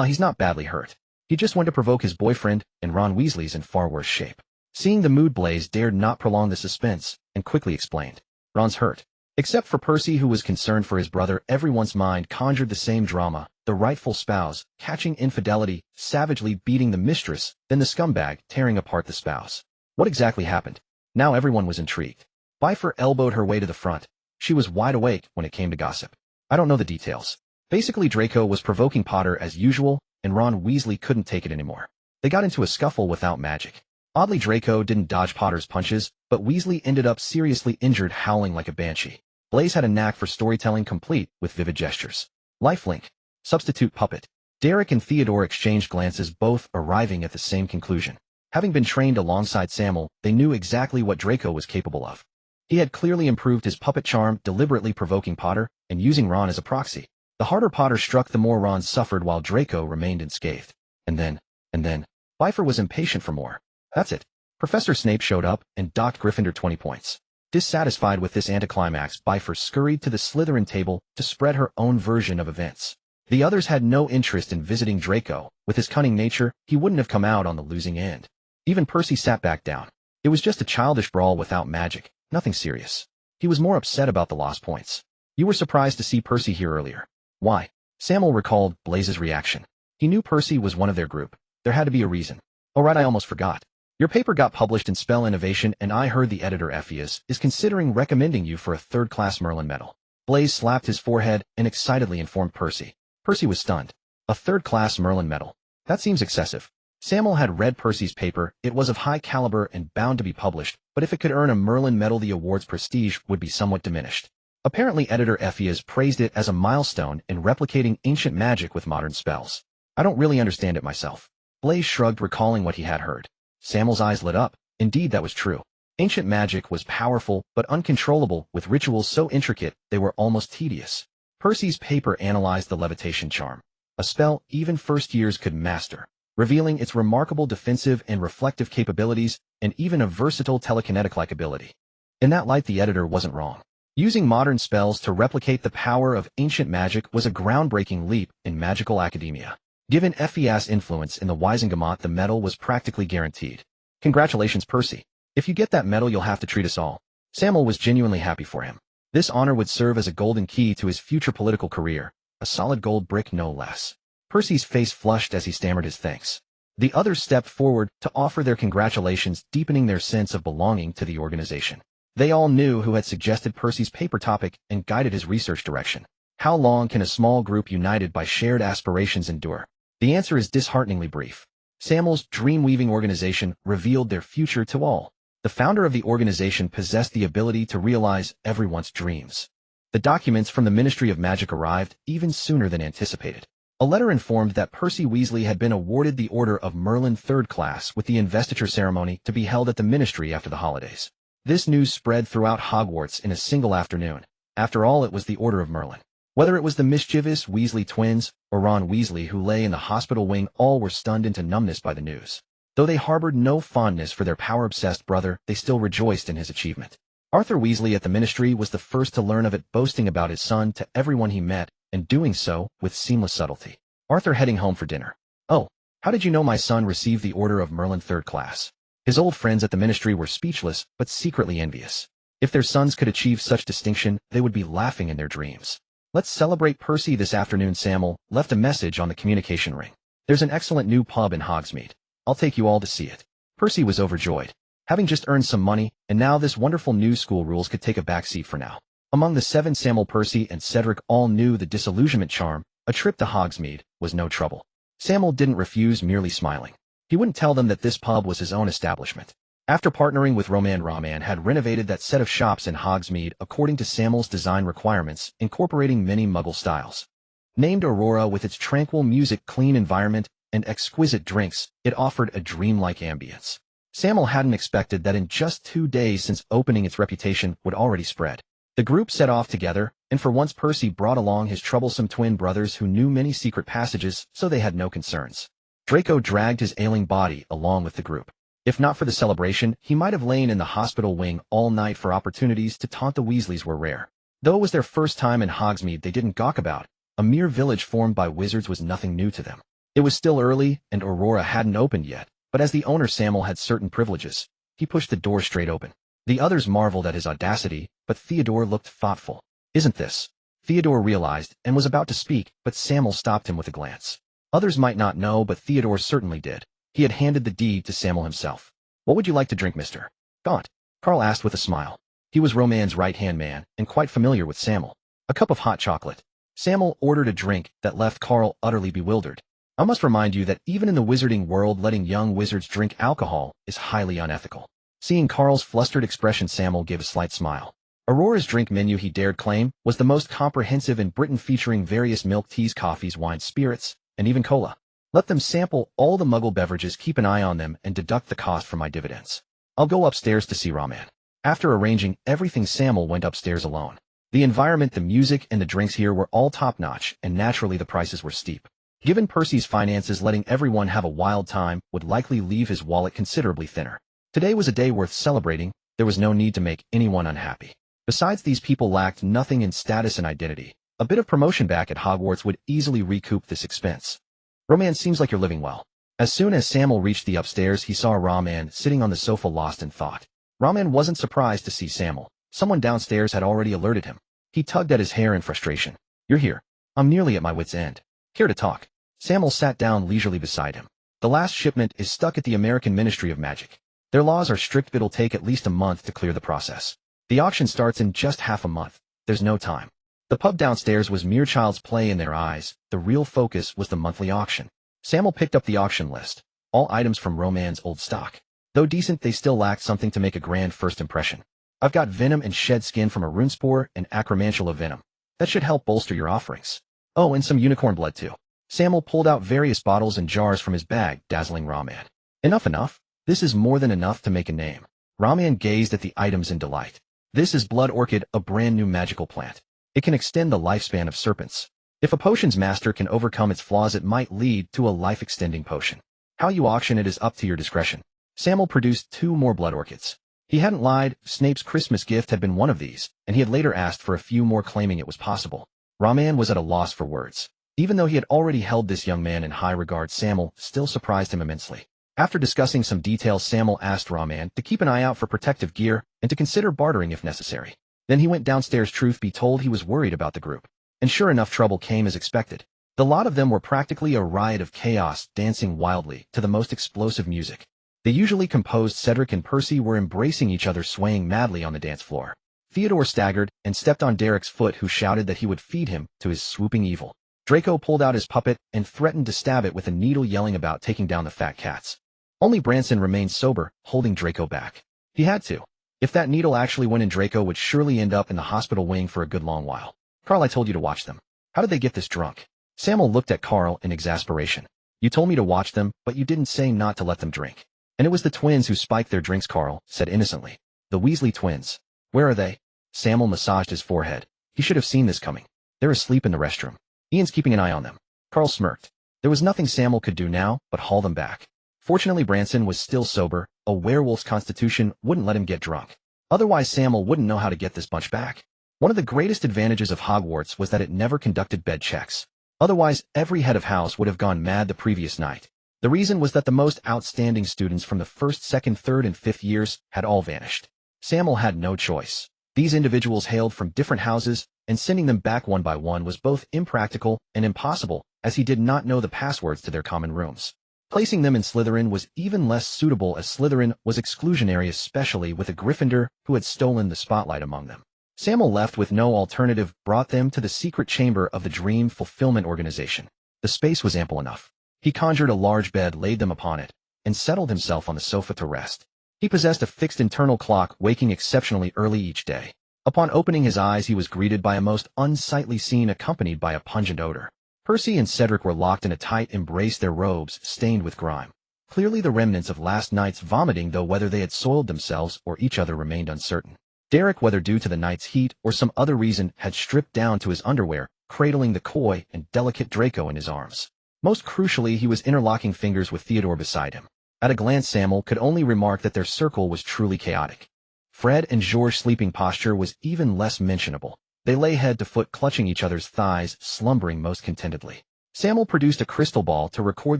He's not badly hurt. He just went to provoke his boyfriend, and Ron Weasley's in far worse shape. Seeing the mood, Blaze dared not prolong the suspense, and quickly explained. Ron's hurt. Except for Percy, who was concerned for his brother, everyone's mind conjured the same drama, the rightful spouse, catching infidelity, savagely beating the mistress, then the scumbag, tearing apart the spouse. What exactly happened? Now everyone was intrigued. Bifur elbowed her way to the front. She was wide awake when it came to gossip. I don't know the details. Basically, Draco was provoking Potter as usual, and Ron Weasley couldn't take it anymore. They got into a scuffle without magic. Oddly, Draco didn't dodge Potter's punches, but Weasley ended up seriously injured, howling like a banshee. Blaze had a knack for storytelling, complete with vivid gestures. Lifelink. Substitute puppet. Derek and Theodore exchanged glances, both arriving at the same conclusion. Having been trained alongside Sammael, they knew exactly what Draco was capable of. He had clearly improved his puppet charm, deliberately provoking Potter, and using Ron as a proxy. The harder Potter struck, the more Ron suffered, while Draco remained unscathed. And then, Bifur was impatient for more. That's it. Professor Snape showed up and docked Gryffindor 20 points. Dissatisfied with this anticlimax, Bifur scurried to the Slytherin table to spread her own version of events. The others had no interest in visiting Draco. With his cunning nature, he wouldn't have come out on the losing end. Even Percy sat back down. It was just a childish brawl without magic, nothing serious. He was more upset about the lost points. You were surprised to see Percy here earlier. Why? Sammael recalled Blaze's reaction. He knew Percy was one of their group. There had to be a reason. Oh right, I almost forgot. Your paper got published in Spell Innovation, and I heard the editor Ephias is considering recommending you for a third-class Merlin medal. Blaze slapped his forehead and excitedly informed Percy. Percy was stunned. A third-class Merlin medal? That seems excessive. Sammael had read Percy's paper. It was of high caliber and bound to be published, but if it could earn a Merlin medal, the award's prestige would be somewhat diminished. Apparently, editor Ephias praised it as a milestone in replicating ancient magic with modern spells. I don't really understand it myself. Blaze shrugged, recalling what he had heard. Sammael's eyes lit up. Indeed, that was true. Ancient magic was powerful but uncontrollable, with rituals so intricate they were almost tedious. Percy's paper analyzed the levitation charm, a spell even first years could master, revealing its remarkable defensive and reflective capabilities and even a versatile telekinetic-like ability. In that light, the editor wasn't wrong. Using modern spells to replicate the power of ancient magic was a groundbreaking leap in magical academia. Given Ephias' influence in the Wisengamot, the medal was practically guaranteed. Congratulations, Percy. If you get that medal, you'll have to treat us all. Sammael was genuinely happy for him. This honor would serve as a golden key to his future political career, a solid gold brick no less. Percy's face flushed as he stammered his thanks. The others stepped forward to offer their congratulations, deepening their sense of belonging to the organization. They all knew who had suggested Percy's paper topic and guided his research direction. How long can a small group united by shared aspirations endure? The answer is dishearteningly brief. Sammael's dream-weaving organization revealed their future to all. The founder of the organization possessed the ability to realize everyone's dreams. The documents from the Ministry of Magic arrived even sooner than anticipated. A letter informed that Percy Weasley had been awarded the Order of Merlin Third Class, with the investiture ceremony to be held at the Ministry after the holidays. This news spread throughout Hogwarts in a single afternoon. After all, it was the Order of Merlin. Whether it was the mischievous Weasley twins or Ron Weasley, who lay in the hospital wing, all were stunned into numbness by the news. Though they harbored no fondness for their power-obsessed brother, they still rejoiced in his achievement. Arthur Weasley at the Ministry was the first to learn of it, boasting about his son to everyone he met, and doing so with seamless subtlety. Arthur heading home for dinner. Oh, how did you know my son received the Order of Merlin Third Class? His old friends at the Ministry were speechless, but secretly envious. If their sons could achieve such distinction, they would be laughing in their dreams. Let's celebrate Percy this afternoon. Sammael left a message on the communication ring. There's an excellent new pub in Hogsmeade. I'll take you all to see it. Percy was overjoyed. Having just earned some money, and now this wonderful new school rules could take a backseat for now. Among the seven, Sammael, Percy, and Cedric all knew the disillusionment charm. A trip to Hogsmeade was no trouble. Sammael didn't refuse, merely smiling. He wouldn't tell them that this pub was his own establishment. After partnering with Roman had renovated that set of shops in Hogsmeade according to Sammael's design requirements, incorporating many Muggle styles. Named Aurora, with its tranquil music, clean environment, and exquisite drinks, it offered a dreamlike ambience. Sammael hadn't expected that in just 2 days since opening its reputation would already spread. The group set off together, and for once Percy brought along his troublesome twin brothers who knew many secret passages, so they had no concerns. Draco dragged his ailing body along with the group. If not for the celebration, he might have lain in the hospital wing all night, for opportunities to taunt the Weasleys were rare. Though it was their first time in Hogsmeade, they didn't gawk about. A mere village formed by wizards was nothing new to them. It was still early, and Aurora hadn't opened yet, but as the owner Sammael had certain privileges, he pushed the door straight open. The others marveled at his audacity, but Theodore looked thoughtful. "Isn't this?" Theodore realized, and was about to speak, but Sammael stopped him with a glance. Others might not know, but Theodore certainly did. He had handed the deed to Sammael himself. "What would you like to drink, Mr. Gaunt?" Carl asked with a smile. He was Roman's right-hand man, and quite familiar with Sammael. "A cup of hot chocolate." Sammael ordered a drink that left Carl utterly bewildered. "I must remind you that even in the wizarding world, letting young wizards drink alcohol is highly unethical." Seeing Carl's flustered expression, Sammael gave a slight smile. Aurora's drink menu, he dared claim, was the most comprehensive in Britain, featuring various milk teas, coffees, wines, spirits, and even cola. "Let them sample all the Muggle beverages, keep an eye on them, and deduct the cost from my dividends. I'll go upstairs to see Roman." After arranging everything, Sammael went upstairs alone. The environment, the music, and the drinks here were all top-notch, and naturally the prices were steep. Given Percy's finances, letting everyone have a wild time would likely leave his wallet considerably thinner. Today was a day worth celebrating. There was no need to make anyone unhappy. Besides, these people lacked nothing in status and identity. A bit of promotion back at Hogwarts would easily recoup this expense. "Roman, seems like you're living well." As soon as Sammael reached the upstairs, he saw Roman sitting on the sofa, lost in thought. Roman wasn't surprised to see Sammael. Someone downstairs had already alerted him. He tugged at his hair in frustration. "You're here. I'm nearly at my wit's end. Care to talk?" Sammael sat down leisurely beside him. "The last shipment is stuck at the American Ministry of Magic. Their laws are strict. It'll take at least a month to clear the process. The auction starts in just half a month. There's no time." The pub downstairs was mere child's play in their eyes. The real focus was the monthly auction. Sammael picked up the auction list. All items from Roman's old stock. Though decent, they still lacked something to make a grand first impression. "I've got venom and shed skin from a runespore and acromantula venom. That should help bolster your offerings. Oh, and some unicorn blood too." Sammael pulled out various bottles and jars from his bag, dazzling Roman. Enough. This is more than enough to make a name." Roman gazed at the items in delight. "This is blood orchid, a brand new magical plant. It can extend the lifespan of serpents. If a potion's master can overcome its flaws, it might lead to a life-extending potion. How you auction it is up to your discretion." Sammael produced 2 more blood orchids. He hadn't lied. Snape's Christmas gift had been one of these, and he had later asked for a few more, claiming it was possible. Roman was at a loss for words. Even though he had already held this young man in high regard, Sammael still surprised him immensely. After discussing some details, Sammael asked Roman to keep an eye out for protective gear and to consider bartering if necessary. Then he went downstairs. Truth be told, he was worried about the group. And sure enough, trouble came as expected. The lot of them were practically a riot of chaos, dancing wildly to the most explosive music. The usually composed Cedric and Percy were embracing each other, swaying madly on the dance floor. Theodore staggered and stepped on Derek's foot, who shouted that he would feed him to his swooping evil. Draco pulled out his puppet and threatened to stab it with a needle, yelling about taking down the fat cats. Only Branson remained sober, holding Draco back. He had to. If that needle actually went in, Draco would surely end up in the hospital wing for a good long while. "Carl, I told you to watch them. How did they get this drunk?" Sammael looked at Carl in exasperation. "You told me to watch them, but you didn't say not to let them drink." "And it was the twins who spiked their drinks," Carl said innocently. "The Weasley twins. Where are they?" Sammael massaged his forehead. He should have seen this coming. "They're asleep in the restroom. Ian's keeping an eye on them." Carl smirked. There was nothing Sammael could do now but haul them back. Fortunately, Branson was still sober. A werewolf's constitution wouldn't let him get drunk. Otherwise, Sammael wouldn't know how to get this bunch back. One of the greatest advantages of Hogwarts was that it never conducted bed checks. Otherwise, every head of house would have gone mad the previous night. The reason was that the most outstanding students from the 1st, 2nd, 3rd, and 5th years had all vanished. Sammael had no choice. These individuals hailed from different houses, and sending them back one by one was both impractical and impossible, as he did not know the passwords to their common rooms. Placing them in Slytherin was even less suitable, as Slytherin was exclusionary, especially with a Gryffindor who had stolen the spotlight among them. Sammael, left with no alternative, brought them to the secret chamber of the Dream Fulfillment Organization. The space was ample enough. He conjured a large bed, laid them upon it, and settled himself on the sofa to rest. He possessed a fixed internal clock, waking exceptionally early each day. Upon opening his eyes, he was greeted by a most unsightly scene, accompanied by a pungent odor. Percy and Cedric were locked in a tight embrace, their robes stained with grime. Clearly the remnants of last night's vomiting, though whether they had soiled themselves or each other remained uncertain. Derek, whether due to the night's heat or some other reason, had stripped down to his underwear, cradling the coy and delicate Draco in his arms. Most crucially, he was interlocking fingers with Theodore beside him. At a glance, Sammael could only remark that their circle was truly chaotic. Fred and George's sleeping posture was even less mentionable. They lay head to foot, clutching each other's thighs, slumbering most contentedly. Sammael produced a crystal ball to record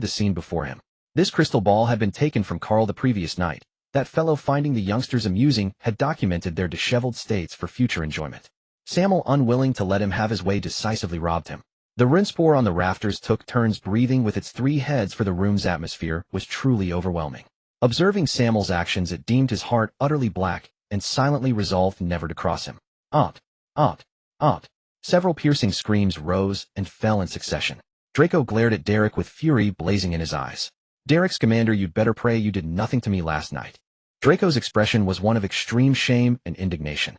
the scene before him. This crystal ball had been taken from Carl the previous night. That fellow, finding the youngsters amusing, had documented their disheveled states for future enjoyment. Sammael, unwilling to let him have his way, decisively robbed him. The runespore on the rafters took turns breathing with its 3 heads, for the room's atmosphere was truly overwhelming. Observing Sammael's actions, it deemed his heart utterly black, and silently resolved never to cross him. Aunt! Aunt! Aunt! Several piercing screams rose and fell in succession. Draco glared at Derek with fury blazing in his eyes. Derek's commander, you'd better pray you did nothing to me last night. Draco's expression was one of extreme shame and indignation.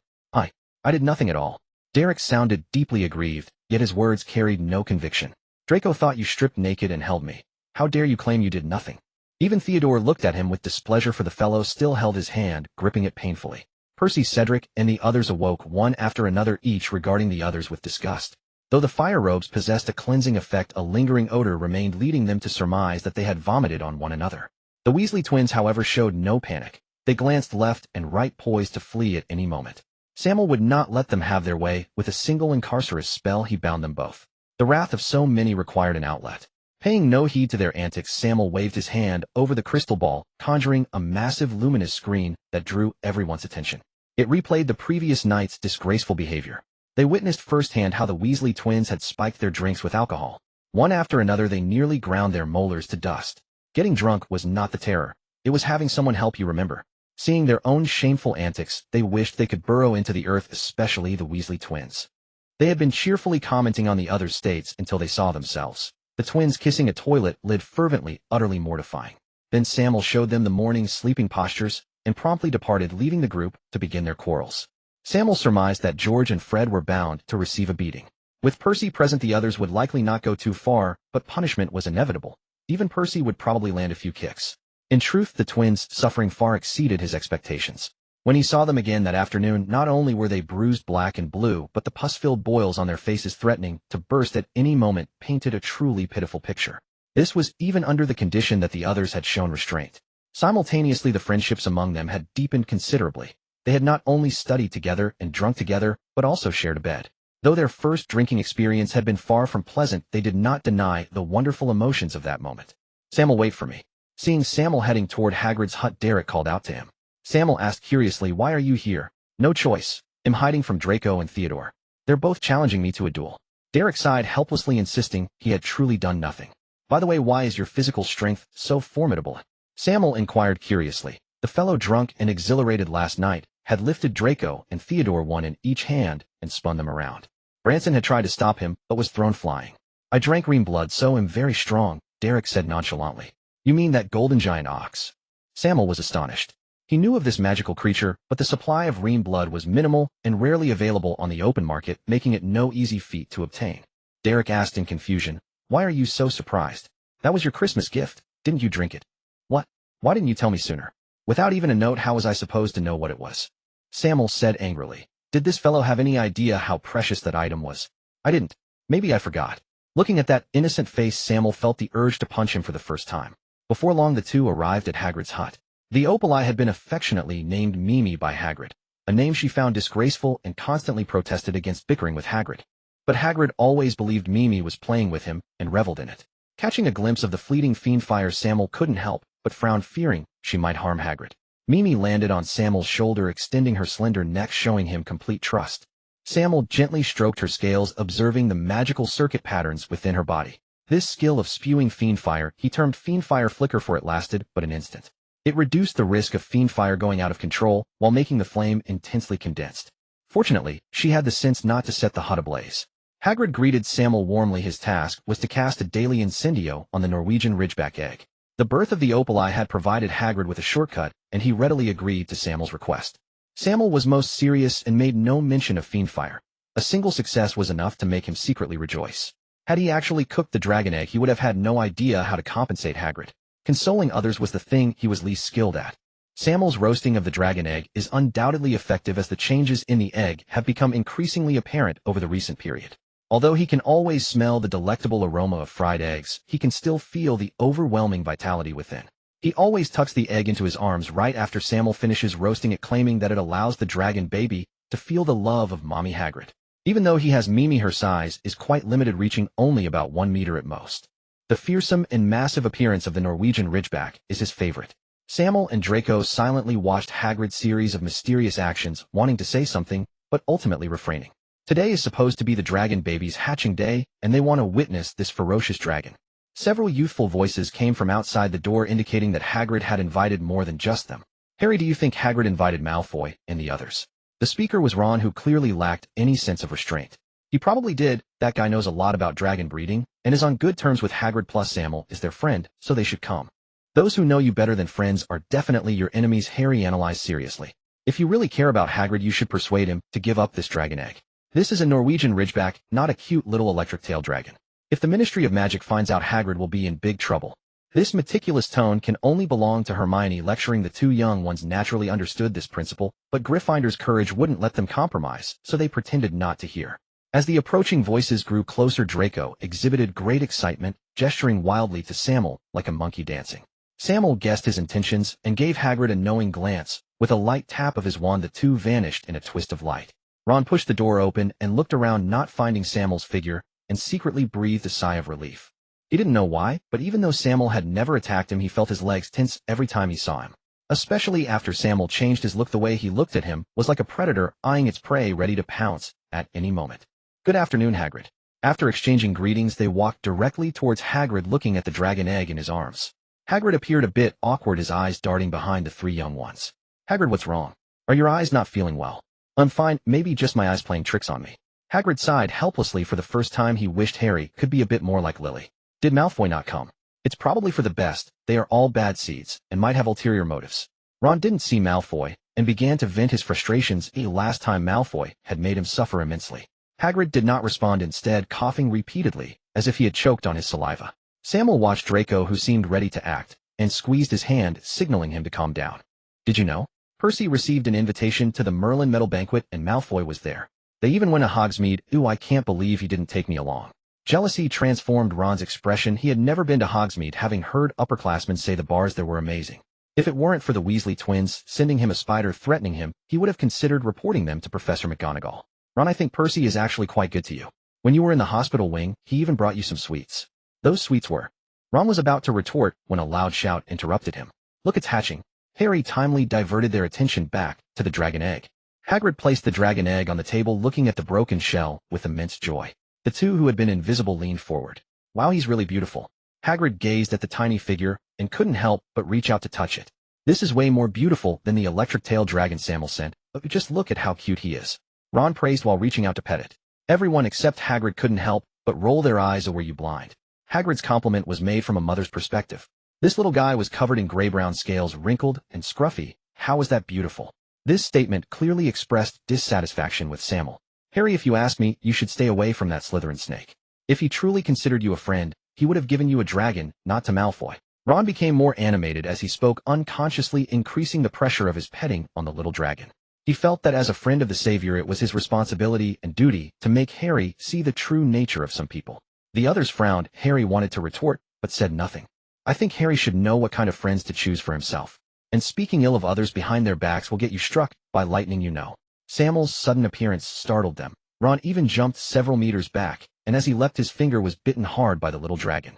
I did nothing at all. Derek sounded deeply aggrieved, yet his words carried no conviction. Draco thought you stripped naked and held me. How dare you claim you did nothing? Even Theodore looked at him with displeasure, for the fellow still held his hand, gripping it painfully. Percy, Cedric, and the others awoke one after another, each regarding the others with disgust. Though the fire robes possessed a cleansing effect, a lingering odor remained, leading them to surmise that they had vomited on one another. The Weasley twins, however, showed no panic. They glanced left and right, poised to flee at any moment. Sammael would not let them have their way. With a single incarcerous spell, he bound them both. The wrath of so many required an outlet. Paying no heed to their antics, Sammael waved his hand over the crystal ball, conjuring a massive luminous screen that drew everyone's attention. It replayed the previous night's disgraceful behavior. They witnessed firsthand how the Weasley twins had spiked their drinks with alcohol. One after another, they nearly ground their molars to dust. Getting drunk was not the terror. It was having someone help you remember. Seeing their own shameful antics, they wished they could burrow into the earth, especially the Weasley twins. They had been cheerfully commenting on the other states until they saw themselves. The twins kissing a toilet lid fervently, utterly mortifying. Then Sammael showed them the morning's sleeping postures, and promptly departed, leaving the group to begin their quarrels. Sammael surmised that George and Fred were bound to receive a beating. With Percy present, the others would likely not go too far, but punishment was inevitable. Even Percy would probably land a few kicks. In truth, the twins' suffering far exceeded his expectations. When he saw them again that afternoon, not only were they bruised black and blue, but the pus-filled boils on their faces, threatening to burst at any moment, painted a truly pitiful picture. This was even under the condition that the others had shown restraint. Simultaneously, the friendships among them had deepened considerably. They had not only studied together and drunk together, but also shared a bed. Though their first drinking experience had been far from pleasant, they did not deny the wonderful emotions of that moment. Sammael, wait for me. Seeing Sammael heading toward Hagrid's hut, Derek called out to him. Sammael asked curiously, why are you here? No choice. I'm hiding from Draco and Theodore. They're both challenging me to a duel. Derek sighed helplessly, insisting he had truly done nothing. By the way, why is your physical strength so formidable? Sammael inquired curiously. The fellow, drunk and exhilarated last night, had lifted Draco and Theodore one in each hand and spun them around. Branson had tried to stop him, but was thrown flying. I drank green blood, so am very strong, Derek said nonchalantly. You mean that golden giant ox? Sammael was astonished. He knew of this magical creature, but the supply of green blood was minimal and rarely available on the open market, making it no easy feat to obtain. Derek asked in confusion, why are you so surprised? That was your Christmas gift. Didn't you drink it? What? Why didn't you tell me sooner? Without even a note, how was I supposed to know what it was? Sammael said angrily. Did this fellow have any idea how precious that item was? I didn't. Maybe I forgot. Looking at that innocent face, Sammael felt the urge to punch him for the first time. Before long, the two arrived at Hagrid's hut. The Opali had been affectionately named Mimi by Hagrid, a name she found disgraceful and constantly protested against bickering with Hagrid. But Hagrid always believed Mimi was playing with him and reveled in it. Catching a glimpse of the fleeting fiendfire, Sammael couldn't help but frown, fearing she might harm Hagrid. Mimi landed on Sammael's shoulder, extending her slender neck, showing him complete trust. Sammael gently stroked her scales, observing the magical circuit patterns within her body. This skill of spewing fiendfire he termed fiendfire flicker, for it lasted but an instant. It reduced the risk of fiendfire going out of control while making the flame intensely condensed. Fortunately, she had the sense not to set the hut ablaze. Hagrid greeted Sammael warmly. His task was to cast a daily incendio on the Norwegian Ridgeback egg. The birth of the Opali had provided Hagrid with a shortcut, and he readily agreed to Sammael's request. Sammael was most serious and made no mention of fiendfire. A single success was enough to make him secretly rejoice. Had he actually cooked the dragon egg, he would have had no idea how to compensate Hagrid. Consoling others was the thing he was least skilled at. Sammael's roasting of the dragon egg is undoubtedly effective as the changes in the egg have become increasingly apparent over the recent period. Although he can always smell the delectable aroma of fried eggs, he can still feel the overwhelming vitality within. He always tucks the egg into his arms right after Sammael finishes roasting it, claiming that it allows the dragon baby to feel the love of Mommy Hagrid. Even though he has Mimi, her size is quite limited, reaching only about 1 meter at most. The fearsome and massive appearance of the Norwegian Ridgeback is his favorite. Sammael and Draco silently watched Hagrid's series of mysterious actions, wanting to say something, but ultimately refraining. Today is supposed to be the dragon baby's hatching day, and they want to witness this ferocious dragon. Several youthful voices came from outside the door, indicating that Hagrid had invited more than just them. Harry, do you think Hagrid invited Malfoy and the others? The speaker was Ron, who clearly lacked any sense of restraint. He probably did. That guy knows a lot about dragon breeding, and is on good terms with Hagrid, plus Sammael is their friend, so they should come. Those who know you better than friends are definitely your enemies, Harry analyzed seriously. If you really care about Hagrid, you should persuade him to give up this dragon egg. This is a Norwegian Ridgeback, not a cute little electric-tailed dragon. If the Ministry of Magic finds out, Hagrid will be in big trouble. This meticulous tone can only belong to Hermione. Lecturing the two young ones naturally understood this principle, but Gryffindor's courage wouldn't let them compromise, so they pretended not to hear. As the approaching voices grew closer, Draco exhibited great excitement, gesturing wildly to Sammael like a monkey dancing. Sammael guessed his intentions and gave Hagrid a knowing glance. With a light tap of his wand, the two vanished in a twist of light. Ron pushed the door open and looked around, not finding Sammael's figure, and secretly breathed a sigh of relief. He didn't know why, but even though Sammael had never attacked him, he felt his legs tense every time he saw him. Especially after Sammael changed his look. The way he looked at him was like a predator eyeing its prey, ready to pounce at any moment. Good afternoon, Hagrid. After exchanging greetings, they walked directly towards Hagrid, looking at the dragon egg in his arms. Hagrid appeared a bit awkward, his eyes darting behind the three young ones. Hagrid, what's wrong? Are your eyes not feeling well? I'm fine, maybe just my eyes playing tricks on me. Hagrid sighed helplessly. For the first time, he wished Harry could be a bit more like Lily. Did Malfoy not come? It's probably for the best. They are all bad seeds, and might have ulterior motives. Ron didn't see Malfoy, and began to vent his frustrations. Last time Malfoy had made him suffer immensely. Hagrid did not respond, instead coughing repeatedly, as if he had choked on his saliva. Sammael watched Draco, who seemed ready to act, and squeezed his hand, signaling him to calm down. Did you know? Percy received an invitation to the Merlin Medal Banquet, and Malfoy was there. They even went to Hogsmeade. Ooh, I can't believe he didn't take me along. Jealousy transformed Ron's expression. He had never been to Hogsmeade, having heard upperclassmen say the bars there were amazing. If it weren't for the Weasley twins sending him a spider threatening him, he would have considered reporting them to Professor McGonagall. Ron, I think Percy is actually quite good to you. When you were in the hospital wing, he even brought you some sweets. Those sweets were... Ron was about to retort when a loud shout interrupted him. Look, it's hatching. Harry timely diverted their attention back to the dragon egg. Hagrid placed the dragon egg on the table, looking at the broken shell with immense joy. The two who had been invisible leaned forward. Wow, he's really beautiful. Hagrid gazed at the tiny figure and couldn't help but reach out to touch it. This is way more beautiful than the electric-tailed dragon Sammael sent, but just look at how cute he is. Ron praised while reaching out to pet it. Everyone except Hagrid couldn't help but roll their eyes. Or were you blind? Hagrid's compliment was made from a mother's perspective. This little guy was covered in gray-brown scales, wrinkled and scruffy. How was that beautiful? This statement clearly expressed dissatisfaction with Sammael. Harry, if you ask me, you should stay away from that Slytherin snake. If he truly considered you a friend, he would have given you a dragon, not to Malfoy. Ron became more animated as he spoke, unconsciously increasing the pressure of his petting on the little dragon. He felt that as a friend of the Savior, it was his responsibility and duty to make Harry see the true nature of some people. The others frowned. Harry wanted to retort, but said nothing. I think Harry should know what kind of friends to choose for himself. And speaking ill of others behind their backs will get you struck by lightning, you know. Sammael's sudden appearance startled them. Ron even jumped several meters back, and as he leapt, his finger was bitten hard by the little dragon.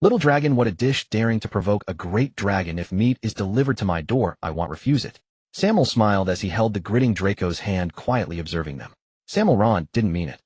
Little dragon, what a dish, daring to provoke a great dragon. If meat is delivered to my door, I won't refuse it. Sammael smiled as he held the gritting Draco's hand, quietly observing them. Sammael, Ron didn't mean it.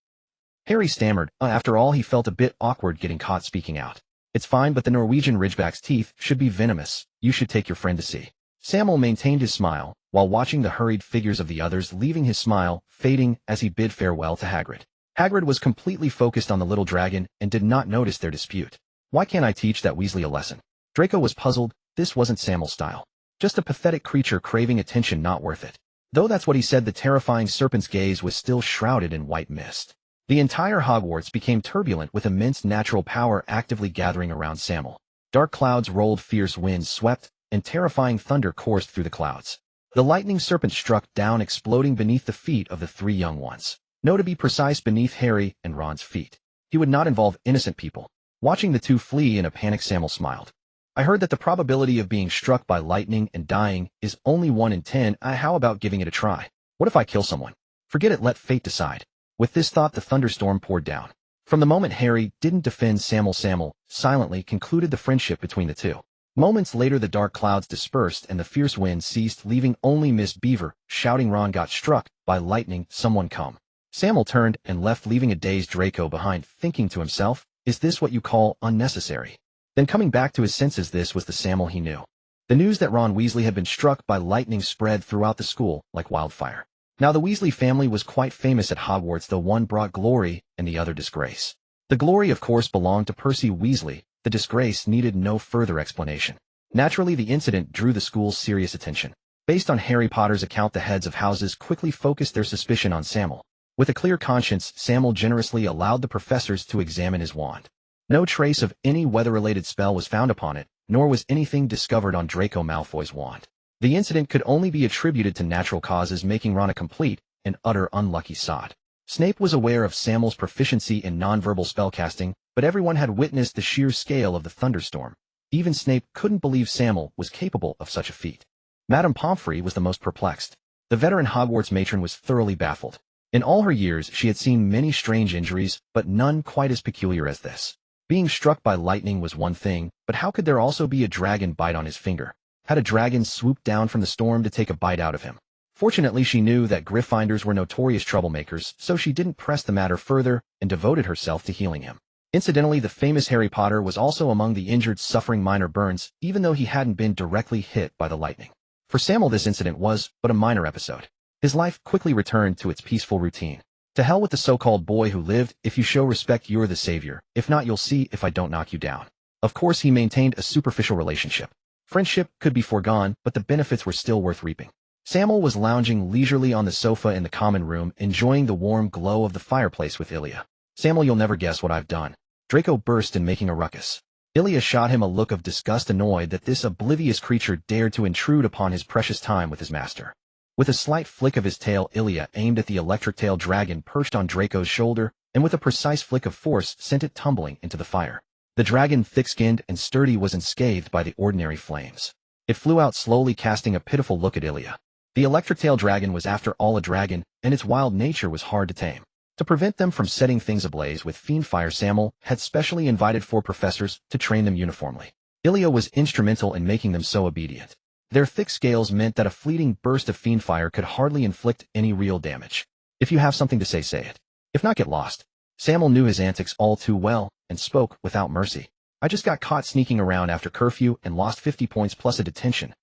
Harry stammered. After all, he felt a bit awkward getting caught speaking out. It's fine, but the Norwegian Ridgeback's teeth should be venomous. You should take your friend to see. Sammael maintained his smile, while watching the hurried figures of the others, leaving his smile fading as he bid farewell to Hagrid. Hagrid was completely focused on the little dragon and did not notice their dispute. Why can't I teach that Weasley a lesson? Draco was puzzled. This wasn't Sammael's style. Just a pathetic creature craving attention, not worth it. Though that's what he said, the terrifying serpent's gaze was still shrouded in white mist. The entire Hogwarts became turbulent, with immense natural power actively gathering around Sammael. Dark clouds rolled, fierce winds swept, and terrifying thunder coursed through the clouds. The lightning serpent struck down, exploding beneath the feet of the three young ones. No, to be precise, beneath Harry and Ron's feet. He would not involve innocent people. Watching the two flee in a panic, Sammael smiled. I heard that the probability of being struck by lightning and dying is only 1 in 10. How about giving it a try? What if I kill someone? Forget it, let fate decide. With this thought, the thunderstorm poured down. From the moment Harry didn't defend Sammael, Sammael silently concluded the friendship between the two. Moments later, the dark clouds dispersed and the fierce wind ceased, leaving only Miss Beaver shouting, Ron got struck by lightning, someone come. Sammael turned and left, leaving a dazed Draco behind, thinking to himself, is this what you call unnecessary? Then coming back to his senses, this was the Sammael he knew. The news that Ron Weasley had been struck by lightning spread throughout the school like wildfire. Now the Weasley family was quite famous at Hogwarts, though one brought glory and the other disgrace. The glory, of course, belonged to Percy Weasley. The disgrace needed no further explanation. Naturally, the incident drew the school's serious attention. Based on Harry Potter's account, the heads of houses quickly focused their suspicion on Sammael. With a clear conscience, Sammael generously allowed the professors to examine his wand. No trace of any weather-related spell was found upon it, nor was anything discovered on Draco Malfoy's wand. The incident could only be attributed to natural causes, making Ron a complete and utter unlucky sod. Snape was aware of Sammael's proficiency in nonverbal spellcasting, but everyone had witnessed the sheer scale of the thunderstorm. Even Snape couldn't believe Sammael was capable of such a feat. Madame Pomfrey was the most perplexed. The veteran Hogwarts matron was thoroughly baffled. In all her years, she had seen many strange injuries, but none quite as peculiar as this. Being struck by lightning was one thing, but how could there also be a dragon bite on his finger? Had a dragon swooped down from the storm to take a bite out of him? Fortunately, she knew that Gryffindors were notorious troublemakers, so she didn't press the matter further and devoted herself to healing him. Incidentally, the famous Harry Potter was also among the injured, suffering minor burns, even though he hadn't been directly hit by the lightning. For Sammael, this incident was but a minor episode. His life quickly returned to its peaceful routine. To hell with the so-called boy who lived. If you show respect, you're the savior. If not, you'll see if I don't knock you down. Of course, he maintained a superficial relationship. Friendship could be foregone, but the benefits were still worth reaping. Sammael was lounging leisurely on the sofa in the common room, enjoying the warm glow of the fireplace with Ilya. Sammael, you'll never guess what I've done. Draco burst in, making a ruckus. Ilya shot him a look of disgust, annoyed that this oblivious creature dared to intrude upon his precious time with his master. With a slight flick of his tail, Ilya aimed at the electric tail dragon perched on Draco's shoulder, and with a precise flick of force sent it tumbling into the fire. The dragon, thick-skinned and sturdy, was unscathed by the ordinary flames. It flew out slowly, casting a pitiful look at Ilya. The electric tail dragon was after all a dragon, and its wild nature was hard to tame. To prevent them from setting things ablaze with fiend fire, Sammael had specially invited 4 professors to train them uniformly. Ilya was instrumental in making them so obedient. Their thick scales meant that a fleeting burst of fiend fire could hardly inflict any real damage. If you have something to say, say it. If not, get lost. Sammael knew his antics all too well and spoke without mercy. I just got caught sneaking around after curfew and lost 50 points plus a detention.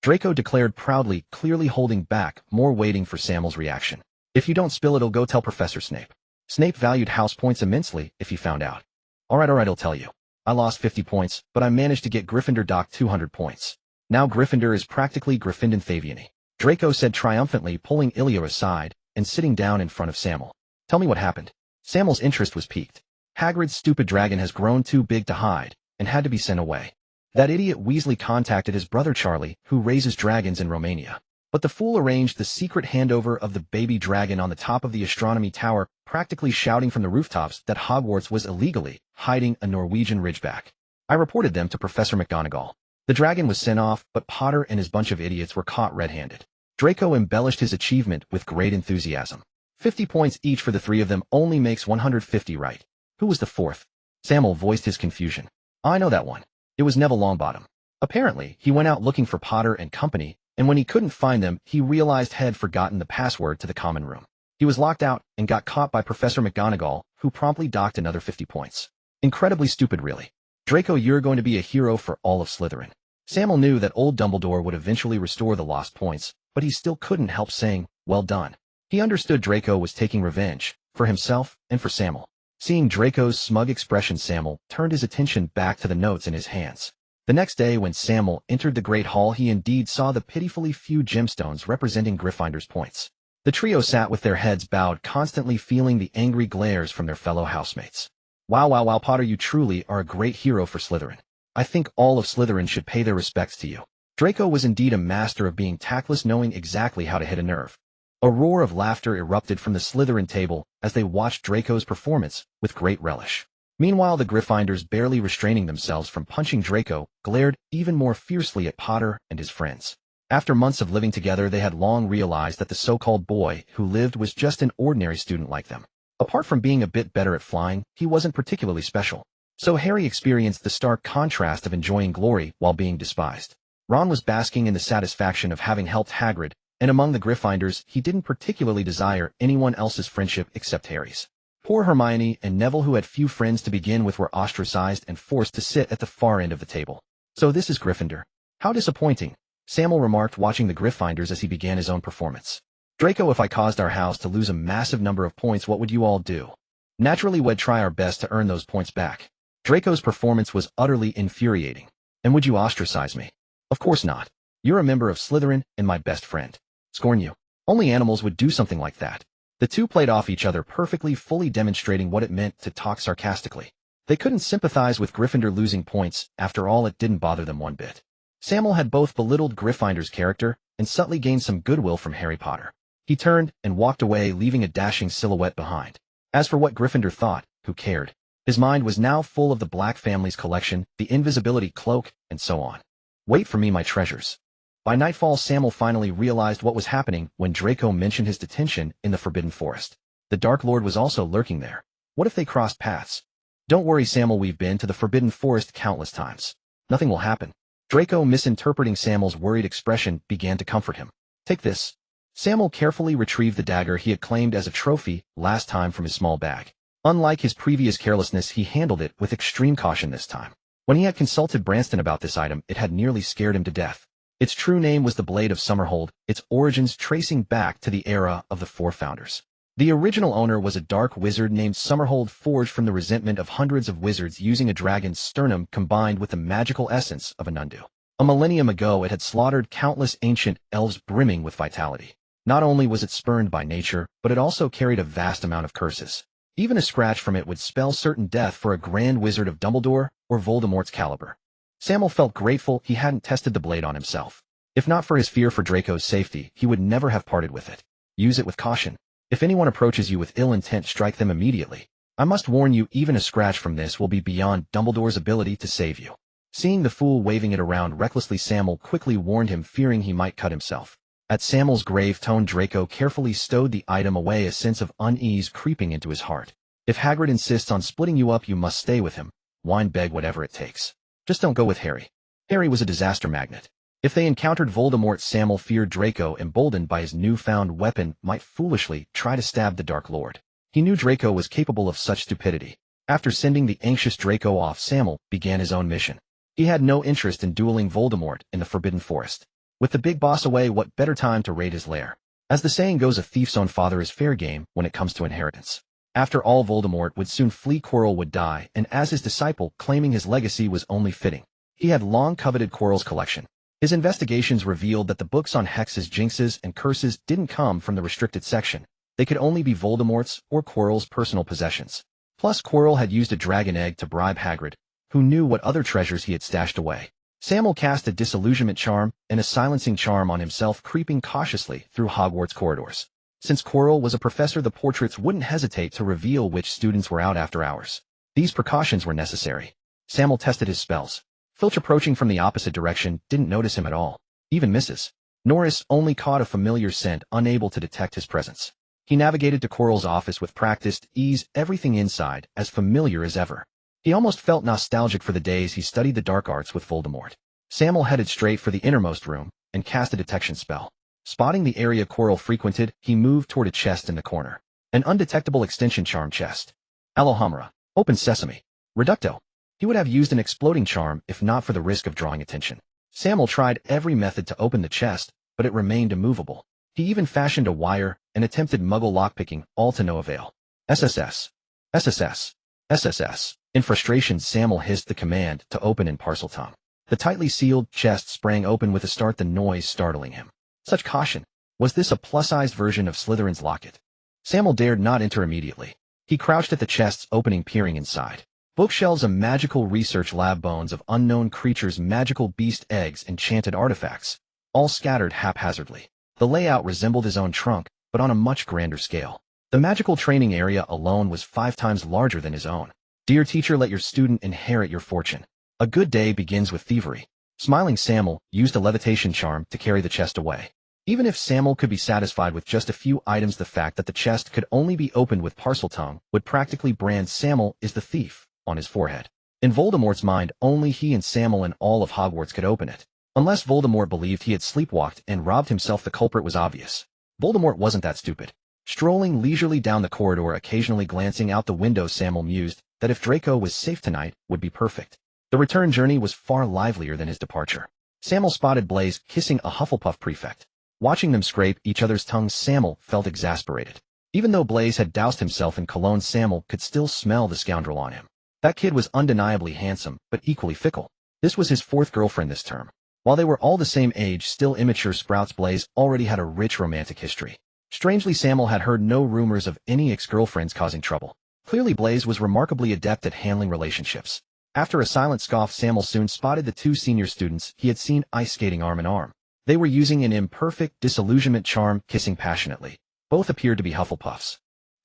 Draco declared proudly, clearly holding back, more waiting for Sammael's reaction. If you don't spill, it'll go tell Professor Snape. Snape valued house points immensely if he found out. Alright, I'll tell you. I lost 50 points, but I managed to get Gryffindor docked 200 points. Now Gryffindor is practically Gryffindor-Thavian-y, Draco said triumphantly, pulling Ilya aside and sitting down in front of Sammael. Tell me what happened. Sammael's interest was piqued. Hagrid's stupid dragon has grown too big to hide and had to be sent away. That idiot Weasley contacted his brother Charlie, who raises dragons in Romania. But the fool arranged the secret handover of the baby dragon on the top of the astronomy tower, practically shouting from the rooftops that Hogwarts was illegally hiding a Norwegian ridgeback. I reported them to Professor McGonagall. The dragon was sent off, but Potter and his bunch of idiots were caught red-handed. Draco embellished his achievement with great enthusiasm. 50 points each for the 3 of them only makes 150, right? Who was the 4th? Sammael voiced his confusion. I know that one. It was Neville Longbottom. Apparently, he went out looking for Potter and company, and when he couldn't find them, he realized he'd forgotten the password to the common room. He was locked out and got caught by Professor McGonagall, who promptly docked another 50 points. Incredibly stupid, really. Draco, you're going to be a hero for all of Slytherin. Sammael knew that old Dumbledore would eventually restore the lost points, but he still couldn't help saying, well done. He understood Draco was taking revenge, for himself and for Sammael. Seeing Draco's smug expression, Sammael turned his attention back to the notes in his hands. The next day, when Sammael entered the Great Hall, he indeed saw the pitifully few gemstones representing Gryffindor's points. The trio sat with their heads bowed, constantly feeling the angry glares from their fellow housemates. Wow, Potter, you truly are a great hero for Slytherin. I think all of Slytherin should pay their respects to you. Draco was indeed a master of being tactless, knowing exactly how to hit a nerve. A roar of laughter erupted from the Slytherin table as they watched Draco's performance with great relish. Meanwhile, the Gryffindors, barely restraining themselves from punching Draco, glared even more fiercely at Potter and his friends. After months of living together, they had long realized that the so-called boy who lived was just an ordinary student like them. Apart from being a bit better at flying, he wasn't particularly special. So Harry experienced the stark contrast of enjoying glory while being despised. Ron was basking in the satisfaction of having helped Hagrid, and among the Gryffindors, he didn't particularly desire anyone else's friendship except Harry's. Poor Hermione and Neville, who had few friends to begin with, were ostracized and forced to sit at the far end of the table. So this is Gryffindor. How disappointing, Sammael remarked, watching the Gryffindors as he began his own performance. Draco, if I caused our house to lose a massive number of points, what would you all do? Naturally, we'd try our best to earn those points back. Draco's performance was utterly infuriating. And would you ostracize me? Of course not. You're a member of Slytherin and my best friend. Scorn you. Only animals would do something like that. The two played off each other perfectly, fully demonstrating what it meant to talk sarcastically. They couldn't sympathize with Gryffindor losing points. After all, it didn't bother them one bit. Sammael had both belittled Gryffindor's character and subtly gained some goodwill from Harry Potter. He turned and walked away, leaving a dashing silhouette behind. As for what Gryffindor thought, who cared? His mind was now full of the Black family's collection, the invisibility cloak, and so on. Wait for me, my treasures. By nightfall, Sammael finally realized what was happening when Draco mentioned his detention in the Forbidden Forest. The Dark Lord was also lurking there. What if they crossed paths? Don't worry, Sammael, we've been to the Forbidden Forest countless times. Nothing will happen. Draco, misinterpreting Sammael's worried expression, began to comfort him. Take this. Sammael carefully retrieved the dagger he had claimed as a trophy last time from his small bag. Unlike his previous carelessness, he handled it with extreme caution this time. When he had consulted Branston about this item, it had nearly scared him to death. Its true name was the Blade of Summerhold, its origins tracing back to the era of the Four Founders. The original owner was a dark wizard named Summerhold, forged from the resentment of hundreds of wizards using a dragon's sternum combined with the magical essence of a nundu. A millennium ago, it had slaughtered countless ancient elves, brimming with vitality. Not only was it spurned by nature, but it also carried a vast amount of curses. Even a scratch from it would spell certain death for a grand wizard of Dumbledore or Voldemort's caliber. Sammael felt grateful he hadn't tested the blade on himself. If not for his fear for Draco's safety, he would never have parted with it. Use it with caution. If anyone approaches you with ill intent, strike them immediately. I must warn you, even a scratch from this will be beyond Dumbledore's ability to save you. Seeing the fool waving it around recklessly, Sammael quickly warned him, fearing he might cut himself. At Sammael's grave tone, Draco carefully stowed the item away, a sense of unease creeping into his heart. If Hagrid insists on splitting you up, you must stay with him. Whine, beg, whatever it takes. Just don't go with Harry. Harry was a disaster magnet. If they encountered Voldemort, Sammael feared Draco, emboldened by his newfound weapon, might foolishly try to stab the Dark Lord. He knew Draco was capable of such stupidity. After sending the anxious Draco off, Sammael began his own mission. He had no interest in dueling Voldemort in the Forbidden Forest. With the big boss away, what better time to raid his lair? As the saying goes, a thief's own father is fair game when it comes to inheritance. After all, Voldemort would soon flee, Quirrell would die, and as his disciple, claiming his legacy was only fitting. He had long coveted Quirrell's collection. His investigations revealed that the books on hexes, jinxes, and curses didn't come from the restricted section. They could only be Voldemort's or Quirrell's personal possessions. Plus, Quirrell had used a dragon egg to bribe Hagrid, who knew what other treasures he had stashed away. Sammael cast a disillusionment charm and a silencing charm on himself, creeping cautiously through Hogwarts corridors. Since Quirrell was a professor, the portraits wouldn't hesitate to reveal which students were out after hours. These precautions were necessary. Sammael tested his spells. Filch, approaching from the opposite direction, didn't notice him at all. Even Mrs. Norris only caught a familiar scent, unable to detect his presence. He navigated to Quirrell's office with practiced ease, everything inside as familiar as ever. He almost felt nostalgic for the days he studied the dark arts with Voldemort. Sammael headed straight for the innermost room and cast a detection spell. Spotting the area Quirrell frequented, he moved toward a chest in the corner. An undetectable extension charm chest. Alhamra. Open sesame. Reducto. He would have used an exploding charm if not for the risk of drawing attention. Sammael tried every method to open the chest, but it remained immovable. He even fashioned a wire and attempted Muggle lockpicking, all to no avail. SSS. SSS. SSS. In frustration, Sammael hissed the command to open in Parseltongue. The tightly sealed chest sprang open with a start, the noise startling him. Such caution. Was this a plus-sized version of Slytherin's locket? Sammael dared not enter immediately. He crouched at the chest's opening, peering inside. Bookshelves of magical research lab bones of unknown creatures, magical beast eggs, enchanted artifacts, all scattered haphazardly. The layout resembled his own trunk, but on a much grander scale. The magical training area alone was 5 times larger than his own. Dear teacher, let your student inherit your fortune. A good day begins with thievery. Smiling Sammael used a levitation charm to carry the chest away. Even if Sammael could be satisfied with just a few items, the fact that the chest could only be opened with Parseltongue would practically brand Sammael as the thief on his forehead. In Voldemort's mind, only he and Sammael in all of Hogwarts could open it. Unless Voldemort believed he had sleepwalked and robbed himself, the culprit was obvious. Voldemort wasn't that stupid. Strolling leisurely down the corridor, occasionally glancing out the window, Sammael mused that if Draco was safe tonight, would be perfect. The return journey was far livelier than his departure. Sammael spotted Blaise kissing a Hufflepuff prefect. Watching them scrape each other's tongues, Sammael felt exasperated. Even though Blaise had doused himself in cologne, Sammael could still smell the scoundrel on him. That kid was undeniably handsome, but equally fickle. This was his 4th girlfriend this term. While they were all the same age, still immature sprouts, Blaise already had a rich romantic history. Strangely, Sammael had heard no rumors of any ex-girlfriends causing trouble. Clearly, Blaise was remarkably adept at handling relationships. After a silent scoff, Sammael soon spotted the 2 senior students he had seen ice skating arm in arm. They were using an imperfect disillusionment charm, kissing passionately. Both appeared to be Hufflepuffs.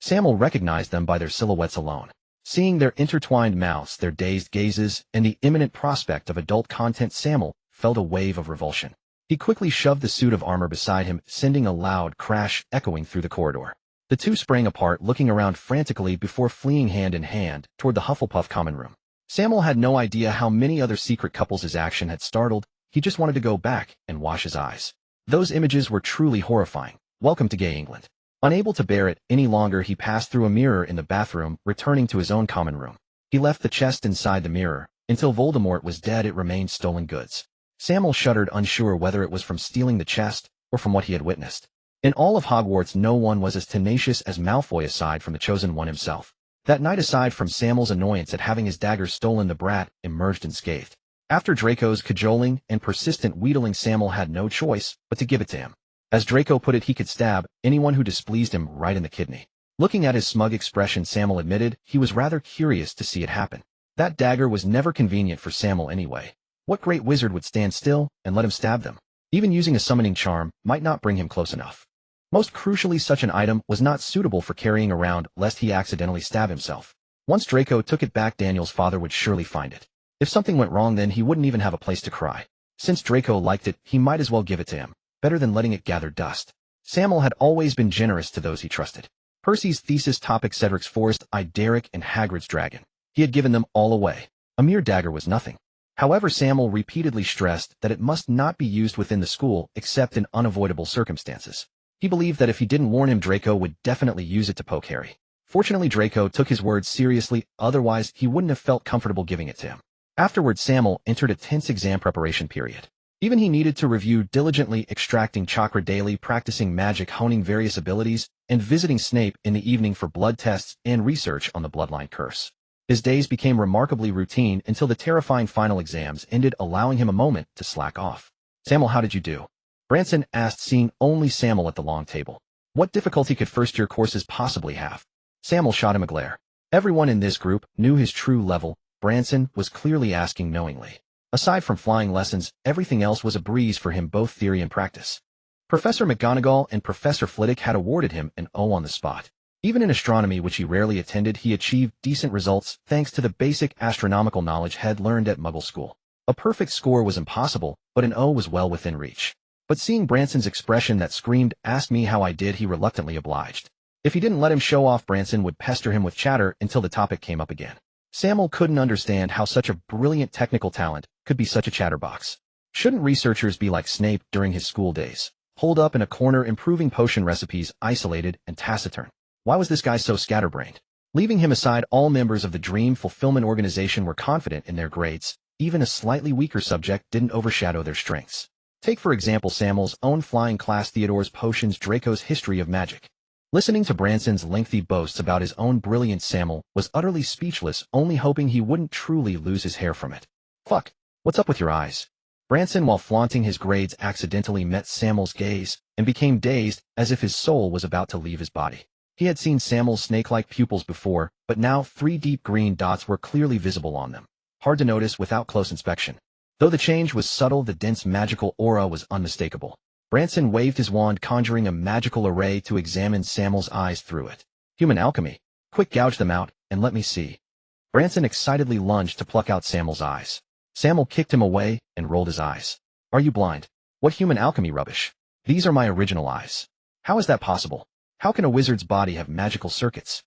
Sammael recognized them by their silhouettes alone. Seeing their intertwined mouths, their dazed gazes, and the imminent prospect of adult content, Sammael felt a wave of revulsion. He quickly shoved the suit of armor beside him, sending a loud crash echoing through the corridor. The 2 sprang apart, looking around frantically before fleeing hand in hand toward the Hufflepuff common room. Sammael had no idea how many other secret couples his action had startled. He just wanted to go back and wash his eyes. Those images were truly horrifying. Welcome to gay England. Unable to bear it any longer, he passed through a mirror in the bathroom, returning to his own common room. He left the chest inside the mirror. Until Voldemort was dead, it remained stolen goods. Sammael shuddered, unsure whether it was from stealing the chest or from what he had witnessed. In all of Hogwarts, no one was as tenacious as Malfoy aside from the Chosen One himself. That night, aside from Sammael's annoyance at having his dagger stolen, the brat emerged unscathed. After Draco's cajoling and persistent wheedling, Sammael had no choice but to give it to him. As Draco put it, he could stab anyone who displeased him right in the kidney. Looking at his smug expression, Sammael admitted he was rather curious to see it happen. That dagger was never convenient for Sammael anyway. What great wizard would stand still and let him stab them? Even using a summoning charm might not bring him close enough. Most crucially, such an item was not suitable for carrying around lest he accidentally stab himself. Once Draco took it back, Daniel's father would surely find it. If something went wrong, then he wouldn't even have a place to cry. Since Draco liked it, he might as well give it to him. Better than letting it gather dust. Sammael had always been generous to those he trusted. Percy's thesis topic, Cedric's forest, Derek, and Hagrid's dragon. He had given them all away. A mere dagger was nothing. However, Sammael repeatedly stressed that it must not be used within the school except in unavoidable circumstances. He believed that if he didn't warn him, Draco would definitely use it to poke Harry. Fortunately, Draco took his words seriously, otherwise he wouldn't have felt comfortable giving it to him. Afterward, Sammael entered a tense exam preparation period. Even he needed to review diligently, extracting chakra daily, practicing magic, honing various abilities, and visiting Snape in the evening for blood tests and research on the bloodline curse. His days became remarkably routine until the terrifying final exams ended, allowing him a moment to slack off. "Sammael, how did you do?" Branson asked, seeing only Sammael at the long table. What difficulty could first-year courses possibly have? Sammael shot him a glare. Everyone in this group knew his true level. Branson was clearly asking knowingly. Aside from flying lessons, everything else was a breeze for him, both theory and practice. Professor McGonagall and Professor Flitwick had awarded him an O on the spot. Even in astronomy, which he rarely attended, he achieved decent results thanks to the basic astronomical knowledge he had learned at Muggle school. A perfect score was impossible, but an O was well within reach. But seeing Branson's expression that screamed, "Ask me how I did," he reluctantly obliged. If he didn't let him show off, Branson would pester him with chatter until the topic came up again. Sammael couldn't understand how such a brilliant technical talent could be such a chatterbox. Shouldn't researchers be like Snape during his school days, holed up in a corner improving potion recipes, isolated and taciturn? Why was this guy so scatterbrained? Leaving him aside, all members of the Dream Fulfillment Organization were confident in their grades. Even a slightly weaker subject didn't overshadow their strengths. Take for example Sammael's own flying class, Theodore's potions, Draco's history of magic. Listening to Branson's lengthy boasts about his own brilliance, Sammael was utterly speechless, only hoping he wouldn't truly lose his hair from it. "Fuck, what's up with your eyes?" Branson, while flaunting his grades, accidentally met Sammael's gaze and became dazed, as if his soul was about to leave his body. He had seen Sammael's snake-like pupils before, but now 3 deep green dots were clearly visible on them, hard to notice without close inspection. Though the change was subtle, the dense magical aura was unmistakable. Branson waved his wand, conjuring a magical array to examine Sammael's eyes through it. Human alchemy. Quick, gouge them out, and let me see. Branson excitedly lunged to pluck out Sammael's eyes. Sammael kicked him away and rolled his eyes. Are you blind? What human alchemy rubbish? These are my original eyes. How is that possible? How can a wizard's body have magical circuits?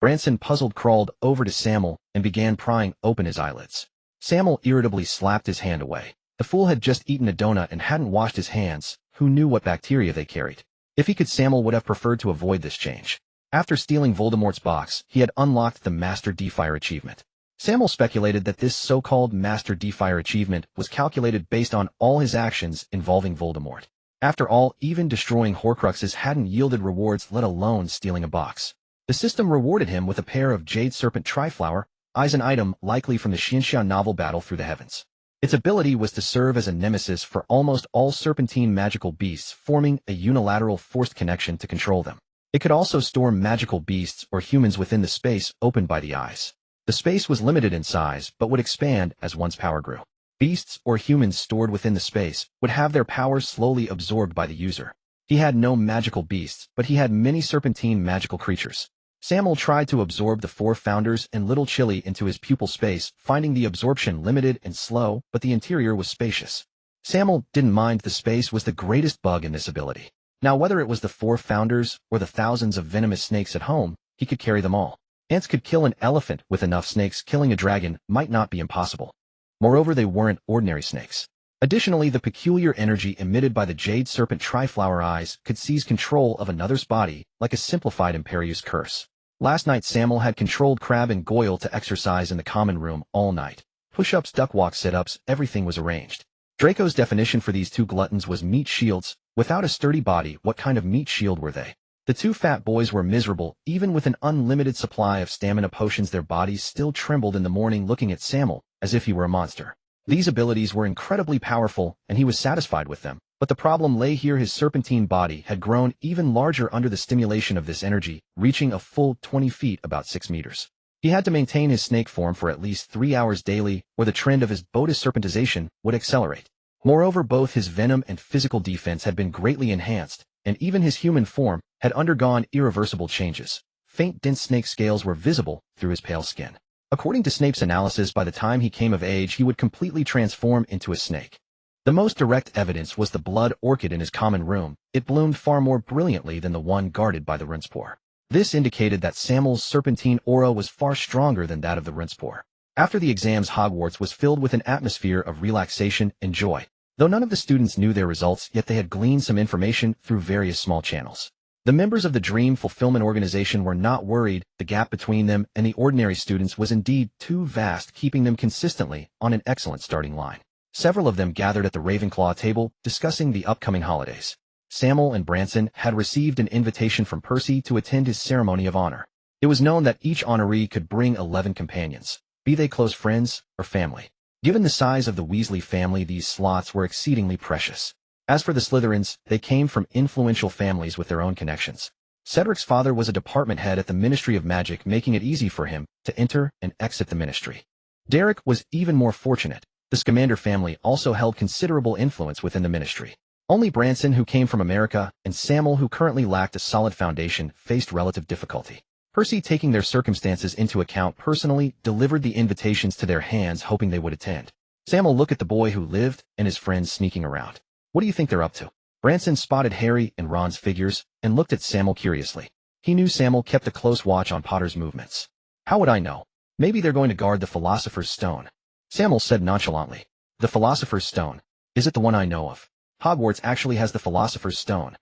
Branson, puzzled, crawled over to Sammael and began prying open his eyelids. Sammael irritably slapped his hand away. The fool had just eaten a donut and hadn't washed his hands. Who knew what bacteria they carried? If he could, Sammael would have preferred to avoid this change. After stealing Voldemort's box, he had unlocked the Master Defier achievement. Sammael speculated that this so-called Master Defier achievement was calculated based on all his actions involving Voldemort. After all, even destroying Horcruxes hadn't yielded rewards, let alone stealing a box. The system rewarded him with a pair of Jade Serpent Triflower eyes, an item likely from the Xianxia novel Battle Through the Heavens. Its ability was to serve as a nemesis for almost all serpentine magical beasts, forming a unilateral forced connection to control them. It could also store magical beasts or humans within the space opened by the eyes. The space was limited in size, but would expand as one's power grew. Beasts or humans stored within the space would have their powers slowly absorbed by the user. He had no magical beasts, but he had many serpentine magical creatures. Sammael tried to absorb the 4 founders and Little Chili into his pupil space, finding the absorption limited and slow, but the interior was spacious. Sammael didn't mind. The space was the greatest bug in this ability. Now, whether it was the 4 founders or the thousands of venomous snakes at home, he could carry them all. Ants could kill an elephant with enough snakes. Killing a dragon might not be impossible. Moreover, they weren't ordinary snakes. Additionally, the peculiar energy emitted by the Jade Serpent Triflower eyes could seize control of another's body, like a simplified Imperious curse. Last night, Sammael had controlled Crabbe and Goyle to exercise in the common room all night. Push-ups, duck-walk, sit-ups, everything was arranged. Draco's definition for these 2 gluttons was meat shields. Without a sturdy body, what kind of meat shield were they? The 2 fat boys were miserable. Even with an unlimited supply of stamina potions, their bodies still trembled in the morning, looking at Sammael as if he were a monster. These abilities were incredibly powerful, and he was satisfied with them. But the problem lay here. His serpentine body had grown even larger under the stimulation of this energy, reaching a full 20 feet, about 6 meters. He had to maintain his snake form for at least 3 hours daily, or the trend of his Botus serpentization would accelerate. Moreover, both his venom and physical defense had been greatly enhanced, and even his human form had undergone irreversible changes. Faint, dense snake scales were visible through his pale skin. According to Snape's analysis, by the time he came of age, he would completely transform into a snake. The most direct evidence was the blood orchid in his common room. It bloomed far more brilliantly than the one guarded by the Rinspore. This indicated that Sammael's serpentine aura was far stronger than that of the Rinspore. After the exams, Hogwarts was filled with an atmosphere of relaxation and joy. Though none of the students knew their results, yet they had gleaned some information through various small channels. The members of the Dream Fulfillment Organization were not worried. The gap between them and the ordinary students was indeed too vast, keeping them consistently on an excellent starting line. Several of them gathered at the Ravenclaw table, discussing the upcoming holidays. Sammael and Branson had received an invitation from Percy to attend his ceremony of honor. It was known that each honoree could bring 11 companions, be they close friends or family. Given the size of the Weasley family, these slots were exceedingly precious. As for the Slytherins, they came from influential families with their own connections. Cedric's father was a department head at the Ministry of Magic, making it easy for him to enter and exit the ministry. Derek was even more fortunate. The Scamander family also held considerable influence within the ministry. Only Branson, who came from America, and Sammael, who currently lacked a solid foundation, faced relative difficulty. Percy, taking their circumstances into account, personally delivered the invitations to their hands, hoping they would attend. Sammael looked at the boy who lived and his friends sneaking around. What do you think they're up to? Branson spotted Harry and Ron's figures and looked at Sammael curiously. He knew Sammael kept a close watch on Potter's movements. How would I know? Maybe they're going to guard the Philosopher's Stone. Sammael said nonchalantly. The Philosopher's Stone. Is it the one I know of? Hogwarts actually has the Philosopher's Stone.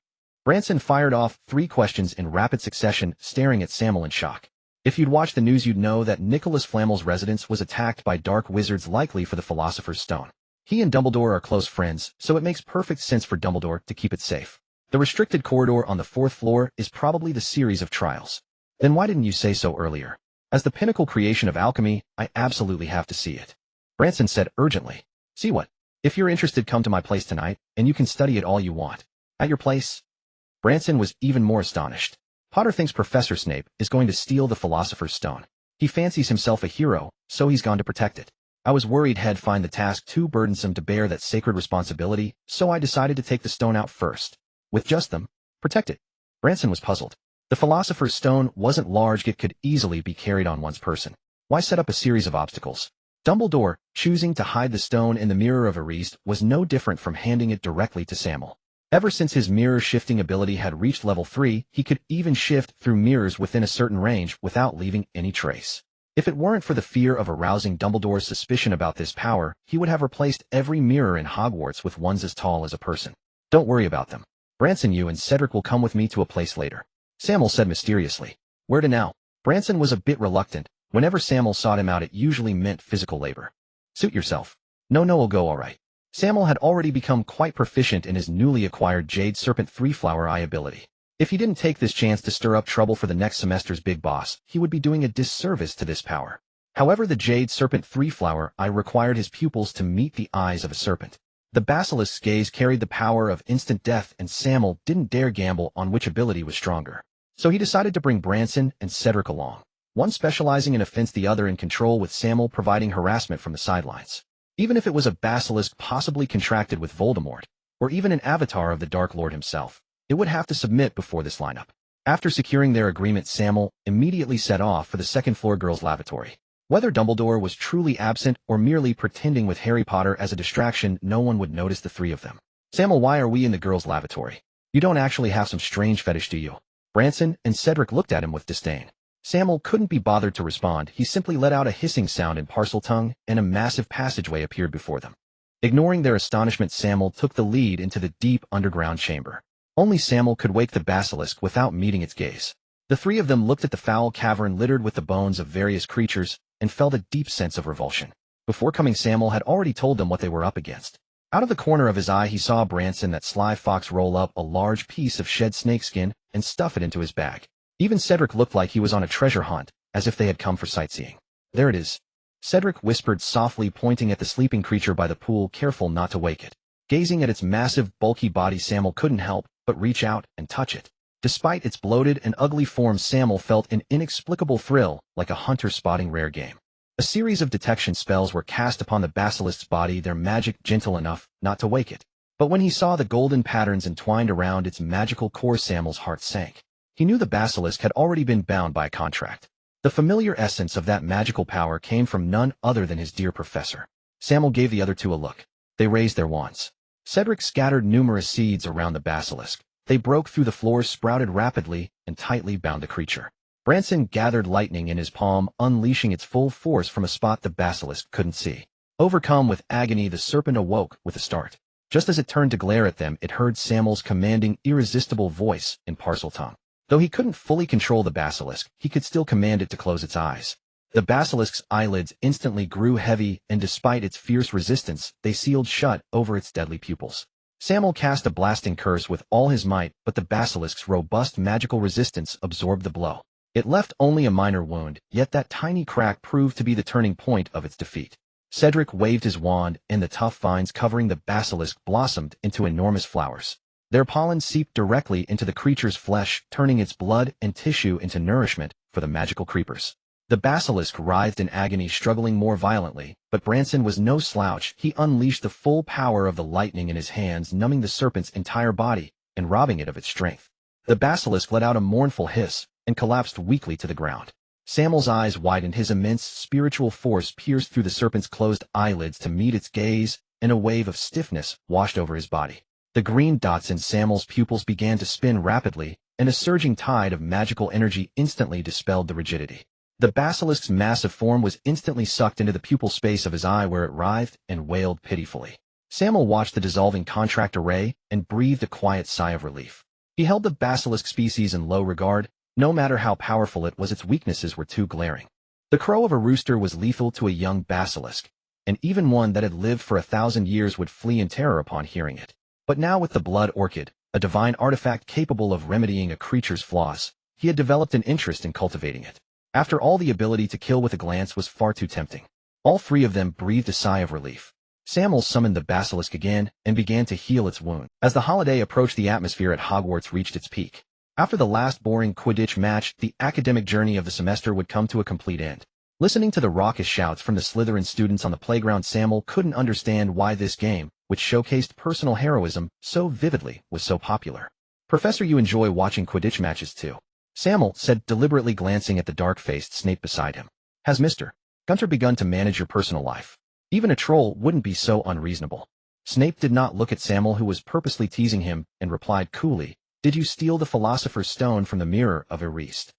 Branson fired off 3 questions in rapid succession, staring at Sammael in shock. If you'd watched the news, you'd know that Nicholas Flamel's residence was attacked by dark wizards, likely for the Philosopher's Stone. He and Dumbledore are close friends, so it makes perfect sense for Dumbledore to keep it safe. The restricted corridor on the 4th floor is probably the series of trials. Then why didn't you say so earlier? As the pinnacle creation of alchemy, I absolutely have to see it. Branson said urgently. See what? If you're interested, come to my place tonight, and you can study it all you want. At your place? Branson was even more astonished. Potter thinks Professor Snape is going to steal the Philosopher's Stone. He fancies himself a hero, so he's gone to protect it. I was worried he'd find the task too burdensome to bear that sacred responsibility, so I decided to take the stone out first. With just them, protect it. Branson was puzzled. The Philosopher's Stone wasn't large, it could easily be carried on one's person. Why set up a series of obstacles? Dumbledore, choosing to hide the stone in the Mirror of Erased, was no different from handing it directly to Sammael. Ever since his mirror shifting ability had reached level 3, he could even shift through mirrors within a certain range without leaving any trace. If it weren't for the fear of arousing Dumbledore's suspicion about this power, he would have replaced every mirror in Hogwarts with ones as tall as a person. Don't worry about them. Branson, you and Cedric will come with me to a place later, Sammael said mysteriously. Where to now? Branson was a bit reluctant. Whenever Sammael sought him out, it usually meant physical labor. Suit yourself. No, it'll go all right. Sammael had already become quite proficient in his newly acquired Jade Serpent 3-Flower Eye ability. If he didn't take this chance to stir up trouble for the next semester's big boss, he would be doing a disservice to this power. However, the Jade Serpent 3-Flower Eye required his pupils to meet the eyes of a serpent. The basilisk's gaze carried the power of instant death, and Sammael didn't dare gamble on which ability was stronger. So he decided to bring Branson and Cedric along. One specializing in offense, the other in control, with Sammael providing harassment from the sidelines. Even if it was a basilisk possibly contracted with Voldemort, or even an avatar of the Dark Lord himself, it would have to submit before this lineup. After securing their agreement, Sammael immediately set off for the second-floor girls' lavatory. Whether Dumbledore was truly absent or merely pretending with Harry Potter as a distraction, no one would notice the three of them. Sammael, why are we in the girls' lavatory? You don't actually have some strange fetish, do you? Branson and Cedric looked at him with disdain. Sammael couldn't be bothered to respond. He simply let out a hissing sound in Parseltongue, and a massive passageway appeared before them. Ignoring their astonishment, Sammael took the lead into the deep underground chamber. Only Sammael could wake the basilisk without meeting its gaze. The three of them looked at the foul cavern littered with the bones of various creatures and felt a deep sense of revulsion. Before coming, Sammael had already told them what they were up against. Out of the corner of his eye, he saw Branson, that sly fox, roll up a large piece of shed snakeskin and stuff it into his bag. Even Cedric looked like he was on a treasure hunt, as if they had come for sightseeing. There it is, Cedric whispered softly, pointing at the sleeping creature by the pool, careful not to wake it. Gazing at its massive, bulky body, Sammael couldn't help but reach out and touch it. Despite its bloated and ugly form, Sammael felt an inexplicable thrill, like a hunter spotting rare game. A series of detection spells were cast upon the basilisk's body, their magic gentle enough not to wake it. But when he saw the golden patterns entwined around its magical core, Sammael's heart sank. He knew the basilisk had already been bound by a contract. The familiar essence of that magical power came from none other than his dear professor. Sammael gave the other two a look. They raised their wands. Cedric scattered numerous seeds around the basilisk. They broke through the floor, sprouted rapidly, and tightly bound the creature. Branson gathered lightning in his palm, unleashing its full force from a spot the basilisk couldn't see. Overcome with agony, the serpent awoke with a start. Just as it turned to glare at them, it heard Sammael's commanding, irresistible voice in Parseltongue. Though he couldn't fully control the basilisk, he could still command it to close its eyes. The basilisk's eyelids instantly grew heavy, and despite its fierce resistance, they sealed shut over its deadly pupils. Sammael cast a blasting curse with all his might, but the basilisk's robust magical resistance absorbed the blow. It left only a minor wound, yet that tiny crack proved to be the turning point of its defeat. Cedric waved his wand, and the tough vines covering the basilisk blossomed into enormous flowers. Their pollen seeped directly into the creature's flesh, turning its blood and tissue into nourishment for the magical creepers. The basilisk writhed in agony, struggling more violently, but Branson was no slouch. He unleashed the full power of the lightning in his hands, numbing the serpent's entire body and robbing it of its strength. The basilisk let out a mournful hiss and collapsed weakly to the ground. Sammael's eyes widened. His immense spiritual force pierced through the serpent's closed eyelids to meet its gaze, and a wave of stiffness washed over his body. The green dots in Sammael's pupils began to spin rapidly, and a surging tide of magical energy instantly dispelled the rigidity. The basilisk's massive form was instantly sucked into the pupil space of his eye, where it writhed and wailed pitifully. Sammael watched the dissolving contract array and breathed a quiet sigh of relief. He held the basilisk species in low regard. No matter how powerful it was, its weaknesses were too glaring. The crow of a rooster was lethal to a young basilisk, and even one that had lived for 1,000 years would flee in terror upon hearing it. But now, with the blood orchid, a divine artifact capable of remedying a creature's flaws, he had developed an interest in cultivating it. After all, the ability to kill with a glance was far too tempting. All three of them breathed a sigh of relief. Sammael summoned the basilisk again and began to heal its wound. As the holiday approached, the atmosphere at Hogwarts reached its peak. After the last boring Quidditch match, the academic journey of the semester would come to a complete end. Listening to the raucous shouts from the Slytherin students on the playground, Sammael couldn't understand why this game, which showcased personal heroism so vividly, was so popular. "Professor, you enjoy watching Quidditch matches too?" Sammael said, deliberately glancing at the dark-faced Snape beside him. "Has Mr. Gunter begun to manage your personal life? Even a troll wouldn't be so unreasonable." Snape did not look at Sammael, who was purposely teasing him, and replied coolly, "Did you steal the Philosopher's Stone from the mirror of Erist?"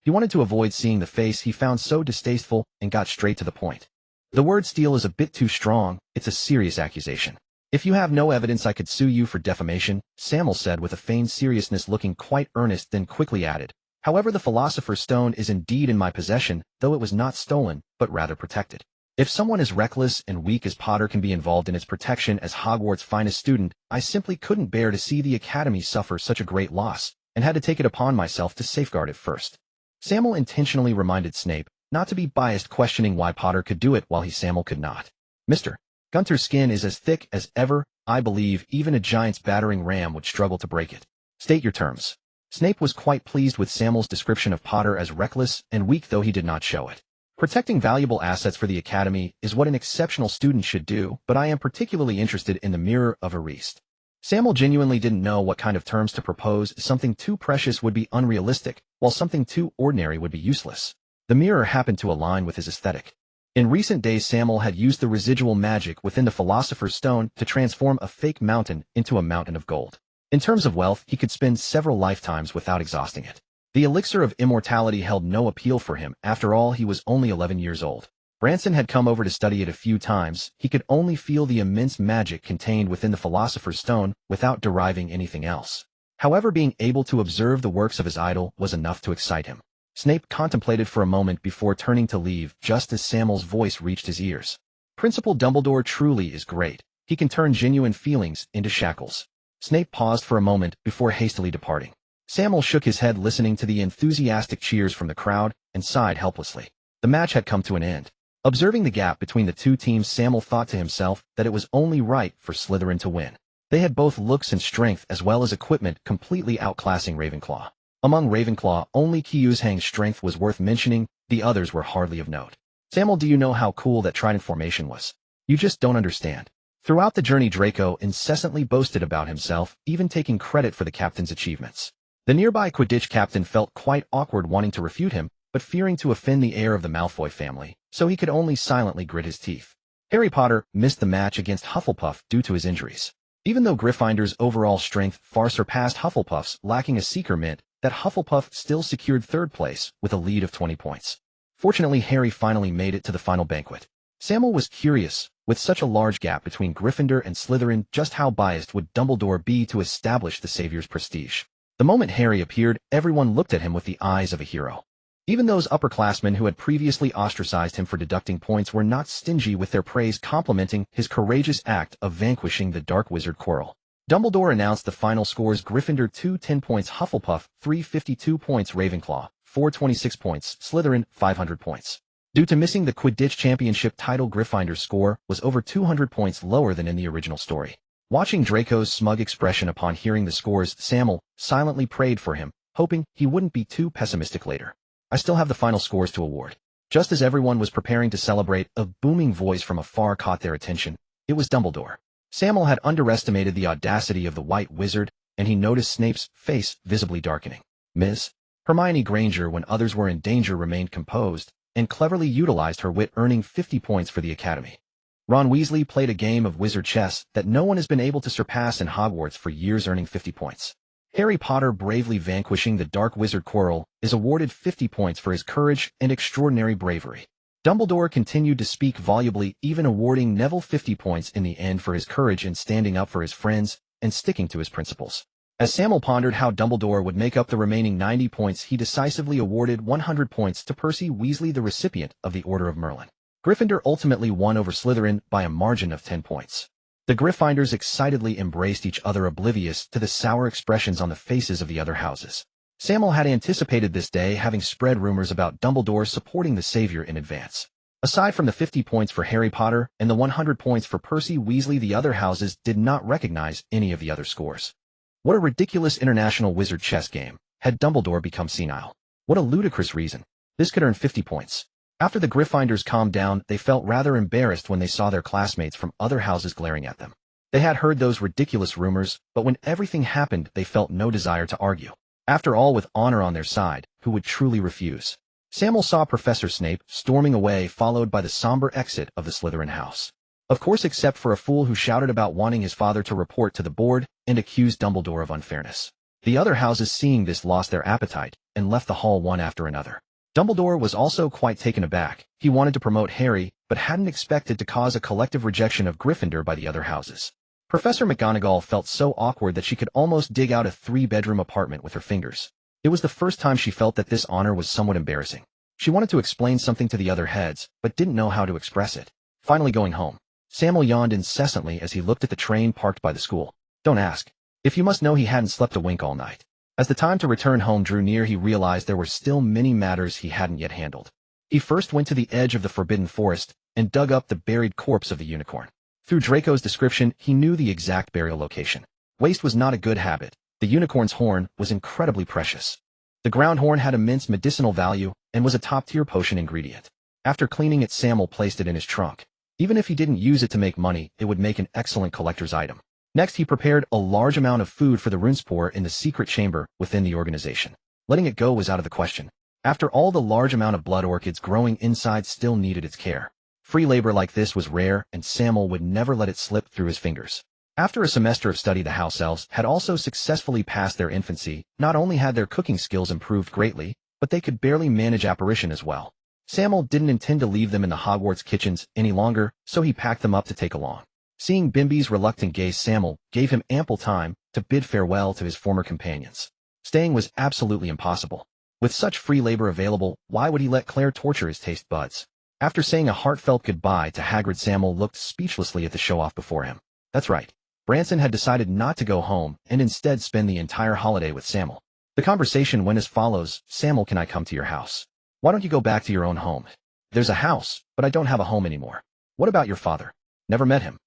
He wanted to avoid seeing the face he found so distasteful and got straight to the point. "The word steal is a bit too strong, it's a serious accusation. If you have no evidence, I could sue you for defamation," Sammael said with a feigned seriousness, looking quite earnest, then quickly added, "However, the Philosopher's Stone is indeed in my possession, though it was not stolen, but rather protected. If someone as reckless and weak as Potter can be involved in its protection as Hogwarts' finest student, I simply couldn't bear to see the Academy suffer such a great loss, and had to take it upon myself to safeguard it first." Sammael intentionally reminded Snape not to be biased, questioning why Potter could do it while Sammael could not. "Mr. Gunter's skin is as thick as ever. I believe even a giant's battering ram would struggle to break it. State your terms." Snape was quite pleased with Sammael's description of Potter as reckless and weak, though he did not show it. "Protecting valuable assets for the Academy is what an exceptional student should do, but I am particularly interested in the Mirror of Erist." Sammael genuinely didn't know what kind of terms to propose. Something too precious would be unrealistic, while something too ordinary would be useless. The mirror happened to align with his aesthetic. In recent days, Sammael had used the residual magic within the Philosopher's Stone to transform a fake mountain into a mountain of gold. In terms of wealth, he could spend several lifetimes without exhausting it. The elixir of immortality held no appeal for him. After all, he was only 11 years old. Branson had come over to study it a few times. He could only feel the immense magic contained within the Philosopher's Stone without deriving anything else. However, being able to observe the works of his idol was enough to excite him. Snape contemplated for a moment before turning to leave, just as Sammael's voice reached his ears. "Principal Dumbledore truly is great. He can turn genuine feelings into shackles." Snape paused for a moment before hastily departing. Sammael shook his head, listening to the enthusiastic cheers from the crowd, and sighed helplessly. The match had come to an end. Observing the gap between the two teams, Sammael thought to himself that it was only right for Slytherin to win. They had both looks and strength as well as equipment, completely outclassing Ravenclaw. Among Ravenclaw, only Kyuzhang's strength was worth mentioning, the others were hardly of note. "Sammael, do you know how cool that trident formation was? You just don't understand." Throughout the journey, Draco incessantly boasted about himself, even taking credit for the captain's achievements. The nearby Quidditch captain felt quite awkward wanting to refute him, but fearing to offend the heir of the Malfoy family, so he could only silently grit his teeth. Harry Potter missed the match against Hufflepuff due to his injuries. Even though Gryffindor's overall strength far surpassed Hufflepuff's, lacking a seeker meant that Hufflepuff still secured third place with a lead of 20 points. Fortunately, Harry finally made it to the final banquet. Sammael was curious, with such a large gap between Gryffindor and Slytherin, just how biased would Dumbledore be to establish the Savior's prestige. The moment Harry appeared, everyone looked at him with the eyes of a hero. Even those upperclassmen who had previously ostracized him for deducting points were not stingy with their praise, complimenting his courageous act of vanquishing the Dark Wizard Quirrell. Dumbledore announced the final scores: Gryffindor 210 points, Hufflepuff 352 points, Ravenclaw 426 points, Slytherin 500 points. Due to missing the Quidditch championship title, Gryffindor's score was over 200 points lower than in the original story. Watching Draco's smug expression upon hearing the scores, Sammael silently prayed for him, hoping he wouldn't be too pessimistic later. "I still have the final scores to award." Just as everyone was preparing to celebrate, a booming voice from afar caught their attention. It was Dumbledore. Sammael had underestimated the audacity of the White Wizard, and he noticed Snape's face visibly darkening. Ms. Hermione Granger, when others were in danger, remained composed, and cleverly utilized her wit, earning 50 points for the Academy. Ron Weasley played a game of wizard chess that no one has been able to surpass in Hogwarts for years, earning 50 points. Harry Potter, bravely vanquishing the Dark Wizard Quirrell, is awarded 50 points for his courage and extraordinary bravery. Dumbledore continued to speak volubly, even awarding Neville 50 points in the end for his courage in standing up for his friends and sticking to his principles. As Sammael pondered how Dumbledore would make up the remaining 90 points, he decisively awarded 100 points to Percy Weasley, the recipient of the Order of Merlin. Gryffindor ultimately won over Slytherin by a margin of 10 points. The Gryffindors excitedly embraced each other, oblivious to the sour expressions on the faces of the other houses. Sammael had anticipated this day, having spread rumors about Dumbledore supporting the Savior in advance. Aside from the 50 points for Harry Potter and the 100 points for Percy Weasley, the other houses did not recognize any of the other scores. "What a ridiculous international wizard chess game," Had Dumbledore become senile? What a ludicrous reason. This could earn 50 points. After the Gryffindors calmed down, they felt rather embarrassed when they saw their classmates from other houses glaring at them. They had heard those ridiculous rumors, but when everything happened, they felt no desire to argue. After all, with honor on their side, who would truly refuse? Sammael saw Professor Snape storming away, followed by the somber exit of the Slytherin house. Of course, except for a fool who shouted about wanting his father to report to the board and accused Dumbledore of unfairness. The other houses, seeing this, lost their appetite and left the hall one after another. Dumbledore was also quite taken aback. He wanted to promote Harry, but hadn't expected to cause a collective rejection of Gryffindor by the other houses. Professor McGonagall felt so awkward that she could almost dig out a 3-bedroom apartment with her fingers. It was the first time she felt that this honor was somewhat embarrassing. She wanted to explain something to the other heads, but didn't know how to express it. Finally going home, Sammael yawned incessantly as he looked at the train parked by the school. Don't ask. If you must know, he hadn't slept a wink all night. As the time to return home drew near, he realized there were still many matters he hadn't yet handled. He first went to the edge of the Forbidden Forest and dug up the buried corpse of the unicorn. Through Draco's description, he knew the exact burial location. Waste was not a good habit. The unicorn's horn was incredibly precious. The ground horn had immense medicinal value and was a top-tier potion ingredient. After cleaning it, Sammael placed it in his trunk. Even if he didn't use it to make money, it would make an excellent collector's item. Next, he prepared a large amount of food for the Runespore in the secret chamber within the organization. Letting it go was out of the question. After all, the large amount of blood orchids growing inside still needed its care. Free labor like this was rare, and Sammael would never let it slip through his fingers. After a semester of study, the house elves had also successfully passed their infancy. Not only had their cooking skills improved greatly, but they could barely manage apparition as well. Sammael didn't intend to leave them in the Hogwarts kitchens any longer, so he packed them up to take along. Seeing Bimby's reluctant gaze, Sammael gave him ample time to bid farewell to his former companions. Staying was absolutely impossible. With such free labor available, why would he let Claire torture his taste buds? After saying a heartfelt goodbye to Hagrid, Sammael looked speechlessly at the show-off before him. That's right. Branson had decided not to go home and instead spend the entire holiday with Sammael. The conversation went as follows. Sammael, can I come to your house? Why don't you go back to your own home? There's a house, but I don't have a home anymore. What about your father? Never met him.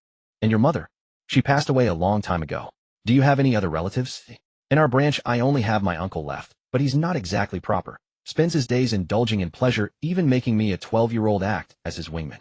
And your mother? She passed away a long time ago. Do you have any other relatives? In our branch, I only have my uncle left, but he's not exactly proper. Spends his days indulging in pleasure, even making me a 12-year-old act as his wingman.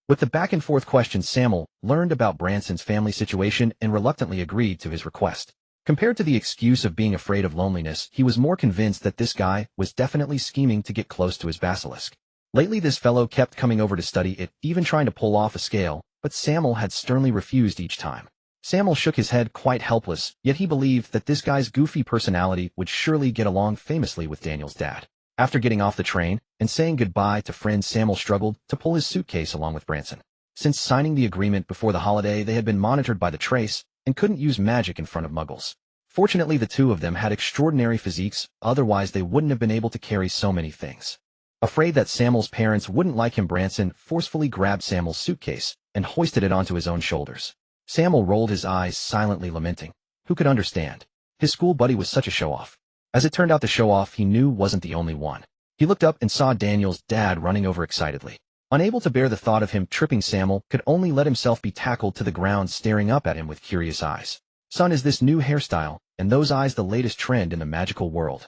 With the back-and-forth questions, Sammael learned about Branson's family situation and reluctantly agreed to his request. Compared to the excuse of being afraid of loneliness, he was more convinced that this guy was definitely scheming to get close to his basilisk. Lately, this fellow kept coming over to study it, even trying to pull off a scale, but Sammael had sternly refused each time. Sammael shook his head, quite helpless, yet he believed that this guy's goofy personality would surely get along famously with Daniel's dad. After getting off the train and saying goodbye to friends, Sammael struggled to pull his suitcase along with Branson. Since signing the agreement before the holiday, they had been monitored by the Trace and couldn't use magic in front of Muggles. Fortunately, the two of them had extraordinary physiques, otherwise they wouldn't have been able to carry so many things. Afraid that Sammael's parents wouldn't like him, Branson forcefully grabbed Sammael's suitcase and hoisted it onto his own shoulders. Sammael rolled his eyes, silently lamenting. Who could understand? His school buddy was such a show-off. As it turned out, the show-off he knew wasn't the only one. He looked up and saw Daniel's dad running over excitedly. Unable to bear the thought of him tripping, Sammael could only let himself be tackled to the ground, staring up at him with curious eyes. Son, is this new hairstyle and those eyes the latest trend in the magical world?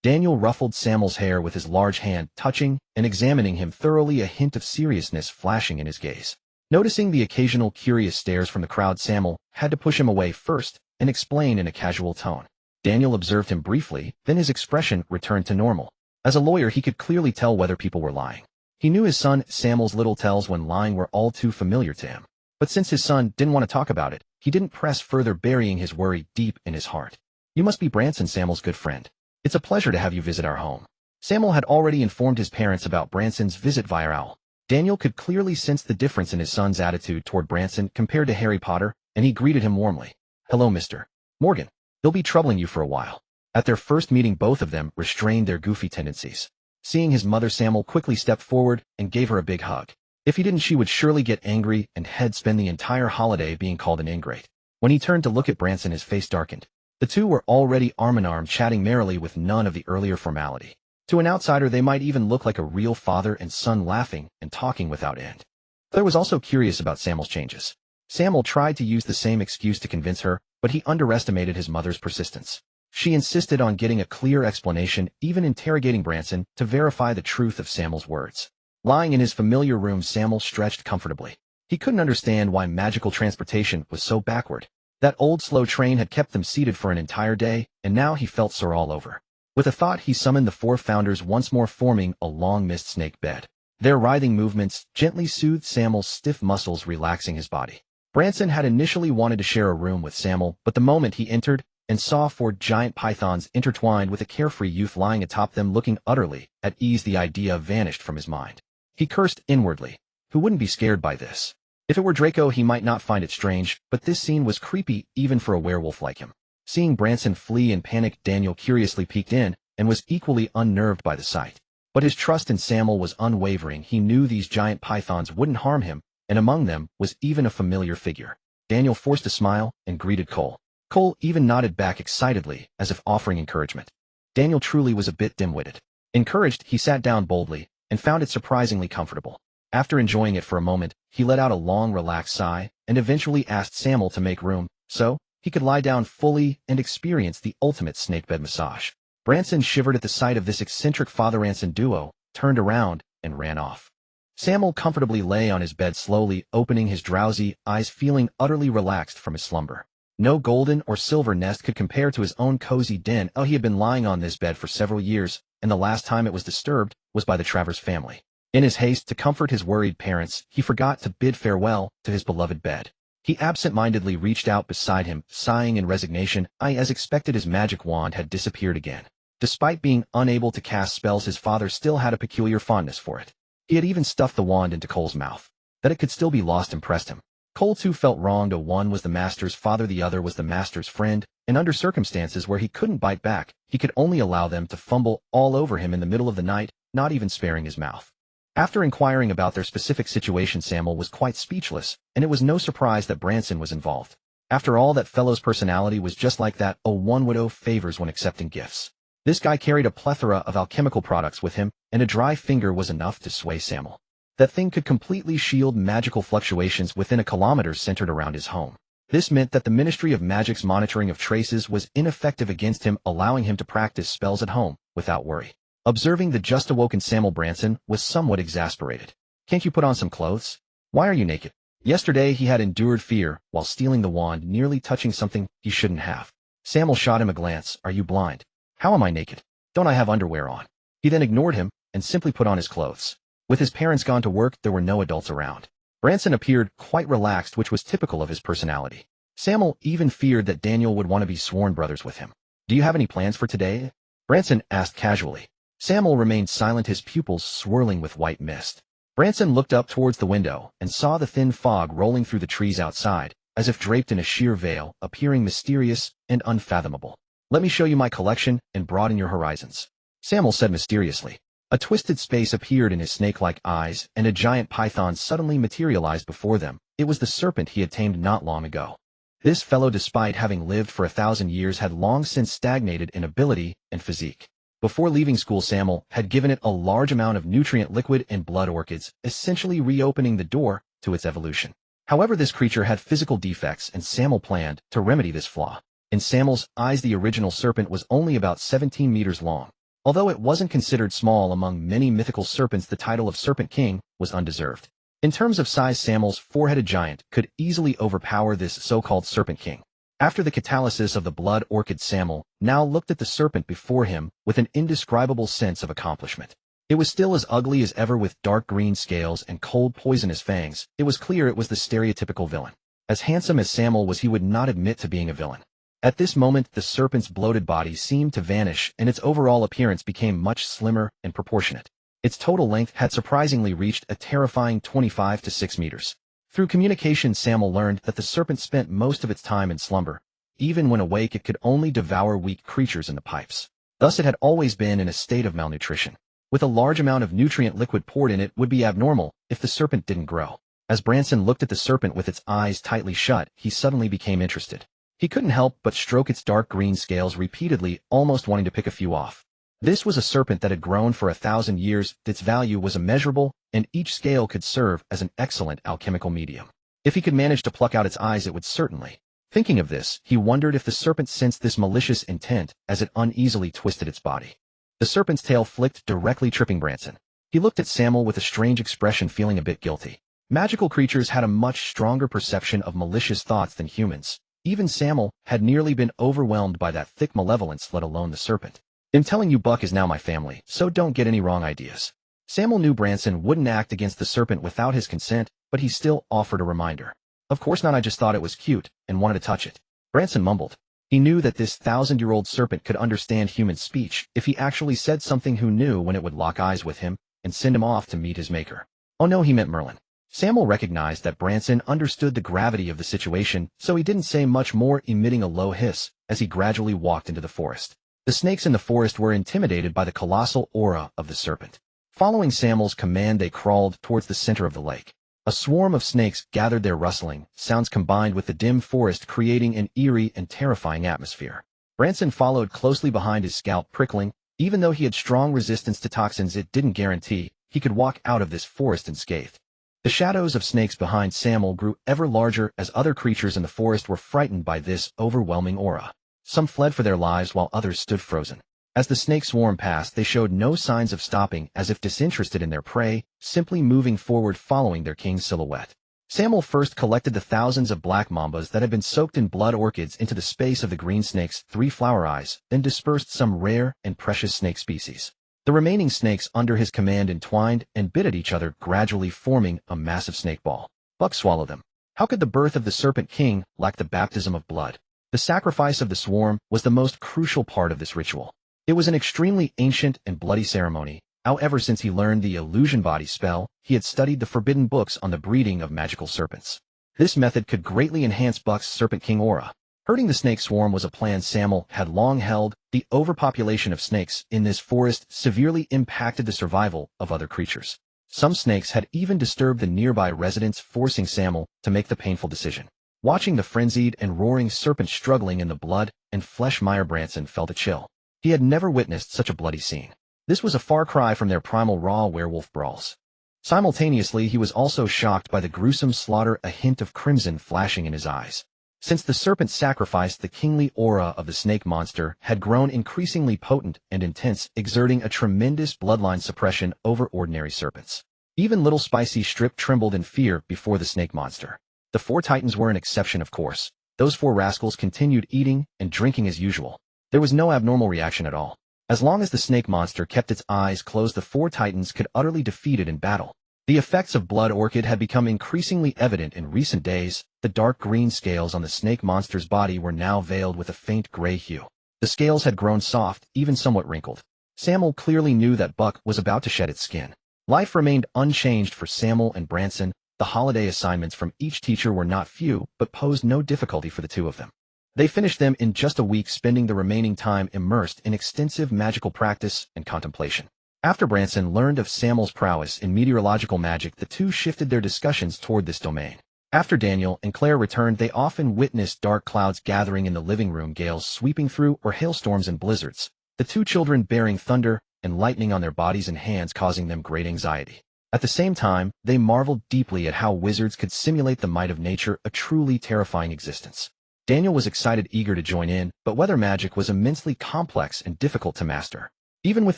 Daniel ruffled Sammael's hair with his large hand, touching and examining him thoroughly, a hint of seriousness flashing in his gaze. Noticing the occasional curious stares from the crowd, Sammael had to push him away first and explain in a casual tone. Daniel observed him briefly, then his expression returned to normal. As a lawyer, he could clearly tell whether people were lying. He knew his son Sammael's little tells when lying were all too familiar to him. But since his son didn't want to talk about it, he didn't press further, burying his worry deep in his heart. You must be Branson, Sammael's good friend. It's a pleasure to have you visit our home. Sammael had already informed his parents about Branson's visit via owl. Daniel could clearly sense the difference in his son's attitude toward Branson compared to Harry Potter, and he greeted him warmly. Hello, Mr. Morgan. He'll be troubling you for a while. At their first meeting, both of them restrained their goofy tendencies. Seeing his mother, Sammael quickly stepped forward and gave her a big hug. If he didn't, she would surely get angry and he'd spend the entire holiday being called an ingrate. When he turned to look at Branson, his face darkened. The two were already arm-in-arm, chatting merrily with none of the earlier formality. To an outsider, they might even look like a real father and son, laughing and talking without end. Claire was also curious about Sammael's changes. Sammael tried to use the same excuse to convince her, but he underestimated his mother's persistence. She insisted on getting a clear explanation, even interrogating Branson to verify the truth of Sammael's words. Lying in his familiar room, Sammael stretched comfortably. He couldn't understand why magical transportation was so backward. That old slow train had kept them seated for an entire day, and now he felt sore all over. With a thought, he summoned the four founders, once more forming a long mist snake bed. Their writhing movements gently soothed Sammael's stiff muscles, relaxing his body. Branson had initially wanted to share a room with Sammael, but the moment he entered and saw four giant pythons intertwined with a carefree youth lying atop them looking utterly at ease, the idea vanished from his mind. He cursed inwardly. Who wouldn't be scared by this? If it were Draco, he might not find it strange, but this scene was creepy even for a werewolf like him. Seeing Branson flee in panic, Daniel curiously peeked in and was equally unnerved by the sight. But his trust in Sammael was unwavering. He knew these giant pythons wouldn't harm him, and among them was even a familiar figure. Daniel forced a smile and greeted Cole. Cole even nodded back excitedly, as if offering encouragement. Daniel truly was a bit dim-witted. Encouraged, he sat down boldly and found it surprisingly comfortable. After enjoying it for a moment, he let out a long, relaxed sigh and eventually asked Sammael to make room so he could lie down fully and experience the ultimate snakebed massage. Branson shivered at the sight of this eccentric father-and-son duo, turned around, and ran off. Sammael comfortably lay on his bed, slowly opening his drowsy eyes, feeling utterly relaxed from his slumber. No golden or silver nest could compare to his own cozy den. He had been lying on this bed for several years, and the last time it was disturbed was by the Travers family. In his haste to comfort his worried parents, he forgot to bid farewell to his beloved bed. He absent-mindedly reached out beside him, sighing in resignation. As expected, his magic wand had disappeared again. Despite being unable to cast spells, his father still had a peculiar fondness for it. He had even stuffed the wand into Cole's mouth. That it could still be lost impressed him. Cole too felt wronged. One was the master's father, the other was the master's friend, and under circumstances where he couldn't bite back, he could only allow them to fumble all over him in the middle of the night, not even sparing his mouth. After inquiring about their specific situation, Sammael was quite speechless, and it was no surprise that Branson was involved. After all, that fellow's personality was just like that. One would owe favors when accepting gifts. This guy carried a plethora of alchemical products with him, and a dry finger was enough to sway Sammael. That thing could completely shield magical fluctuations within a kilometer centered around his home. This meant that the Ministry of Magic's monitoring of traces was ineffective against him, allowing him to practice spells at home without worry. Observing the just-awoken Sammael, Branson was somewhat exasperated. "Can't you put on some clothes? Why are you naked?" Yesterday he had endured fear while stealing the wand, nearly touching something he shouldn't have. Sammael shot him a glance. "Are you blind? How am I naked? Don't I have underwear on?" He then ignored him and simply put on his clothes. With his parents gone to work, there were no adults around. Branson appeared quite relaxed, which was typical of his personality. Sammael even feared that Daniel would want to be sworn brothers with him. "Do you have any plans for today?" Branson asked casually. Sammael remained silent, his pupils swirling with white mist. Branson looked up towards the window and saw the thin fog rolling through the trees outside, as if draped in a sheer veil, appearing mysterious and unfathomable. "Let me show you my collection and broaden your horizons," Sammael said mysteriously. A twisted space appeared in his snake-like eyes, and a giant python suddenly materialized before them. It was the serpent he had tamed not long ago. This fellow, despite having lived for 1,000 years, had long since stagnated in ability and physique. Before leaving school, Sammael had given it a large amount of nutrient liquid and blood orchids, essentially reopening the door to its evolution. However, this creature had physical defects, and Sammael planned to remedy this flaw. In Sammael's eyes, the original serpent was only about 17 meters long. Although it wasn't considered small among many mythical serpents, the title of Serpent King was undeserved. In terms of size, Sammael's four-headed giant could easily overpower this so-called Serpent King. After the catalysis of the blood orchid, Sammael now looked at the serpent before him with an indescribable sense of accomplishment. It was still as ugly as ever, with dark green scales and cold, poisonous fangs. It was clear it was the stereotypical villain. As handsome as Sammael was, he would not admit to being a villain. At this moment, the serpent's bloated body seemed to vanish, and its overall appearance became much slimmer and proportionate. Its total length had surprisingly reached a terrifying 25 to 6 meters. Through communication, Sammael learned that the serpent spent most of its time in slumber. Even when awake, it could only devour weak creatures in the pipes. Thus, it had always been in a state of malnutrition. With a large amount of nutrient liquid poured in, it would be abnormal if the serpent didn't grow. As Branson looked at the serpent with its eyes tightly shut, he suddenly became interested. He couldn't help but stroke its dark green scales repeatedly, almost wanting to pick a few off. This was a serpent that had grown for 1,000 years. Its value was immeasurable, and each scale could serve as an excellent alchemical medium. If he could manage to pluck out its eyes, it would certainly Thinking of this, he wondered if the serpent sensed this malicious intent as it uneasily twisted its body. The serpent's tail flicked, directly tripping Branson. He looked at Sammael with a strange expression, feeling a bit guilty. Magical creatures had a much stronger perception of malicious thoughts than humans. Even Sammael had nearly been overwhelmed by that thick malevolence, let alone the serpent. "I'm telling you, Buck is now my family, so don't get any wrong ideas." Sammael knew Branson wouldn't act against the serpent without his consent, but he still offered a reminder. "Of course not, I just thought it was cute and wanted to touch it." Branson mumbled. He knew that this 1,000-year-old serpent could understand human speech if he actually said something. Who knew when it would lock eyes with him and send him off to meet his maker? Oh no, he meant Merlin. Sammael recognized that Branson understood the gravity of the situation, so he didn't say much more, emitting a low hiss as he gradually walked into the forest. The snakes in the forest were intimidated by the colossal aura of the serpent. Following Sammael's command, they crawled towards the center of the lake. A swarm of snakes gathered, their rustling sounds combined with the dim forest, creating an eerie and terrifying atmosphere. Branson followed closely behind, his scalp prickling. Even though he had strong resistance to toxins, it didn't guarantee he could walk out of this forest unscathed. The shadows of snakes behind Sammael grew ever larger as other creatures in the forest were frightened by this overwhelming aura. Some fled for their lives while others stood frozen. As the snake swarm passed, they showed no signs of stopping, as if disinterested in their prey, simply moving forward following their king's silhouette. Sammael first collected the thousands of black mambas that had been soaked in blood orchids into the space of the green snake's 3 flower eyes, then dispersed some rare and precious snake species. The remaining snakes under his command entwined and bit at each other, gradually forming a massive snake ball. Buck swallowed them. How could the birth of the Serpent King lack the baptism of blood? The sacrifice of the swarm was the most crucial part of this ritual. It was an extremely ancient and bloody ceremony. However, since he learned the illusion body spell, he had studied the forbidden books on the breeding of magical serpents. This method could greatly enhance Buck's Serpent King aura. Herding the snake swarm was a plan Sammael had long held. The overpopulation of snakes in this forest severely impacted the survival of other creatures. Some snakes had even disturbed the nearby residents, forcing Sammael to make the painful decision. Watching the frenzied and roaring serpent struggling in the blood and flesh mire, Branson felt a chill. He had never witnessed such a bloody scene. This was a far cry from their primal raw werewolf brawls. Simultaneously, he was also shocked by the gruesome slaughter, a hint of crimson flashing in his eyes. Since the serpent sacrificed, the kingly aura of the snake monster had grown increasingly potent and intense, exerting a tremendous bloodline suppression over ordinary serpents. Even little Spicy Strip trembled in fear before the snake monster. The 4 titans were an exception, of course. Those 4 rascals continued eating and drinking as usual. There was no abnormal reaction at all. As long as the snake monster kept its eyes closed, the 4 titans could utterly defeat it in battle. The effects of blood orchid had become increasingly evident in recent days. The dark green scales on the snake monster's body were now veiled with a faint gray hue. The scales had grown soft, even somewhat wrinkled. Sammael clearly knew that Buck was about to shed its skin. Life remained unchanged for Sammael and Branson. The holiday assignments from each teacher were not few, but posed no difficulty for the 2 of them. They finished them in just a week, spending the remaining time immersed in extensive magical practice and contemplation. After Branson learned of Sammael's prowess in meteorological magic, the 2 shifted their discussions toward this domain. After Daniel and Claire returned, they often witnessed dark clouds gathering in the living room, gales sweeping through, or hailstorms and blizzards. The 2 children bearing thunder and lightning on their bodies and hands, causing them great anxiety. At the same time, they marveled deeply at how wizards could simulate the might of nature, a truly terrifying existence. Daniel was excited, eager to join in, but weather magic was immensely complex and difficult to master. Even with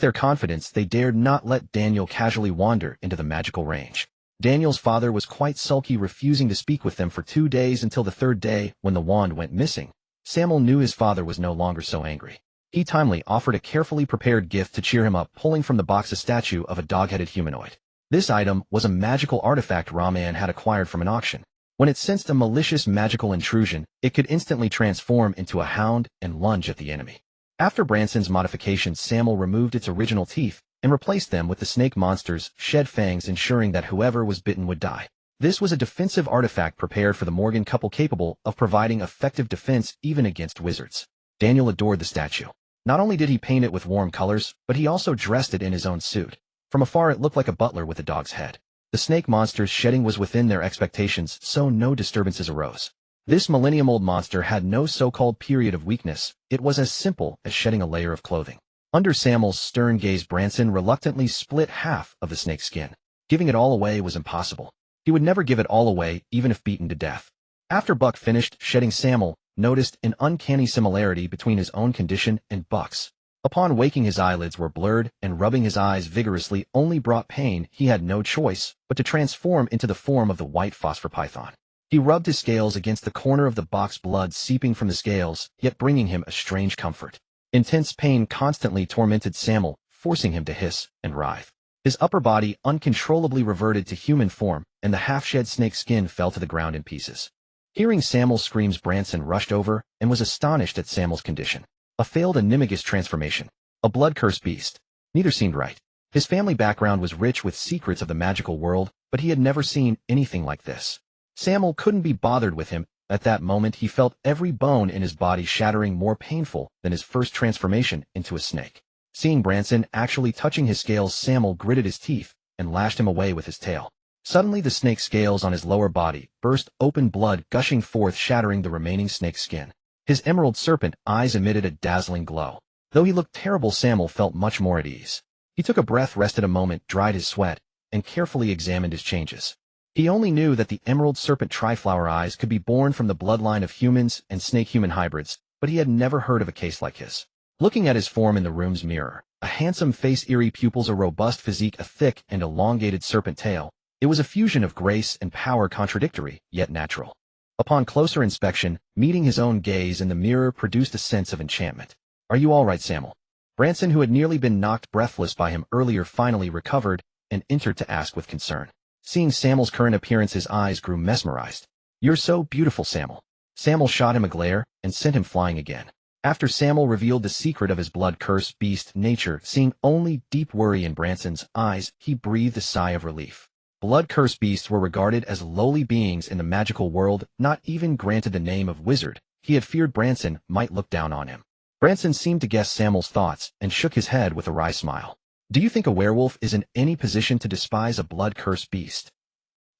their confidence, they dared not let Daniel casually wander into the magical range. Daniel's father was quite sulky, refusing to speak with them for 2 days, until the 3rd day, when the wand went missing. Sammael knew his father was no longer so angry. He timely offered a carefully prepared gift to cheer him up, pulling from the box a statue of a dog-headed humanoid. This item was a magical artifact Rahman had acquired from an auction. When it sensed a malicious magical intrusion, it could instantly transform into a hound and lunge at the enemy. After Branson's modifications, Sammael removed its original teeth and replaced them with the snake monster's shed fangs, ensuring that whoever was bitten would die. This was a defensive artifact prepared for the Morgan couple, capable of providing effective defense even against wizards. Daniel adored the statue. Not only did he paint it with warm colors, but he also dressed it in his own suit. From afar, it looked like a butler with a dog's head. The snake monster's shedding was within their expectations, so no disturbances arose. This millennium-old monster had no so-called period of weakness. It was as simple as shedding a layer of clothing. Under Sammael's stern gaze, Branson reluctantly split half of the snake's skin. Giving it all away was impossible. He would never give it all away, even if beaten to death. After Buck finished shedding, Sammael noticed an uncanny similarity between his own condition and Buck's. Upon waking, his eyelids were blurred, and rubbing his eyes vigorously only brought pain. He had no choice but to transform into the form of the white phosphor python. He rubbed his scales against the corner of the box, blood seeping from the scales, yet bringing him a strange comfort. Intense pain constantly tormented Sammael, forcing him to hiss and writhe. His upper body uncontrollably reverted to human form, and the half-shed snake skin fell to the ground in pieces. Hearing Sammael's screams, Branson rushed over and was astonished at Sammael's condition. A failed animagus transformation. A blood-cursed beast. Neither seemed right. His family background was rich with secrets of the magical world, but he had never seen anything like this. Sammael couldn't be bothered with him. At that moment he felt every bone in his body shattering, more painful than his first transformation into a snake. Seeing Branson actually touching his scales, Sammael gritted his teeth and lashed him away with his tail. Suddenly the snake scales on his lower body burst open, blood gushing forth, shattering the remaining snake skin. His emerald serpent eyes emitted a dazzling glow. Though he looked terrible, Sammael felt much more at ease. He took a breath, rested a moment, dried his sweat, and carefully examined his changes. He only knew that the emerald serpent triflower eyes could be born from the bloodline of humans and snake-human hybrids, but he had never heard of a case like his. Looking at his form in the room's mirror, a handsome face, eerie pupils, a robust physique, a thick and elongated serpent tail, it was a fusion of grace and power, contradictory, yet natural. Upon closer inspection, meeting his own gaze in the mirror produced a sense of enchantment. "Are you all right, Sammael?" Branson, who had nearly been knocked breathless by him earlier, finally recovered and entered to ask with concern. Seeing Sammael's current appearance, his eyes grew mesmerized. "You're so beautiful, Sammael." Sammael shot him a glare and sent him flying again. After Sammael revealed the secret of his blood-cursed beast nature, seeing only deep worry in Branson's eyes, he breathed a sigh of relief. Blood-cursed beasts were regarded as lowly beings in the magical world, not even granted the name of wizard. He had feared Branson might look down on him. Branson seemed to guess Sammael's thoughts and shook his head with a wry smile. "Do you think a werewolf is in any position to despise a blood-cursed beast?"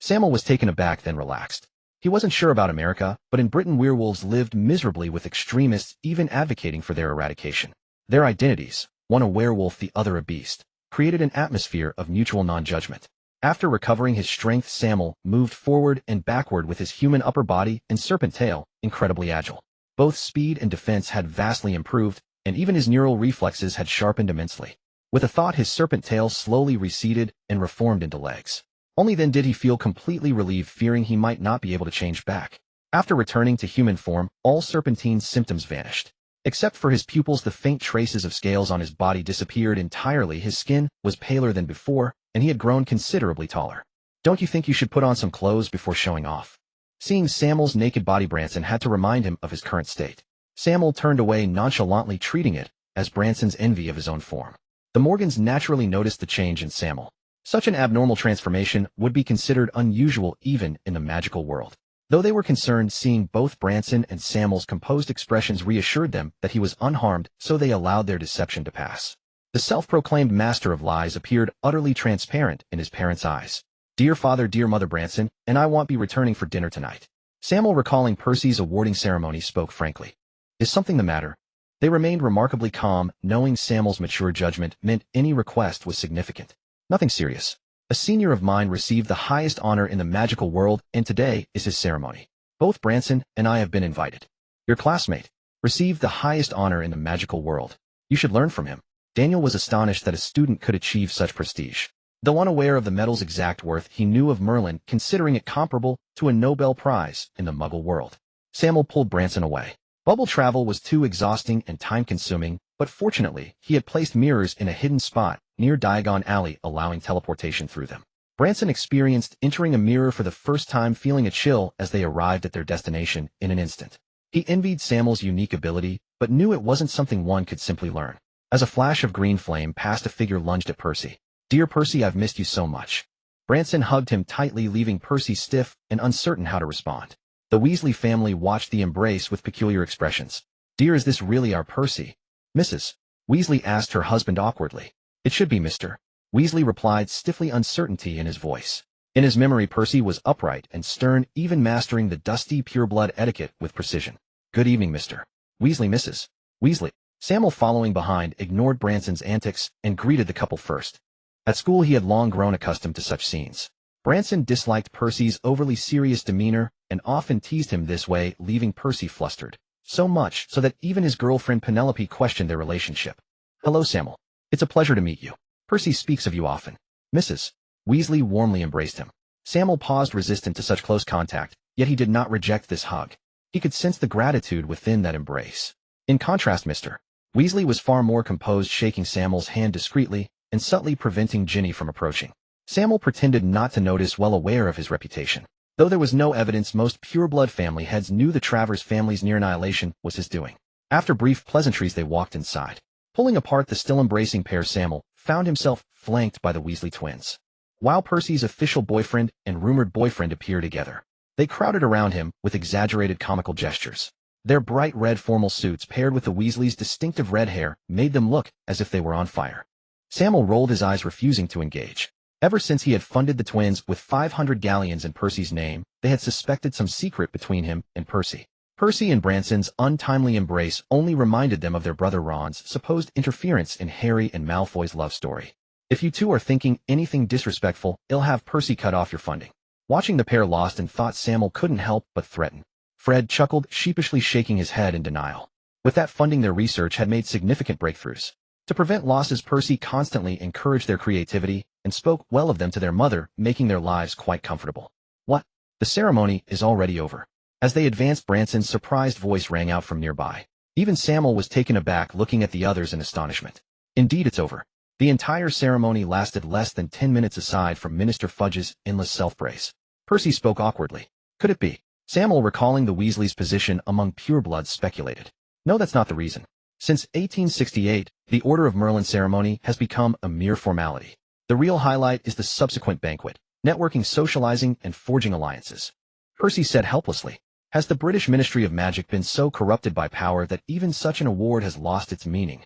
Sammael was taken aback, then relaxed. He wasn't sure about America, but in Britain werewolves lived miserably, with extremists even advocating for their eradication. Their identities, one a werewolf, the other a beast, created an atmosphere of mutual non-judgment. After recovering his strength, Sammael moved forward and backward with his human upper body and serpent tail, incredibly agile. Both speed and defense had vastly improved, and even his neural reflexes had sharpened immensely. With a thought, his serpent tail slowly receded and reformed into legs. Only then did he feel completely relieved, fearing he might not be able to change back. After returning to human form, all serpentine symptoms vanished. Except for his pupils, the faint traces of scales on his body disappeared entirely. His skin was paler than before, and he had grown considerably taller. "Don't you think you should put on some clothes before showing off?" Seeing Sammael's naked body, Branson had to remind him of his current state. Sammael turned away, nonchalantly treating it as Branson's envy of his own form. The Morgans naturally noticed the change in Sammael. Such an abnormal transformation would be considered unusual even in the magical world. Though they were concerned, seeing both Branson and Sammael's composed expressions reassured them that he was unharmed, so they allowed their deception to pass. The self-proclaimed master of lies appeared utterly transparent in his parents' eyes. "Dear father, dear mother, Branson and I won't be returning for dinner tonight." Sammael, recalling Percy's awarding ceremony, spoke frankly. "Is something the matter?" They remained remarkably calm, knowing Sammael's mature judgment meant any request was significant. "Nothing serious. A senior of mine received the highest honor in the magical world, and today is his ceremony. Both Branson and I have been invited." "Your classmate received the highest honor in the magical world. You should learn from him." Daniel was astonished that a student could achieve such prestige. Though unaware of the medal's exact worth, he knew of Merlin, considering it comparable to a Nobel Prize in the Muggle world. Sammael pulled Branson away. Bubble travel was too exhausting and time-consuming, but fortunately, he had placed mirrors in a hidden spot near Diagon Alley, allowing teleportation through them. Branson experienced entering a mirror for the first time, feeling a chill as they arrived at their destination in an instant. He envied Sammael's unique ability, but knew it wasn't something one could simply learn. As a flash of green flame passed, a figure lunged at Percy. "Dear Percy, I've missed you so much." Branson hugged him tightly, leaving Percy stiff and uncertain how to respond. The Weasley family watched the embrace with peculiar expressions. "Dear, is this really our Percy?" "Mrs. Weasley asked her husband awkwardly. "It should be Mr. Weasley replied, stiffly, uncertainty in his voice. In his memory, Percy was upright and stern, even mastering the dusty pureblood etiquette with precision. "Good evening, Mr. Weasley, Mrs. Weasley." Sammael, following behind, ignored Branson's antics and greeted the couple first. At school, he had long grown accustomed to such scenes. Branson disliked Percy's overly serious demeanor and often teased him this way, leaving Percy flustered. so much so that even his girlfriend Penelope questioned their relationship. "Hello, Sammael. It's a pleasure to meet you. Percy speaks of you often." Mrs. Weasley warmly embraced him. Sammael paused, resistant to such close contact, yet he did not reject this hug. He could sense the gratitude within that embrace. In contrast, Mr. Weasley was far more composed, shaking Sammael's hand discreetly and subtly preventing Ginny from approaching. Sammael pretended not to notice, well aware of his reputation. Though there was no evidence, most pureblood family heads knew the Travers family's near annihilation was his doing. After brief pleasantries, they walked inside. Pulling apart the still embracing pair, Sammael found himself flanked by the Weasley twins. While Percy's official boyfriend and rumored boyfriend appeared together, they crowded around him with exaggerated comical gestures. Their bright red formal suits paired with the Weasleys' distinctive red hair made them look as if they were on fire. Sammael rolled his eyes, refusing to engage. Ever since he had funded the twins with 500 galleons in Percy's name, they had suspected some secret between him and Percy. Percy and Branson's untimely embrace only reminded them of their brother Ron's supposed interference in Harry and Malfoy's love story. "If you two are thinking anything disrespectful, I'll have Percy cut off your funding." Watching the pair lost in thought, Sammael couldn't help but threaten. Fred chuckled, sheepishly shaking his head in denial. With that funding, their research had made significant breakthroughs. To prevent losses, Percy constantly encouraged their creativity and spoke well of them to their mother, making their lives quite comfortable. "What? The ceremony is already over." As they advanced, Branson's surprised voice rang out from nearby. Even Sammael was taken aback, looking at the others in astonishment. "Indeed, it's over." The entire ceremony lasted less than 10 minutes, aside from Minister Fudge's endless self-praise. Percy spoke awkwardly. "Could it be?" Sammael, recalling the Weasleys' position among purebloods, speculated. "No, that's not the reason. Since 1868, the Order of Merlin ceremony has become a mere formality. The real highlight is the subsequent banquet, networking, socializing, and forging alliances." Percy said helplessly. "Has the British Ministry of Magic been so corrupted by power that even such an award has lost its meaning?"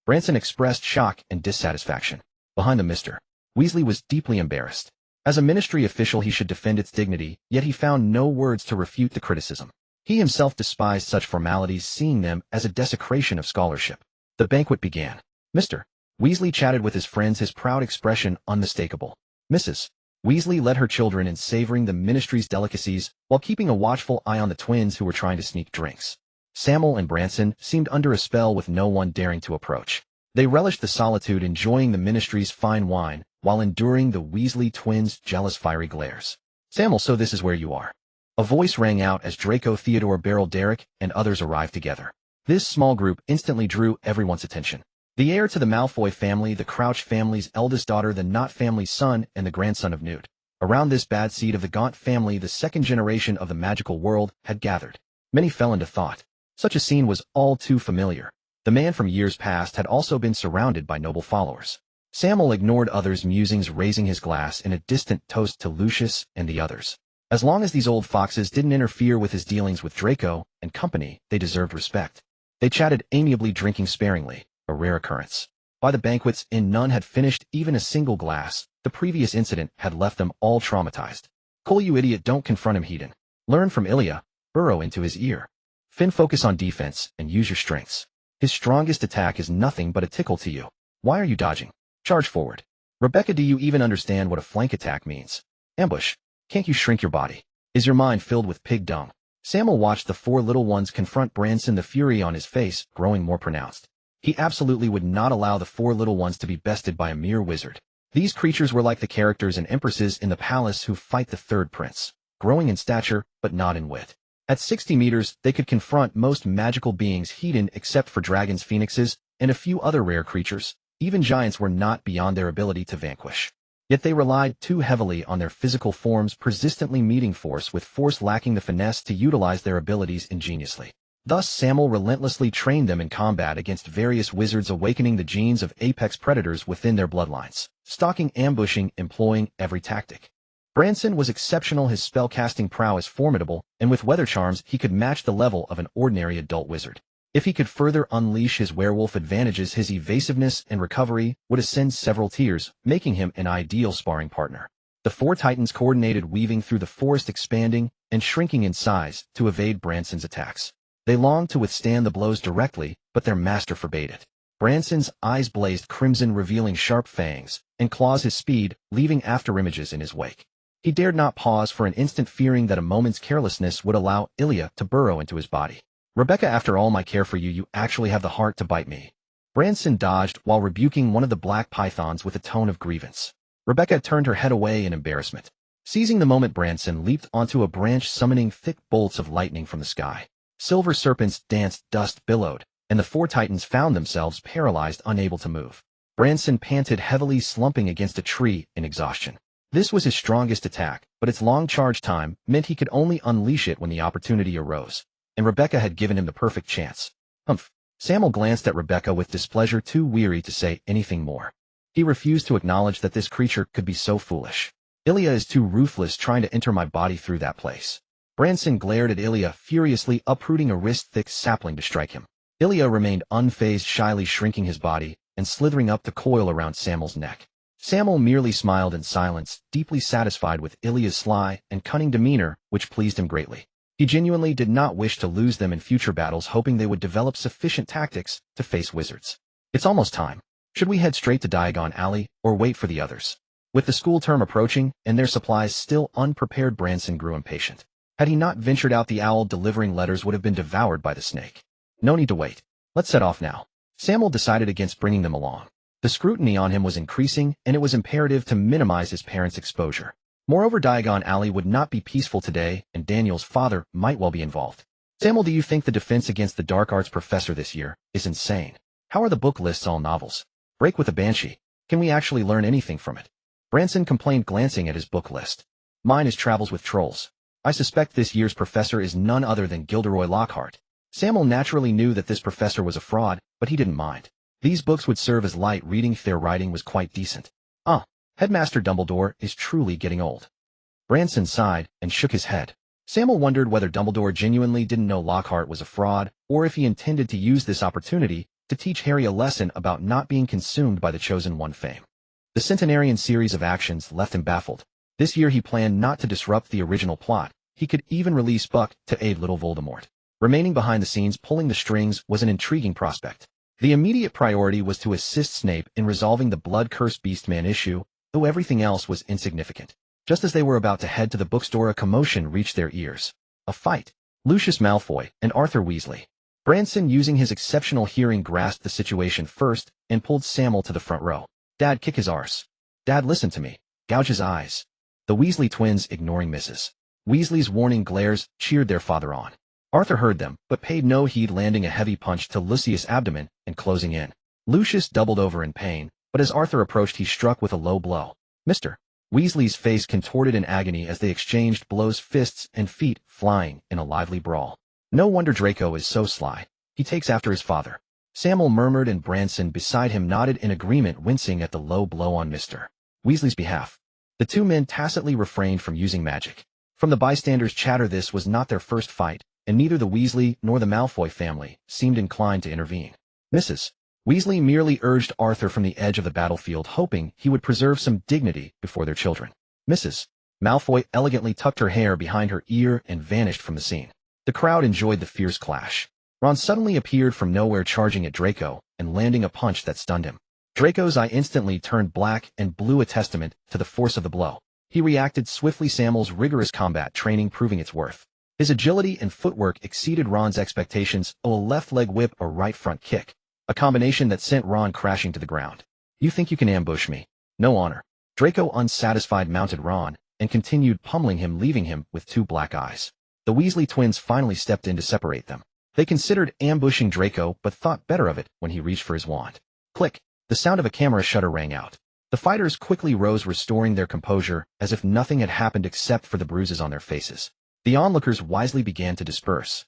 Branson expressed shock and dissatisfaction. Behind them, Mr. Weasley was deeply embarrassed. As a ministry official, he should defend its dignity, yet he found no words to refute the criticism. He himself despised such formalities, seeing them as a desecration of scholarship. The banquet began. Mr. Weasley chatted with his friends, his proud expression unmistakable. Mrs. Weasley led her children in savoring the ministry's delicacies while keeping a watchful eye on the twins who were trying to sneak drinks. Sammael and Branson seemed under a spell, with no one daring to approach. They relished the solitude, enjoying the ministry's fine wine while enduring the Weasley twins' jealous, fiery glares. "Sammael, so this is where you are." A voice rang out as Draco, Theodore, Beryl, Derek, and others arrived together. This small group instantly drew everyone's attention. The heir to the Malfoy family, the Crouch family's eldest daughter, the Knott family's son, and the grandson of Newt. Around this bad seed of the Gaunt family, the second generation of the magical world had gathered. Many fell into thought. Such a scene was all too familiar. The man from years past had also been surrounded by noble followers. Sammael ignored others' musings, raising his glass in a distant toast to Lucius and the others. As long as these old foxes didn't interfere with his dealings with Draco and company, they deserved respect. They chatted amiably, drinking sparingly, a rare occurrence. By the banquet's end, none had finished even a single glass. The previous incident had left them all traumatized. "Cole, you idiot, don't confront him, Hedon. Learn from Ilya." Burrow into his ear. "Finn, focus on defense and use your strengths. His strongest attack is nothing but a tickle to you. Why are you dodging? Charge forward. Rebecca, do you even understand what a flank attack means? Ambush. Can't you shrink your body? Is your mind filled with pig dung?" Sammael watched the four little ones confront Branson, the fury on his face growing more pronounced. He absolutely would not allow the four little ones to be bested by a mere wizard. These creatures were like the characters and empresses in the palace who fight the third prince, growing in stature but not in wit. At 60 meters, they could confront most magical beings, hidden except for dragons, phoenixes, and a few other rare creatures. Even giants were not beyond their ability to vanquish. Yet they relied too heavily on their physical forms, persistently meeting force with force, lacking the finesse to utilize their abilities ingeniously. Thus, Sammael relentlessly trained them in combat against various wizards, awakening the genes of apex predators within their bloodlines, stalking, ambushing, employing every tactic. Branson was exceptional, his spellcasting prowess formidable, and with weather charms he could match the level of an ordinary adult wizard. If he could further unleash his werewolf advantages, his evasiveness and recovery would ascend several tiers, making him an ideal sparring partner. The four titans coordinated, weaving through the forest, expanding and shrinking in size to evade Branson's attacks. They longed to withstand the blows directly, but their master forbade it. Branson's eyes blazed crimson, revealing sharp fangs and claws, his speed leaving afterimages in his wake. He dared not pause for an instant, fearing that a moment's carelessness would allow Ilya to burrow into his body. Rebecca, after all my care for you, you actually have the heart to bite me. Branson dodged while rebuking one of the black pythons with a tone of grievance. Rebecca turned her head away in embarrassment. Seizing the moment, Branson leaped onto a branch, summoning thick bolts of lightning from the sky. Silver serpents danced, dust billowed, and the four titans found themselves paralyzed, unable to move. Branson panted heavily, slumping against a tree in exhaustion. This was his strongest attack, but its long charge time meant he could only unleash it when the opportunity arose, and Rebecca had given him the perfect chance. Humph. Sammael glanced at Rebecca with displeasure, too weary to say anything more. He refused to acknowledge that this creature could be so foolish. Ilya is too ruthless, trying to enter my body through that place. Branson glared at Ilya, furiously uprooting a wrist-thick sapling to strike him. Ilya remained unfazed, shyly shrinking his body and slithering up the coil around Sammael's neck. Sammael merely smiled in silence, deeply satisfied with Ilya's sly and cunning demeanor, which pleased him greatly. He genuinely did not wish to lose them in future battles, hoping they would develop sufficient tactics to face wizards. It's almost time. Should we head straight to Diagon Alley, or wait for the others? With the school term approaching, and their supplies still unprepared, Branson grew impatient. Had he not ventured out, the owl delivering letters would have been devoured by the snake. No need to wait. Let's set off now. Sammael decided against bringing them along. The scrutiny on him was increasing, and it was imperative to minimize his parents' exposure. Moreover, Diagon Alley would not be peaceful today, and Daniel's father might well be involved. Sammael, do you think the defense against the dark arts professor this year is insane? How are the book lists all novels? Break with a banshee. Can we actually learn anything from it? Branson complained, glancing at his book list. Mine is Travels with Trolls. I suspect this year's professor is none other than Gilderoy Lockhart. Sammael naturally knew that this professor was a fraud, but he didn't mind. These books would serve as light reading. Their writing was quite decent. Headmaster Dumbledore is truly getting old. Branson sighed and shook his head. Sammael wondered whether Dumbledore genuinely didn't know Lockhart was a fraud, or if he intended to use this opportunity to teach Harry a lesson about not being consumed by the Chosen One fame. The centenarian series of actions left him baffled. This year he planned not to disrupt the original plot. He could even release Buck to aid little Voldemort. Remaining behind the scenes, pulling the strings, was an intriguing prospect. The immediate priority was to assist Snape in resolving the blood-cursed Beastman issue, though everything else was insignificant. Just as they were about to head to the bookstore, a commotion reached their ears. A fight. Lucius Malfoy and Arthur Weasley. Branson, using his exceptional hearing, grasped the situation first and pulled Sammael to the front row. Dad, kick his arse. Dad, listen to me. Gouge his eyes. The Weasley twins, ignoring Mrs. Weasley's warning glares, cheered their father on. Arthur heard them, but paid no heed, landing a heavy punch to Lucius' abdomen and closing in. Lucius doubled over in pain, but as Arthur approached, he struck with a low blow. Mr. Weasley's face contorted in agony as they exchanged blows, fists and feet flying in a lively brawl. No wonder Draco is so sly. He takes after his father. Sammael murmured, and Branson beside him nodded in agreement, wincing at the low blow on Mr. Weasley's behalf. The two men tacitly refrained from using magic. From the bystanders' chatter, this was not their first fight, and neither the Weasley nor the Malfoy family seemed inclined to intervene. Mrs. Weasley merely urged Arthur from the edge of the battlefield, hoping he would preserve some dignity before their children. Mrs. Malfoy elegantly tucked her hair behind her ear and vanished from the scene. The crowd enjoyed the fierce clash. Ron suddenly appeared from nowhere, charging at Draco and landing a punch that stunned him. Draco's eye instantly turned black and blue, a testament to the force of the blow. He reacted swiftly, Sammael's rigorous combat training proving its worth. His agility and footwork exceeded Ron's expectations. A left leg whip, a right front kick. A combination that sent Ron crashing to the ground. You think you can ambush me? No honor. Draco, unsatisfied, mounted Ron and continued pummeling him, leaving him with two black eyes. The Weasley twins finally stepped in to separate them. They considered ambushing Draco, but thought better of it when he reached for his wand. Click! The sound of a camera shutter rang out. The fighters quickly rose, restoring their composure as if nothing had happened except for the bruises on their faces. The onlookers wisely began to disperse.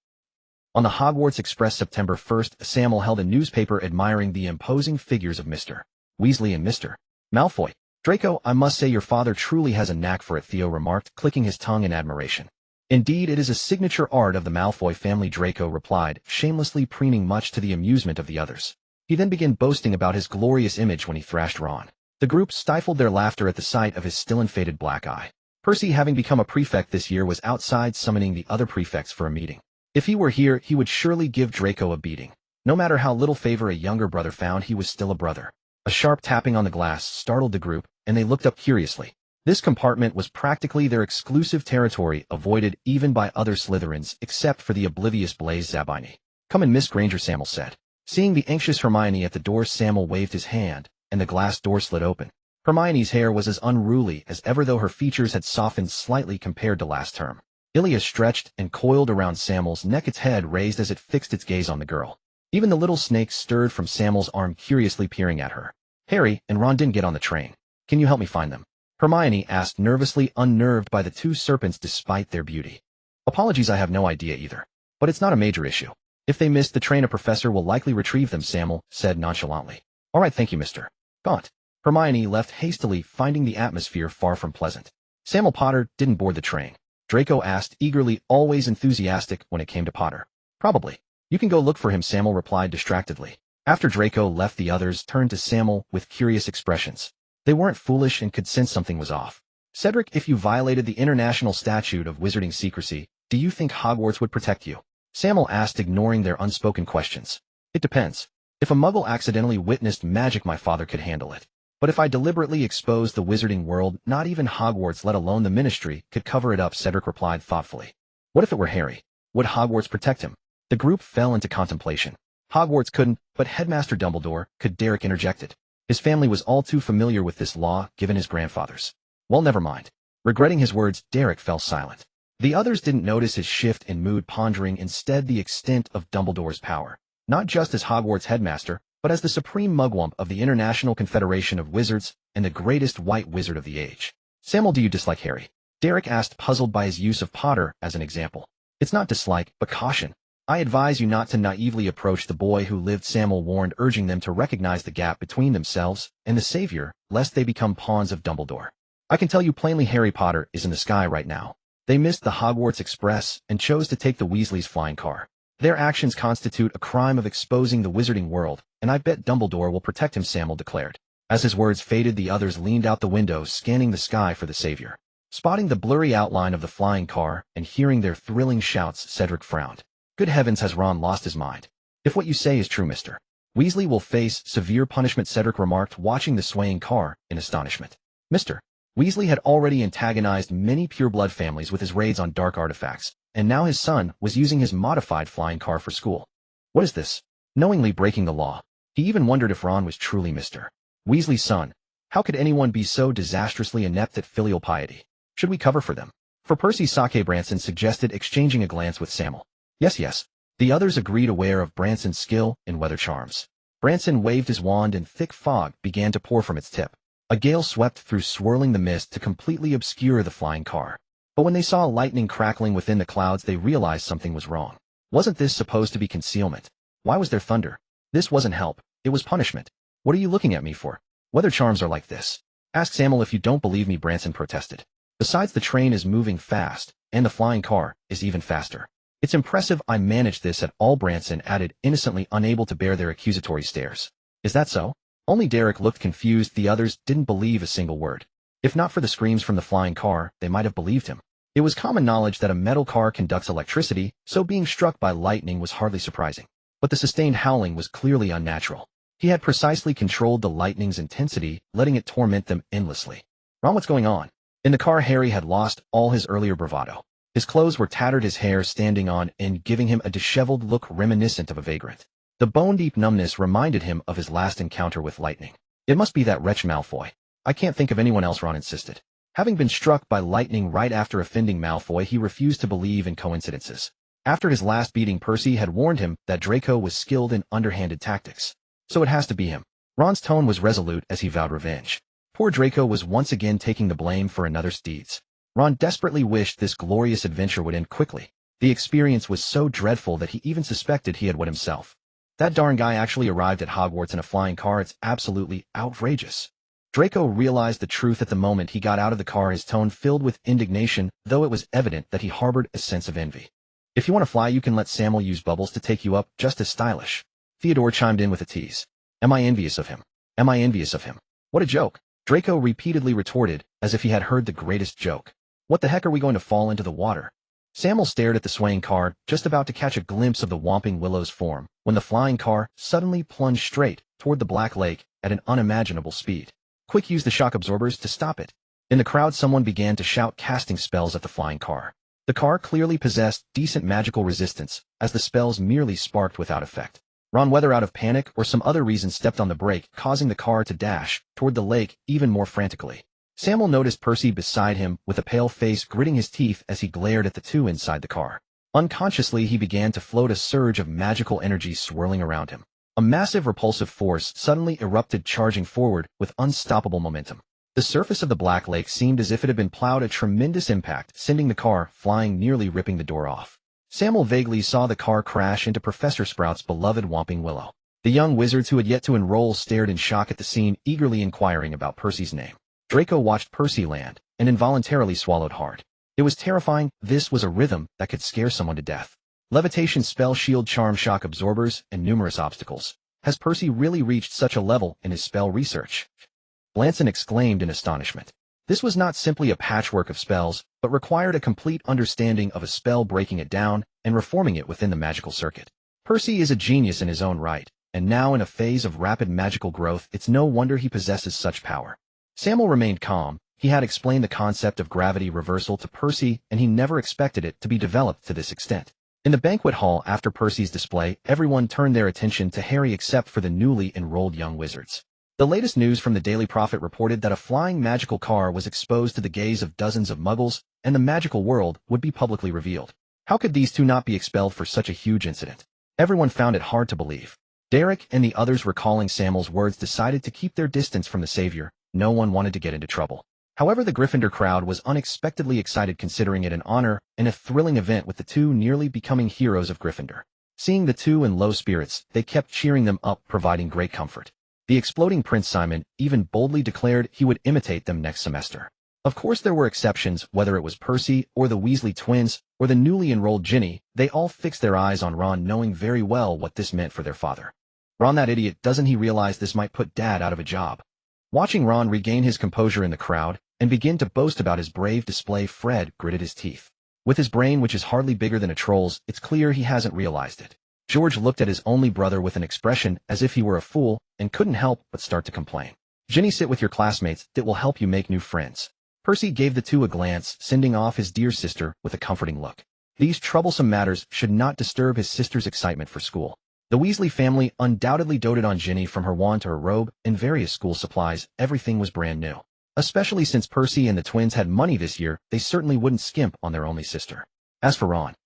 On the Hogwarts Express, September 1st, Sammael held a newspaper admiring the imposing figures of Mr. Weasley and Mr. Malfoy. Draco, I must say your father truly has a knack for it, Theo remarked, clicking his tongue in admiration. Indeed, it is a signature art of the Malfoy family, Draco replied, shamelessly preening, much to the amusement of the others. He then began boasting about his glorious image when he thrashed Ron. The group stifled their laughter at the sight of his still unfaded black eye. Percy, having become a prefect this year, was outside summoning the other prefects for a meeting. If he were here, he would surely give Draco a beating. No matter how little favor a younger brother found, he was still a brother. A sharp tapping on the glass startled the group, and they looked up curiously. This compartment was practically their exclusive territory, avoided even by other Slytherins except for the oblivious Blaise Zabini. "Come in, Miss Granger," Sammael said. Seeing the anxious Hermione at the door, Sammael waved his hand, and the glass door slid open. Hermione's hair was as unruly as ever, though her features had softened slightly compared to last term. Ilia stretched and coiled around Sammael's neck, its head raised as it fixed its gaze on the girl. Even the little snake stirred from Sammael's arm, curiously peering at her. "Harry and Ron didn't get on the train. Can you help me find them?" Hermione asked, nervously, unnerved by the two serpents despite their beauty. "Apologies, I have no idea either. But it's not a major issue. If they missed the train, a professor will likely retrieve them," Sammael said nonchalantly. "All right, thank you, Mr. Gaunt." Hermione left hastily, finding the atmosphere far from pleasant. Sammael Potter didn't board the train. Draco asked eagerly, always enthusiastic when it came to Potter. "Probably. You can go look for him," Sammael replied distractedly. After Draco left, the others turned to Sammael with curious expressions. They weren't foolish and could sense something was off. "Cedric, if you violated the international statute of wizarding secrecy, do you think Hogwarts would protect you?" Sammael asked, ignoring their unspoken questions. "It depends. If a Muggle accidentally witnessed magic, my father could handle it. But if I deliberately exposed the wizarding world, not even Hogwarts, let alone the Ministry, could cover it up," Cedric replied thoughtfully. "What if it were Harry? Would Hogwarts protect him?" The group fell into contemplation. "Hogwarts couldn't, but Headmaster Dumbledore could," Derek interjected. "His family was all too familiar with this law, given his grandfather's." "Well, never mind." Regretting his words, Derek fell silent. The others didn't notice his shift in mood, pondering instead the extent of Dumbledore's power, not just as Hogwarts headmaster, but as the supreme mugwump of the International Confederation of Wizards and the greatest white wizard of the age. "Sammael, do you dislike Harry?" Derek asked, puzzled by his use of Potter as an example. "It's not dislike, but caution. I advise you not to naively approach the boy who lived," Sammael warned, urging them to recognize the gap between themselves and the savior, lest they become pawns of Dumbledore. "I can tell you plainly, Harry Potter is in the sky right now. They missed the Hogwarts Express and chose to take the Weasleys' flying car. Their actions constitute a crime of exposing the wizarding world, and I bet Dumbledore will protect him," Sammael declared. As his words faded, the others leaned out the window, scanning the sky for the savior. Spotting the blurry outline of the flying car and hearing their thrilling shouts, Cedric frowned. "Good heavens, has Ron lost his mind? If what you say is true, Mr. Weasley will face severe punishment," Cedric remarked, watching the swaying car in astonishment. Mr. Weasley had already antagonized many pureblood families with his raids on dark artifacts, and now his son was using his modified flying car for school. What is this? Knowingly breaking the law. He even wondered if Ron was truly Mr. Weasley's son. How could anyone be so disastrously inept at filial piety? "Should we cover for them?" For Percy, Sake Branson suggested, exchanging a glance with Sammael. Yes. The others agreed, aware of Branson's skill in weather charms. Branson waved his wand and thick fog began to pour from its tip. A gale swept through, swirling the mist to completely obscure the flying car. But when they saw lightning crackling within the clouds, they realized something was wrong. Wasn't this supposed to be concealment? Why was there thunder? This wasn't help. It was punishment. "What are you looking at me for? Weather charms are like this. Ask Sammael if you don't believe me," Branson protested. "Besides, the train is moving fast, and the flying car is even faster. It's impressive I managed this at all," Branson added, innocently unable to bear their accusatory stares. "Is that so?" Only Derek looked confused. The others didn't believe a single word. If not for the screams from the flying car, they might have believed him. It was common knowledge that a metal car conducts electricity, so being struck by lightning was hardly surprising. But the sustained howling was clearly unnatural. He had precisely controlled the lightning's intensity, letting it torment them endlessly. "Ron, what's going on?" In the car, Harry had lost all his earlier bravado. His clothes were tattered, his hair standing on end, giving him a disheveled look reminiscent of a vagrant. The bone-deep numbness reminded him of his last encounter with lightning. "It must be that wretch Malfoy. I can't think of anyone else," Ron insisted. Having been struck by lightning right after offending Malfoy, he refused to believe in coincidences. After his last beating, Percy had warned him that Draco was skilled in underhanded tactics. "So it has to be him." Ron's tone was resolute as he vowed revenge. Poor Draco was once again taking the blame for another's deeds. Ron desperately wished this glorious adventure would end quickly. The experience was so dreadful that he even suspected he had won himself. That darn guy actually arrived at Hogwarts in a flying car. It's absolutely outrageous. Draco realized the truth at the moment he got out of the car, his tone filled with indignation, though it was evident that he harbored a sense of envy. "If you want to fly, you can let Sammael use bubbles to take you up, just as stylish." Theodore chimed in with a tease. "Am I envious of him? Am I envious of him? What a joke." Draco repeatedly retorted, as if he had heard the greatest joke. "What the heck, are we going to fall into the water?" Sammael stared at the swaying car, just about to catch a glimpse of the Whomping Willow's form, when the flying car suddenly plunged straight toward the Black Lake at an unimaginable speed. "Quick, use the shock absorbers to stop it." In the crowd, someone began to shout casting spells at the flying car. The car clearly possessed decent magical resistance, as the spells merely sparked without effect. Ron, whether out of panic or some other reason, stepped on the brake, causing the car to dash toward the lake even more frantically. Sammael noticed Percy beside him with a pale face, gritting his teeth as he glared at the two inside the car. Unconsciously, he began to float, a surge of magical energy swirling around him. A massive repulsive force suddenly erupted, charging forward with unstoppable momentum. The surface of the Black Lake seemed as if it had been plowed, a tremendous impact, sending the car flying, nearly ripping the door off. Sammael vaguely saw the car crash into Professor Sprout's beloved Whomping Willow. The young wizards who had yet to enroll stared in shock at the scene, eagerly inquiring about Percy's name. Draco watched Percy land, and involuntarily swallowed hard. It was terrifying. This was a rhythm that could scare someone to death. Levitation, spell, shield, charm, shock absorbers, and numerous obstacles. Has Percy really reached such a level in his spell research? Blanson exclaimed in astonishment. This was not simply a patchwork of spells, but required a complete understanding of a spell, breaking it down and reforming it within the magical circuit. Percy is a genius in his own right, and now in a phase of rapid magical growth, it's no wonder he possesses such power. Sammael remained calm. He had explained the concept of gravity reversal to Percy, and he never expected it to be developed to this extent. In the banquet hall after Percy's display, everyone turned their attention to Harry except for the newly enrolled young wizards. The latest news from the Daily Prophet reported that a flying magical car was exposed to the gaze of dozens of Muggles, and the magical world would be publicly revealed. How could these two not be expelled for such a huge incident? Everyone found it hard to believe. Derek and the others, recalling Sammael's words, decided to keep their distance from the savior. No one wanted to get into trouble. However, the Gryffindor crowd was unexpectedly excited, considering it an honor and a thrilling event, with the two nearly becoming heroes of Gryffindor. Seeing the two in low spirits, they kept cheering them up, providing great comfort. The exploding Prince Simon even boldly declared he would imitate them next semester. Of course, there were exceptions, whether it was Percy or the Weasley twins or the newly enrolled Ginny. They all fixed their eyes on Ron, knowing very well what this meant for their father. Ron, that idiot, doesn't he realize this might put Dad out of a job? Watching Ron regain his composure in the crowd and begin to boast about his brave display, Fred gritted his teeth. With his brain, which is hardly bigger than a troll's, it's clear he hasn't realized it. George looked at his only brother with an expression as if he were a fool and couldn't help but start to complain. Ginny, sit with your classmates. It will help you make new friends. Percy gave the two a glance, sending off his dear sister with a comforting look. These troublesome matters should not disturb his sister's excitement for school. The Weasley family undoubtedly doted on Ginny, from her wand to her robe and various school supplies. Everything was brand new. Especially since Percy and the twins had money this year, they certainly wouldn't skimp on their only sister. As for Ron,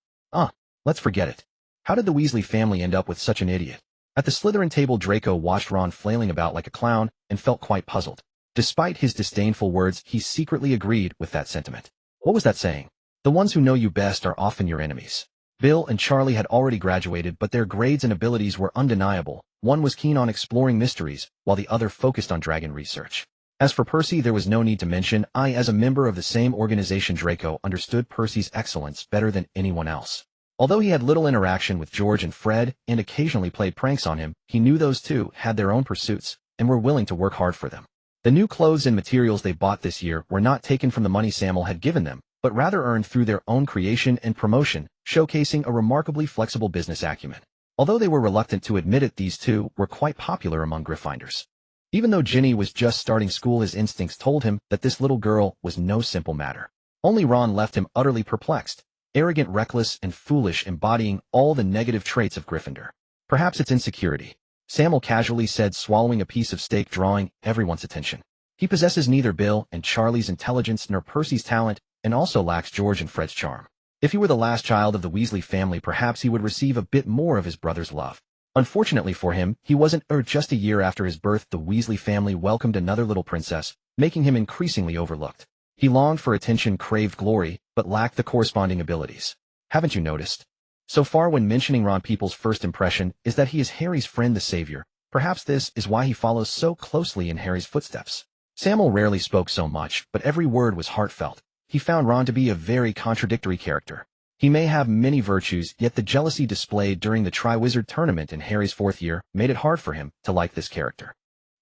let's forget it. How did the Weasley family end up with such an idiot? At the Slytherin table, Draco watched Ron flailing about like a clown and felt quite puzzled. Despite his disdainful words, he secretly agreed with that sentiment. What was that saying? The ones who know you best are often your enemies. Bill and Charlie had already graduated, but their grades and abilities were undeniable. One was keen on exploring mysteries, while the other focused on dragon research. As for Percy, there was no need to mention. As a member of the same organization, Draco understood Percy's excellence better than anyone else. Although he had little interaction with George and Fred and occasionally played pranks on him, he knew those two had their own pursuits and were willing to work hard for them. The new clothes and materials they bought this year were not taken from the money Sammael had given them, but rather earned through their own creation and promotion, showcasing a remarkably flexible business acumen. Although they were reluctant to admit it, these two were quite popular among Gryffindors. Even though Ginny was just starting school, his instincts told him that this little girl was no simple matter. Only Ron left him utterly perplexed. Arrogant, reckless, and foolish, embodying all the negative traits of Gryffindor. Perhaps it's insecurity, Sammael casually said, swallowing a piece of steak, drawing everyone's attention. He possesses neither Bill and Charlie's intelligence nor Percy's talent, and also lacks George and Fred's charm. If he were the last child of the Weasley family, perhaps he would receive a bit more of his brother's love. Unfortunately for him, he wasn't. Just a year after his birth, the Weasley family welcomed another little princess, making him increasingly overlooked. He longed for attention, craved glory, but lacked the corresponding abilities. Haven't you noticed? So far, when mentioning Ron, people's first impression is that he is Harry's friend, the savior. Perhaps this is why he follows so closely in Harry's footsteps. Sammael rarely spoke so much, but every word was heartfelt. He found Ron to be a very contradictory character. He may have many virtues, yet the jealousy displayed during the Triwizard Tournament in Harry's fourth year made it hard for him to like this character.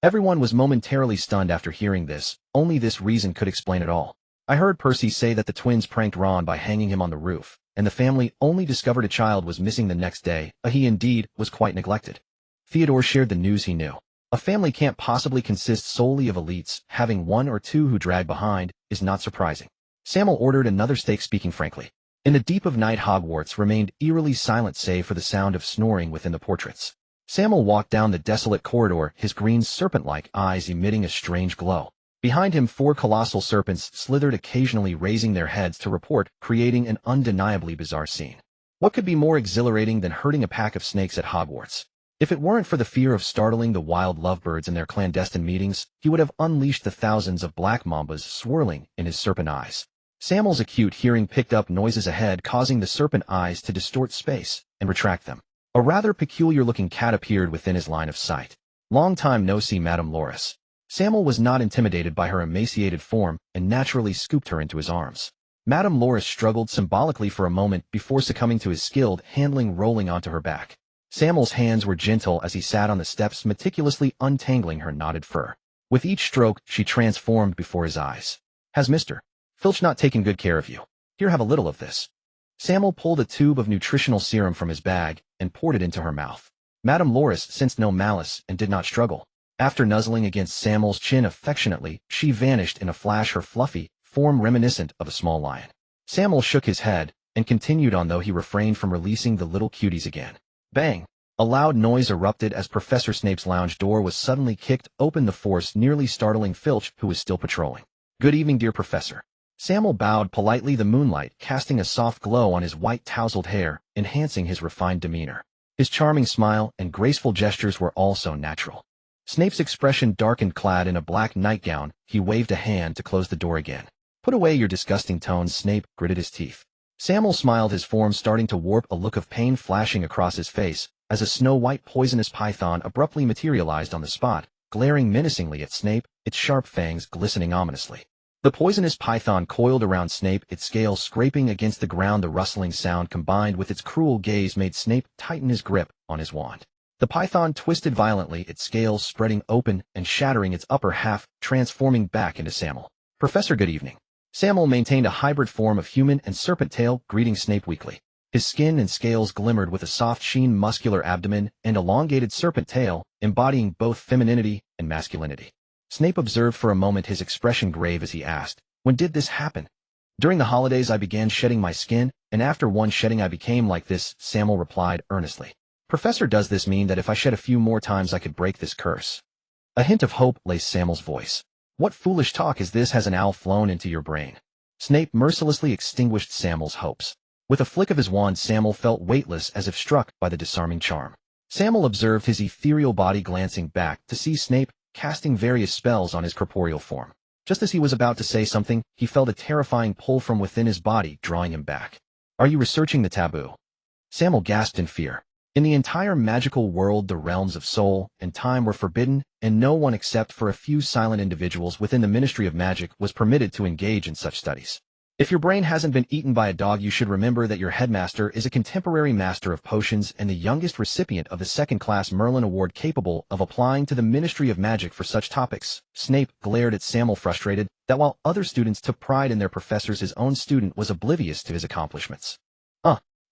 Everyone was momentarily stunned after hearing this. Only this reason could explain it all. I heard Percy say that the twins pranked Ron by hanging him on the roof, and the family only discovered a child was missing the next day. He indeed was quite neglected. Theodore shared the news he knew. A family can't possibly consist solely of elites. Having one or two who drag behind is not surprising. Sammael ordered another steak, speaking frankly. In the deep of night, Hogwarts remained eerily silent save for the sound of snoring within the portraits. Sammael walked down the desolate corridor, his green serpent-like eyes emitting a strange glow. Behind him, 4 colossal serpents slithered, occasionally raising their heads to report, creating an undeniably bizarre scene. What could be more exhilarating than herding a pack of snakes at Hogwarts? If it weren't for the fear of startling the wild lovebirds in their clandestine meetings, he would have unleashed the thousands of black mambas swirling in his serpent eyes. Sammael's acute hearing picked up noises ahead, causing the serpent eyes to distort space and retract them. A rather peculiar-looking cat appeared within his line of sight. "Long time no see, Madame Loris." Sammael was not intimidated by her emaciated form and naturally scooped her into his arms. Madame Loris struggled symbolically for a moment before succumbing to his skilled handling, rolling onto her back. Sammael's hands were gentle as he sat on the steps, meticulously untangling her knotted fur. With each stroke, she transformed before his eyes. "Has Mr. Filch not taken good care of you? Here, have a little of this." Sammael pulled a tube of nutritional serum from his bag and poured it into her mouth. Madame Loris sensed no malice and did not struggle. After nuzzling against Sammael's chin affectionately, she vanished in a flash, her fluffy form reminiscent of a small lion. Sammael shook his head and continued on, though he refrained from releasing the little cuties again. Bang! A loud noise erupted as Professor Snape's lounge door was suddenly kicked open, the force nearly startling Filch, who was still patrolling. "Good evening, dear Professor." Sammael bowed politely, the moonlight casting a soft glow on his white tousled hair, enhancing his refined demeanor. His charming smile and graceful gestures were also natural. Snape's expression darkened. Clad in a black nightgown, he waved a hand to close the door again. "Put away your disgusting tones." Snape gritted his teeth. Sammael smiled, his form starting to warp, a look of pain flashing across his face, as a snow-white poisonous python abruptly materialized on the spot, glaring menacingly at Snape, its sharp fangs glistening ominously. The poisonous python coiled around Snape, its scales scraping against the ground. The rustling sound combined with its cruel gaze made Snape tighten his grip on his wand. The python twisted violently, its scales spreading open and shattering its upper half, transforming back into Sammael. "Professor, good evening." Sammael maintained a hybrid form of human and serpent tail, greeting Snape weakly. His skin and scales glimmered with a soft sheen, muscular abdomen, and elongated serpent tail, embodying both femininity and masculinity. Snape observed for a moment, his expression grave as he asked, "When did this happen?" "During the holidays I began shedding my skin, and after one shedding I became like this," Sammael replied earnestly. "Professor, does this mean that if I shed a few more times I could break this curse?" A hint of hope laced Sammael's voice. "What foolish talk is this? Has an owl flown into your brain?" Snape mercilessly extinguished Sammael's hopes. With a flick of his wand, Sammael felt weightless, as if struck by the disarming charm. Sammael observed his ethereal body, glancing back to see Snape casting various spells on his corporeal form. Just as he was about to say something, he felt a terrifying pull from within his body, drawing him back. "Are you researching the taboo?" Sammael gasped in fear. In the entire magical world, the realms of soul and time were forbidden, and no one except for a few silent individuals within the Ministry of Magic was permitted to engage in such studies. If your brain hasn't been eaten by a dog, you should remember that your headmaster is a contemporary master of potions and the youngest recipient of the second-class Merlin Award, capable of applying to the Ministry of Magic for such topics. Snape glared at Sammael, frustrated that while other students took pride in their professors, his own student was oblivious to his accomplishments.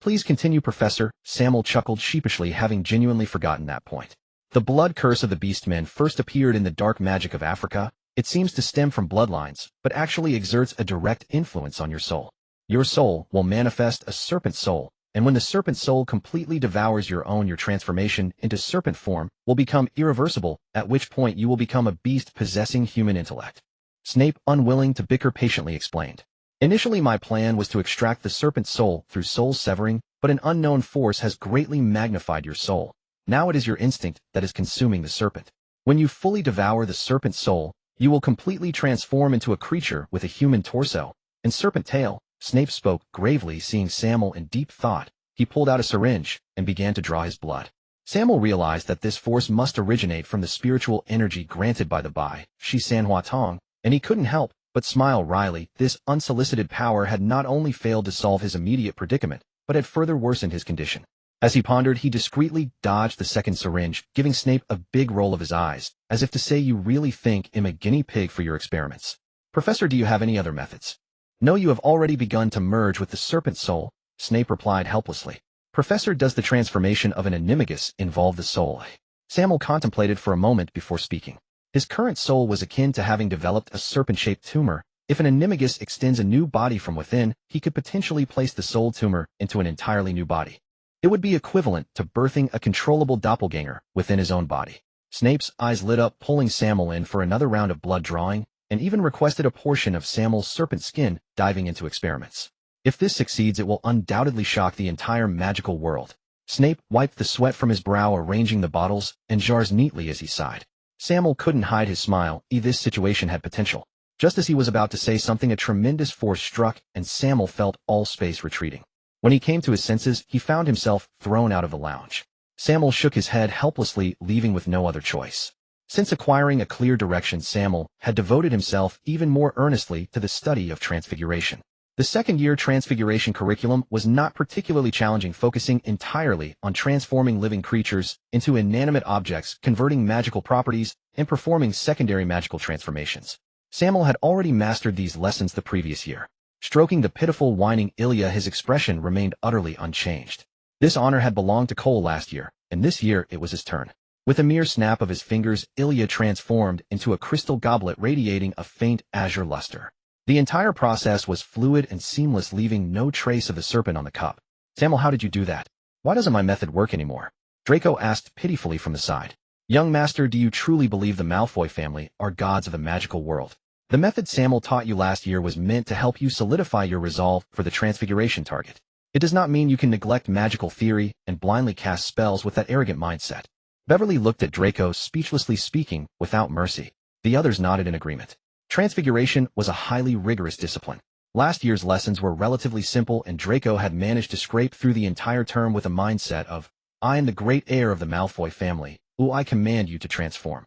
Please continue, Professor," Sammael chuckled sheepishly, having genuinely forgotten that point. "The blood curse of the Beastmen first appeared in the dark magic of Africa. It seems to stem from bloodlines, but actually exerts a direct influence on your soul. Your soul will manifest a serpent soul, and when the serpent soul completely devours your transformation into serpent form will become irreversible, at which point you will become a beast possessing human intellect." Snape, unwilling to bicker, patiently explained. "Initially my plan was to extract the serpent soul through soul severing, but an unknown force has greatly magnified your soul. Now it is your instinct that is consuming the serpent. When you fully devour the serpent soul, you will completely transform into a creature with a human torso and serpent tail." Snape spoke gravely, seeing Sammael in deep thought. He pulled out a syringe and began to draw his blood. Sammael realized that this force must originate from the spiritual energy granted by the Bai Shi Sanhua Tong, and he couldn't help but smile wryly. This unsolicited power had not only failed to solve his immediate predicament, but had further worsened his condition. As he pondered, he discreetly dodged the second syringe, giving Snape a big roll of his eyes, as if to say, "You really think I'm a guinea pig for your experiments? Professor, do you have any other methods?" "No, you have already begun to merge with the serpent soul," Snape replied helplessly. "Professor, does the transformation of an animagus involve the soul?" Sammael contemplated for a moment before speaking. His current soul was akin to having developed a serpent-shaped tumor. If an animagus extends a new body from within, he could potentially place the soul tumor into an entirely new body. It would be equivalent to birthing a controllable doppelganger within his own body. Snape's eyes lit up, pulling Sammael in for another round of blood drawing, and even requested a portion of Sammael's serpent skin, diving into experiments. If this succeeds, it will undoubtedly shock the entire magical world. Snape wiped the sweat from his brow, arranging the bottles and jars neatly as he sighed. Sammael couldn't hide his smile. This situation had potential. Just as he was about to say something, a tremendous force struck, and Sammael felt all space retreating. When he came to his senses, he found himself thrown out of the lounge. Sammael shook his head helplessly, leaving with no other choice. Since acquiring a clear direction, Sammael had devoted himself even more earnestly to the study of transfiguration. The second-year transfiguration curriculum was not particularly challenging, focusing entirely on transforming living creatures into inanimate objects, converting magical properties, and performing secondary magical transformations. Sammael had already mastered these lessons the previous year. Stroking the pitiful, whining Ilya, his expression remained utterly unchanged. This honor had belonged to Cole last year, and this year it was his turn. With a mere snap of his fingers, Ilya transformed into a crystal goblet radiating a faint azure luster. The entire process was fluid and seamless, leaving no trace of the serpent on the cup. "Sammael, how did you do that? Why doesn't my method work anymore?" Draco asked pitifully from the side. "Young master, do you truly believe the Malfoy family are gods of the magical world? The method Sammael taught you last year was meant to help you solidify your resolve for the transfiguration target. It does not mean you can neglect magical theory and blindly cast spells with that arrogant mindset." Beverly looked at Draco, speechlessly, speaking without mercy. The others nodded in agreement. Transfiguration was a highly rigorous discipline. Last year's lessons were relatively simple, and Draco had managed to scrape through the entire term with a mindset of, "I am the great heir of the Malfoy family, who I command you to transform."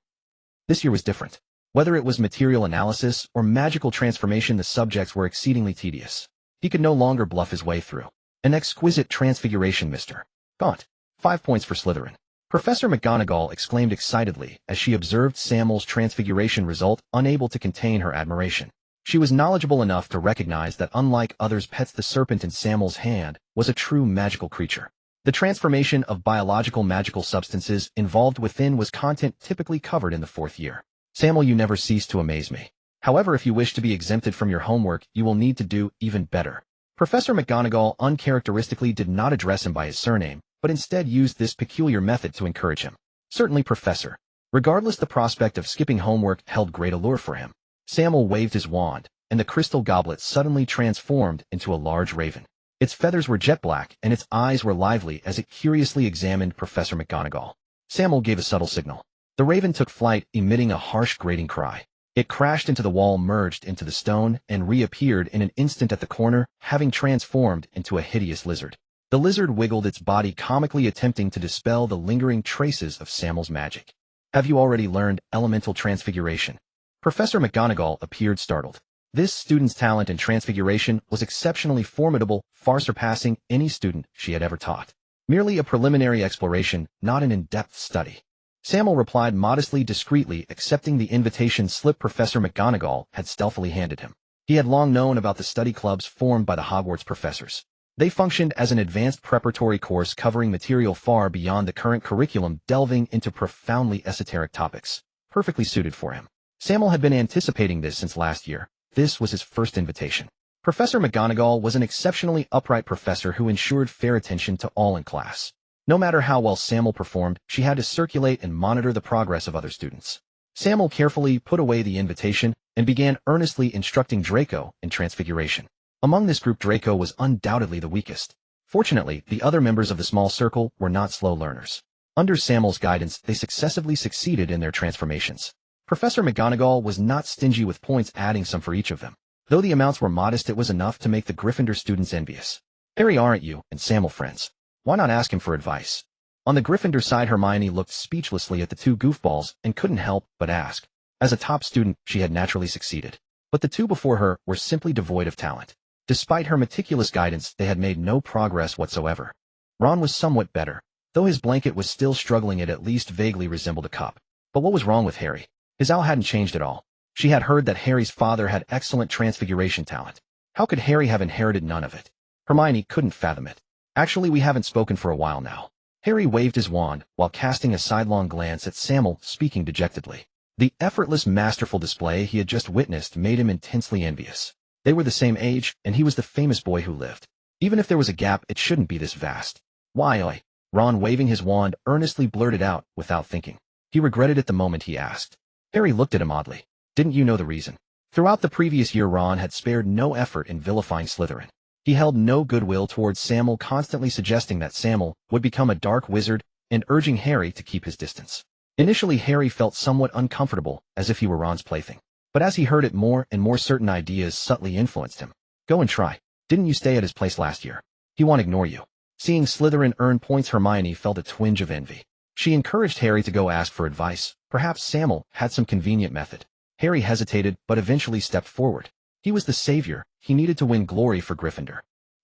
This year was different. Whether it was material analysis or magical transformation, the subjects were exceedingly tedious. He could no longer bluff his way through. An exquisite transfiguration, Mr. Gaunt. 5 points for Slytherin. Professor McGonagall exclaimed excitedly as she observed Sammael's transfiguration result, unable to contain her admiration. She was knowledgeable enough to recognize that unlike others' pets, the serpent in Sammael's hand was a true magical creature. The transformation of biological magical substances involved within was content typically covered in the 4th year. "Sammael, you never cease to amaze me. However, if you wish to be exempted from your homework, you will need to do even better." Professor McGonagall uncharacteristically did not address him by his surname, but instead used this peculiar method to encourage him. "Certainly, Professor." Regardless, the prospect of skipping homework held great allure for him. Sammael waved his wand, and the crystal goblet suddenly transformed into a large raven. Its feathers were jet black, and its eyes were lively as it curiously examined Professor McGonagall. Sammael gave a subtle signal. The raven took flight, emitting a harsh, grating cry. It crashed into the wall, merged into the stone, and reappeared in an instant at the corner, having transformed into a hideous lizard. The lizard wiggled its body comically, attempting to dispel the lingering traces of Sammael's magic. "Have you already learned elemental transfiguration?" Professor McGonagall appeared startled. This student's talent in transfiguration was exceptionally formidable, far surpassing any student she had ever taught. Merely a preliminary exploration, not an in-depth study. Sammael replied modestly, discreetly accepting the invitation slip Professor McGonagall had stealthily handed him. He had long known about the study clubs formed by the Hogwarts professors. They functioned as an advanced preparatory course covering material far beyond the current curriculum, delving into profoundly esoteric topics. Perfectly suited for him. Sammael had been anticipating this since last year. This was his first invitation. Professor McGonagall was an exceptionally upright professor who ensured fair attention to all in class. No matter how well Sammael performed, she had to circulate and monitor the progress of other students. Sammael carefully put away the invitation and began earnestly instructing Draco in transfiguration. Among this group, Draco was undoubtedly the weakest. Fortunately, the other members of the small circle were not slow learners. Under Sammael's guidance, they successively succeeded in their transformations. Professor McGonagall was not stingy with points, adding some for each of them. Though the amounts were modest, it was enough to make the Gryffindor students envious. "Harry, aren't you and Sammael friends? Why not ask him for advice?" On the Gryffindor side, Hermione looked speechlessly at the two goofballs and couldn't help but ask. As a top student, she had naturally succeeded. But the two before her were simply devoid of talent. Despite her meticulous guidance, they had made no progress whatsoever. Ron was somewhat better. Though his blanket was still struggling, it at least vaguely resembled a cup. But what was wrong with Harry? His owl hadn't changed at all. She had heard that Harry's father had excellent transfiguration talent. How could Harry have inherited none of it? Hermione couldn't fathom it. "Actually, we haven't spoken for a while now. Harry waved his wand, while casting a sidelong glance at Sammael, speaking dejectedly. The effortless, masterful display he had just witnessed made him intensely envious. They were the same age, and he was the famous boy who lived. Even if there was a gap, it shouldn't be this vast. Why? Ron, waving his wand, earnestly blurted out, without thinking. He regretted it the moment he asked. Harry looked at him oddly. Didn't you know the reason? Throughout the previous year, Ron had spared no effort in vilifying Slytherin. He held no goodwill towards Sammael, constantly suggesting that Sammael would become a dark wizard and urging Harry to keep his distance. Initially, Harry felt somewhat uncomfortable, as if he were Ron's plaything. But as he heard it more and more, certain ideas subtly influenced him. Go and try. Didn't you stay at his place last year? He won't ignore you. Seeing Slytherin earn points, Hermione felt a twinge of envy. She encouraged Harry to go ask for advice. Perhaps Sammael had some convenient method. Harry hesitated, but eventually stepped forward. He was the savior. He needed to win glory for Gryffindor.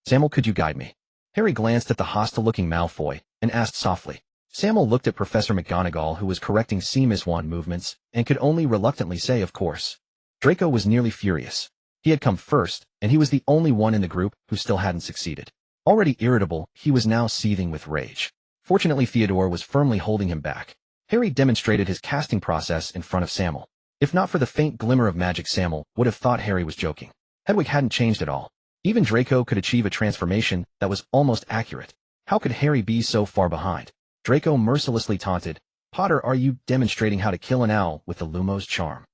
Sammael, could you guide me? Harry glanced at the hostile-looking Malfoy and asked softly. Sammael looked at Professor McGonagall, who was correcting Seamus wand movements, and could only reluctantly say, of course. Draco was nearly furious. He had come first, and he was the only one in the group who still hadn't succeeded. Already irritable, he was now seething with rage. Fortunately, Theodore was firmly holding him back. Harry demonstrated his casting process in front of Sammael. If not for the faint glimmer of magic, Sammael would have thought Harry was joking. Hedwig hadn't changed at all. Even Draco could achieve a transformation that was almost accurate. How could Harry be so far behind? Draco mercilessly taunted, Potter, are you demonstrating how to kill an owl with the Lumos charm?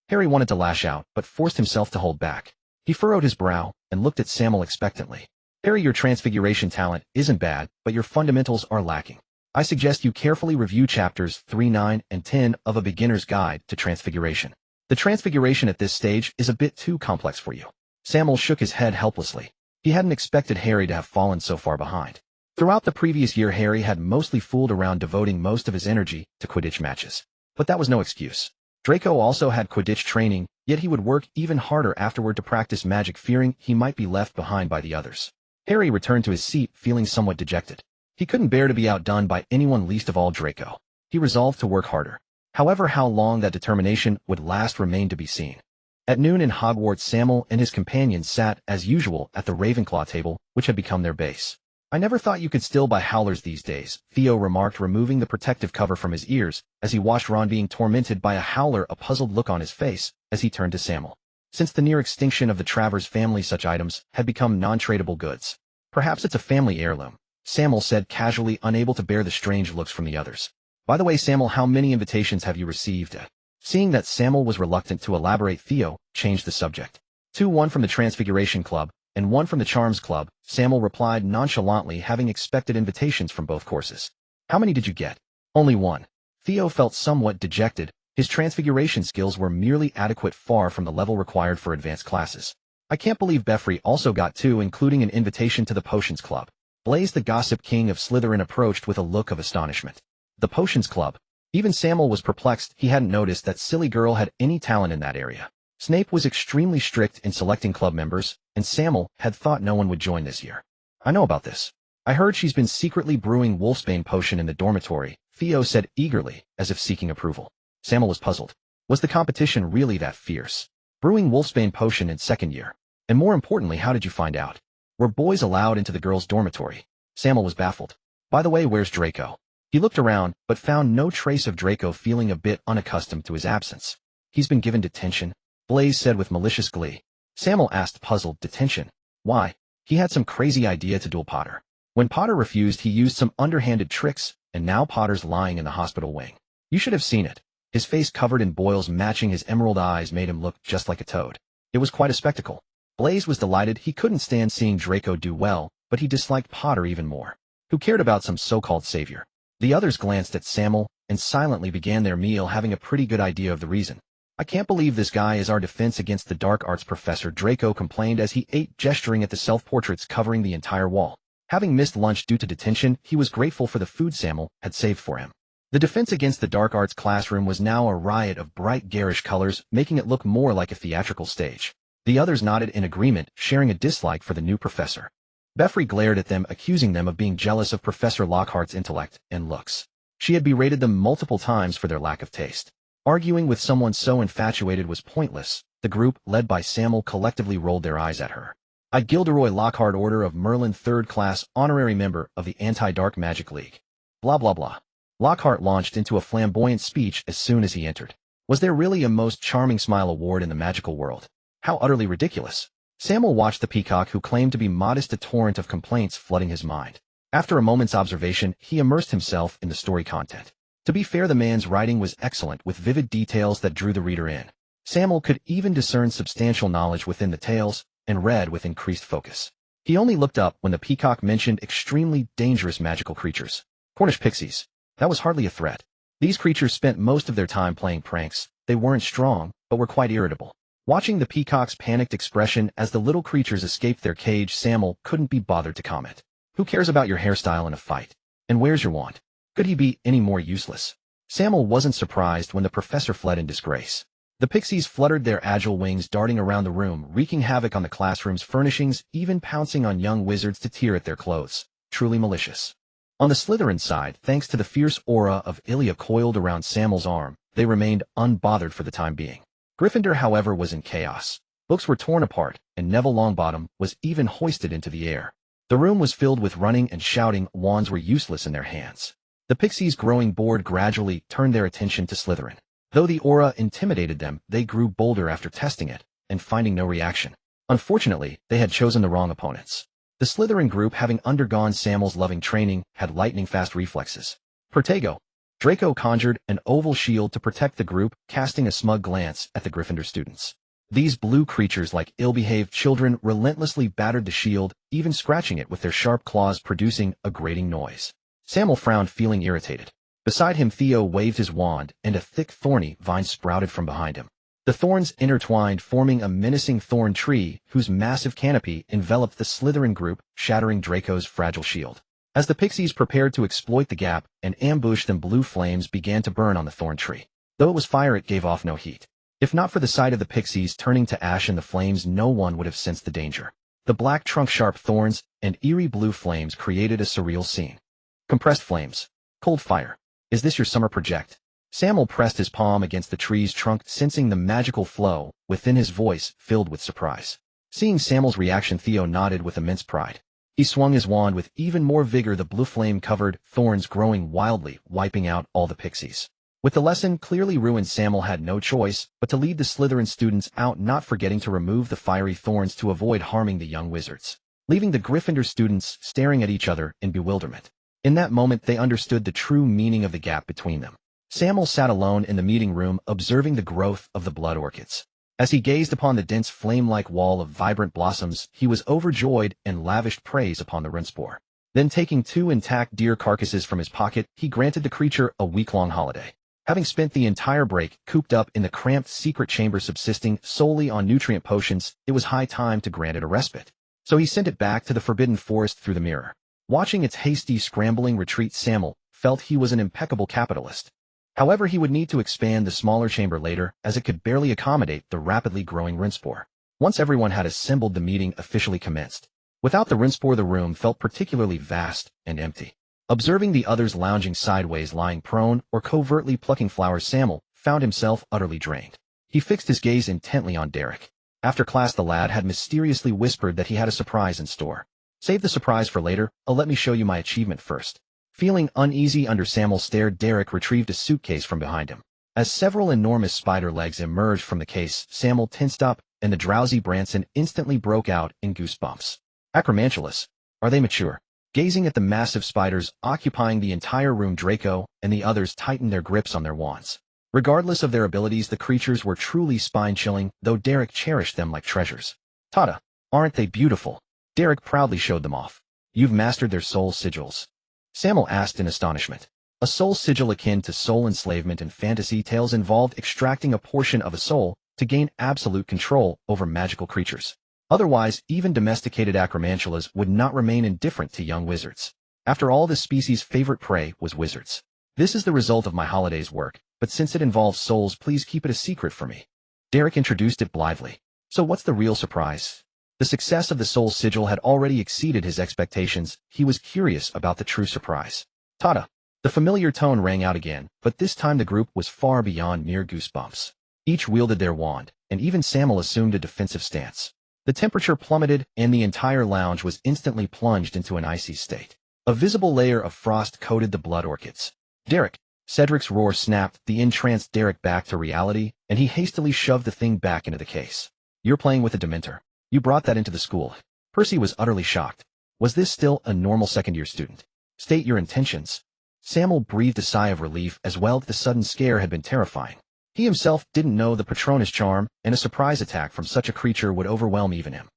Harry wanted to lash out, but forced himself to hold back. He furrowed his brow and looked at Sammael expectantly. Harry, your transfiguration talent isn't bad, but your fundamentals are lacking. I suggest you carefully review chapters 3, 9, and 10 of A Beginner's Guide to Transfiguration. The transfiguration at this stage is a bit too complex for you. Sammael shook his head helplessly. He hadn't expected Harry to have fallen so far behind. Throughout the previous year, Harry had mostly fooled around, devoting most of his energy to Quidditch matches. But that was no excuse. Draco also had Quidditch training, yet he would work even harder afterward to practice magic, fearing he might be left behind by the others. Harry returned to his seat, feeling somewhat dejected. He couldn't bear to be outdone by anyone, least of all Draco. He resolved to work harder. However, how long that determination would last remained to be seen. At noon in Hogwarts, Sammael and his companions sat, as usual, at the Ravenclaw table, which had become their base. I never thought you could still buy howlers these days, Theo remarked, removing the protective cover from his ears, as he watched Ron being tormented by a howler, a puzzled look on his face, as he turned to Sammael. Since the near extinction of the Travers family, such items had become non-tradable goods. Perhaps it's a family heirloom, Sammael said casually, unable to bear the strange looks from the others. By the way, Sammael, how many invitations have you received? Seeing that Sammael was reluctant to elaborate, Theo changed the subject. 2, 1 from the Transfiguration Club, and 1 from the Charms Club, Sammael replied nonchalantly, having expected invitations from both courses. How many did you get? Only 1. Theo felt somewhat dejected. His transfiguration skills were merely adequate, far from the level required for advanced classes. I can't believe Beffrey also got 2, including an invitation to the Potions Club. Blaise, the gossip king of Slytherin, approached with a look of astonishment. The Potions Club? Even Sammael was perplexed. He hadn't noticed that silly girl had any talent in that area. Snape was extremely strict in selecting club members, and Sammael had thought no one would join this year. I know about this. I heard she's been secretly brewing Wolfsbane potion in the dormitory, Theo said eagerly, as if seeking approval. Sammael was puzzled. Was the competition really that fierce? Brewing Wolfsbane potion in second year? And more importantly, how did you find out? Were boys allowed into the girls' dormitory? Sammael was baffled. By the way, where's Draco? He looked around, but found no trace of Draco, feeling a bit unaccustomed to his absence. He's been given detention, Blaise said with malicious glee. Sammael asked, puzzled. Detention? Why? He had some crazy idea to duel Potter. When Potter refused, he used some underhanded tricks, and now Potter's lying in the hospital wing. You should have seen it. His face covered in boils matching his emerald eyes made him look just like a toad. It was quite a spectacle. Blaise was delighted. He couldn't stand seeing Draco do well, but he disliked Potter even more. Who cared about some so-called savior? The others glanced at Sammael and silently began their meal, having a pretty good idea of the reason. I can't believe this guy is our defense against the dark arts professor, Draco complained as he ate, gesturing at the self-portraits covering the entire wall. Having missed lunch due to detention, he was grateful for the food Sammael had saved for him. The defense against the dark arts classroom was now a riot of bright garish colors, making it look more like a theatrical stage. The others nodded in agreement, sharing a dislike for the new professor. Beffrey glared at them, accusing them of being jealous of Professor Lockhart's intellect and looks. She had berated them multiple times for their lack of taste. Arguing with someone so infatuated was pointless. The group, led by Sammael, collectively rolled their eyes at her. I, Gilderoy Lockhart, Order of Merlin, 3rd class, honorary member of the Anti-Dark Magic League. Blah blah blah. Lockhart launched into a flamboyant speech as soon as he entered. Was there really a most charming smile award in the magical world? How utterly ridiculous. Sammael watched the peacock who claimed to be modest, a torrent of complaints flooding his mind. After a moment's observation, he immersed himself in the story content. To be fair, the man's writing was excellent, with vivid details that drew the reader in. Sammael could even discern substantial knowledge within the tales, and read with increased focus. He only looked up when the peacock mentioned extremely dangerous magical creatures. Cornish pixies. That was hardly a threat. These creatures spent most of their time playing pranks. They weren't strong, but were quite irritable. Watching the peacock's panicked expression as the little creatures escaped their cage, Sammael couldn't be bothered to comment. Who cares about your hairstyle in a fight? And where's your wand? Could he be any more useless? Sammael wasn't surprised when the professor fled in disgrace. The pixies fluttered their agile wings, darting around the room, wreaking havoc on the classroom's furnishings, even pouncing on young wizards to tear at their clothes. Truly malicious. On the Slytherin side, thanks to the fierce aura of Ilya coiled around Sammael's arm, they remained unbothered for the time being. Gryffindor, however, was in chaos. Books were torn apart, and Neville Longbottom was even hoisted into the air. The room was filled with running and shouting. Wands were useless in their hands. The pixies, growing bored, gradually turned their attention to Slytherin. Though the aura intimidated them, they grew bolder after testing it, and finding no reaction. Unfortunately, they had chosen the wrong opponents. The Slytherin group, having undergone Sammael's loving training, had lightning-fast reflexes. Protego. Draco conjured an oval shield to protect the group, casting a smug glance at the Gryffindor students. These blue creatures, like ill-behaved children, relentlessly battered the shield, even scratching it with their sharp claws, producing a grating noise. Sammael frowned, feeling irritated. Beside him, Theo waved his wand, and a thick thorny vine sprouted from behind him. The thorns intertwined, forming a menacing thorn tree whose massive canopy enveloped the Slytherin group, shattering Draco's fragile shield. As the pixies prepared to exploit the gap and ambush them, blue flames began to burn on the thorn tree. Though it was fire, it gave off no heat. If not for the sight of the pixies turning to ash in the flames, no one would have sensed the danger. The black trunk, sharp thorns, and eerie blue flames created a surreal scene. Compressed flames. Cold fire. Is this your summer project? Sammael pressed his palm against the tree's trunk, sensing the magical flow within, his voice filled with surprise. Seeing Sammael's reaction, Theo nodded with immense pride. He swung his wand with even more vigor, the blue flame-covered thorns growing wildly, wiping out all the pixies. With the lesson clearly ruined, Sammael had no choice but to lead the Slytherin students out, not forgetting to remove the fiery thorns to avoid harming the young wizards, leaving the Gryffindor students staring at each other in bewilderment. In that moment, they understood the true meaning of the gap between them. Sammael sat alone in the meeting room, observing the growth of the blood orchids. As he gazed upon the dense flame-like wall of vibrant blossoms, he was overjoyed and lavished praise upon the runspore. Then, taking 2 intact deer carcasses from his pocket, he granted the creature a week-long holiday. Having spent the entire break cooped up in the cramped secret chamber subsisting solely on nutrient potions, it was high time to grant it a respite. So he sent it back to the forbidden forest through the mirror. Watching its hasty, scrambling retreat, Sammael felt he was an impeccable capitalist. However, he would need to expand the smaller chamber later, as it could barely accommodate the rapidly growing runspore. Once everyone had assembled, the meeting officially commenced. Without the runspore, the room felt particularly vast and empty. Observing the others lounging sideways, lying prone, or covertly plucking flowers, Sammael found himself utterly drained. He fixed his gaze intently on Derek. After class, the lad had mysteriously whispered that he had a surprise in store. Save the surprise for later, let me show you my achievement first. Feeling uneasy under Sammael's stare, Derek retrieved a suitcase from behind him. As several enormous spider legs emerged from the case, Sammael tensed up, and the drowsy Branson instantly broke out in goosebumps. Acromantulas. Are they mature? Gazing at the massive spiders occupying the entire room, Draco and the others tightened their grips on their wands. Regardless of their abilities, the creatures were truly spine-chilling, though Derek cherished them like treasures. Tada! Aren't they beautiful? Derek proudly showed them off. You've mastered their soul sigils. Sammael asked in astonishment. A soul sigil, akin to soul enslavement in fantasy tales, involved extracting a portion of a soul to gain absolute control over magical creatures. Otherwise, even domesticated acromantulas would not remain indifferent to young wizards. After all, this species' favorite prey was wizards. This is the result of my holiday's work, but since it involves souls, please keep it a secret for me. Derek introduced it blithely. So what's the real surprise? The success of the soul sigil had already exceeded his expectations. He was curious about the true surprise. Tada! The familiar tone rang out again, but this time the group was far beyond mere goosebumps. Each wielded their wand, and even Sammael assumed a defensive stance. The temperature plummeted, and the entire lounge was instantly plunged into an icy state. A visible layer of frost coated the blood orchids. Derek! Cedric's roar snapped the entranced Derek back to reality, and he hastily shoved the thing back into the case. You're playing with a Dementor. You brought that into the school. Percy was utterly shocked. Was this still a normal second-year student? State your intentions. Sammael breathed a sigh of relief as well. The sudden scare had been terrifying. He himself didn't know the Patronus charm, and a surprise attack from such a creature would overwhelm even him.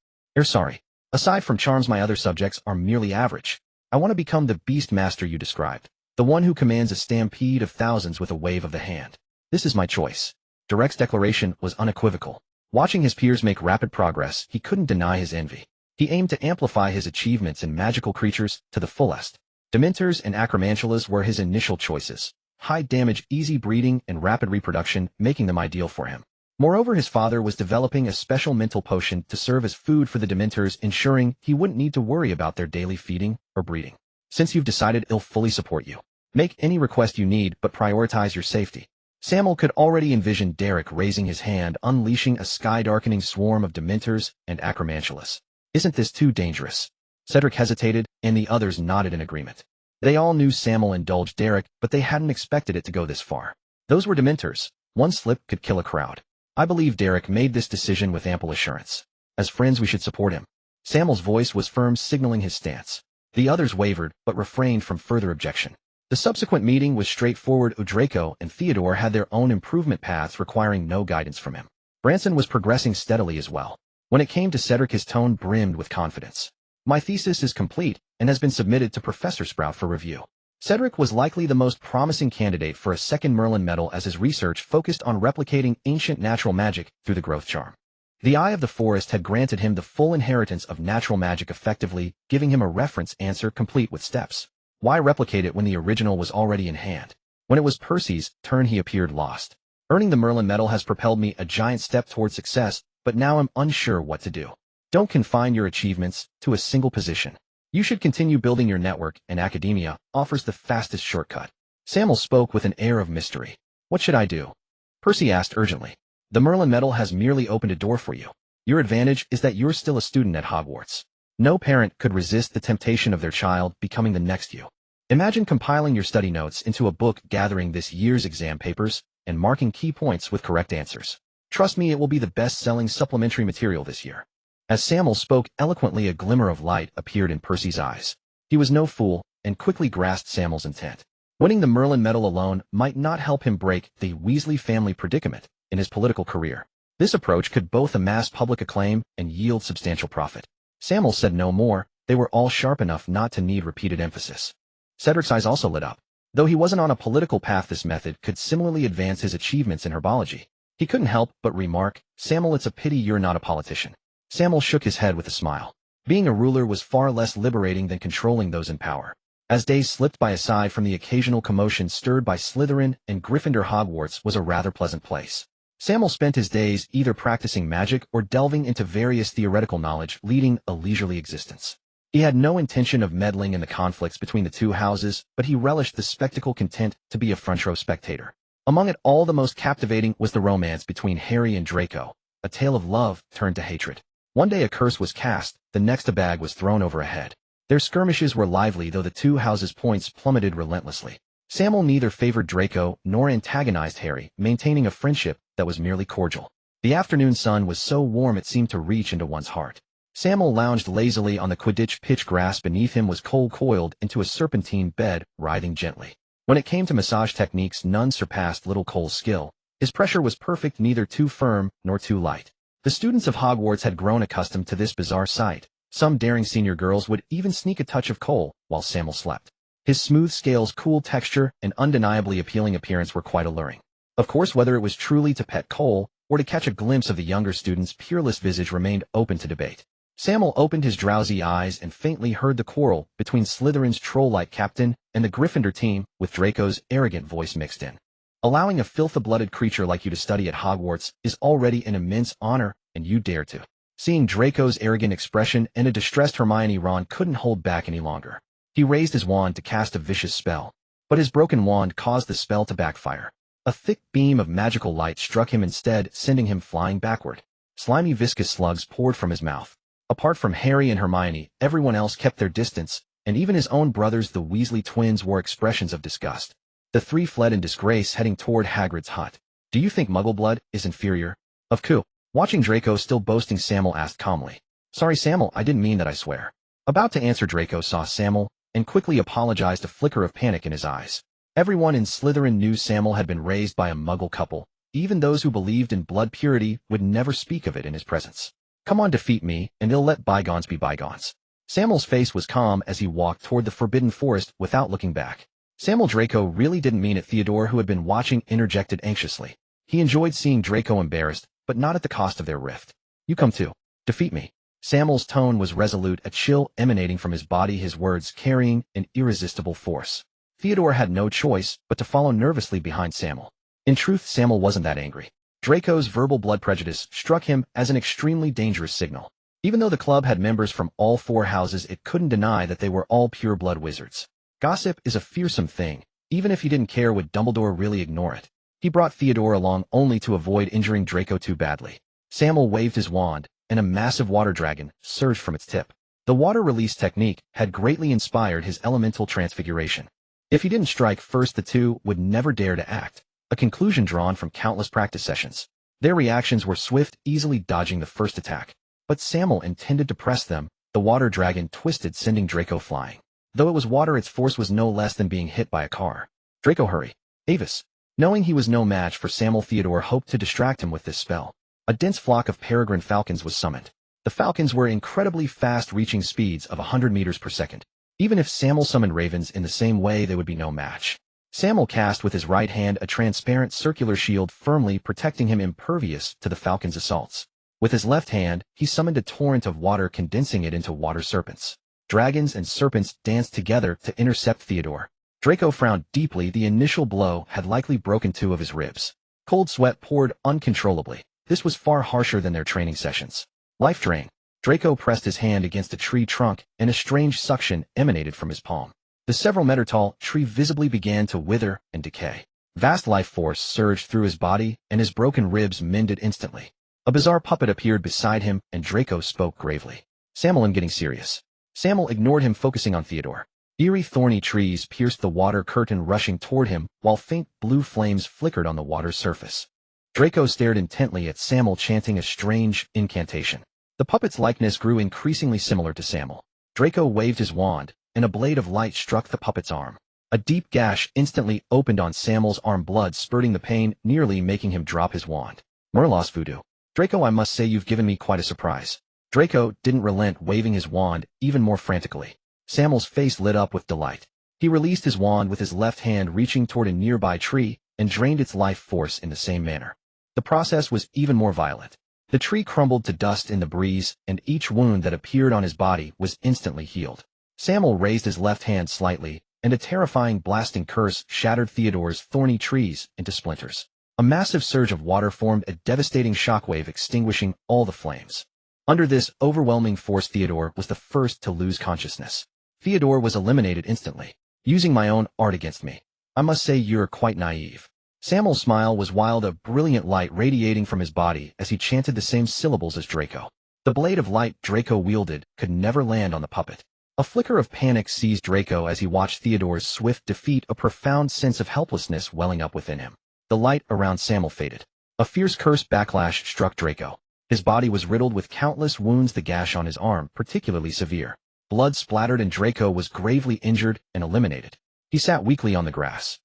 Sorry. Aside from charms, my other subjects are merely average. I want to become the beast master you described. The one who commands a stampede of thousands with a wave of the hand. This is my choice. Derek's declaration was unequivocal. Watching his peers make rapid progress, he couldn't deny his envy. He aimed to amplify his achievements in magical creatures to the fullest. Dementors and Acromantulas were his initial choices. High damage, easy breeding, and rapid reproduction, making them ideal for him. Moreover, his father was developing a special mental potion to serve as food for the Dementors, ensuring he wouldn't need to worry about their daily feeding or breeding. Since you've decided, I'll fully support you. Make any request you need, but prioritize your safety. Sammael could already envision Derek raising his hand, unleashing a sky-darkening swarm of Dementors and Acromantulas. Isn't this too dangerous? Cedric hesitated, and the others nodded in agreement. They all knew Sammael indulged Derek, but they hadn't expected it to go this far. Those were Dementors. One slip could kill a crowd. I believe Derek made this decision with ample assurance. As friends, we should support him. Sammael's voice was firm, signaling his stance. The others wavered, but refrained from further objection. The subsequent meeting was straightforward. Draco and Theodore had their own improvement paths, requiring no guidance from him. Branson was progressing steadily as well. When it came to Cedric, his tone brimmed with confidence. My thesis is complete and has been submitted to Professor Sprout for review. Cedric was likely the most promising candidate for a second Merlin medal, as his research focused on replicating ancient natural magic through the growth charm. The Eye of the Forest had granted him the full inheritance of natural magic, effectively giving him a reference answer complete with steps. Why replicate it when the original was already in hand? When it was Percy's turn, he appeared lost. Earning the Merlin medal has propelled me a giant step toward success, but now I'm unsure what to do. Don't confine your achievements to a single position. You should continue building your network, and academia offers the fastest shortcut. Sammael spoke with an air of mystery. What should I do? Percy asked urgently. The Merlin medal has merely opened a door for you. Your advantage is that you're still a student at Hogwarts. No parent could resist the temptation of their child becoming the next you. Imagine compiling your study notes into a book, gathering this year's exam papers, and marking key points with correct answers. Trust me, it will be the best-selling supplementary material this year. As Sammael spoke eloquently, a glimmer of light appeared in Percy's eyes. He was no fool, and quickly grasped Sammael's intent. Winning the Merlin medal alone might not help him break the Weasley family predicament in his political career. This approach could both amass public acclaim and yield substantial profit. Sammael said no more. They were all sharp enough not to need repeated emphasis. Cedric's eyes also lit up. Though he wasn't on a political path, this method could similarly advance his achievements in herbology. He couldn't help but remark, Sammael, it's a pity you're not a politician. Sammael shook his head with a smile. Being a ruler was far less liberating than controlling those in power. As days slipped by, aside from the occasional commotion stirred by Slytherin and Gryffindor, Hogwarts was a rather pleasant place. Sammael spent his days either practicing magic or delving into various theoretical knowledge, leading a leisurely existence. He had no intention of meddling in the conflicts between the two houses, but he relished the spectacle, content to be a front-row spectator. Among it all, the most captivating was the romance between Harry and Draco, a tale of love turned to hatred. One day a curse was cast, the next a bag was thrown over a head. Their skirmishes were lively, though the two houses' points plummeted relentlessly. Sammael neither favored Draco nor antagonized Harry, maintaining a friendship that was merely cordial. The afternoon sun was so warm it seemed to reach into one's heart. Sammael lounged lazily on the Quidditch pitch. Grass beneath him was coiled into a serpentine bed, writhing gently. When it came to massage techniques, none surpassed little Cole's skill. His pressure was perfect, neither too firm nor too light. The students of Hogwarts had grown accustomed to this bizarre sight. Some daring senior girls would even sneak a touch of Cole while Sammael slept. His smooth scales, cool texture, and undeniably appealing appearance were quite alluring. Of course, whether it was truly to pet Cole or to catch a glimpse of the younger student's peerless visage remained open to debate. Sammael opened his drowsy eyes and faintly heard the quarrel between Slytherin's troll-like captain and the Gryffindor team, with Draco's arrogant voice mixed in. Allowing a filth-blooded creature like you to study at Hogwarts is already an immense honor, and you dare to. Seeing Draco's arrogant expression and a distressed Hermione, Ron couldn't hold back any longer. He raised his wand to cast a vicious spell, but his broken wand caused the spell to backfire. A thick beam of magical light struck him instead, sending him flying backward. Slimy, viscous slugs poured from his mouth. Apart from Harry and Hermione, everyone else kept their distance, and even his own brothers the Weasley twins wore expressions of disgust. The three fled in disgrace, heading toward Hagrid's hut. Do you think Muggle blood is inferior? Of course. Watching Draco still boasting, Sammael asked calmly. Sorry, Sammael, I didn't mean that, I swear. About to answer, Draco saw Sammael and quickly apologized, a flicker of panic in his eyes. Everyone in Slytherin knew Sammael had been raised by a Muggle couple. Even those who believed in blood purity would never speak of it in his presence. Come on, defeat me, and they'll let bygones be bygones. Sammael's face was calm as he walked toward the Forbidden Forest without looking back. Sammael, Draco really didn't mean it. Theodore, who had been watching, interjected anxiously. He enjoyed seeing Draco embarrassed, but not at the cost of their rift. You come too. Defeat me. Sammael's tone was resolute, a chill emanating from his body, his words carrying an irresistible force. Theodore had no choice but to follow nervously behind Sammael. In truth, Sammael wasn't that angry. Draco's verbal blood prejudice struck him as an extremely dangerous signal. Even though the club had members from all four houses, it couldn't deny that they were all pure-blood wizards. Gossip is a fearsome thing. Even if he didn't care, would Dumbledore really ignore it? He brought Theodore along only to avoid injuring Draco too badly. Sammael waved his wand, and a massive water dragon surged from its tip. The water release technique had greatly inspired his elemental transfiguration. If he didn't strike first, the two would never dare to act, a conclusion drawn from countless practice sessions. Their reactions were swift, easily dodging the first attack. But Sammael intended to press them. The water dragon twisted, sending Draco flying. Though it was water, its force was no less than being hit by a car. Draco, hurry. Avis. Knowing he was no match for Sammael, Theodore hoped to distract him with this spell. A dense flock of peregrine falcons was summoned. The falcons were incredibly fast, reaching speeds of 100 meters per second. Even if Sammael summoned ravens in the same way, they would be no match. Sammael cast with his right hand a transparent circular shield, firmly protecting him, impervious to the falcons' assaults. With his left hand, he summoned a torrent of water, condensing it into water serpents. Dragons and serpents danced together to intercept Theodore. Draco frowned deeply. The initial blow had likely broken two of his ribs. Cold sweat poured uncontrollably. This was far harsher than their training sessions. Life drain. Draco pressed his hand against a tree trunk, and a strange suction emanated from his palm. The several meter tall tree visibly began to wither and decay. Vast life force surged through his body, and his broken ribs mended instantly. A bizarre puppet appeared beside him, and Draco spoke gravely. Sammael, I'm getting serious. Sammael ignored him, focusing on Theodore. Eerie thorny trees pierced the water curtain, rushing toward him, while faint blue flames flickered on the water's surface. Draco stared intently at Sammael, chanting a strange incantation. The puppet's likeness grew increasingly similar to Sammael. Draco waved his wand, and a blade of light struck the puppet's arm. A deep gash instantly opened on Sammael's arm, blood spurting, the pain nearly making him drop his wand. Murloss voodoo. Draco, I must say you've given me quite a surprise. Draco didn't relent, waving his wand even more frantically. Sammael's face lit up with delight. He released his wand with his left hand, reaching toward a nearby tree, and drained its life force in the same manner. The process was even more violent. The tree crumbled to dust in the breeze, and each wound that appeared on his body was instantly healed. Sammael raised his left hand slightly, and a terrifying blasting curse shattered Theodore's thorny trees into splinters. A massive surge of water formed a devastating shockwave, extinguishing all the flames. Under this overwhelming force, Theodore was the first to lose consciousness. Theodore was eliminated instantly. Using my own art against me. I must say you're quite naive. Sammael's smile was wild, a brilliant light radiating from his body as he chanted the same syllables as Draco. The blade of light Draco wielded could never land on the puppet. A flicker of panic seized Draco as he watched Theodore's swift defeat, a profound sense of helplessness welling up within him. The light around Sammael faded. A fierce curse backlash struck Draco. His body was riddled with countless wounds, the gash on his arm particularly severe. Blood splattered, and Draco was gravely injured and eliminated. He sat weakly on the grass.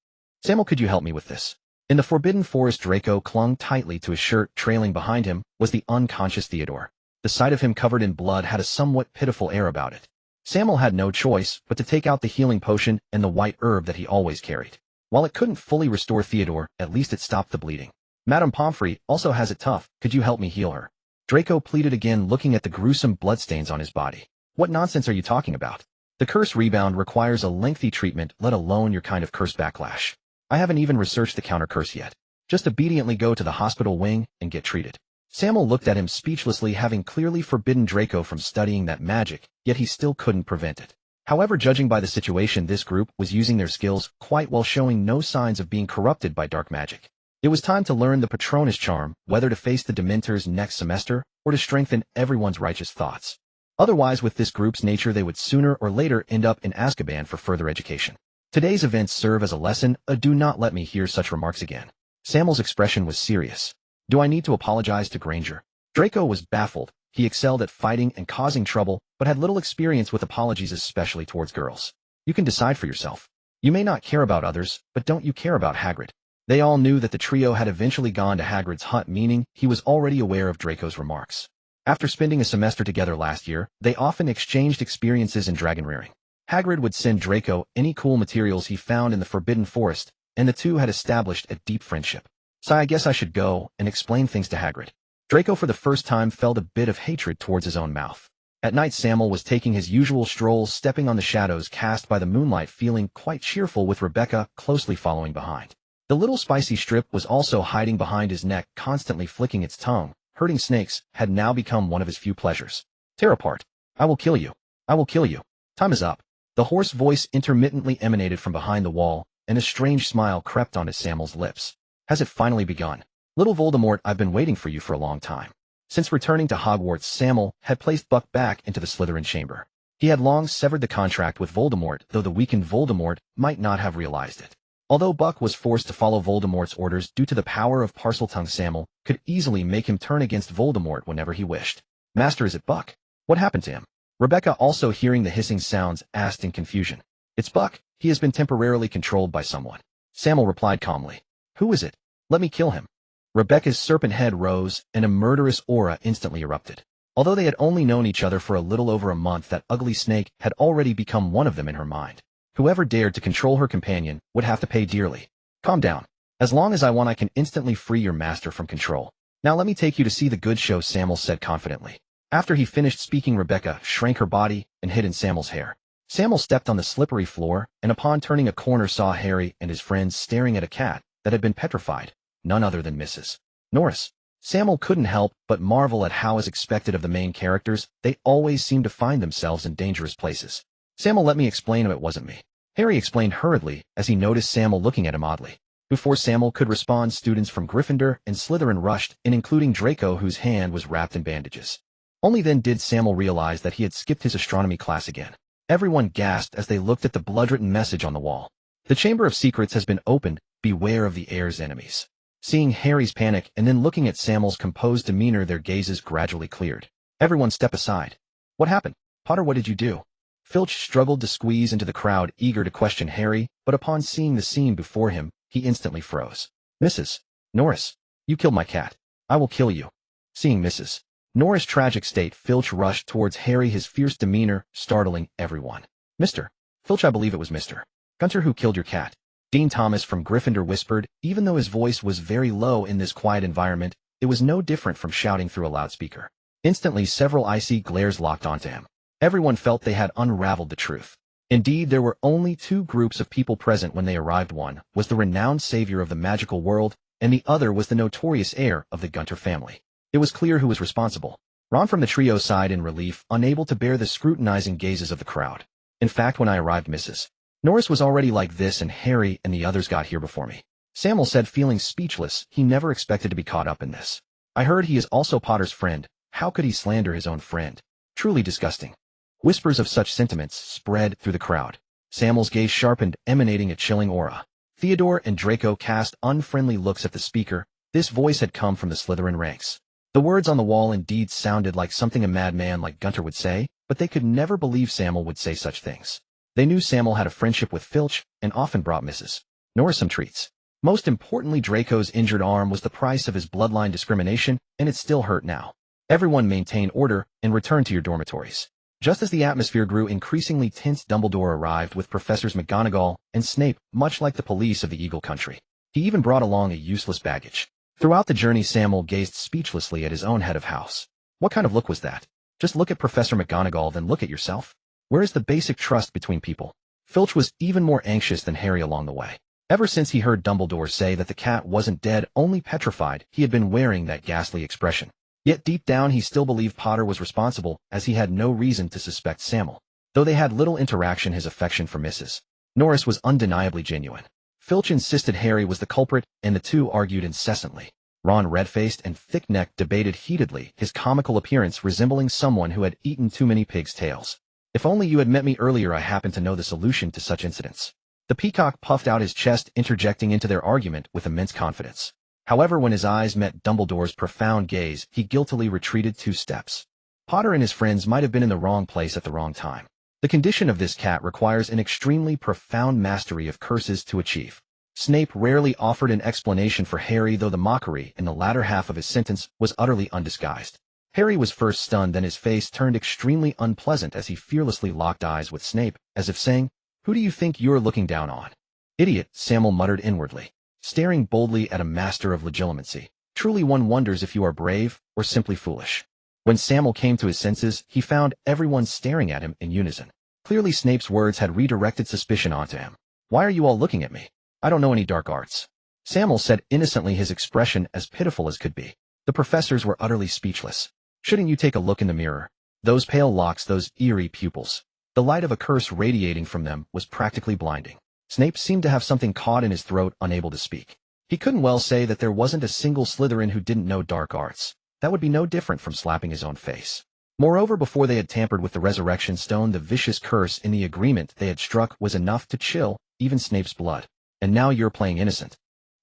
Sammael, could you help me with this? In the Forbidden Forest, Draco clung tightly to his shirt. Trailing behind him was the unconscious Theodore. The sight of him covered in blood had a somewhat pitiful air about it. Sammael had no choice but to take out the healing potion and the white herb that he always carried. While it couldn't fully restore Theodore, at least it stopped the bleeding. Madame Pomfrey also has it tough. Could you help me heal her? Draco pleaded again, looking at the gruesome bloodstains on his body. What nonsense are you talking about? The curse rebound requires a lengthy treatment, let alone your kind of curse backlash. I haven't even researched the counter curse yet. Just obediently go to the hospital wing and get treated. Sammael looked at him speechlessly, having clearly forbidden Draco from studying that magic, yet he still couldn't prevent it. However, judging by the situation, this group was using their skills quite well, showing no signs of being corrupted by dark magic. It was time to learn the Patronus charm, whether to face the Dementors next semester or to strengthen everyone's righteous thoughts. Otherwise, with this group's nature, they would sooner or later end up in Azkaban for further education. Today's events serve as a lesson. Do not let me hear such remarks again. Sammael's expression was serious. Do I need to apologize to Granger? Draco was baffled. He excelled at fighting and causing trouble, but had little experience with apologies, especially towards girls. You can decide for yourself. You may not care about others, but don't you care about Hagrid? They all knew that the trio had eventually gone to Hagrid's hut, meaning he was already aware of Draco's remarks. After spending a semester together last year, they often exchanged experiences in dragon rearing. Hagrid would send Draco any cool materials he found in the Forbidden Forest, and the two had established a deep friendship. So I guess I should go and explain things to Hagrid. Draco for the first time felt a bit of hatred towards his own mouth. At night, Sammael was taking his usual strolls, stepping on the shadows cast by the moonlight, feeling quite cheerful with Rebecca closely following behind. The little spicy strip was also hiding behind his neck, constantly flicking its tongue. Hurting snakes had now become one of his few pleasures. Tear apart. I will kill you. I will kill you. Time is up. The hoarse voice intermittently emanated from behind the wall, and a strange smile crept onto Sammael's lips. Has it finally begun? Little Voldemort, I've been waiting for you for a long time. Since returning to Hogwarts, Sammael had placed Buck back into the Slytherin chamber. He had long severed the contract with Voldemort, though the weakened Voldemort might not have realized it. Although Buck was forced to follow Voldemort's orders due to the power of Parseltongue, Sammael could easily make him turn against Voldemort whenever he wished. Master, is it Buck? What happened to him? Rebecca, also hearing the hissing sounds, asked in confusion. It's Buck. He has been temporarily controlled by someone. Sammael replied calmly. Who is it? Let me kill him. Rebecca's serpent head rose, and a murderous aura instantly erupted. Although they had only known each other for a little over a month, that ugly snake had already become one of them in her mind. Whoever dared to control her companion would have to pay dearly. Calm down. As long as I want, I can instantly free your master from control. Now let me take you to see the good show, Sammael said confidently. After he finished speaking, Rebecca shrank her body and hid in Sammael's hair. Sammael stepped on the slippery floor, and upon turning a corner saw Harry and his friends staring at a cat that had been petrified, none other than Mrs. Norris. Sammael couldn't help but marvel at how, as expected of the main characters, they always seemed to find themselves in dangerous places. Sammael, let me explain. It wasn't me. Harry explained hurriedly as he noticed Sammael looking at him oddly. Before Sammael could respond, students from Gryffindor and Slytherin rushed in, including Draco, whose hand was wrapped in bandages. Only then did Sammael realize that he had skipped his astronomy class again. Everyone gasped as they looked at the blood-written message on the wall. The Chamber of Secrets has been opened. Beware of the heir's enemies. Seeing Harry's panic and then looking at Sammael's composed demeanor, their gazes gradually cleared. Everyone step aside. What happened? Potter, what did you do? Filch struggled to squeeze into the crowd, eager to question Harry, but upon seeing the scene before him, he instantly froze. Mrs. Norris, you killed my cat. I will kill you. Seeing Mrs. Norris' tragic state, Filch rushed towards Harry, his fierce demeanor startling everyone. Mr. Filch, I believe it was Mr. Gunter who killed your cat. Dean Thomas from Gryffindor whispered. Even though his voice was very low in this quiet environment, it was no different from shouting through a loudspeaker. Instantly, several icy glares locked onto him. Everyone felt they had unraveled the truth. Indeed, there were only two groups of people present when they arrived. One was the renowned savior of the magical world, and the other was the notorious heir of the Gunter family. It was clear who was responsible. Ron from the trio sighed in relief, unable to bear the scrutinizing gazes of the crowd. In fact, when I arrived, Mrs. Norris was already like this, and Harry and the others got here before me. Sammael said, feeling speechless. He never expected to be caught up in this. I heard he is also Potter's friend. How could he slander his own friend? Truly disgusting. Whispers of such sentiments spread through the crowd. Sammael's gaze sharpened, emanating a chilling aura. Theodore and Draco cast unfriendly looks at the speaker. This voice had come from the Slytherin ranks. The words on the wall indeed sounded like something a madman like Gunter would say, but they could never believe Sammael would say such things. They knew Sammael had a friendship with Filch and often brought Mrs. Norris some treats. Most importantly, Draco's injured arm was the price of his bloodline discrimination, and it still hurt now. Everyone maintain order and return to your dormitories. Just as the atmosphere grew increasingly tense, Dumbledore arrived with Professors McGonagall and Snape, much like the police of the Eagle Country. He even brought along a useless baggage. Throughout the journey, Sammael gazed speechlessly at his own head of house. What kind of look was that? Just look at Professor McGonagall, then look at yourself. Where is the basic trust between people? Filch was even more anxious than Harry along the way. Ever since he heard Dumbledore say that the cat wasn't dead, only petrified, he had been wearing that ghastly expression. Yet deep down he still believed Potter was responsible, as he had no reason to suspect Sammael. Though they had little interaction, his affection for Mrs. Norris was undeniably genuine. Filch insisted Harry was the culprit, and the two argued incessantly. Ron, red-faced and thick-necked, debated heatedly, his comical appearance resembling someone who had eaten too many pig's tails. If only you had met me earlier, I happen to know the solution to such incidents. The peacock puffed out his chest, interjecting into their argument with immense confidence. However, when his eyes met Dumbledore's profound gaze, he guiltily retreated 2 steps. Potter and his friends might have been in the wrong place at the wrong time. The condition of this cat requires an extremely profound mastery of curses to achieve. Snape rarely offered an explanation for Harry, though the mockery in the latter half of his sentence was utterly undisguised. Harry was first stunned, then his face turned extremely unpleasant as he fearlessly locked eyes with Snape, as if saying, "Who do you think you're looking down on?" "Idiot," Sammael muttered inwardly, staring boldly at a master of legilimency. Truly one wonders if you are brave or simply foolish. When Sammael came to his senses, he found everyone staring at him in unison. Clearly Snape's words had redirected suspicion onto him. "Why are you all looking at me? I don't know any dark arts," Sammael said innocently, his expression as pitiful as could be. The professors were utterly speechless. "Shouldn't you take a look in the mirror? Those pale locks, those eerie pupils." The light of a curse radiating from them was practically blinding. Snape seemed to have something caught in his throat, unable to speak. He couldn't well say that there wasn't a single Slytherin who didn't know dark arts. That would be no different from slapping his own face. Moreover, before they had tampered with the resurrection stone, the vicious curse in the agreement they had struck was enough to chill even Snape's blood. And now you're playing innocent.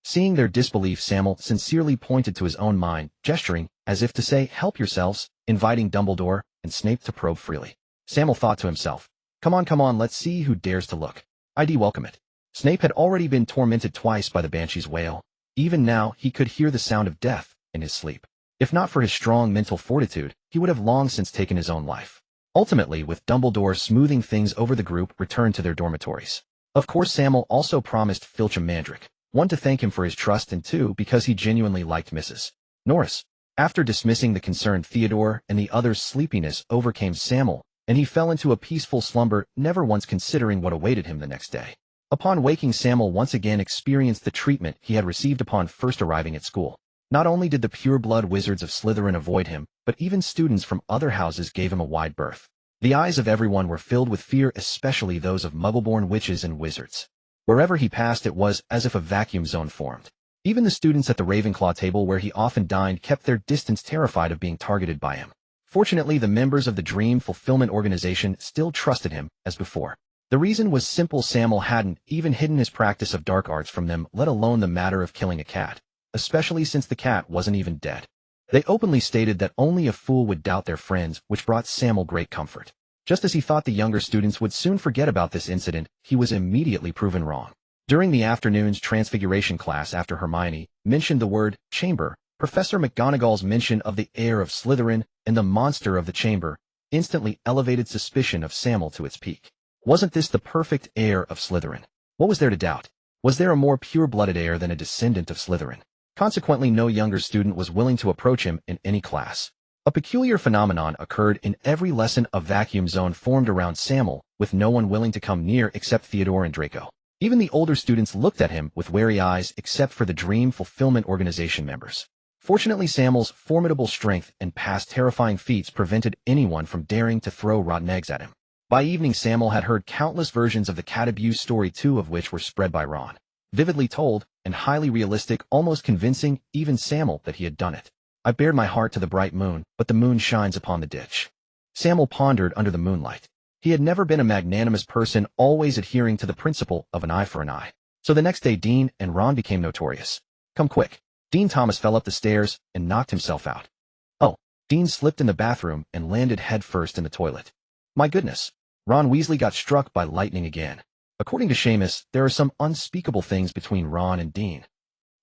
Seeing their disbelief, Sammael sincerely pointed to his own mind, gesturing as if to say, "Help yourselves," inviting Dumbledore and Snape to probe freely. Sammael thought to himself, come on, let's see who dares to look. I'd welcome it." Snape had already been tormented twice by the Banshee's wail. Even now, he could hear the sound of death in his sleep. If not for his strong mental fortitude, he would have long since taken his own life. Ultimately, with Dumbledore smoothing things over, the group returned to their dormitories. Of course, Sammael also promised Filch a Mandrake, 1 to thank him for his trust, and 2 because he genuinely liked Mrs. Norris. After dismissing the concerned Theodore and the others, sleepiness overcame Sammael, and he fell into a peaceful slumber, never once considering what awaited him the next day. Upon waking, Sammael once again experienced the treatment he had received upon first arriving at school. Not only did the pure-blood wizards of Slytherin avoid him, but even students from other houses gave him a wide berth. The eyes of everyone were filled with fear, especially those of Muggle-born witches and wizards. Wherever he passed, it was as if a vacuum zone formed. Even the students at the Ravenclaw table where he often dined kept their distance, terrified of being targeted by him. Fortunately, the members of the Dream Fulfillment Organization still trusted him as before. The reason was simple: Sammael hadn't even hidden his practice of dark arts from them, let alone the matter of killing a cat, especially since the cat wasn't even dead. They openly stated that only a fool would doubt their friends, which brought Sammael great comfort. Just as he thought the younger students would soon forget about this incident, he was immediately proven wrong. During the afternoon's Transfiguration class, after Hermione mentioned the word chamber, Professor McGonagall's mention of the heir of Slytherin and the monster of the chamber instantly elevated suspicion of Sammael to its peak. Wasn't this the perfect heir of Slytherin? What was there to doubt? Was there a more pure-blooded heir than a descendant of Slytherin? Consequently, no younger student was willing to approach him in any class. A peculiar phenomenon occurred in every lesson. A vacuum zone formed around Sammael, with no one willing to come near except Theodore and Draco. Even the older students looked at him with wary eyes, except for the Dream Fulfillment Organization members. Fortunately, Sammael's formidable strength and past terrifying feats prevented anyone from daring to throw rotten eggs at him. By evening, Sammael had heard countless versions of the cat abuse story, 2 of which were spread by Ron. Vividly told, and highly realistic, almost convincing even Sammael that he had done it. "I bared my heart to the bright moon, but the moon shines upon the ditch." Sammael pondered under the moonlight. He had never been a magnanimous person, always adhering to the principle of an eye for an eye. So the next day, Dean and Ron became notorious. "Come quick." Dean Thomas fell up the stairs and knocked himself out. Oh, Dean slipped in the bathroom and landed headfirst in the toilet. My goodness. Ron Weasley got struck by lightning again. According to Seamus, there are some unspeakable things between Ron and Dean.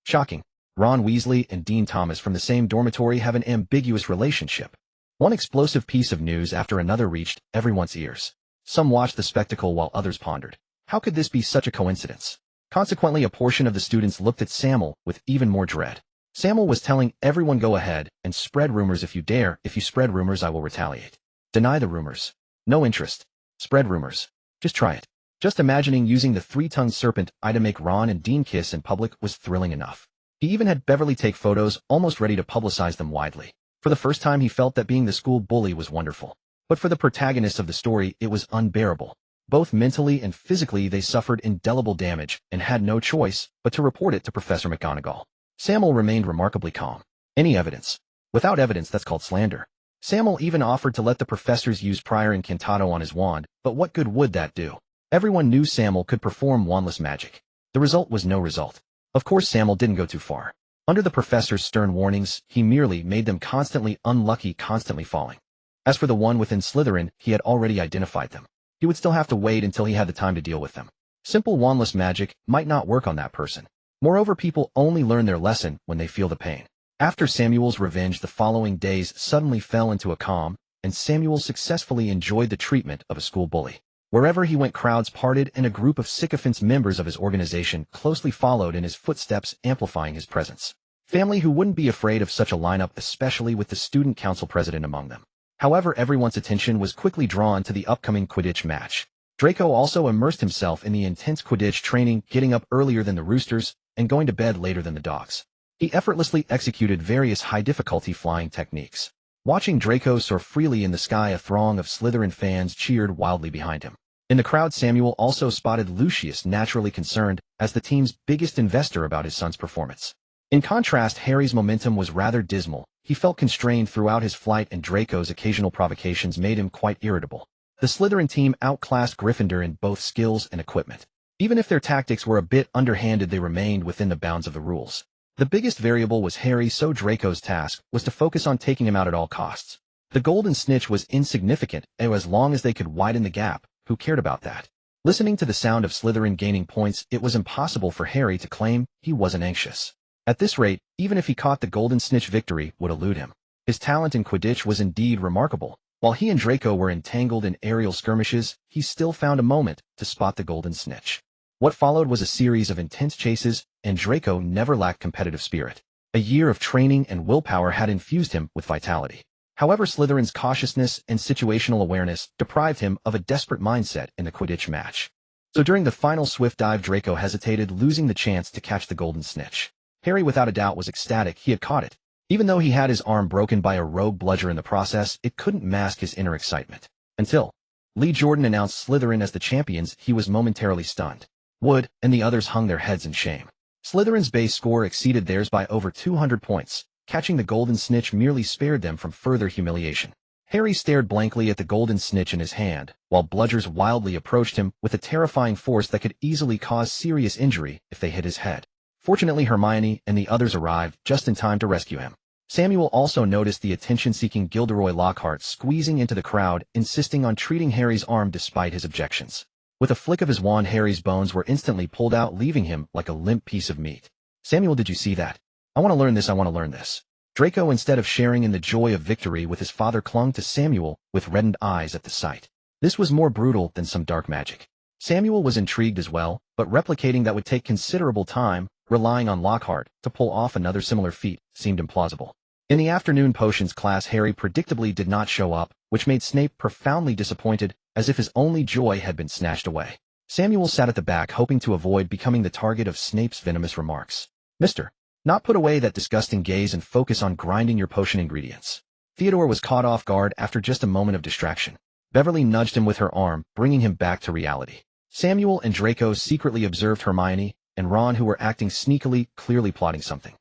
Shocking. Ron Weasley and Dean Thomas from the same dormitory have an ambiguous relationship. One explosive piece of news after another reached everyone's ears. Some watched the spectacle while others pondered. How could this be such a coincidence? Consequently, a portion of the students looked at Sammael with even more dread. Sammael was telling everyone, "Go ahead and spread rumors if you dare. If you spread rumors, I will retaliate." Deny the rumors. No interest. Spread rumors. Just try it. Just imagining using the 3-tongued serpent eye to make Ron and Dean kiss in public was thrilling enough. He even had Beverly take photos, almost ready to publicize them widely. For the first time, he felt that being the school bully was wonderful. But for the protagonists of the story, it was unbearable. Both mentally and physically, they suffered indelible damage and had no choice but to report it to Professor McGonagall. Sammael remained remarkably calm. Any evidence? Without evidence, that's called slander. Sammael even offered to let the professors use prior incantato on his wand, but what good would that do? Everyone knew Sammael could perform wandless magic. The result was no result. Of course, Sammael didn't go too far. Under the professor's stern warnings, he merely made them constantly unlucky, constantly falling. As for the one within Slytherin, he had already identified them. He would still have to wait until he had the time to deal with them. Simple wandless magic might not work on that person. Moreover, people only learn their lesson when they feel the pain. After Samuel's revenge, the following days suddenly fell into a calm, and Samuel successfully enjoyed the treatment of a school bully. Wherever he went, crowds parted, and a group of sycophants, members of his organization, closely followed in his footsteps, amplifying his presence. Family who wouldn't be afraid of such a lineup, especially with the student council president among them. However, everyone's attention was quickly drawn to the upcoming Quidditch match. Draco also immersed himself in the intense Quidditch training, getting up earlier than the roosters and going to bed later than the dogs. He effortlessly executed various high-difficulty flying techniques. Watching Draco soar freely in the sky, a throng of Slytherin fans cheered wildly behind him. In the crowd, Samuel also spotted Lucius, naturally concerned, as the team's biggest investor, about his son's performance. In contrast, Harry's momentum was rather dismal. He felt constrained throughout his flight, and Draco's occasional provocations made him quite irritable. The Slytherin team outclassed Gryffindor in both skills and equipment. Even if their tactics were a bit underhanded, they remained within the bounds of the rules. The biggest variable was Harry, so Draco's task was to focus on taking him out at all costs. The golden snitch was insignificant, and as long as they could widen the gap, who cared about that? Listening to the sound of Slytherin gaining points, it was impossible for Harry to claim he wasn't anxious. At this rate, even if he caught the golden snitch, victory would elude him. His talent in Quidditch was indeed remarkable. While he and Draco were entangled in aerial skirmishes, he still found a moment to spot the golden snitch. What followed was a series of intense chases, and Draco never lacked competitive spirit. A year of training and willpower had infused him with vitality. However, Slytherin's cautiousness and situational awareness deprived him of a desperate mindset in the Quidditch match. So during the final swift dive, Draco hesitated, losing the chance to catch the golden snitch. Harry, without a doubt, was ecstatic he had caught it. Even though he had his arm broken by a rogue bludger in the process, it couldn't mask his inner excitement. Until Lee Jordan announced Slytherin as the champions, he was momentarily stunned. Wood and the others hung their heads in shame. Slytherin's base score exceeded theirs by over 200 points. Catching the golden snitch merely spared them from further humiliation. Harry stared blankly at the golden snitch in his hand, while bludgers wildly approached him with a terrifying force that could easily cause serious injury if they hit his head. Fortunately, Hermione and the others arrived just in time to rescue him. Samuel also noticed the attention-seeking Gilderoy Lockhart squeezing into the crowd, insisting on treating Harry's arm despite his objections. With a flick of his wand, Harry's bones were instantly pulled out, leaving him like a limp piece of meat. "Samuel, did you see that? I want to learn this, I want to learn this." Draco, instead of sharing in the joy of victory with his father, clung to Samuel with reddened eyes at the sight. This was more brutal than some dark magic. Samuel was intrigued as well, but replicating that would take considerable time. Relying on Lockhart to pull off another similar feat seemed implausible. In the afternoon potions class, Harry predictably did not show up, which made Snape profoundly disappointed, as if his only joy had been snatched away. Samuel sat at the back, hoping to avoid becoming the target of Snape's venomous remarks. "Mister, not put away that disgusting gaze and focus on grinding your potion ingredients." Theodore was caught off guard after just a moment of distraction. Beverly nudged him with her arm, bringing him back to reality. Samuel and Draco secretly observed Hermione and Ron, who were acting sneakily, clearly plotting something.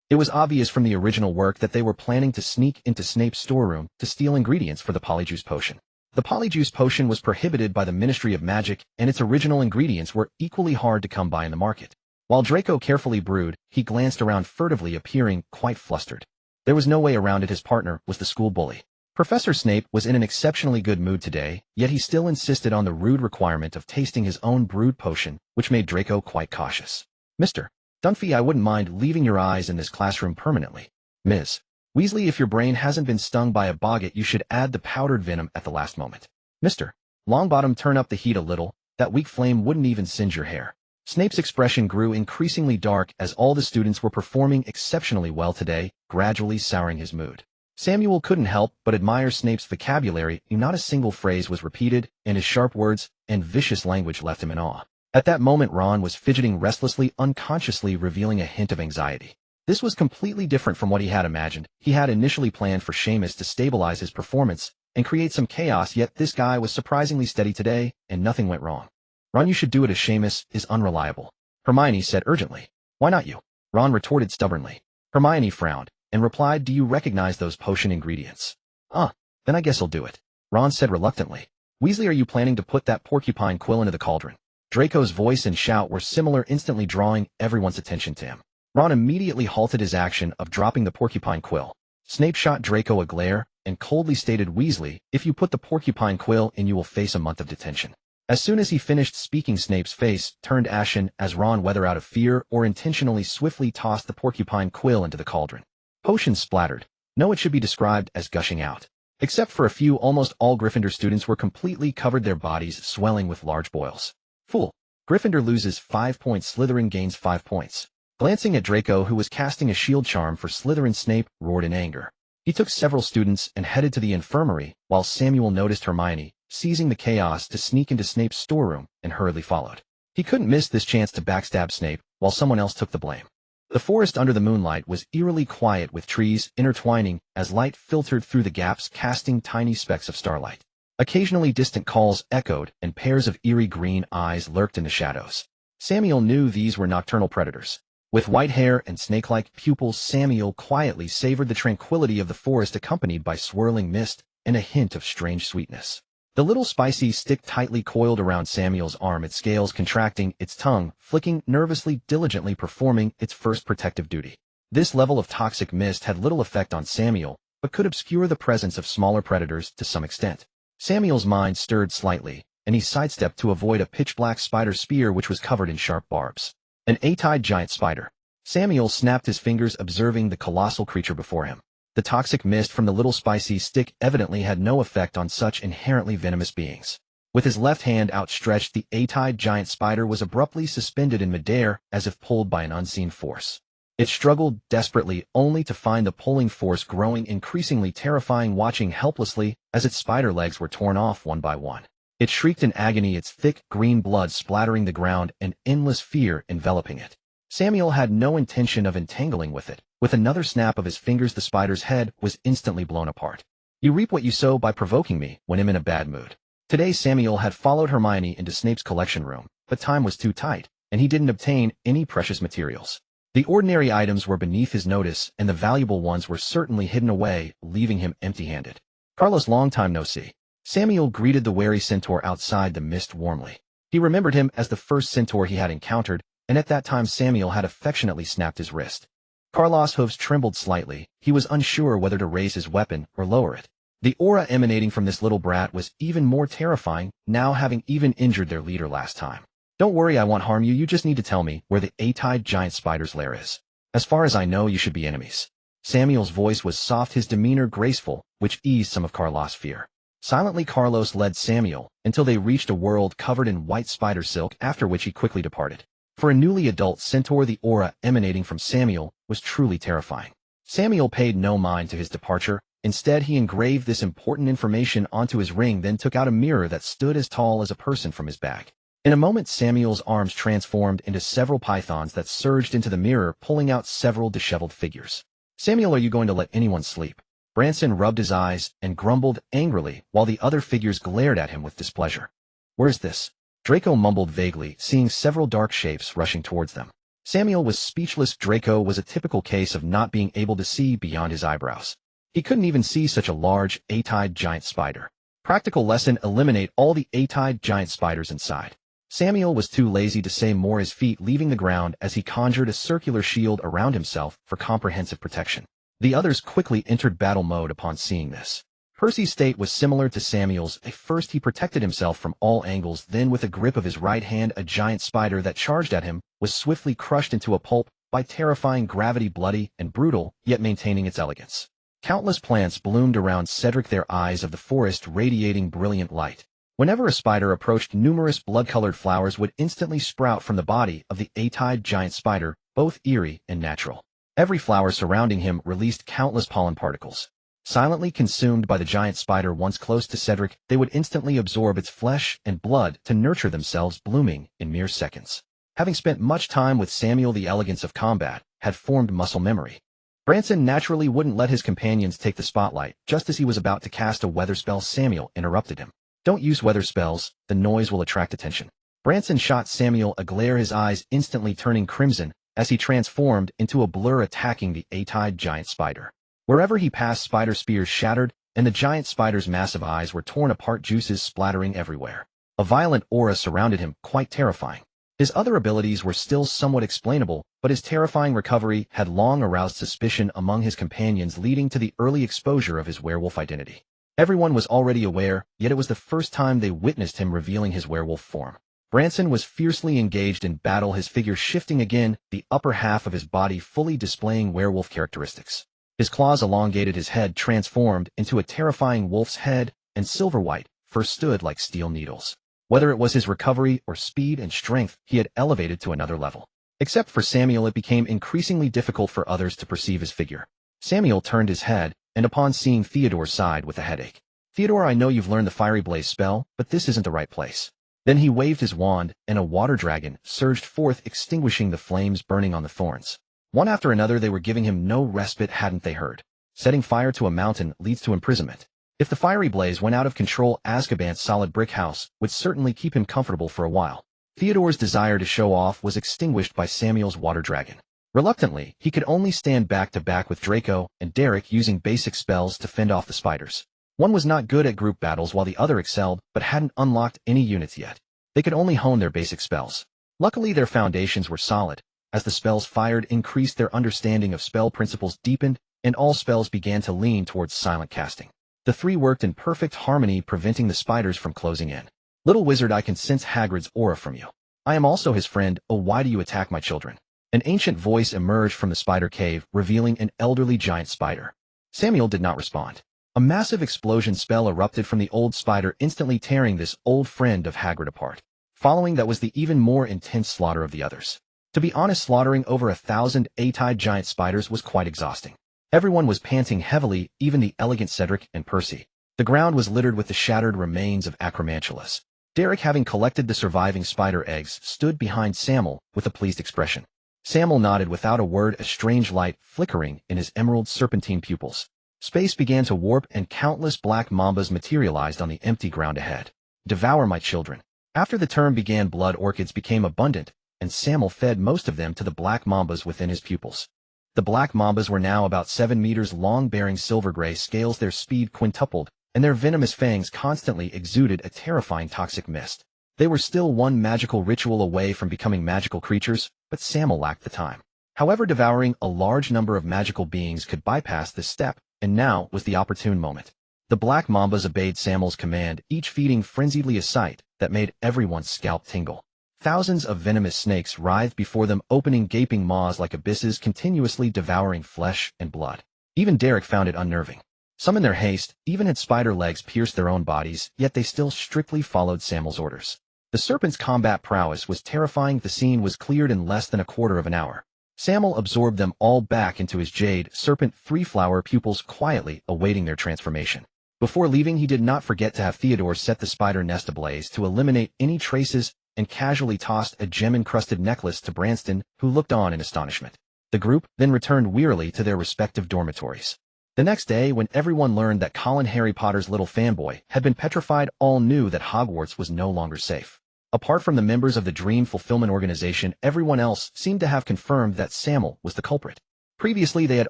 It was obvious from the original work that they were planning to sneak into Snape's storeroom to steal ingredients for the Polyjuice Potion. The Polyjuice Potion was prohibited by the Ministry of Magic, and its original ingredients were equally hard to come by in the market. While Draco carefully brewed, he glanced around furtively, appearing quite flustered. There was no way around it. His partner was the school bully. Professor Snape was in an exceptionally good mood today, yet he still insisted on the rude requirement of tasting his own brewed potion, which made Draco quite cautious. "Mr. Dunphy, I wouldn't mind leaving your eyes in this classroom permanently. Ms. Weasley, if your brain hasn't been stung by a boggart, you should add the powdered venom at the last moment. Mr. Longbottom, turn up the heat a little. That weak flame wouldn't even singe your hair." Snape's expression grew increasingly dark as all the students were performing exceptionally well today, gradually souring his mood. Samuel couldn't help but admire Snape's vocabulary. Not a single phrase was repeated, and his sharp words and vicious language left him in awe. At that moment, Ron was fidgeting restlessly, unconsciously revealing a hint of anxiety. This was completely different from what he had imagined. He had initially planned for Seamus to stabilize his performance and create some chaos, yet this guy was surprisingly steady today, and nothing went wrong. "Ron, you should do it, as Seamus is unreliable," Hermione said urgently. "Why not you? Ron retorted stubbornly. Hermione frowned and replied, "Do you recognize those potion ingredients?" Then I guess I'll do it," Ron said reluctantly. "Weasley, are you planning to put that porcupine quill into the cauldron?" Draco's voice and shout were similar, instantly drawing everyone's attention to him. Ron immediately halted his action of dropping the porcupine quill. Snape shot Draco a glare and coldly stated, "Weasley, if you put the porcupine quill in, you will face a month of detention." As soon as he finished speaking, Snape's face turned ashen as Ron, whether out of fear or intentionally, swiftly tossed the porcupine quill into the cauldron. Potions splattered. No, it should be described as gushing out. Except for a few, almost all Gryffindor students were completely covered, their bodies swelling with large boils. Fool. Gryffindor loses 5 points, Slytherin gains 5 points. Glancing at Draco, who was casting a shield charm for Slytherin, Snape roared in anger. He took several students and headed to the infirmary, while Sammael noticed Hermione, seizing the chaos to sneak into Snape's storeroom, and hurriedly followed. He couldn't miss this chance to backstab Snape, while someone else took the blame. The forest under the moonlight was eerily quiet, with trees intertwining as light filtered through the gaps, casting tiny specks of starlight. Occasionally distant calls echoed, and pairs of eerie green eyes lurked in the shadows. Sammael knew these were nocturnal predators. With white hair and snake-like pupils, Sammael quietly savored the tranquility of the forest, accompanied by swirling mist and a hint of strange sweetness. The little spicy stick tightly coiled around Sammael's arm, its scales contracting, its tongue flicking nervously, diligently performing its first protective duty. This level of toxic mist had little effect on Sammael, but could obscure the presence of smaller predators to some extent. Sammael's mind stirred slightly, and he sidestepped to avoid a pitch-black spider spear which was covered in sharp barbs. An eight-eyed giant spider. Sammael snapped his fingers, observing the colossal creature before him. The toxic mist from the little spicy stick evidently had no effect on such inherently venomous beings. With his left hand outstretched, the eight-eyed giant spider was abruptly suspended in midair, as if pulled by an unseen force. It struggled desperately, only to find the pulling force growing increasingly terrifying, watching helplessly as its spider legs were torn off one by one. It shrieked in agony, its thick green blood splattering the ground and endless fear enveloping it. Sammael had no intention of entangling with it. With another snap of his fingers, the spider's head was instantly blown apart. "You reap what you sow by provoking me when I'm in a bad mood." Today Sammael had followed Hermione into Snape's collection room, but time was too tight, and he didn't obtain any precious materials. The ordinary items were beneath his notice, and the valuable ones were certainly hidden away, leaving him empty-handed. "Carlos, long time no see." Sammael greeted the wary centaur outside the mist warmly. He remembered him as the first centaur he had encountered, and at that time Sammael had affectionately snapped his wrist. Carlos' hooves trembled slightly. He was unsure whether to raise his weapon or lower it. The aura emanating from this little brat was even more terrifying, now having even injured their leader last time. "Don't worry, I won't harm you. You just need to tell me where the eight-eyed giant spider's lair is. As far as I know, you should be enemies." Sammael's voice was soft, his demeanor graceful, which eased some of Carlos' fear. Silently, Carlos led Sammael until they reached a world covered in white spider silk, after which he quickly departed. For a newly adult centaur, the aura emanating from Sammael was truly terrifying. Sammael paid no mind to his departure. Instead, he engraved this important information onto his ring, then took out a mirror that stood as tall as a person from his bag. In a moment, Sammael's arms transformed into several pythons that surged into the mirror, pulling out several disheveled figures. "Sammael, are you going to let anyone sleep?" Branson rubbed his eyes and grumbled angrily, while the other figures glared at him with displeasure. "Where's this?" Draco mumbled vaguely, seeing several dark shapes rushing towards them. Sammael was speechless. Draco was a typical case of not being able to see beyond his eyebrows. He couldn't even see such a large, eight-eyed giant spider. Practical lesson: eliminate all the eight-eyed giant spiders inside. Sammael was too lazy to say more, his feet leaving the ground as he conjured a circular shield around himself for comprehensive protection. The others quickly entered battle mode upon seeing this. Percy's state was similar to Sammael's. At first he protected himself from all angles, then with a grip of his right hand, a giant spider that charged at him was swiftly crushed into a pulp by terrifying gravity, bloody and brutal, yet maintaining its elegance. Countless plants bloomed around Cedric, their eyes of the forest radiating brilliant light. Whenever a spider approached, numerous blood-colored flowers would instantly sprout from the body of the eight-eyed giant spider, both eerie and natural. Every flower surrounding him released countless pollen particles. Silently consumed by the giant spider, once close to Cedric, they would instantly absorb its flesh and blood to nurture themselves, blooming in mere seconds. Having spent much time with Sammael, the elegance of combat had formed muscle memory. Branson naturally wouldn't let his companions take the spotlight. Just as he was about to cast a weather spell, Sammael interrupted him. "Don't use weather spells, the noise will attract attention." Branson shot Sammael a glare, his eyes instantly turning crimson as he transformed into a blur attacking the eight-eyed giant spider. Wherever he passed, spider spears shattered, and the giant spider's massive eyes were torn apart, juices splattering everywhere. A violent aura surrounded him, quite terrifying. His other abilities were still somewhat explainable, but his terrifying recovery had long aroused suspicion among his companions, leading to the early exposure of his werewolf identity. Everyone was already aware, yet it was the first time they witnessed him revealing his werewolf form. Branson was fiercely engaged in battle, his figure shifting again, the upper half of his body fully displaying werewolf characteristics. His claws elongated, his head transformed into a terrifying wolf's head, and silver-white fur stood like steel needles. Whether it was his recovery or speed and strength, he had elevated to another level. Except for Sammael, it became increasingly difficult for others to perceive his figure. Sammael turned his head, and upon seeing Theodore sighed with a headache. "Theodore, I know you've learned the Fiery Blaze spell, but this isn't the right place." Then he waved his wand, and a water dragon surged forth, extinguishing the flames burning on the thorns. One after another, they were giving him no respite, hadn't they heard? Setting fire to a mountain leads to imprisonment. If the Fiery Blaze went out of control, Azkaban's solid brick house would certainly keep him comfortable for a while. Theodore's desire to show off was extinguished by Sammael's water dragon. Reluctantly, he could only stand back to back with Draco and Derek, using basic spells to fend off the spiders. One was not good at group battles while the other excelled, but hadn't unlocked any units yet. They could only hone their basic spells. Luckily, their foundations were solid. As the spells fired increased, their understanding of spell principles deepened, and all spells began to lean towards silent casting. The three worked in perfect harmony, preventing the spiders from closing in. "Little wizard, I can sense Hagrid's aura from you. I am also his friend. Oh, why do you attack my children?" An ancient voice emerged from the spider cave, revealing an elderly giant spider. Sammael did not respond. A massive explosion spell erupted from the old spider, instantly tearing this old friend of Hagrid apart. Following that was the even more intense slaughter of the others. To be honest, slaughtering over 1,000 eight-eyed giant spiders was quite exhausting. Everyone was panting heavily, even the elegant Cedric and Percy. The ground was littered with the shattered remains of Acromantulas. Derek, having collected the surviving spider eggs, stood behind Sammael with a pleased expression. Sammael nodded without a word, a strange light flickering in his emerald serpentine pupils. Space began to warp, and countless black mambas materialized on the empty ground ahead. "Devour my children." After the term began, blood orchids became abundant, and Sammael fed most of them to the black mambas within his pupils. The black mambas were now about 7 meters long, bearing silver-gray scales, their speed quintupled, and their venomous fangs constantly exuded a terrifying toxic mist. They were still one magical ritual away from becoming magical creatures, but Sammael lacked the time. However, devouring a large number of magical beings could bypass this step, and now was the opportune moment. The black mambas obeyed Sammael's command, each feeding frenziedly, a sight that made everyone's scalp tingle. Thousands of venomous snakes writhed before them, opening gaping maws like abysses, continuously devouring flesh and blood. Even Derek found it unnerving. Some in their haste even had spider legs pierce their own bodies, yet they still strictly followed Sammael's orders. The serpent's combat prowess was terrifying. The scene was cleared in less than a quarter of an hour. Sammael absorbed them all back into his jade serpent three-flower pupils, quietly awaiting their transformation. Before leaving, he did not forget to have Theodore set the spider nest ablaze to eliminate any traces, and casually tossed a gem-encrusted necklace to Branston, who looked on in astonishment. The group then returned wearily to their respective dormitories. The next day, when everyone learned that Colin, Harry Potter's little fanboy, had been petrified, all knew that Hogwarts was no longer safe. Apart from the members of the Dream Fulfillment Organization, everyone else seemed to have confirmed that Sammael was the culprit. Previously, they had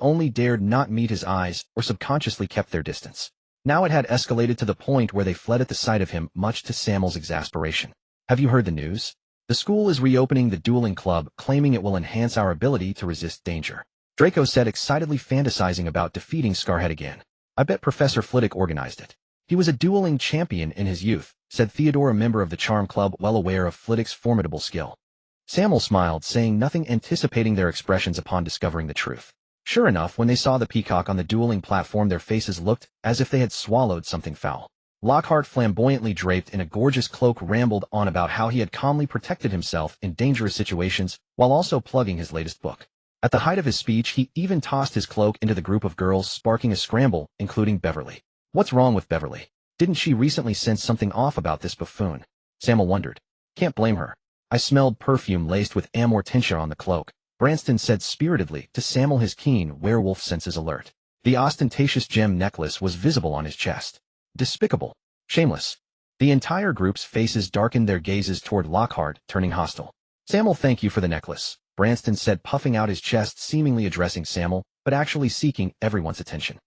only dared not meet his eyes or subconsciously kept their distance. Now it had escalated to the point where they fled at the sight of him, much to Sammael's exasperation. "Have you heard the news? The school is reopening the dueling club, claiming it will enhance our ability to resist danger," Draco said, excitedly fantasizing about defeating Scarhead again. "I bet Professor Flitwick organized it. He was a dueling champion in his youth," said Theodore, a member of the Charm Club, well aware of Flitwick's formidable skill. Sammael smiled, saying nothing, anticipating their expressions upon discovering the truth. Sure enough, when they saw the peacock on the dueling platform, their faces looked as if they had swallowed something foul. Lockhart, flamboyantly draped in a gorgeous cloak, rambled on about how he had calmly protected himself in dangerous situations, while also plugging his latest book. At the height of his speech, he even tossed his cloak into the group of girls, sparking a scramble, including Beverly. What's wrong with Beverly? Didn't she recently sense something off about this buffoon? Sammael wondered. Can't blame her. I smelled perfume laced with amor tincture on the cloak, Branston said spiritedly to Sammael, his keen werewolf senses alert. The ostentatious gem necklace was visible on his chest. Despicable. Shameless. The entire group's faces darkened, their gazes toward Lockhart, turning hostile. "Sammael, thank you for the necklace. Branston said, puffing out his chest, seemingly addressing Sammael, but actually seeking everyone's attention.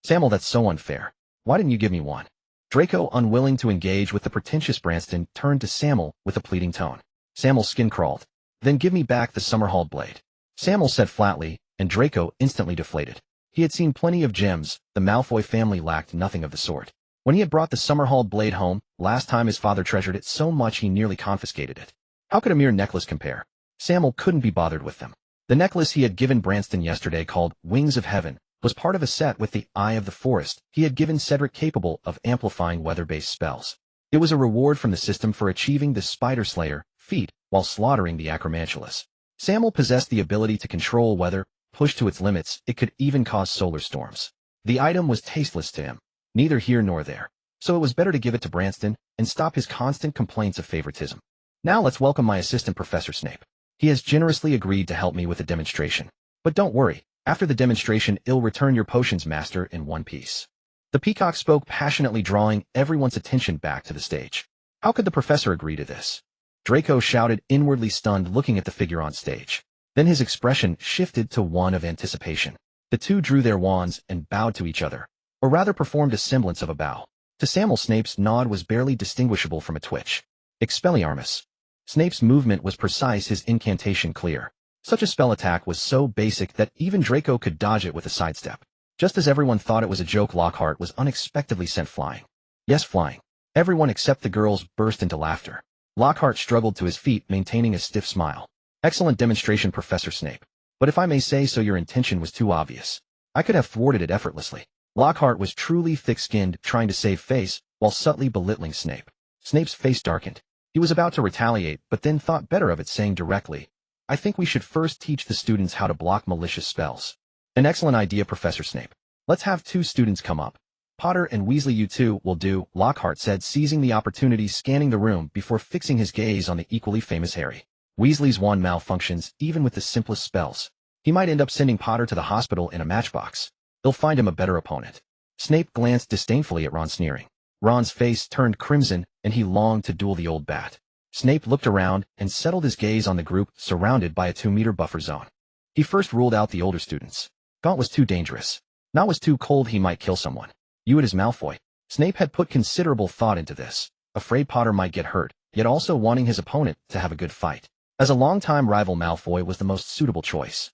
Sammael, that's so unfair. Why didn't you give me one? Draco, unwilling to engage with the pretentious Branston, turned to Sammael with a pleading tone. Sammael's skin crawled. Then give me back the Summerhall blade. Sammael said flatly, and Draco instantly deflated. He had seen plenty of gems. The Malfoy family lacked nothing of the sort. When he had brought the Summerhall blade home, last time his father treasured it so much he nearly confiscated it. How could a mere necklace compare? Sammael couldn't be bothered with them. The necklace he had given Branston yesterday, called Wings of Heaven, was part of a set with the Eye of the Forest he had given Cedric, capable of amplifying weather-based spells. It was a reward from the system for achieving the Spider Slayer feat while slaughtering the Acromantulas. Sammael possessed the ability to control weather. Pushed to its limits, it could even cause solar storms. The item was tasteless to him, neither here nor there, so it was better to give it to Branston and stop his constant complaints of favoritism. Now let's welcome my assistant, Professor Snape. He has generously agreed to help me with the demonstration. But don't worry, after the demonstration I'll return your potions, master, in one piece. The peacock spoke passionately, drawing everyone's attention back to the stage. How could the professor agree to this? Draco shouted, inwardly stunned, looking at the figure on stage. Then his expression shifted to one of anticipation. The two drew their wands and bowed to each other, or rather performed a semblance of a bow. To Sammael, Snape's nod was barely distinguishable from a twitch. Expelliarmus. Snape's movement was precise, his incantation clear. Such a spell attack was so basic that even Draco could dodge it with a sidestep. Just as everyone thought it was a joke, Lockhart was unexpectedly sent flying. Yes, flying. Everyone except the girls burst into laughter. Lockhart struggled to his feet, maintaining a stiff smile. Excellent demonstration, Professor Snape. But if I may say so, your intention was too obvious. I could have thwarted it effortlessly. Lockhart was truly thick-skinned, trying to save face, while subtly belittling Snape. Snape's face darkened. He was about to retaliate, but then thought better of it, saying directly, I think we should first teach the students how to block malicious spells. An excellent idea, Professor Snape. Let's have 2 students come up. Potter and Weasley, you two will do, Lockhart said, seizing the opportunity, scanning the room before fixing his gaze on the equally famous Harry. Weasley's wand malfunctions, even with the simplest spells. He might end up sending Potter to the hospital in a matchbox. They'll find him a better opponent. Snape glanced disdainfully at Ron, sneering. Ron's face turned crimson, and he longed to duel the old bat. Snape looked around and settled his gaze on the group, surrounded by a 2-meter buffer zone. He first ruled out the older students. Gaunt was too dangerous. Nott was too cold, he might kill someone. Hewitt is Malfoy. Snape had put considerable thought into this, afraid Potter might get hurt, yet also wanting his opponent to have a good fight. As a longtime rival, Malfoy was the most suitable choice.